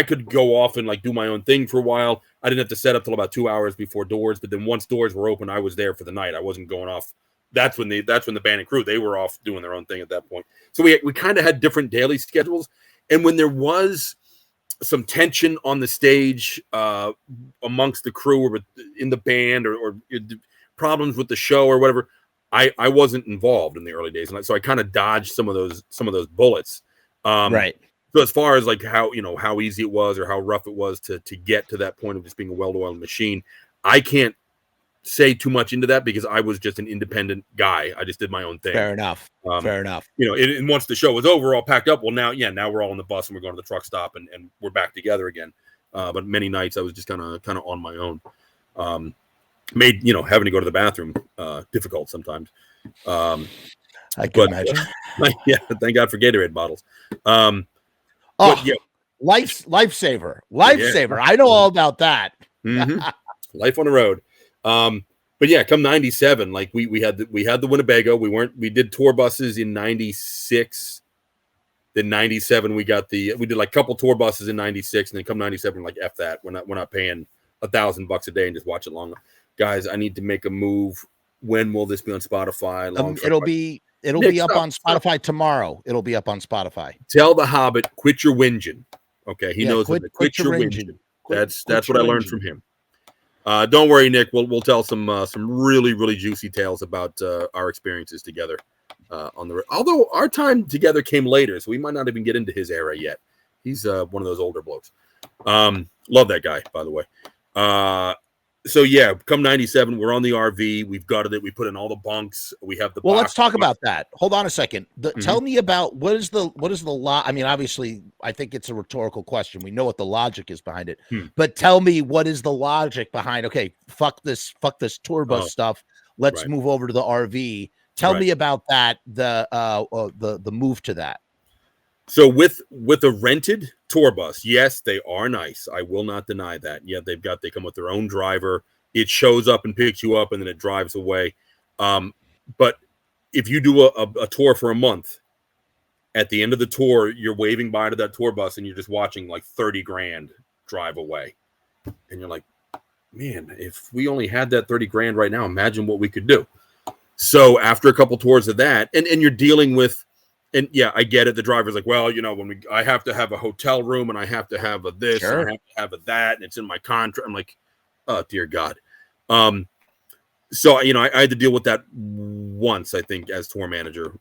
could go off and like do my own thing for a while. I didn't have to set up till about 2 hours before doors. But then once doors were open, I was there for the night. I wasn't going off. That's when the band and crew, they were off doing their own thing at that point. So we kind of had different daily schedules. And when there was some tension on the stage amongst the crew or in the band or problems with the show or whatever, I wasn't involved in the early days. And so I kind of dodged some of those bullets. Right. So as far as like how easy it was or how rough it was to get to that point of just being a well-oiled machine, I can't say too much into that because I was just an independent guy. I just did my own thing. Fair enough. And once the show was over, all packed up. Well, now we're all on the bus and we're going to the truck stop and we're back together again. But many nights I was just kind of on my own. Made having to go to the bathroom difficult sometimes. I can imagine. Yeah, thank God for Gatorade bottles. Lifesaver. I know all about that. Mm-hmm. Life on the road. But yeah, come 97, like we had the Winnebago. We did tour buses in 96. Then 97, we did like a couple tour buses in 96, and then come 97, like F that. We're not paying $1,000 a day and just watch it long. Guys, I need to make a move. When will this be on Spotify? It'll be up on Spotify tomorrow. It'll be up on Spotify. Tell the Hobbit, quit your whinging. Okay, he knows quit your whinging. That's what I learned from him. Don't worry, Nick. We'll tell some really, really juicy tales about our experiences together on the road. Although our time together came later, so we might not even get into his era yet. He's one of those older blokes. Love that guy, by the way. So yeah, come 97, we're on the RV. We've gutted it. We put in all the bunks. We have the. Well, let's talk about that. Hold on a second. Tell me about what is the I mean, obviously, I think it's a rhetorical question. We know what the logic is behind it, but tell me what is the logic behind? Okay, fuck this tour bus stuff. Let's move over to the RV. Tell me about that. The move to that. So with a rented tour bus, yes, they are nice. I will not deny that. Yeah, they come with their own driver. It shows up and picks you up, and then it drives away. But if you do a tour for a month, at the end of the tour, you're waving bye to that tour bus, and you're just watching like 30 grand drive away, and you're like, man, if we only had that 30 grand right now, imagine what we could do. So after a couple tours of that, and you're dealing with. And yeah, I get it. The driver's like, well, I have to have a hotel room and I have to have this, and I have to have that, and it's in my contract. I'm like, oh dear God. So I had to deal with that once, I think, as tour manager.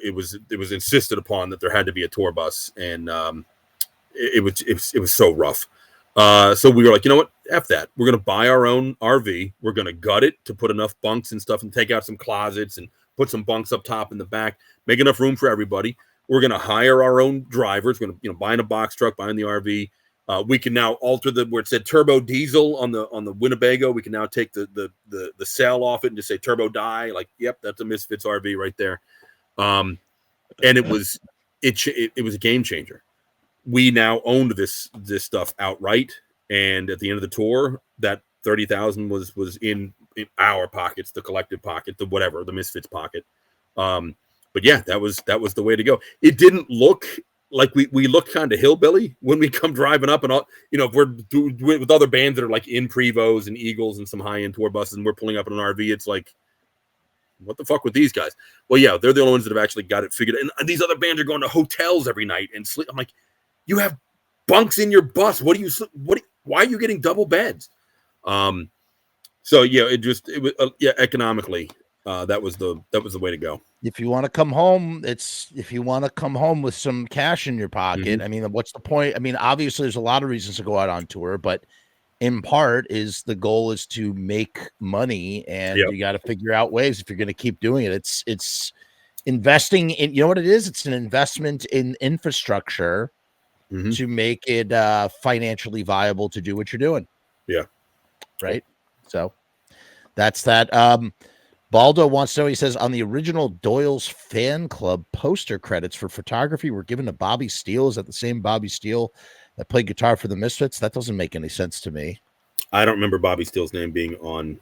It was insisted upon that there had to be a tour bus, and it was so rough. So we were like, you know what? F that. We're gonna buy our own RV. We're gonna gut it to put enough bunks and stuff, and take out some closets and put some bunks up top in the back. Make enough room for everybody. We're going to hire our own drivers. We're going to, buying a box truck, buying the RV. We can now alter where it said turbo diesel on the Winnebago. We can now take the cell off it and just say turbo die. Like, yep, that's a Misfits RV right there. And it was a game changer. We now owned this stuff outright. And at the end of the tour, that 30,000 was in our pockets, the collective pocket, the Misfits pocket. But yeah, that was the way to go. It didn't look like we looked kind of hillbilly when we come driving up, and all, if we're with other bands that are like in Prevos and Eagles and some high-end tour buses, and we're pulling up in an RV, it's like, what the fuck with these guys? Well, yeah, they're the only ones that have actually got it figured out. And these other bands are going to hotels every night and sleep. I'm like, you have bunks in your bus. Why are you getting double beds? So yeah, it was economically that was the way to go. If you want to come home, if you want to come home with some cash in your pocket. I mean, what's the point? I mean, obviously there's a lot of reasons to go out on tour, but in part is the goal is to make money, and you got to figure out ways if you're going to keep doing it. It's investing in, you know what it is? It's an investment in infrastructure to make it financially viable to do what you're doing. Yeah. Right. So that's that. Baldo wants to know, he says, on the original Doyle's fan club poster credits for photography were given to Bobby Steele. Is that the same Bobby Steele that played guitar for the Misfits? That doesn't make any sense to me. I don't remember Bobby Steele's name being on.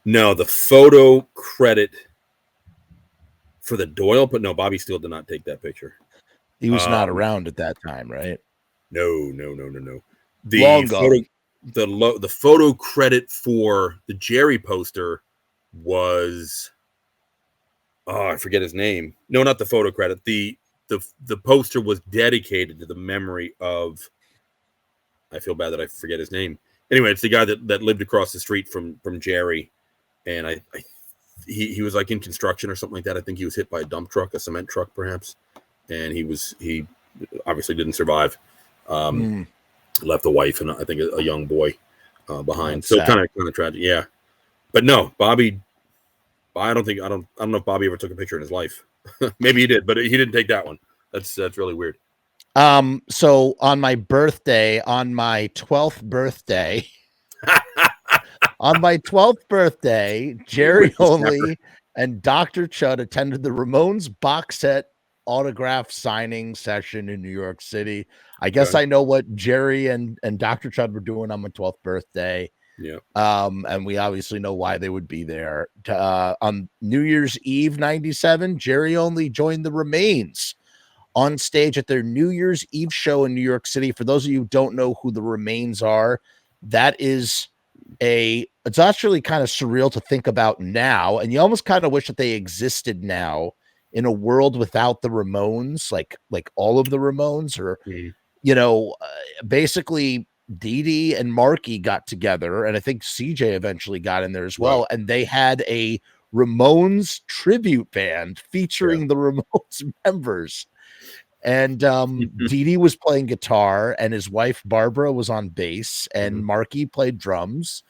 No, the photo credit for the Doyle, but no, Bobby Steele did not take that picture. He was not around at that time, right? No. Long gone. The photo credit for the Jerry poster was, I forget his name. No, not the photo credit. The poster was dedicated to the memory of, I feel bad that I forget his name. Anyway, it's the guy that lived across the street from Jerry, and he was like in construction or something like that. I think he was hit by a dump truck, a cement truck perhaps, and he obviously didn't survive. Left a wife and I think a young boy behind. So kind of tragic. Yeah. But no, Bobby, I don't know if Bobby ever took a picture in his life. Maybe he did, but he didn't take that one. That's really weird. So on my 12th birthday, Jerry Only and Dr. Chud attended the Ramones box set autograph signing session in New York City. I guess I know what Jerry and Dr. Chud were doing on my 12th birthday. Yeah. And we obviously know why they would be there. On New Year's Eve 97, Jerry Only joined the Remains on stage at their New Year's Eve show in New York City. For those of you who don't know who the Remains are, that is it's actually kind of surreal to think about now. And you almost kind of wish that they existed now in a world without the Ramones, like all of the Ramones, or, basically Dee Dee and Marky got together, and I think CJ eventually got in there as well. Right. And they had a Ramones tribute band featuring the Ramones members. And Dee Dee was playing guitar, and his wife Barbara was on bass, and Marky played drums,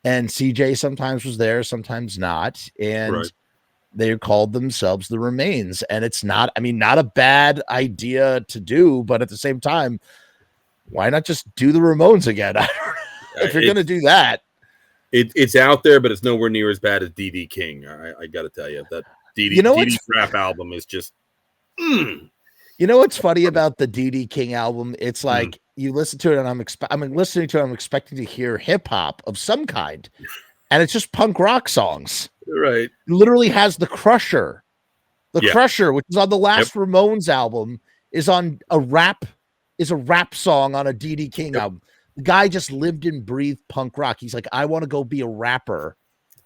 and CJ sometimes was there, sometimes not. And they called themselves the Remains. And it's not a bad idea to do, but at the same time, why not just do the Ramones again? If you're going to do that. It's out there, but it's nowhere near as bad as D.D. King. I got to tell you, that D.D. rap album is just... You know what's funny about the D.D. King album? It's like you listen to it, and I'm listening to it, I'm expecting to hear hip-hop of some kind, and it's just punk rock songs. Right. It literally has the Crusher. Crusher, which is on the last Ramones album, is on a rap song on a D.D. King album. The guy just lived and breathed punk rock. He's like, I want to go be a rapper.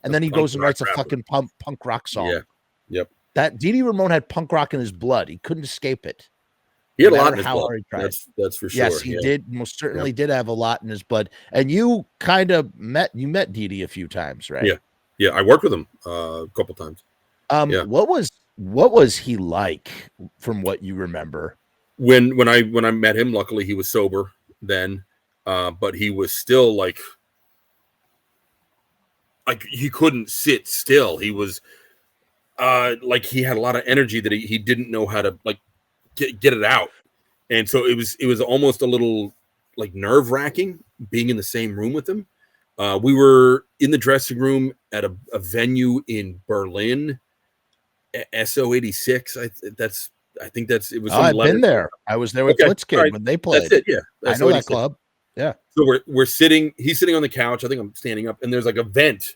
And then he goes and writes a fucking punk rock song. Yeah. Yep. That Dee Ramone had punk rock in his blood. He couldn't escape it. He had a lot in his blood. That's for sure. Yes, he did. Most certainly did have a lot in his blood. And you kind of met Dee Dee a few times, right? Yeah. Yeah. I worked with him a couple times. What was he like from what you remember? When I met him, luckily he was sober then, but he was still like he couldn't sit still. He was he had a lot of energy that he didn't know how to get it out, and so it was almost a little nerve-wracking being in the same room with him. We were in the dressing room at a venue in Berlin, SO86. I think that's it was. I've been there. I was there with Blitzkid when they played. That's it. Yeah, I know that club. Yeah. So we're sitting. He's sitting on the couch. I think I'm standing up, and there's a vent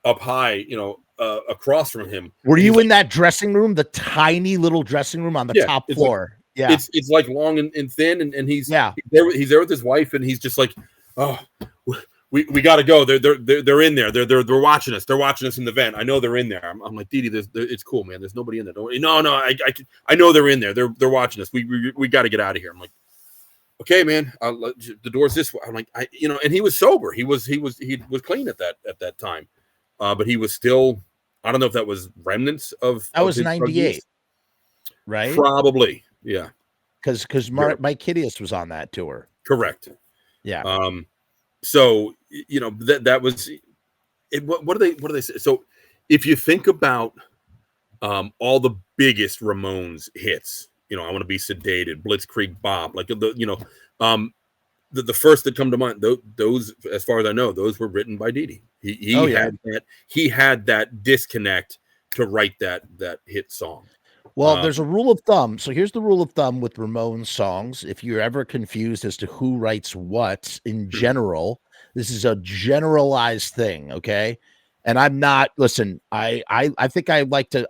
up high, across from him. Were you in that dressing room, the tiny little dressing room on the top floor? It's long and thin, and he's there with his wife, and he's just like, oh, we got to go. They're in there. They're watching us. They're watching us in the vent. I know they're in there. I'm like, Dee Dee, it's cool, man. There's nobody in there. No, I know they're in there. They're watching us. We got to get out of here. I'm like, okay, man. The door's this way. I'm like, and he was sober. He was clean at that time, but he was still I don't know if that was remnants of That was his drug 98, use. right? Probably, yeah. Because Mike Hideous was on that tour. Correct. Yeah. So that was it. What do they say? So if you think about all the biggest Ramones hits, I Want to Be Sedated, Blitzkrieg Bop, like the first that come to mind, those, as far as I know, those were written by Dee Dee. He had that disconnect to write that hit song. Well, there's a rule of thumb. So here's the rule of thumb with Ramones songs. If you're ever confused as to who writes what in general, this is a generalized thing. Okay. And I'm not, listen, I think I like to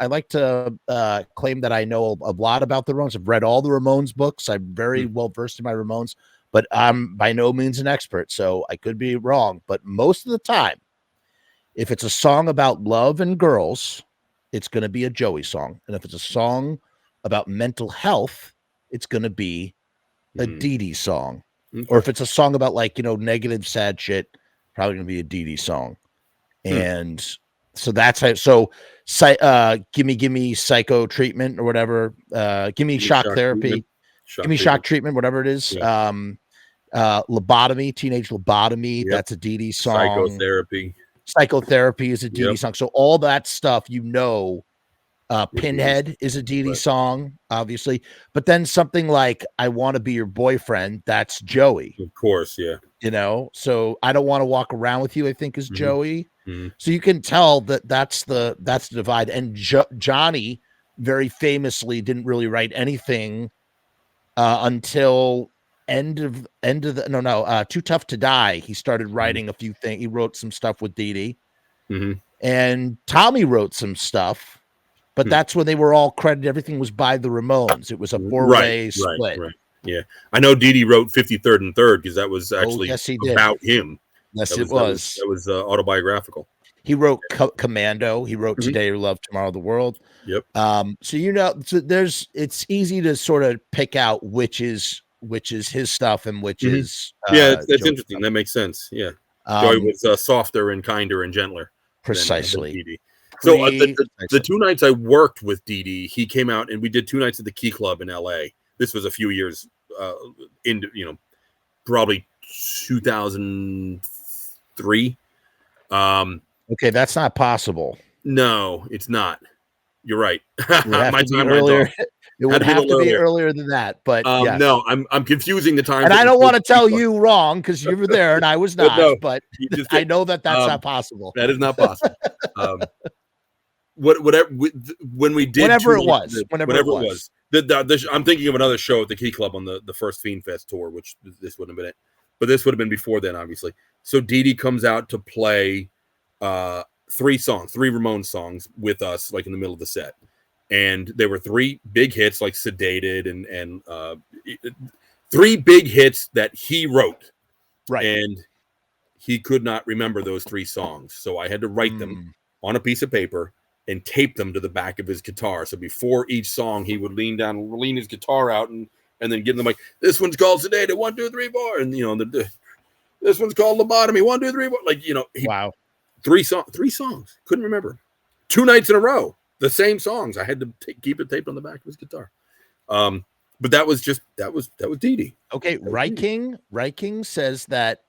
claim that I know a lot about the Ramones. I've read all the Ramones books. I'm very well versed in my Ramones, but I'm by no means an expert. So I could be wrong, but most of the time, if it's a song about love and girls, it's going to be a Joey song. And if it's a song about mental health, it's going to be a Dee Dee song. Okay. Or if it's a song about negative, sad shit, probably going to be a Dee Dee song. And so that's how, gimme psycho treatment or whatever. Gimme shock therapy. Gimme shock treatment, whatever it is. Yeah. Lobotomy, teenage lobotomy. Yep. That's a Dee Dee song. Psychotherapy is a Dee Dee song. So all that stuff, Pinhead is a Dee Dee song, obviously. But then something like I Want to Be Your Boyfriend, that's Joey. Of course, yeah. So I Don't Want to Walk Around With You, I think, is Joey. So you can tell that's the divide. And Johnny very famously didn't really write anything until Too Tough to Die. He started writing a few things. He wrote some stuff with Dee Dee. And Tommy wrote some stuff, but that's when they were all credited. Everything was by the Ramones. It was a four-way split. Right. Yeah. I know Dee Dee wrote 53rd and 3rd because that was actually about him. Yes, it was. That was autobiographical. He wrote Commando. He wrote Today Your Love, Tomorrow the World. Yep. So it's easy to sort of pick out which is his stuff and which is that's interesting. That makes sense. Yeah. Joey was softer and kinder and gentler. Precisely. Than Dee Dee. So the 2 nights I worked with Dee Dee, he came out and we did 2 nights at the Key Club in LA. This was a few years into probably 2003. Okay, that's not possible. No, it's not. You're right. My time earlier. It would have to be earlier than that, but yes. No, I'm confusing the time. And I don't want to tell you wrong because you were there and I was not. But I know that that's not possible. That is not possible. When we did whenever it was. I'm thinking of another show at the Key Club on the first Fiend Fest tour, which this wouldn't have been it, but this would have been before then, obviously. So Dee Dee comes out to play 3 Ramones songs with us, like in the middle of the set, and there were 3 big hits, like Sedated and 3 big hits that he wrote, right? And he could not remember those 3 songs, so I had to write them on a piece of paper and tape them to the back of his guitar. So before each song, he would lean his guitar out and then give them like, this one's called Sedated, 1, 2, 3, 4, and this one's called Lobotomy, 1, 2, 3, 4. Like wow, 3 songs, couldn't remember. 2 nights in a row, the same songs. I had to keep it taped on the back of his guitar. But that was Dee Dee. Okay, Ryking says that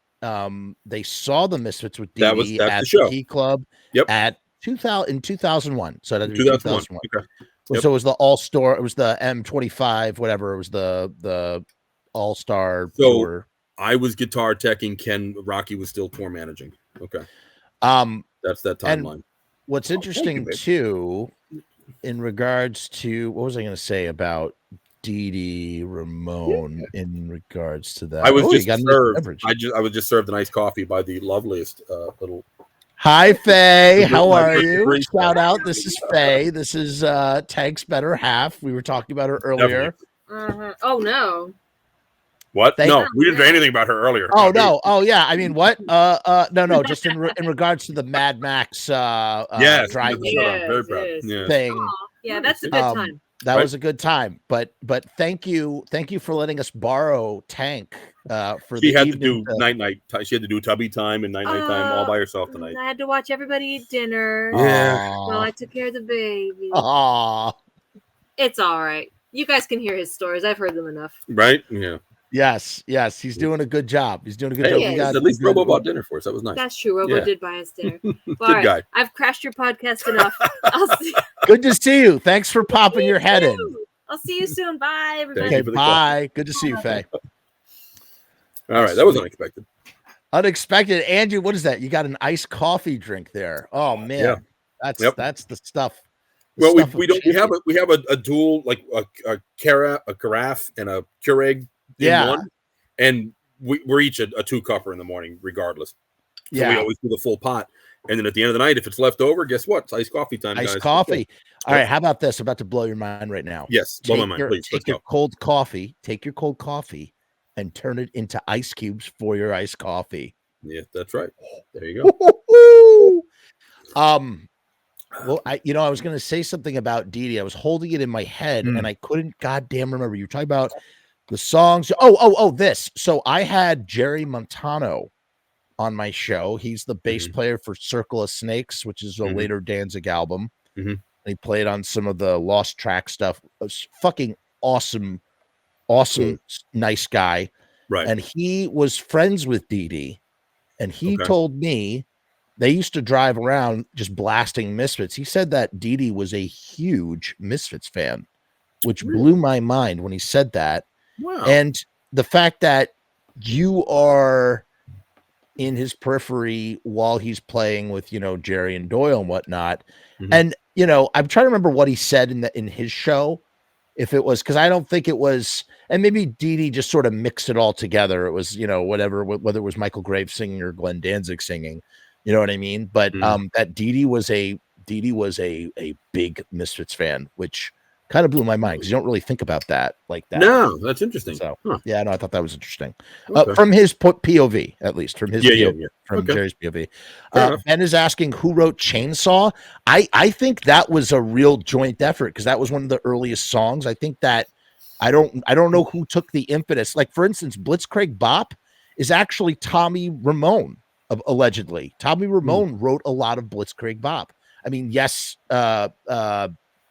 they saw the Misfits with Dee Dee at the Key Club. Yep. At 2001. So that 2001. Okay. Yep. So it was the All-Star. It was the M25, whatever. It was the All-Star tour. I was guitar teching. Rocky was still tour managing. Okay. That's that timeline. And what's interesting too, in regards to what was I going to say about Dee Dee Ramone in regards to that? I was just served. I was just served a nice coffee by the loveliest little. Hi, Faye. How are you? Shout out. This is Faye. This is Tank's better half. We were talking about her earlier. Oh no. What? No, we didn't say anything about her earlier. Oh no. Oh yeah. I mean, what? No. Just in regards to the Mad Max driving very proud. thing. Yeah, that's a good time. That Right. was a good time. But thank you for letting us borrow Tank for She the had to evening. do night. She had to do tubby time and night time all by herself tonight. I had to watch everybody eat dinner. Yeah. While I took care of the baby. Aw. It's all right. You guys can hear his stories. I've heard them enough. Right? Yeah. Yes. He's doing a good job. He's doing a good Hey, job. at least Robo bought dinner for us. That was nice. That's true. Robo Yeah. did buy us dinner. Good All right. guy. I've crashed your podcast enough. I'll see. Good to see you. Thanks for popping your head in. I'll see you soon. Bye, everybody. Thank you Okay, for the bye. Good to see you, Faye. All right, that was unexpected. Unexpected. Andrew, what is that? You got an iced coffee drink there. Oh man. Yeah. That's the stuff. Well, we have a dual, like a carafe and a Keurig in one, and we're each a 2-cupper in the morning, regardless. So we always do the full pot, and then at the end of the night, if it's left over, guess what? It's iced coffee time, guys. Iced coffee. All right, how about this? I'm about to blow your mind right now. Yes, blow my mind, please. Take your cold coffee. Take your cold coffee and turn it into ice cubes for your iced coffee. Yeah, that's right. There you go. Well, I was going to say something about Dee Dee. I was holding it in my head and I couldn't goddamn remember. You were talking about the songs. This. So I had Jerry Montano on my show. He's the bass player for Circle of Snakes, which is a later Danzig album. And he played on some of the Lost Track stuff. It was fucking awesome, nice guy. Right. And he was friends with Dee Dee. And he told me they used to drive around just blasting Misfits. He said that Dee Dee was a huge Misfits fan, which blew my mind when he said that. Wow. And the fact that you are in his periphery while he's playing with, Jerry and Doyle and whatnot. And, I'm trying to remember what he said in his show. If it was, because I don't think it was, and maybe Dee Dee just sort of mixed it all together. It was, whatever, whether it was Michael Graves singing or Glenn Danzig singing, you know what I mean? But that Dee Dee was a big Misfits fan, which kind of blew my mind because you don't really think about that like that. No, that's interesting. So I thought that was interesting from his POV, at least from his POV, from Jerry's POV. Ben is asking who wrote Chainsaw. I think that was a real joint effort because that was one of the earliest songs. I think that I don't know who took the impetus. Like for instance, Blitzkrieg Bop is actually Tommy Ramone, allegedly. Tommy Ramone wrote a lot of Blitzkrieg Bop. I mean, yes,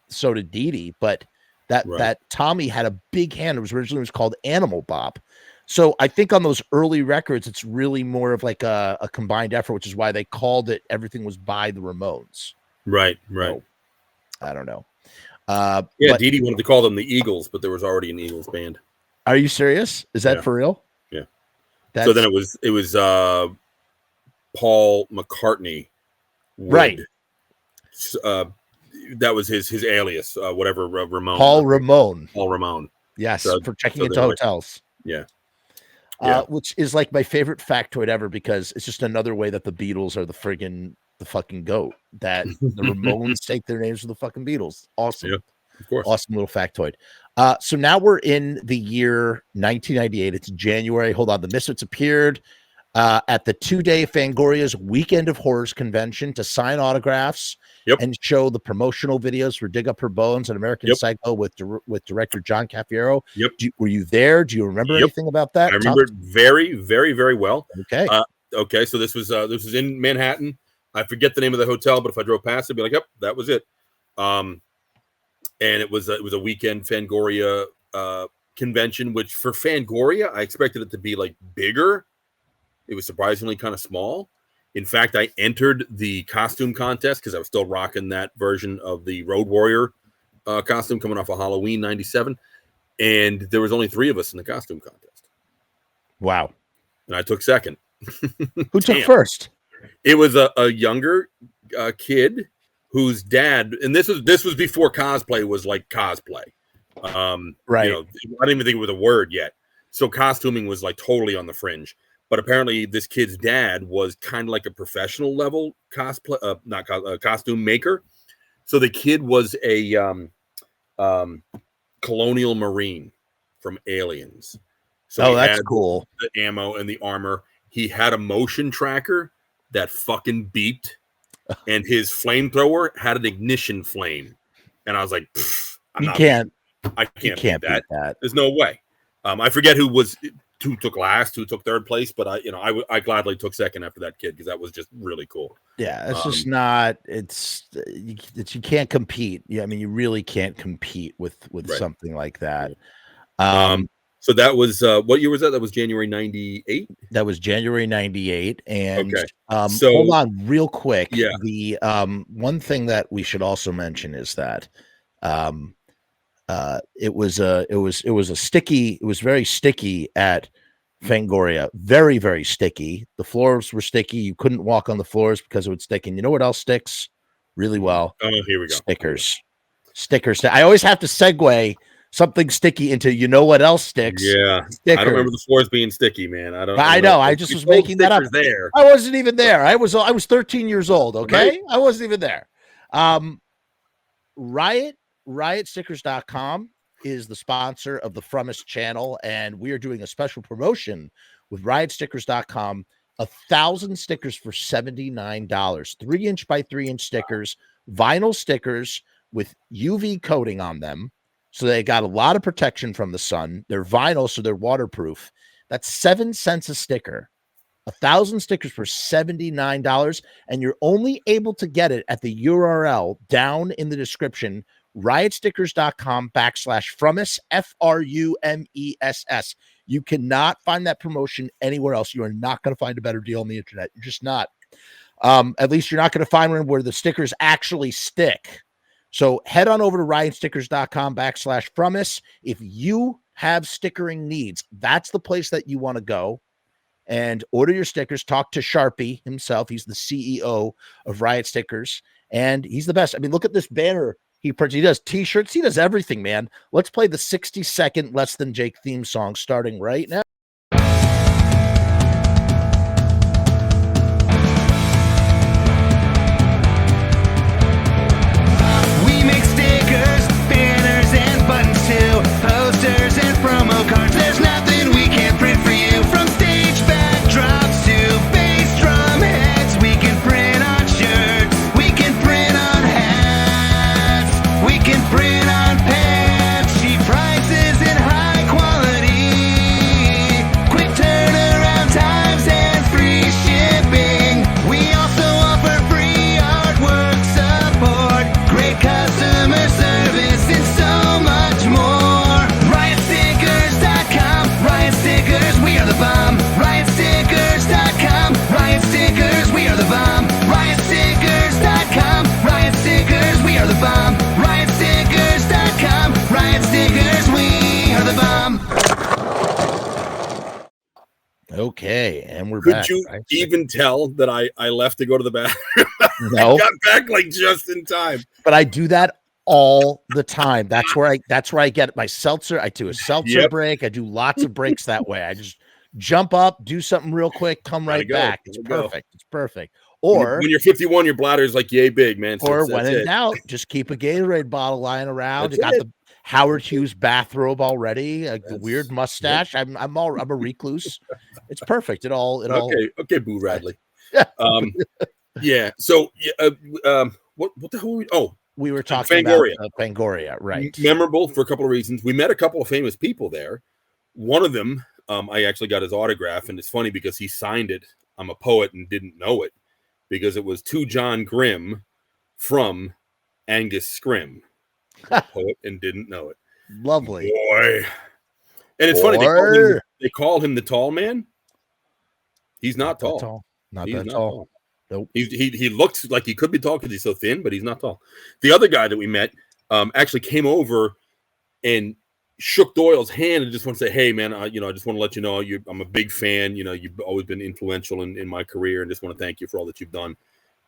so did Dee Dee, but that Tommy had a big hand. It was originally called Animal Bop. So I think on those early records, it's really more of like a combined effort, which is why they called it, everything was by the Ramones. Right. So, I don't know. Dee Dee wanted to call them the Eagles, but there was already an Eagles band. Are you serious? Is that for real? Yeah. So then it was Paul McCartney. Right. That was his alias, whatever, Ramone. Paul Ramone. Yes, for checking into hotels. Yeah. Which is like my favorite factoid ever because it's just another way that the Beatles are the fucking goat. That the Ramones take their names from the fucking Beatles. Awesome. Yeah, of course. Awesome little factoid. So now we're in the year 1998. It's January. Hold on. The Misfits appeared at the 2-day Fangoria's Weekend of Horrors convention to sign autographs and show the promotional videos for Dig Up Her Bones and American Psycho with director John Cafiero. Yep. Were you there? Do you remember anything about that? I remember it very, very, very well. Okay. Okay. So this was in Manhattan. I forget the name of the hotel, but if I drove past, I'd be like, "Yep, that was it." And it was a weekend Fangoria convention, which for Fangoria, I expected it to be like bigger. It was surprisingly kind of small. In fact, I entered the costume contest because I was still rocking that version of the Road Warrior costume coming off of Halloween '97, and there was only 3 of us in the costume contest. Wow! And I took second. Who took first? It was a younger kid whose dad, and this was before cosplay was like cosplay. Right. I didn't even think it was a word yet. So costuming was like totally on the fringe. But apparently, this kid's dad was kind of like a professional level costume maker. So the kid was a colonial marine from Aliens. So that's cool. The ammo and the armor. He had a motion tracker that fucking beeped, and his flamethrower had an ignition flame. And I was like, You can't beat beat that. that. There's no way. I forget who took last, who took third place, but I gladly took second after that kid because that was just really cool. Yeah, it's just not. You can't compete. Yeah, I mean, you really can't compete with Right. something like that. So that was what year was that? That was January 98. That was January 98. And Okay. so hold on real quick. Yeah. The one thing that we should also mention is that it was a sticky, it was very sticky at Fangoria. Very, very sticky. The floors were sticky. You couldn't walk on the floors because it would stick. And you know what else sticks really well? Oh, here we go. Stickers. Stickers. I always have to segue something sticky into you know what else sticks. Yeah. Stickers. I don't remember the floors being sticky, man. I know. I just was making that up. There. I wasn't even there. I was 13 years old. Okay. Right. I wasn't even there. RIOTstickers.com is the sponsor of the Frumess channel, and we are doing a special promotion with RIOTstickers.com. 1,000 stickers for $79. 3-inch by 3-inch stickers, vinyl stickers with UV coating on them. So they got a lot of protection from the sun. They're vinyl, so they're waterproof. That's 7 cents a sticker. 1,000 stickers for $79, and you're only able to get it at the URL down in the description, riotstickers.com/Frumess, FRUMESS. You cannot find that promotion anywhere else. You are not going to find a better deal on the internet. You're just not. At least you're not going to find one where the stickers actually stick. So head on over to riotstickers.com/Frumess. If you have stickering needs, that's the place that you want to go and order your stickers. Talk to Sharpie himself. He's the CEO of Riot Stickers, and he's the best. I mean, look at this banner he prints. He does t-shirts. He does everything, man. Let's play the 60-second Less Than Jake theme song starting right now. We make stickers, banners, and buttons too. Posters and promo cards. There's nothing we can't print for you. From stage backdrops to bass drum heads. We can print on shirts. We can print on hats. We can print on pants. Cheap prices and high quality. Quick turnaround times and free shipping. We also offer free artwork support. Great customer service and so much more. RIOTstickers.com. Riot Stickers, we are the bomb. RIOTstickers.com. Riot Stickers, we are the bomb. RIOTstickers.com. Riot Stickers, we are the bomb. RIOTstickers.com. Riot Stickers, we are the bomb. Okay, and we're Could back. you right? even tell that I left to go to the bathroom? No. I got back like just in time. But I do that all the time. That's where I get my seltzer. I do a seltzer break. I do lots of breaks that way. I just jump up, do something real quick, come right back. It's perfect. It's perfect. Or when you're 51, your bladder is like yay big, man. So or when in doubt, just keep a Gatorade bottle lying around. You got the Howard Hughes bathrobe already, the weird mustache. I'm a recluse. It's perfect. It all okay, Boo Radley. Yeah. So what the hell? We were talking Fangoria. about Fangoria, right? Memorable for a couple of reasons. We met a couple of famous people there. One of them, I actually got his autograph, and it's funny because he signed it. I'm a poet and didn't know it because it was to John Grimm from Angus Scrim. I'm a poet and didn't know it. Lovely. Boy. And it's funny, they call him the tall man. He's not tall. Not that tall. Nope. He looks like he could be tall because he's so thin, but he's not tall. The other guy that we met actually came over and shook Doyle's hand and just want to say, "Hey, man, I just want to let you know I'm a big fan. You've always been influential in my career, and just want to thank you for all that you've done."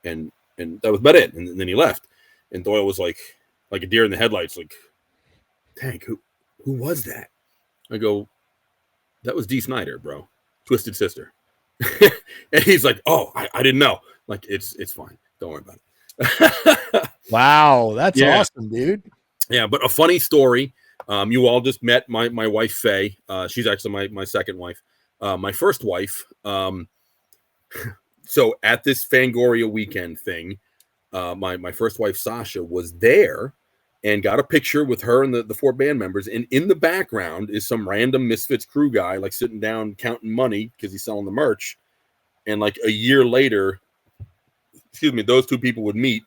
And that was about it. And then he left. And Doyle was like a deer in the headlights, like, "Tank, who was that?" I go, "That was Dee Snider, bro, Twisted Sister." And he's like, "Oh, I didn't know." Like, it's fine. Don't worry about it. Wow, that's awesome, dude. Yeah, but a funny story. You all just met my wife, Faye. She's actually my second wife. My first wife. So at this Fangoria weekend thing, my first wife, Sasha, was there and got a picture with her and the 4 band members. And in the background is some random Misfits crew guy, like sitting down counting money because he's selling the merch. And like a year later, those 2 people would meet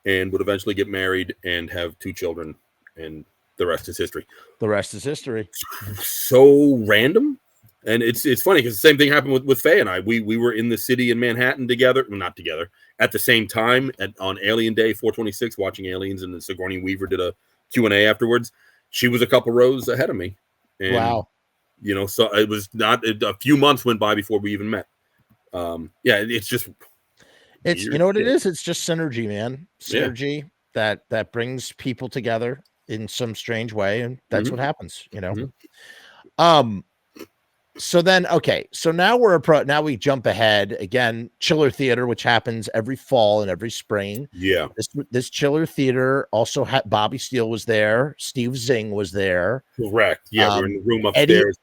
and would eventually get married and have 2 children. And the rest is history. The rest is history. So random. And it's funny because the same thing happened with Faye and I. We were in the city in Manhattan together, well, not together, at the same time on Alien Day 426, watching Aliens, and then Sigourney Weaver did a Q&A afterwards. She was a couple rows ahead of me. And, wow. So it was not a few months went by before we even met. It's just it's weird. You know what it is? It's just synergy, man. Synergy that brings people together in some strange way, and that's what happens, So then, okay, so now now we jump ahead again. Chiller Theater, which happens every fall and every spring. Yeah, this Chiller Theater also had Bobby Steele was there, Steve Zing was there. Correct. Yeah, we're in the room upstairs.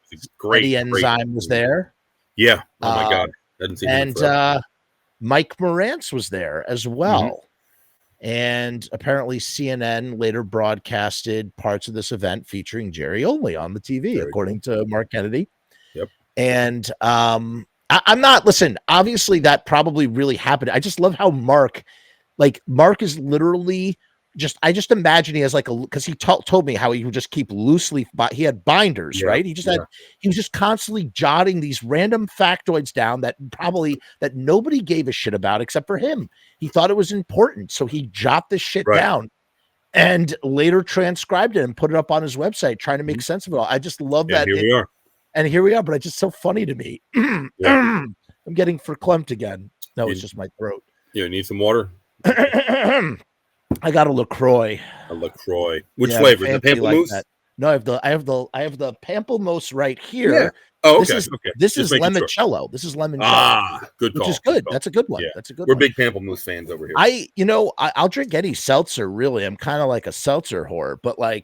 Eddie Enzyme was there. Yeah. Oh my God, I didn't see him. And Mike Morantz was there as well. And apparently CNN later broadcasted parts of this event featuring Jerry only on the TV, according to Mark Kennedy. Yep. And I'm not, listen, obviously that probably really happened. I just love how Mark is literally I just imagine he has because he told me how he would just keep loosely, he had binders, right? He was just constantly jotting these random factoids down that nobody gave a shit about except for him. He thought it was important. So he jot this shit down and later transcribed it and put it up on his website, trying to make sense of it all. I just love that. Here we are. And here we are, but it's just so funny to me. I'm getting verklempt again. No, it's just my throat. You need some water? I got a LaCroix. Which flavor? The pamplemousse? Like no, I have the pamplemousse right here. Yeah. Oh, okay. This is limoncello. Sure. This is limoncello. Ah, good call. Which is good. Good That's a good one. Yeah. That's a good We're one. Big pamplemousse fans over here. I'll drink any seltzer, really. I'm kind of like a seltzer whore, but I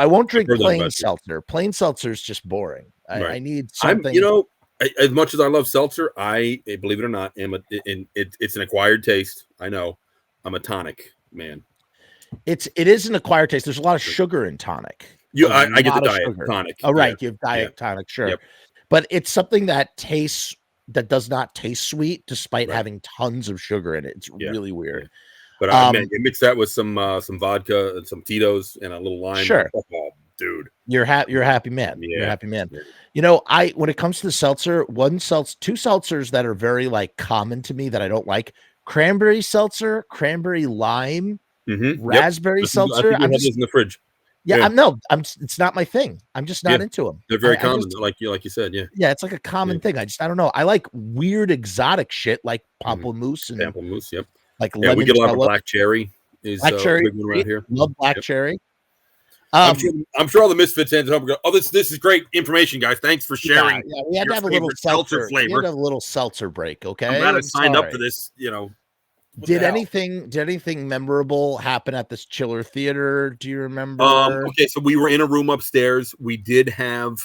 won't drink plain seltzer. Plain seltzer is just boring. I need something. As much as I love seltzer, I, believe it or not, it's an acquired taste. I know. I'm a tonic man. It is an acquired taste. There's a lot of sugar in tonic. I get the diet tonic. Oh, right. You have diet tonic, sure. Yep. But it's something that does not taste sweet despite having tons of sugar in it. It's really weird. Yeah. But you mix that with some vodka and some Tito's and a little lime. Sure. Oh, dude. You're a happy man. Yeah. You're a happy man. Yeah. When it comes to the seltzer, two seltzers that are very common to me that I don't like: cranberry seltzer, cranberry lime, raspberry seltzer. I have those in the fridge. Yeah, it's not my thing. I'm just not into them. They're very common, like you said. Yeah. Yeah, it's like a common thing. I don't know. I like weird exotic shit like pamplemousse and pamplemousse. Yep. Like we get a lot of black cherry. Black cherry around here. Love black cherry. I'm sure all the Misfits fans at home go, "Oh, this is great information, guys. Thanks for sharing." Yeah, we had to have a little seltzer flavor. We had to have a little seltzer break. Okay, I'm glad I signed up for this. Did anything memorable happen at this Chiller Theater? Do you remember? Okay, so we were in a room upstairs. We did have,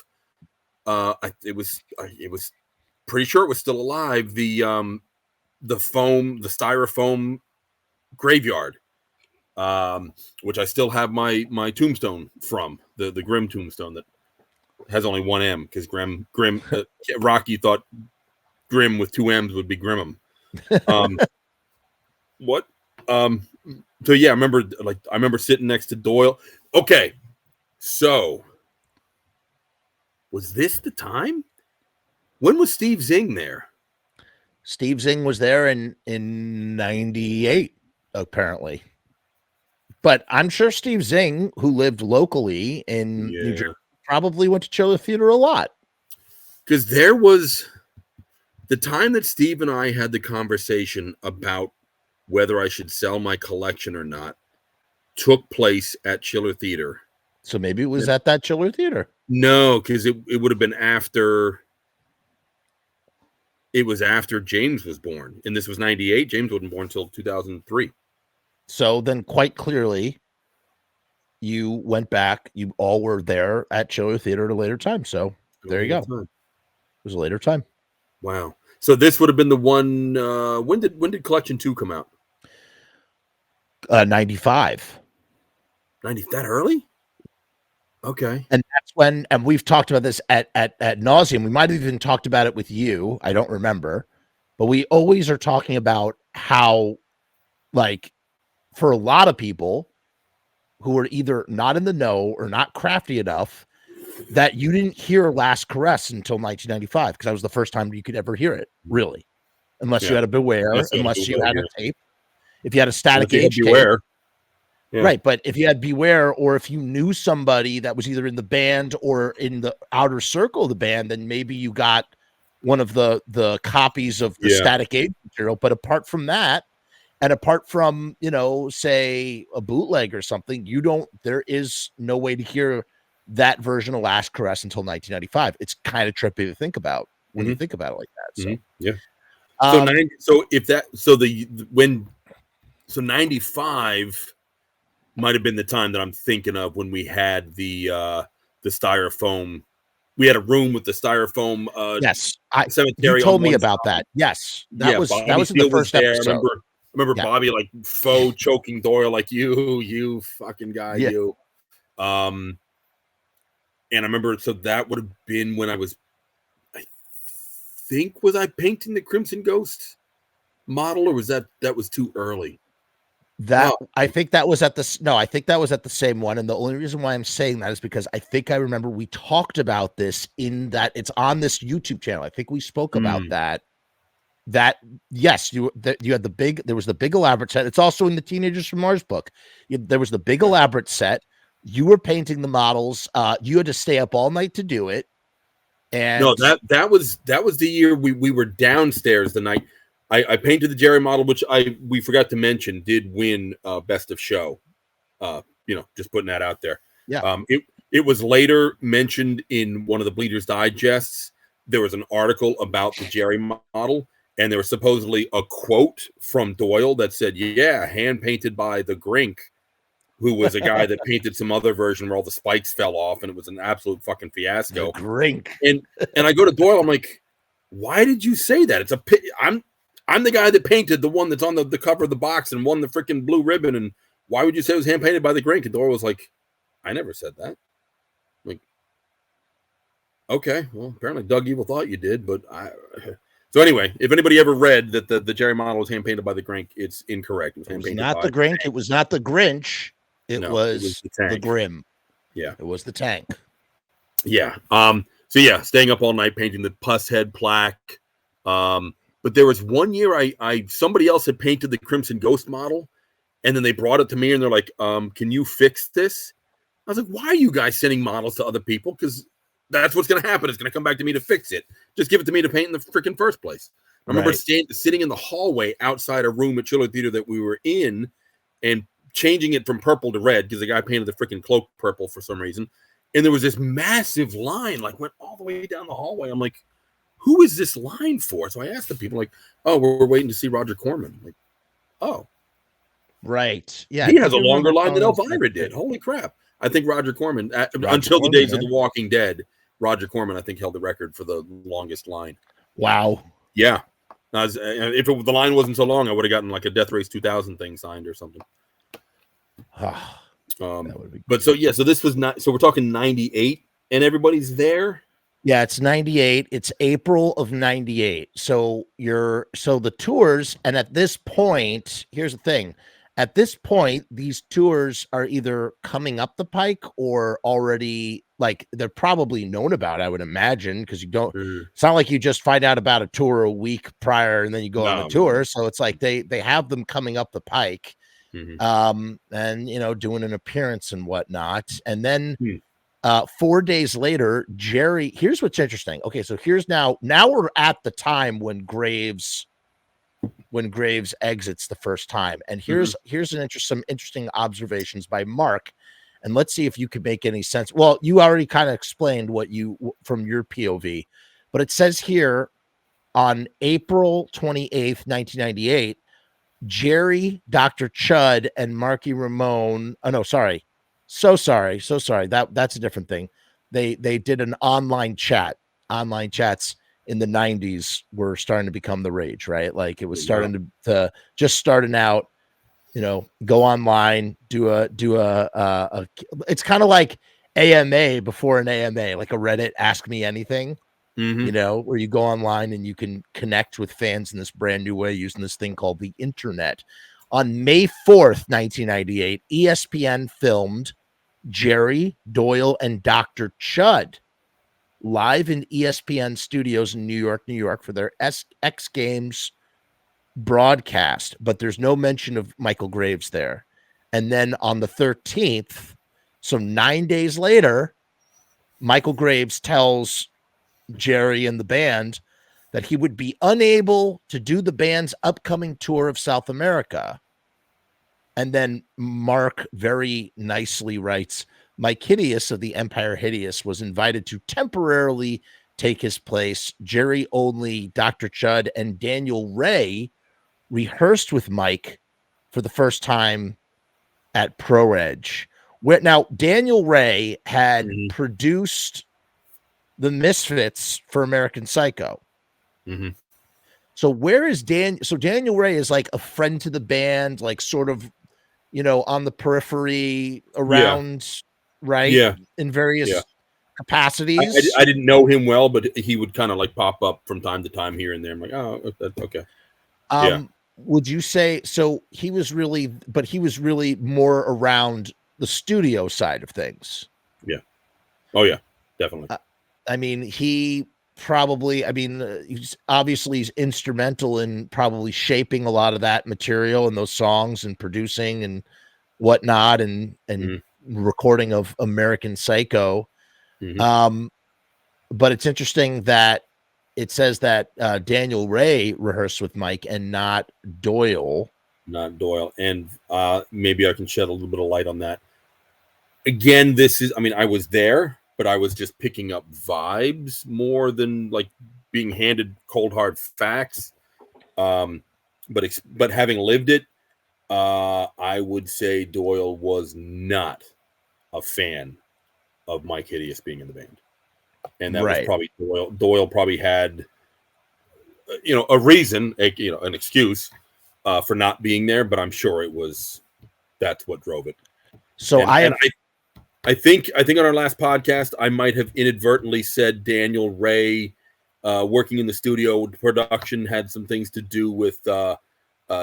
it was pretty sure it was still alive. The styrofoam graveyard, which I still have my tombstone from, the Grimm tombstone that has only one M because Grimm Rocky thought Grimm with two M's would be Grimmum. What? So yeah, I remember sitting next to Doyle. Okay, so was this the time? When was Steve Zing there? Steve Zing was there in 98, apparently. But I'm sure Steve Zing, who lived locally in New Jersey, probably went to Chiller Theater a lot. Because there was the time that Steve and I had the conversation about whether I should sell my collection or not, took place at Chiller Theater. So maybe it was at that Chiller Theater. No, because it would have been after. It was after James was born, and this was 98. James wasn't born until 2003. So then, quite clearly, you went back. You all were there at Chiller Theater at a later time. So there you go. It was a later time. Wow. So this would have been the one. When did Collection 2 come out? 95. 90 that early? Okay. And that's when, and we've talked about this at nauseum. We might have even talked about it with you. I don't remember, but we always are talking about how, like, for a lot of people who are either not in the know or not crafty enough, that you didn't hear Last Caress until 1995, because that was the first time you could ever hear it, really, unless you had a Beware, unless you had a tape. If you had a Static Age tape, Beware. Yeah. right? But if you had Beware, or if you knew somebody that was either in the band or in the outer circle of the band, then maybe you got one of the copies of the Static Age material. But apart from that, and apart from, you know, say a bootleg or something, there is no way to hear that version of Last Caress until 1995. It's kind of trippy to think about when you think about it like that. So, So 95 might have been the time that I'm thinking of when we had the styrofoam. We had a room with the styrofoam. Yes, cemetery. You told me about that. Yes, that was in the first episode. I remember Bobby like faux choking Doyle, like you fucking guy, you. And I remember, so that would have been when I was painting the Crimson Ghost model, or was that was too early? I think that was at the same one. And the only reason why I'm saying that is because I think I remember we talked about this in that it's on this YouTube channel. I think we spoke about that. Yes, you had there was the big elaborate set. It's also in the Teenagers from Mars book. There was the big elaborate set. You were painting the models. You had to stay up all night to do it. And no, that was the year we were downstairs the night. I painted the Jerry model, which we forgot to mention did win best of show. Just putting that out there. Yeah. It was later mentioned in one of the Bleeders Digests. There was an article about the Jerry model, and there was supposedly a quote from Doyle that said, "Yeah, hand painted by the Grink," who was a guy that painted some other version where all the spikes fell off, and it was an absolute fucking fiasco. The Grink. And I go to Doyle, I'm like, "Why did you say that? It's I'm the guy that painted the one that's on the cover of the box and won the freaking blue ribbon, and why would you say it was hand painted by the Grink?" And Doyle was like, "I never said that." I'm like, okay, well, apparently Doug Evil thought you did, but So anyway, if anybody ever read that the Jerry model was hand painted by the Grink, it's incorrect. It was not the Grink. It was not the Grinch. It was the Grimm. Yeah, it was the tank. Yeah. So yeah, staying up all night painting the pus head plaque. But there was one year somebody else had painted the Crimson Ghost model, and then they brought it to me and they're like, "Can you fix this?" I was like, "Why are you guys sending models to other people? Because that's what's going to happen. It's going to come back to me to fix it. Just give it to me to paint in the freaking first place." I remember sitting in the hallway outside a room at Chiller Theater that we were in and changing it from purple to red because the guy painted the freaking cloak purple for some reason. And there was this massive line, like went all the way down the hallway. I'm like, who is this line for? So I asked the people, like, "Oh, we're waiting to see Roger Corman." I'm like, oh. Right. Yeah. He has a longer line than Elvira did. Holy crap. I think Roger Corman, until the days of The Walking Dead, Roger Corman, I think, held the record for the longest line. Wow. Yeah. If the line wasn't so long, I would have gotten like a Death Race 2000 thing signed or something. But so this was not. So we're talking 98, and everybody's there. Yeah, it's 98. It's April of 98. So the tours, and at this point, here's the thing. At this point, these tours are either coming up the pike or already, like, they're probably known about, I would imagine, because it's not like you just find out about a tour a week prior and then you go on the tour. So it's like they have them coming up the pike, and, doing an appearance and whatnot. And then 4 days later, Jerry, here's what's interesting. Okay, so here's now we're at the time when Graves exits the first time. And here's some interesting observations by Mark. And let's see if you could make any sense. Well, you already kind of explained from your POV, but it says here on April 28th, 1998, Jerry, Dr. Chud, and Marky Ramone. Oh, no, sorry. So sorry. That's a different thing. They did an online chat. Online chats in the 90s were starting to become the rage, right? Like it was starting to just starting out. go online, do a it's kind of like AMA before an AMA, like a Reddit Ask Me Anything, where you go online and you can connect with fans in this brand new way using this thing called the internet. On May 4th, 1998, ESPN filmed Jerry, Doyle, and Dr. Chud live in ESPN studios in New York for their X Games broadcast, but there's no mention of Michael Graves there. And then on the 13th, so 9 days later, Michael Graves tells Jerry and the band that he would be unable to do the band's upcoming tour of South America. And then Mark very nicely writes, Mike Hideous of the Empire Hideous was invited to temporarily take his place. Jerry Only, Dr. Chud, and Daniel Ray rehearsed with Mike for the first time at Pro Edge. Where now Daniel Ray had produced the Misfits for American Psycho. So where is Dan? So Daniel Ray is like a friend to the band, like sort of, on the periphery around, right? Yeah. In various capacities. I didn't know him well, but he would kind of like pop up from time to time here and there. I'm like, oh, okay. Would you say so? He was really more around the studio side of things. Yeah. Oh yeah, definitely. I mean, he's obviously he's instrumental in probably shaping a lot of that material and those songs and producing and whatnot and recording of American Psycho. But it's interesting that it says that Daniel Ray rehearsed with Mike and not Doyle. Not Doyle. And maybe I can shed a little bit of light on that. Again, I was there, but I was just picking up vibes more than like being handed cold hard facts. But having lived it, I would say Doyle was not a fan of Mike Hideous being in the band. And that was probably Doyle. Doyle probably had, a reason, an excuse for not being there, but I'm sure that's what drove it. So I think on our last podcast, I might have inadvertently said Daniel Ray working in the studio production had some things to do with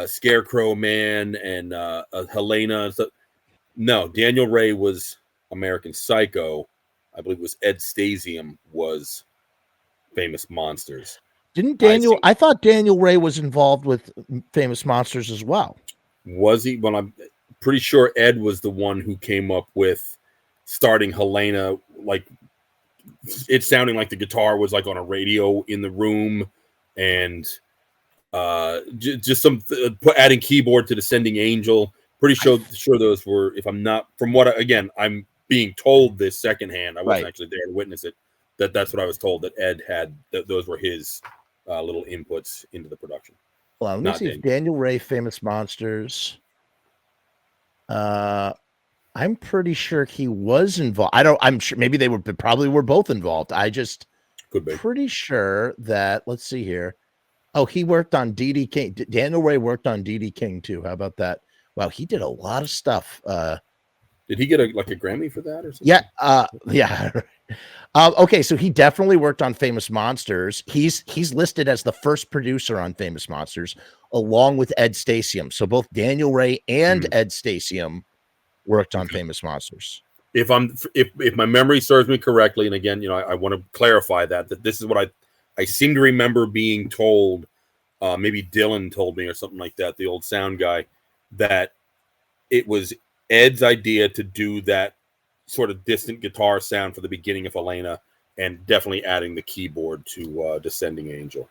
Scarecrow Man and Helena and stuff. No, Daniel Ray was American Psycho. I believe it was Ed Stasium was Famous Monsters. I thought Daniel Ray was involved with Famous Monsters as well. Was he? Well, I'm pretty sure Ed was the one who came up with starting Helena, like it sounding like the guitar was like on a radio in the room, and just some adding keyboard to Descending Angel. Pretty sure those were, if I'm not, from what I'm being told this secondhand, I wasn't actually there to witness it. That's what I was told, that Ed had those were his little inputs into the production. Well, let me see if Daniel Ray, Famous Monsters. I'm pretty sure he was involved. I'm sure maybe they probably were both involved. I just could be pretty sure that, let's see here. Oh, he worked on D.D. King. Daniel Ray worked on D.D. King too. How about that? Wow, he did a lot of stuff. Did he get a Grammy for that or something? Yeah. Yeah. Okay, so he definitely worked on Famous Monsters. He's listed as the first producer on Famous Monsters, along with Ed Stasium. So both Daniel Ray and Ed Stasium worked on Famous Monsters. If my memory serves me correctly, and again, I want to clarify that this is what I seem to remember being told. Maybe Dylan told me or something like that, the old sound guy, that it was Ed's idea to do that sort of distant guitar sound for the beginning of Helena, and definitely adding the keyboard to Descending Angel,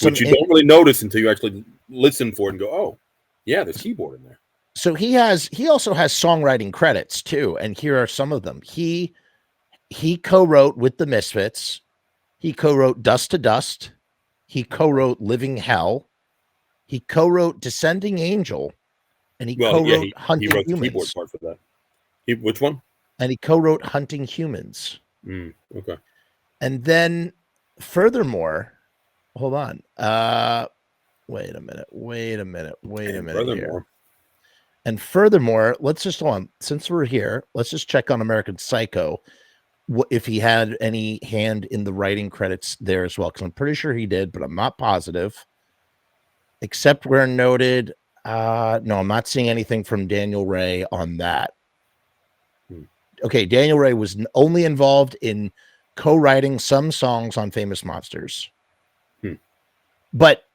which you don't really notice until you actually listen for it and go, oh, yeah, there's keyboard in there. So he also has songwriting credits too, and here are some of them. He co-wrote with the Misfits. He co-wrote Dust to Dust. He co-wrote Living Hell. He co-wrote Descending Angel, and he co-wrote Hunting Humans. The keyboard part for that. Which one? And he co-wrote Hunting Humans. Okay. And then, furthermore, hold on. Wait a minute here. And furthermore, let's just hold on. Since we're here, let's just check on American Psycho if he had any hand in the writing credits there as well, because I'm pretty sure he did, but I'm not positive. Except where noted. No, I'm not seeing anything from Daniel Ray on that. Okay, Daniel Ray was only involved in co-writing some songs on Famous Monsters. But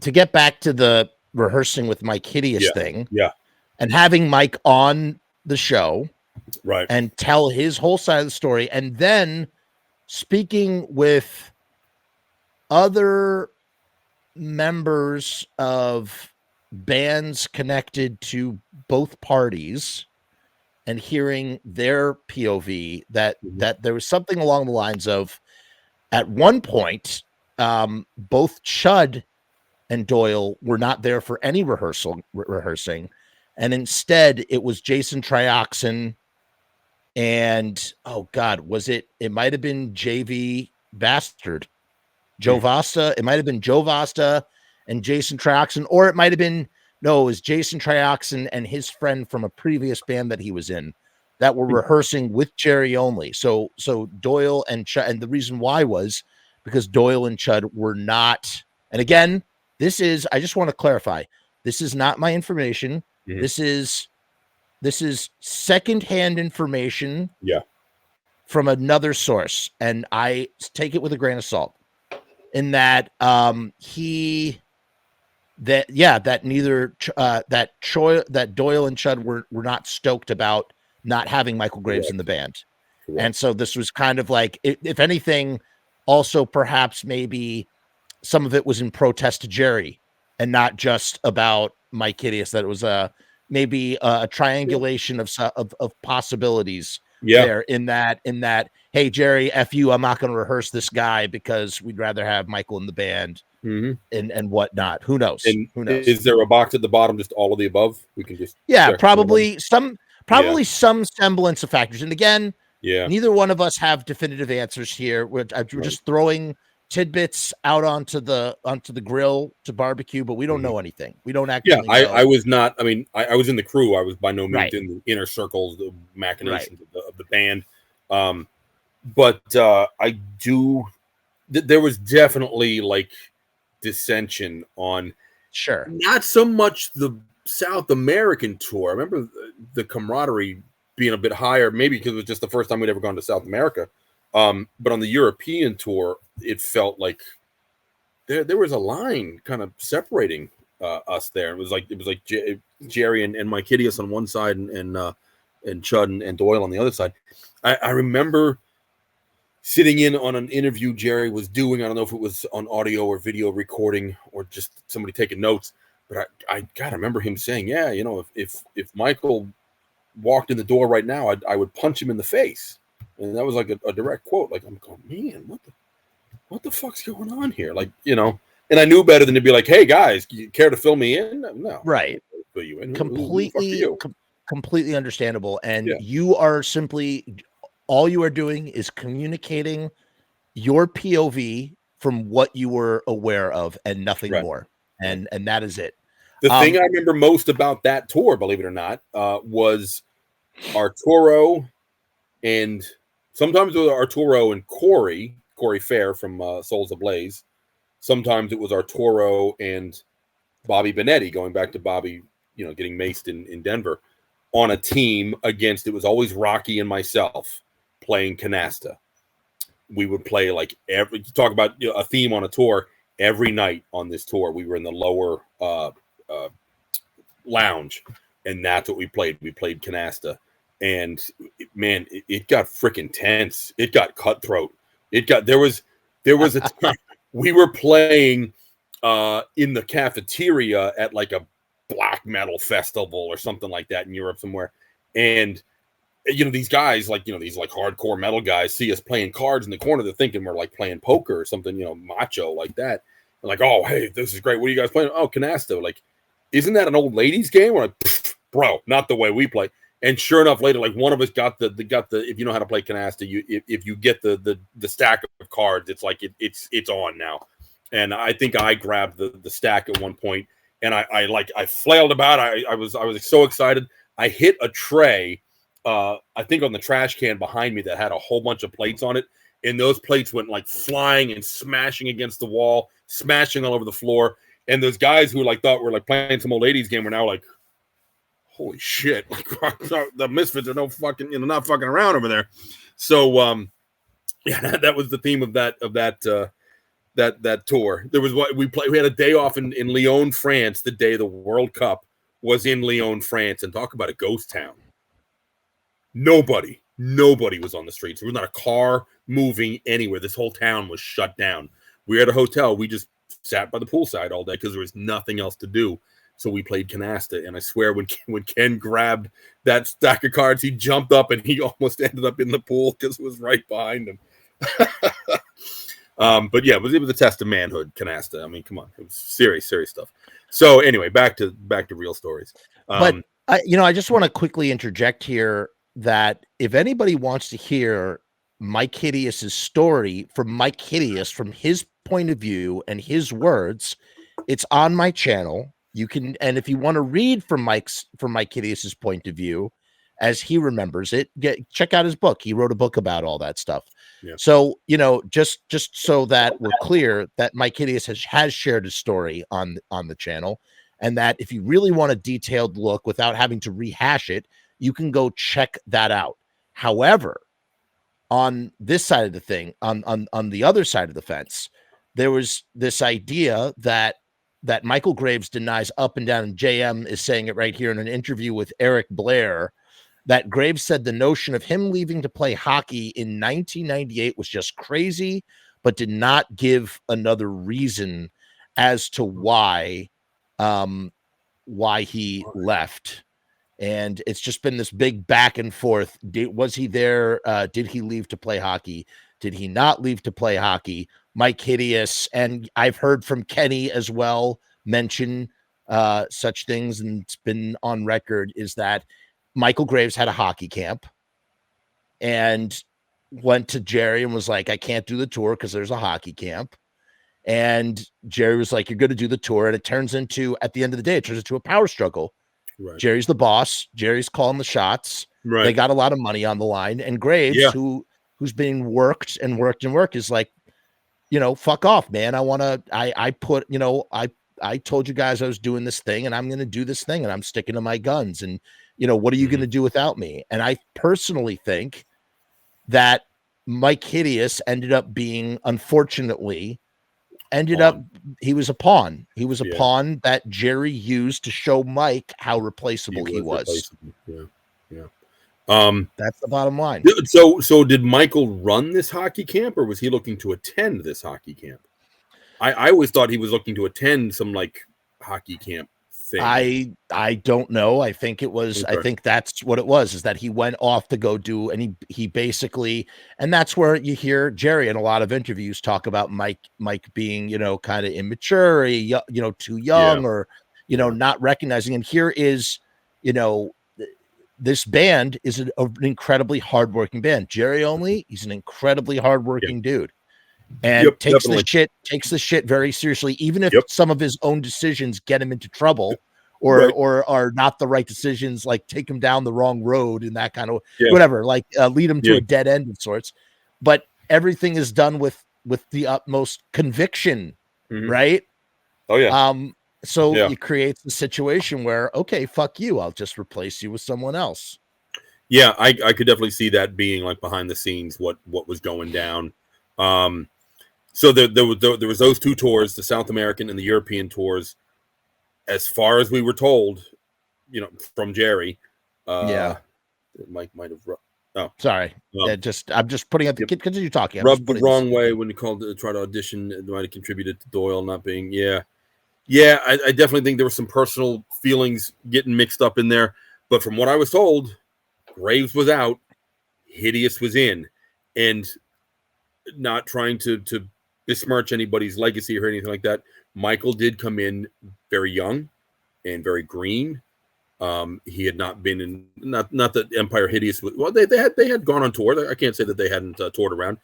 to get back to the rehearsing with Mike Hideous thing, and having Mike on the show, right, and tell his whole side of the story, and then speaking with other members of bands connected to both parties and hearing their POV, that there was something along the lines of, at one point, both Chud and Doyle were not there for any rehearsing, and instead it was Jason Trioxin and, oh God, was it might have been JV Bastard, Joe Vasta. It might have been Joe Vasta and Jason Trioxin, or it might have been, no, it was Jason Trioxin and his friend from a previous band that he was in that were rehearsing with Jerry only. So Doyle and Chud, and the reason why was because Doyle and Chud were not, and again, this is, I just want to clarify, this is not my information. This is secondhand information from another source, and I take it with a grain of salt. In that that neither that Doyle and Chud were not stoked about not having Michael Graves in the band. And so this was kind of like, if anything, also perhaps maybe some of it was in protest to Jerry and not just about Mike Hideous, that it was maybe a triangulation of possibilities there in that, hey, Jerry, F you, I'm not going to rehearse this guy because we'd rather have Michael in the band and whatnot. Who knows? Who knows? Is there a box at the bottom, just all of the above? We can just probably some semblance of factors. And again, neither one of us have definitive answers here. We're just throwing tidbits out onto the grill to barbecue, but we don't know anything. We don't actually know. I was not, I mean, I was in the crew. I was by no means in the inner circles, the machinations of the band. But I do, there was definitely like dissension on not so much the South American tour. I remember the camaraderie being a bit higher, maybe because it was just the first time we'd ever gone to South America. But on the European tour, it felt like there was a line kind of separating us there. It was like Jerry and Mike Hideous on one side and Chud and Doyle on the other side. I remember sitting in on an interview Jerry was doing. I don't know if it was on audio or video recording or just somebody taking notes, but I remember him saying, if Michael walked in the door right now, I would punch him in the face. And that was like a direct quote. Like, I'm going, man, what the fuck's going on here? Like, and I knew better than to be like, hey guys, you care to fill me in? No. Right. Fill you in. Completely understandable. And you are simply, all you are doing is communicating your POV from what you were aware of and nothing more. And that is it. The thing I remember most about that tour, believe it or not, was Arturo and sometimes it was Arturo and Corey Fair from Souls Ablaze. Sometimes it was Arturo and Bobby Benetti, going back to Bobby, getting maced in Denver, on a team against, it was always Rocky and myself playing canasta. We would play like talk about a theme on a tour every night on this tour. We were in the lower lounge, and that's what we played. We played canasta. And man, it got freaking tense. It got cutthroat. There was a time we were playing in the cafeteria at like a black metal festival or something like that in Europe somewhere. And these guys, these hardcore metal guys, see us playing cards in the corner. They're thinking we're like playing poker or something, macho like that. They're like, oh, hey, this is great. What are you guys playing? Oh, canasta. Like, isn't that an old ladies game? We're like, bro, not the way we play. And sure enough, later, like one of us got the if you know how to play canasta, if you get the stack of cards, it's like it's on now. And I think I grabbed the stack at one point, and I flailed about. I was so excited. I hit a tray, I think on the trash can behind me that had a whole bunch of plates on it, and those plates went like flying and smashing against the wall, smashing all over the floor. And those guys who like thought were like playing some old ladies game were now like, holy shit! Like the Misfits are not fucking around over there. So yeah, that was the theme of that tour. There was what we played. We had a day off in Lyon, France, the day the World Cup was in Lyon, France, and talk about a ghost town. Nobody was on the streets. There was not a car moving anywhere. This whole town was shut down. We were at a hotel. We just sat by the poolside all day because there was nothing else to do. So we played canasta, and I swear when Ken grabbed that stack of cards, he jumped up and he almost ended up in the pool because it was right behind him. But yeah, it was a test of manhood, canasta. I mean, come on, it was serious stuff. So anyway, back to real stories. But I just want to quickly interject here that if anybody wants to hear Mike Hideous's story from Mike Hideous, from his point of view and his words, it's on my channel. You can, and if you want to read from Mike Hideous's point of view, as he remembers it, check out his book. He wrote a book about all that stuff. Yeah. So, just so that we're clear that Mike Hideous has shared his story on the channel, and that if you really want a detailed look without having to rehash it, you can go check that out. However, on this side of the thing, on the other side of the fence, there was this idea that Michael Graves denies up and down, and JM is saying it right here in an interview with Eric Blair, that Graves said the notion of him leaving to play hockey in 1998 was just crazy, but did not give another reason as to why he left. And it's just been this big back and forth. Was he there? Did he leave to play hockey? Did he not leave to play hockey? Mike Hideous, and I've heard from Kenny as well mention such things, and it's been on record, is that Michael Graves had a hockey camp and went to Jerry and was like, I can't do the tour because there's a hockey camp. And Jerry was like, you're going to do the tour. And it turns into, at the end of the day, it turns into a power struggle. Right. Jerry's the boss. Jerry's calling the shots. Right. They got a lot of money on the line. And Graves, who's being worked is like, fuck off, man. I told you guys I was doing this thing, and I'm going to do this thing, and I'm sticking to my guns. And, what are you going to do without me? And I personally think that Mike Hideous ended up being, unfortunately, he was a pawn. He was a pawn that Jerry used to show Mike how replaceable he was. Yeah. That's the bottom line. So did Michael run this hockey camp, or was he looking to attend this hockey camp? I always thought he was looking to attend some like hockey camp thing. I don't know. I think it was. Okay. I think that's what it was. Is that he went off to go do, and he basically, and that's where you hear Jerry in a lot of interviews talk about Mike being kind of immature, too young, or not recognizing. And here is this band is an incredibly hardworking band. Jerry only, he's an incredibly hardworking dude. And takes the shit very seriously, even if some of his own decisions get him into trouble, or are not the right decisions, like take him down the wrong road and that kind of whatever, like lead him to a dead end of sorts. But everything is done with the utmost conviction, right? Oh yeah. So it creates a situation where, okay, fuck you, I'll just replace you with someone else. Yeah, I could definitely see that being like behind the scenes, what was going down. So there was those two tours, the South American and the European tours, as far as we were told, from Jerry. Mike might have. Oh, sorry. I'm just putting up the continue talking. Rubbed the wrong way when he called to try to audition. It might have contributed to Doyle not being. Yeah. I definitely think there were some personal feelings getting mixed up in there. But from what I was told, Graves was out, Hideous was in, and not trying to besmirch anybody's legacy or anything like that. Michael did come in very young and very green. He had not been in, not that Empire Hideous was, well, they had gone on tour. I can't say that they hadn't toured around.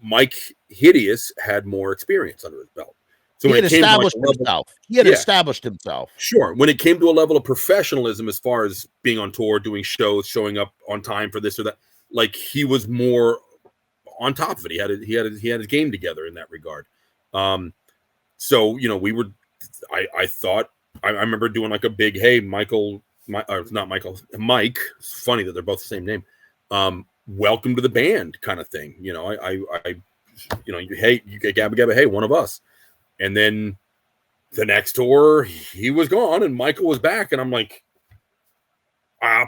Mike Hideous had more experience under his belt. So he when had it came to like established a level, himself. He had Yeah. established himself. sure, when it came to a level of professionalism, as far as being on tour, doing shows, showing up on time for this or that, like he was more on top of it. He had his game together in that regard. So we were. I thought I remember doing like a big, hey, Michael, not Michael, Mike. It's funny that they're both the same name. Welcome to the band, kind of thing. Hey, you get Gabba Gabba, hey, one of us. And then the next tour, he was gone, and Michael was back, and I'm like,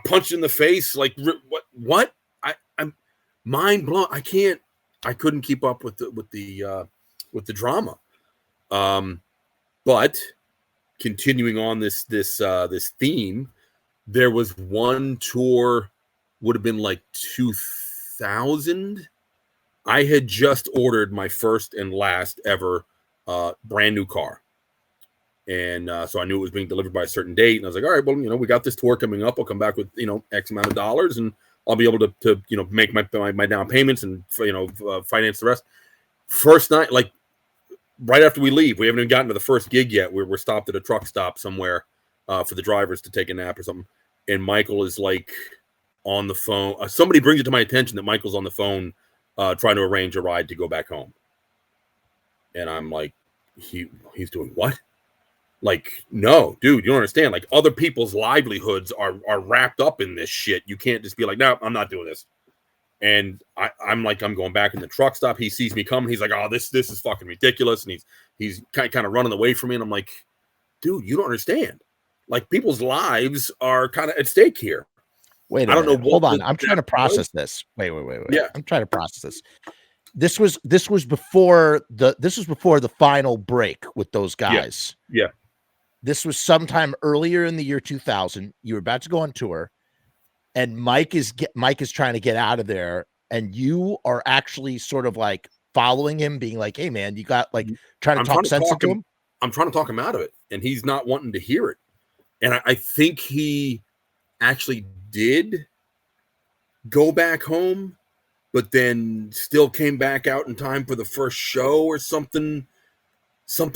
punched in the face, like what? I'm mind blown. I couldn't keep up with the drama. But continuing on this theme, there was one tour, would have been like 2000. I had just ordered my first and last ever brand new car. And so I knew it was being delivered by a certain date. And I was like, all right, well, we got this tour coming up. I'll come back with, X amount of dollars, and I'll be able to make my down payments and, finance the rest. First night, like right after we leave, we haven't even gotten to the first gig yet. We're stopped at a truck stop somewhere for the drivers to take a nap or something. And Michael is like on the phone. Somebody brings it to my attention that Michael's on the phone trying to arrange a ride to go back home. And I'm like, he's doing what? Like, no, dude, you don't understand. Like, other people's livelihoods are wrapped up in this shit. You can't just be like, no, I'm not doing this. And I'm going back in the truck stop. He sees me coming. He's like, oh, this is fucking ridiculous. And he's kind of running away from me. And I'm like, dude, you don't understand. Like, people's lives are kind of at stake here. Wait a minute. Hold on. I'm trying to process this. Wait. Yeah. I'm trying to process this. This was before the final break with those guys. Yeah. This was sometime earlier in the year 2000. You were about to go on tour, and Mike is trying to get out of there, and you are actually sort of like following him, being like, "Hey, man, you got like trying to talk sense into him." I'm trying to talk him out of it, and he's not wanting to hear it. And I think he actually did go back home, but then still came back out in time for the first show or something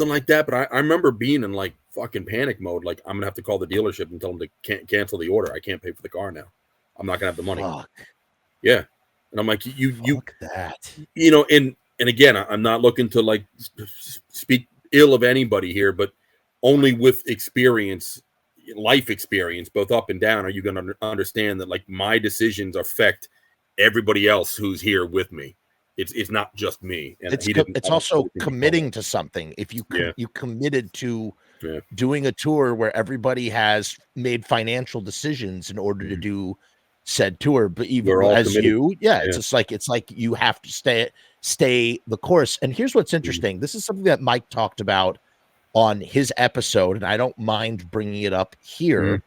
like that. But I remember being in like fucking panic mode. Like, I'm gonna have to call the dealership and tell them to cancel the order. I can't pay for the car now. I'm not gonna have the money. Fuck. Yeah. And I'm like, you that. And again, I'm not looking to like speak ill of anybody here, but only with experience, life experience, both up and down, are you going to understand that like my decisions affect everybody else who's here with me. It's not just me. And it's also committing to something. If you you committed to doing a tour where everybody has made financial decisions in order to do said tour, but even as committed. It's like you have to stay the course. And here's what's interesting. This is something that Mike talked about on his episode, and I don't mind bringing it up here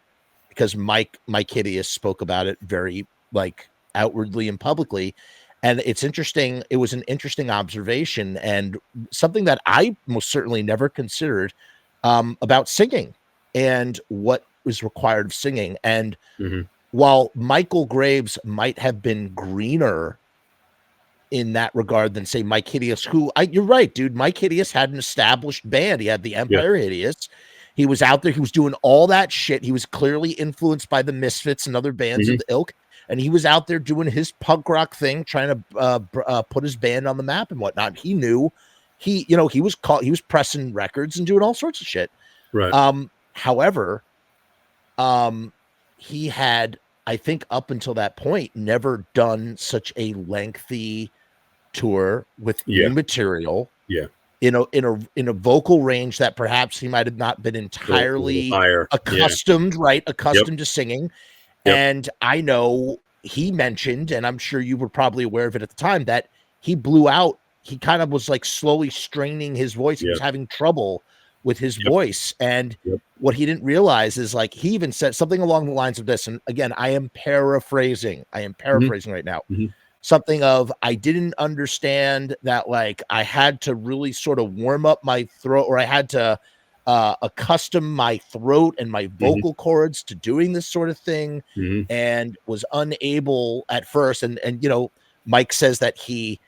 because Mike Hideous spoke about it very like outwardly and publicly. And it's interesting. It was an interesting observation and something that I most certainly never considered about singing and what was required of singing. And while Michael Graves might have been greener in that regard than say Mike Hideous, you're right, dude. Mike Hideous had an established band. He had the Empire Hideous. He was out there. He was doing all that shit. He was clearly influenced by the Misfits and other bands of the ilk. And he was out there doing his punk rock thing, trying to put his band on the map and whatnot. He knew he was pressing records and doing all sorts of shit. Right. However, he had, I think up until that point, never done such a lengthy tour with new material. Yeah. In a vocal range that perhaps he might have not been entirely accustomed to singing. Yep. And I know he mentioned, and I'm sure you were probably aware of it at the time, that he blew out. He kind of was like slowly straining his voice. He was having trouble with his voice. And what he didn't realize is like, he even said something along the lines of this. And again, I am paraphrasing right now. Something of, I didn't understand that like I had to really sort of warm up my throat, or I had to accustom my throat and my vocal cords to doing this sort of thing, and was unable at first. And Mike says that he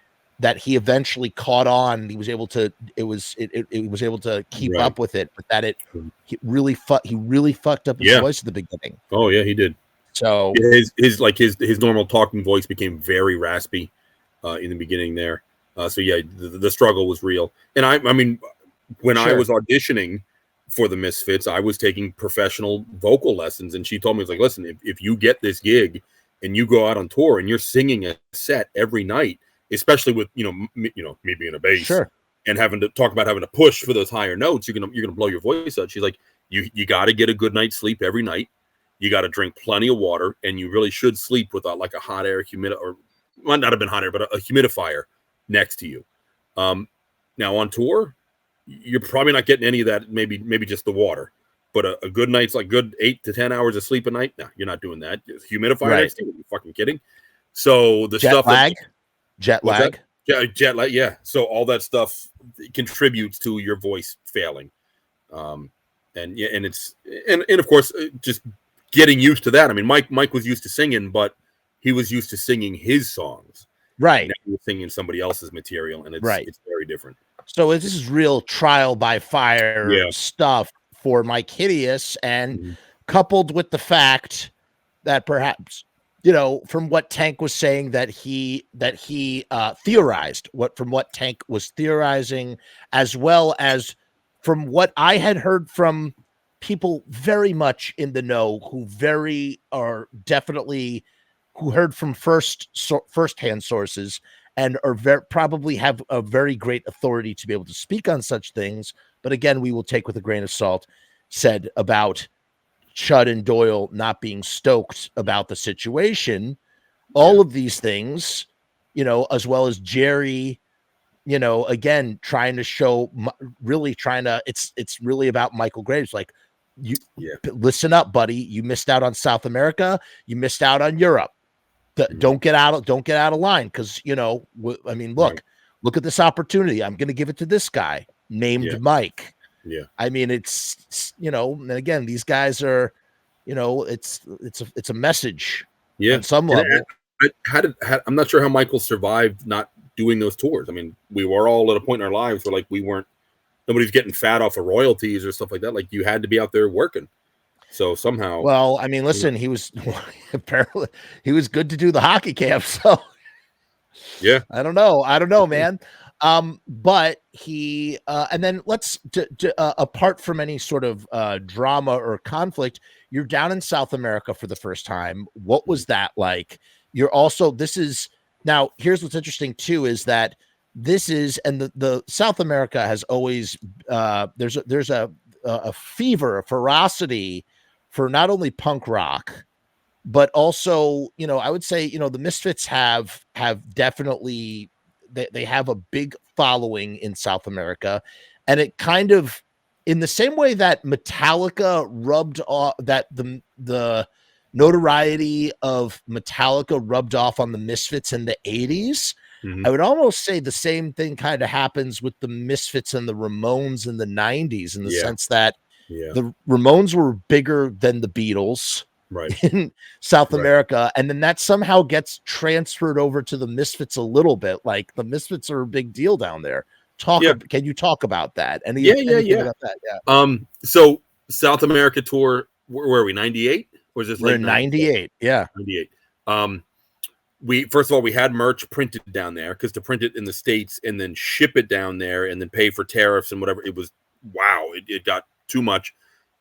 that he eventually caught on. He was able to, it was able to keep Right. up with it, but that he really fucked up his Yeah. voice at the beginning. Oh yeah, he did. So his normal talking voice became very raspy in the beginning there. So yeah, the struggle was real. And I mean, when I was auditioning for the Misfits, I was taking professional vocal lessons, and she told me, it's like, listen, if you get this gig and you go out on tour and you're singing a set every night, especially with me being a bass and having to talk about having to push for those higher notes, you're gonna blow your voice out. She's like, you got to get a good night's sleep every night. You got to drink plenty of water, and you really should sleep with like a hot air or might not have been hot air, but a humidifier next to you. Now on tour, you're probably not getting any of that. Maybe just the water, but a good night's like good 8 to 10 hours of sleep a night. No, you're not doing that. Humidifier next to you? Are you fucking kidding? So the jet lag. Yeah. So all that stuff contributes to your voice failing. And of course, just getting used to that. I mean, Mike was used to singing, but he was used to singing his songs. Right. Now he was singing somebody else's material, and it's very different. So this is real trial by fire stuff for Mike Hideous, and coupled with the fact that perhaps, from what Tank was saying, that he theorized from what Tank was theorizing, as well as from what I had heard from people very much in the know who heard from firsthand sources and are probably have a very great authority to be able to speak on such things. But again, we will take with a grain of salt, said about Chud and Doyle not being stoked about the situation. All of these things, as well as Jerry, again, trying to show, it's really about Michael Graves. Like, listen up, buddy. You missed out on South America. You missed out on Europe. Don't get out of line. Cause look at this opportunity. I'm going to give it to this guy named Mike. Yeah. I mean, it's, and again, these guys are, it's a message on some level. I'm not sure how Michael survived not doing those tours. I mean, we were all at a point in our lives where nobody's getting fat off of royalties or stuff like that. Like, you had to be out there working. So somehow, well, I mean, listen, he was apparently he was good to do the hockey camp. So yeah, I don't know, man. But he, and then apart from any sort of drama or conflict, you're down in South America for the first time. What was that like? Here's what's interesting too, is that the South America has always, there's a fever, a ferocity for not only punk rock, but also, I would say, the Misfits have definitely, they have a big following in South America. And it kind of, in the same way that Metallica rubbed off, that the notoriety of Metallica rubbed off on the Misfits in the 80s, I would almost say the same thing kind of happens with the Misfits and the Ramones in the 90s, in the sense that the Ramones were bigger than the Beatles in South America. And then that somehow gets transferred over to the Misfits a little bit. Like, the Misfits are a big deal down there. Can you talk about that? Anything about that? Yeah. So South America tour, where were we? 98? Or was this late 98? Yeah. 98. First of all, we had merch printed down there, because to print it in the States and then ship it down there and then pay for tariffs and whatever, it was, it got too much.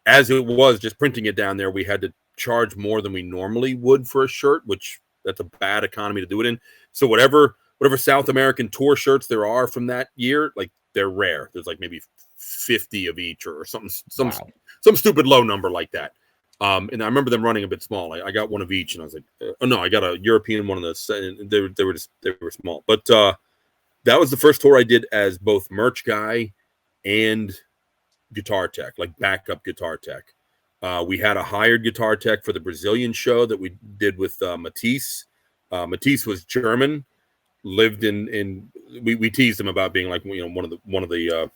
As it was, just printing it down there, we had to charge more than we normally would for a shirt, which that's a bad economy to do it in. So whatever South American tour shirts there are from that year, like, they're rare. There's like maybe 50 of each or something, some stupid low number like that. And I remember them running a bit small. I got one of each, and I was like, I got a European one of those. They were small. But that was the first tour I did as both merch guy and guitar tech, like backup guitar tech. We had a hired guitar tech for the Brazilian show that we did with Matisse. Matisse was German, lived in we teased him about being like, one of the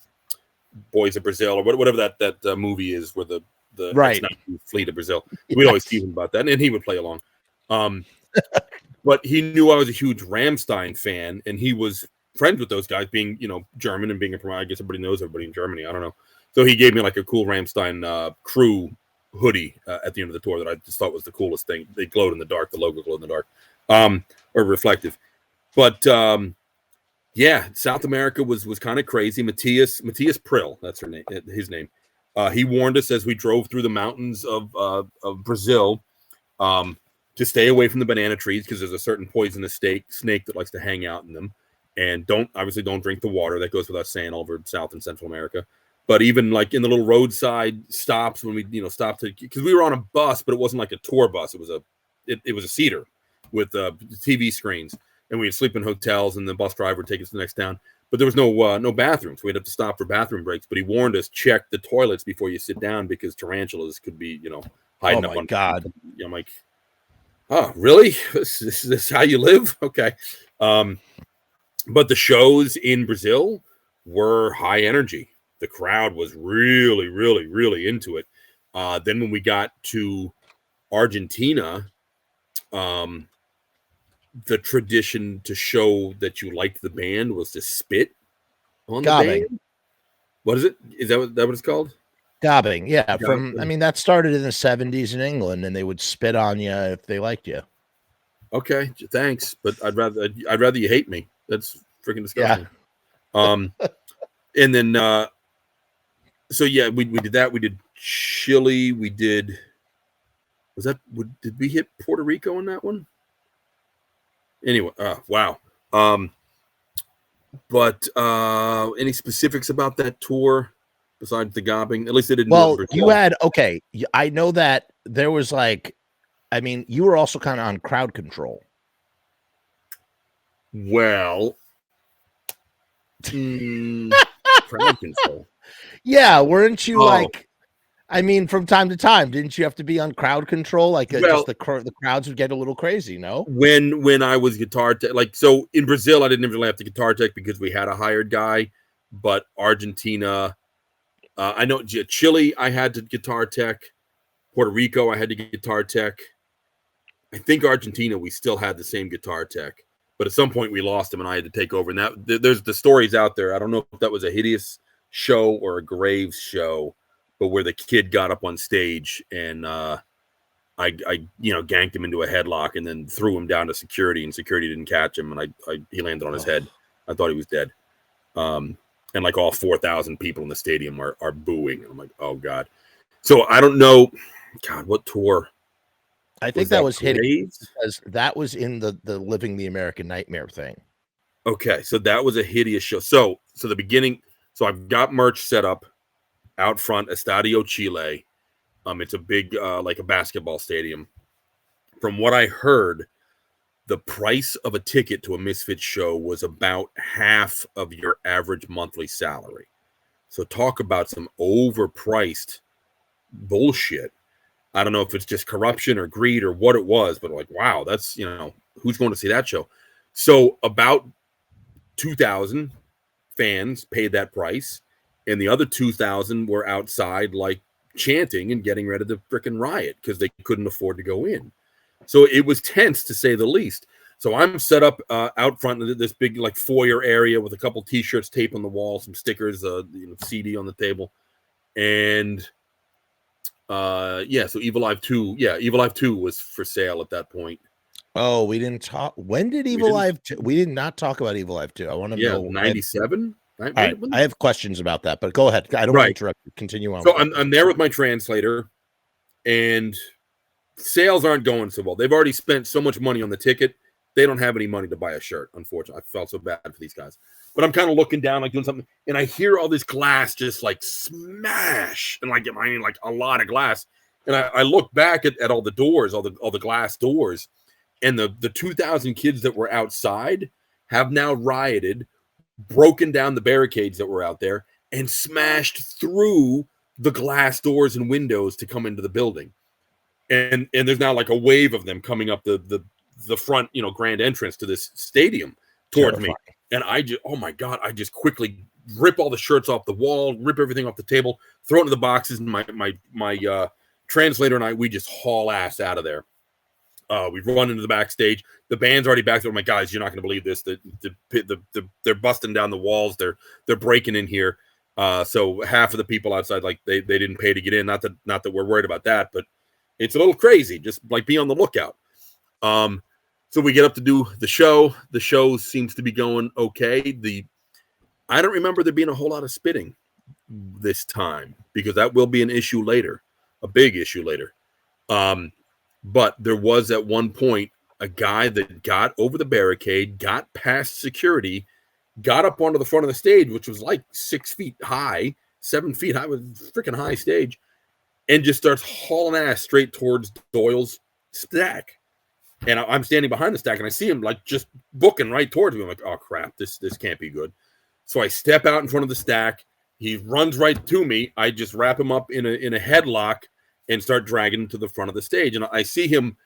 boys of Brazil, or whatever that movie is, where the fleet of Brazil. We'd always tease him about that, and he would play along. But he knew I was a huge Rammstein fan, and he was friends with those guys, being German and being a promoter. I guess everybody knows everybody in Germany. I don't know. So he gave me like a cool Rammstein crew hoodie at the end of the tour that I just thought was the coolest thing. They glowed in the dark. The logo glowed in the dark, or reflective. But yeah, South America was kind of crazy. Matthias Prill, that's his name. He warned us as we drove through the mountains of Brazil to stay away from the banana trees because there's a certain poisonous snake that likes to hang out in them. And don't drink the water. That goes without saying all over South and Central America. But even like in the little roadside stops when we stopped because we were on a bus, but it wasn't like a tour bus. It was a seater with TV screens, and we'd sleep in hotels, and the bus driver would take us to the next town. But there was no bathrooms. We'd have to stop for bathroom breaks. But he warned us, check the toilets before you sit down because tarantulas could be hiding up. Oh my God! I'm like, oh really? This is how you live? Okay. But the shows in Brazil were high energy. The crowd was really, really, really into it. Then when we got to Argentina, the tradition to show that you liked the band was to spit on the band. What is it? Is that what it's called? Gobbing. Yeah. That started in the 70s in England, and they would spit on you if they liked you. Okay, thanks, but I'd rather you hate me. That's freaking disgusting. Yeah. And then so yeah, we did that. We did Chile. We did. Did we hit Puerto Rico on that one? Anyway, wow. But any specifics about that tour besides the gobbing? At least they didn't. Well, you had I know that there was you were also kind of on crowd control. Well, crowd control. Yeah, weren't you from time to time, didn't you have to be on crowd control? Just the crowds would get a little crazy, no? When I was guitar tech, so in Brazil, I didn't really have the guitar tech because we had a hired guy, but Argentina, I know Chile, I had the guitar tech. Puerto Rico, I had the guitar tech. I think Argentina, we still had the same guitar tech, but at some point we lost him and I had to take over. And there's the stories out there. I don't know if that was a Hideous show or a Graves show, but where the kid got up on stage and I ganked him into a headlock and then threw him down to security, and security didn't catch him, and he landed on his head. I thought he was dead. And all 4,000 people in the stadium are booing. I'm like, oh God. So I don't know, God, what tour? I think that was Hideous, because that was in the Living the American Nightmare thing. Okay, so that was a Hideous show. So the beginning. So I've got merch set up out front, Estadio Chile. It's a big, like a basketball stadium. From what I heard, the price of a ticket to a Misfits show was about half of your average monthly salary. So talk about some overpriced bullshit. I don't know if it's just corruption or greed or what it was, but wow, that's, who's going to see that show? So about 2,000 fans paid that price, and the other 2,000 were outside chanting and getting ready to frickin' riot because they couldn't afford to go in. So it was tense, to say the least. So I'm set up out front of this big foyer area with a couple t-shirts taped on the wall, some stickers, CD on the table, and so Evil Live 2 was for sale at that point. Oh, we didn't talk. When did Evil Live 2? We did not talk about Evil Live 2. I want to know. 97. All right, I have questions about that, but go ahead. I don't want to interrupt you. Continue on. So I'm there with my translator, and sales aren't going so well. They've already spent so much money on the ticket. They don't have any money to buy a shirt, unfortunately. I felt so bad for these guys. But I'm kind of looking down, doing something, and I hear all this glass just smash, and a lot of glass. And I look back at all the doors, all the glass doors, and the 2,000 kids that were outside have now rioted, broken down the barricades that were out there, and smashed through the glass doors and windows to come into the building. And there's now a wave of them coming up the front, grand entrance to this stadium towards me. And I just, oh my God, I just quickly rip all the shirts off the wall, rip everything off the table, throw it into the boxes, and my translator and I, we just haul ass out of there. We run into the backstage. The band's already back there. I'm like, guys, you're not going to believe this. They're busting down the walls. They're breaking in here. So half of the people outside, like they didn't pay to get in. Not that we're worried about that, but it's a little crazy. Just like be on the lookout. So we get up to do the show. The show seems to be going okay. I don't remember there being a whole lot of spitting this time because that will be an issue later, a big issue later. But there was at one point a guy that got over the barricade, got past security, got up onto the front of the stage, which was like 6 feet high, 7 feet high, was freaking high stage, and just starts hauling ass straight towards Doyle's stack. And I'm standing behind the stack, and I see him like just booking right towards me. I'm like, oh crap, this can't be good. So I step out in front of the stack. He runs right to me. I just wrap him up in a headlock and start dragging him to the front of the stage. And I see him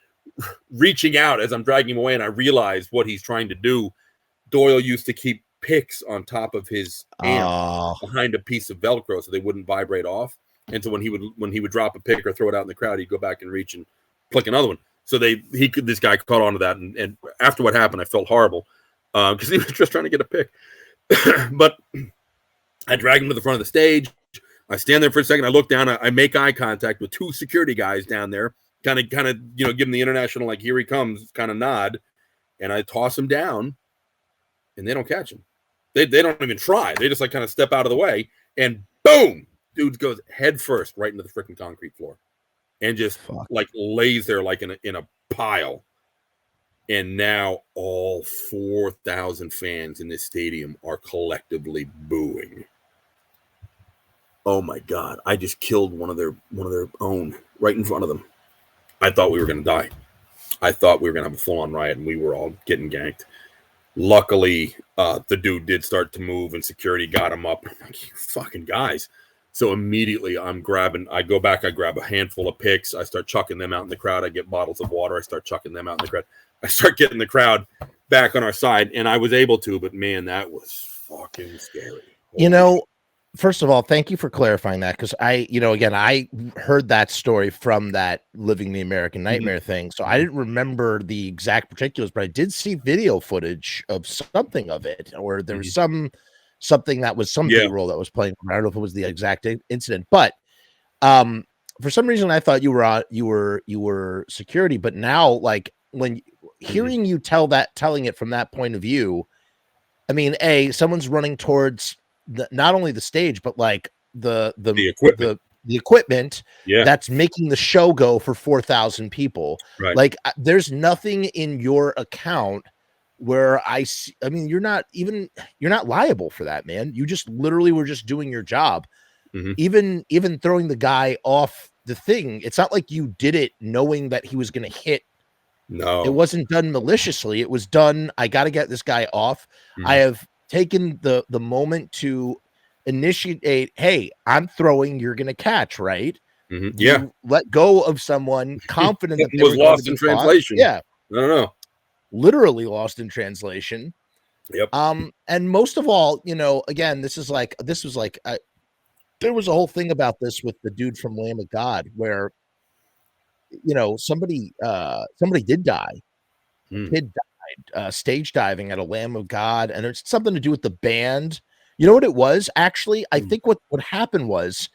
reaching out as I'm dragging him away, and I realize what he's trying to do. Doyle used to keep picks on top of his amp behind a piece of Velcro so they wouldn't vibrate off. And so when he would drop a pick or throw it out in the crowd, he'd go back and reach and click another one. So this guy caught on to that, and after what happened, I felt horrible because he was just trying to get a pick. But I drag him to the front of the stage. I stand there for a second. I look down. I make eye contact with two security guys down there. Kind of, give him the international like here he comes kind of nod, and I toss him down, and they don't catch him. They don't even try. They just like kind of step out of the way, and boom, dude goes head first right into the freaking concrete floor. And just like lays there like in a pile. And now all 4,000 fans in this stadium are collectively booing. Oh my God. I just killed one of their own right in front of them. I thought we were going to die. I thought we were going to have a full-on riot and we were all getting ganked. Luckily, the dude did start to move and security got him up. I'm like, you fucking guys. So immediately I go back, I grab a handful of picks. I start chucking them out in the crowd. I get bottles of water. I start chucking them out in the crowd. I start getting the crowd back on our side, and I was able to, but man, that was fucking scary. First of all, thank you for clarifying that because I heard that story from that Living the American Nightmare thing. So I didn't remember the exact particulars, but I did see video footage of something of it, or there was something that was some B-roll that was playing. I don't know if it was the exact incident, but for some reason I thought you were security, but now like when hearing you telling it from that point of view, I mean, someone's running towards not only the stage, but like the equipment that's making the show go for 4,000 people. Right. Like there's nothing in your account where I mean, you're not liable for that, man. You just literally were just doing your job. Even throwing the guy off the thing. It's not like you did it knowing that he was going to hit. No, it wasn't done maliciously. It was done. I got to get this guy off. I have taken the moment to initiate. Hey, I'm throwing. You're going to catch, right? You let go of someone confident that they was lost in translation. Yeah, I don't know. Literally lost in translation. Yep. And most of all, again, this was like there was a whole thing about this with the dude from Lamb of God where somebody did die. Kid died stage diving at a Lamb of God, and it's something to do with the band. You know what it was? Actually, I think what happened was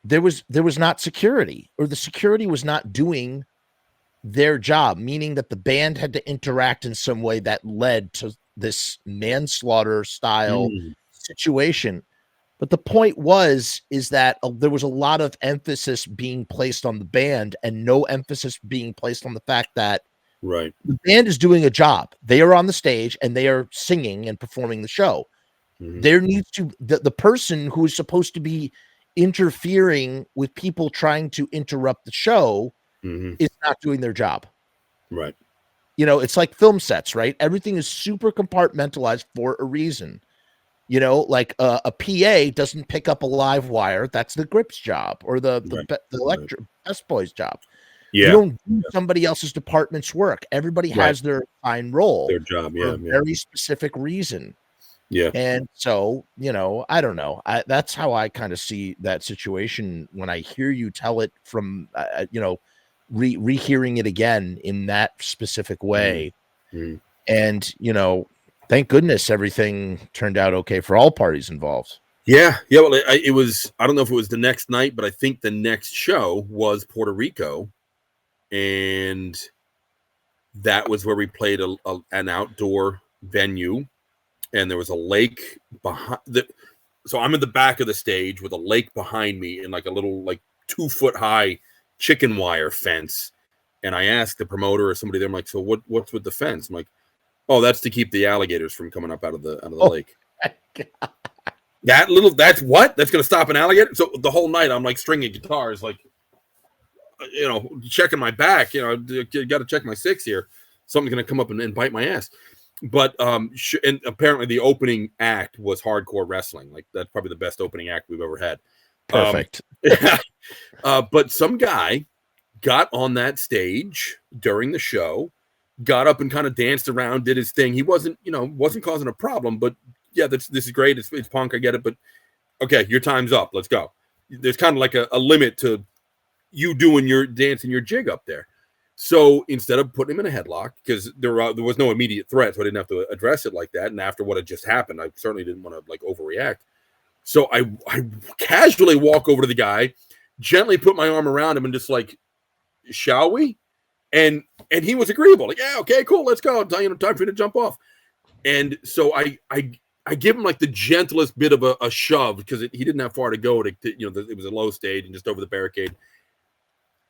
there was not security, or the security was not doing their job, meaning that the band had to interact in some way that led to this manslaughter style situation. But the point is that there was a lot of emphasis being placed on the band and no emphasis being placed on the fact that the band is doing a job. They are on the stage and they are singing and performing the show. There needs to the person who is supposed to be interfering with people trying to interrupt the show is not doing their job. Right. It's like film sets, right? Everything is super compartmentalized for a reason. Like a PA doesn't pick up a live wire. That's the grip's job, or the electric best boy's job. You don't do somebody else's department's work. Everybody has their assigned role, their job, for a very specific reason. Yeah. And so, I don't know. That's how I kind of see that situation when I hear you tell it from, rehearing it again in that specific way. Mm-hmm. And, you know, thank goodness everything turned out okay for all parties involved. Yeah. Well, it was, I don't know if it was the next night, but I think the next show was Puerto Rico. And that was where we played an outdoor venue. And there was a lake behind so I'm in the back of the stage with a lake behind me and like a little, like 2-foot high chicken wire fence. And I asked the promoter or somebody there, I'm like, so what's with the fence? I'm like, oh, that's to keep the alligators from coming up out of the lake. That's what? That's going to stop an alligator? So the whole night I'm like stringing guitars, like, you know, checking my back, you know, got to check my 6 here. Something's going to come up and bite my ass. But and apparently the opening act was hardcore wrestling. Like that's probably the best opening act we've ever had. Perfect. But some guy got on that stage during the show, got up and kind of danced around, did his thing. He wasn't causing a problem, but yeah, this is great. It's punk, I get it, but okay, your time's up. Let's go. There's kind of like a limit to you doing your dance and your jig up there. So instead of putting him in a headlock, because there was no immediate threat, so I didn't have to address it like that. And after what had just happened, I certainly didn't want to like overreact. So I casually walk over to the guy, gently put my arm around him, and just like, shall we? And he was agreeable. Like, yeah, okay, cool, let's go. Time for you to jump off. And so I give him like the gentlest bit of a shove because he didn't have far to go to it was a low stage and just over the barricade.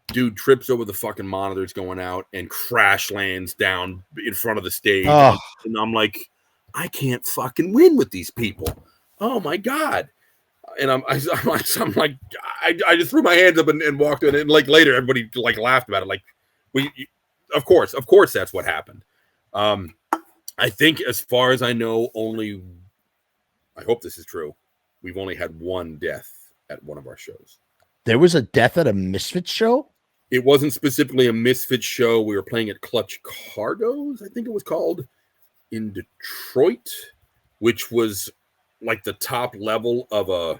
Dude trips over the fucking monitors going out and crash lands down in front of the stage. Oh. And I'm like, I can't fucking win with these people. Oh my God. And I'm like, I just threw my hands up and walked in. And like later, everybody like laughed about it. Like of course that's what happened. I think as far as I know, I hope this is true, we've only had one death at one of our shows. There was a death at a Misfits show? It wasn't specifically a Misfits show. We were playing at Clutch Cargo's, I think it was called, in Detroit, which was like the top level of a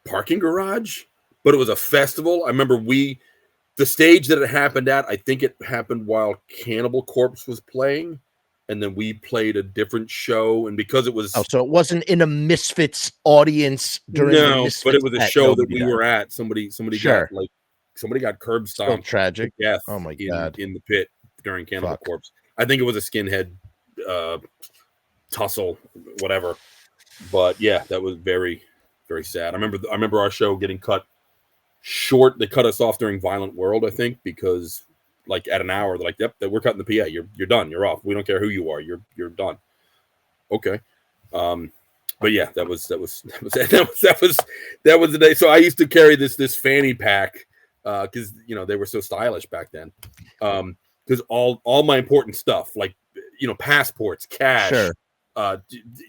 parking garage, but it was a festival. I remember the stage that it happened at, I think it happened while Cannibal Corpse was playing, and then we played a different show, and because it was... Oh, so it wasn't in a Misfits audience during the Misfits, but it was a show that we were at. Somebody sure. got curb stomped. So tragic. Death oh my God. In the pit during Cannibal Corpse. I think it was a skinhead tussle, whatever. But yeah, that was very, very sad. I remember our show getting cut short. They cut us off during Violent World, I think, because like at an hour, they're like, "Yep, we're cutting the PA. You're done. You're off. We don't care who you are. You're done." Okay. But yeah, that was the day. So I used to carry this fanny pack because they were so stylish back then. Because all my important stuff, like passports, cash, sure.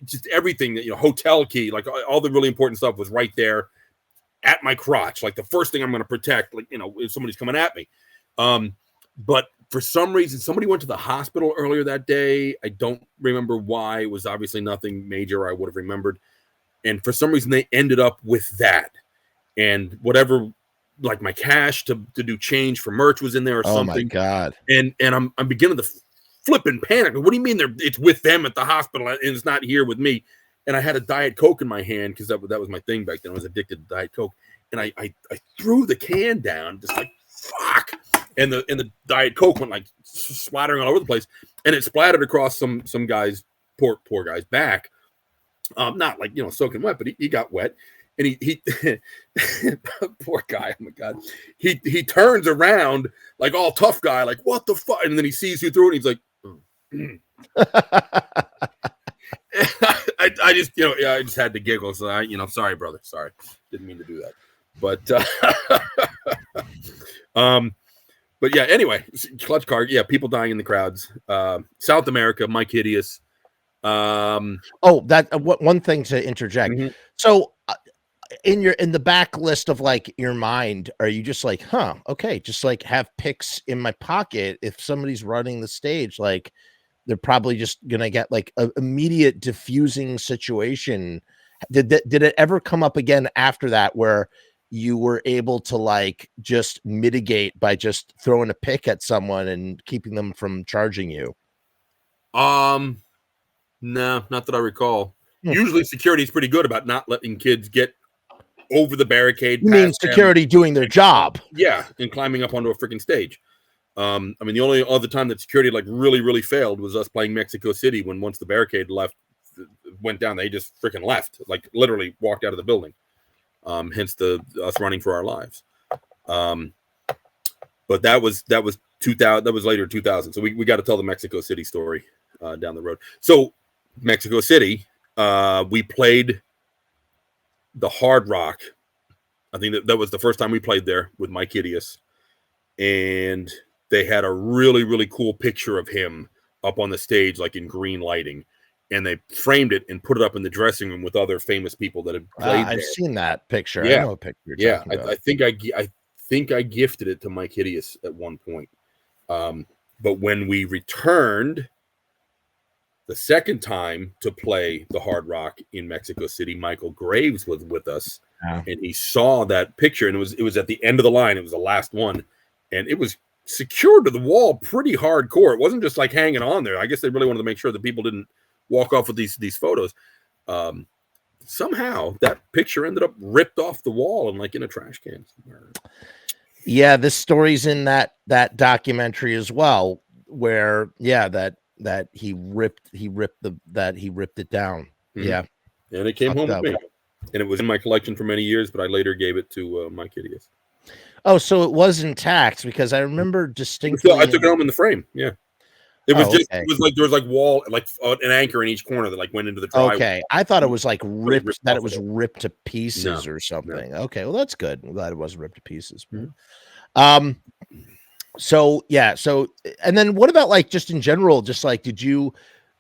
Just everything that hotel key, like all the really important stuff was right there at my crotch. Like the first thing I'm going to protect, like if somebody's coming at me. But for some reason, somebody went to the hospital earlier that day. I don't remember why. It was obviously nothing major I would have remembered. And for some reason, they ended up with that. And whatever, like my cash to do change for merch was in there or something. Oh, my God. And I'm beginning to flip and panic. What do you mean it's with them at the hospital and it's not here with me? And I had a Diet Coke in my hand because that was my thing back then. I was addicted to Diet Coke. And I threw the can down, just like, fuck. And the Diet Coke went like splattering all over the place, and it splattered across some guy's poor guy's back. Not like soaking wet, but he got wet, and he poor guy. Oh my God, he turns around like all tough guy, like what the fuck, and then he sees you through it, and he's like, I just I just had to giggle. So sorry, brother, sorry, didn't mean to do that, but. But yeah, anyway, Clutch Card. Yeah, people dying in the crowds. South America, Mike Hideous. One thing to interject. Mm-hmm. So, in the back list of like your mind, are you just like, okay, just like have picks in my pocket if somebody's running the stage, like they're probably just gonna get like an immediate diffusing situation. Did it ever come up again after that where you were able to like just mitigate by just throwing a pick at someone and keeping them from charging you? No, not that I recall. Hmm. Usually security is pretty good about not letting kids get over the barricade. You mean past them. security doing their job? Yeah, and climbing up onto a freaking stage. I mean, the only other time that security like really failed was us playing Mexico City when once the barricade went down, they just freaking left, like literally walked out of the building. Hence us running for our lives. But that was 2000. That was later 2000. So we got to tell the Mexico City story down the road. So Mexico City, we played the Hard Rock. I think that was the first time we played there with Mike Hideous, and they had a really cool picture of him up on the stage, like in green lighting, and they framed it and put it up in the dressing room with other famous people that had played. I've seen that picture. Yeah. I know a picture. You're talking about. I think I gifted it to Mike Hideous at one point. But when we returned the second time to play the Hard Rock in Mexico City, Michael Graves was with us, and he saw that picture, and it was at the end of the line. It was the last one, and it was secured to the wall pretty hardcore. It wasn't just like hanging on there. I guess they really wanted to make sure that people didn't walk off with these photos. Somehow that picture ended up ripped off the wall and like in a trash can somewhere. Yeah, this story's in that documentary as well, where that he ripped it down. Mm-hmm. Yeah, and it came home with me, and it was in my collection for many years, but I later gave it to Mike Hideous. Oh, so it was intact, because I remember distinctly. I took it home in the frame. Yeah, it was okay. It was like there was like wall, like an anchor in each corner that like went into the driveway. Okay, I thought it was like ripped, that it was ripped to pieces or something. No. Okay, well that's good. I'm glad it wasn't ripped to pieces. Mm-hmm. So yeah, and then what about like just in general, just like, did you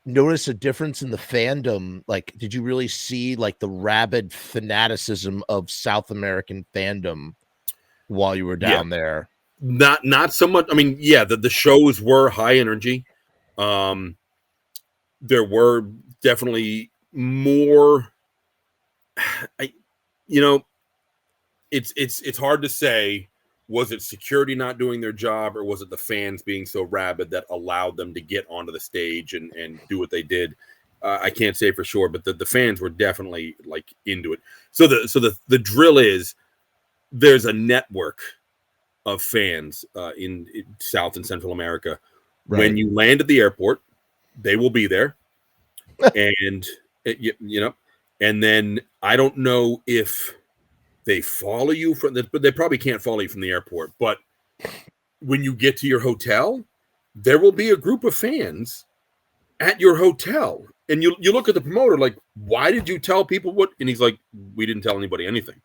notice a difference in the fandom? Like, did you really see like the rabid fanaticism of South American fandom while you were down there? Not so much. I mean, yeah, the shows were high energy. There were definitely more. It's hard to say. Was it security not doing their job, or was it the fans being so rabid that allowed them to get onto the stage and do what they did? I can't say for sure, but the fans were definitely like into it. So the drill is there's a network of fans in South and Central America. Right. When you land at the airport, they will be there, and and then I don't know if they follow you but they probably can't follow you from the airport. But when you get to your hotel, there will be a group of fans at your hotel, and you look at the promoter like, why did you tell people what? And he's like, we didn't tell anybody anything.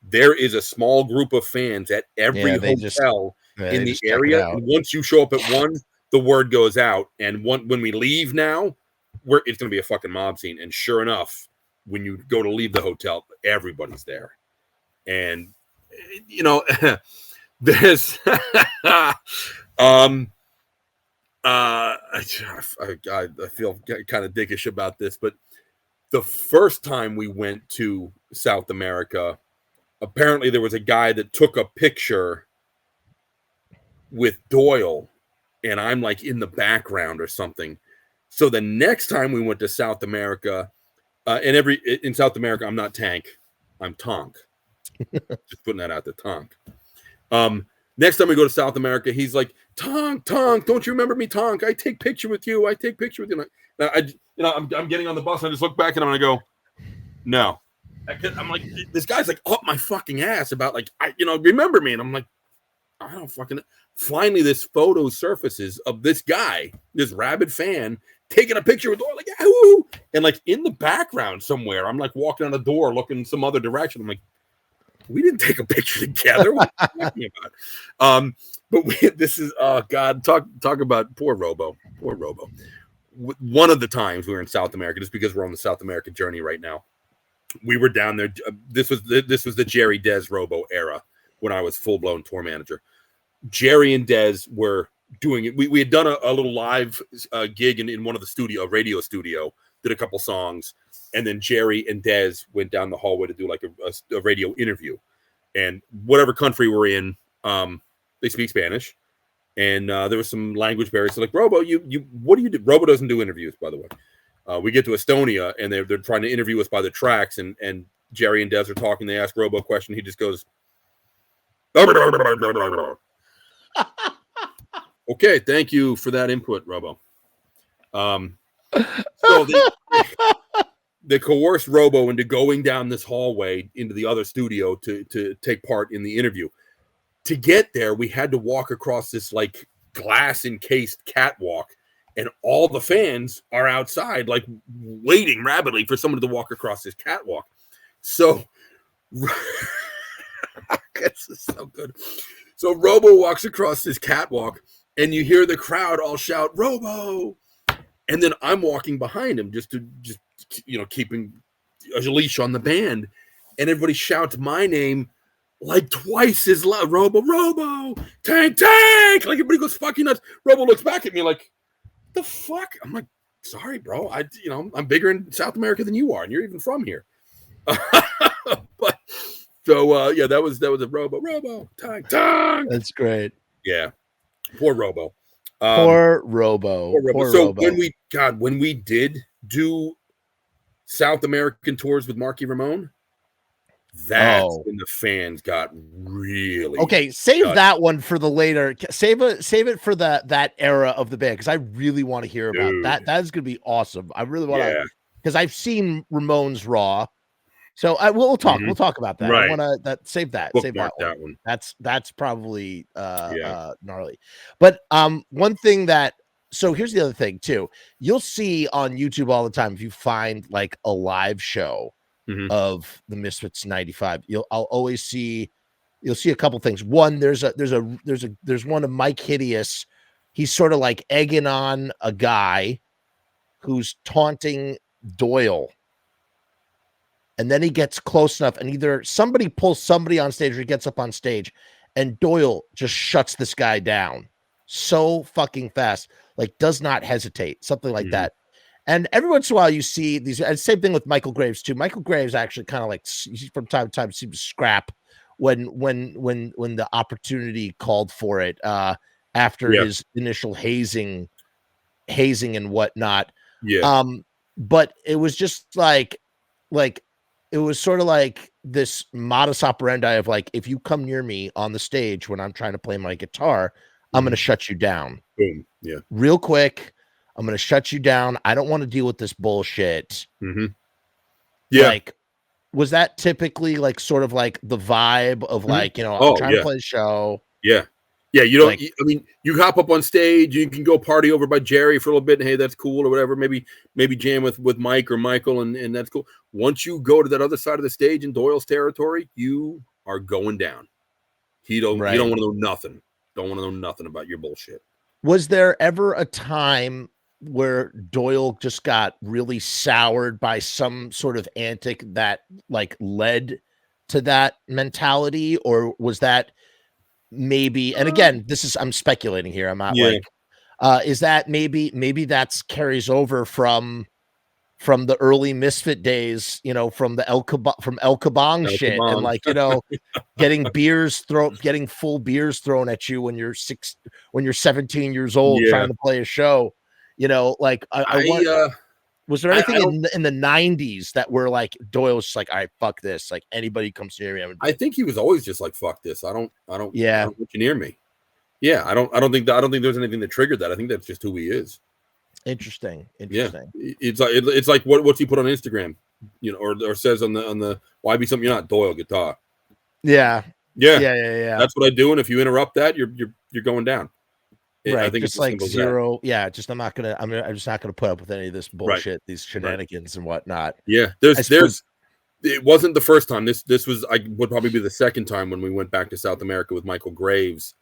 There is a small group of fans at every hotel in the area. And once you show up at one, the word goes out. And when we leave now, it's going to be a fucking mob scene. And sure enough, when you go to leave the hotel, everybody's there. And, there's, I feel kind of dickish about this, but the first time we went to South America, apparently there was a guy that took a picture with Doyle, and I'm like in the background or something. So the next time we went to South America, in South America, I'm not Tank, I'm Tonk. Just putting that out there, Tonk. Next time we go to South America, he's like, Tonk, don't you remember me, Tonk? I take picture with you. I'm getting on the bus, and I just look back and I'm gonna go, no. I'm like, this guy's like up my fucking ass about like, remember me, and I'm like, I don't fucking. Finally, this photo surfaces of this guy, this rabid fan, taking a picture with Doyle, like, Yahoo! And like in the background somewhere, I'm like walking on a door, looking some other direction. I'm like, we didn't take a picture together. What are you talking about? But this is, God, talk about poor Robo. One of the times we were in South America, just because we're on the South American journey right now, we were down there. This was the Jerry Dez Robo era when I was full blown tour manager. Jerry and Dez were doing it. We had done a little live gig in one of the radio studio, did a couple songs, and then Jerry and Dez went down the hallway to do like a radio interview. and whatever country we're in, they speak Spanish. And there was some language barriers. So like, Robo, what do you do? Robo doesn't do interviews, by the way. We get to Estonia, and they're trying to interview us by the tracks, and Jerry and Des are talking. They ask Robo a question. He just goes, okay, thank you for that input, Robo. So they coerced Robo into going down this hallway into the other studio to take part in the interview. To get there, we had to walk across this like glass encased catwalk, and all the fans are outside, like waiting rapidly for someone to walk across this catwalk. So this is so good. So Robo walks across this catwalk, and you hear the crowd all shout, "Robo!" And then I'm walking behind him, just keeping a leash on the band, and everybody shouts my name like twice as loud. Robo, tank. Like everybody goes fucking nuts. Robo looks back at me like, the fuck? I'm like, sorry, bro. I'm bigger in South America than you are, and you're even from here. But so that was a Robo, tank. That's great. Yeah. Poor Robo. Poor Robo. So when we did do South American tours with Marky Ramone, that's when the fans got really okay. Save that one for the later. Save it for that era of the band, because I really want to hear about that. That is going to be awesome. I really want to, because I've seen Ramones Raw, so we'll talk. We'll talk about that. Right. I want to save that. Bookmark save that one. That's probably gnarly. But one thing so here's the other thing too. You'll see on YouTube all the time, if you find like a live show of the Misfits 95, you'll see a couple things. One, there's one of Mike Hideous. He's sort of like egging on a guy who's taunting Doyle, and then he gets close enough, and either somebody pulls somebody on stage or he gets up on stage, and Doyle just shuts this guy down so fucking fast, like does not hesitate, something like that. And every once in a while you see these, and same thing with Michael Graves too. Michael Graves actually kind of like from time to time seems to scrap when the opportunity called for it, after his initial hazing and whatnot. But it was just like it was sort of like this modus operandi of like, if you come near me on the stage when I'm trying to play my guitar, I'm going to shut you down. Boom. Yeah. Real quick. I'm going to shut you down. I don't want to deal with this bullshit. Yeah. Like, was that typically like sort of like the vibe of like, I'm trying to play a show. Yeah. Yeah. You don't, you hop up on stage, you can go party over by Jerry for a little bit, and hey, that's cool or whatever. Maybe jam with Mike or Michael, and that's cool. Once you go to that other side of the stage in Doyle's territory, you are going down. You don't want to know nothing. Don't want to know nothing about your bullshit. Was there ever a time where Doyle just got really soured by some sort of antic that like led to that mentality, or was that maybe, and again, I'm speculating here. I'm not is that maybe that's carries over from the early Misfit days, from the El Kabong shit, and like, getting full beers thrown at you when you're 17 years old, trying to play a show. Was there anything in the 90s that were like Doyle was just like, all right, fuck this, like anybody comes near me, I think he was always just like, fuck this, I don't want you near me. I don't think there's anything that triggered that. I think that's just who he is. Interesting. Yeah. It's like what's he put on Instagram, or says on the why be something you're not, Doyle guitar. Yeah. That's what I do, and if you interrupt that, you're going down. Right, I think just it's like zero. Yeah, just I'm just not gonna put up with any of this bullshit, these shenanigans and whatnot. Yeah, it wasn't the first time. This would probably be the second time when we went back to South America with Michael Graves.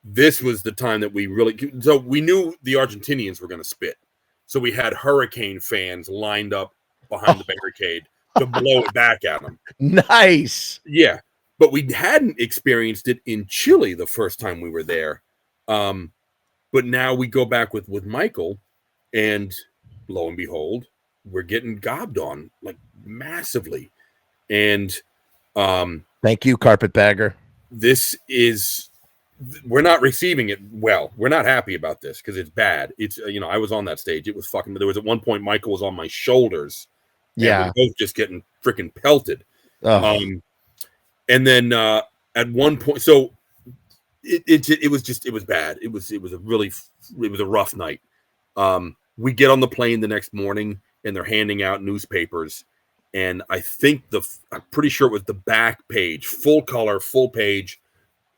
This was the time that we knew the Argentinians were going to spit, so we had Hurricane fans lined up behind the barricade to blow it back at them. Nice. Yeah, but we hadn't experienced it in Chile the first time we were there. But now we go back with Michael, and lo and behold, we're getting gobbed on like massively. And that Thank you, carpetbagger. We're not receiving it well. We're not happy about this because it's bad. It's I was on that stage. It was fucking. There was at one point Michael was on my shoulders. Yeah, and we were both just getting freaking pelted. Oh. And then at one point, so it was bad. It was a rough night. We get on the plane the next morning and they're handing out newspapers. And I think I'm pretty sure it was the back page, full color, full page.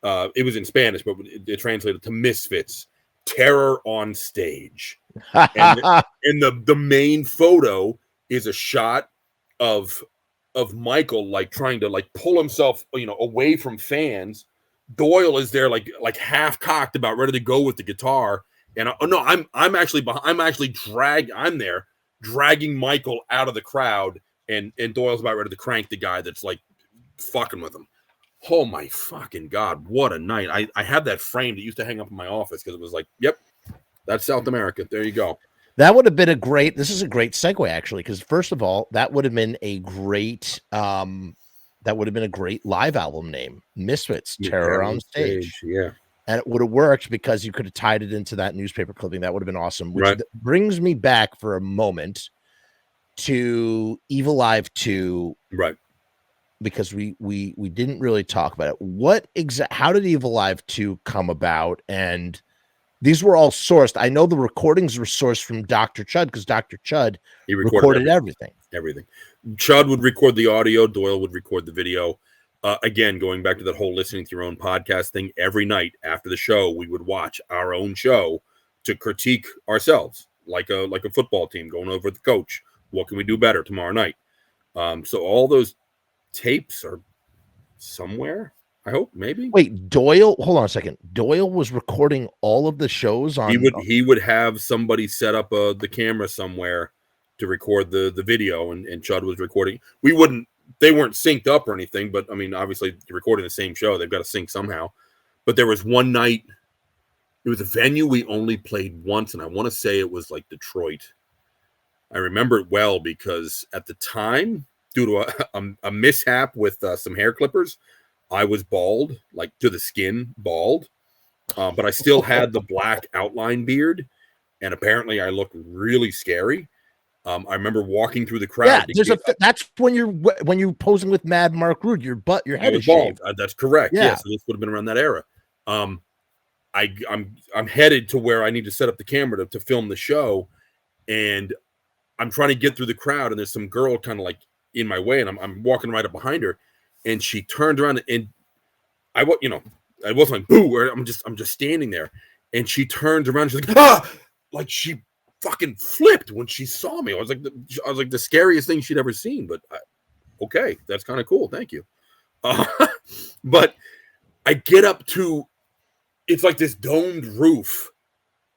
It was in Spanish, but it translated to Misfits, terror on stage. and the main photo is a shot of Michael like trying to like pull himself, away from fans. Doyle is there like half cocked, about ready to go with the guitar. And I'm actually dragging Michael out of the crowd, and Doyle's about ready to crank the guy that's like fucking with him. Oh my fucking God, what a night. I had that framed. It used to hang up in my office because it was like, yep, that's South America. There you go. That would have been this is a great segue, actually, because first of all, that would have been a great live album name, Misfits, Terror on Stage. Yeah. And it would have worked because you could have tied it into that newspaper clipping. That would have been awesome. Which Right. brings me back for a moment to Evil Live 2. Right. Because we didn't really talk about it. How did Evil Live 2 come about? And these were all sourced. I know the recordings were sourced from Dr. Chud because Dr. Chud He recorded everything. Everything. Chud would record the audio. Doyle would record the video. Again, going back to that whole listening to your own podcast thing, every night after the show, we would watch our own show to critique ourselves, like a football team going over the coach. What can we do better tomorrow night? So all those tapes are somewhere, I hope, maybe. Wait, Doyle, hold on a second. Doyle was recording all of the shows on. He would have somebody set up the camera somewhere to record the video, and Chud was recording. They weren't synced up or anything, but I mean, obviously you're recording the same show, they've got to sync somehow. But there was one night, it was a venue we only played once, and I want to say it was like Detroit. I remember it well because at the time, due to a mishap with some hair clippers, I was bald, like to the skin, bald. But I still had the black outline beard, and apparently I looked really scary. I remember walking through the crowd. Yeah, that's when you're posing with Mad Mark Rude. Your head is bald. That's correct. Yeah. So this would have been around that era. I'm headed to where I need to set up the camera to film the show, and I'm trying to get through the crowd, and there's some girl kind of like in my way, and I'm walking right up behind her, and she turned around, and I wasn't like boo, or I'm just standing there, and she turns around, and she's like, ah, like she fucking flipped when she saw me. I was like the scariest thing she'd ever seen. But okay, that's kind of cool, thank you. But I get up to, it's like this domed roof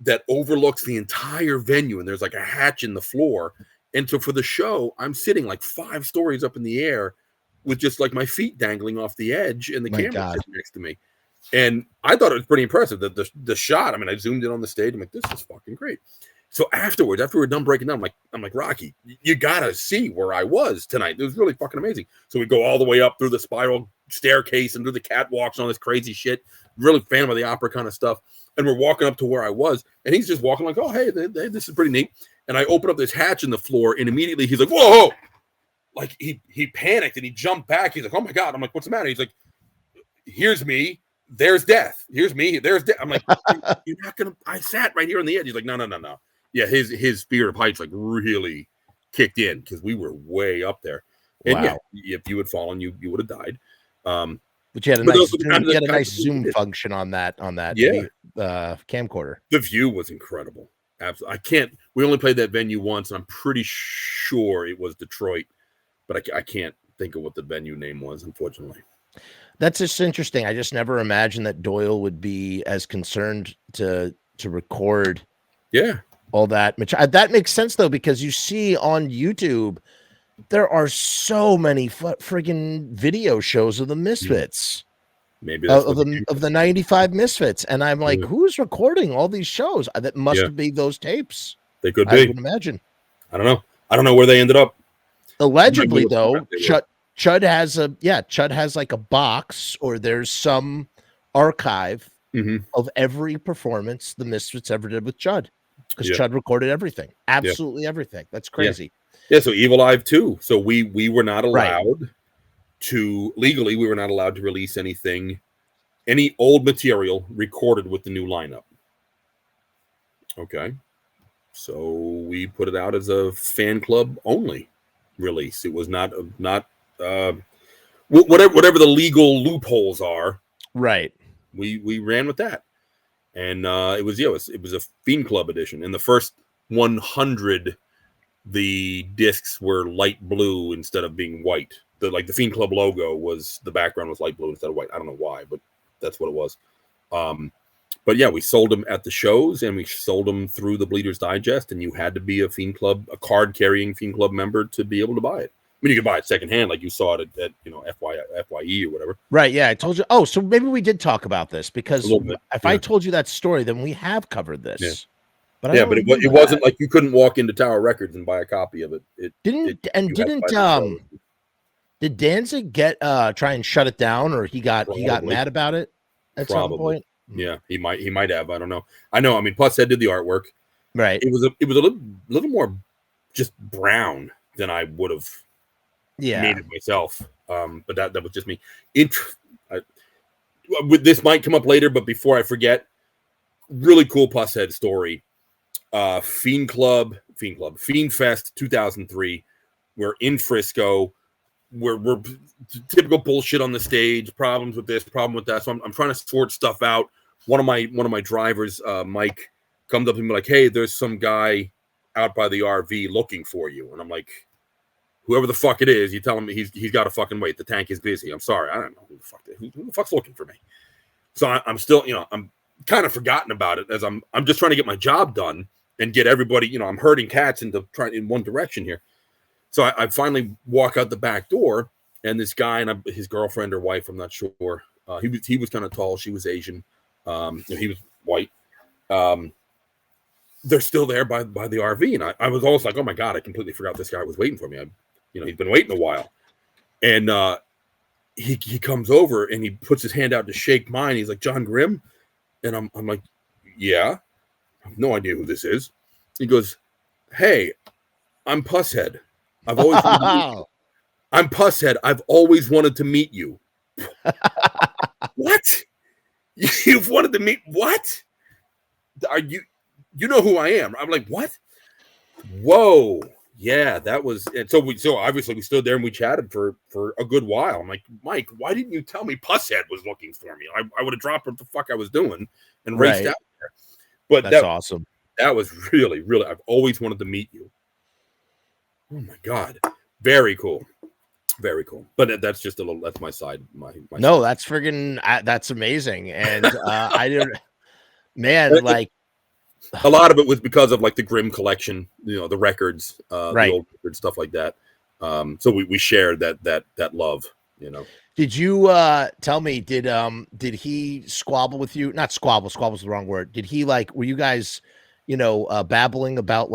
that overlooks the entire venue, and there's like a hatch in the floor. And so for the show, I'm sitting like 5 stories up in the air with just like my feet dangling off the edge and the camera sitting next to me. And I thought it was pretty impressive that the shot, I mean, I zoomed in on the stage. I'm like, this is fucking great. So after we're done breaking down, I'm like, Rocky, you gotta see where I was tonight. It was really fucking amazing. So we go all the way up through the spiral staircase and through the catwalks and all this crazy shit. Really Phantom of the Opera kind of stuff. And we're walking up to where I was, and he's just walking like, oh, hey, this is pretty neat. And I open up this hatch in the floor, and immediately he's like, whoa! Like he panicked and he jumped back. He's like, oh my God. I'm like, what's the matter? He's like, here's me. There's death. Here's me. There's death. I'm like, you're not gonna. I sat right here on the edge. He's like, no. Yeah, his fear of heights like really kicked in because we were way up there. And wow. Yeah, if you had fallen, you would have died. But you had a nice zoom function on that camcorder. The view was incredible. Absolutely. We only played that venue once, and I'm pretty sure it was Detroit, but I can't think of what the venue name was, unfortunately. That's just interesting. I just never imagined that Doyle would be as concerned to record all that. That makes sense, though, because you see on YouTube, there are so many friggin' video shows of the Misfits. Maybe that's of the 95 Misfits. And I'm like, who's recording all these shows? That must be those tapes. They could be. I would imagine. I don't know where they ended up. Allegedly, though, Chud has like a box, or there's some archive of every performance the Misfits ever did with Chud, because Chud recorded everything, absolutely everything. That's crazy. Yeah, so Evil Live too. So we were not allowed to legally. We were not allowed to release any old material recorded with the new lineup. Okay, so we put it out as a fan club only release. It was not whatever the legal loopholes are. Right. We ran with that, and it was a Fiend Club edition. In the first 100, the discs were light blue instead of being white. The Fiend Club logo the background was light blue instead of white. I don't know why, but that's what it was. But yeah, we sold them at the shows, and we sold them through the Bleeders Digest, and you had to be a card carrying Fiend Club member to be able to buy it. I mean, you could buy it secondhand, like you saw it at FYE or whatever. Right. Yeah, I told you. Oh, so maybe we did talk about this, because if I told you that story, then we have covered this. Yeah. But it wasn't like you couldn't walk into Tower Records and buy a copy of it. Did Danzig try and shut it down, or he got mad about it at some point? Yeah, he might have. I don't know. I know. I mean, Pushead did the artwork. Right. It was a little more just brown than I would have made it myself. But that was just me. This might come up later, but before I forget, really cool Pushead story. Fiend Fest 2003. We're in Frisco. We're typical bullshit on the stage, problems with this, problem with that. So I'm trying to sort stuff out. One of my drivers, Mike, comes up to me like, "Hey, there's some guy out by the RV looking for you." And I'm like, "Whoever the fuck it is, you tell him he's got to fucking wait. The tank is busy." I'm sorry, I don't know who the fuck's looking for me. So I'm still, I'm kind of forgotten about it, as I'm just trying to get my job done and get everybody, I'm herding cats in one direction here. So I finally walk out the back door, and this guy and his girlfriend or wife, I'm not sure. He was kind of tall. She was Asian. He was white. They're still there by the RV, and I was almost like, oh my god, I completely forgot this guy was waiting for me. He's been waiting a while, and he comes over and he puts his hand out to shake mine. He's like, "John Grimm," and I'm like, "Yeah, I have no idea who this is." He goes, "Hey, I'm Pushead. I'm Pushead. I've always wanted to meet you." What? You've wanted to meet what? Are you know who I am? I'm like, what? Whoa. Yeah, that was, and so obviously we stood there and we chatted for a good while. I'm like, "Mike, why didn't you tell me Pushead was looking for me? I would have dropped what the fuck I was doing and raced out there." But that's awesome. That was really, really, I've always wanted to meet you. Oh my god, very cool, very cool. But that's just a little. That's my side. My no, side. that's friggin'. That's amazing. And I didn't, man. Like a lot of it was because of like the Grimm Collection, the records, the old records, stuff like that. So we shared that love. Did you tell me? Did he squabble with you? Not squabble. Squabble's the wrong word. Did he were you guys? Babbling about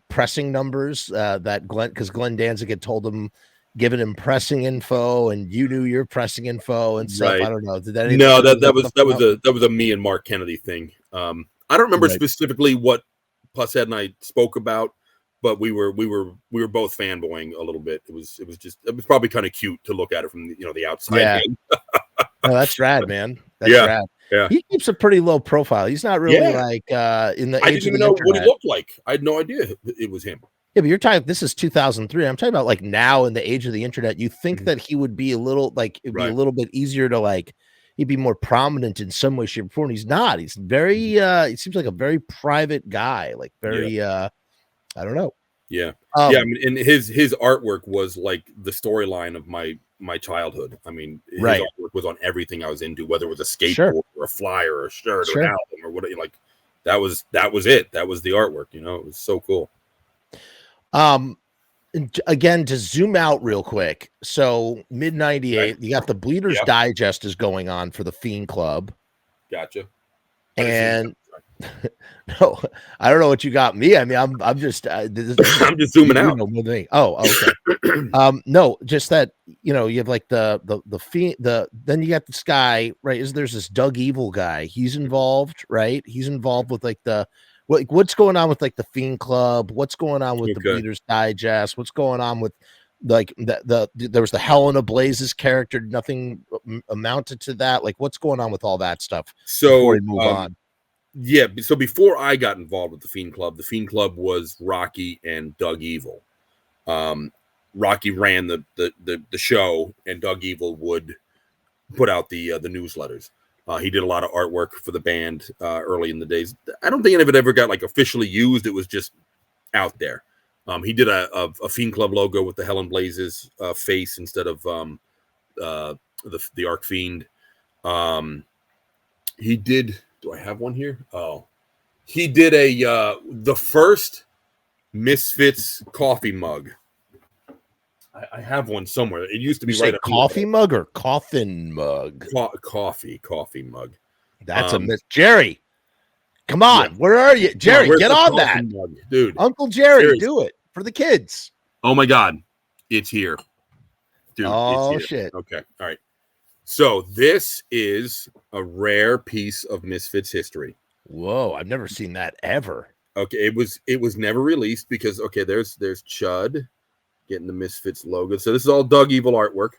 pressing numbers that Glenn Danzig had told him, given him pressing info, and you knew your pressing info and stuff. Right. I don't know. Did that? No, that was a me and Mark Kennedy thing. I don't remember specifically what Pushead and I spoke about, but we were both fanboying a little bit. It was probably kind of cute to look at it from the outside. Yeah. No, that's rad, man. That's rad. Yeah. He keeps a pretty low profile. He's not really in the I age didn't even of the know internet. what he looked like. I had no idea it was him. Yeah, but you're talking, this is 2003. I'm talking about now in the age of the internet. You think that he would be a little it'd be a little bit easier to he'd be more prominent in some way, shape, or form. He's not. He's very he seems like a very private guy, I don't know. Yeah. I mean, and his artwork was like the storyline of my childhood. I mean, his artwork was on everything I was into, whether it was a skateboard or a flyer or a shirt or an album or whatever. That was it. That was the artwork. It was so cool. Again, to zoom out real quick. So mid 98, you got the Bleeders Digest is going on for the Fiend Club. Gotcha. And No, I don't know what you got me. I mean, I'm just I'm just zooming out. More than me. Oh, okay. No, just that you have like then you got this guy, right? There's this Doug Evil guy. He's involved, right? He's involved with like what's going on with like the Fiend Club? What's going on with the Bleeders Digest? What's going on with like there was the Helena Blazes character? Nothing amounted to that. Like, what's going on with all that stuff? So before we move on. Yeah, so before I got involved with the Fiend Club was Rocky and Doug Evil. Rocky ran the show, and Doug Evil would put out the newsletters. He did a lot of artwork for the band early in the days. I don't think any of it ever got like officially used. It was just out there. He did a Fiend Club logo with the Helen Blazes face instead of the Arc Fiend. He did. Do I have one here? Oh, he did the first Misfits coffee mug. I have one somewhere. It used to be right up coffee mug or coffin mug. Coffee mug. That's a miss. Jerry, come on. Yeah. Where are you? Jerry, get on that. Mug? Dude. Uncle Jerry, seriously. Do it for the kids. Oh my God. It's here. Dude, oh, it's here. Shit. Okay. All right. So this is a rare piece of Misfits history. Whoa, I've never seen that ever. Okay, it was never released because there's Chud getting the Misfits logo. So this is all Doug Evil artwork.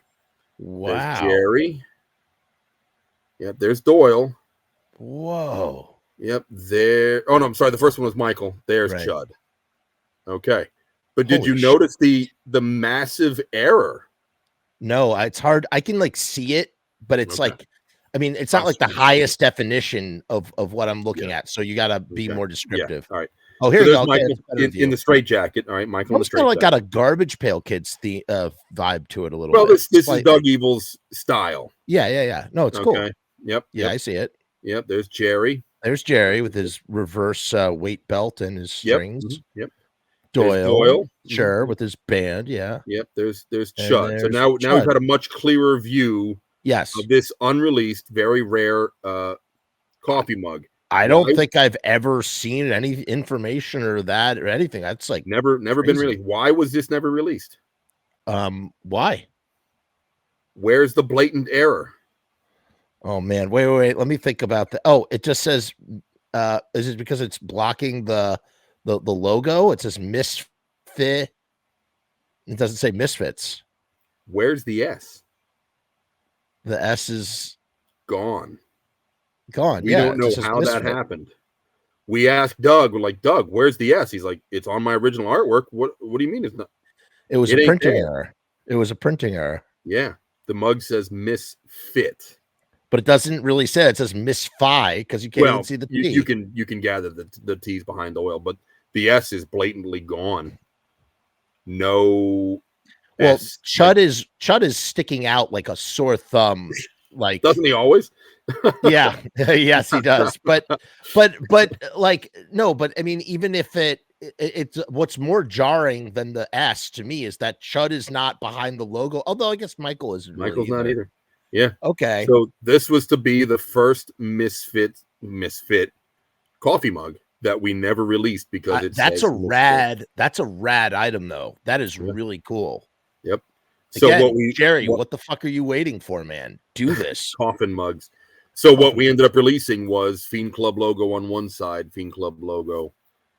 Wow. There's Jerry. Yep, there's Doyle. Whoa. Yep, there. Oh no, I'm sorry. The first one was Michael. There's right. Chud. Okay. But did you notice the massive error? No, it's hard. I can like see it, but it's like, I mean, it's not like the highest definition of what I'm looking at. So you got to be more descriptive. Yeah. All right. Oh, here you go. Michael in the straight jacket. All right, Michael in the straight jacket. Got a Garbage Pail Kids vibe to it a little bit. Well, this is Doug Evil's style. Yeah. No, it's cool. Yep. Yeah, I see it. Yep. There's Jerry. There's Jerry with his reverse weight belt and his strings. Mm-hmm. Yep. Doyle, sure, with his band, yeah. Yep, there's Chud. So now we've had a much clearer view of this unreleased, very rare coffee mug. I don't think I've ever seen any information or anything. That's like never been released. Why was this never released? Why? Where's the blatant error? Oh man, wait. Let me think about that. Oh, it just says is it because it's blocking the logo? It says Misfit. It doesn't say Misfits. Where's the S? The S is gone. We don't know how that happened. We asked Doug, we're like, Doug, where's the S? He's like, it's on my original artwork. What do you mean it's not? It was a printing error. It was a printing error. Yeah. The mug says Misfit. But it doesn't really say it. It says Misfi because you can't even see the T. You can gather the T's behind Doyle, but the S is blatantly gone. No. Well, S. Chud is sticking out like a sore thumb. Like, doesn't he always? Yeah. Yes, he does. But like, no, but I mean, even if it's what's more jarring than the S to me is that Chud is not behind the logo. Although I guess Michael's not either. Yeah. Okay. So this was to be the first Misfit coffee mug that we never released because that's a rad item though. That is really cool. Yep. Again, so Jerry, what the fuck are you waiting for, man? Do this. Coffin mugs. So what we ended up releasing was Fiend Club logo on one side, Fiend Club logo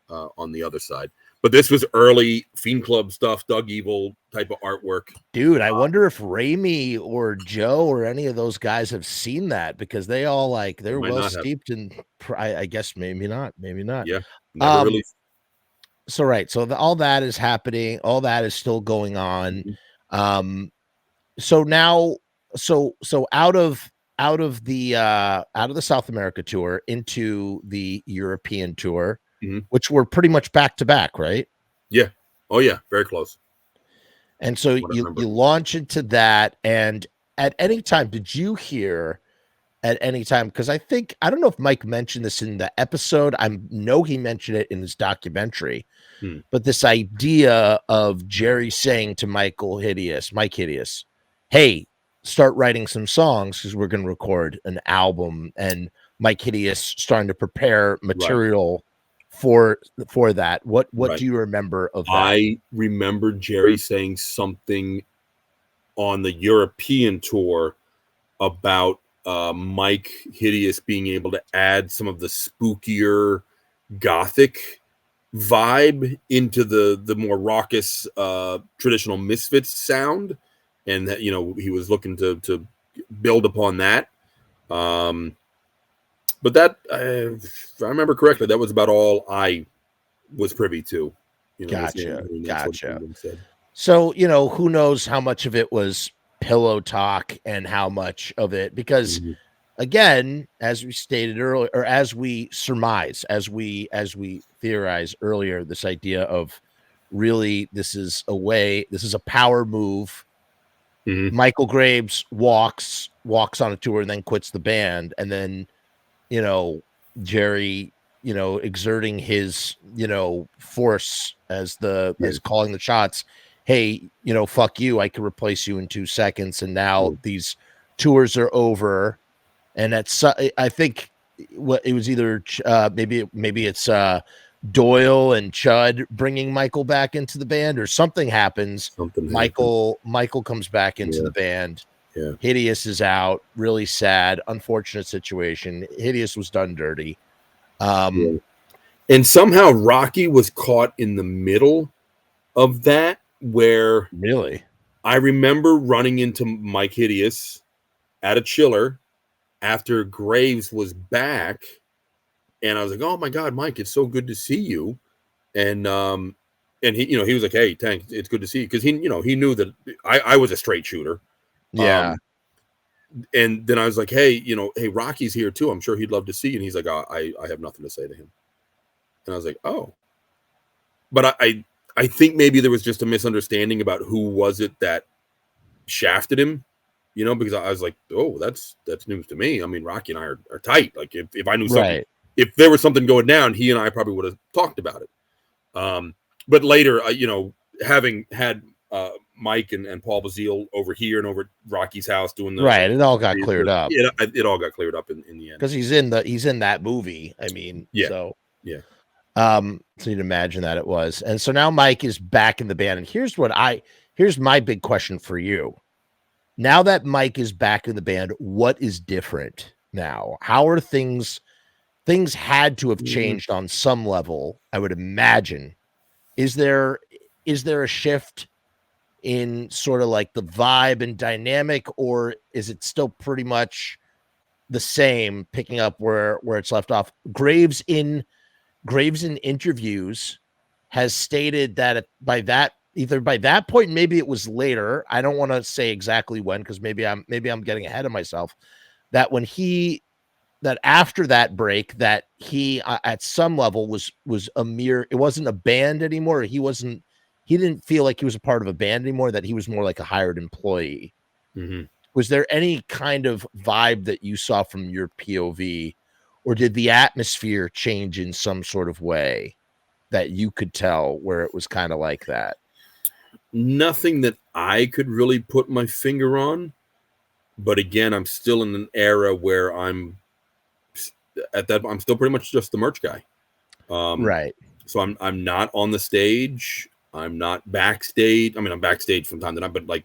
on the other side. But this was early Fiend Club stuff, Doug Evil type of artwork. Dude, I wonder if Raimi or Joe or any of those guys have seen that because they all they're well steeped in. I guess maybe not. Yeah, never released. So right, so all that is happening. All that is still going on. So now, so out of the South America tour into the European tour. Mm-hmm. Which were pretty much back to back, right? Yeah. Oh, yeah. Very close. And so you launch into that. And at any time, did you hear at any time? Because I don't know if Mike mentioned this in the episode. I know he mentioned it in his documentary. But this idea of Jerry saying to Mike Hideous, hey, start writing some songs because we're going to record an album. And Mike Hideous starting to prepare material for that. What do you remember of that? I remember Jerry saying something on the European tour about Mike Hideous being able to add some of the spookier gothic vibe into the more raucous traditional Misfits sound, and that he was looking to build upon that. But that, if I remember correctly, that was about all I was privy to. Gotcha. So, who knows how much of it was pillow talk and how much of it, because again, as we stated earlier, or as we surmise, as we theorize earlier, this idea of really this is a power move. Michael Graves walks on a tour and then quits the band, and then Jerry exerting his force as calling the shots. Hey, fuck you, I can replace you in 2 seconds. And now these tours are over, and that's I think what it was either maybe it's Doyle and Chud bringing Michael back into the band, or something happens. Michael comes back into the band. Hideous is out. Really sad, unfortunate situation. Hideous was done dirty. And somehow Rocky was caught in the middle of that, where really I remember running into Mike Hideous at a chiller after Graves was back, and I was like, "Oh my God, Mike, it's so good to see you." And he he was like, "Hey, Tank, it's good to see you," because he knew that I was a straight shooter. Yeah. And then I was like, "Hey, hey, Rocky's here too. I'm sure he'd love to see you." And he's like, I have nothing to say to him." And I was like, "Oh." But I think maybe there was just a misunderstanding about who was it that shafted him, because I was like, "Oh, that's news to me." I mean, Rocky and I are tight. Like if I knew something, if there was something going down, he and I probably would have talked about it. But later, having had Mike and Paul Bazile over here and over at Rocky's house doing the it all got cleared up. It all got cleared up in the end, because he's in that movie. I mean, so you'd imagine that it was. And so now Mike is back in the band, and here's my big question for you. Now that Mike is back in the band, what is different now? How are things had to have changed on some level, I would imagine. Is there a shift in sort of like the vibe and dynamic, or is it still pretty much the same, picking up where it's left off? Graves in interviews has stated that by that point, maybe it was later, I don't want to say exactly when, because maybe I'm getting ahead of myself, that that after that break, that he at some level was a mere, it wasn't a band anymore. He didn't feel like he was a part of a band anymore, that he was more like a hired employee. Was there any kind of vibe that you saw from your POV, or did the atmosphere change in some sort of way that you could tell where it was kind of like that? Nothing that I could really put my finger on. But again, I'm still in an era where I'm still pretty much just the merch guy. Right. So I'm not on the stage. I'm not backstage. I mean, I'm backstage from time to time, but like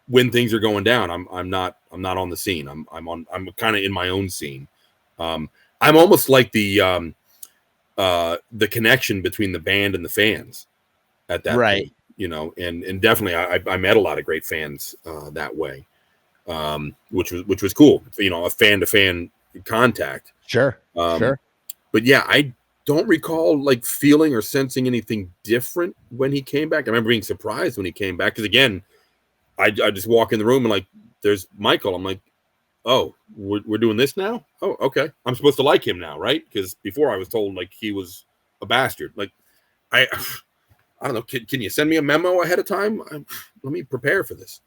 when things are going down, I'm not on the scene. I'm kind of in my own scene. I'm almost like the connection between the band and the fans at that point, and definitely I met a lot of great fans that way, which was cool. A fan to fan contact. Sure. But yeah, I don't recall like feeling or sensing anything different when he came back. I remember being surprised when he came back, because again, I just walk in the room and like there's Michael. I'm like, oh, we're doing this now? Oh, okay. I'm supposed to like him now, right? Because before I was told like he was a bastard. Like I don't know. Can you send me a memo ahead of time? Let me prepare for this.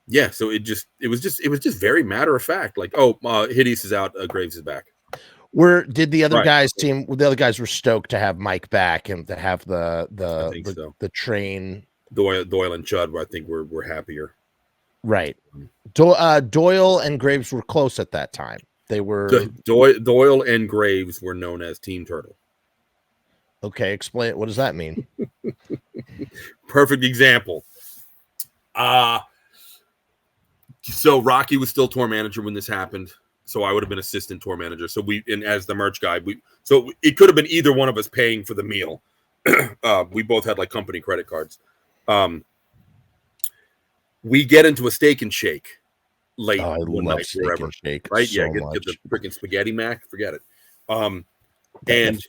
Yeah. So it was just very matter of fact. Like, oh, Hideous is out. Graves is back. Did the other guys seem? The other guys were stoked to have Mike back and to have the train. Doyle and Chud, I think we're happier. Right. Doyle and Graves were close at that time. They were Doyle and Graves were known as Team Turtle. okay. Explain it. What does that mean? Perfect example. So Rocky was still tour manager when this happened. So I would have been assistant tour manager. So and as the merch guy, so it could have been either one of us paying for the meal. We both had like company credit cards. We get into a Steak and Shake late one night, wherever. Shake right? So get the freaking spaghetti mac. Forget it. And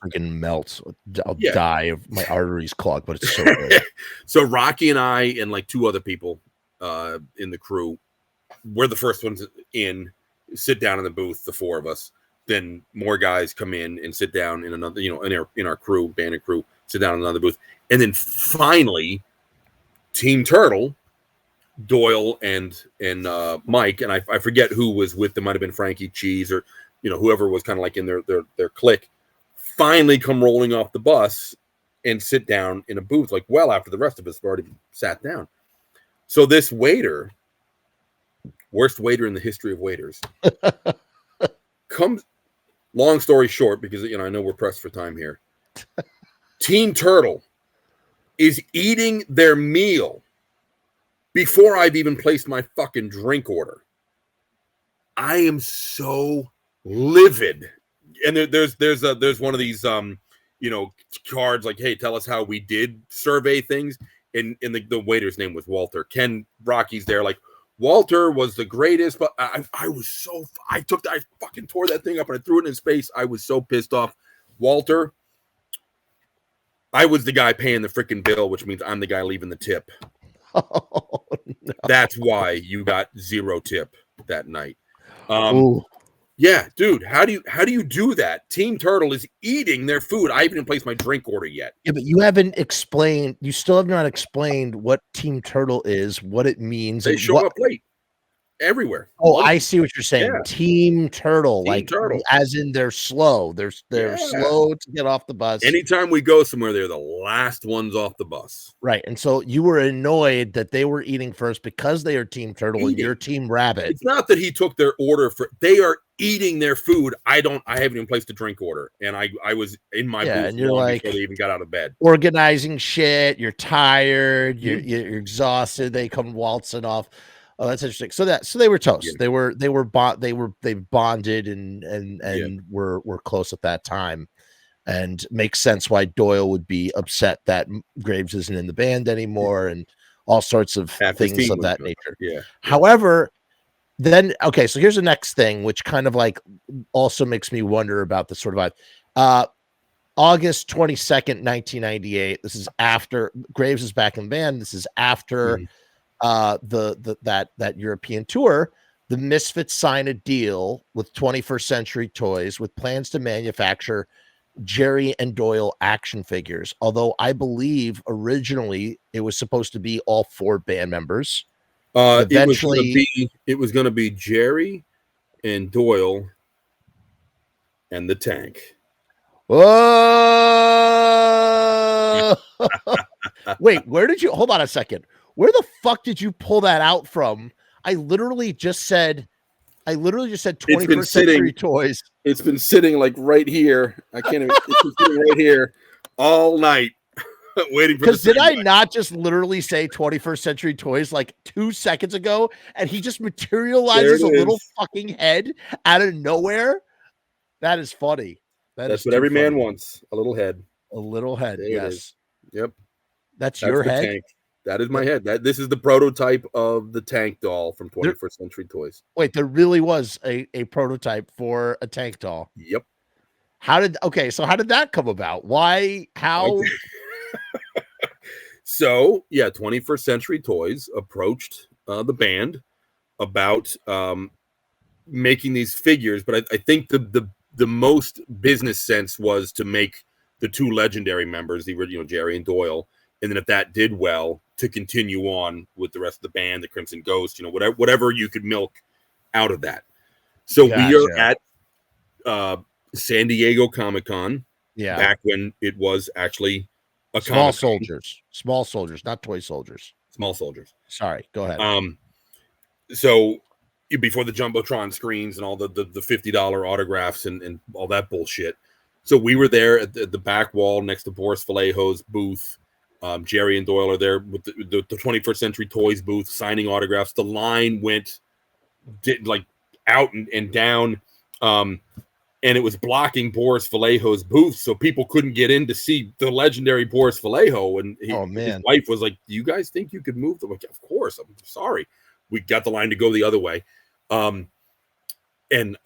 freaking melts. I'll die if my arteries clog, but it's so good. So Rocky and I and like two other people in the crew, we're the first ones in, sit down in the booth, the four of us. Then more guys come in and sit down in another, in our crew, band and crew, sit down in another booth. And then finally, Team Turtle, Doyle and Mike, and I forget who was with them, might have been Frankie Cheese or whoever was kind of like in their clique, finally come rolling off the bus and sit down in a booth, like well after the rest of us have already sat down. So this waiter, worst waiter in the history of waiters, comes. Long story short, because I know we're pressed for time here. Team Turtle is eating their meal before I've even placed my fucking drink order. I am so livid. And there's one of these cards like, hey, tell us how we did survey things. And the waiter's name was Walter. Ken Rocky's there, like, Walter was the greatest, but I fucking tore that thing up and I threw it in his face. I was so pissed off. Walter, I was the guy paying the freaking bill, which means I'm the guy leaving the tip. Oh, no. That's why you got 0 tip that night. Yeah, dude, how do you do that? Team Turtle is eating their food. I haven't even placed my drink order yet. Yeah, but you haven't explained. You still have not explained what Team Turtle is, what it means. They show up late everywhere. Oh, I see what you're saying. Yeah. Team Turtle, Team Turtle, as in they're slow. They're slow to get off the bus. Anytime we go somewhere, they're the last ones off the bus. Right, and so you were annoyed that they were eating first because they are Team Turtle and you're Team Rabbit. It's not that he took their order they are eating their food. I haven't even placed a drink order, and I was in my booth and you're like before they even got out of bed, organizing shit. You're tired. You're exhausted. They come waltzing off. Oh, that's interesting. So they were toast. Yeah. They bonded and were close at that time, and makes sense why Doyle would be upset that Graves isn't in the band anymore and all sorts of things of that nature. Yeah. However, then so here's the next thing, which kind of like also makes me wonder about the sort of vibe. August 22nd, 1998. This is after Graves is back in the band. This is after. That European tour. The Misfits sign a deal with 21st Century Toys with plans to manufacture Jerry and Doyle action figures. Although I believe originally it was supposed to be all 4 band members. Eventually, it was going to be Jerry and Doyle and the Tank. Oh! Wait, where did you hold on a second? Where the fuck did you pull that out from? I literally just said 21st Century Toys. It's been sitting like right here. I can't even. It's been sitting right here all night, waiting for. Because did I not just literally say 21st Century Toys like 2 seconds ago, and he just materializes a little fucking head out of nowhere? That is funny. That's what every man wants. A little head. A little head. There yes. Yep. That's your head. Tank. That is my head. This is the prototype of the Tank doll from 21st Century Toys. Wait, there really was a prototype for a Tank doll. Yep. How did that come about? Why? How? So, 21st Century Toys approached the band about making these figures, but I think the most business sense was to make the 2 legendary members, the original Jerry and Doyle, and then if that did well, to continue on with the rest of the band, the Crimson Ghost, whatever you could milk out of that. So we are at San Diego Comic-Con, back when it was actually a small soldiers, not toy soldiers. Small soldiers. Sorry, go ahead. So, before the Jumbotron screens and all the $50 autographs and all that bullshit. So we were there at the back wall next to Boris Vallejo's booth. Jerry and Doyle are there with the 21st Century Toys booth signing autographs. The line went out and down, and it was blocking Boris Vallejo's booth, so people couldn't get in to see the legendary Boris Vallejo. And his wife was like, "Do you guys think you could move them?" Like, of course. I'm sorry. We got the line to go the other way. And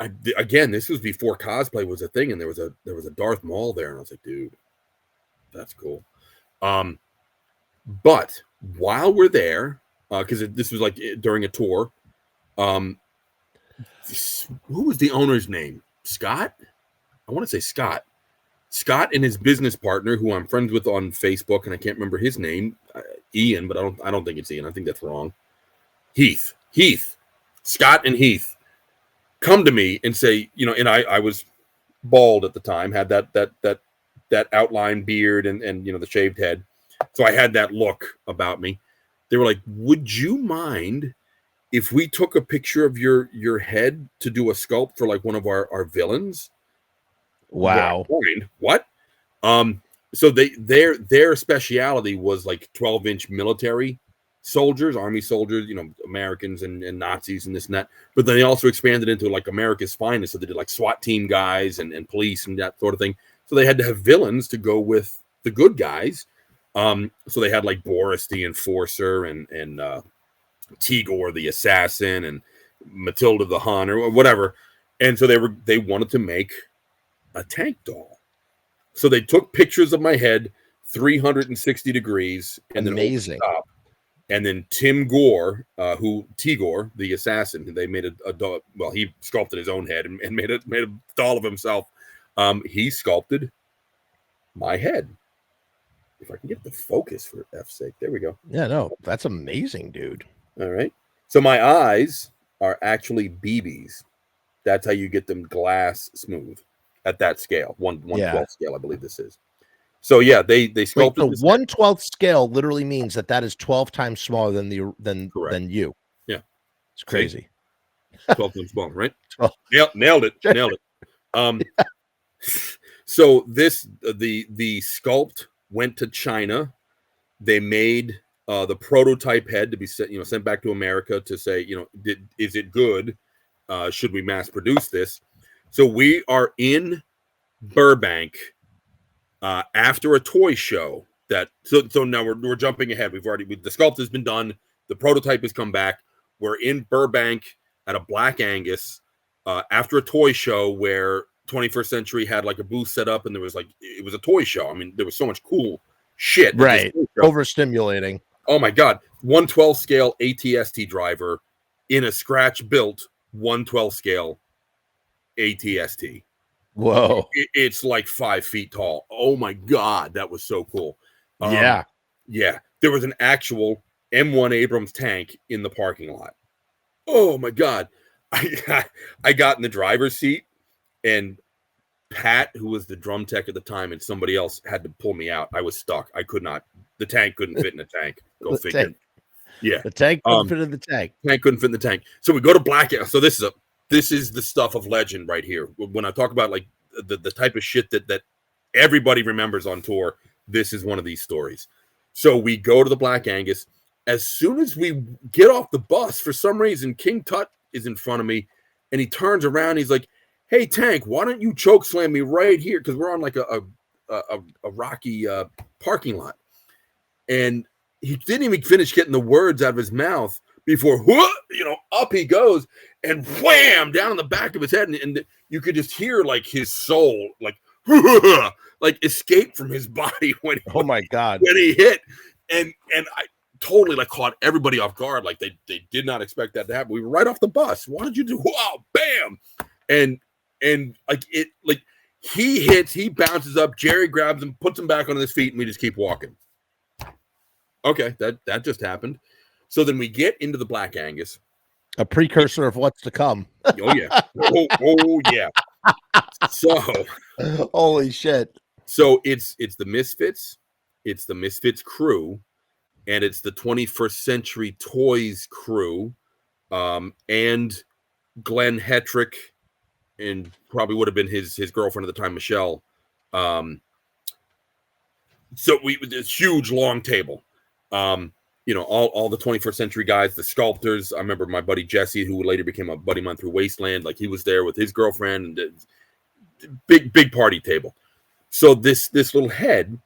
again, this was before cosplay was a thing, and there was a Darth Maul there, and I was like, dude, that's cool. But while we're there, because this was like during a tour, who was the owner's name? Scott? I want to say Scott. Scott and his business partner, who I'm friends with on Facebook, and I can't remember his name, Ian, but I don't think it's Ian. I think that's wrong. Heath, Scott and Heath come to me and say, and I was bald at the time, had that outline beard and the shaved head. So I had that look about me. They were like, would you mind if we took a picture of your head to do a sculpt for like one of our villains? Wow. What? So their speciality was like 12-inch military soldiers, army soldiers, Americans and Nazis and this and that. But then they also expanded into like America's finest. So they did like SWAT team guys and police and that sort of thing. So they had to have villains to go with the good guys. So they had like Boris the Enforcer and Tigor the Assassin and Matilda the Hun or whatever. And so they wanted to make a tank doll. So they took pictures of my head 360 degrees and amazing. And then Tim Gore, Tigor, the assassin, they made a doll. Well, he sculpted his own head and made a doll of himself. He sculpted my head. If I can get the focus for F's sake. There we go. Yeah, no, that's amazing, dude. All right. So my eyes are actually BBs. That's how you get them glass smooth at that scale. 1/12 scale, I believe this is. So yeah, they sculpted. Wait, the 1/12 scale literally means that is 12 times smaller than than you. Yeah, it's crazy. 12 times smaller, right? 12. Yep, nailed it. So the sculpt went to China. They made the prototype head to be sent back to America to say, is it good? Should we mass produce this? So we are in Burbank after a toy show. So now we're jumping ahead. The sculpt has been done. The prototype has come back. We're in Burbank at a Black Angus after a toy show where 21st Century had like a booth set up, and it was a toy show. I mean, there was so much cool shit. Right. Overstimulating. Oh my God. 1/12 scale ATST driver in a scratch built 1/12 scale ATST. Whoa. It's like 5 feet tall. Oh my God. That was so cool. Yeah. There was an actual M1 Abrams tank in the parking lot. Oh my God. I got in the driver's seat, and Pat, who was the drum tech at the time, and somebody else had to pull me out. I was stuck. I could not. The tank couldn't fit in the tank. Go figure. Tank. Yeah. The tank couldn't fit in the tank. Tank couldn't fit in the tank. So we go to Black. So this is the stuff of legend right here. When I talk about like the type of shit that everybody remembers on tour, this is one of these stories. So we go to the Black Angus. As soon as we get off the bus, for some reason, King Tut is in front of me, and he turns around. He's like, "Hey, Tank, why don't you choke slam me right here?" Because we're on like a rocky parking lot. And he didn't even finish getting the words out of his mouth before, up he goes, and wham, down on the back of his head. And you could just hear like his soul, like escape from his body when he hit. And I totally like caught everybody off guard. Like they did not expect that to happen. We were right off the bus. What did you do? Wow, bam. And he hits, he bounces up, Jerry grabs him, puts him back on his feet, and we just keep walking. Okay, that just happened. So then we get into the Black Angus. A precursor of what's to come. Oh yeah. Oh yeah. So holy shit. So it's the Misfits, it's the Misfits crew, and it's the 21st Century Toys crew, and Glenn Hetrick, and probably would have been his girlfriend at the time, Michelle. So this huge long table. All the 21st century guys, the sculptors. I remember my buddy Jesse, who later became a buddy of mine through Wasteland. Like, he was there with his girlfriend, and big party table. So this little head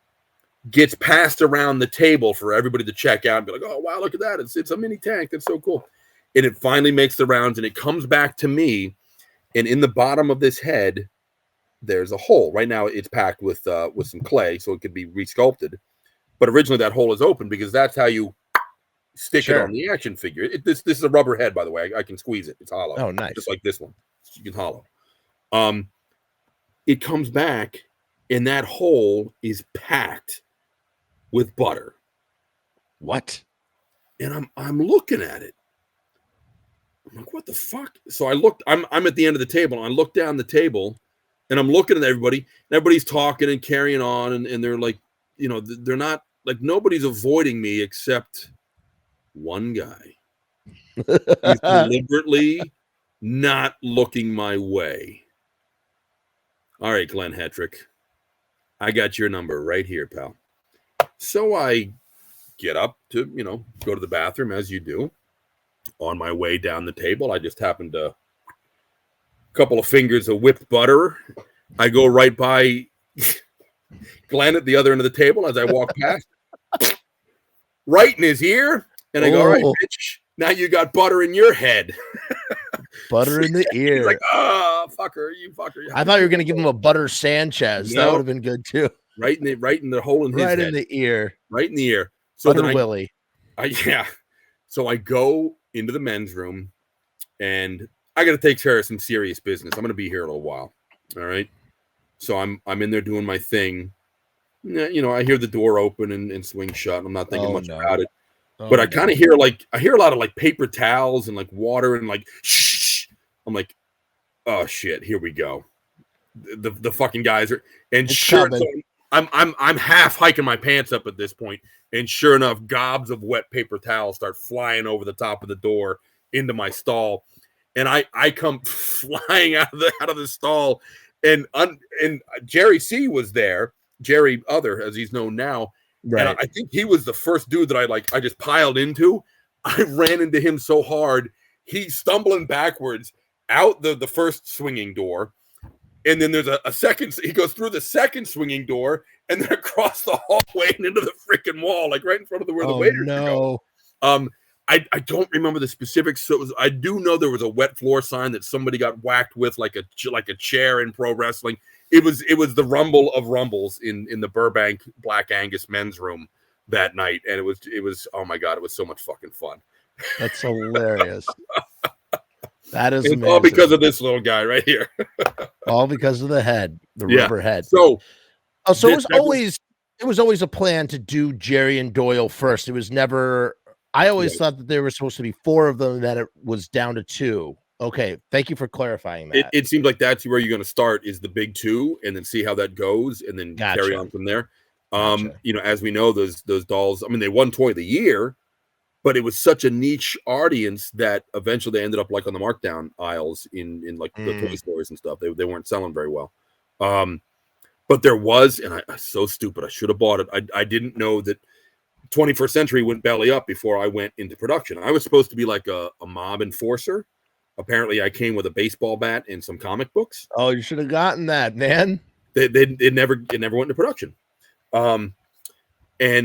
gets passed around the table for everybody to check out and be like, oh wow, look at that. It's a mini tank. That's so cool. And it finally makes the rounds, and it comes back to me. And in the bottom of this head, there's a hole. Right now it's packed with some clay, so it could be resculpted. But originally that hole is open because that's how you stick it on the action figure. This is a rubber head, by the way. I can squeeze it. It's hollow. Oh, nice. Just like this one. You can hollow. It comes back, and that hole is packed with butter. What? And I'm looking at it. I'm like, what the fuck? So I looked. I'm at the end of the table, and I look down the table, and I'm looking at everybody. And everybody's talking and carrying on, and they're like, they're not like, nobody's avoiding me except one guy. He's deliberately not looking my way. All right, Glenn Hetrick, I got your number right here, pal. So I get up to, go to the bathroom, as you do. On my way down the table, I just happened to, a couple of fingers of whipped butter. I go right by Glenn at the other end of the table as I walk past, right in his ear, and I go, all right, bitch, now you got butter in your head. Butter in the ear. He's like, oh, fucker, you fucker. I thought you were going to give him a butter Sanchez. That would have been good too. Right in the hole in his head. Right in the ear. Right in the ear. So butter Willie. So I go into the men's room, and I got to take care of some serious business. I'm going to be here a little while. All right. So I'm in there doing my thing. I hear the door open and swing shut, and I'm not thinking much about it. But I kind of hear I hear a lot of like paper towels and like water and like shh. I'm like, oh shit, here we go. The fucking guys are, and it's sure, so I'm half hiking my pants up at this point, and sure enough, gobs of wet paper towels start flying over the top of the door into my stall, and I come flying out of the stall, and Jerry C was there, Jerry Other as he's known now. Right. And I think he was the first dude that I just piled into. I ran into him so hard. He's stumbling backwards out the first swinging door. And then there's a second. He goes through the second swinging door and then across the hallway and into the freaking wall, like right in front of where the waiters go. I don't remember the specifics. So I do know there was a wet floor sign that somebody got whacked with like a chair in pro wrestling. It was the rumble of rumbles in the Burbank Black Angus men's room that night, and it was oh my god, it was so much fucking fun. That's hilarious. That is all because of this little guy right here. All because of the head, the rubber head. So it was always a plan to do Jerry and Doyle first. It was never. I always thought that there were supposed to be 4 of them, and that it was down to 2. Okay, thank you for clarifying that. It seems like that's where you're going to start is the big 2, and then see how that goes, and then carry on from there. As we know, those dolls. I mean, they won Toy of the Year, but it was such a niche audience that eventually they ended up like on the markdown aisles in like the toy stores and stuff. They weren't selling very well. But there was, and I'm so stupid. I should have bought it. I didn't know that 21st Century went belly up before I went into production. I was supposed to be like a mob enforcer. Apparently, I came with a baseball bat and some comic books. Oh, you should have gotten that, man. It never went into production. And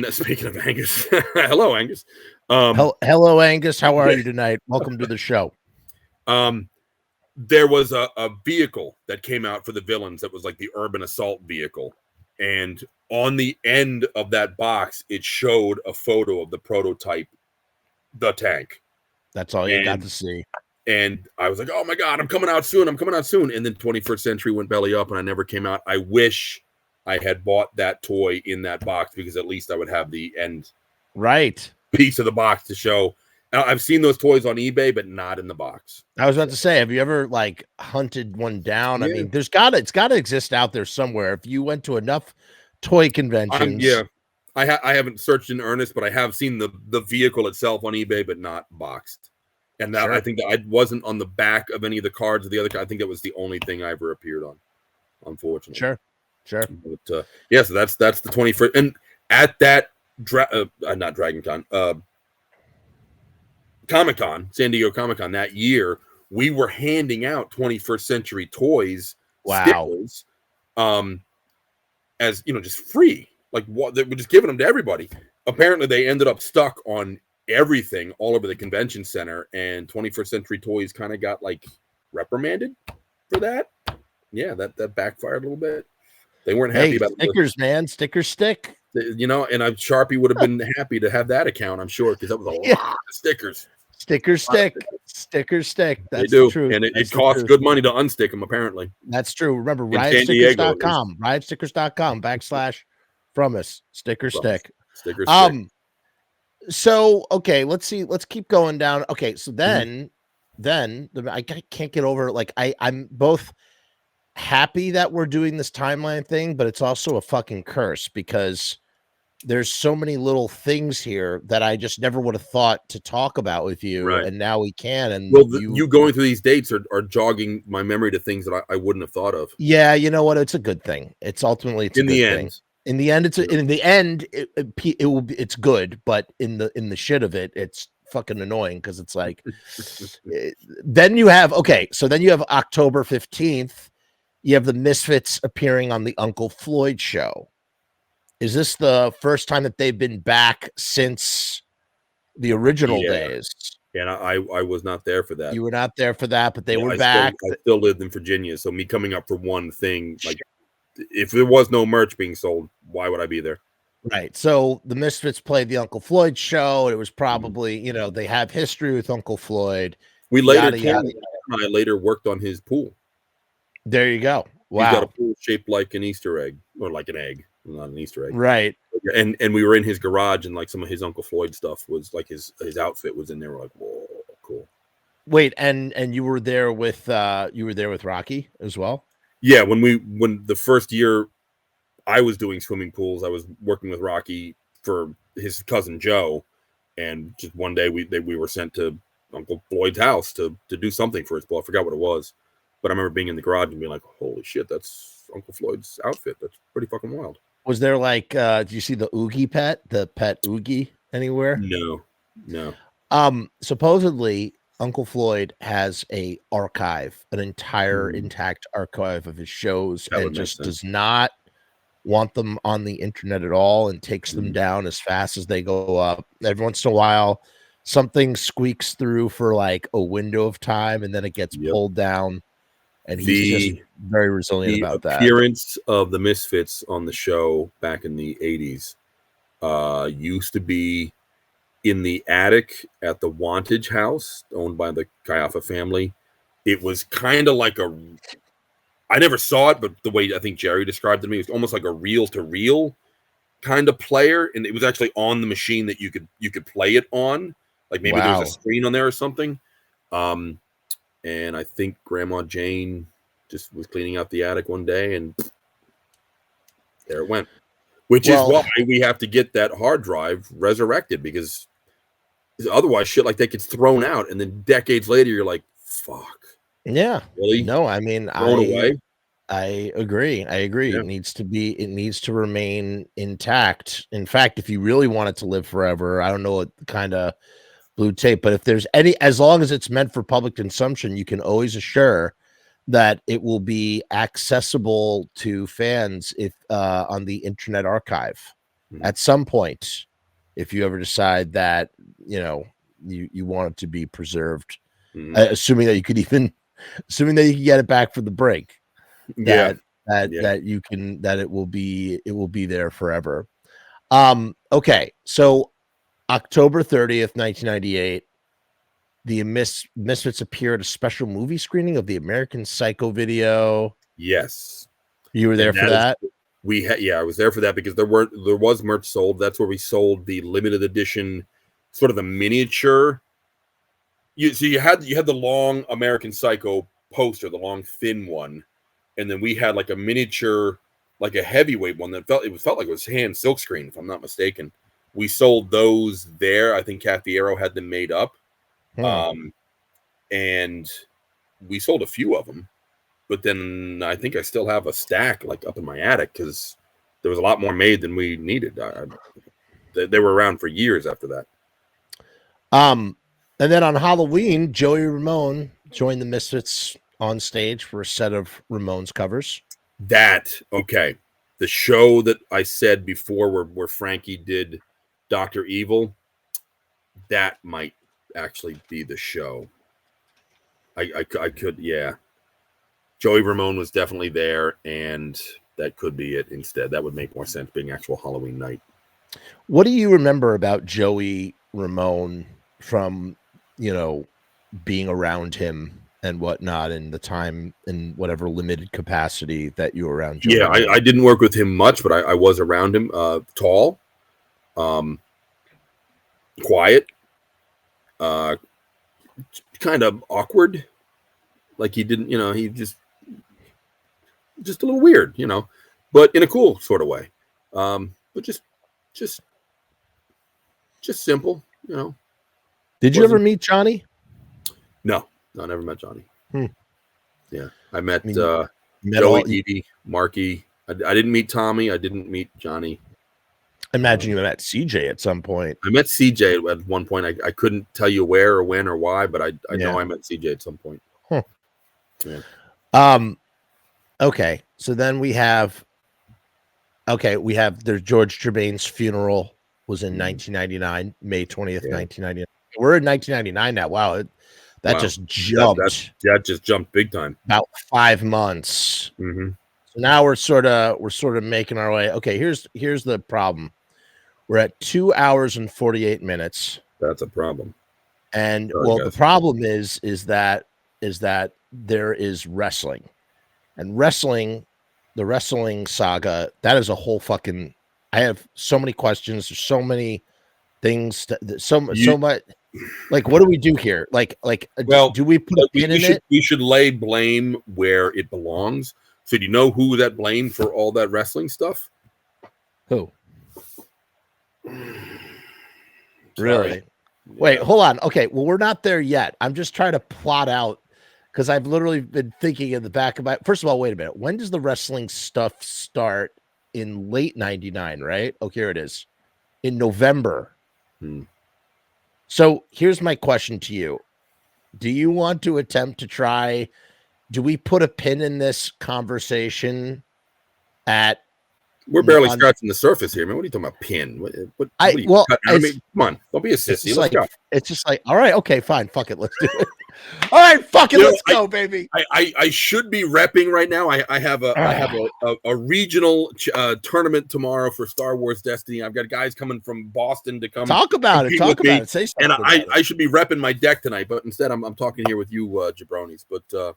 speaking of Angus, hello, Angus. Hello, Angus. How are you tonight? Welcome to the show. There was a vehicle that came out for the villains that was like the urban assault vehicle. And on the end of that box, it showed a photo of the prototype, the tank. That's all you got to see. And I was like, oh my God, I'm coming out soon. And then 21st Century went belly up and I never came out. I wish I had bought that toy in that box because at least I would have the end piece of the box to show. Now, I've seen those toys on eBay, but not in the box. I was about to say, have you ever like hunted one down? Yeah. I mean, it's got to exist out there somewhere. If you went to enough toy conventions. I haven't searched in earnest, but I have seen the vehicle itself on eBay, but not boxed. And that I think that I wasn't on the back of any of the cards of the other. I think that was the only thing I ever appeared on, unfortunately. Sure. But yeah, so that's the 21st, and at that not Dragon Con, Comic Con, San Diego Comic Con that year, we were handing out 21st Century Toys stickers, as just free. Like what they were just giving them to everybody. Apparently, they ended up stuck on everything all over the convention center, and 21st Century Toys kind of got like reprimanded for that. Yeah, that backfired a little bit. They weren't happy about stickers, man. Stickers stick. And Sharpie would have been happy to have that account, I'm sure, because that was a lot of stickers. Stickers stick. Stickers stick. That's they do. The truth. And it costs good money to unstick them, apparently. That's true. Remember, riotstickers.com. Riotstickers.com /Frumess. Sticker stick. Sticker stick. So, okay, let's see. Let's keep going down. Okay, so then I can't get over, like, I'm both happy that we're doing this timeline thing, but it's also a fucking curse because there's so many little things here that I just never would have thought to talk about with you, right. And now we can. And you going through these dates are jogging my memory to things that I wouldn't have thought of. Yeah, you know what? It's a good thing. It's ultimately in the end. Thing. In the end, it's good, but in the shit of it, it's fucking annoying because it's like. Then you have October 15th. You have the Misfits appearing on the Uncle Floyd show. Is this the first time that they've been back since the original days? And I was not there for that. You were not there for that, but they were back. I still lived in Virginia, so me coming up for one thing, like if there was no merch being sold, why would I be there? Right. So the Misfits played the Uncle Floyd show. It was probably, they have history with Uncle Floyd. We later I later worked on his pool. There you go. Wow. He's got a pool shaped like an Easter egg, or like an egg, not an Easter egg. Right. And we were in his garage, and like some of his Uncle Floyd stuff was like his outfit was in there. We're like, whoa, cool. Wait, and you were there with Rocky as well? Yeah, when the first year I was doing swimming pools, I was working with Rocky for his cousin Joe, and just one day we were sent to Uncle Floyd's house to do something for his pool. I forgot what it was, but I remember being in the garage and being like, holy shit, that's Uncle Floyd's outfit. That's pretty fucking wild. Was there like did you see the Oogie the pet Oogie anywhere? No. Supposedly Uncle Floyd has an entire intact archive of his shows, and just does not want them on the internet at all, and takes them down as fast as they go up. Every once in a while, something squeaks through for like a window of time, and then it gets pulled down. And he's just very resilient about that. The appearance of the Misfits on the show back in the 80s used to be in the attic at the Wantage house owned by the Kayaffa family. It was kind of like I never saw it, but the way I think Jerry described it to me, it was almost like a reel-to-reel kind of player, and it was actually on the machine that you could play it on. Like maybe there was a screen on there or something. And I think Grandma Jane just was cleaning out the attic one day, and there it went. Which is why we have to get that hard drive resurrected, because otherwise shit like that gets thrown out, and then decades later you're like, fuck. Yeah. Really? No, I mean, away? I agree. Yeah. It needs to remain intact. In fact, if you really want it to live forever, I don't know what kind of blue tape, but if there's as long as it's meant for public consumption, you can always assure that it will be accessible to fans if on the Internet Archive at some point, if you ever decide that you want it to be preserved, assuming that you could get it back from the break, that it will be there forever. Okay, so October 30th, 1998, the Misfits appear at a special movie screening of the American Psycho video. Yes. You were there for that? I was there for that because there was merch sold. That's where we sold the limited edition, sort of the miniature. You had the long American Psycho poster, the long thin one, and then we had like a miniature, like a heavyweight one that felt like it was hand silkscreen, if I'm not mistaken. We sold those there. I think Cafiero had them made up. and we sold a few of them. But then I think I still have a stack like up in my attic because there was a lot more made than we needed. They were around for years after that. And then on Halloween, Joey Ramone joined the Misfits on stage for a set of Ramones covers. Okay. The show that I said before where Frankie did Dr. Evil, that might actually be the show. I could, yeah. Joey Ramone was definitely there, and that could be it instead. That would make more sense being actual Halloween night. What do you remember about Joey Ramone from, being around him and whatnot in the time in whatever limited capacity that you were around Joey? Yeah, I didn't work with him much, but I was around him. Tall, quiet, kind of awkward. Like he didn't, he just a little weird, but in a cool sort of way. But just simple, Did you ever meet Johnny? No, I never met Johnny. Yeah, I met, Joey, Edie, Marky. I didn't meet Tommy. I didn't meet Johnny. I imagine you met CJ at some point. I met CJ at one point. I couldn't tell you where or when or why, but I know I met CJ at some point. Huh. Yeah. Okay, so then we have there's George Germain's funeral was in 1999, May 20th, 1999. We're in 1999 now. Wow, that just jumped. That just jumped big time. About 5 months. Mm-hmm. So now we're sort of making our way. Okay, here's the problem. We're at 2 hours and 48 minutes. That's a problem. And the problem is that there is wrestling. And the wrestling saga, that is a whole fucking. I have so many questions. There's so many things. So much. Like, what do we do here? Do we put a pin in it? We should lay blame where it belongs. So do you know who that blamed for all that wrestling stuff? Who? Really? Yeah. Wait, hold on. Okay, well, we're not there yet. I'm just trying to plot out. Because I've literally been thinking in the back of my. First of all, wait a minute. When does the wrestling stuff start? In late 99, right? Oh, here it is. In November. So here's my question to you. Do you want to attempt to try? Do we put a pin in this conversation at. We're barely scratching the surface here, man. What are you talking about? Pin? Come on. Don't be a sissy. Let's go. It's just like, all right, okay, fine. Fuck it. Let's do it. All right, fuck it. Let's go, baby. I should be repping right now. I have a regional tournament tomorrow for Star Wars Destiny. I've got guys coming from Boston to come talk about it. Say something. And I should be repping my deck tonight, but instead I'm talking here with you, jabronis. But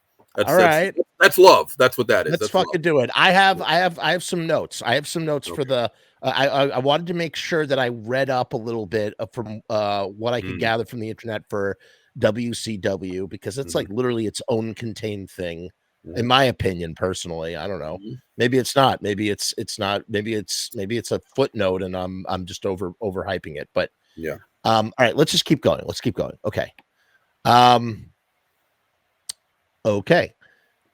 that's love. That's what that is. Let's fucking do it. I have some notes. I have some notes for the. I wanted to make sure that I read up a little bit from what I could gather from the internet for WCW, because it's like literally its own contained thing, in my opinion. Personally, I don't know. Maybe it's not. Maybe it's not. Maybe it's a footnote, and I'm just overhyping it. But yeah. All right. Let's just keep going. Okay. Okay.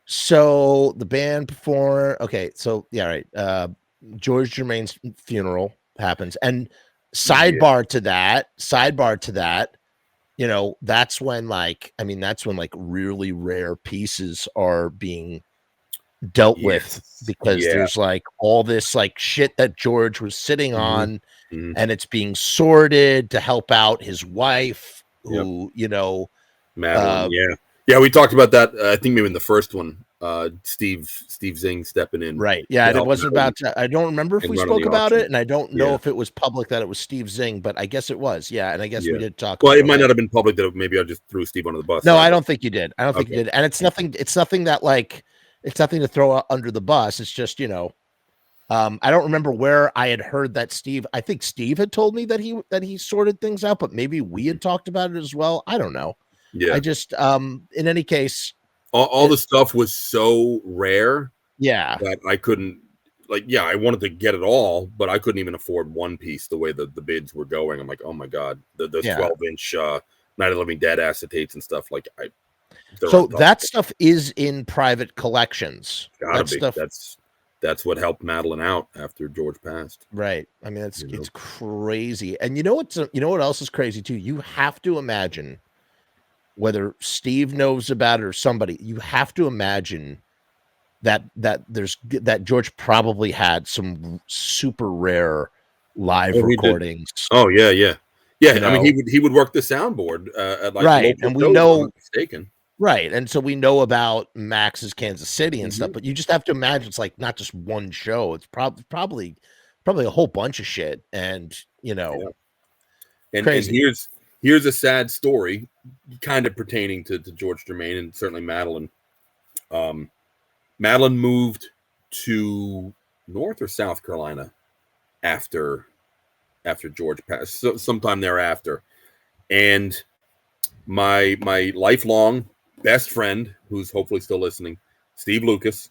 So the band performed. Okay. So yeah. Right. George Germain's funeral happens, and sidebar to that, that's when really rare pieces are being dealt with, because there's like all this like shit that George was sitting on, and it's being sorted to help out his wife, who Madeline, we talked about that. I think maybe in the first one, Steve Zing stepping in. Right. Yeah. And it wasn't about, I don't remember if we spoke about it, and I don't know if it was public that it was Steve Zing, but I guess it was. Yeah. And I guess we did talk. Well, it might not have been public that maybe I just threw Steve under the bus. No, I don't think you did. I don't think you did. And it's nothing that like, it's nothing to throw under the bus. It's just, I don't remember where I had heard that Steve, I think Steve had told me that he sorted things out, but maybe we had talked about it as well. I don't know. Yeah. I just, in any case, all the stuff was so rare. Yeah. That I couldn't, I wanted to get it all, but I couldn't even afford one piece the way the bids were going. I'm like, oh my God, the 12-inch Night of the Living Dead acetates and stuff. Like, So that stuff is in private collections. Gotta That be. stuff, That's what helped Madeline out after George passed. right? I mean, it's You know? it's crazy. And you know what else is crazy too? You have to imagine, whether Steve knows about it or somebody, you have to imagine that George probably had some super rare live recordings. Oh yeah. You I mean, know? he would work the soundboard at like Right, local and we shows, if I'm know not mistaken. right, and so we know about Max's Kansas City and stuff, Mhm. but you just have to imagine it's like not just one show. It's probably a whole bunch of shit, and Yeah. And crazy. here's a sad story, kind of pertaining to George Germain and certainly Madeline. Madeline moved to North or South Carolina after George passed, sometime thereafter, and my lifelong best friend, who's hopefully still listening, Steve Lucas,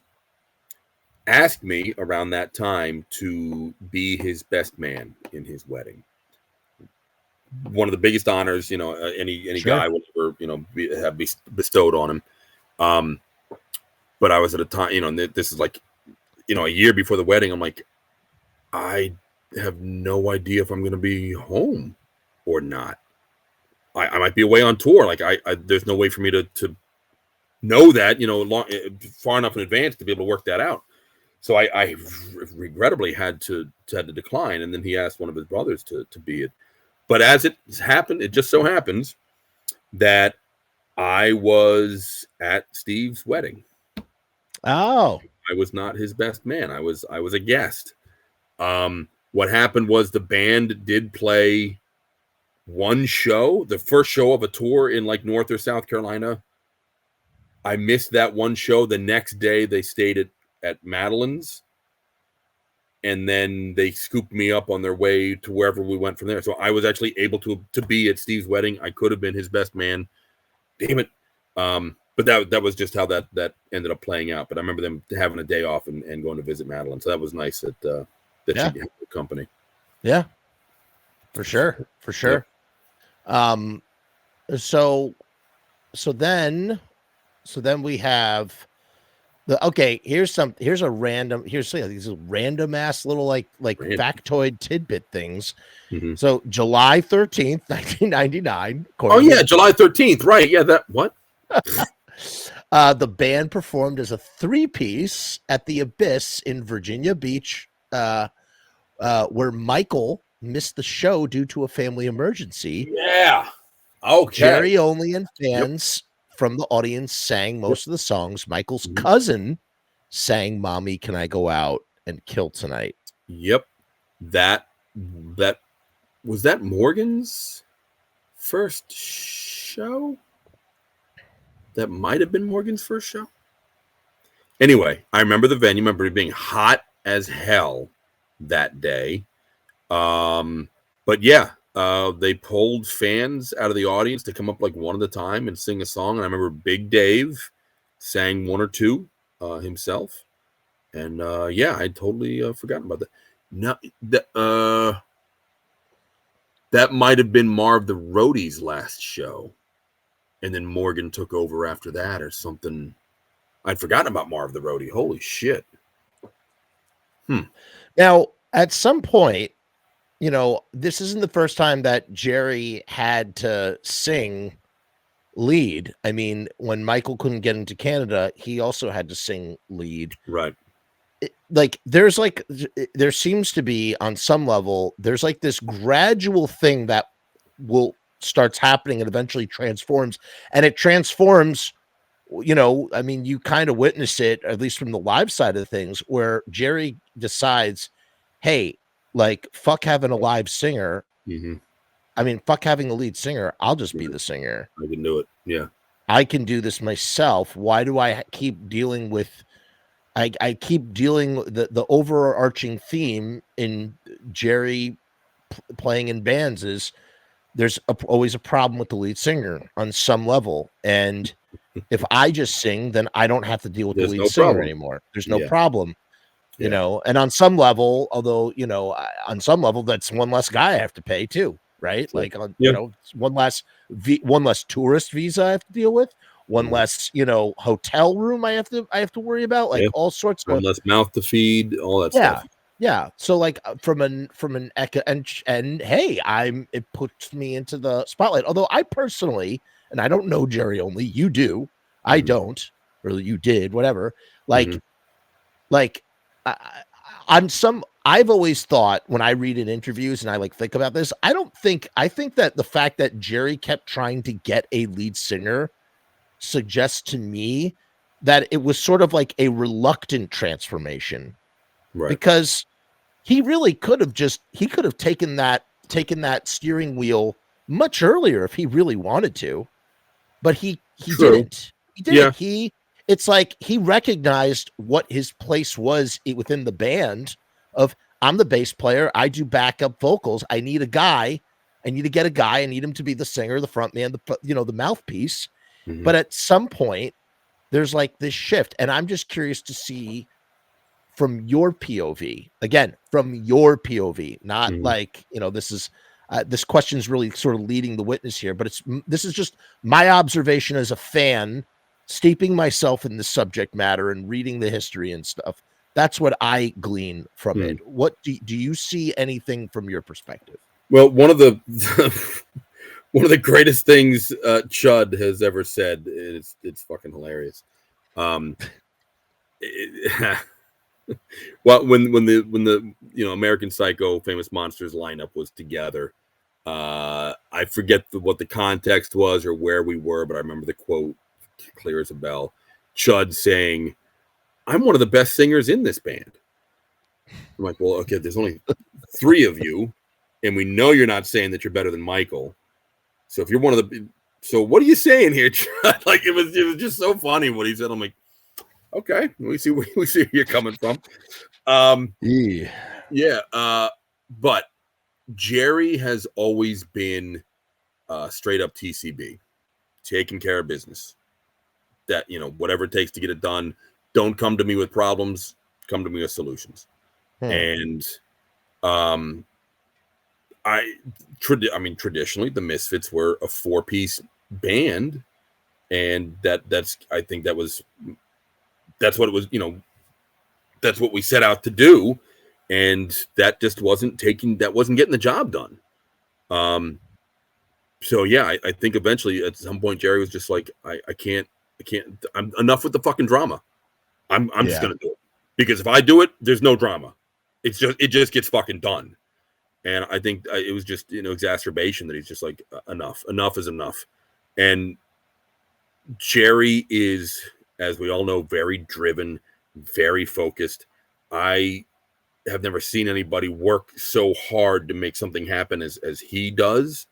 asked me around that time to be his best man in his wedding. One of the biggest honors, any Sure. guy will ever, have bestowed on him. But I was at a time, this is like, a year before the wedding. I'm like, I have no idea if I'm going to be home or not. I might be away on tour. Like there's no way for me to know that, far enough in advance to be able to work that out. So I regrettably had to decline. And then he asked one of his brothers to be it. But as it happened, it just so happens that I was at Steve's wedding. Oh, I was not his best man. I was a guest. What happened was the band did play one show, the first show of a tour in like North or South Carolina. I missed that one show. The next day they stayed at Madeline's, and then they scooped me up on their way to wherever we went from there. So I was actually able to be at Steve's wedding. I could have been his best man. Damn it. But that was just how that ended up playing out. But I remember them having a day off and going to visit Madeline. So that was nice that she had the company. Yeah, for sure. Yep. So then we have here's a random, these random ass little like Random. factoid tidbit things. Mm-hmm. So July 13th, 1999. Oh yeah, July 13th, right? Yeah, that what? The band performed as a 3-piece at the Abyss in Virginia Beach, where Michael missed the show due to a family emergency. Yeah. Okay. Jerry only and fans from the audience sang most of the songs. Michael's cousin sang "Mommy, Can I Go Out and Kill Tonight?" Yep. That was that Morgan's first show? That might have been Morgan's first show. Anyway, I remember the venue. I remember it being hot as hell that day. But yeah, they pulled fans out of the audience to come up like one at a time and sing a song. And I remember Big Dave sang one or two himself. And I'd totally forgotten about that. No, that might have been Marv the Roadie's last show. And then Morgan took over after that or something. I'd forgotten about Marv the Roadie. Holy shit. Now, at some point, this isn't the first time that Jerry had to sing lead. I mean, when Michael couldn't get into Canada, he also had to sing lead. Right. There seems to be on some level, there's like this gradual thing that starts happening and eventually transforms, and it transforms. I mean, you kind of witness it, at least from the live side of things, where Jerry decides, hey, like, fuck having a live singer. Mm-hmm. I mean, fuck having a lead singer. I'll just be the singer. I can do it. Yeah. I can do this myself. Why do I keep dealing with, I keep dealing with the overarching theme in Jerry playing in bands is there's always a problem with the lead singer on some level. And if I just sing, then I don't have to deal with the lead singer anymore. There's no problem. And on some level, although, on some level, that's one less guy I have to pay too, right? Like, one less tourist visa I have to deal with, one less, hotel room I have to worry about, like all sorts one of less mouth to feed, all that stuff. Yeah. So like from an echo and hey, it puts me into the spotlight. Although I personally, and I don't know Jerry only, you do, I don't, or you did, whatever. Like I've always thought when I read in interviews and I like think about this, I think that the fact that Jerry kept trying to get a lead singer suggests to me that it was sort of like a reluctant transformation. Right. Because he really could have taken that steering wheel much earlier if he really wanted to, but he didn't. He didn't. Yeah. It's like he recognized what his place was within the band of, I'm the bass player. I do backup vocals. I need a guy. I need to get a guy. I need him to be the singer, the front man, the mouthpiece. But at some point there's like this shift, and I'm just curious to see from your POV, not like, this question is really sort of leading the witness here, but this is just my observation as a fan, steeping myself in the subject matter and reading the history and stuff. That's what I glean from it. What do you see anything from your perspective? Well, one of the greatest things Chud has ever said is, it's fucking hilarious. Well, when the American Psycho Famous Monsters lineup was together, I forget what the context was or where we were, but I remember the quote clear as a bell. Chud saying, "I'm one of the best singers in this band." I'm like, well, okay, there's only 3 of you, and we know you're not saying that you're better than Michael. So if you're one of the, so what are you saying here, Chud? Like it was just so funny what he said. I'm like, okay, we see where you're coming from. But Jerry has always been straight up TCB, taking care of business. That, whatever it takes to get it done. Don't come to me with problems. Come to me with solutions. And traditionally the Misfits were a 4-piece band, and that's what it was. That's what we set out to do, and that just wasn't getting the job done. So yeah, I think eventually at some point Jerry was just like, I can't. I'm enough with the fucking drama. I'm just gonna do it, because if I do it, there's no drama. It just gets fucking done. And I think it was just exacerbation that he's just like, enough is enough. And Jerry is, as we all know, very driven, very focused. I have never seen anybody work so hard to make something happen as he does.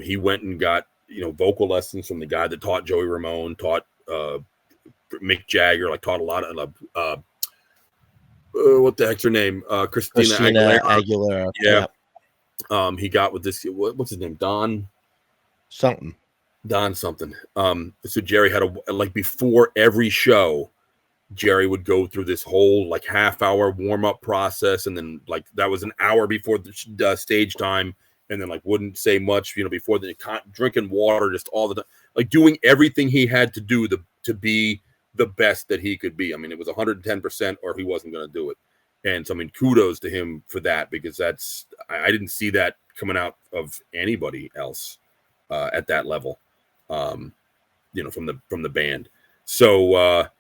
He went and got vocal lessons from the guy that taught Joey Ramone, taught Mick Jagger, like taught a lot of what the heck's her name? Christina Aguilera. Yeah. He got with this, what's his name? Don something. So Jerry had before every show, Jerry would go through this whole like half-hour warm-up process, and then like that was an hour before the stage time, and then like wouldn't say much, before the drinking water, just all the time, like doing everything he had to do to be the best that he could be. I mean, it was 110%, or he wasn't going to do it. And so, I mean, kudos to him for that, because I didn't see that coming out of anybody else at that level, from the band. So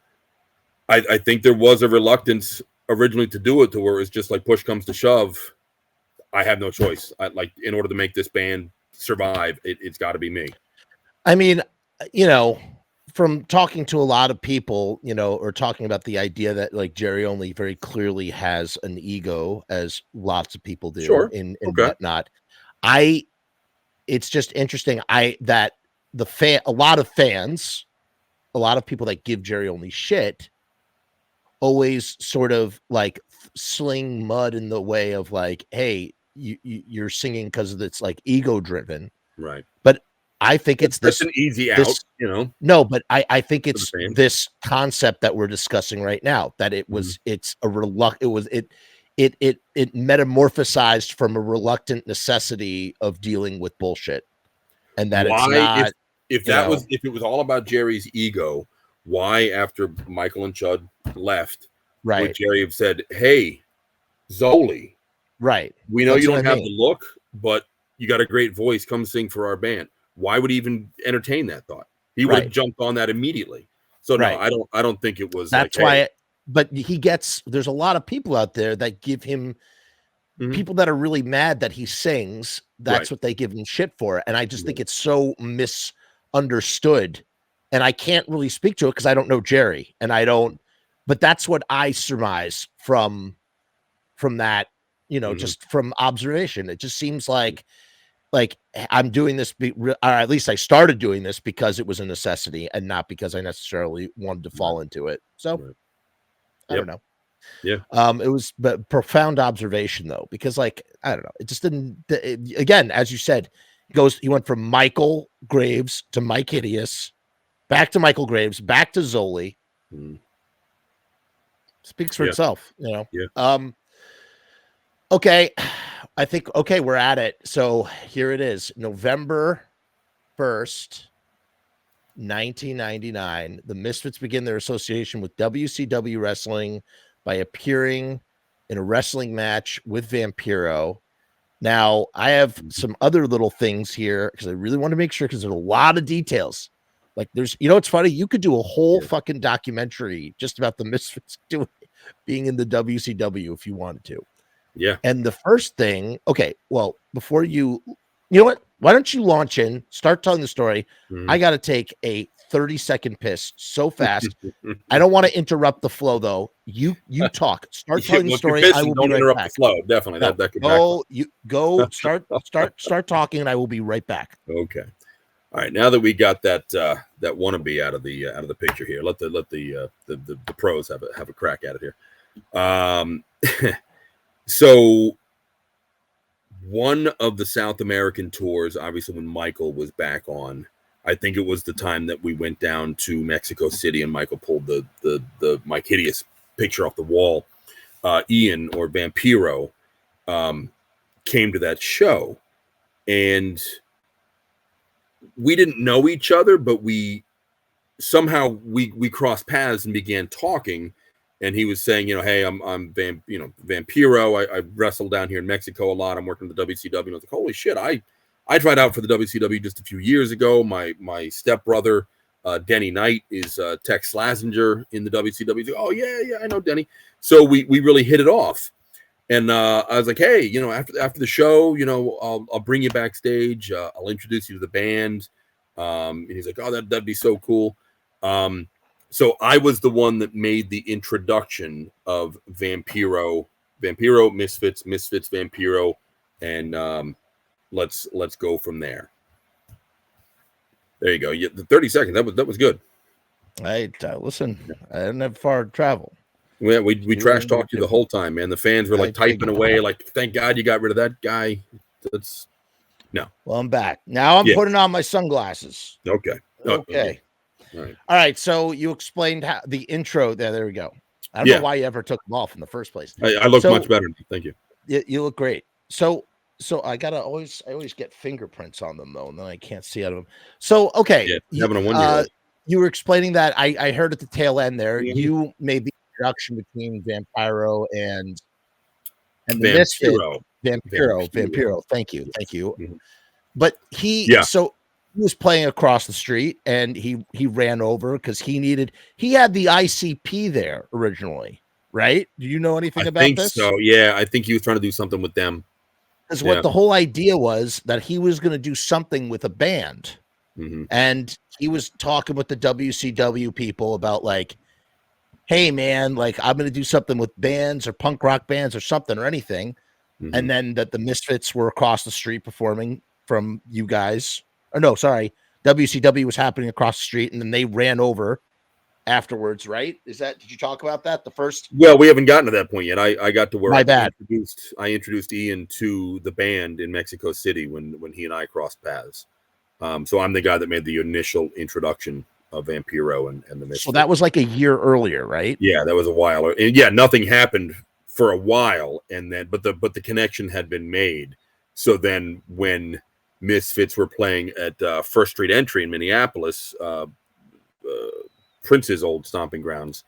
I think there was a reluctance originally to do it, to where it's just like push comes to shove, I have no choice. In order to make this band survive, it's got to be me. I mean, from talking to a lot of people, or talking about the idea that like Jerry only very clearly has an ego, as lots of people do, in whatnot. It's just interesting. A lot of fans, a lot of people that give Jerry only shit, always sort of like sling mud in the way of like, hey, you're singing because it's like ego driven, right? But I think that's an easy out, No, but I think it's this concept that we're discussing right now, that it metamorphosized from a reluctant necessity of dealing with bullshit, and that it's not. if it was all about Jerry's ego, why after Michael and Chud left, would Jerry have said, "Hey, Zoli, right? We know you don't have the look, but you got a great voice. Come sing for our band." Why would he even entertain that thought? He would have jumped on that immediately. So no, I don't think it was. That's like, why. But there's a lot of people out there that give him people that are really mad that he sings. That's what they give him shit for. And I just think it's so misunderstood. And I can't really speak to it because I don't know Jerry, and I don't. But that's what I surmise from that. Just from observation, it just seems like I'm doing this, or at least I started doing this because it was a necessity and not because I necessarily wanted to fall into it. So I don't know. Yeah. It was but profound observation though, because I don't know, it just didn't. Again, as you said, he went from Michael Graves to Mike Hideous, back to Michael Graves, back to Zoli. Speaks for itself, Yeah. Okay. I think, we're at it. So here it is. November 1st, 1999. The Misfits begin their association with WCW Wrestling by appearing in a wrestling match with Vampiro. Now, I have some other little things here because I really want to make sure, because there's a lot of details. Like there's, it's funny. You could do a whole fucking documentary just about the Misfits being in the WCW if you wanted to. Yeah. And the first thing, well, before you know what? Why don't you launch in, start telling the story? I got to take a 30-second piss so fast. I don't want to interrupt the flow, though. You talk. Start telling the story. I will don't interrupt the flow. Definitely. No, that could go. Start talking, and I will be right back. Okay. All right. Now that we got that wannabe out of the picture here, let the pros have a crack at it here. So one of the South American tours, obviously when Michael was back on, I think it was the time that we went down to Mexico City and Michael pulled the Mike Hideous picture off the wall. Ian, or Vampiro, came to that show, and we didn't know each other, but we crossed paths and began talking. And he was saying, hey, I'm Vampiro. I wrestle down here in Mexico a lot. I'm working with the WCW. And I was like, holy shit, I tried out for the WCW just a few years ago. My stepbrother, Denny Knight, is Tex Slazenger in the WCW. Like, oh yeah, I know Denny. So we really hit it off. And I was like, hey, after the show, I'll bring you backstage. I'll introduce you to the band. And he's like, oh, that'd be so cool. So I was the one that made the introduction of Vampiro, Misfits, Vampiro, and let's go from there. There you go. Yeah, the 30 seconds. That was good. Listen, I didn't have far to travel. Yeah, we trash talked you the whole time, man. The fans were typing away, thank God you got rid of that guy. No. Well, I'm back. Now I'm putting on my sunglasses. Okay. Okay. All right. So you explained how the intro there. There we go. I don't know why you ever took them off in the first place. I look much better. Thank you. You look great. So I always get fingerprints on them though, and then I can't see out of them. So having a 1-year-old. You were explaining that I heard at the tail end there. You made the introduction between Vampiro and the Misfit. Vampiro. Thank you. Mm-hmm. But he was playing across the street, and he ran over because he had the ICP there originally, right? Do you know anything about this? So yeah, I think he was trying to do something with them. Because what the whole idea was that he was going to do something with a band, and he was talking with the WCW people about hey man, I'm going to do something with bands or punk rock bands or something or anything, and then that the Misfits were across the street performing from you guys. Or no, sorry, WCW was happening across the street, and then they ran over afterwards, right? Did you talk about that the first? Well, we haven't gotten to that point yet. I got to where I introduced Ian to the band in Mexico City when he and I crossed paths. So I'm the guy that made the initial introduction of Vampiro and the Misfits. So that was a year earlier, right? Yeah, that was a while. And nothing happened for a while, and then but the connection had been made. So then when Misfits were playing at First Street Entry in Minneapolis, Prince's old stomping grounds,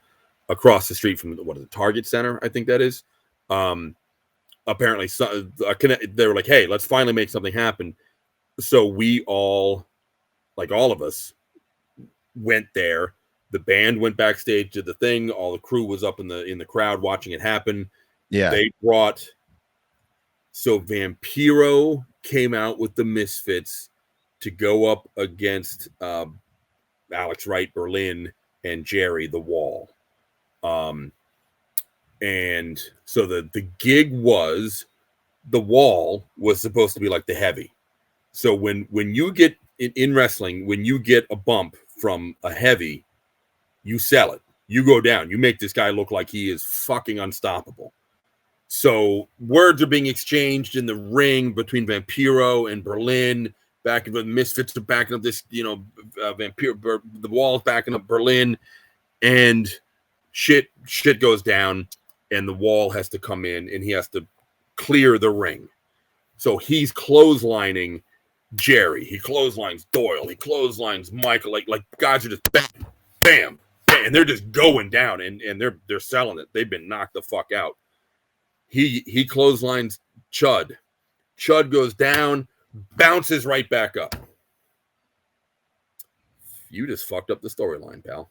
across the street from the Target Center, I think that is. Apparently, they were like, "Hey, let's finally make something happen." So we all, like all of us, went there. The band went backstage, did the thing. All the crew was up in the crowd watching it happen. Yeah. They brought. So Vampiro came out with the Misfits to go up against Alex Wright, Berlin, and Jerry the Wall. And so the gig was, the Wall was supposed to be like the heavy. So when you get in wrestling, when you get a bump from a heavy, you sell it. You go down. You make this guy look like he is fucking unstoppable. So words are being exchanged in the ring between Vampiro and Berlin. Back the Misfits are backing up this, Vampiro. The Wall's backing up Berlin, and shit goes down, and the Wall has to come in and he has to clear the ring. So he's clotheslining Jerry. He clotheslines Doyle. He clotheslines Michael. Like guys are just bam, bam, bam, and they're just going down, and they're selling it. They've been knocked the fuck out. He clotheslines Chud. Chud goes down, bounces right back up. You just fucked up the storyline, pal.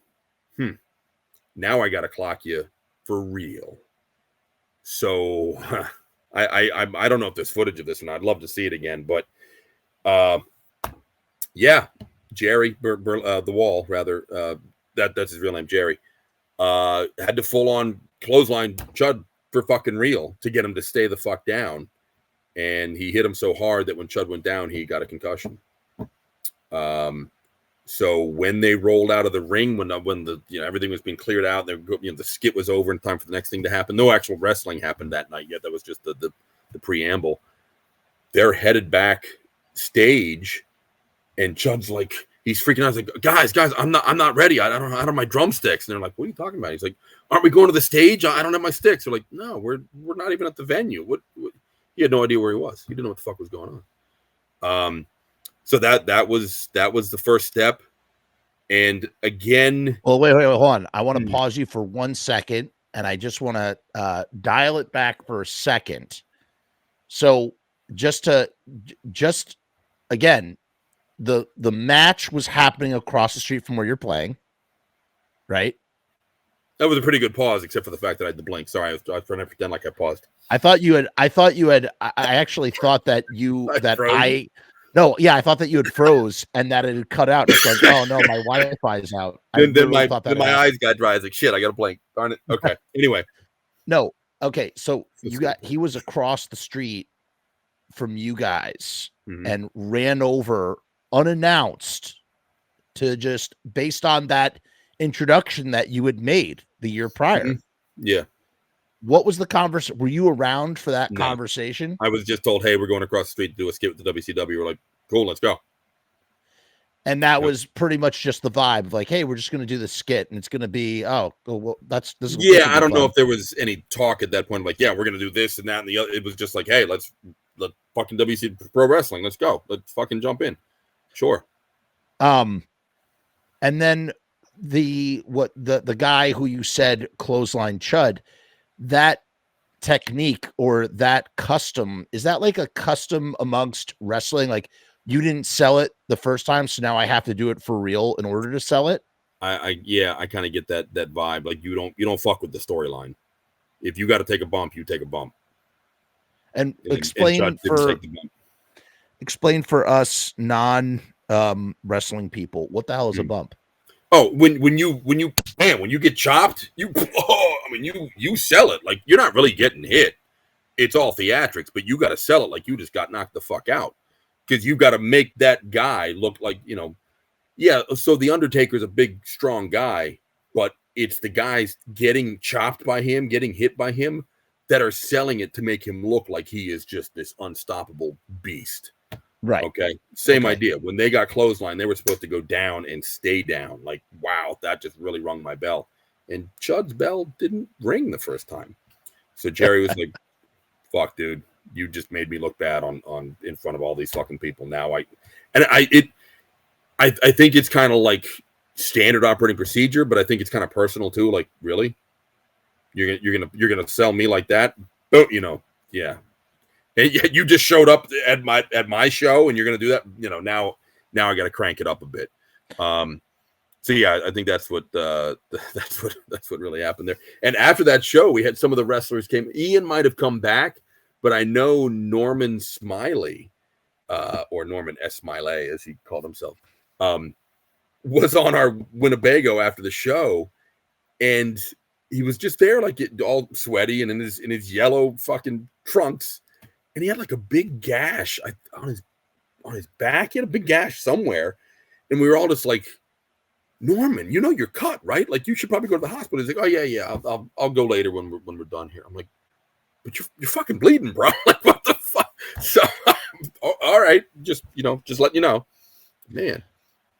Now I gotta clock you for real. So I don't know if there's footage of this or not. I'd love to see it again, but yeah, Jerry the Wall, rather, that's his real name, Jerry, had to full on clothesline Chud for fucking real to get him to stay the fuck down, and he hit him so hard that when Chud went down, he got a concussion. So when they rolled out of the ring, when the everything was being cleared out, the skit was over in time for the next thing to happen. No actual wrestling happened that night yet. That was just the preamble. They're headed back stage, and Chud's like, he's freaking out. He's like, guys, I'm not ready. I don't have my drumsticks. And they're like, what are you talking about? He's like, aren't we going to the stage? I don't have my sticks. They're like, no, we're not even at the venue. What? He had no idea where he was. He didn't know what the fuck was going on. So that was the first step. And again, well, wait, hold on. I want to pause you for 1 second, and I just want to dial it back for a second. So just again, the match was happening across the street from where you're playing, right? That was a pretty good pause, except for the fact that I had to blink. Sorry, I was trying to pretend like I paused. I actually thought that I thought that you had froze and that it had cut out. It's like, oh no, my Wi-Fi is out. Then my eyes got dry. I was like, shit, I got to blink. Darn it. Okay. Anyway. No. Okay. So he was across the street from you guys and ran over unannounced to just based on that introduction that you had made the year prior. Yeah. What was the conversation? Were you around for that conversation? I was just told, hey, we're going across the street to do a skit with the WCW. We're like, cool, let's go. And that was pretty much just the vibe of like, hey, we're just going to do the skit, and it's going to be, well, this is I don't know if there was any talk at that point, like, yeah, we're going to do this and that and the other. It was just like, hey, let's fucking WC Pro Wrestling. Let's go. Let's fucking jump in. Sure. And then the guy who you said clothesline Chud, that technique or that custom, is that like a custom amongst wrestling? Like you didn't sell it the first time, so now I have to do it for real in order to sell it? I kind of get that vibe. Like you don't fuck with the storyline. If you got to take a bump, you take a bump. And explain for us non wrestling people, what the hell is a bump? Oh, when you get chopped, you sell it like you're not really getting hit. It's all theatrics, but you got to sell it like you just got knocked the fuck out, because you got to make that guy look like, yeah. So the Undertaker's a big, strong guy, but it's the guys getting chopped by him, getting hit by him, that are selling it to make him look like he is just this unstoppable beast. Right. Okay. Same idea. When they got clothesline, they were supposed to go down and stay down. Like, wow, that just really rung my bell. And Chud's bell didn't ring the first time. So Jerry was like, fuck, dude, You just made me look bad on in front of all these fucking people. Now I think it's kind of like standard operating procedure, but I think it's kind of personal too. Like, really, you're gonna sell me like that? Oh, yeah. And you just showed up at my show, and you're gonna do that? Now I got to crank it up a bit. So yeah, I think that's what really happened there. And after that show, we had some of the wrestlers came. Ian might have come back, but I know Norman Smiley, or Norman S. Smiley, as he called himself, was on our Winnebago after the show, and he was just there, like all sweaty and in his yellow fucking trunks, and he had like a big gash on his back. He had a big gash somewhere, and we were all just like, Norman, you're cut, right? Like, you should probably go to the hospital. He's like, oh yeah, I'll go later when we're done here. I'm like, but you're fucking bleeding, bro. Like, what the fuck? So, all right, just letting you know, man.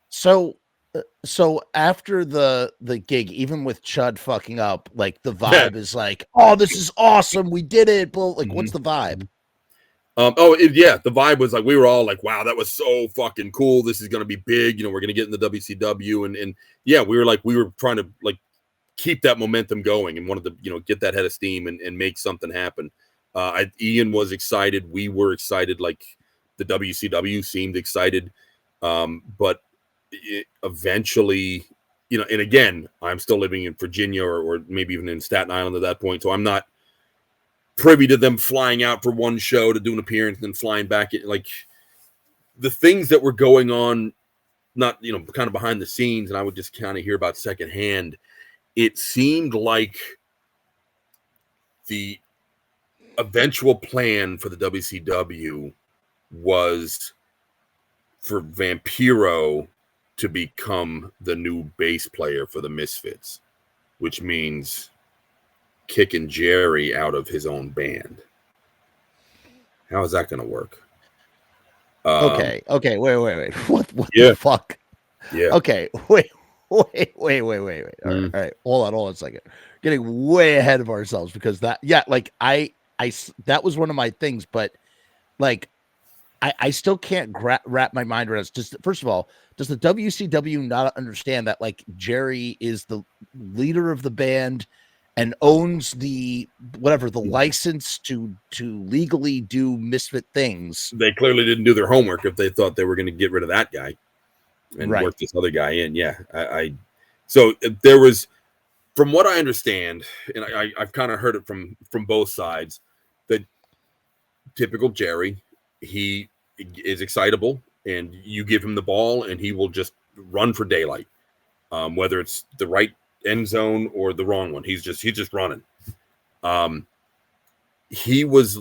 So after the gig, even with Chud fucking up, like, the vibe is like, oh, this is awesome, we did it. But like, what's the vibe? The vibe was like, we were all like, wow, that was so fucking cool. This is gonna be big. We're gonna get in the WCW, and yeah, we were trying to like keep that momentum going and wanted to get that head of steam and make something happen. Ian was excited. We were excited. Like, the WCW seemed excited, but eventually, and again, I'm still living in Virginia or maybe even in Staten Island at that point, so I'm not privy to them flying out for one show to do an appearance and then flying back. Like, the things that were going on, not kind of behind the scenes, and I would just kind of hear about secondhand. It seemed like the eventual plan for the WCW was for Vampiro to become the new bass player for the Misfits, which means kicking Jerry out of his own band. How is that going to work? Okay, wait. What the fuck? Yeah. Okay, wait. All right, hold on a second. Getting way ahead of ourselves, because that that was one of my things, but like, I still can't wrap my mind around it. Just, first of all, does the WCW not understand that, like, Jerry is the leader of the band and owns the license to legally do Misfit things? They clearly didn't do their homework if they thought they were going to get rid of that guy and work this other guy in. Yeah. So there was, from what I understand, and I've kind of heard it from both sides, that typical Jerry, he is excitable, and you give him the ball and he will just run for daylight, whether it's the right end zone or the wrong one. He's just running. He was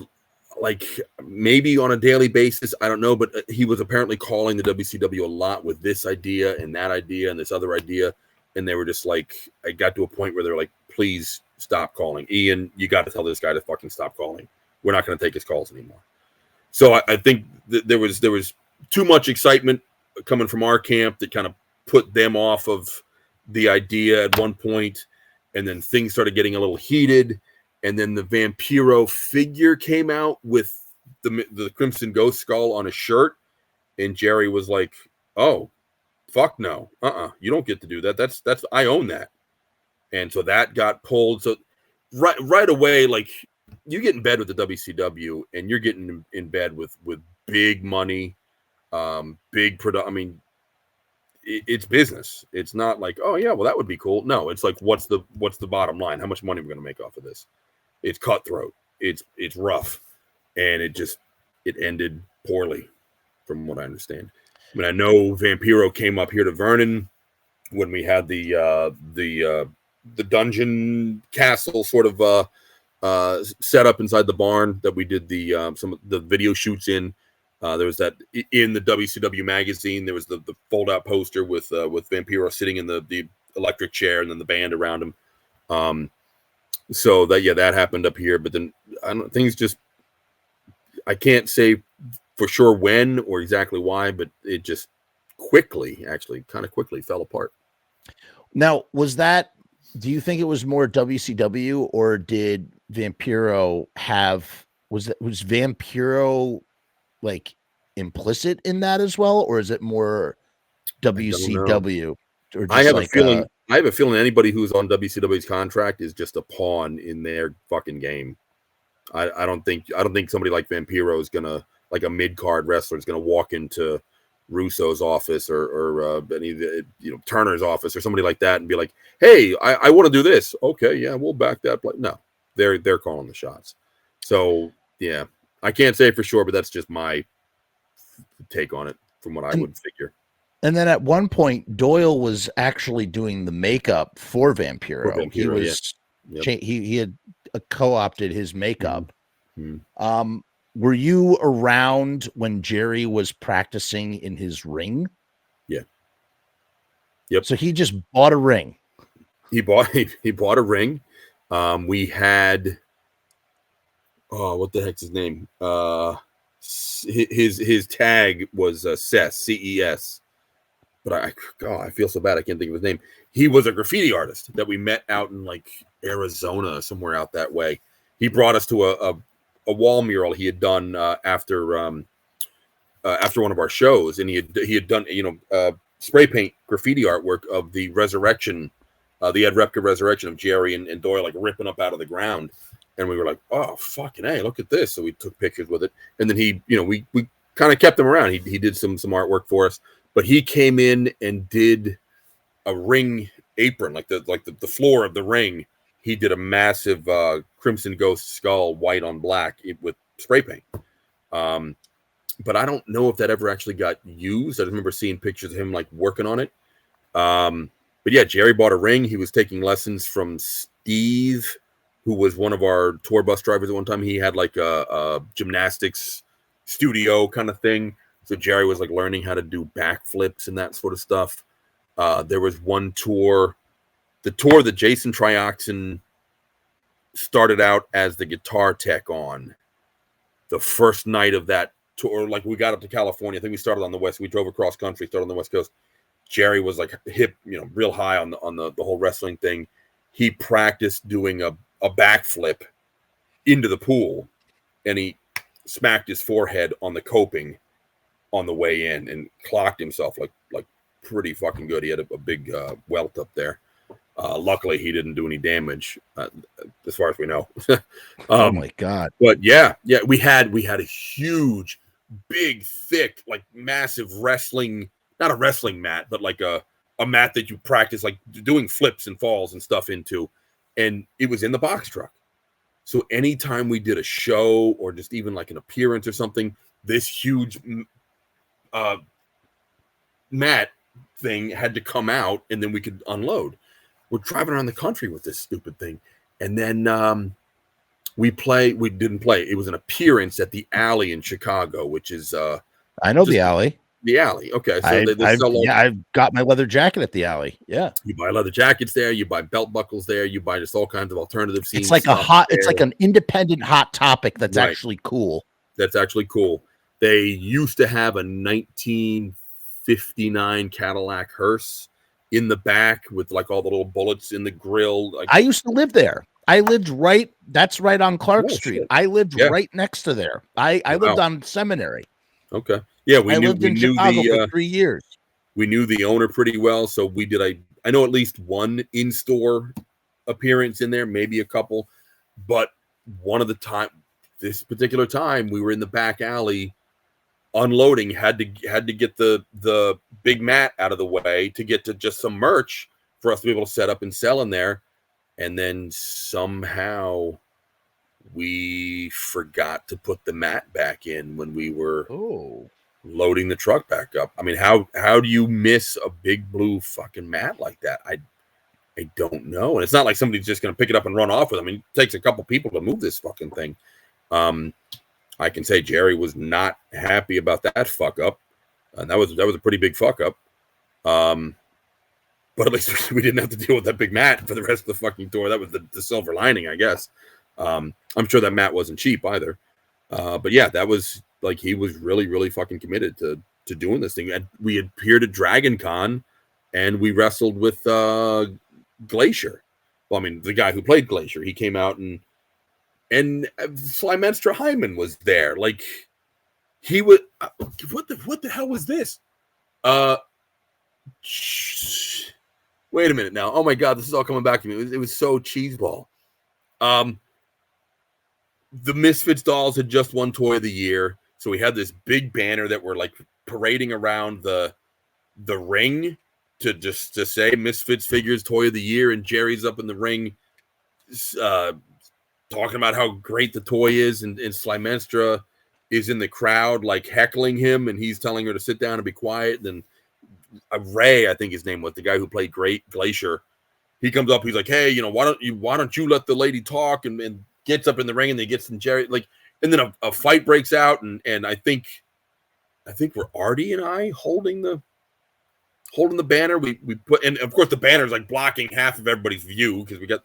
like, maybe on a daily basis, I don't know, but he was apparently calling the WCW a lot with this idea and that idea and this other idea, and they were just like, I got to a point where they're like, please stop calling. Ian, you got to tell this guy to fucking stop calling. We're not going to take his calls anymore. So I think there was too much excitement coming from our camp that kind of put them off of the idea at one point, and then things started getting a little heated, and then the Vampiro figure came out with the Crimson Ghost skull on his shirt, and Jerry was like, oh, fuck no, you don't get to do that. That's I own that. And so that got pulled. So right away, like, you get in bed with the WCW, and you're getting in bed with big money, big product. I mean, it's business. It's not like, oh yeah, well, that would be cool. No, it's like, what's the bottom line? How much money are we going to make off of this? It's cutthroat. It's rough, and it ended poorly, from what I understand. I mean, I know Vampiro came up here to Vernon when we had the dungeon castle sort of set up inside the barn that we did some of the video shoots in. There was that in the WCW magazine. There was the fold out poster with Vampiro sitting in the electric chair, and then the band around him. So that happened up here, but then I can't say for sure when or exactly why, but it just kind of quickly fell apart. Now, do you think it was more WCW, or did Vampiro was Vampiro like implicit in that as well, or is it more WCW? Or just I have like a feeling. I have a feeling anybody who's on WCW's contract is just a pawn in their fucking game. I don't think somebody like Vampiro is gonna, like a mid card wrestler, is gonna walk into Russo's office or any of the, Turner's office or somebody like that and be like, hey, I want to do this. Okay, yeah, we'll back that. No, they're calling the shots. So yeah, I can't say for sure, but that's just my take on it from what I would figure. And then at one point, Doyle was actually doing the makeup for Vampiro. He was he had co-opted his makeup. Mm-hmm. Were you around when Jerry was practicing in his ring? Yeah. Yep. So he just bought a ring. He bought a ring. We had what the heck's his name? His tag was CES, CES. But I feel so bad I can't think of his name. He was a graffiti artist that we met out in like Arizona, somewhere out that way. He brought us to a wall mural he had done after one of our shows, and he had done spray paint graffiti artwork of the resurrection, the Ed Repka resurrection of Jerry and Doyle, like ripping up out of the ground, and we were like, oh fucking hey, look at this! So we took pictures with it, and then we kind of kept him around. He did some artwork for us, but he came in and did a ring apron, like the floor of the ring. He did a massive Crimson Ghost skull, white on black, with spray paint. But I don't know if that ever actually got used. I remember seeing pictures of him like working on it. But yeah, Jerry bought a ring. He was taking lessons from Steve, who was one of our tour bus drivers at one time. He had like a gymnastics studio kind of thing. So Jerry was like learning how to do backflips and that sort of stuff. There was one tour, the tour that Jason Trioxin started out as the guitar tech on. The first night of that tour, like we got up to California. I think we started on the west. We drove across country, started on the West Coast. Jerry was like hip, real high on the whole wrestling thing. He practiced doing a backflip into the pool, and he smacked his forehead on the coping on the way in and clocked himself like pretty fucking good. He had a big welt up there. Luckily, he didn't do any damage, as far as we know. Oh my god! But yeah, we had a huge, big, thick, like massive wrestling, not a wrestling mat, but like a mat that you practice like doing flips and falls and stuff into, and it was in the box truck. So anytime we did a show or just even like an appearance or something, this huge mat thing had to come out, and then we could unload. We're driving around the country with this stupid thing, and then we didn't play. It was an appearance at the Alley in Chicago, which is I know the Alley. The Alley. Okay, so I've got my leather jacket at the Alley. Yeah, you buy leather jackets there. You buy belt buckles there. You buy just all kinds of alternative scenes. It's like it's like an independent hot topic that's actually cool. That's actually cool. They used to have a 1959 Cadillac hearse in the back with like all the little bullets in the grill. Like, I used to live there. I lived that's right on Clark Street. Shit. I lived right next to there. I lived on Seminary. Okay. Yeah, we lived in Chicago for 3 years. We knew the owner pretty well, so we did I know at least one in-store appearance in there, maybe a couple, but this particular time we were in the back alley unloading, had to get the big mat out of the way to get to just some merch for us to be able to set up and sell in there. And then somehow we forgot to put the mat back in when we were loading the truck back up. I mean, how do you miss a big blue fucking mat like that? I don't know. And it's not like somebody's just going to pick it up and run off with it. I mean, it takes a couple people to move this fucking thing. I can say Jerry was not happy about that fuck up. And that was a pretty big fuck up. But at least we didn't have to deal with that big mat for the rest of the fucking tour. That was the silver lining, I guess. I'm sure that mat wasn't cheap either. But yeah, that was like, he was really, really fucking committed to doing this thing. And we had appeared at Dragon Con and we wrestled with Glacier. Well, I mean, the guy who played Glacier, he came out and and Slimenstra Hyman was there. Like, he would. What the hell was this? Wait a minute now. Oh my God, this is all coming back to me. It was so cheeseball. The Misfits dolls had just won Toy of the Year, so we had this big banner that were like parading around the ring to say Misfits figures Toy of the Year, and Jerry's up in the ring talking about how great the toy is, and Slimenstra is in the crowd like heckling him, and he's telling her to sit down and be quiet. Then Ray, I think his name was, the guy who played Glacier, he comes up, he's like, hey, you know, why don't you let the lady talk, and gets up in the ring, and they get some Jerry, like, and then a fight breaks out, and I think we're Artie and I holding the banner. We put, and of course the banner is like blocking half of everybody's view because we got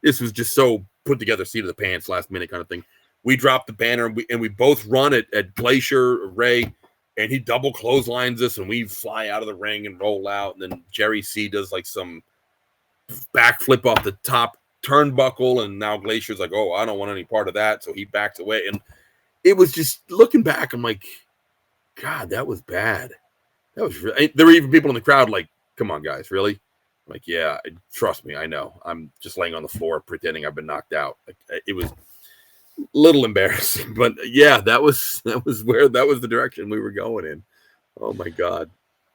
this was just so put together, seat of the pants, last minute kind of thing. We drop the banner, and we both run at Glacier, Ray, and he double clotheslines us, and we fly out of the ring and roll out. And then Jerry C does like some backflip off the top turnbuckle, and now Glacier's like, oh, I don't want any part of that, so he backs away. And it was just, looking back, I'm like, God, that was bad. That was really, there were even people in the crowd like, come on, guys, really? I'm like, yeah, trust me, I know. I'm just laying on the floor pretending I've been knocked out. Like, it was a little embarrassing, but yeah, that was the direction we were going in. Oh my God.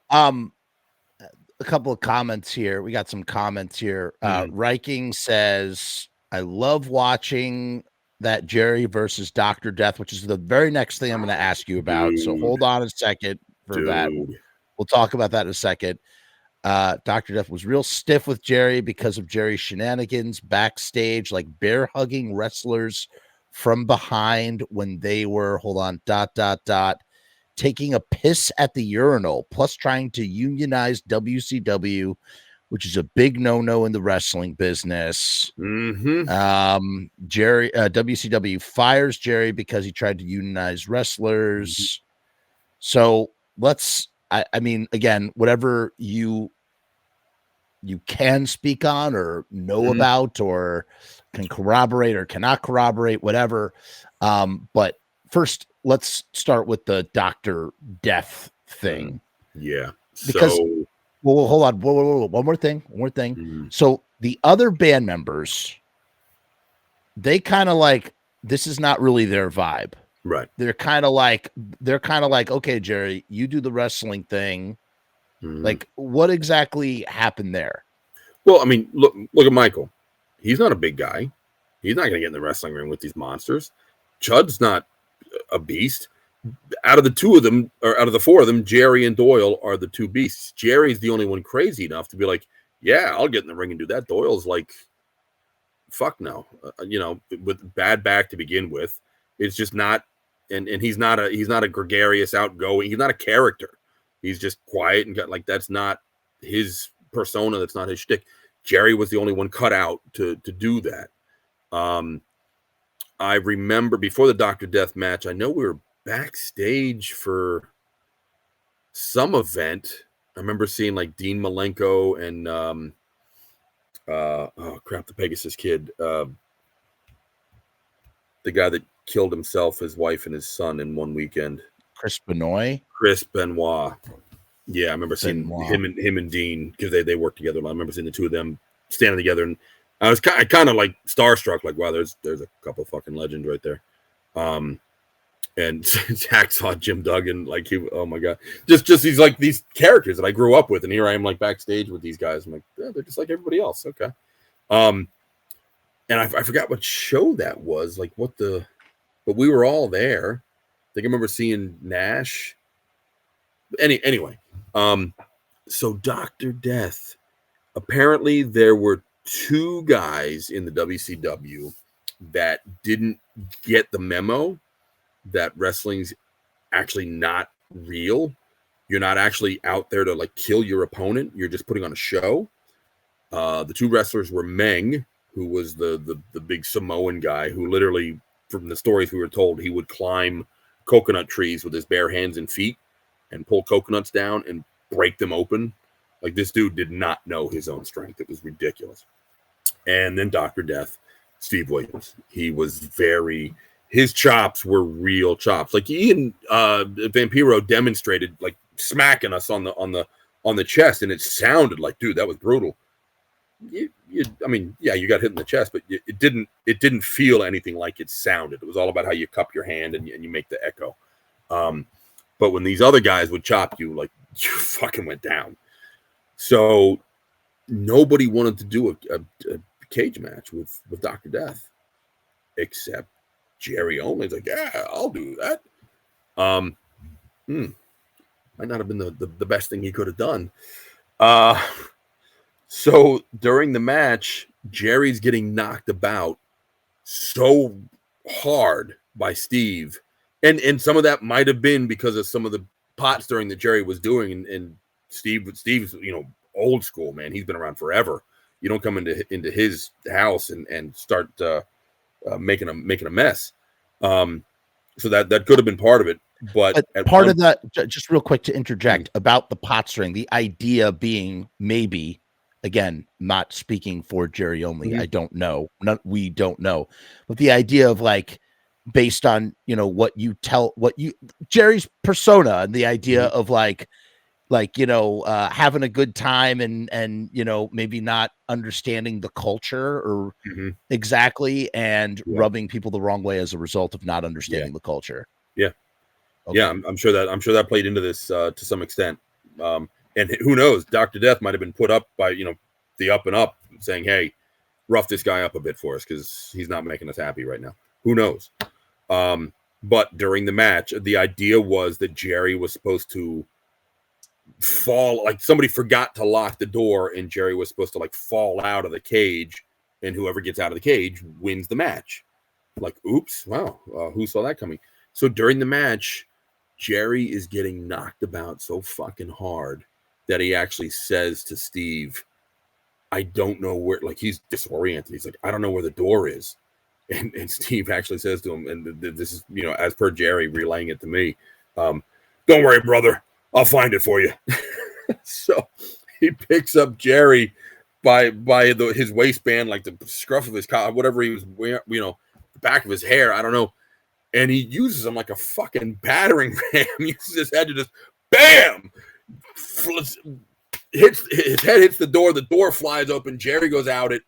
A couple of comments here. We got some comments here. Reiking says, I love watching that Jerry versus Dr. Death, which is the very next thing I'm going to ask you about. So hold on a second for that. We'll talk about that in a second. Dr. Death was real stiff with Jerry because of Jerry's shenanigans backstage, like bear hugging wrestlers from behind when they were, taking a piss at the urinal, plus trying to unionize WCW, which is a big no-no in the wrestling business. Jerry, WCW fires Jerry because he tried to unionize wrestlers. So I mean, again, whatever you can speak on or know about or can corroborate or cannot corroborate, whatever. But first, let's start with the Dr. Death thing. Yeah. Because, well, hold on. Whoa. One more thing. So the other band members, they kind of like, this is not really their vibe. Right. They're kind of like, okay, Jerry, you do the wrestling thing. Like, what exactly happened there? Well, I mean, look at Michael. He's not a big guy. He's not going to get in the wrestling ring with these monsters. Chud's not a beast. Out of the four of them, Jerry and Doyle are the two beasts. Jerry's the only one crazy enough to be like, yeah, I'll get in the ring and do that. Doyle's like, fuck no. With bad back to begin with. It's just not, and he's not a gregarious, outgoing. He's not a character. He's just quiet and got, like, that's not his persona. That's not his shtick. Jerry was the only one cut out to do that. I remember before the Dr. Death match, I know we were backstage for some event. I remember seeing like Dean Malenko and the Pegasus Kid, the guy that killed himself, his wife, and his son in one weekend. Chris Benoit. Yeah, I remember seeing him and Dean because they worked together. I remember seeing the two of them standing together, and I was kind of like starstruck, like, wow, there's a couple fucking legends right there. And Hacksaw Jim Duggan, like, oh my God, just these, like, these characters that I grew up with, and here I am, like, backstage with these guys. I'm like, yeah, they're just like everybody else. Okay. And I forgot what show that was, like, but we were all there. I think I remember seeing Nash. Anyway, so Dr. Death, apparently there were two guys in the WCW that didn't get the memo that wrestling's actually not real. You're not actually out there to, like, kill your opponent. You're just putting on a show. The two wrestlers were Meng, who was the big Samoan guy who literally, from the stories we were told, he would climb coconut trees with his bare hands and feet and pull coconuts down and break them open. Like, this dude did not know his own strength. It was ridiculous. And then Dr. Death. Steve Williams. He was his chops were real chops. Like Ian Vampiro demonstrated, like smacking us on the chest, and it sounded like, dude, that was brutal. I mean, yeah, you got hit in the chest, but it didn't feel anything like it sounded. It was all about how you cup your hand and you make the echo. But when these other guys would chop you, like, you fucking went down. So nobody wanted to do a cage match with Dr. Death, except Jerry only. He's like, yeah, I'll do that. Might not have been the best thing he could have done. So during the match, Jerry's getting knocked about so hard by Steve. And some of that might have been because of some of the pot stirring that Jerry was doing. And Steve's, old school, man. He's been around forever. You don't come into his house and start making a mess. So that could have been part of it. But part of that, just real quick to interject about the pot stirring, the idea being maybe, again, not speaking for Jerry only, I don't know. We don't know. But the idea of, like, based on, Jerry's persona, and the idea of like having a good time and maybe not understanding the culture or exactly, and rubbing people the wrong way as a result of not understanding the culture. Okay. Yeah, I'm sure that played into this to some extent. And who knows, Dr. Death might have been put up by, the Up and Up, saying, hey, rough this guy up a bit for us because he's not making us happy right now. Who knows? But during the match, the idea was that Jerry was supposed to fall, like somebody forgot to lock the door, and Jerry was supposed to, like, fall out of the cage, and whoever gets out of the cage wins the match. Like, oops, wow, who saw that coming? So during the match, Jerry is getting knocked about so fucking hard that he actually says to Steve, I don't know where, like, he's disoriented. He's like, I don't know where the door is. And Steve actually says to him, and this is, as per Jerry relaying it to me, don't worry, brother, I'll find it for you. So he picks up Jerry by his waistband, like the scruff of his collar, whatever he was wearing, the back of his hair, I don't know. And he uses him like a fucking battering ram. He uses his head to just bam, his head hits the door flies open. Jerry goes out it.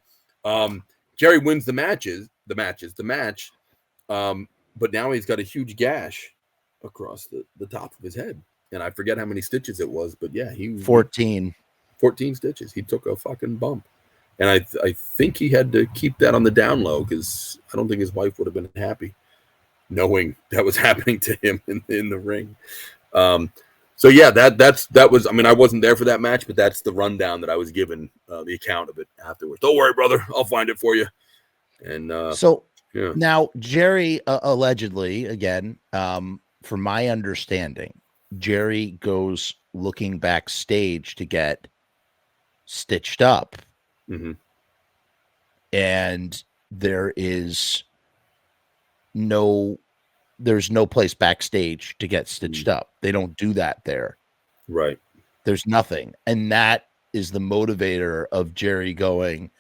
Jerry wins the match. But now he's got a huge gash across the top of his head. And I forget how many stitches it was, but yeah, 14 stitches. He took a fucking bump. And I think he had to keep that on the down low because I don't think his wife would have been happy knowing that was happening to him in the ring. So yeah, that was, I mean, I wasn't there for that match, but that's the rundown that I was given, the account of it afterwards. Don't worry, brother, I'll find it for you. And now Jerry allegedly, again, from my understanding, Jerry goes looking backstage to get stitched up. And there's no place backstage to get stitched up. They don't do that there. Right. There's nothing. And that is the motivator of Jerry going,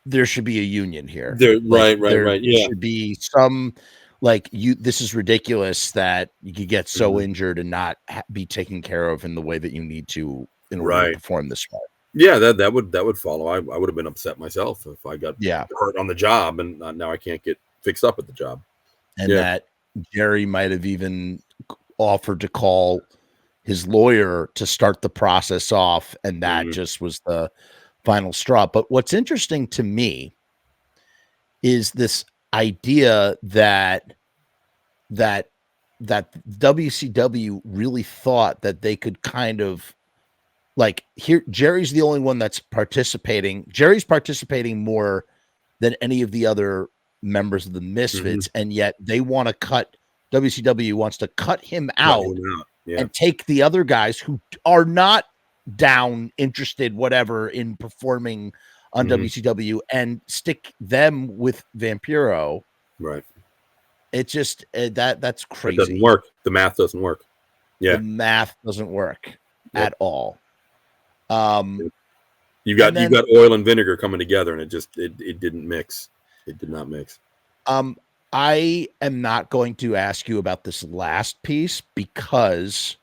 there should be a union here. Right. Yeah. Should be some, like, this is ridiculous that you could get so injured and not be taken care of in the way that you need to in order to perform this way. Yeah, that would follow. I would have been upset myself if I got hurt on the job and now I can't get fixed up at the job. And that Jerry might have even offered to call his lawyer to start the process off, and that just was the final straw. But what's interesting to me is this idea that WCW really thought that they could kind of, like, here, Jerry's the only one that's participating. Jerry's participating more than any of the other members of the Misfits, and yet they want to WCW wants to cut him out and take the other guys who are not down, interested, whatever, in performing on WCW and stick them with Vampiro. Right. It's just that's crazy. It doesn't work. The math doesn't work. Yeah. The math doesn't work at all. Yeah, You got oil and vinegar coming together, and it didn't mix. It did not mix. I am not going to ask you about this last piece because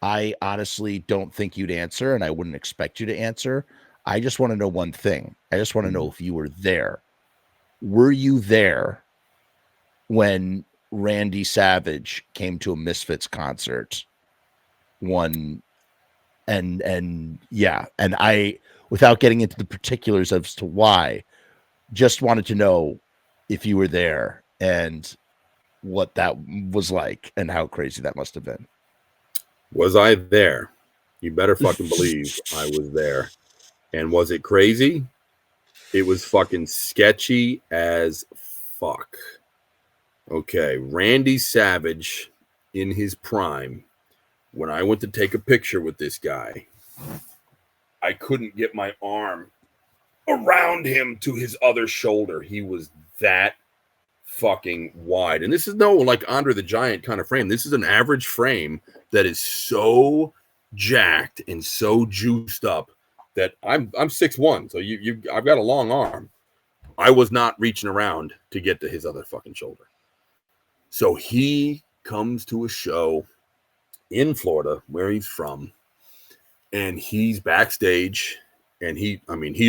I honestly don't think you'd answer, and I wouldn't expect you to answer. I just want to know one thing. I just want to know if you were there. Were you there when Randy Savage came to a Misfits concert? And I, without getting into the particulars as to why, just wanted to know if you were there and what that was like and how crazy that must have been. Was I there? You better fucking believe I was there. And was it crazy? It was fucking sketchy as fuck. Okay, Randy Savage in his prime. When I went to take a picture with this guy, I couldn't get my arm around him to his other shoulder. He was that fucking wide. And this is no like Andre the Giant kind of frame. This is an average frame that is so jacked and so juiced up that I'm 6'1", so I've got a long arm. I was not reaching around to get to his other fucking shoulder. So he comes to a show in Florida, where he's from, and he's backstage, and he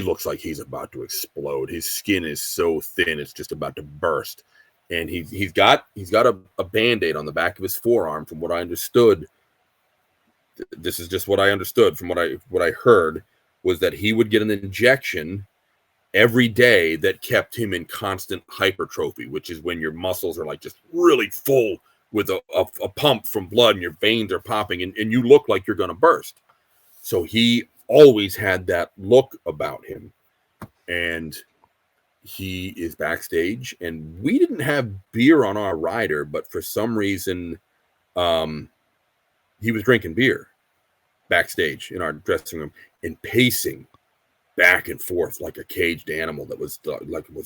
looks like he's about to explode. His skin is so thin, it's just about to burst. And he's got a Band-Aid on the back of his forearm, from what I understood. This is just what I understood from what I heard, was that he would get an injection every day that kept him in constant hypertrophy, which is when your muscles are like just really full with a pump from blood and your veins are popping and you look like you're going to burst. So he always had that look about him. And he is backstage, and we didn't have beer on our rider, but for some reason he was drinking beer backstage in our dressing room and pacing back and forth like a caged animal that was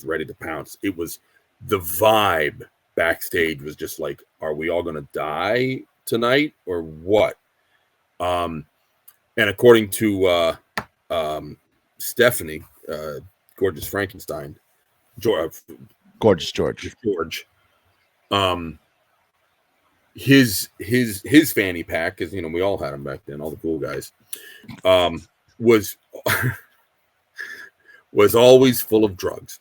ready to pounce. It was the vibe backstage was just like, are we all going to die tonight or what? And according to Stephanie, Gorgeous Frankenstein, Gorgeous George, his fanny pack, because we all had them back then, all the cool guys, was always full of drugs,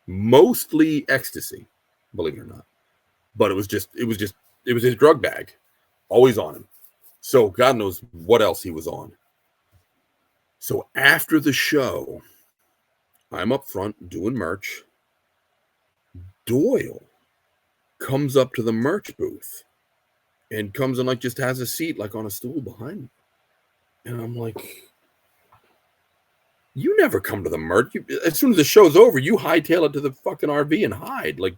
mostly ecstasy, believe it or not. But it was his drug bag, always on him. So God knows what else he was on. So after the show, I'm up front doing merch. Doyle comes up to the merch booth and comes and just has a seat on a stool behind me. And I'm like, you never come to the merch. As soon as the show's over, you hightail it to the fucking RV and hide. Like,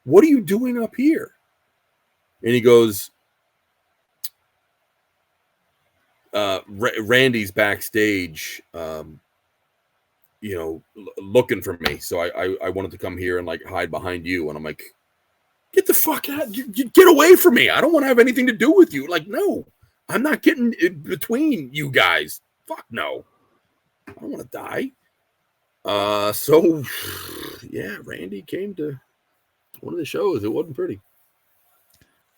what are you doing up here? And he goes, Randy's backstage, looking for me. So I wanted to come here and hide behind you. And I'm like, get the fuck out. Get away from me. I don't want to have anything to do with you. No, I'm not getting in between you guys. Fuck no. I don't want to die. So yeah, Randy came to one of the shows. It wasn't pretty.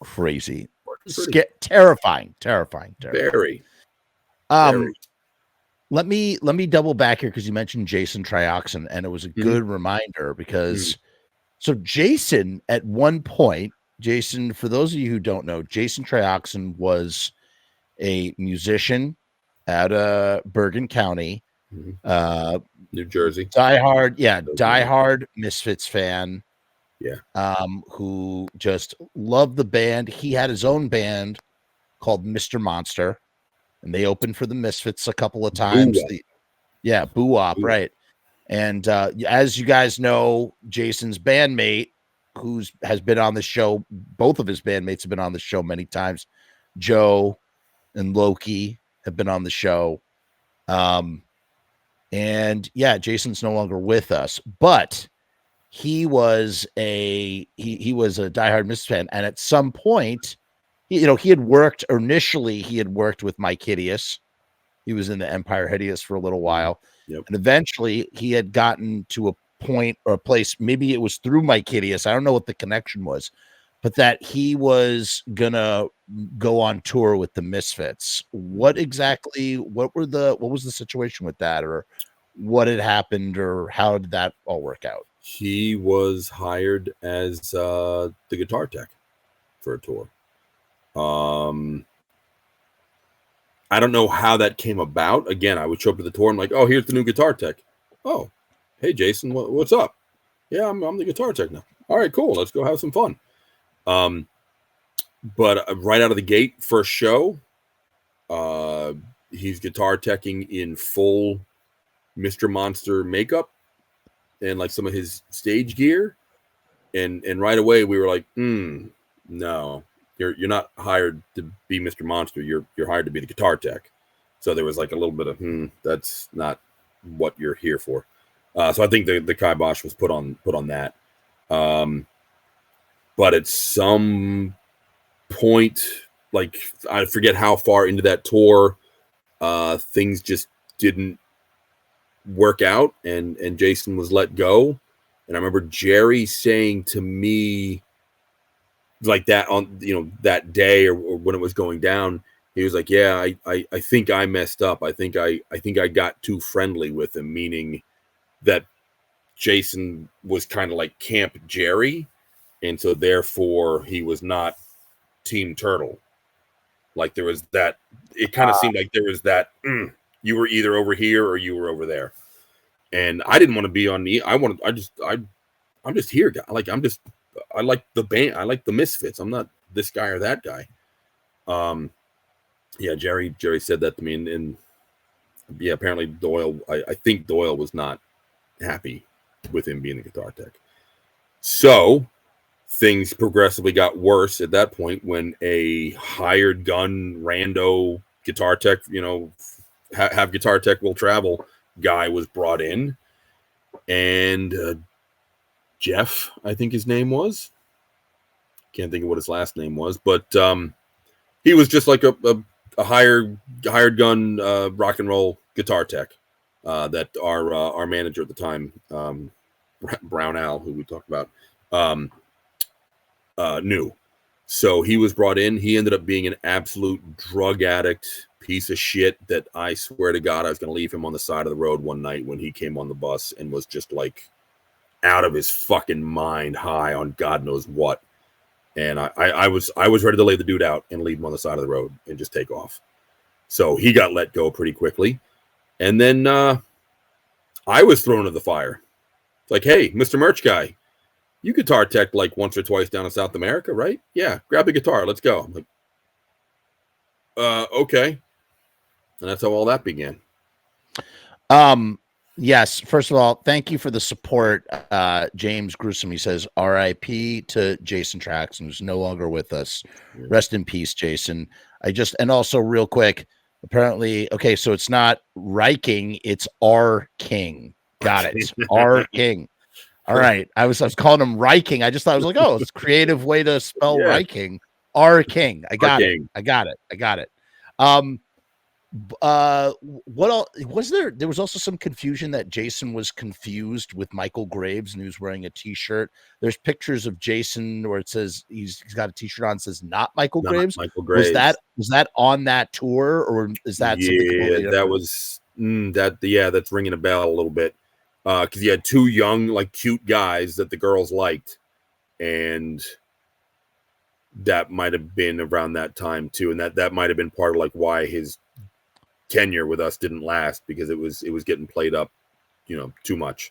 Crazy. Terrifying. Very. Let me double back here because you mentioned Jason Trioxin, and it was a good reminder because so Jason, at one point, for those of you who don't know, Jason Trioxin was a musician out of Bergen County, New Jersey. diehard Misfits fan. Yeah. Who just loved the band. He had his own band called Mr. Monster, and they opened for the Misfits a couple of times. Boo Wop, right. And as you guys know, Jason's bandmate, has been on the show, both of his bandmates have been on the show many times. Joe and Loki have been on the show. And yeah, Jason's no longer with us, but he was a diehard Misfits fan. And at some point, he had worked with Mike Hideous, He was in the Empire Hideous for a little while. Yep. And eventually he had gotten to a point or a place, maybe it was through Mike Hideous, I don't know what the connection was, but that he was gonna go on tour with the Misfits. What was the situation with that, or what had happened, or how did that all work out? He was hired as the guitar tech for a tour. I don't know how that came about. Again, I would show up to the tour and like, oh, here's the new guitar tech. Oh, hey, Jason, what's up? Yeah, I'm the guitar tech now. All right, cool. Let's go have some fun. But right out of the gate, first show, he's guitar teching in full Mr. Monster makeup and like some of his stage gear. And right away we were like, no. You're not hired to be Mr. Monster. You're hired to be the guitar tech. So there was like a little bit of that's not what you're here for. So I think the kibosh was put on that. But at some point, like I forget how far into that tour, things just didn't work out, and Jason was let go. And I remember Jerry saying to me, like that on that day or when it was going down, he was like, yeah, I think I messed up. I think I got too friendly with him, meaning that Jason was kind of like Camp Jerry, and so therefore he was not Team Turtle. Like there was that, it kind of seemed like there was that you were either over here or you were over there, and I didn't want to be on the I'm just here, guy. Like I like the band. I like the Misfits. I'm not this guy or that guy. Yeah, Jerry said that to me, and yeah, apparently Doyle. I think Doyle was not happy with him being the guitar tech. So things progressively got worse at that point when a hired gun rando guitar tech, have guitar tech will travel guy was brought in, and Jeff, I think his name was. Can't think of what his last name was, but he was just like a hired gun rock and roll guitar tech that our manager at the time, Brown Al, who we talked about, knew. So he was brought in. He ended up being an absolute drug addict, piece of shit that I swear to God I was going to leave him on the side of the road one night when he came on the bus and was just like out of his fucking mind, high on God knows what. And I was ready to lay the dude out and leave him on the side of the road and just take off. So he got let go pretty quickly. And then I was thrown into the fire. It's like, hey, Mr. Merch Guy, you guitar tech like once or twice down in South America, right? Yeah, grab the guitar. Let's go. I'm like, okay. And that's how all that began. Yes. First of all, thank you for the support. James Gruesome, he says, RIP to Jason Traxton, who's no longer with us. Rest in peace, Jason. And also real quick, apparently, okay, so it's not Riking, it's R King. Got it. R King. All right. I was calling him Riking. I just thought, I was like, oh, it's a creative way to spell Riking. R King. I got it. What else was there? There was also some confusion that Jason was confused with Michael Graves and he was wearing a t-shirt. There's pictures of Jason where it says he's got a t-shirt on that says not Michael Graves. Michael Graves. Was that on that tour, or is that something that was that's ringing a bell a little bit. Because he had two young, like cute guys that the girls liked, and that might have been around that time too, and that might have been part of like why his tenure with us didn't last, because it was getting played up, too much.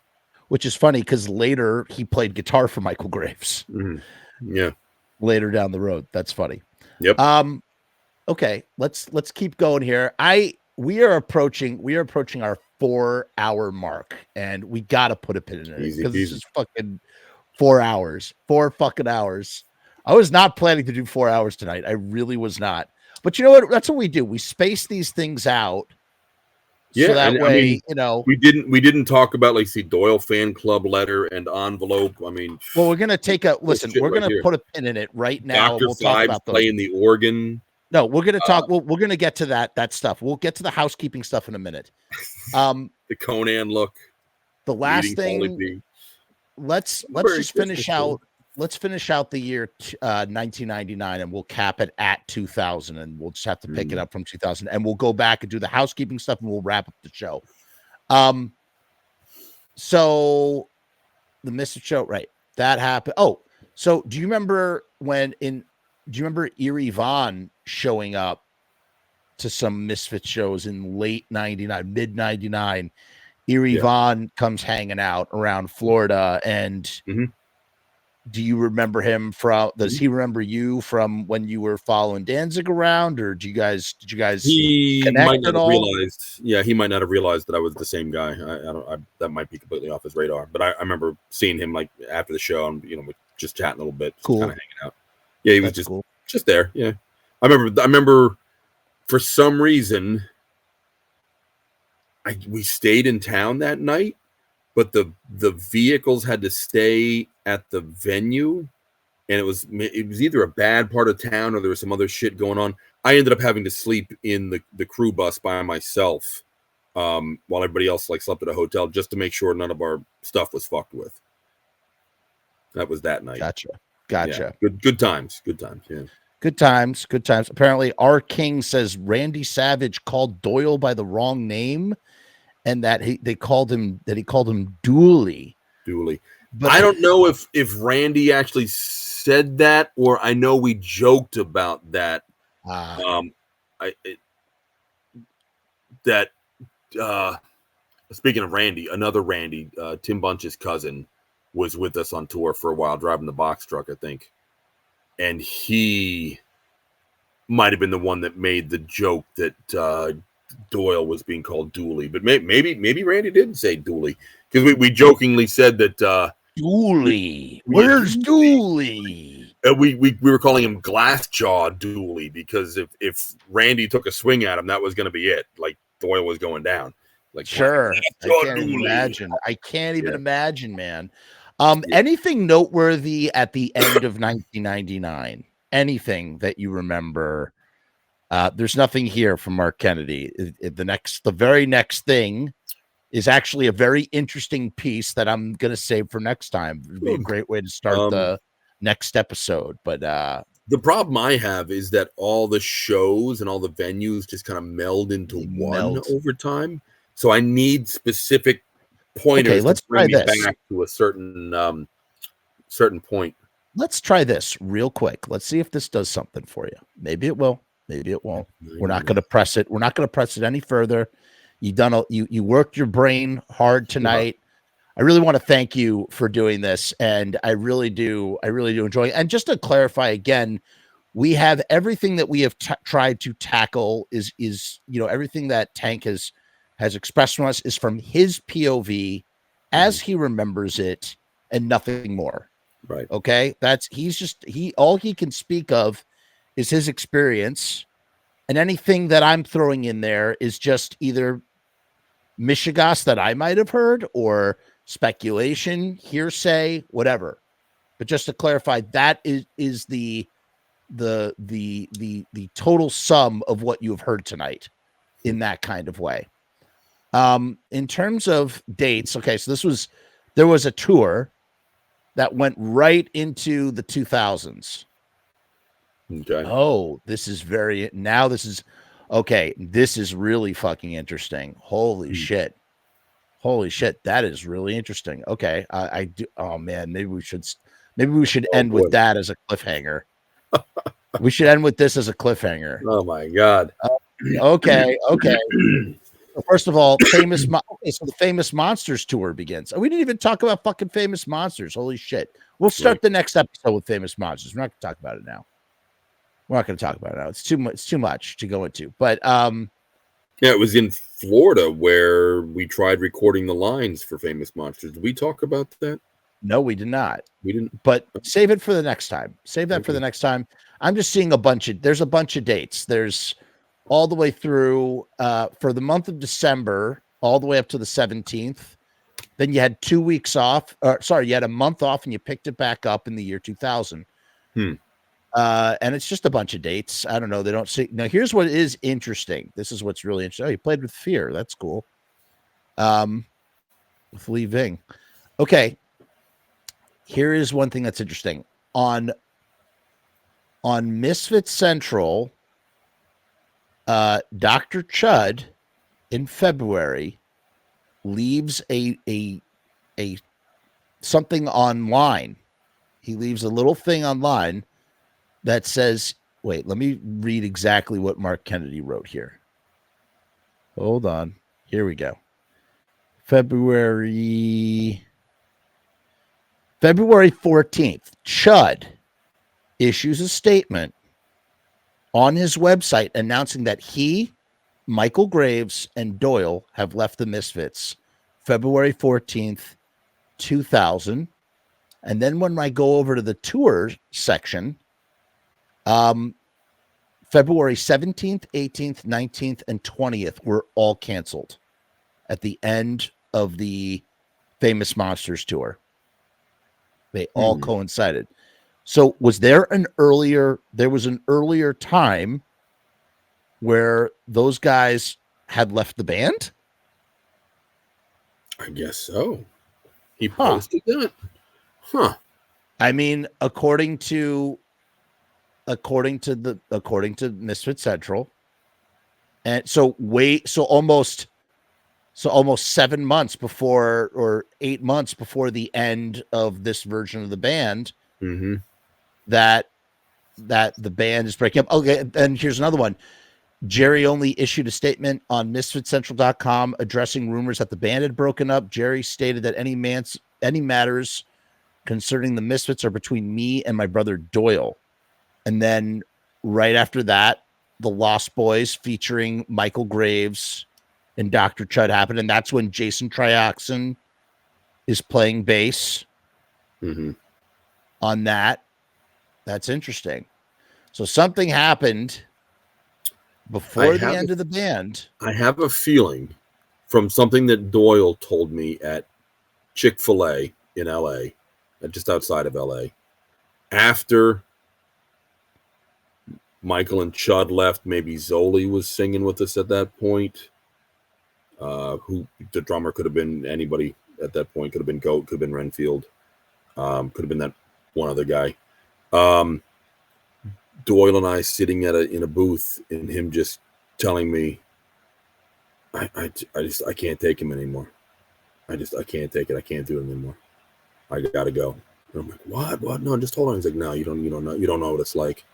Which is funny because later he played guitar for Michael Graves. Mm-hmm. Yeah, later down the road. That's funny. Yep. Okay, let's keep going here. We are approaching our 4-hour mark, and we got to put a pin in it because this is fucking 4 hours. 4 fucking hours. I was not planning to do 4 hours tonight. I really was not. But you know what? That's what we do. We space these things out. Yeah, so that way, we didn't talk about like the Doyle fan club letter and envelope. I mean, well, we're gonna take a listen. We're gonna put a pin in it right now. Dr. We'll talk Fives about those. Playing the organ. No, we're gonna talk. We're gonna get to that stuff. We'll get to the housekeeping stuff in a minute. The Conan look. The last thing. Let's just finish out. Let's finish out the year 1999, and we'll cap it at 2000, and we'll just have to pick it up from 2000, and we'll go back and do the housekeeping stuff, and we'll wrap up the show. So the Misfits show, right? That happened. Oh, so do you remember Eerie Von showing up to some Misfits shows in late 99, mid 99? Eerie Von comes hanging out around Florida, and do you remember him from? Does he remember you from when you were following Danzig around, or did you guys? He connect might not at have all? realized. Yeah, he might not have realized that I was the same guy. That might be completely off his radar. But I remember seeing him like after the show, and we're just chatting a little bit, just Cool. kind of hanging out. Yeah, he was That's cool. just there. Yeah, I remember for some reason we stayed in town that night, but the vehicles had to stay at the venue, and it was either a bad part of town or there was some other shit going on. I ended up having to sleep in the crew bus by myself, while everybody else like slept at a hotel, just to make sure none of our stuff was fucked with. That was that night. Gotcha. Yeah. Good times. Yeah. Good times. Apparently, our king says Randy Savage called Doyle by the wrong name, and that he called him Dooley. But I don't know if Randy actually said that, or I know we joked about that. Speaking of Randy, another Randy, Tim Bunch's cousin, was with us on tour for a while, driving the box truck, I think. And he might have been the one that made the joke that Doyle was being called Dooley. But maybe Randy didn't say Dooley, because we jokingly said that Dooley. Where's Dooley? We were calling him Glassjaw Dooley, because if Randy took a swing at him, that was going to be it. Like Doyle was going down. Like, sure. I can't even imagine, man. Anything noteworthy at the end of 1999? Anything that you remember? There's nothing here from Mark Kennedy. The very next thing is actually a very interesting piece that I'm going to save for next time. It'd be a great way to start the next episode. But the problem I have is that all the shows and all the venues just kind of meld into one over time. So I need specific pointers. Okay, let's to bring try me this. back to a certain point. Let's try this real quick. Let's see if this does something for you. Maybe it will. Maybe it won't. We're not going to press it. We're not going to press it any further. You worked your brain hard tonight. I really want to thank you for doing this, and I really do enjoy it. And just to clarify again, we have everything that we have tried to tackle is everything that Tank has expressed from us is from his POV as he remembers it, and nothing more. Right. Okay. All he can speak of is his experience, and anything that I'm throwing in there is just either Michigas that I might have heard or speculation, hearsay, whatever. But just to clarify, that is the total sum of what you have heard tonight in that kind of way. In terms of dates, okay, so there was a tour that went right into the 2000s. Okay. Oh, this is really fucking interesting. Holy shit. That is really interesting. Okay. I do. Oh man, maybe we should end with that as a cliffhanger. We should end with this as a cliffhanger. Oh my God. Okay. First of all, so the Famous Monsters tour begins. We didn't even talk about fucking Famous Monsters. Holy shit. We'll start the next episode with Famous Monsters. We're not going to talk about it now. It's too much to go into. But yeah, it was in Florida where we tried recording the lines for Famous Monsters. Did we talk about that? No, we did not. We didn't. But save it for the next time. Save that for the next time. I'm just seeing there's a bunch of dates. There's all the way through for the month of December, all the way up to the 17th. Then you had 2 weeks off. You had a month off, and you picked it back up in the year 2000. And it's just a bunch of dates. I don't know. They don't see. Now, here's what is interesting. This is what's really interesting. Oh, you played with Fear. That's cool. With Lee Ving. Okay. Here is one thing that's interesting. On Misfit Central, Dr. Chud in February leaves a something online. He leaves a little thing online that says, wait, let me read exactly what Mark Kennedy wrote here. Hold on. Here we go. February 14th, Chud issues a statement on his website announcing that he, Michael Graves, and Doyle have left the Misfits February 14th, 2000. And then when I go over to the tour section, February 17th, 18th, 19th, and 20th were all canceled at the end of the Famous Monsters tour. They all coincided. So was there an earlier time where those guys had left the band? I guess so. He posted that. Huh. I mean, according to Misfit Central, and so almost 7 months before, or 8 months before the end of this version of the band, that the band is breaking up. Okay, and here's another one. Jerry only issued a statement on MisfitCentral.com addressing rumors that the band had broken up. Jerry stated that any matters concerning the Misfits are between me and my brother Doyle. And then right after that, the Lost Boys featuring Michael Graves and Dr. Chud happened. And that's when Jason Trioxin is playing bass on that. That's interesting. So something happened before the end of the band. I have a feeling from something that Doyle told me at Chick-fil-A in LA, just outside of LA, after Michael and Chud left, maybe Zoli was singing with us at that point. Who the drummer could have been anybody at that point. Could have been Goat, could have been Renfield, could have been that one other guy. Doyle and I sitting in a booth, and him just telling me, I can't take him anymore. I can't take it. I can't do it anymore. I gotta go. And I'm like, what? No, just hold on. He's like, no, you don't know what it's like.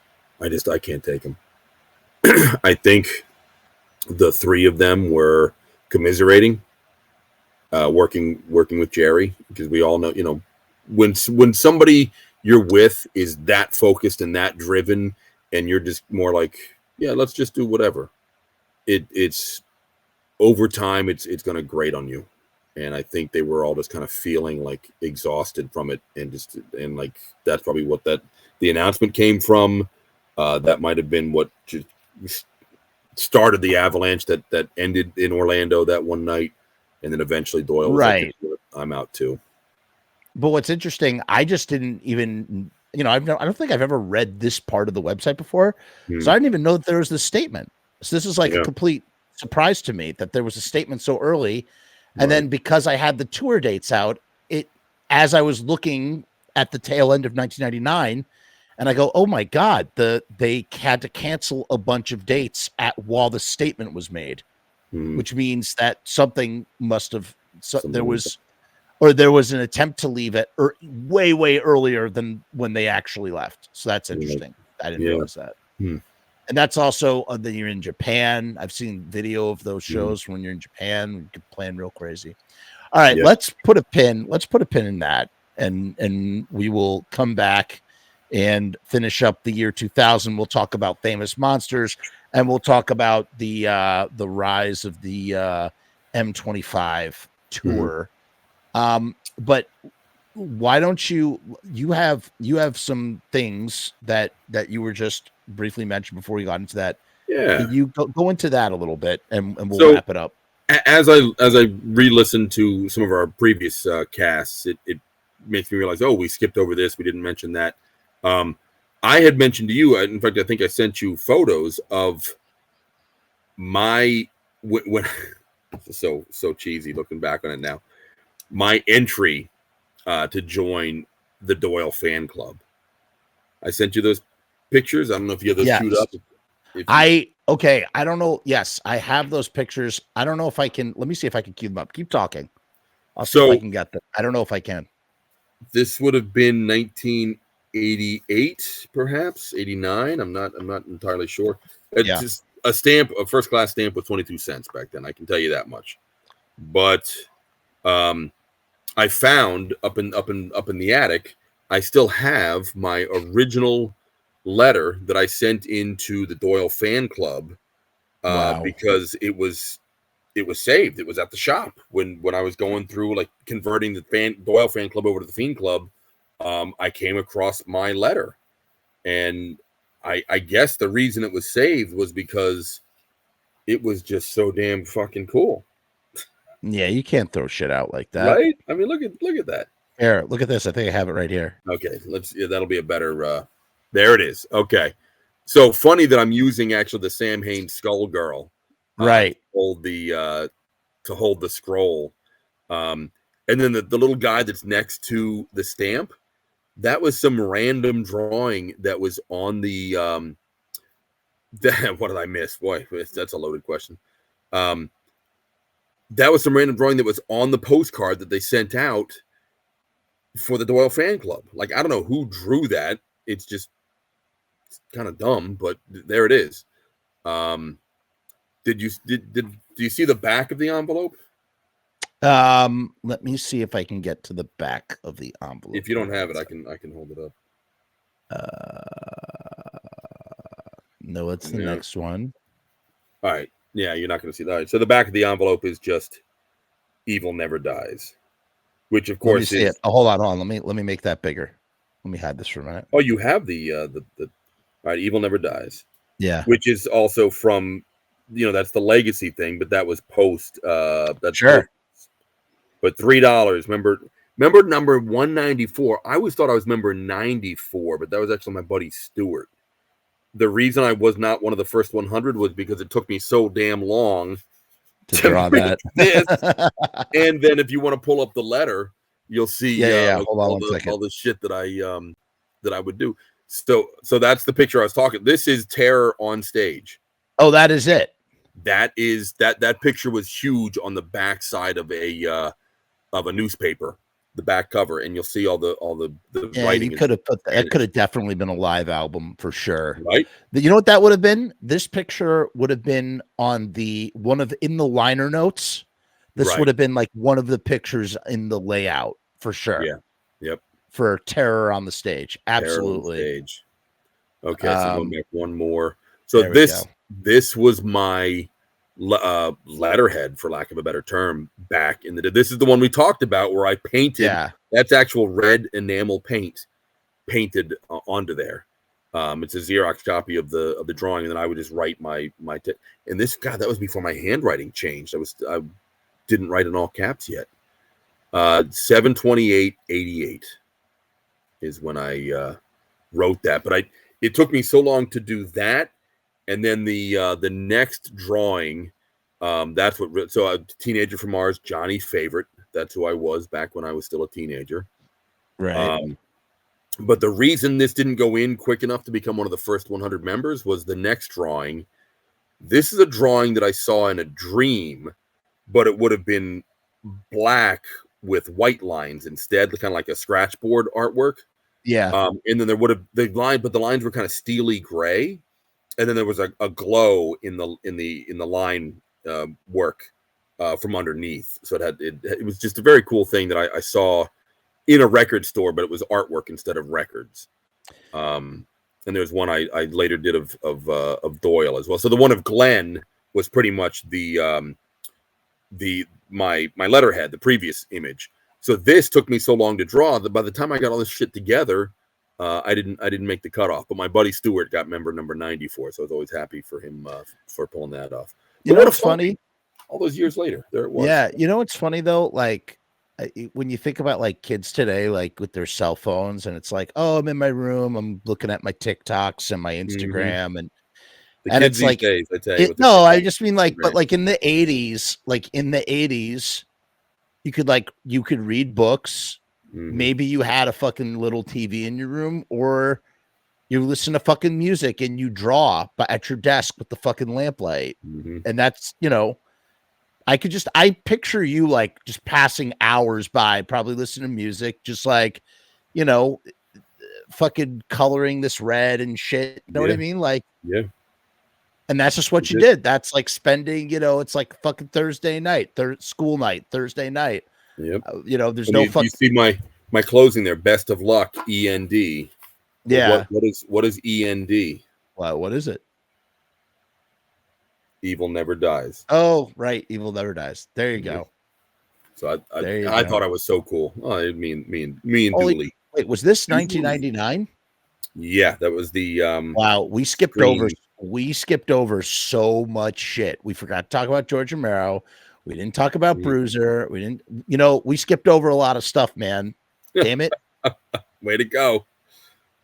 I can't take him. I think the three of them were commiserating, working with Jerry, because we all know, when somebody you're with is that focused and that driven, and you're just more like, yeah, let's just do whatever. It's over time, it's going to grate on you. And I think they were all just kind of feeling like exhausted from it, and like that's probably what the announcement came from. That might have been what just started the avalanche that ended in Orlando that one night, and then eventually Doyle was like, I'm out too. But what's interesting, I just didn't even, I don't think I've ever read this part of the website before, so I didn't even know that there was this statement. So this is like a complete surprise to me that there was a statement so early. And then because I had the tour dates out, as I was looking at the tail end of 1999, and I go, oh my God, they had to cancel a bunch of dates while the statement was made, which means that something must have, there was an attempt to leave it way, way earlier than when they actually left. So that's interesting. I didn't realize that. And that's also that you're in Japan. I've seen video of those shows when you're in Japan. You're playing real crazy. All right, let's put a pin. Let's put a pin in that, and we will come back and finish up the year 2000. We'll talk about Famous Monsters, and we'll talk about the rise of the M25 tour. But why don't you have some things that you were just briefly mentioned before we got into that. Can you go into that a little bit, and we'll wrap it up. As I re-listened to some of our previous casts, it makes me realize, we skipped over this. We didn't mention that. I had mentioned to you, in fact, I think I sent you photos of my when so cheesy looking back on it now. My entry to join the Doyle fan club. I sent you those pictures. I don't know if you have those queued up. I don't know. Yes, I have those pictures. I don't know if I can. Let me see if I can queue them up. Keep talking. I'll see if I can get them. I don't know if I can. This would have been 1988, perhaps 89. I'm not entirely sure. It's just a stamp, a first class stamp with 22 cents back then. I can tell you that much. But I found up in the attic, I still have my original letter that I sent into the Doyle fan club because it was saved. It was at the shop when I was going through like converting the Doyle fan club over to the Fiend Club. I came across my letter, and I guess the reason it was saved was because it was just so damn fucking cool. Yeah, you can't throw shit out like that, right? I mean, look at that. Here, look at this. I think I have it right here. Okay, that'll be a better. There it is. Okay, so funny that I'm using actually the Samhain Skull Girl, right? To hold the scroll, and then the little guy that's next to the stamp, that was some random drawing that was on the. What did I miss? Boy, that's a loaded question. That was some random drawing that was on the postcard that they sent out for the Doyle fan club. Like, I don't know who drew that. It's just kind of dumb, but there it is. Do you see the back of the envelope? Let me see if I can get to the back of the envelope. If you don't have it, I can hold it up. No, it's the next one. All right. Yeah, you're not going to see that. All right. So the back of the envelope is just "Evil Never Dies," which of course is. It. Oh, hold on. Let me make that bigger. Let me hide this for a minute. Oh, you have the all right. "Evil Never Dies." Yeah. Which is also from, that's the legacy thing, but that was post. That's sure. Post. But $3. Remember number 194. I always thought I was member 94, but that was actually my buddy Stuart. The reason I was not one of the first 100 was because it took me so damn long to draw that. This. And then if you want to pull up the letter, you'll see Hold on all the shit that I would do. So that's the picture I was talking. This is Terror on stage. Oh, that is it. That picture was huge on the back side of a newspaper, the back cover, and you'll see all the writing. You could have put that. It could have definitely been a live album for sure. Right? You know what that would have been? This picture would have been on in the liner notes. This would have been like one of the pictures in the layout for sure. Yeah. Yep. For Terror on the Stage. Absolutely. Terror on stage. Okay, so we'll make one more. So this was my letterhead, for lack of a better term, back in the day. This is the one we talked about where I painted. Yeah. That's actual red enamel paint painted onto there. It's a Xerox copy of the drawing, and then I would just write my and this, God, that was before my handwriting changed. I didn't write in all caps yet. 7/28/88 is when I wrote that, but it took me so long to do that. And then the next drawing, that's what. So a Teenager from Mars, Johnny's favorite. That's who I was back when I was still a teenager. Right. But the reason this didn't go in quick enough to become one of the first 100 members was the next drawing. This is a drawing that I saw in a dream, but it would have been black with white lines instead, kind of like a scratch board artwork. Yeah. And then there would have the lines were kind of steely gray. And then there was a glow in the line work from underneath. So it was just a very cool thing that I saw in a record store, but it was artwork instead of records. And there's one I later did of Doyle as well. So the one of Glenn was pretty much my letterhead, the previous image. So this took me so long to draw that by the time I got all this shit together, I didn't make the cutoff, but my buddy Stuart got member number 94, so I was always happy for him for pulling that off. You know what's funny? All those years later, there it was. Yeah, you know what's funny though? Like when you think about like kids today, like with their cell phones, and it's like, oh, I'm in my room, I'm looking at my TikToks and my Instagram, The and kids it's these like, days, I tell you, with the no, I TikTok, just mean like, but Instagram. like in the 80s, you could read books. Maybe you had a fucking little TV in your room, or you listen to fucking music and you draw at your desk with the fucking lamplight. And that's, I picture you like just passing hours by, probably listening to music, just like, fucking coloring this red and shit. You know what I mean? Like, yeah. And that's just what you did. That's like spending, it's like fucking Thursday night, school night, Thursday night. Yep. There's no you see my closing there. Best of luck, END. Yeah. What is END? Wow, what is it? Evil never dies. Oh, right. Evil never dies. There you go. So I thought I was so cool. Oh, me and Dooley. Wait, was this 1999? Yeah, that was the wow, we skipped over so much shit. We forgot to talk about George Romero. We didn't talk about Bruiser. We didn't, we skipped over a lot of stuff, man. Damn it. Way to go.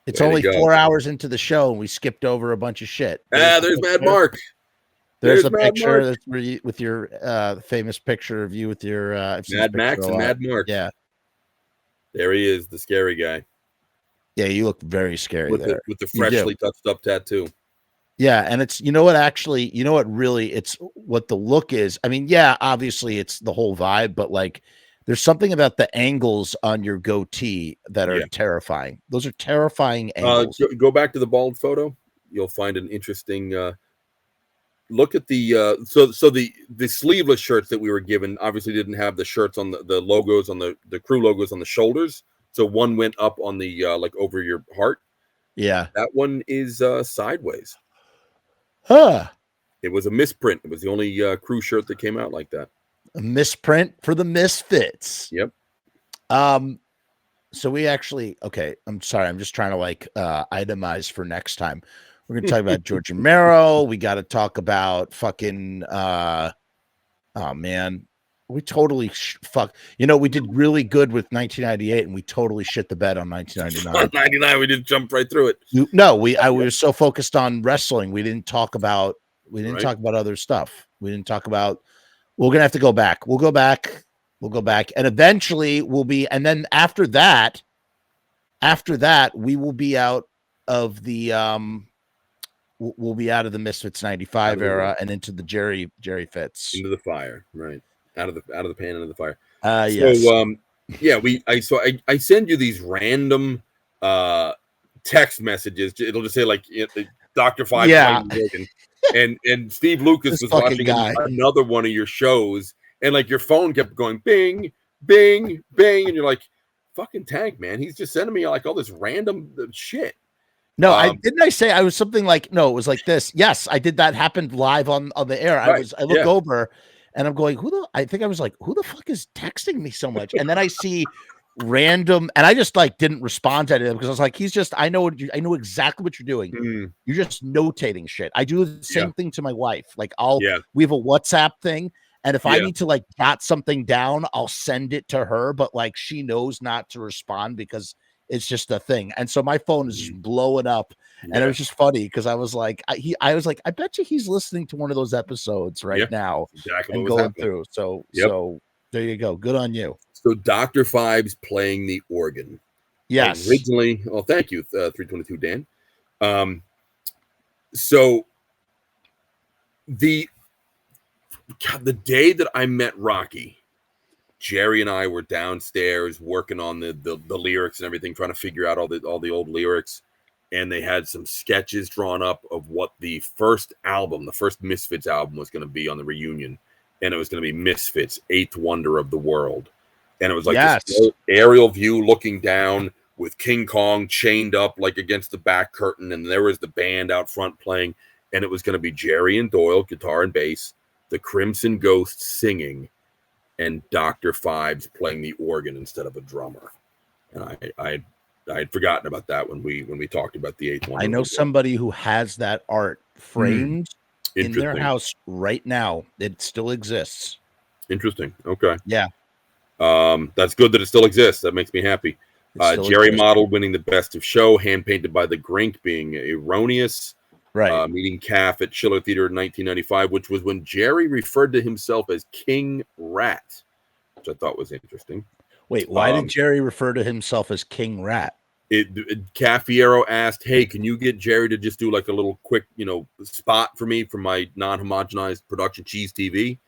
It's only 4 hours into the show and we skipped over a bunch of shit. There's Mad Mark. There's a picture that's with your famous picture of you with your Mad Max and Mad Mark. Yeah. There he is, the scary guy. Yeah, you look very scary with there. With the freshly touched up tattoo. Yeah, and it's what the look is. I mean, yeah, obviously it's the whole vibe, but like there's something about the angles on your goatee that are terrifying. Those are terrifying angles. Go back to the bald photo. You'll find an interesting look at the so the sleeveless shirts that we were given obviously didn't have the shirts on the logos on the crew logos on the shoulders. So one went up on the like over your heart. Yeah. That one is sideways. Huh. It was a misprint. It was the only crew shirt that came out like that. A misprint for the Misfits. Yep. So we actually, okay, I'm sorry. I'm just trying to like itemize for next time. We're going to talk about George Romero. We got to talk about fucking, oh man, we totally we did really good with 1998 and we totally shit the bed on 1999. 99, we just jumped right through it. No, we were so focused on wrestling. We didn't talk about other stuff. We didn't talk about, we're going to have to go back. We'll go back. And eventually and then after that, we will be out of the, we'll be out of the Misfits 95 era and into the Jerry Fits. Into the fire, right. Out of the pan into the fire. Yes. So I send you these random text messages. It'll just say like Dr. Five. Yeah. And Steve Lucas was watching another one of your shows, and like your phone kept going bing, bing, bing, and you're like, fucking Tank, man. He's just sending me like all this random shit. No, didn't I say I was something like, no, it was like this. Yes, I did. That happened live on the air. Right. I look over and I'm going, I think I was like, who the fuck is texting me so much? And then I see random, and I just like didn't respond to it because I was like, I know exactly what you're doing. You're just notating shit. I do the same thing to my wife. Like we have a WhatsApp thing. And if I need to like jot something down, I'll send it to her, but like she knows not to respond because it's just a thing. And so my phone is just blowing up. And it was just funny because I was like, I bet you he's listening to one of those episodes right now and going through. So there you go. Good on you. So Dr. Five's playing the organ. Yes. Originally, well, thank you, 322 Dan. So the day that I met Rocky, Jerry and I were downstairs working on the lyrics and everything, trying to figure out all the old lyrics. And they had some sketches drawn up of what the first Misfits album was going to be on the reunion. And it was going to be Misfits, Eighth Wonder of the World. And it was like this aerial view looking down with King Kong chained up like against the back curtain. And there was the band out front playing. And it was going to be Jerry and Doyle, guitar and bass, the Crimson Ghost singing, and Dr. Fives playing the organ instead of a drummer. And I had forgotten about that when we talked about the Eighth Wonder. I know somebody who has that art framed in their house right now. It still exists. Interesting. Okay. Yeah. That's good that it still exists. That makes me happy. Jerry model winning the best of show, hand painted by the Grink, being erroneous. Right. Meeting Calf at Schiller Theater in 1995, which was when Jerry referred to himself as King Rat, which I thought was interesting. Wait, why did Jerry refer to himself as King Rat? Calf Fierro asked, "Hey, can you get Jerry to just do like a little quick, spot for me for my non-homogenized production Cheese TV?"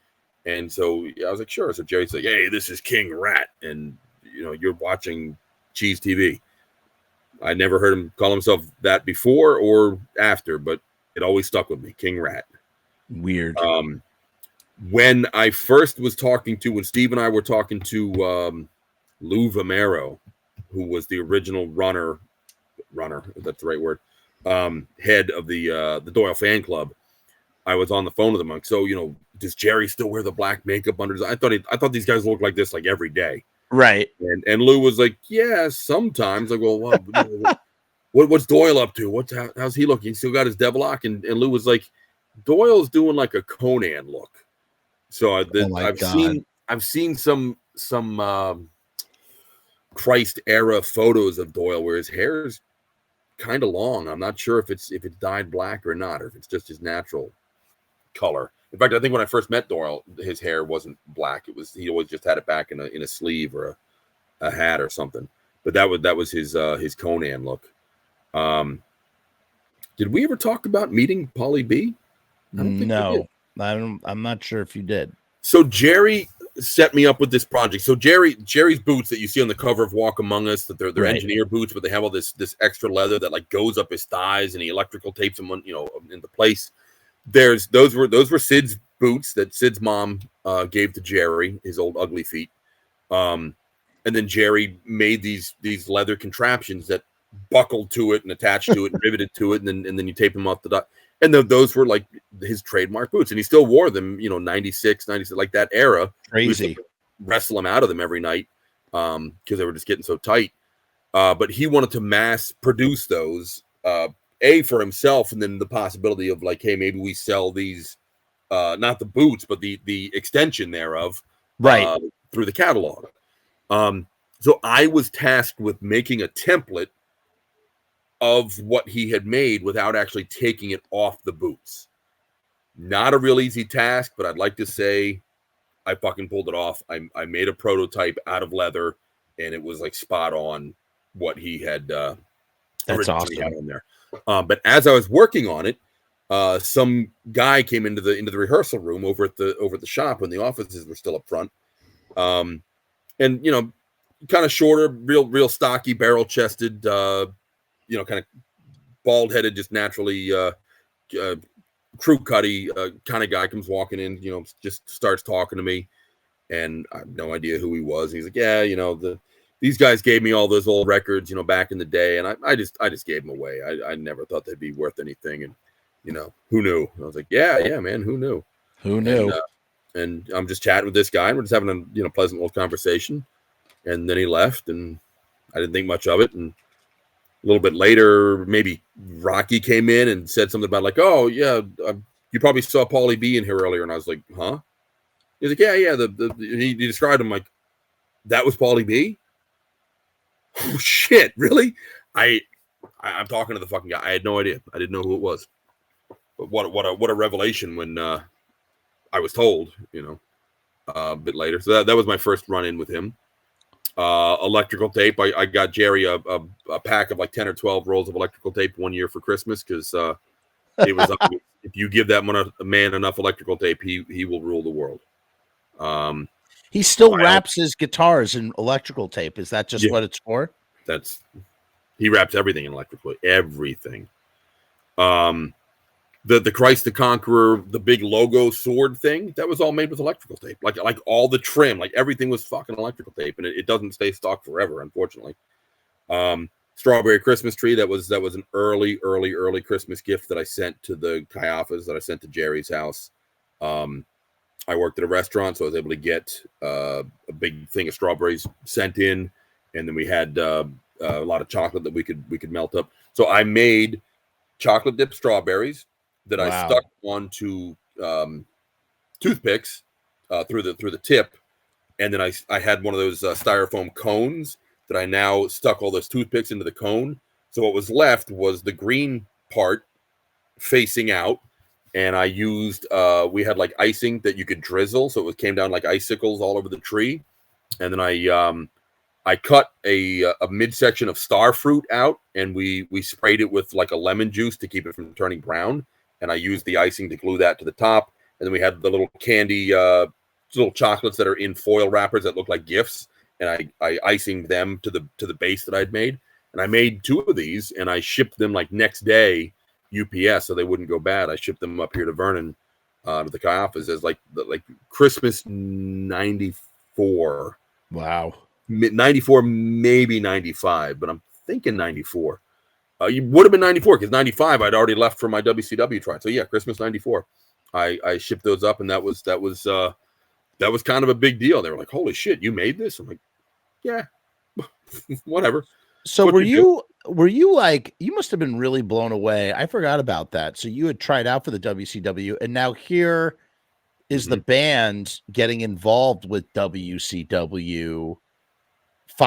And so I was like, "Sure." So Jerry's like, "Hey, this is King Rat, and you're watching Cheese TV." I never heard him call himself that before or after, but it always stuck with me. King Rat. Weird. When I first was when Steve and I were talking to Lou Vomero, who was the original runner, if that's the right word, head of the Doyle fan club, I was on the phone with him. Like, so, does Jerry still wear the black makeup under his? I thought these guys looked like this like every day. Right. And Lou was like, yeah, sometimes. Like, well, what's Doyle up to? How's he looking? He still got his devil lock. And Lou was like, Doyle's doing like a Conan look. So I've seen some Christ era photos of Doyle where his hair is kind of long. I'm not sure if it's dyed black or not, or if it's just his natural color. In fact, I think when I first met Doyle, his hair wasn't black. He always just had it back in a sleeve or a hat or something. But that was his Conan look. Did we ever talk about meeting Pauly B? I don't think we did. I'm not sure if you did. So Jerry set me up with this project. So Jerry's boots that you see on the cover of Walk Among Us, that they're engineer boots, but they have all this extra leather that like goes up his thighs, and he electrical tapes them into place. Those were Sid's boots that Sid's mom gave to Jerry, his old ugly feet. And then Jerry made these leather contraptions that buckled to it and attached to it and riveted to it, and then you tape them off the dot. And those were like his trademark boots, and he still wore them, 96, like that era. Crazy. Wrestle him out of them every night because they were just getting so tight. But he wanted to mass produce those, for himself, and then the possibility of like, hey, maybe we sell these, not the boots, but the extension thereof, right, through the catalog. So I was tasked with making a template of what he had made without actually taking it off the boots. Not a real easy task, but I'd like to say I fucking pulled it off. I made a prototype out of leather, and it was like spot on what he had. That's awesome. Had on there. But as I was working on it, some guy came into the rehearsal room over at the shop when the offices were still up front, and kind of shorter, real stocky, barrel chested. Kind of bald headed, just naturally crew cutty kind of guy comes walking in, just starts talking to me, and I have no idea who he was. And he's like, yeah, these guys gave me all those old records, back in the day, and I just gave them away. I never thought they'd be worth anything, and who knew? And I was like, yeah, man, who knew? And I'm just chatting with this guy, and we're just having a pleasant little conversation, and then he left, and I didn't think much of it, and a little bit later, maybe Rocky came in and said something about like, oh, yeah, you probably saw Pauly B in here earlier. And I was like, huh? He's like, yeah. He described him like, that was Pauly B? Oh, shit, really? I'm talking to the fucking guy. I had no idea. I didn't know who it was. But what a revelation when I was told, a bit later. So that was my first run-in with him. Electrical tape. I got Jerry a pack of like 10 or 12 rolls of electrical tape one year for Christmas because it was if you give that man enough electrical tape, he will rule the world. He still wraps his guitars in electrical tape. Is that just what it's for? He wraps everything in electrical, everything. The Christ the Conqueror, the big logo sword thing, that was all made with electrical tape. Like all the trim, like everything was fucking electrical tape, and it doesn't stay stock forever, unfortunately. Strawberry Christmas tree, that was an early Christmas gift that I sent to the Caiaphas, that I sent to Jerry's house. I worked at a restaurant, so I was able to get a big thing of strawberries sent in, and then we had a lot of chocolate that we could melt up. So I made chocolate dipped strawberries that I stuck onto toothpicks through the tip, and then I had one of those styrofoam cones that I now stuck all those toothpicks into the cone. So what was left was the green part facing out, and I used we had like icing that you could drizzle, so it came down like icicles all over the tree. And then I cut a midsection of star fruit out, and we sprayed it with like a lemon juice to keep it from turning brown. And I used the icing to glue that to the top. And then we had the little candy, little chocolates that are in foil wrappers that look like gifts. And I icing them to the base that I'd made. And I made 2 of these, and I shipped them like next day UPS, so they wouldn't go bad. I shipped them up here to Vernon, to the Chi office as like Christmas '94. Wow. 94, maybe 95, but I'm thinking 94. You would have been 94 because 95 I'd already left for my WCW trial. So yeah, Christmas '94. I shipped those up, and that was kind of a big deal. They were like, "Holy shit, you made this?" I'm like, "Yeah, whatever." So What were you you like, you must have been really blown away. I forgot about that. So you had tried out for the WCW, and now here is the band getting involved with WCW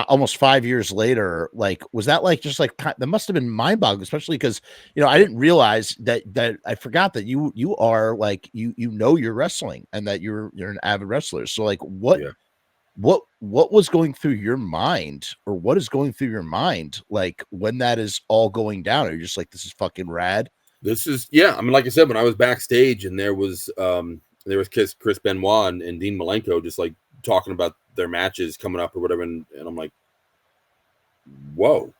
almost 5 years later. Like, was that like just like that must have been mind boggling, especially because I didn't realize that I forgot that you are like you know your wrestling and that you're an avid wrestler. So like what was going through your mind, or what is going through your mind like when that is all going down? Are you just like, this is fucking rad? This is, yeah. I mean, like I said, when I was backstage and there was Chris Benoit and Dean Malenko just like talking about their matches coming up or whatever, and I'm like, whoa.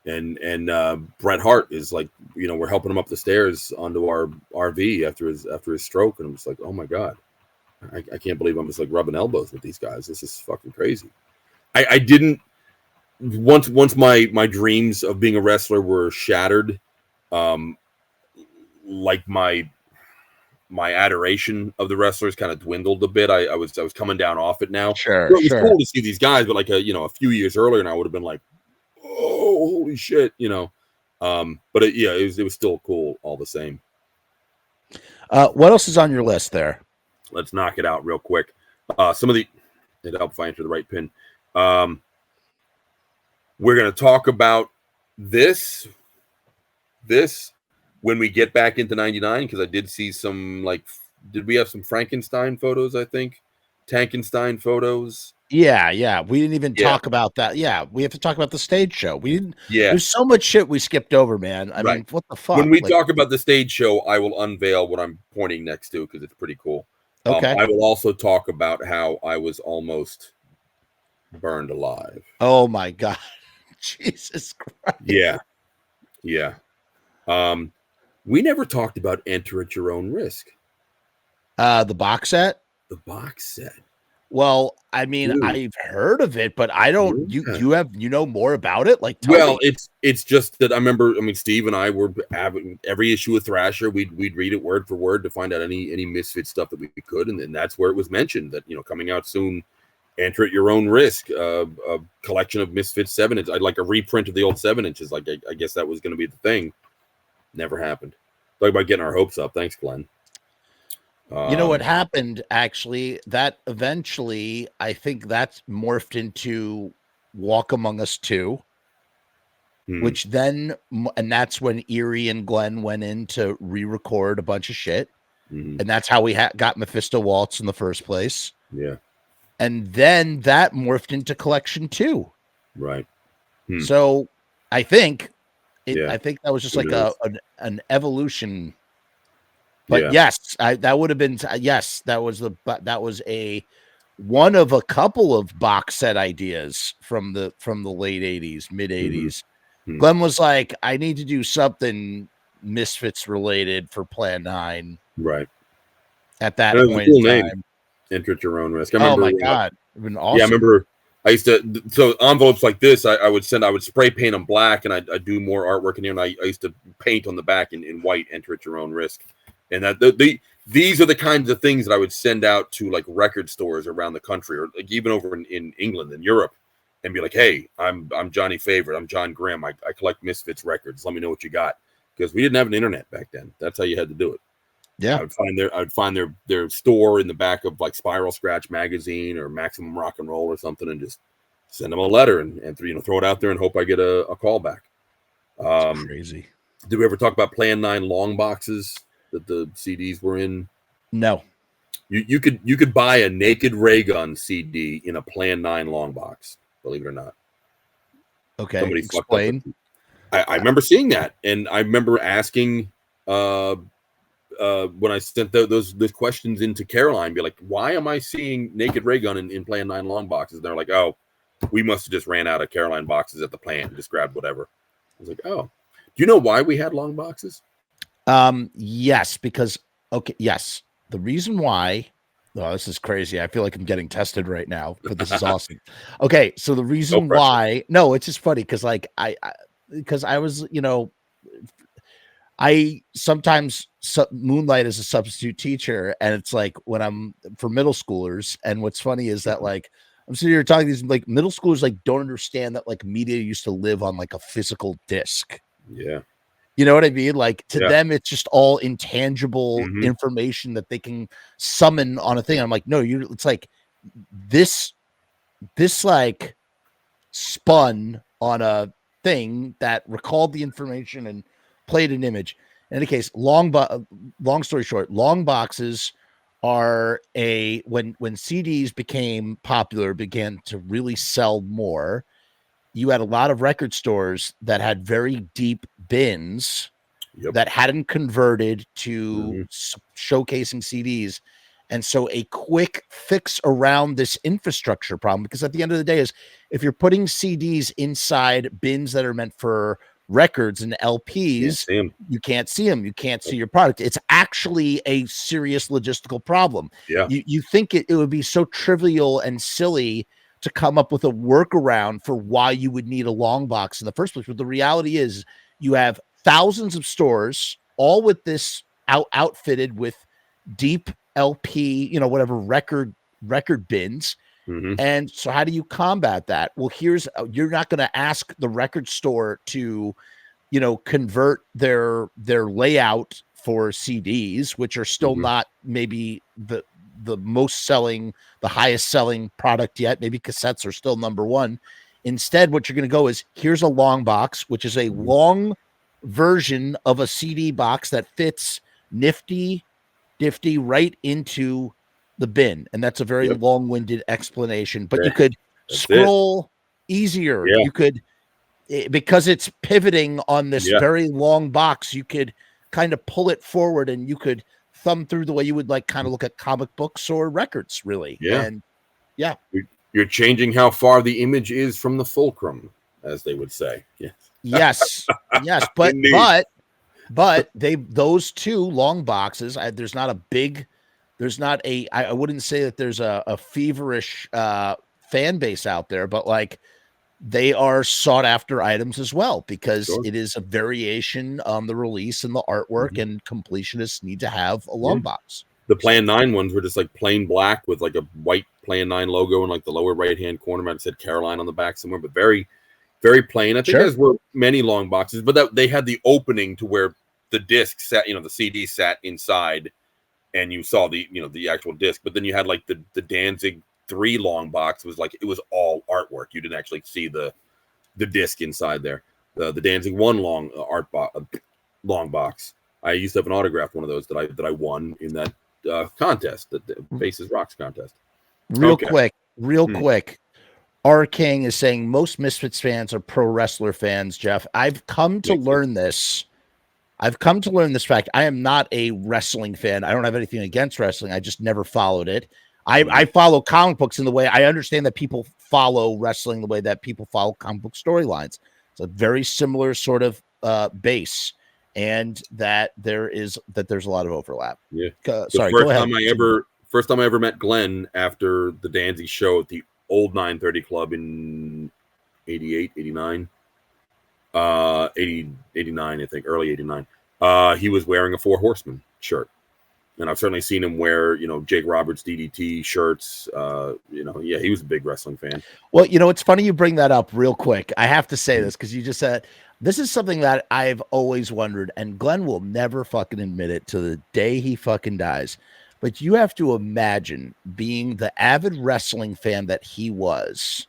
And Bret Hart is like, we're helping him up the stairs onto our RV after his stroke, and I'm just like, oh my god, I can't believe I'm just like rubbing elbows with these guys. This is fucking crazy. I didn't once my dreams of being a wrestler were shattered, like my adoration of the wrestlers kind of dwindled a bit. I was coming down off it now. Sure, it was cool to see these guys, but like a few years earlier, and I would have been like, oh, holy shit, But it was still cool all the same. What else is on your list there? Let's knock it out real quick. Some of it help if I enter the right pin. We're going to talk about this when we get back into 99, because I did see some, like, did we have some Frankenstein photos, I think? Tankenstein photos? Yeah. We didn't even talk about that. Yeah, we have to talk about the stage show. We didn't. Yeah. There's so much shit we skipped over, man. I mean, what the fuck? When we talk about the stage show, I will unveil what I'm pointing next to, because it's pretty cool. Okay. I will also talk about how I was almost burned alive. Oh my god. Jesus Christ. Yeah. We never talked about Enter at Your Own Risk. The box set? The box set. Well, I mean, Ooh. I've heard of it, but I don't. Yeah. You know more about it? Like, tell me. It's just that I remember. I mean, Steve and I were having every issue of Thrasher. We'd read it word for word to find out any Misfit stuff that we could, and then that's where it was mentioned that coming out soon. Enter at Your Own Risk, a collection of Misfits 7-inch. I'd like a reprint of the old 7-inches. Like I guess that was going to be the thing. Never happened. Talk about getting our hopes up. Thanks, Glenn. You know what happened, actually? That eventually, I think that's morphed into Walk Among Us 2, which then, and that's when Erie and Glenn went in to re-record a bunch of shit. And that's how we got Mephisto Waltz in the first place. Yeah. And then that morphed into Collection 2. Right. So I think that was just like an evolution. But yes, that would have been that was a one of a couple of box set ideas from the late 80s, mid 80s. Glenn was like, I need to do something Misfits related for Plan 9. Right. At that point cool in time. Name. Enter at Your Own Risk. I remember, oh my god. It's been awesome. Yeah, I remember I used to, so envelopes like this, I would spray paint them black, and I'd do more artwork in here, and I used to paint on the back in white, Enter at Your Own Risk. And that these are the kinds of things that I would send out to like record stores around the country, or like even over in England and Europe, and be like, hey, I'm Johnny Favorite, I'm John Grimm, I collect Misfits records, let me know what you got. Because we didn't have an internet back then. That's how you had to do it. Yeah. I'd find their store in the back of like Spiral Scratch magazine or Maximum Rock and Roll or something, and just send them a letter and throw it out there and hope I get a call back. Crazy. Did we ever talk about Plan 9 long boxes that the CDs were in? No. You could buy a Naked Ray Gun CD in a Plan 9 long box, believe it or not. Okay. Somebody Explain. fucked up. I remember seeing that, and I remember asking when I sent those questions into Caroline, be like, why am I seeing Naked Ray Gun in Plan 9 long boxes? And they're like, oh, we must have just ran out of Caroline boxes at the plant and just grabbed whatever. I was like, oh. Do you know why we had long boxes? Yes, because yes. The reason why, this is crazy. I feel like I'm getting tested right now, but this is awesome. Okay, so the reason why, it's just funny because like I was, I sometimes moonlight as a substitute teacher, and it's like when I'm for middle schoolers. And what's funny is that like I'm sitting here talking to these like middle schoolers like don't understand that like media used to live on like a physical disc. Yeah. You know what I mean? Like to them, it's just all intangible information that they can summon on a thing. I'm like, no, it's like this like spun on a thing that recalled the information and played an image. In any case, long story short, long boxes are when CDs became popular, began to really sell more. You had a lot of record stores that had very deep bins that hadn't converted to showcasing CDs. And so a quick fix around this infrastructure problem, because at the end of the day is if you're putting CDs inside bins that are meant for records and LPs, you can't see them. You can't see your product. It's actually a serious logistical problem. Yeah. You think it would be so trivial and silly to come up with a workaround for why you would need a long box in the first place. But the reality is you have thousands of stores all with this outfitted with deep LP, whatever record bins. And so how do you combat that? Well, you're not going to ask the record store to, convert their layout for CDs, which are still not maybe the most selling, the highest selling product yet. Maybe cassettes are still number one. Instead, what you're going to go is here's a long box, which is a long version of a CD box that fits nifty right into the bin. And that's a very long-winded explanation, but you could scroll easier. You could, because it's pivoting on this very long box, you could kind of pull it forward and you could thumb through the way you would like kind of look at comic books or records, really. And you're changing how far the image is from the fulcrum, as they would say. Yes, but those two long boxes, I wouldn't say that there's a feverish fan base out there, but like they are sought after items as well, because it is a variation on the release and the artwork, and completionists need to have a long box. The Plan 9 ones were just like plain black with like a white Plan 9 logo in like the lower right-hand corner. Might have said Caroline on the back somewhere, but very, very plain. I think there were many long boxes, but they had the opening to where the disc sat, the CD sat inside and you saw the actual disc, but then you had like the Danzig 3 long box was like, it was all artwork. You didn't actually see the disc inside there. The Danzig 1 long box. I used to have an autographed one of those that I won in that contest, the Faces Rocks contest. Real quick. R King is saying most Misfits fans are pro wrestler fans, Jeff. I've come to learn this fact. I am not a wrestling fan. I don't have anything against wrestling. I just never followed it. I follow comic books in the way I understand that people follow wrestling the way that people follow comic book storylines. It's a very similar sort of base, and that there's a lot of overlap. Yeah. Sorry. Go ahead. First time I ever met Glenn after the Danzig show at the old 930 Club in 88, 89, 89, I think, early 89. He was wearing a Four Horsemen shirt. And I've certainly seen him wear, Jake Roberts DDT shirts. Yeah, he was a big wrestling fan. Well, it's funny you bring that up real quick. I have to say this because you just said this is something that I've always wondered, and Glenn will never fucking admit it to the day he fucking dies. But you have to imagine being the avid wrestling fan that he was,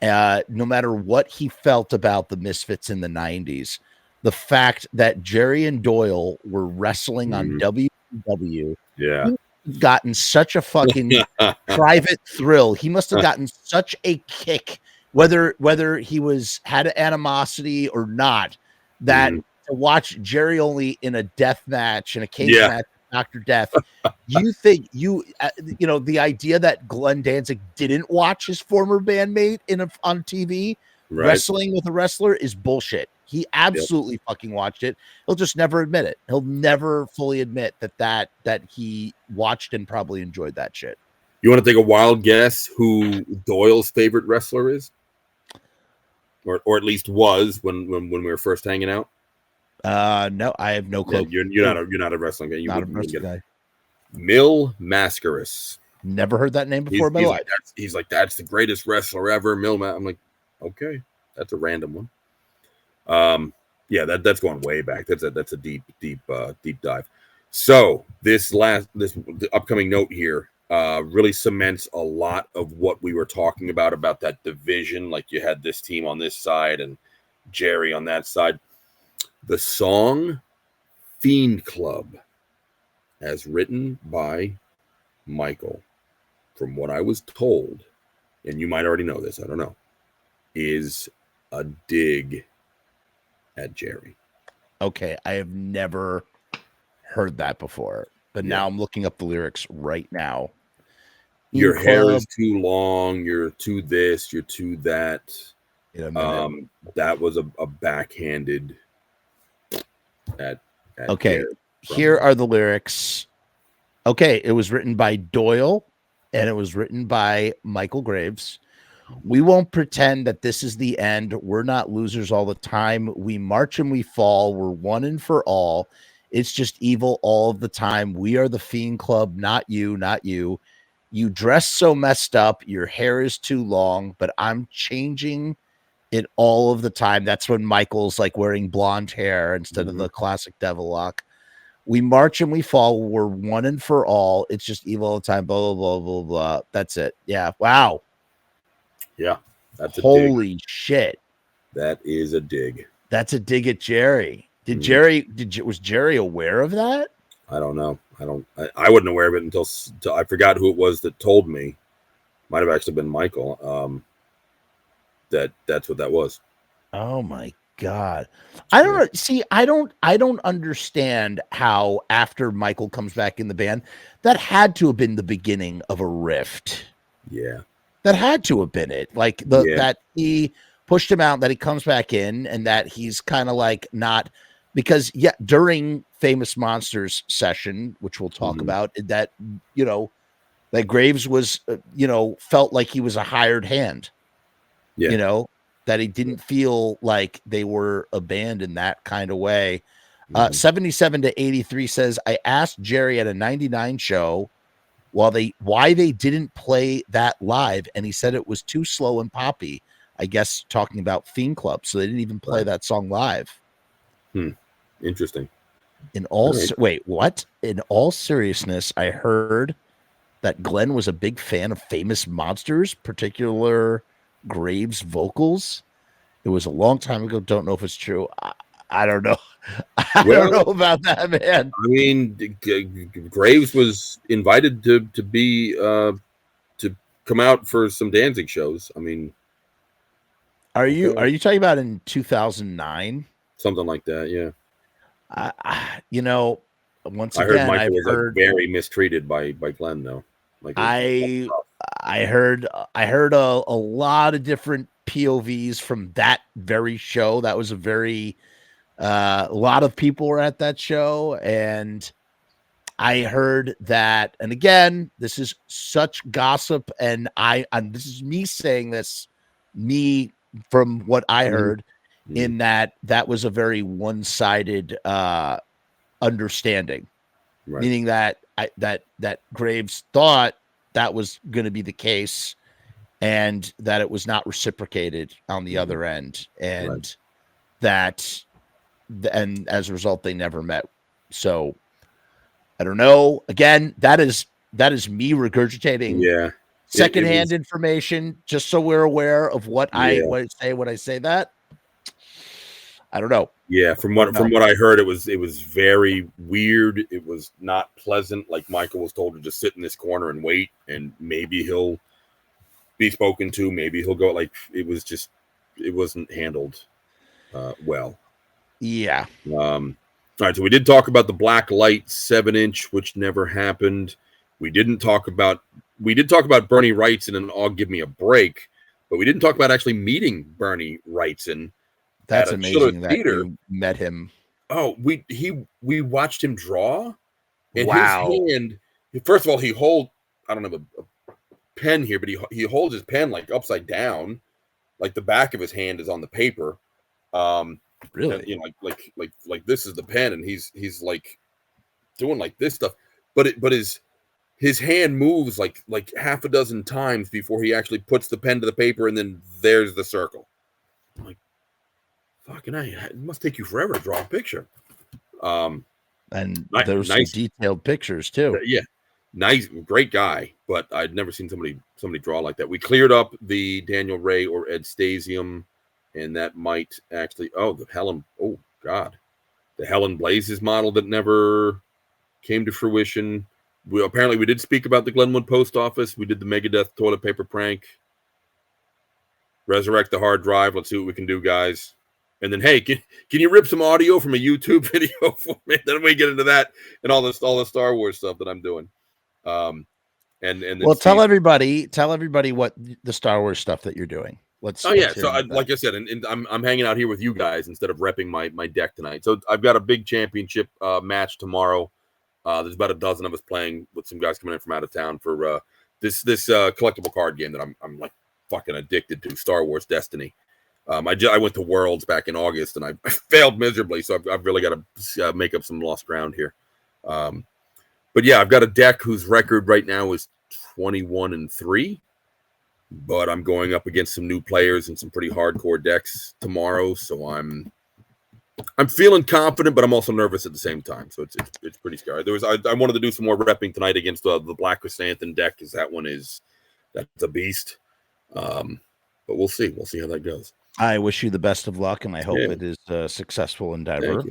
no matter what he felt about the Misfits in the 90s, the fact that Jerry and Doyle were wrestling on WCW. Yeah. Gotten such a fucking private thrill. He must have gotten such a kick, whether he had animosity or not, that to watch Jerry only in a death match and a cage match, Dr. Death. You think the idea that Glenn Danzig didn't watch his former bandmate on TV wrestling with a wrestler is bullshit. He absolutely fucking watched it. He'll just never admit it. He'll never fully admit that he watched and probably enjoyed that shit. You want to take a wild guess who Doyle's favorite wrestler is, or at least was when we were first hanging out? No, I have no clue. Yeah, you're not a wrestling guy. Not a wrestling guy. Mil Mascaris. Never heard that name before in my life. He's like, that's the greatest wrestler ever. I'm like, okay, that's a random one. Yeah, that's going way back. That's a deep dive. So the upcoming note here really cements a lot of what we were talking about that division. Like you had this team on this side and Jerry on that side. The song Fiend Club, as written by Michael, from what I was told, and you might already know this, I don't know, is a dig at Jerry. Okay, I have never heard that before, but now I'm looking up the lyrics right now. Your hair is too long, you're too this, you're too that. That was a backhanded at okay, here are the lyrics. Okay, it was written by Doyle and it was written by Michael Graves. We won't pretend that this is the end. We're not losers all the time. We march and we fall. We're one and for all. It's just evil all of the time. We are the Fiend Club, not you, not you. You dress so messed up. Your hair is too long, but I'm changing it all of the time. That's when Michael's like wearing blonde hair instead of the classic devil lock. We march and we fall. We're one and for all. It's just evil all the time. Blah, blah, blah, blah, blah. That's it. Yeah. Wow. Yeah, that's a holy dig. Shit. That is a dig. That's a dig at Jerry. Was Jerry aware of that? I don't know. I wasn't aware of it until I forgot who it was that told me. Might have actually been Michael. That's what that was. Oh my God. I don't know. See, I don't understand how after Michael comes back in the band, that had to have been the beginning of a rift. Yeah. That had to have been it. Like that he pushed him out, that he comes back in, and that he's kind of like not, because during Famous Monsters session, which we'll talk about, that that Graves was felt like he was a hired hand. Yeah. That he didn't feel like they were a band in that kind of way. 77 to 83 says, I asked Jerry at a 99 show why they didn't play that live, and he said it was too slow and poppy. I guess talking about Fiend Club, so they didn't even play that song live. Interesting. Wait, what? In all seriousness, I heard that Glenn was a big fan of Famous Monsters, particular Graves vocals. It was a long time ago. Don't know if it's true. I don't know. I don't know about that, man. I mean, Graves was invited to be to come out for some Danzig shows. I mean, are you talking about in 2009? Something like that, yeah. Once I again, heard Michael was like very mistreated by Glenn, though. Like I heard a lot of different POVs from that very show. That was a lot of people were at that show, and I heard that. And again, this is such gossip, and this is me saying this, me from what I heard, in that was a very one-sided understanding. Right. meaning that that Graves thought that was going to be the case, and that it was not reciprocated on the other end, and and as a result, they never met. So I don't know. Again, that is me regurgitating secondhand information, just so we're aware of what I say when I say that. I don't know. Yeah, from what I heard, it was very weird. It was not pleasant. Like Michael was told to just sit in this corner and wait, and maybe he'll be spoken to. Maybe he'll go. Like it wasn't handled well. Yeah. All right. So we did talk about the black light 7-inch, which never happened. We did talk about Bernie Wrightson and I'll Give Me a Break, but we didn't talk about actually meeting Bernie Wrightson. That's amazing that you met him. Oh, we watched him draw, and wow. his hand. First of all, he holds. I don't have a pen here, but he holds his pen like upside down, like the back of his hand is on the paper. Really? And, you know, like this is the pen, and he's like doing like this stuff, but his hand moves like half a dozen times before he actually puts the pen to the paper, and then there's the circle. I'm like, fucking, it must take you forever to draw a picture. And there's nice, some detailed pictures too. Yeah, nice, great guy. But I'd never seen somebody draw like that. We cleared up the Daniel Ray or Ed Stasium, and that might actually. Oh, the Helen. Oh God, the Helen Blazes model that never came to fruition. We did speak about the Glenwood Post Office. We did the Megadeth toilet paper prank. Resurrect the hard drive. Let's see what we can do, guys. And then, hey, can you rip some audio from a YouTube video for me? Then we get into that and all the Star Wars stuff that I'm doing. And then well, tell everybody what the Star Wars stuff that you're doing. So like I said, and I'm hanging out here with you guys instead of repping my deck tonight. So I've got a big championship match tomorrow. There's about a dozen of us playing with some guys coming in from out of town for this collectible card game that I'm like fucking addicted to, Star Wars Destiny. I went to Worlds back in August and I failed miserably, so I've really got to make up some lost ground here. But yeah, I've got a deck whose record right now is 21-3, but I'm going up against some new players and some pretty hardcore decks tomorrow, so I'm feeling confident, but I'm also nervous at the same time. So it's pretty scary. I wanted to do some more repping tonight against the Black Chrysanthemum deck, because that's a beast. But we'll see. We'll see how that goes. I wish you the best of luck, and I hope it is a successful endeavor.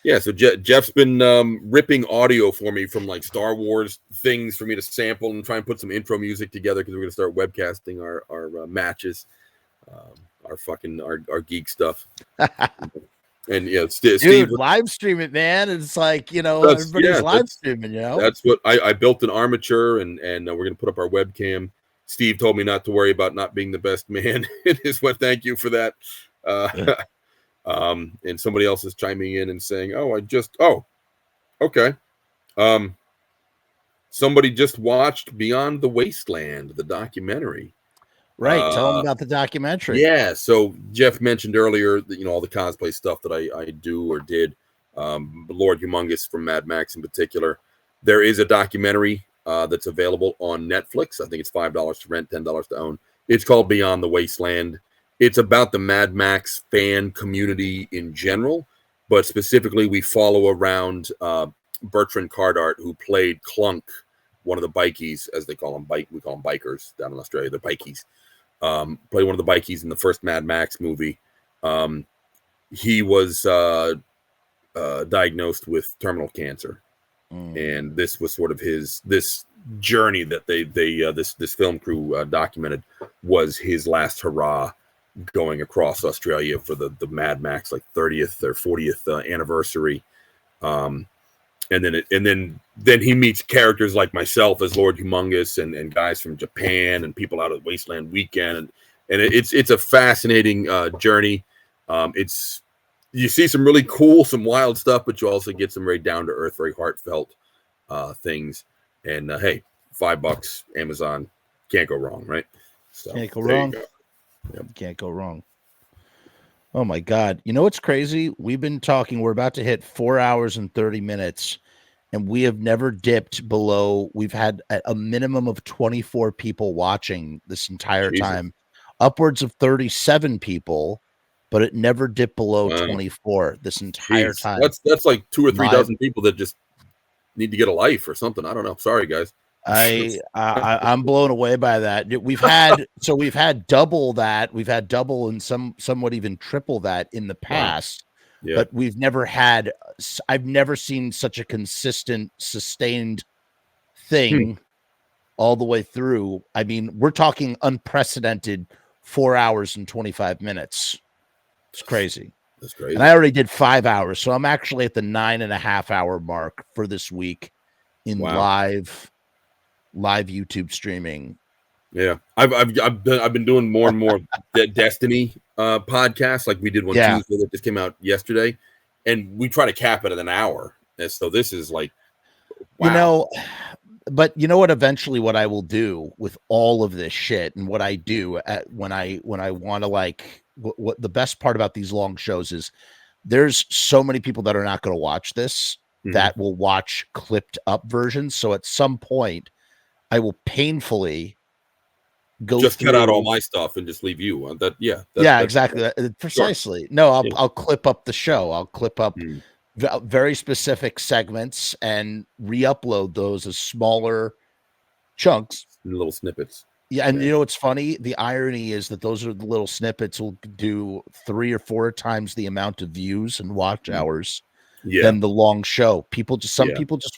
Yeah, so Jeff's been ripping audio for me from like Star Wars things for me to sample and try and put some intro music together, because we're going to start webcasting our matches, our geek stuff. And yeah, Steve, live stream it, man. It's like, everybody's live streaming. That's what I built an armature, and we're going to put up our webcam. Steve told me not to worry about not being the best man. It is what. Thank you for that. And somebody else is chiming in and saying, okay. Somebody just watched Beyond the Wasteland, the documentary. Right. Tell them about the documentary. Yeah. So Jeff mentioned earlier that, all the cosplay stuff that I do or did. Lord Humungus from Mad Max in particular. There is a documentary that's available on Netflix. I think it's $5 to rent, $10 to own. It's called Beyond the Wasteland. It's about the Mad Max fan community in general, but specifically we follow around Bertrand Cardart, who played Clunk, one of the bikies, as they call them. We call them bikers down in Australia. They're bikies. Played one of the bikies in the first Mad Max movie. He was diagnosed with terminal cancer. And this was sort of this journey that this film crew documented was his last hurrah going across Australia for the Mad Max like 30th or 40th anniversary. And then he meets characters like myself as Lord Humungus and guys from Japan and people out at Wasteland Weekend, and it's a fascinating journey. You see some really cool, some wild stuff, but you also get some very down to earth, very heartfelt things. And hey, $5, Amazon, can't go wrong, right? So, can't go wrong. Yep. Can't go wrong. Oh my God. You know what's crazy? We've been talking, we're about to hit 4 hours and 30 minutes, and we have never dipped below. We've had a minimum of 24 people watching this entire Jesus. time, upwards of 37 people, but it never dipped below 24 this entire Jeez. time. That's like 2 or 3 Live. dozen people that just need to get a life or something. I don't know. Sorry, guys. I'm blown away by that. We've had double that. We've had double and somewhat even triple that in the past. Wow. Yeah. But we've never had. I've never seen such a consistent, sustained thing all the way through. I mean, we're talking unprecedented 4 hours and 25 minutes. It's crazy. That's crazy. And I already did 5 hours, so I'm actually at the 9.5 hour mark for this week in live YouTube streaming. Yeah, I've been doing more and more Destiny podcasts. Like we did one Tuesday that just came out yesterday, and we try to cap it at an hour. And so this is like, wow. But you know what? Eventually, what I will do with all of this shit, and what I do when I want to like, what the best part about these long shows is, there's so many people that are not going to watch this that will watch clipped up versions. So at some point, I will painfully go just through, cut out all my stuff and just leave you. Exactly. Precisely. Sure. No, I'll clip up the show. I'll clip up very specific segments and re-upload those as smaller chunks, little snippets. Yeah, and you know what's funny? The irony is that those are the little snippets will do 3 or 4 times the amount of views and watch hours than the long show. People just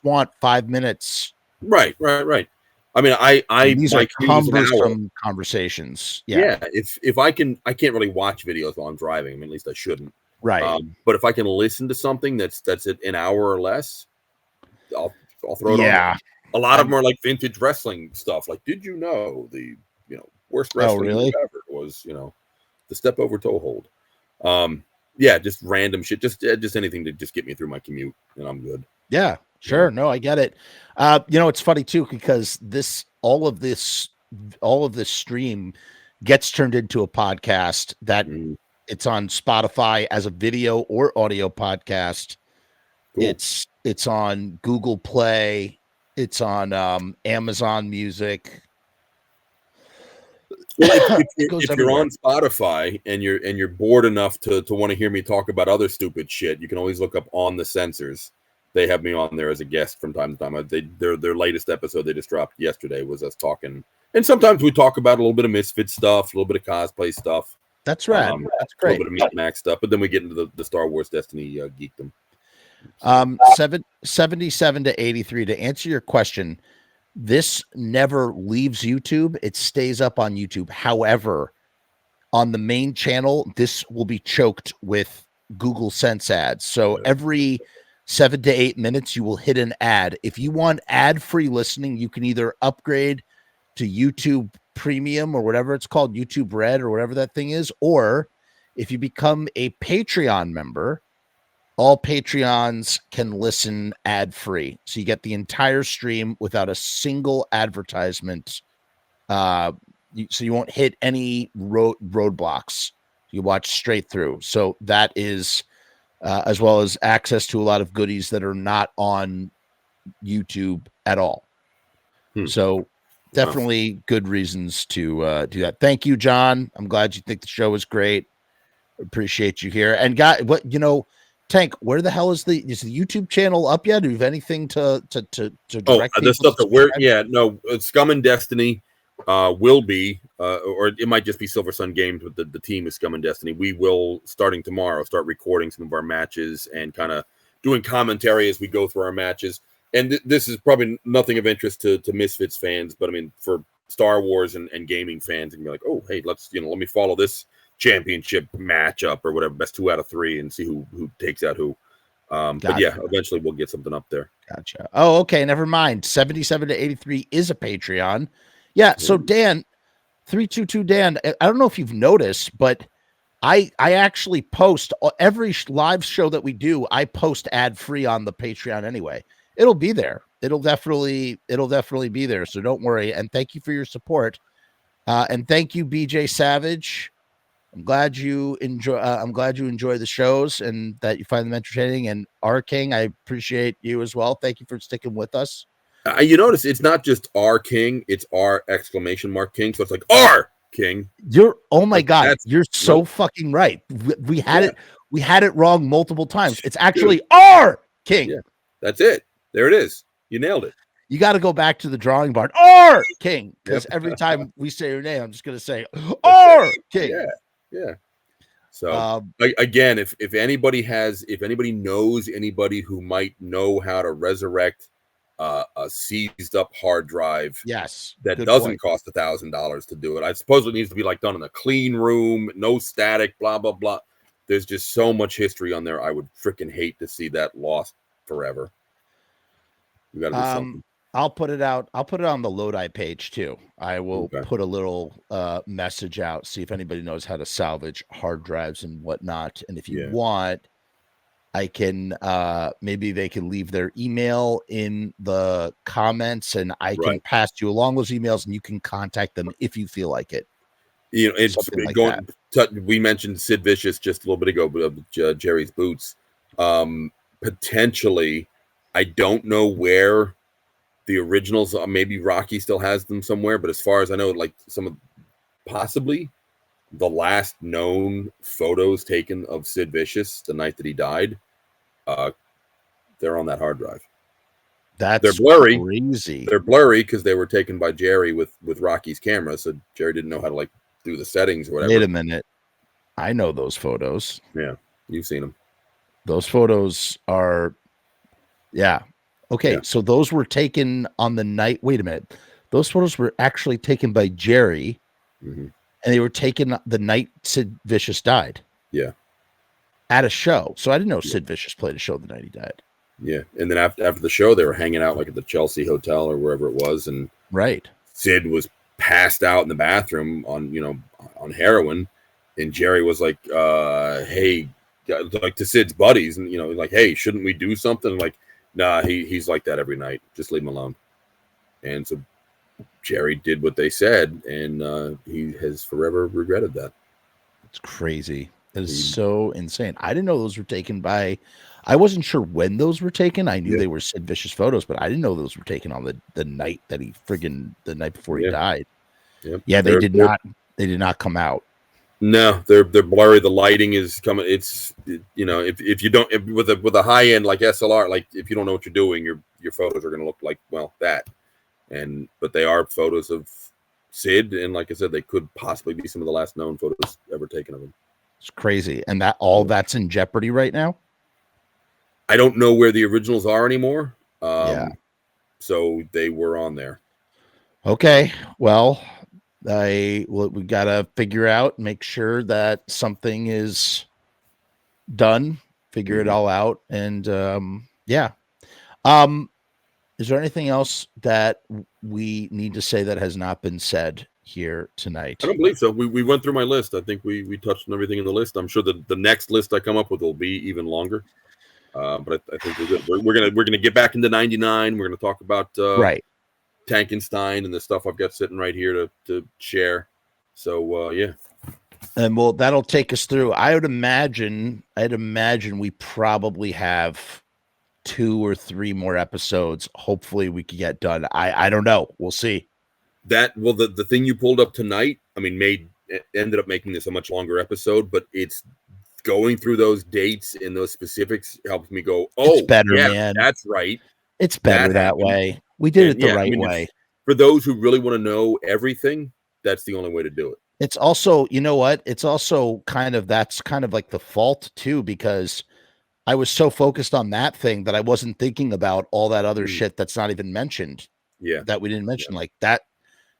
want 5 minutes. Right. I mean, these are cumbersome conversations. Yeah. If I can't really watch videos while I'm driving. I mean, at least I shouldn't. Right. But if I can listen to something that's an hour or less, I'll throw it on. A lot of them are like vintage wrestling stuff. Like, did you know the worst wrestling ever was the step over toe hold? Just random shit. Just anything to just get me through my commute, and I'm good. Yeah. Sure. No, I get it. It's funny too, because all of this stream gets turned into a podcast that it's on Spotify as a video or audio podcast. Cool. It's on Google Play. It's on Amazon Music. Well, if you're on Spotify and you're bored enough to want to hear me talk about other stupid shit, you can always look up On the Censors. They have me on there as a guest from time to time. Their latest episode they just dropped yesterday was us talking, and sometimes we talk about a little bit of Misfits stuff, a little bit of cosplay stuff. That's right. That's great. A little bit of Meat Max stuff, but then we get into the Star Wars Destiny geekdom. 77 to 83. To answer your question, this never leaves YouTube. It stays up on YouTube. However, on the main channel, this will be choked with Google Sense ads. So every 7 to 8 minutes, you will hit an ad. If you want ad-free listening, you can either upgrade to YouTube Premium or whatever it's called, YouTube Red or whatever that thing is, or if you become a Patreon member, all Patreons can listen ad-free. So you get the entire stream without a single advertisement. So you won't hit any roadblocks. You watch straight through. So that is, as well as access to a lot of goodies that are not on YouTube at all. So definitely good reasons to do that. Thank you, John. I'm glad you think the show is great. Appreciate you here. And Tank, where the hell is the YouTube channel up yet? Do you have anything to direct? The stuff that Scum and Destiny will be, or it might just be Silver Sun Games, but the team is Scum and Destiny. We will, starting tomorrow, start recording some of our matches and kind of doing commentary as we go through our matches. And this is probably nothing of interest to Misfits fans, but I mean, for Star Wars and gaming fans, and be like, oh, hey, let me follow this championship matchup or whatever, best 2 out of 3, and see who takes out who. Gotcha. But yeah, eventually we'll get something up there. Gotcha. Oh, okay, never mind. 77 to 83 is a Patreon. Yeah. So Dan, 322 Dan, I don't know if you've noticed, but I actually post every live show that we do. I post ad free on the Patreon anyway. It'll be there. It'll definitely be there. So don't worry. And thank you for your support. And thank you, BJ Savage. I'm glad you enjoy. I'm glad you enjoy the shows and that you find them entertaining. And R King, I appreciate you as well. Thank you for sticking with us. You notice it's not just R King, it's R exclamation mark King. So it's like R King. Oh my Like, God, that's- you're so nope. fucking right. We had Yeah. it. We had it wrong multiple times. It's actually R King. Yeah, that's it. There it is. You nailed it. You got to go back to the drawing board. R King, because Yep. every time we say your name, I'm just gonna say R King. Yeah, yeah. So again, if anybody knows anybody who might know how to resurrect a seized up hard drive, yes, that doesn't cost $1,000 to do it. I suppose it needs to be like done in a clean room, no static, blah blah blah. There's just so much history on there. I would freaking hate to see that lost forever. We got to do something. I'll put it out. I'll put it on the Lodi page too. I will put a little message out, see if anybody knows how to salvage hard drives and whatnot. And if you want, I can maybe they can leave their email in the comments and I can pass you along those emails and you can contact them if you feel like it. You know, it's going. We mentioned Sid Vicious just a little bit ago, but Jerry's Boots. Potentially, I don't know where the originals are. Maybe Rocky still has them somewhere, but as far as I know, like possibly the last known photos taken of Sid Vicious the night that he died, they're on that hard drive. They're blurry. Crazy. They're blurry because they were taken by Jerry with Rocky's camera, so Jerry didn't know how to do the settings or whatever. Wait a minute, I know those photos. Yeah, you've seen them. Those photos are, okay. So those were taken on the night. Wait a minute, those photos were actually taken by Jerry, and they were taken the night Sid Vicious died. Yeah, at a show. So I didn't know Sid Vicious played a show the night he died. Yeah, and then after the show, they were hanging out at the Chelsea Hotel or wherever it was, and Sid was passed out in the bathroom on heroin, and Jerry was like, "Hey," to Sid's buddies, and hey, shouldn't we do something? Like, nah, he's like that every night. Just leave him alone. And so Jerry did what they said, and he has forever regretted that. It's crazy. It is so insane. I didn't know those were taken by. I wasn't sure when those were taken. I knew they were Sid Vicious photos, but I didn't know those were taken on the night that the night before he died. Yep. Yeah, they did not come out. No, they're blurry. The lighting is coming. It's if you don't with a high end like SLR, if you don't know what you're doing, your photos are going to look like that. But they are photos of Sid, and like I said, they could possibly be some of the last known photos ever taken of him. It's crazy, and that's in jeopardy right now. I don't know where the originals are anymore. So they were on there. Okay, well, we gotta figure out, make sure that something is done, figure it all out, and is there anything else that we need to say that has not been said here tonight? I don't believe so. We went through my list. I think we touched on everything in the list. I'm sure that the next list I come up with will be even longer. But I think we're good. We're gonna get back into 99. We're gonna talk about Tankenstein and the stuff I've got sitting right here to share. So and that'll take us through. I'd imagine we probably have 2 or 3 more episodes. Hopefully we could get done. I don't know. We'll see. The thing you pulled up tonight, ended up making this a much longer episode, but it's going through those dates and those specifics helps me go, it's better, man. That's right. It's better that way. We did it the right way. For those who really want to know everything, that's the only way to do it. It's also, you know what? It's also that's kind of like the fault too, because I was so focused on that thing that I wasn't thinking about all that other shit that's not even mentioned. Yeah. That we didn't mention like that.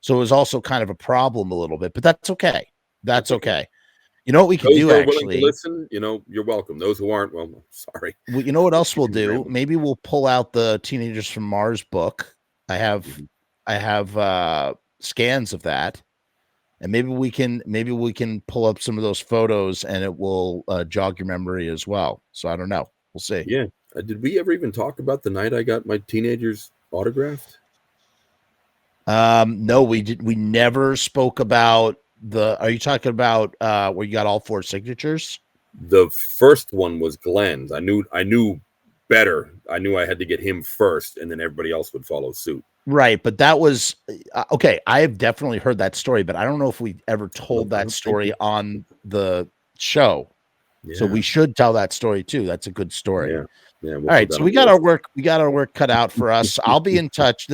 So it was also kind of a problem a little bit, but that's okay. That's okay. You know what we can do, actually? Listen, you're welcome. Those who aren't, well, sorry. Well, you know what else we'll do? Maybe we'll pull out the Teenagers from Mars book. I have scans of that, and maybe we can pull up some of those photos, and it will jog your memory as well. So I don't know. We'll see. Yeah. Did we ever even talk about the night I got my teenagers autographed? No, we did. We never spoke about Are you talking about where you got all 4 signatures? The first one was Glenn's. I knew better. I knew I had to get him first, and then everybody else would follow suit. Right, but that was okay. I have definitely heard that story, but I don't know if we ever told that story on the show. Yeah. So we should tell that story too. That's a good story. Yeah. We'll all right, so we got our work cut out for us. I'll be in touch.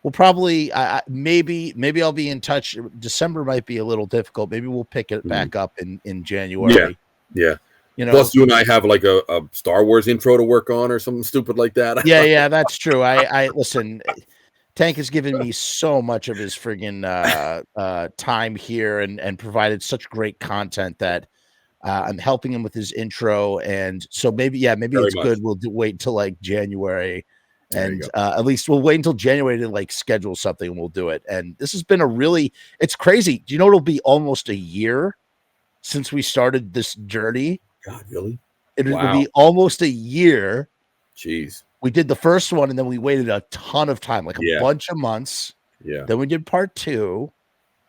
We'll probably maybe I'll be in touch. December might be a little difficult. Maybe we'll pick it back up in January. Yeah. You know, plus you and I have like a Star Wars intro to work on or something stupid like that. Yeah, that's true. I listen. Tank has given me so much of his friggin' time here and provided such great content that I'm helping him with his intro. And so maybe it's good. We'll wait until like January, and at least we'll wait until January to like schedule something and we'll do it. And this has been it's crazy. Do you know it'll be almost a year since we started this journey? God, really? It will be almost a year. Jeez. We did the first one and then we waited a ton of time, like a bunch of months. Yeah. Then we did part 2.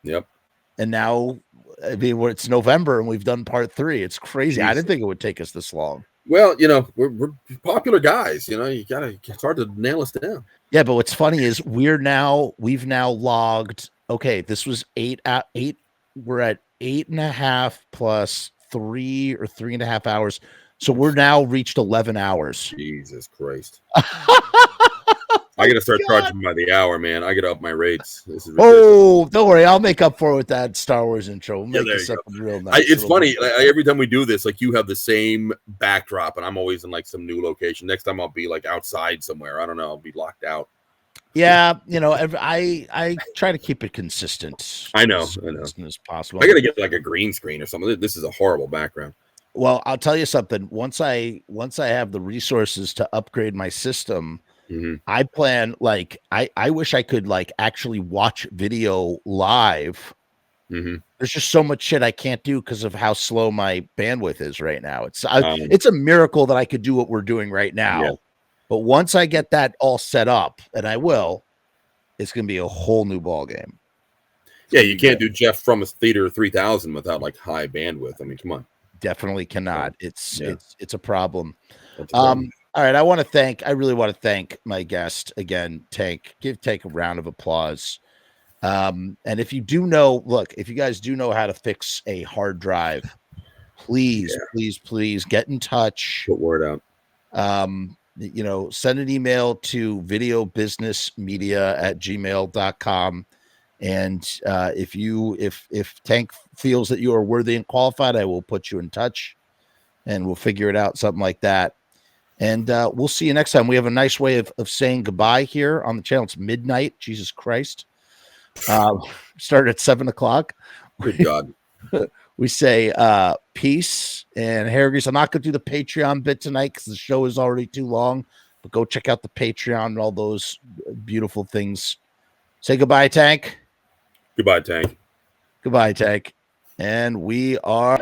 Yep. And now, I mean, it's November and we've done part 3. It's crazy. Jeez. I didn't think it would take us this long. Well, you know, we're popular guys. You know, it's hard to nail us down. Yeah, but what's funny is we've now logged. Okay, this was 8. We're at 8.5 plus 3 or 3.5 hours. So we're now reached 11 hours. Jesus Christ. I got to start charging by the hour, man. I got to up my rates. This is ridiculous. Oh, don't worry. I'll make up for it with that Star Wars intro. We'll make this something real nice. It's funny. Every time we do this, like you have the same backdrop and I'm always in like some new location. Next time I'll be like outside somewhere. I don't know. I'll be locked out. Yeah, you know, I try to keep it consistent. I know. As possible. I got to get like a green screen or something. This is a horrible background. Well, I'll tell you something. Once I have the resources to upgrade my system, I plan I wish I could like actually watch video live. There's just so much shit I can't do because of how slow my bandwidth is right now. It's a miracle that I could do what we're doing right now. Yeah. But once I get that all set up, and I will, it's going to be a whole new ball game. Yeah, you can't do Jeff Frumess Theater 3000 without like high bandwidth. I mean, come on. Definitely cannot. It's a problem. All right. I really want to thank my guest again, Tank. Give Tank a round of applause. And if you guys do know how to fix a hard drive, please get in touch. Put word out. Send an email to videobusinessmedia@gmail.com. And if Tank feels that you are worthy and qualified, I will put you in touch and we'll figure it out, something like that. And we'll see you next time. We have a nice way of saying goodbye here on the channel. It's midnight. Jesus Christ. Started at 7:00. Good God. We say peace and hair grease. I'm not going to do the Patreon bit tonight because the show is already too long, but go check out the Patreon and all those beautiful things. Say goodbye, Tank. Goodbye, Tank. Goodbye, Tank. And we are